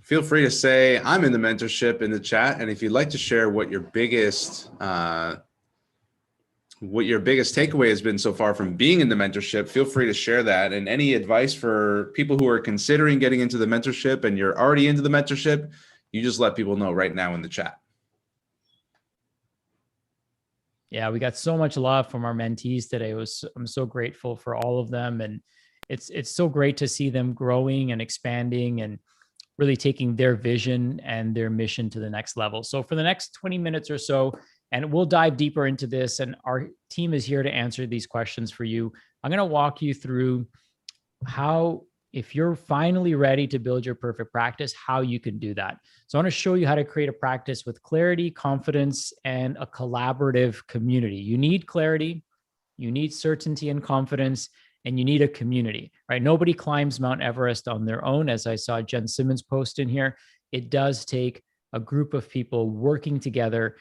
Speaker 5: feel free to say, I'm in the mentorship in the chat. And if you'd like to share what your biggest takeaway has been so far from being in the mentorship, feel free to share that. And any advice for people who are considering getting into the mentorship and you're already into the mentorship, you just let people know right now in the chat.
Speaker 4: Yeah, we got so much love from our mentees today. I'm so grateful for all of them. And it's so great to see them growing and expanding and really taking their vision and their mission to the next level. So for the next 20 minutes or so, and we'll dive deeper into this, and our team is here to answer these questions for you. I'm going to walk you through how, if you're finally ready to build your perfect practice, how you can do that. So I want to show you how to create a practice with clarity, confidence, and a collaborative community. You need clarity, you need certainty and confidence, and you need a community, right? Nobody climbs Mount Everest on their own. As I saw Jen Simmons post in here, it does take a group of people working together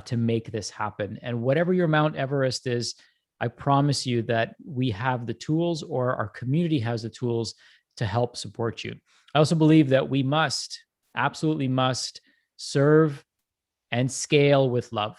Speaker 4: to make this happen. And whatever your Mount Everest is, I promise you that we have the tools, or our community has the tools to help support you. I also believe that we absolutely must serve and scale with love.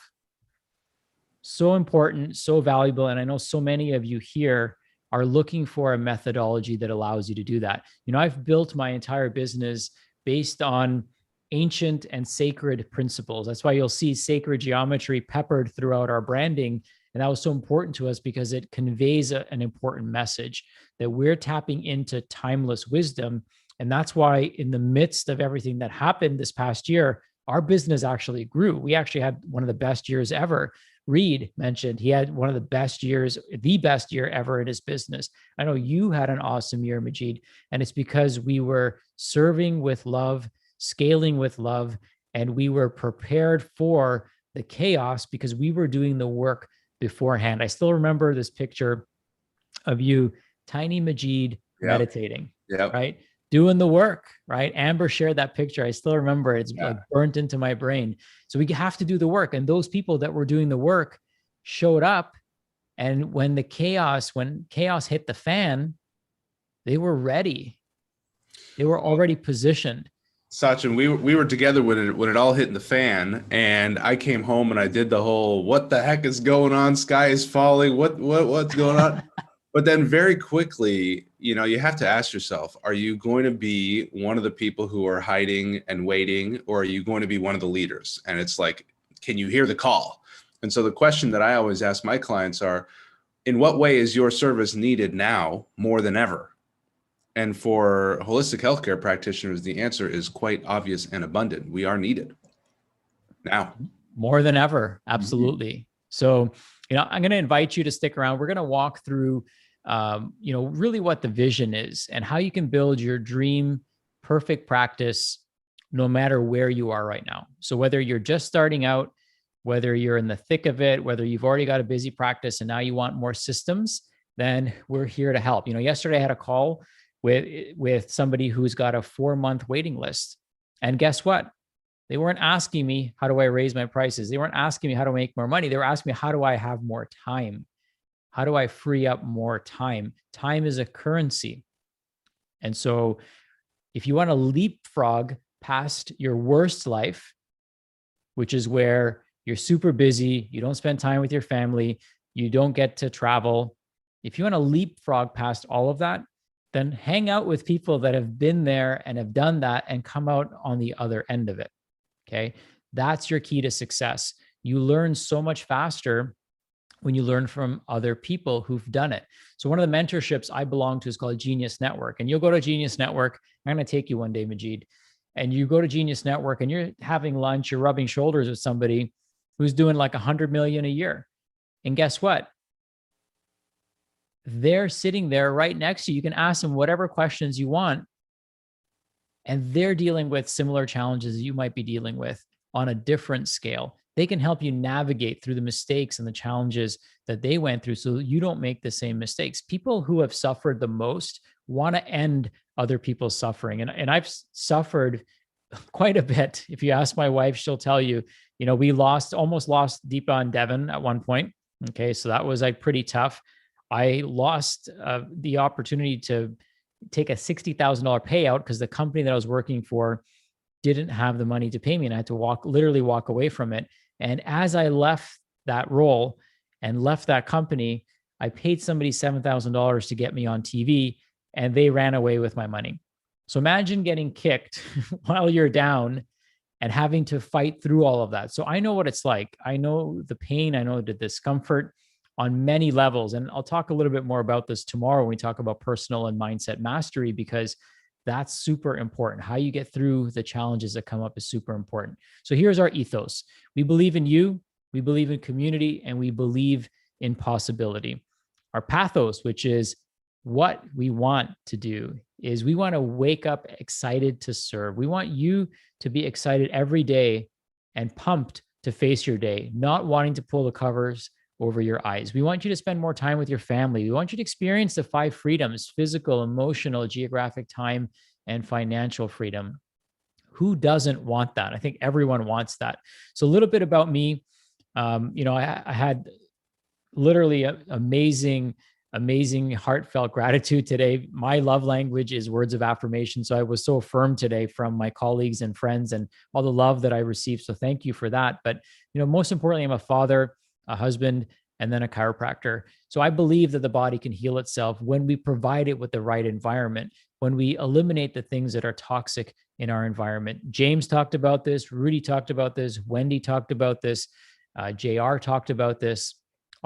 Speaker 4: So important, so valuable. And I know so many of you here are looking for a methodology that allows you to do that. I've built my entire business based on ancient and sacred principles. That's why you'll see sacred geometry peppered throughout our branding. And that was so important to us because it conveys an important message that we're tapping into timeless wisdom. And that's why in the midst of everything that happened this past year, our business actually grew. We actually had one of the best years ever. Reed mentioned he had one of the best years, the best year ever in his business. I know you had an awesome year, Majid, and it's because we were serving with love, scaling with love, and we were prepared for the chaos because we were doing the work beforehand. I still remember this picture of you, tiny Majid, meditating, right? Doing the work, right? Amber shared that picture. I still remember it. It's like burnt into my brain. So we have to do the work. And those people that were doing the work showed up. And when chaos hit the fan, they were ready. They were already positioned.
Speaker 5: Sachin, we were together when it all hit in the fan, and I came home and I did the whole "what the heck is going on? Sky is falling. What's going on?" But then very quickly, you have to ask yourself: are you going to be one of the people who are hiding and waiting, or are you going to be one of the leaders? And it's like, can you hear the call? And so the question that I always ask my clients are, in what way is your service needed now more than ever? And for holistic healthcare practitioners, the answer is quite obvious and abundant. We are needed now.
Speaker 4: More than ever. Absolutely. So, I'm going to invite you to stick around. We're going to walk through, really what the vision is and how you can build your dream perfect practice no matter where you are right now. So whether you're just starting out, whether you're in the thick of it, whether you've already got a busy practice and now you want more systems, then we're here to help. Yesterday I had a call with somebody who's got a 4-month waiting list. And guess what? They weren't asking me, how do I raise my prices? They weren't asking me how to make more money. They were asking me, how do I have more time? How do I free up more time? Time is a currency. And so if you want to leapfrog past your worst life, which is where you're super busy, you don't spend time with your family, you don't get to travel. If you want to leapfrog past all of that, then hang out with people that have been there and have done that and come out on the other end of it. Okay. That's your key to success. You learn so much faster when you learn from other people who've done it. So one of the mentorships I belong to is called Genius Network. And you'll go to Genius Network. I'm going to take you one day, Majid. And you go to Genius Network and you're having lunch, you're rubbing shoulders with somebody who's doing like 100 million a year. And guess what? They're sitting there right next to you. You can ask them whatever questions you want. And they're dealing with similar challenges you might be dealing with on a different scale. They can help you navigate through the mistakes and the challenges that they went through so you don't make the same mistakes. People who have suffered the most want to end other people's suffering. And I've suffered quite a bit. If you ask my wife, she'll tell you, we almost lost Deepa and Devin at one point. Okay. So that was like pretty tough. I lost the opportunity to take a $60,000 payout because the company that I was working for didn't have the money to pay me. And I had to literally walk away from it. And as I left that role and left that company, I paid somebody $7,000 to get me on TV and they ran away with my money. So imagine getting kicked while you're down and having to fight through all of that. So I know what it's like. I know the pain, I know the discomfort on many levels. And I'll talk a little bit more about this tomorrow when we talk about personal and mindset mastery, because that's super important. How you get through the challenges that come up is super important. So here's our ethos. We believe in you, we believe in community, and we believe in possibility. Our pathos, which is what we want to do, is we want to wake up excited to serve. We want you to be excited every day and pumped to face your day, not wanting to pull the covers over your eyes. We want you to spend more time with your family. We want you to experience the 5 freedoms: physical, emotional, geographic, time, and financial freedom. Who doesn't want that? I think everyone wants that. So a little bit about me. I had literally amazing heartfelt gratitude today. My love language is words of affirmation. So I was so affirmed today from my colleagues and friends and all the love that I received. So thank you for that. But, most importantly, I'm a father, a husband, and then a chiropractor. So I believe that the body can heal itself when we provide it with the right environment, when we eliminate the things that are toxic in our environment. James talked about this, Rudy talked about this, Wendy talked about this, JR talked about this.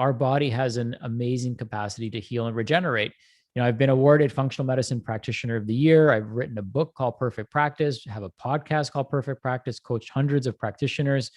Speaker 4: our body has an amazing capacity to heal and regenerate. I've been awarded Functional Medicine Practitioner of the Year. I've written a book called Perfect Practice, have a podcast called Perfect Practice, coached hundreds of practitioners.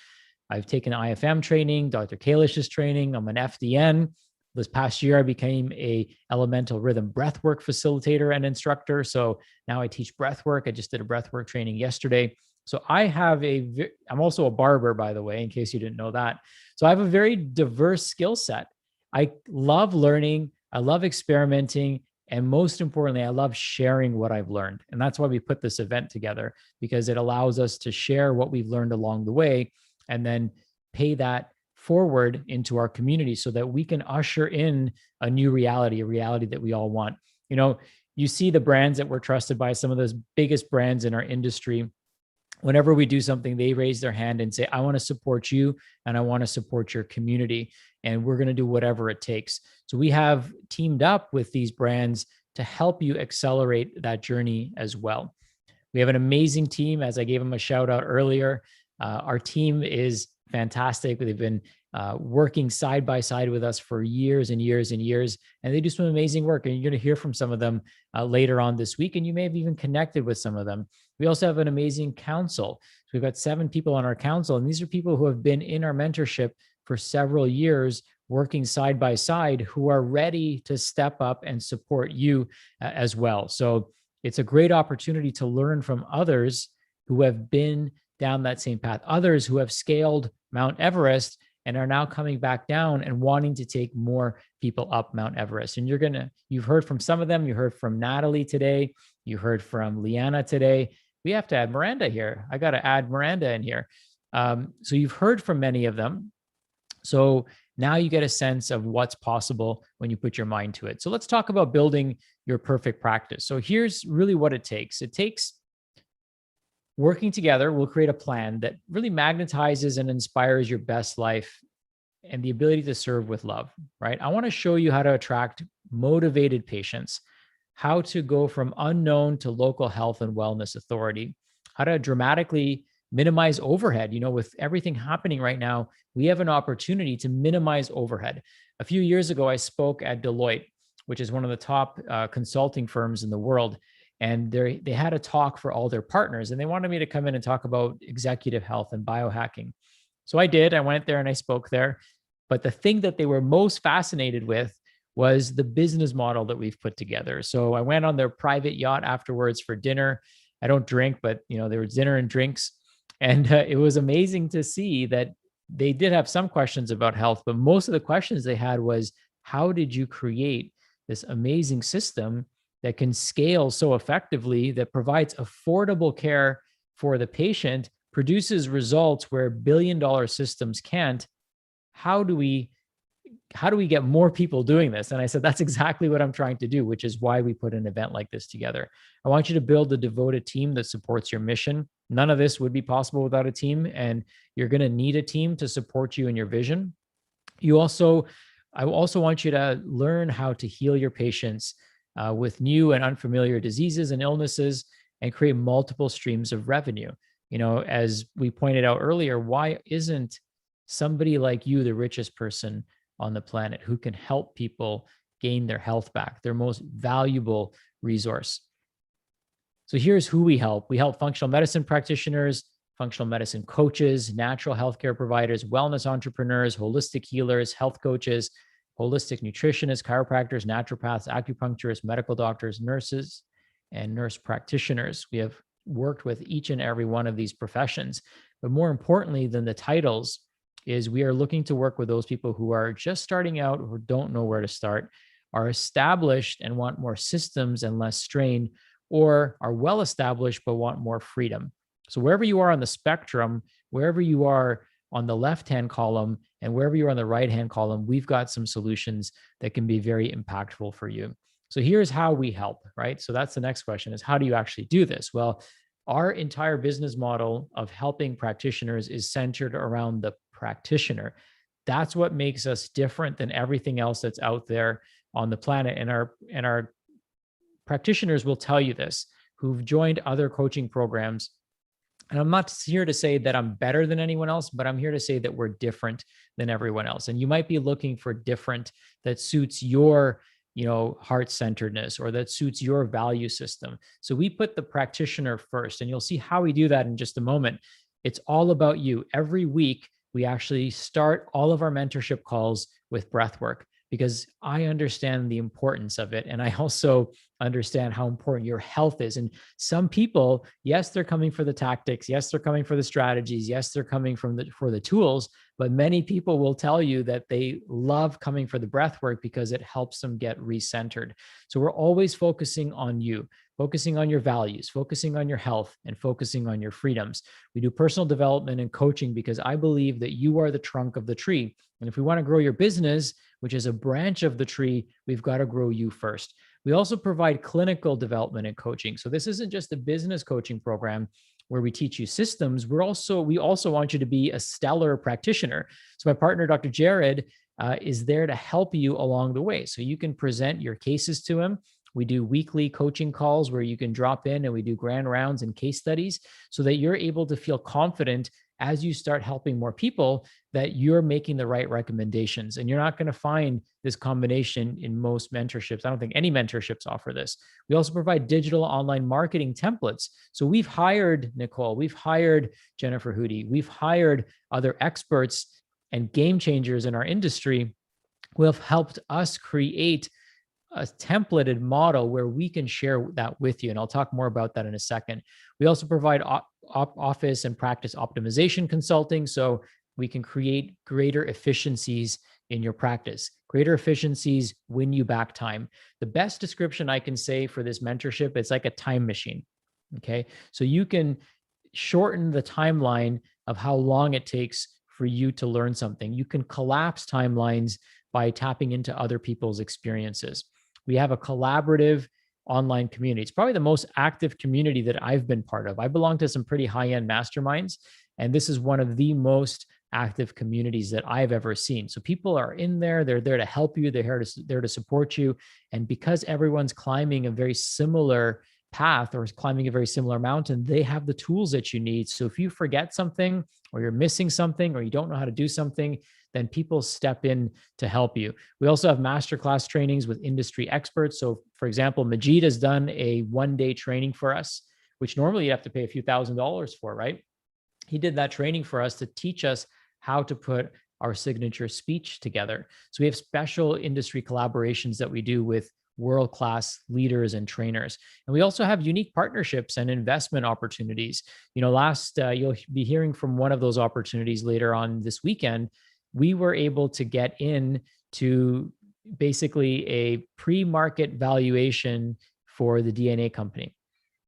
Speaker 4: I've taken IFM training, Dr. Kalish's training. I'm an FDN. This past year, I became a elemental rhythm breathwork facilitator and instructor. So now I teach breathwork. I just did a breathwork training yesterday. So I'm also a barber, by the way, in case you didn't know that. So I have a very diverse skill set. I love learning. I love experimenting. And most importantly, I love sharing what I've learned. And that's why we put this event together, because it allows us to share what we've learned along the way and then pay that forward into our community so that we can usher in a new reality, a reality that we all want. You see the brands that we're trusted by, some of those biggest brands in our industry. Whenever we do something, they raise their hand and say, I want to support you and I want to support your community. And we're going to do whatever it takes. So we have teamed up with these brands to help you accelerate that journey as well. We have an amazing team. As I gave them a shout out earlier, our team is fantastic. They've been working side by side with us for years and years and years, and they do some amazing work. And you're going to hear from some of them later on this week, and you may have even connected with some of them. We also have an amazing council. So we've got 7 people on our council, and these are people who have been in our mentorship for several years, working side by side, who are ready to step up and support you as well. So it's a great opportunity to learn from others who have been down that same path, others who have scaled Mount Everest and are now coming back down and wanting to take more people up Mount Everest. And you've heard from some of them. You heard from Natalie today. You heard from Leanna today. We have to add Miranda here. I got to add Miranda in here. So you've heard from many of them. So now you get a sense of what's possible when you put your mind to it. So let's talk about building your perfect practice. So here's really what it takes. It takes working together. We'll create a plan that really magnetizes and inspires your best life and the ability to serve with love, right? I want to show you how to attract motivated patients, how to go from unknown to local health and wellness authority, how to dramatically minimize overhead. With everything happening right now, we have an opportunity to minimize overhead. A few years ago, I spoke at Deloitte, which is one of the top consulting firms in the world. And they had a talk for all their partners, and they wanted me to come in and talk about executive health and biohacking. So I did. I went there and I spoke there. But the thing that they were most fascinated with was the business model that we've put together. So I went on their private yacht afterwards for dinner. I don't drink, but there was dinner and drinks. And it was amazing to see that they did have some questions about health, but most of the questions they had was, how did you create this amazing system that can scale so effectively, that provides affordable care for the patient, produces results where billion-dollar systems can't? How do we get more people doing this? And I said, that's exactly what I'm trying to do, which is why we put an event like this together. I want you to build a devoted team that supports your mission. None of this would be possible without a team, and you're going to need a team to support you in your vision. I also want you to learn how to heal your patients with new and unfamiliar diseases and illnesses, and create multiple streams of revenue. As we pointed out earlier, why isn't somebody like you the richest person on the planet who can help people gain their health back, their most valuable resource? So here's who we help. We help functional medicine practitioners, functional medicine coaches, natural healthcare providers, wellness entrepreneurs, holistic healers, health coaches, holistic nutritionists, chiropractors, naturopaths, acupuncturists, medical doctors, nurses, and nurse practitioners. We have worked with each and every one of these professions. But more importantly than the titles is we are looking to work with those people who are just starting out, who don't know where to start, are established and want more systems and less strain, or are well established but want more freedom. So wherever you are on the spectrum, wherever you are on the left-hand column and wherever you're on the right-hand column, we've got some solutions that can be very impactful for you. So here's how we help, right? So that's the next question, is how do you actually do this? Well, our entire business model of helping practitioners is centered around the practitioner. That's what makes us different than everything else that's out there on the planet. And our practitioners will tell you this, who've joined other coaching programs And I'm not here to say that I'm better than anyone else, but I'm here to say that we're different than everyone else. And you might be looking for different that suits your, heart-centeredness, or that suits your value system. So we put the practitioner first, and you'll see how we do that in just a moment. It's all about you. Every week, we actually start all of our mentorship calls with breath work, because I understand the importance of it. And I also understand how important your health is. And some people, yes, they're coming for the tactics. Yes, they're coming for the strategies. Yes, they're coming for the tools. But many people will tell you that they love coming for the breath work because it helps them get recentered. So we're always focusing on you, focusing on your values, focusing on your health, and focusing on your freedoms. We do personal development and coaching because I believe that you are the trunk of the tree. And if we want to grow your business, which is a branch of the tree, we've got to grow you first. We also provide clinical development and coaching. So this isn't just a business coaching program where we teach you systems. We also want you to be a stellar practitioner. So my partner, Dr. Jared, is there to help you along the way. So you can present your cases to him. We do weekly coaching calls where you can drop in, and we do grand rounds and case studies so that you're able to feel confident as you start helping more people that you're making the right recommendations. And you're not going to find this combination in most mentorships. I don't think any mentorships offer this. We also provide digital online marketing templates. So we've hired Nicole, we've hired Jennifer Hootie, we've hired other experts and game changers in our industry who have helped us create a templated model where we can share that with you. And I'll talk more about that in a second. We also provide office and practice optimization consulting, so we can create greater efficiencies in your practice. Greater efficiencies win you back time. The best description I can say for this mentorship, it's like a time machine. Okay. So you can shorten the timeline of how long it takes for you to learn something. You can collapse timelines by tapping into other people's experiences. We have a collaborative online community. It's probably the most active community that I've been part of. I belong to some pretty high-end masterminds, and this is one of the most active communities that I've ever seen. So people are in there, they're there to help you, they're there to support you. And because everyone's climbing a very similar path or is climbing a very similar mountain, they have the tools that you need. So if you forget something, or you're missing something, or you don't know how to do something, then people step in to help you. We also have masterclass trainings with industry experts. So for example, Majid has done a one-day training for us, which normally you have to pay a few $1,000s for, right? He did that training for us to teach us how to put our signature speech together. So we have special industry collaborations that we do with world-class leaders and trainers. And we also have unique partnerships and investment opportunities. You'll be hearing from one of those opportunities later on this weekend. We were able to get in to basically a pre-market valuation for the DNA company.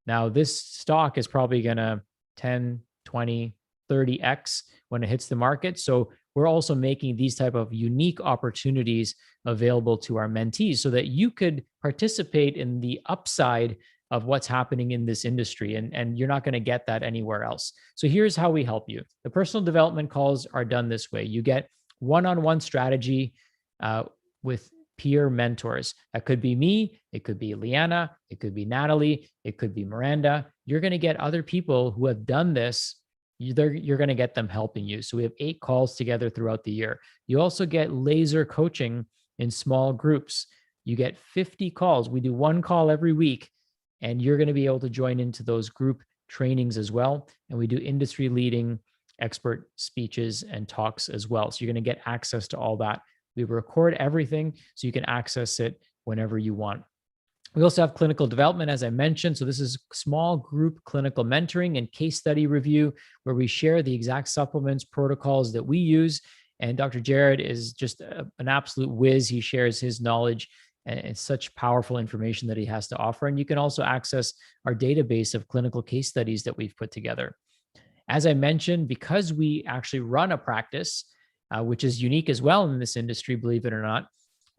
Speaker 4: Now, this stock is probably going to 10, 20, 30x when it hits the market. So we're also making these type of unique opportunities available to our mentees so that you could participate in the upside of what's happening in this industry. And you're not going to get that anywhere else. So here's how we help you. The personal development calls are done this way. You get one-on-one strategy with peer mentors. That could be me, it could be Leanna, it could be Natalie, it could be Miranda. You're going to get other people who have done this. You're going to get them helping you. So we have 8 calls together throughout the year. You also get laser coaching in small groups. You get 50 calls. We do 1 call every week, and you're going to be able to join into those group trainings as well. And we do industry leading expert speeches and talks as well. So you're going to get access to all that. We record everything so you can access it whenever you want. We also have clinical development, as I mentioned. So this is small group clinical mentoring and case study review, where we share the exact supplements, protocols that we use. And Dr. Jared is just an absolute whiz. He shares his knowledge, and it's such powerful information that he has to offer. And you can also access our database of clinical case studies that we've put together. As I mentioned, because we actually run a practice, which is unique as well in this industry, believe it or not,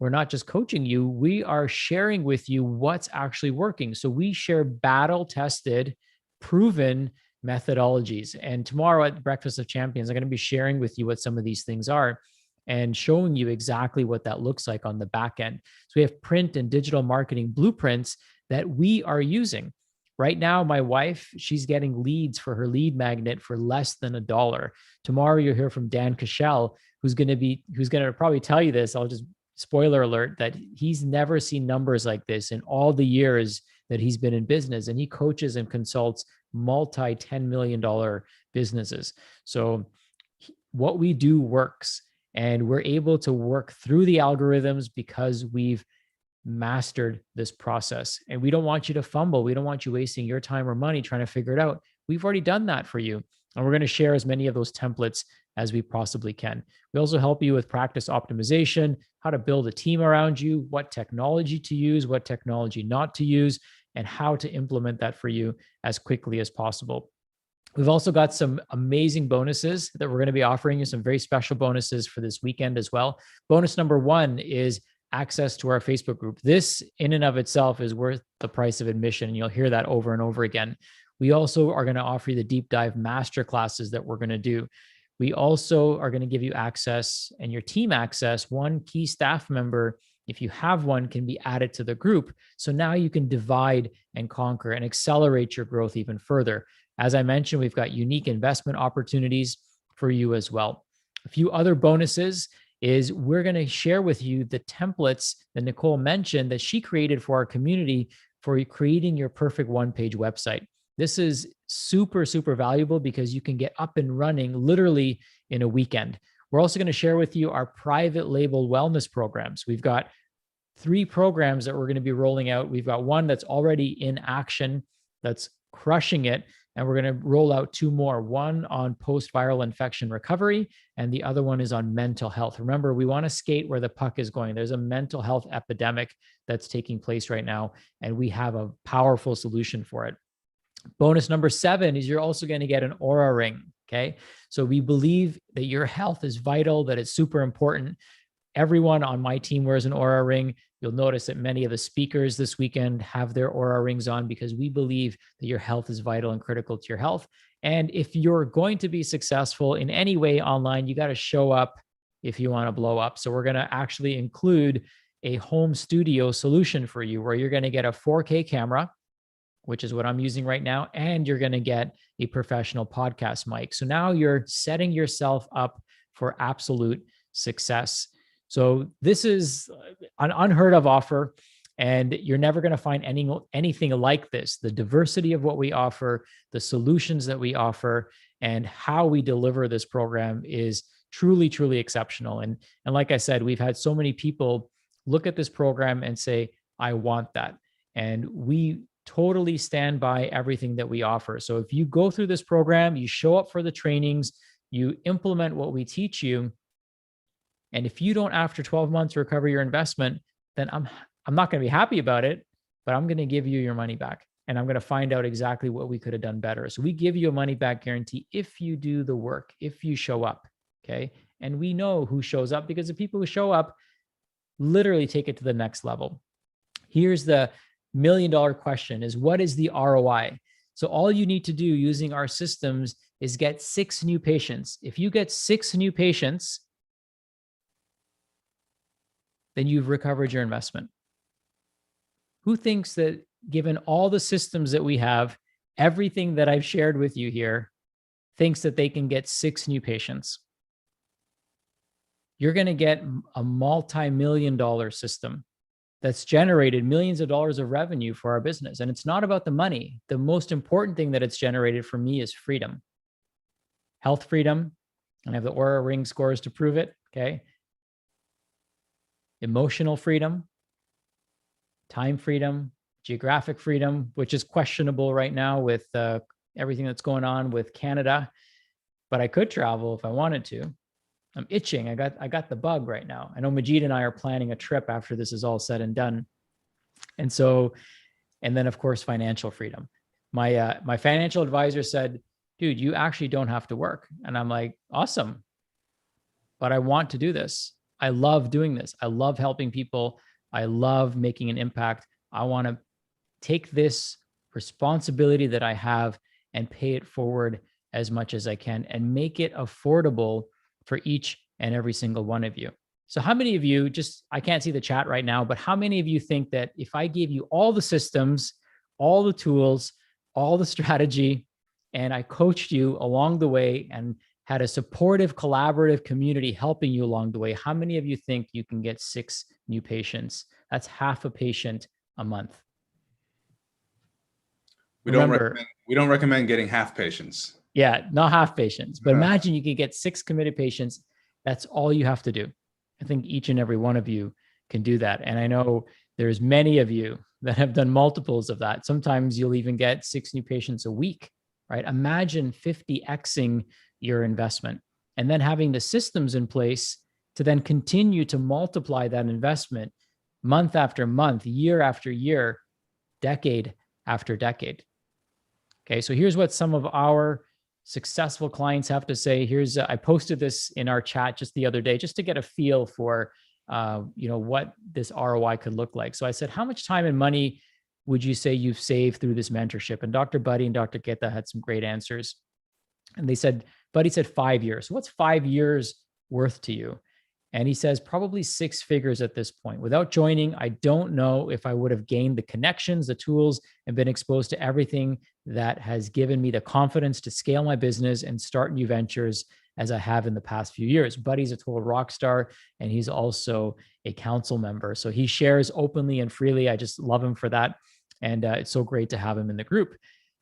Speaker 4: we're not just coaching you, we are sharing with you what's actually working. So we share battle-tested, proven methodologies. And tomorrow at Breakfast of Champions, I'm going to be sharing with you what some of these things are and showing you exactly what that looks like on the back end. So we have print and digital marketing blueprints that we are using. Right now, my wife, she's getting leads for her lead magnet for less than $1. Tomorrow, you'll hear from Dan Cashel, who's going to probably tell you this. I'll just spoiler alert that he's never seen numbers like this in all the years that he's been in business, and he coaches and consults multi-$10 million businesses. So what we do works, and we're able to work through the algorithms because we've mastered this process. And we don't want you to fumble. We don't want you wasting your time or money trying to figure it out. We've already done that for you. And we're going to share as many of those templates as we possibly can. We also help you with practice optimization, how to build a team around you, what technology to use, what technology not to use, and how to implement that for you as quickly as possible. We've also got some amazing bonuses that we're going to be offering you, some very special bonuses for this weekend as well. Bonus number 1 is access to our Facebook group. This in and of itself is worth the price of admission, and you'll hear that over and over again. We also are going to offer you the deep dive master classes that we're going to do. We also are going to give you access and your team access. One key staff member, if you have one, can be added to the group. So now you can divide and conquer and accelerate your growth even further. As I mentioned, we've got unique investment opportunities for you as well. A few other bonuses is we're going to share with you the templates that Nicole mentioned that she created for our community for creating your perfect one-page website. This is super, super valuable because you can get up and running literally in a weekend. We're also going to share with you our private label wellness programs. We've got 3 programs that we're going to be rolling out. We've got one that's already in action, that's crushing it. And we're going to roll out 2 more, one on post-viral infection recovery, and the other one is on mental health. Remember, we want to skate where the puck is going. There's a mental health epidemic that's taking place right now, and we have a powerful solution for it. Bonus number 7 is you're also going to get an Aura ring, okay? So we believe that your health is vital, that it's super important. Everyone on my team wears an Aura ring. You'll notice that many of the speakers this weekend have their Aura rings on because we believe that your health is vital and critical to your health. And if you're going to be successful in any way online, you got to show up if you want to blow up. So we're going to actually include a home studio solution for you where you're going to get a 4K camera, which is what I'm using right now, and you're going to get a professional podcast mic. So now you're setting yourself up for absolute success. So this is an unheard of offer, and you're never going to find anything like this. The diversity of what we offer, the solutions that we offer, and how we deliver this program is truly, truly exceptional. And like I said, we've had so many people look at this program and say, I want that. And we totally stand by everything that we offer. So if you go through this program, you show up for the trainings, you implement what we teach you, and if you don't, after 12 months, recover your investment, then I'm not going to be happy about it, but I'm going to give you your money back. And I'm going to find out exactly what we could have done better. So we give you a money back guarantee if you do the work, if you show up, okay? And we know who shows up because the people who show up literally take it to the next level. Here's the $1 million question is, what is the ROI? So all you need to do using our systems is get 6 new patients. If you get 6 new patients, then you've recovered your investment. Who thinks that given all the systems that we have, everything that I've shared with you here, thinks that they can get 6 new patients? You're going to get a multi-million-dollar system that's generated millions of dollars of revenue for our business. And it's not about the money. The most important thing that it's generated for me is freedom. Health freedom. And I have the Aura ring scores to prove it, okay? Emotional freedom, time freedom, geographic freedom, which is questionable right now with everything that's going on with Canada, but I could travel if I wanted to. I'm itching. I got the bug right now. I know Majid and I are planning a trip after this is all said and done. And then of course, financial freedom. My financial advisor said, dude, you actually don't have to work. And I'm like, awesome, but I want to do this. I love doing this. I love helping people. I love making an impact. I want to take this responsibility that I have and pay it forward as much as I can and make it affordable for each and every single one of you. So how many of you, I can't see the chat right now, but how many of you think that if I gave you all the systems, all the tools, all the strategy, and I coached you along the way and had a supportive, collaborative community helping you along the way, how many of you think you can get 6 new patients? That's half a patient a month.
Speaker 5: We don't recommend getting half patients.
Speaker 4: Yeah, not half patients, but imagine you could get 6 committed patients. That's all you have to do. I think each and every one of you can do that. And I know there's many of you that have done multiples of that. Sometimes you'll even get 6 new patients a week, right? Imagine 50xing your investment and then having the systems in place to then continue to multiply that investment month after month, year after year, decade after decade. Okay, so here's what some of our successful clients have to say. I posted this in our chat just the other day, just to get a feel for, what this ROI could look like. So I said, how much time and money would you say you've saved through this mentorship? And Dr. Buddy and Dr. Keta had some great answers. And they said, Buddy said 5 years. So what's 5 years worth to you? And he says, probably 6 figures at this point. Without joining, I don't know if I would have gained the connections, the tools, and been exposed to everything that has given me the confidence to scale my business and start new ventures as I have in the past few years. Buddy's a total rock star, and he's also a council member. So he shares openly and freely. I just love him for that. And it's so great to have him in the group.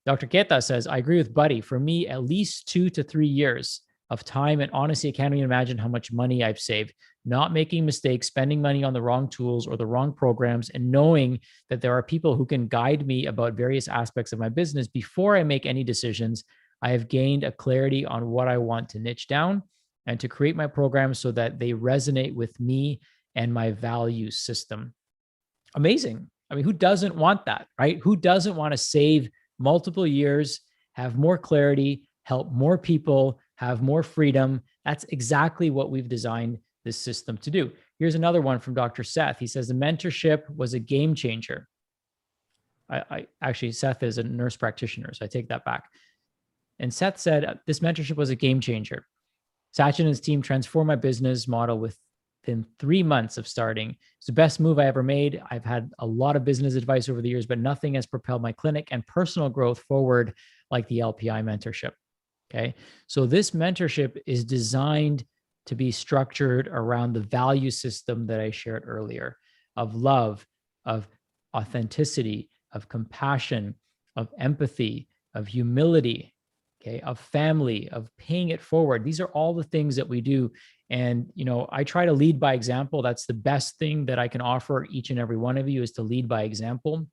Speaker 4: Dr. Keta says, I agree with Buddy. For me, at least 2 to 3 years of time, and honestly, I can't even imagine how much money I've saved, not making mistakes, spending money on the wrong tools or the wrong programs, and knowing that there are people who can guide me about various aspects of my business before I make any decisions. I have gained a clarity on what I want to niche down and to create my programs so that they resonate with me and my value system. Amazing. I mean, who doesn't want that, right? Who doesn't want to save multiple years, have more clarity, help more people, have more freedom? That's exactly what we've designed this system to do. Here's another one from Dr. Seth. He says, the mentorship was a game changer. I actually, Seth is a nurse practitioner, so I take that back. And Seth said, this mentorship was a game changer. Sachin and his team transformed my business model within 3 months of starting. It's the best move I ever made. I've had a lot of business advice over the years, but nothing has propelled my clinic and personal growth forward like the LPI mentorship. Okay. So this mentorship is designed to be structured around the value system that I shared earlier of love, of authenticity, of compassion, of empathy, of humility, okay, of family, of paying it forward. These are all the things that we do. And, I try to lead by example. That's the best thing that I can offer each and every one of you, is to lead by example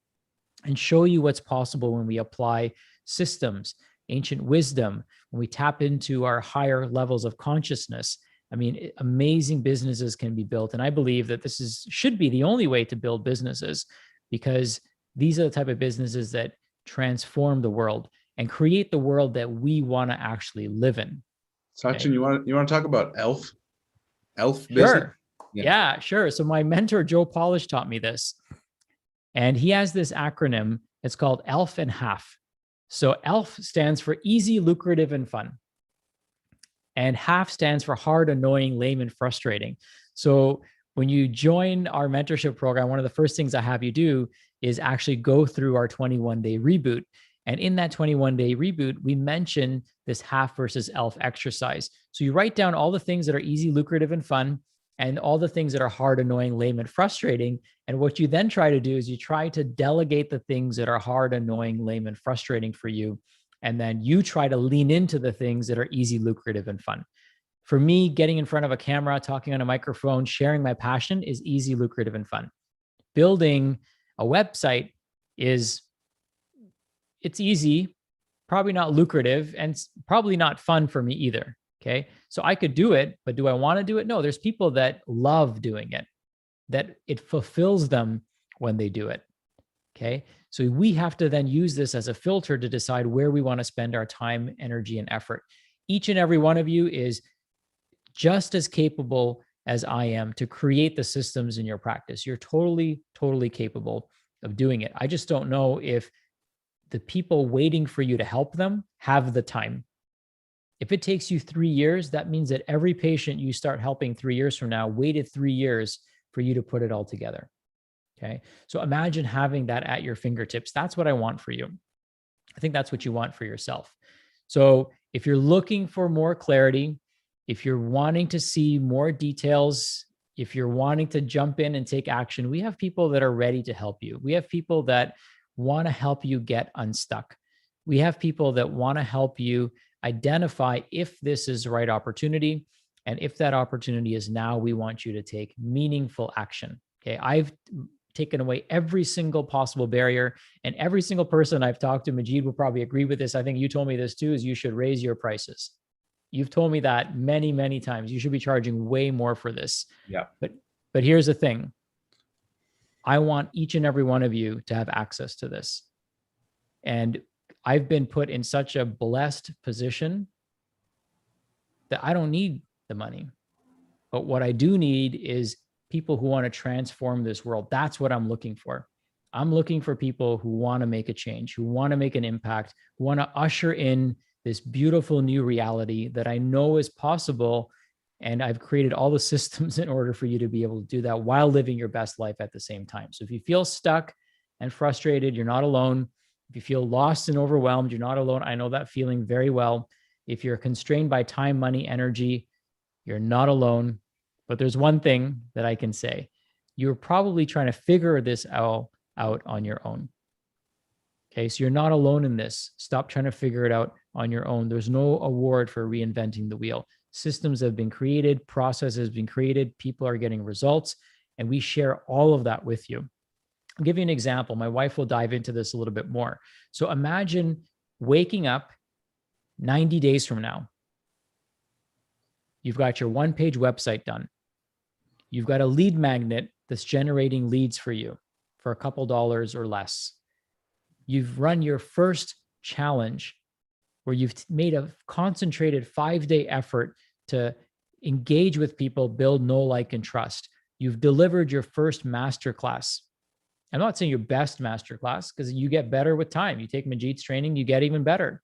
Speaker 4: and show you what's possible when we apply systems, ancient wisdom, when we tap into our higher levels of consciousness. I mean, amazing businesses can be built. And I believe that this should be the only way to build businesses, because these are the type of businesses that transform the world and create the world that we want to actually live in.
Speaker 5: Sachin, okay. you want to talk about ELF business?
Speaker 4: Sure. Yeah, sure. So my mentor, Joe Polish, taught me this. And he has this acronym. It's called ELF and HAF. So ELF stands for easy, lucrative, and fun. And HAF stands for hard, annoying, lame, and frustrating. So when you join our mentorship program, one of the first things I have you do is actually go through our 21-day reboot. And in that 21-day reboot, we mention this HAF versus ELF exercise. So you write down all the things that are easy, lucrative, and fun, and all the things that are hard, annoying, lame, and frustrating. And what you then try to do is you try to delegate the things that are hard, annoying, lame, and frustrating for you. And then you try to lean into the things that are easy, lucrative, and fun. For me, getting in front of a camera, talking on a microphone, sharing my passion is easy, lucrative, and fun. Building a website it's easy, probably not lucrative, and probably not fun for me either. Okay. So I could do it, but do I want to do it? No, there's people that love doing it, that it fulfills them when they do it. Okay. So we have to then use this as a filter to decide where we want to spend our time, energy, and effort. Each and every one of you is just as capable as I am to create the systems in your practice. You're totally, totally capable of doing it. I just don't know if the people waiting for you to help them have the time. If it takes you 3 years, that means that every patient you start helping 3 years from now waited 3 years for you to put it all together. Okay. So imagine having that at your fingertips. That's what I want for you. I think that's what you want for yourself. So if you're looking for more clarity, if you're wanting to see more details, if you're wanting to jump in and take action, we have people that are ready to help you. We have people that want to help you get unstuck. We have people that want to help you identify if this is the right opportunity. And if that opportunity is now, we want you to take meaningful action. Okay. I've taken away every single possible barrier, and every single person I've talked to, Majid will probably agree with this. I think you told me this too, is you should raise your prices. You've told me that many, many times. You should be charging way more for this.
Speaker 5: Yeah.
Speaker 4: But here's the thing. I want each and every one of you to have access to this. And I've been put in such a blessed position that I don't need the money. But what I do need is people who want to transform this world. That's what I'm looking for. I'm looking for people who want to make a change, who want to make an impact, who want to usher in this beautiful new reality that I know is possible. And I've created all the systems in order for you to be able to do that while living your best life at the same time. So if you feel stuck and frustrated, you're not alone. If you feel lost and overwhelmed, you're not alone. I know that feeling very well. If you're constrained by time, money, energy, you're not alone. But there's one thing that I can say. You're probably trying to figure this out on your own. Okay, so you're not alone in this. Stop trying to figure it out on your own. There's no award for reinventing the wheel. Systems have been created, processes have been created, people are getting results, and we share all of that with you. I'll give you an example. My wife will dive into this a little bit more. So imagine waking up 90 days from now. You've got your one-page website done. You've got a lead magnet that's generating leads for you for a couple dollars or less. You've run your first challenge where you've made a concentrated 5-day effort to engage with people, build, know, like, and trust. You've delivered your first masterclass. I'm not saying your best masterclass, because you get better with time. You take Majid's training, you get even better.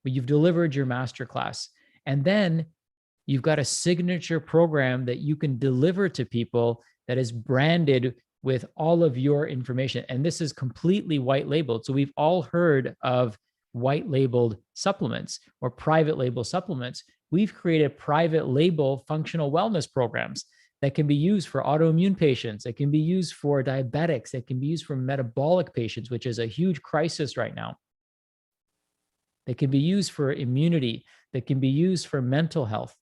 Speaker 4: But you've delivered your masterclass. And then you've got a signature program that you can deliver to people that is branded with all of your information. And this is completely white labeled. So we've all heard of white labeled supplements or private label supplements. We've created private label functional wellness programs that can be used for autoimmune patients, that can be used for diabetics, that can be used for metabolic patients, which is a huge crisis right now. That can be used for immunity, that can be used for mental health.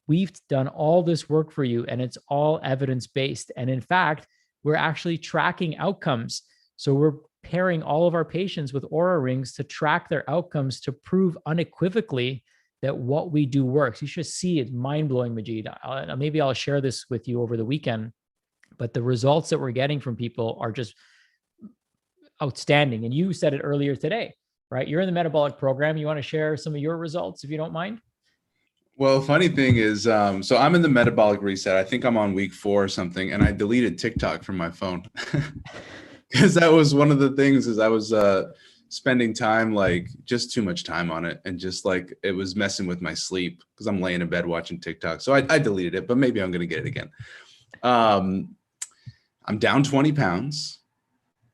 Speaker 4: We've done all this work for you, and it's all evidence-based. And in fact, we're actually tracking outcomes. So we're pairing all of our patients with Oura Rings to track their outcomes to prove unequivocally that what we do works. You should see it. Mind-blowing, Majid. Maybe I'll share this with you over the weekend, but the results that we're getting from people are just outstanding. And you said it earlier today, right? You're in the metabolic program. You want to share some of your results, if you don't mind?
Speaker 5: Well, funny thing is, so I'm in the metabolic reset. I think I'm on week 4 or something, and I deleted TikTok from my phone because that was one of the things. Is I was spending time, like just too much time on it, and just like it was messing with my sleep because I'm laying in bed watching TikTok. So I deleted it, but maybe I'm gonna get it again. I'm down 20 pounds.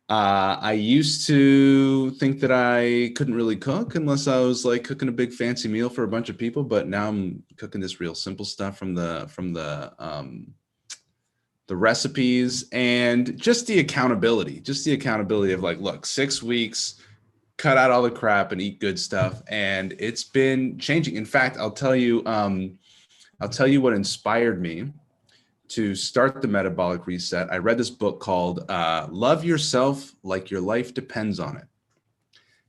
Speaker 5: I used to think that I couldn't really cook unless I was like cooking a big fancy meal for a bunch of people, but now I'm cooking this real simple stuff from the recipes, and just the accountability of like, look, 6 weeks, cut out all the crap and eat good stuff. And it's been changing. In fact, I'll tell you what inspired me to start the metabolic reset. I read this book called Love Yourself Like Your Life Depends on It.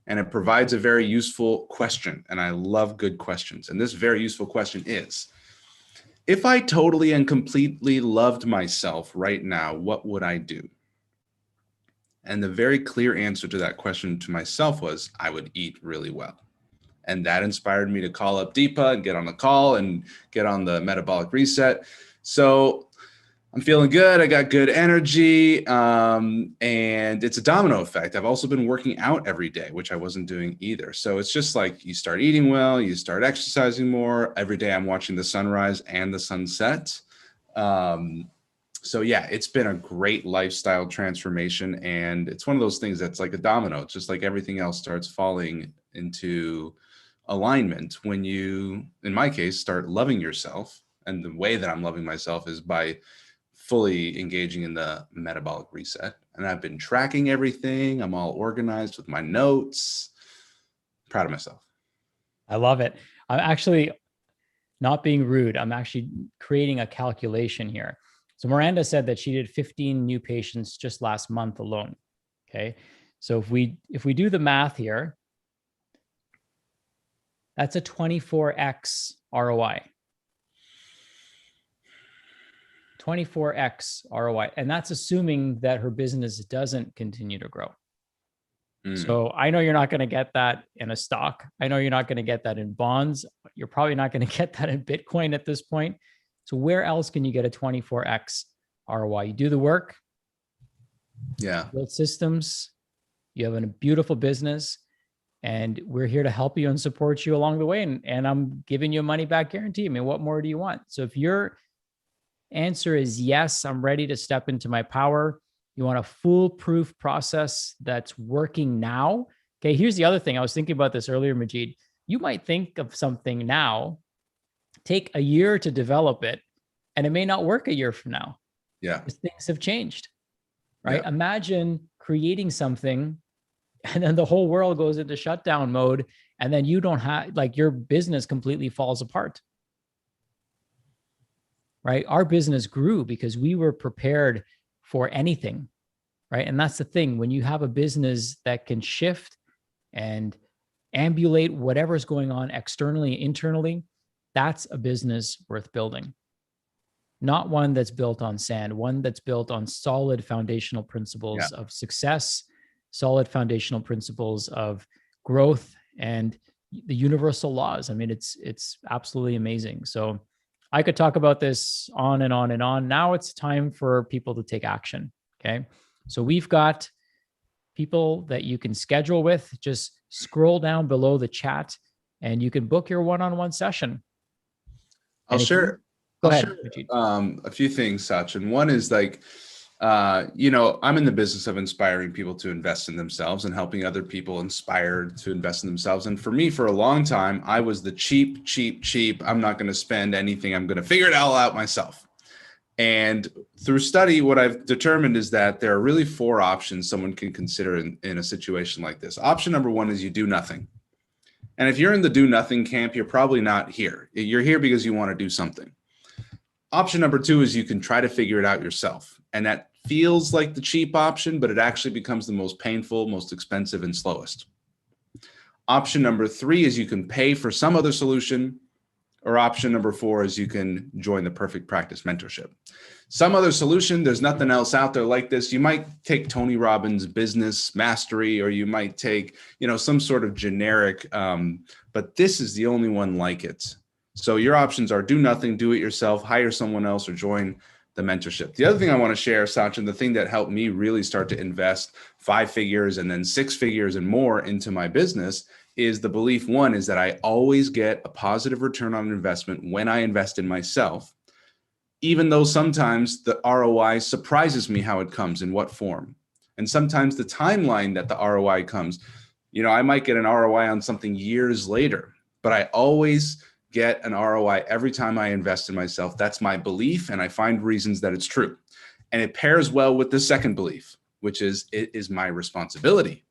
Speaker 5: And it provides a very useful question. And I love good questions. And this very useful question is, if I totally and completely loved myself right now, what would I do? And the very clear answer to that question to myself was, I would eat really well. And that inspired me to call up Deepa and get on the call and get on the metabolic reset. So I'm feeling good. I got good energy. And it's a domino effect. I've also been working out every day, which I wasn't doing either. So it's just like you start eating well, you start exercising more. Every day I'm watching the sunrise and the sunset. So yeah, it's been a great lifestyle transformation, and it's one of those things that's like a domino. It's just like everything else starts falling into alignment when you, in my case, start loving yourself. And the way that I'm loving myself is by fully engaging in the metabolic reset. And I've been tracking everything. I'm all organized with my notes. Proud of myself.
Speaker 4: I love it. I'm actually not being rude. I'm actually creating a calculation here. So Miranda said that she did 15 new patients just last month alone. Okay. So if we do the math here, that's a 24x ROI. 24x ROI. And that's assuming that her business doesn't continue to grow. So I know you're not going to get that in a stock. I know you're not going to get that in bonds. You're probably not going to get that in Bitcoin at this point. So where else can you get a 24x ROI? You do the work.
Speaker 5: Yeah.
Speaker 4: Build systems. You have a beautiful business, and we're here to help you and support you along the way. And I'm giving you a money back guarantee. I mean, what more do you want? So if your answer is yes, I'm ready to step into my power. You want a foolproof process that's working now. Okay, here's the other thing. I was thinking about this earlier, Majid. You might think of something now, take a year to develop it, and it may not work a year from now.
Speaker 5: Yeah.
Speaker 4: Because things have changed, right?
Speaker 5: Yeah.
Speaker 4: Imagine creating something and then the whole world goes into shutdown mode, and then you don't have, like, your business completely falls apart. Right? Our business grew because we were prepared for anything, right? And that's the thing. When you have a business that can shift and ambulate whatever's going on externally, internally, that's a business worth building. Not one that's built on sand, one that's built on solid foundational principles of success, solid foundational principles of growth, and the universal laws. I mean, it's absolutely amazing. So I could talk about this on and on and on. Now it's time for people to take action. Okay. So we've got people that you can schedule with. Just scroll down below the chat and you can book your one-on-one session.
Speaker 5: I'll share
Speaker 4: Majid.
Speaker 5: a few things, Sachin. One is like, I'm in the business of inspiring people to invest in themselves and helping other people inspire to invest in themselves. And for me, for a long time, I was the cheap. I'm not going to spend anything. I'm going to figure it all out myself. And through study, what I've determined is that there are really 4 options someone can consider in a situation like this. Option number 1 is you do nothing. And if you're in the do nothing camp, you're probably not here. You're here because you want to do something. Option number 2 is you can try to figure it out yourself. And that feels like the cheap option, but it actually becomes the most painful, most expensive, and slowest. Option number 3 is you can pay for some other solution, or option number 4 is you can join the Perfect Practice Mentorship. Some other solution, there's nothing else out there like this. You might take Tony Robbins' Business Mastery, or you might take, some sort of generic, but this is the only one like it. So your options are do nothing, do it yourself, hire someone else, or join the mentorship. The other thing I want to share, Sachin, the thing that helped me really start to invest 5 figures and then 6 figures and more into my business is the belief, one, is that I always get a positive return on investment when I invest in myself, even though sometimes the ROI surprises me how it comes, in what form. And sometimes the timeline that the ROI comes, I might get an ROI on something years later, but I always get an ROI every time I invest in myself. That's my belief, and I find reasons that it's true. And it pairs well with the second belief, which is it is my responsibility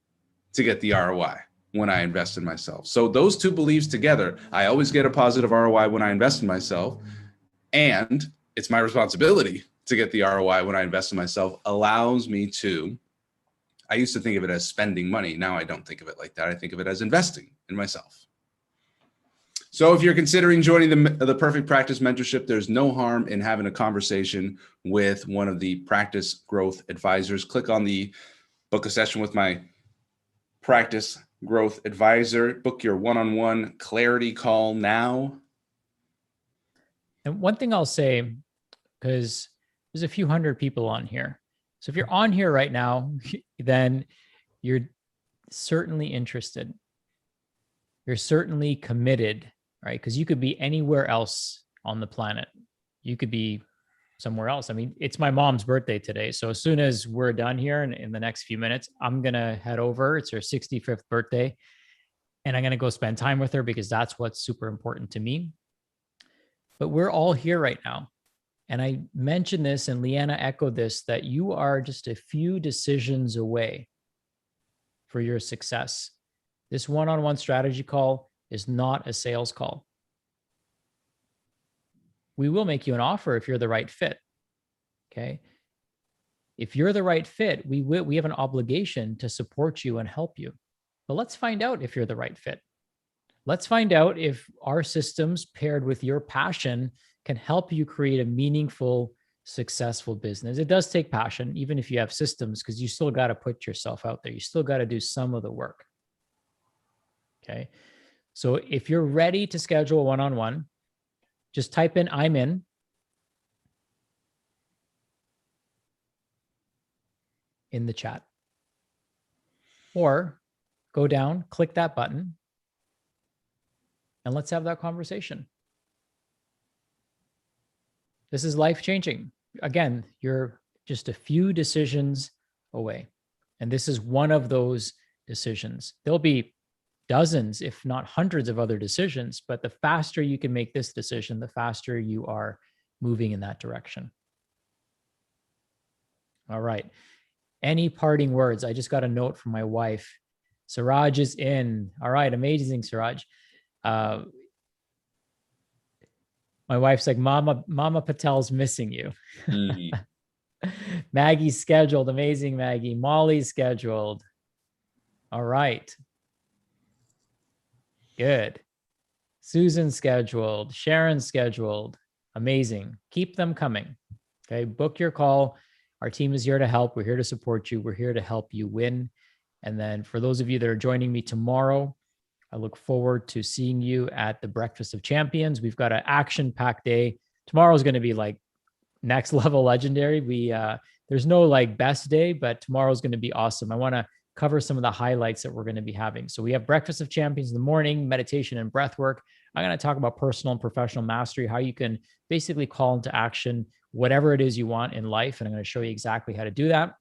Speaker 5: to get the ROI when I invest in myself. So those 2 beliefs together, I always get a positive ROI when I invest in myself, and it's my responsibility to get the ROI when I invest in myself, allows me to, I used to think of it as spending money. Now I don't think of it like that. I think of it as investing in myself. So if you're considering joining the Perfect Practice Mentorship, there's no harm in having a conversation with one of the practice growth advisors. Click on the book a session with my practice growth advisor. Book your one-on-one clarity call now.
Speaker 4: And one thing I'll say, because there's a few hundred people on here. So if you're on here right now, then you're certainly interested. You're certainly committed, right? Because you could be anywhere else on the planet. You could be somewhere else. I mean, it's my mom's birthday today. So as soon as we're done here in the next few minutes, I'm going to head over. It's her 65th birthday. And I'm going to go spend time with her because that's what's super important to me. But we're all here right now. And I mentioned this and Leanna echoed this, that you are just a few decisions away for your success. This one-on-one strategy call is not a sales call. We will make you an offer if you're the right fit. Okay. If you're the right fit, we have an obligation to support you and help you. But let's find out if you're the right fit. Let's find out if our systems paired with your passion can help you create a meaningful, successful business. It does take passion, even if you have systems, because you still got to put yourself out there. You still got to do some of the work. Okay. So if you're ready to schedule a one-on-one, just type in "I'm in" in the chat, or go down, click that button, and let's have that conversation. This is life-changing. Again, you're just a few decisions away, and this is one of those decisions. There'll be dozens, if not hundreds of other decisions, but the faster you can make this decision, the faster you are moving in that direction. All right. Any parting words? I just got a note from my wife. Siraj is in. All right. Amazing, Siraj. My wife's like, Mama Patel's missing you. Maggie's scheduled. Amazing, Maggie. Molly's scheduled. All right. Good. Susan's scheduled. Sharon's scheduled. Amazing. Keep them coming. Okay. Book your call. Our team is here to help. We're here to support you. We're here to help you win. And then for those of you that are joining me tomorrow, I look forward to seeing you at the Breakfast of Champions. We've got an action-packed day. Tomorrow is going to be like next level legendary. There's no like best day, but tomorrow is going to be awesome. I want to cover some of the highlights that we're going to be having. So we have Breakfast of Champions in the morning, meditation and breath work. I'm going to talk about personal and professional mastery, how you can basically call into action whatever it is you want in life. And I'm going to show you exactly how to do that.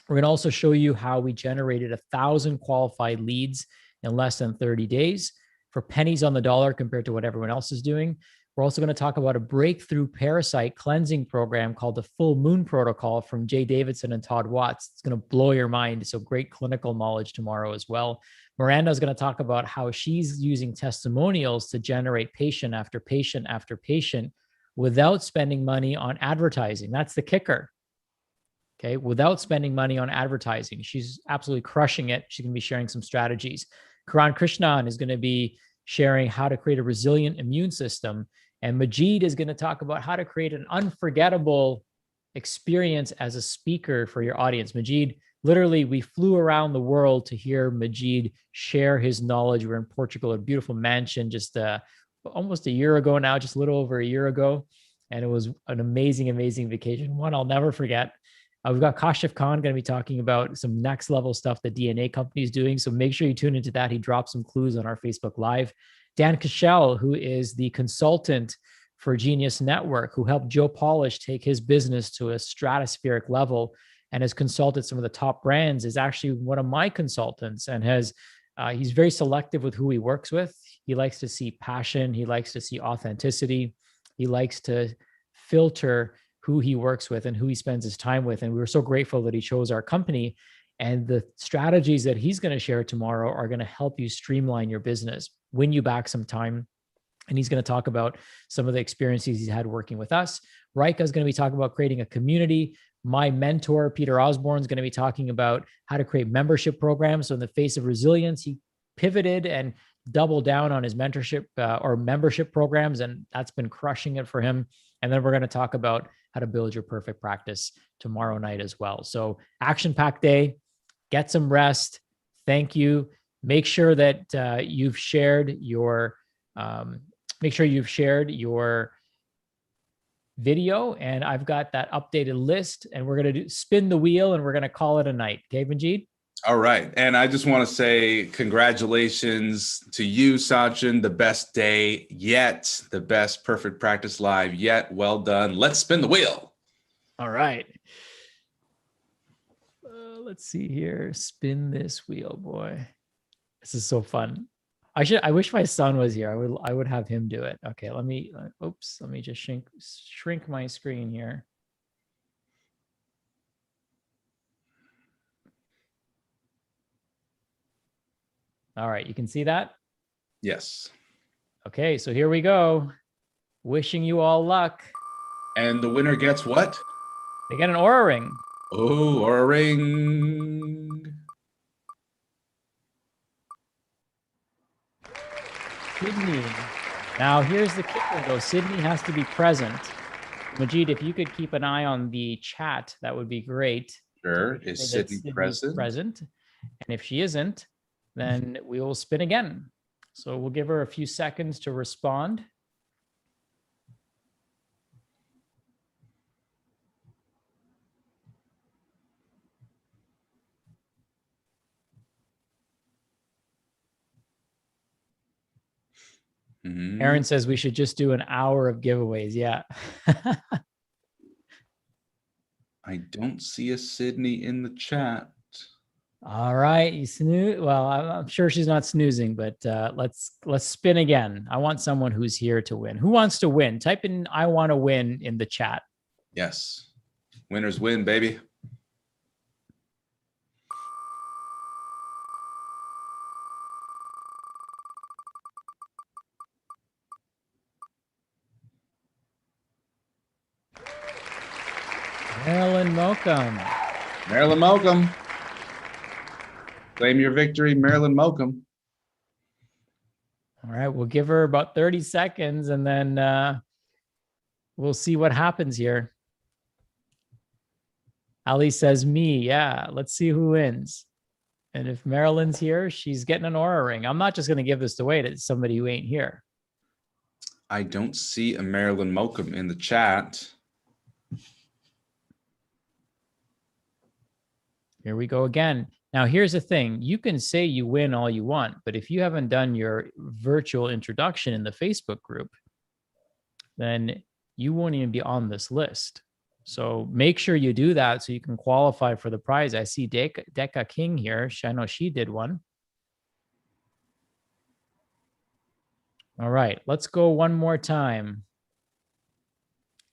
Speaker 4: We're going to also show you how we generated 1,000 qualified leads in less than 30 days for pennies on the dollar compared to what everyone else is doing. We're also going to talk about a breakthrough parasite cleansing program called the Full Moon Protocol from Jay Davidson and Todd Watts. It's going to blow your mind. So great clinical knowledge tomorrow as well. Miranda is going to talk about how she's using testimonials to generate patient after patient after patient without spending money on advertising. That's the kicker. Okay. Without spending money on advertising. She's absolutely crushing it. She's going to be sharing some strategies. Karan Krishnan is going to be sharing how to create a resilient immune system. And Majid is going to talk about how to create an unforgettable experience as a speaker for your audience. Majid, literally, we flew around the world to hear Majid share his knowledge. We're in Portugal, a beautiful mansion, just almost a year ago now, just a little over a year ago. And it was an amazing, amazing vacation. One I'll never forget. We've got Kashif Khan going to be talking about some next level stuff the DNA company is doing. So make sure you tune into that. He dropped some clues on our Facebook Live. Dan Cashel, who is the consultant for Genius Network, who helped Joe Polish take his business to a stratospheric level and has consulted some of the top brands, is actually one of my consultants and he's very selective with who he works with. He likes to see passion. He likes to see authenticity. He likes to filter who he works with and who he spends his time with. And we were so grateful that he chose our company. And the strategies that he's going to share tomorrow are going to help you streamline your business, win you back some time. And he's going to talk about some of the experiences he's had working with us. Raika is going to be talking about creating a community. My mentor, Peter Osborne, is going to be talking about how to create membership programs. So in the face of resilience, he pivoted and doubled down on his mentorship or membership programs. And that's been crushing it for him. And then we're going to talk about how to build your perfect practice tomorrow night as well. So action-packed day, get some rest. Thank you. Make sure that you've shared your, video, and I've got that updated list, and we're going to spin the wheel and we're going to call it a night. Okay, Manjeet?
Speaker 5: All right. And I just want to say congratulations to you, Sachin. The best day yet. The best Perfect Practice Live yet. Well done. Let's spin the wheel.
Speaker 4: All right. Let's see here. Spin this wheel, boy. This is so fun. I wish my son was here. I would have him do it. Okay, let me just shrink my screen here. All right, you can see that?
Speaker 5: Yes.
Speaker 4: Okay, so here we go. Wishing you all luck.
Speaker 5: And the winner gets what?
Speaker 4: They get an Oura Ring.
Speaker 5: Oh, Oura Ring.
Speaker 4: Sydney. Now here's the kicker though. Sydney has to be present. Majid, if you could keep an eye on the chat, that would be great.
Speaker 5: Sure. Is Sydney present?
Speaker 4: Present. And if she isn't, then we will spin again. So we'll give her a few seconds to respond. Aaron says we should just do an hour of giveaways. Yeah.
Speaker 5: I don't see a Sydney in the chat.
Speaker 4: All right, you snooze. Well, I'm sure she's not snoozing, but let's spin again. I want someone who's here to win. Who wants to win? Type in "I want to win" in the chat.
Speaker 5: Yes. Winners win, baby.
Speaker 4: Marilyn Mokum.
Speaker 5: Marilyn Mokum. Claim your victory, Marilyn Mokum.
Speaker 4: All right, we'll give her about 30 seconds and then we'll see what happens here. Ali says me. Yeah, let's see who wins. And if Marilyn's here, she's getting an Oura Ring. I'm not just going to give this away to somebody who ain't here.
Speaker 5: I don't see a Marilyn Mokum in the chat.
Speaker 4: Here we go again. Now, here's the thing. You can say you win all you want, but if you haven't done your virtual introduction in the Facebook group, then you won't even be on this list. So make sure you do that so you can qualify for the prize. I see Deka King here. I know she did one. All right, let's go one more time.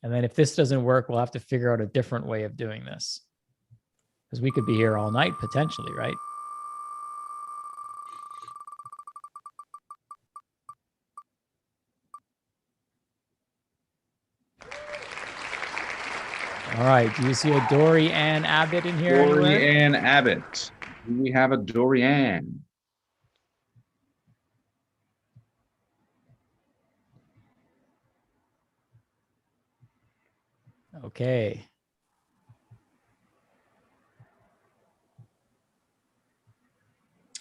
Speaker 4: And then if this doesn't work, we'll have to figure out a different way of doing this. Because we could be here all night potentially, right? All right. Do you see a Dory Ann Abbott in here?
Speaker 5: Dory Ann Abbott. Do we have a Dory Ann?
Speaker 4: Okay.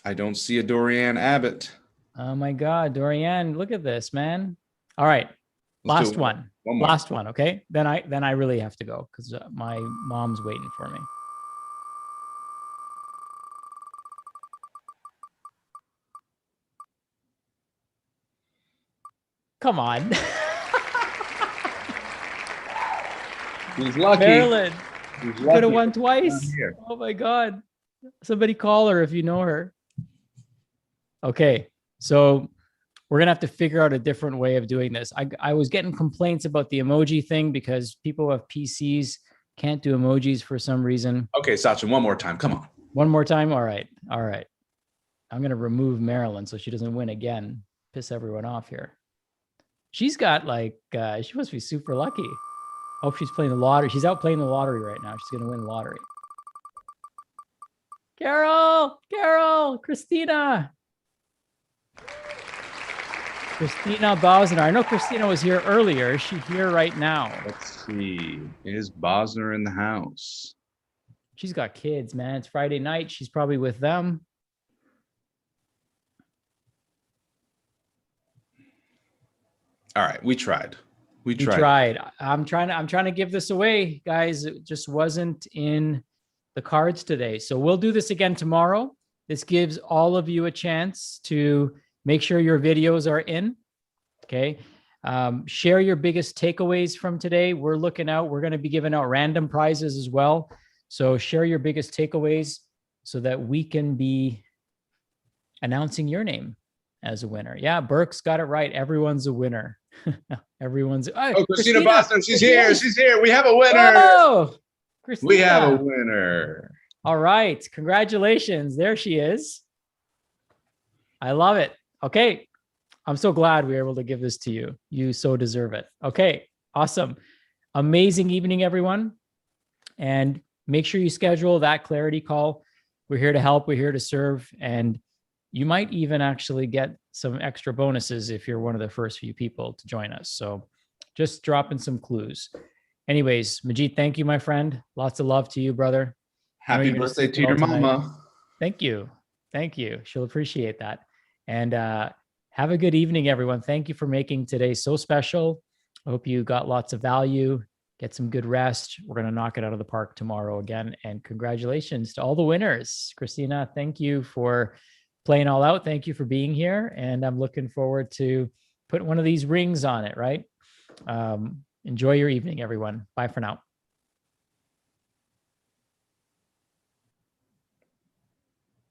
Speaker 5: I don't see a Dory Ann Abbott.
Speaker 4: Oh my God, Dorianne, look at this, man. All right, last one. Last one, okay? Then I really have to go because my mom's waiting for me. Come on.
Speaker 5: He's lucky.
Speaker 4: Marilyn,
Speaker 5: He's
Speaker 4: you could have
Speaker 5: lucky.
Speaker 4: won twice. Oh my God. Somebody call her if you know her. Okay, so we're gonna have to figure out a different way of doing this. I was getting complaints about the emoji thing because people who have PCs can't do emojis for some reason.
Speaker 5: Okay, Sachin, one more time. Come on.
Speaker 4: One more time. All right. All right. I'm gonna remove Marilyn so she doesn't win again. Piss everyone off here. She's got like she must be super lucky. Oh, she's playing the lottery. She's out playing the lottery right now. She's gonna win the lottery. Carol, Christina Bosner. I know Christina was here earlier. Is she here right now?
Speaker 5: Let's see. Is Bosner in the house?
Speaker 4: She's got kids, man. It's Friday night. She's probably with them.
Speaker 5: All right, we tried. We
Speaker 4: tried. I'm trying to give this away, guys. It just wasn't in the cards today. So we'll do this again tomorrow. This gives all of you a chance to make sure your videos are in. Okay. Share your biggest takeaways from today. We're looking out. We're going to be giving out random prizes as well. So share your biggest takeaways so that we can be announcing your name as a winner. Yeah, Burke's got it right. Everyone's a winner. Everyone's.
Speaker 5: Oh, Christina Boston, she's here. She's here. We have a winner.
Speaker 4: Oh, Christina.
Speaker 5: We have a winner.
Speaker 4: All right. Congratulations. There she is. I love it. Okay. I'm so glad we were able to give this to you. You so deserve it. Okay. Awesome. Amazing evening, everyone. And make sure you schedule that clarity call. We're here to help. We're here to serve. And you might even actually get some extra bonuses if you're one of the first few people to join us. So just dropping some clues. Anyways, Majid, thank you, my friend. Lots of love to you, brother.
Speaker 5: Happy birthday to your mama.
Speaker 4: Thank you. Thank you. She'll appreciate that. And have a good evening, everyone. Thank you for making today so special. I hope you got lots of value. Get some good rest. We're going to knock it out of the park tomorrow again. And congratulations to all the winners. Christina, thank you for playing all out. Thank you for being here. And I'm looking forward to putting one of these rings on it, right? Enjoy your evening, everyone. Bye for now.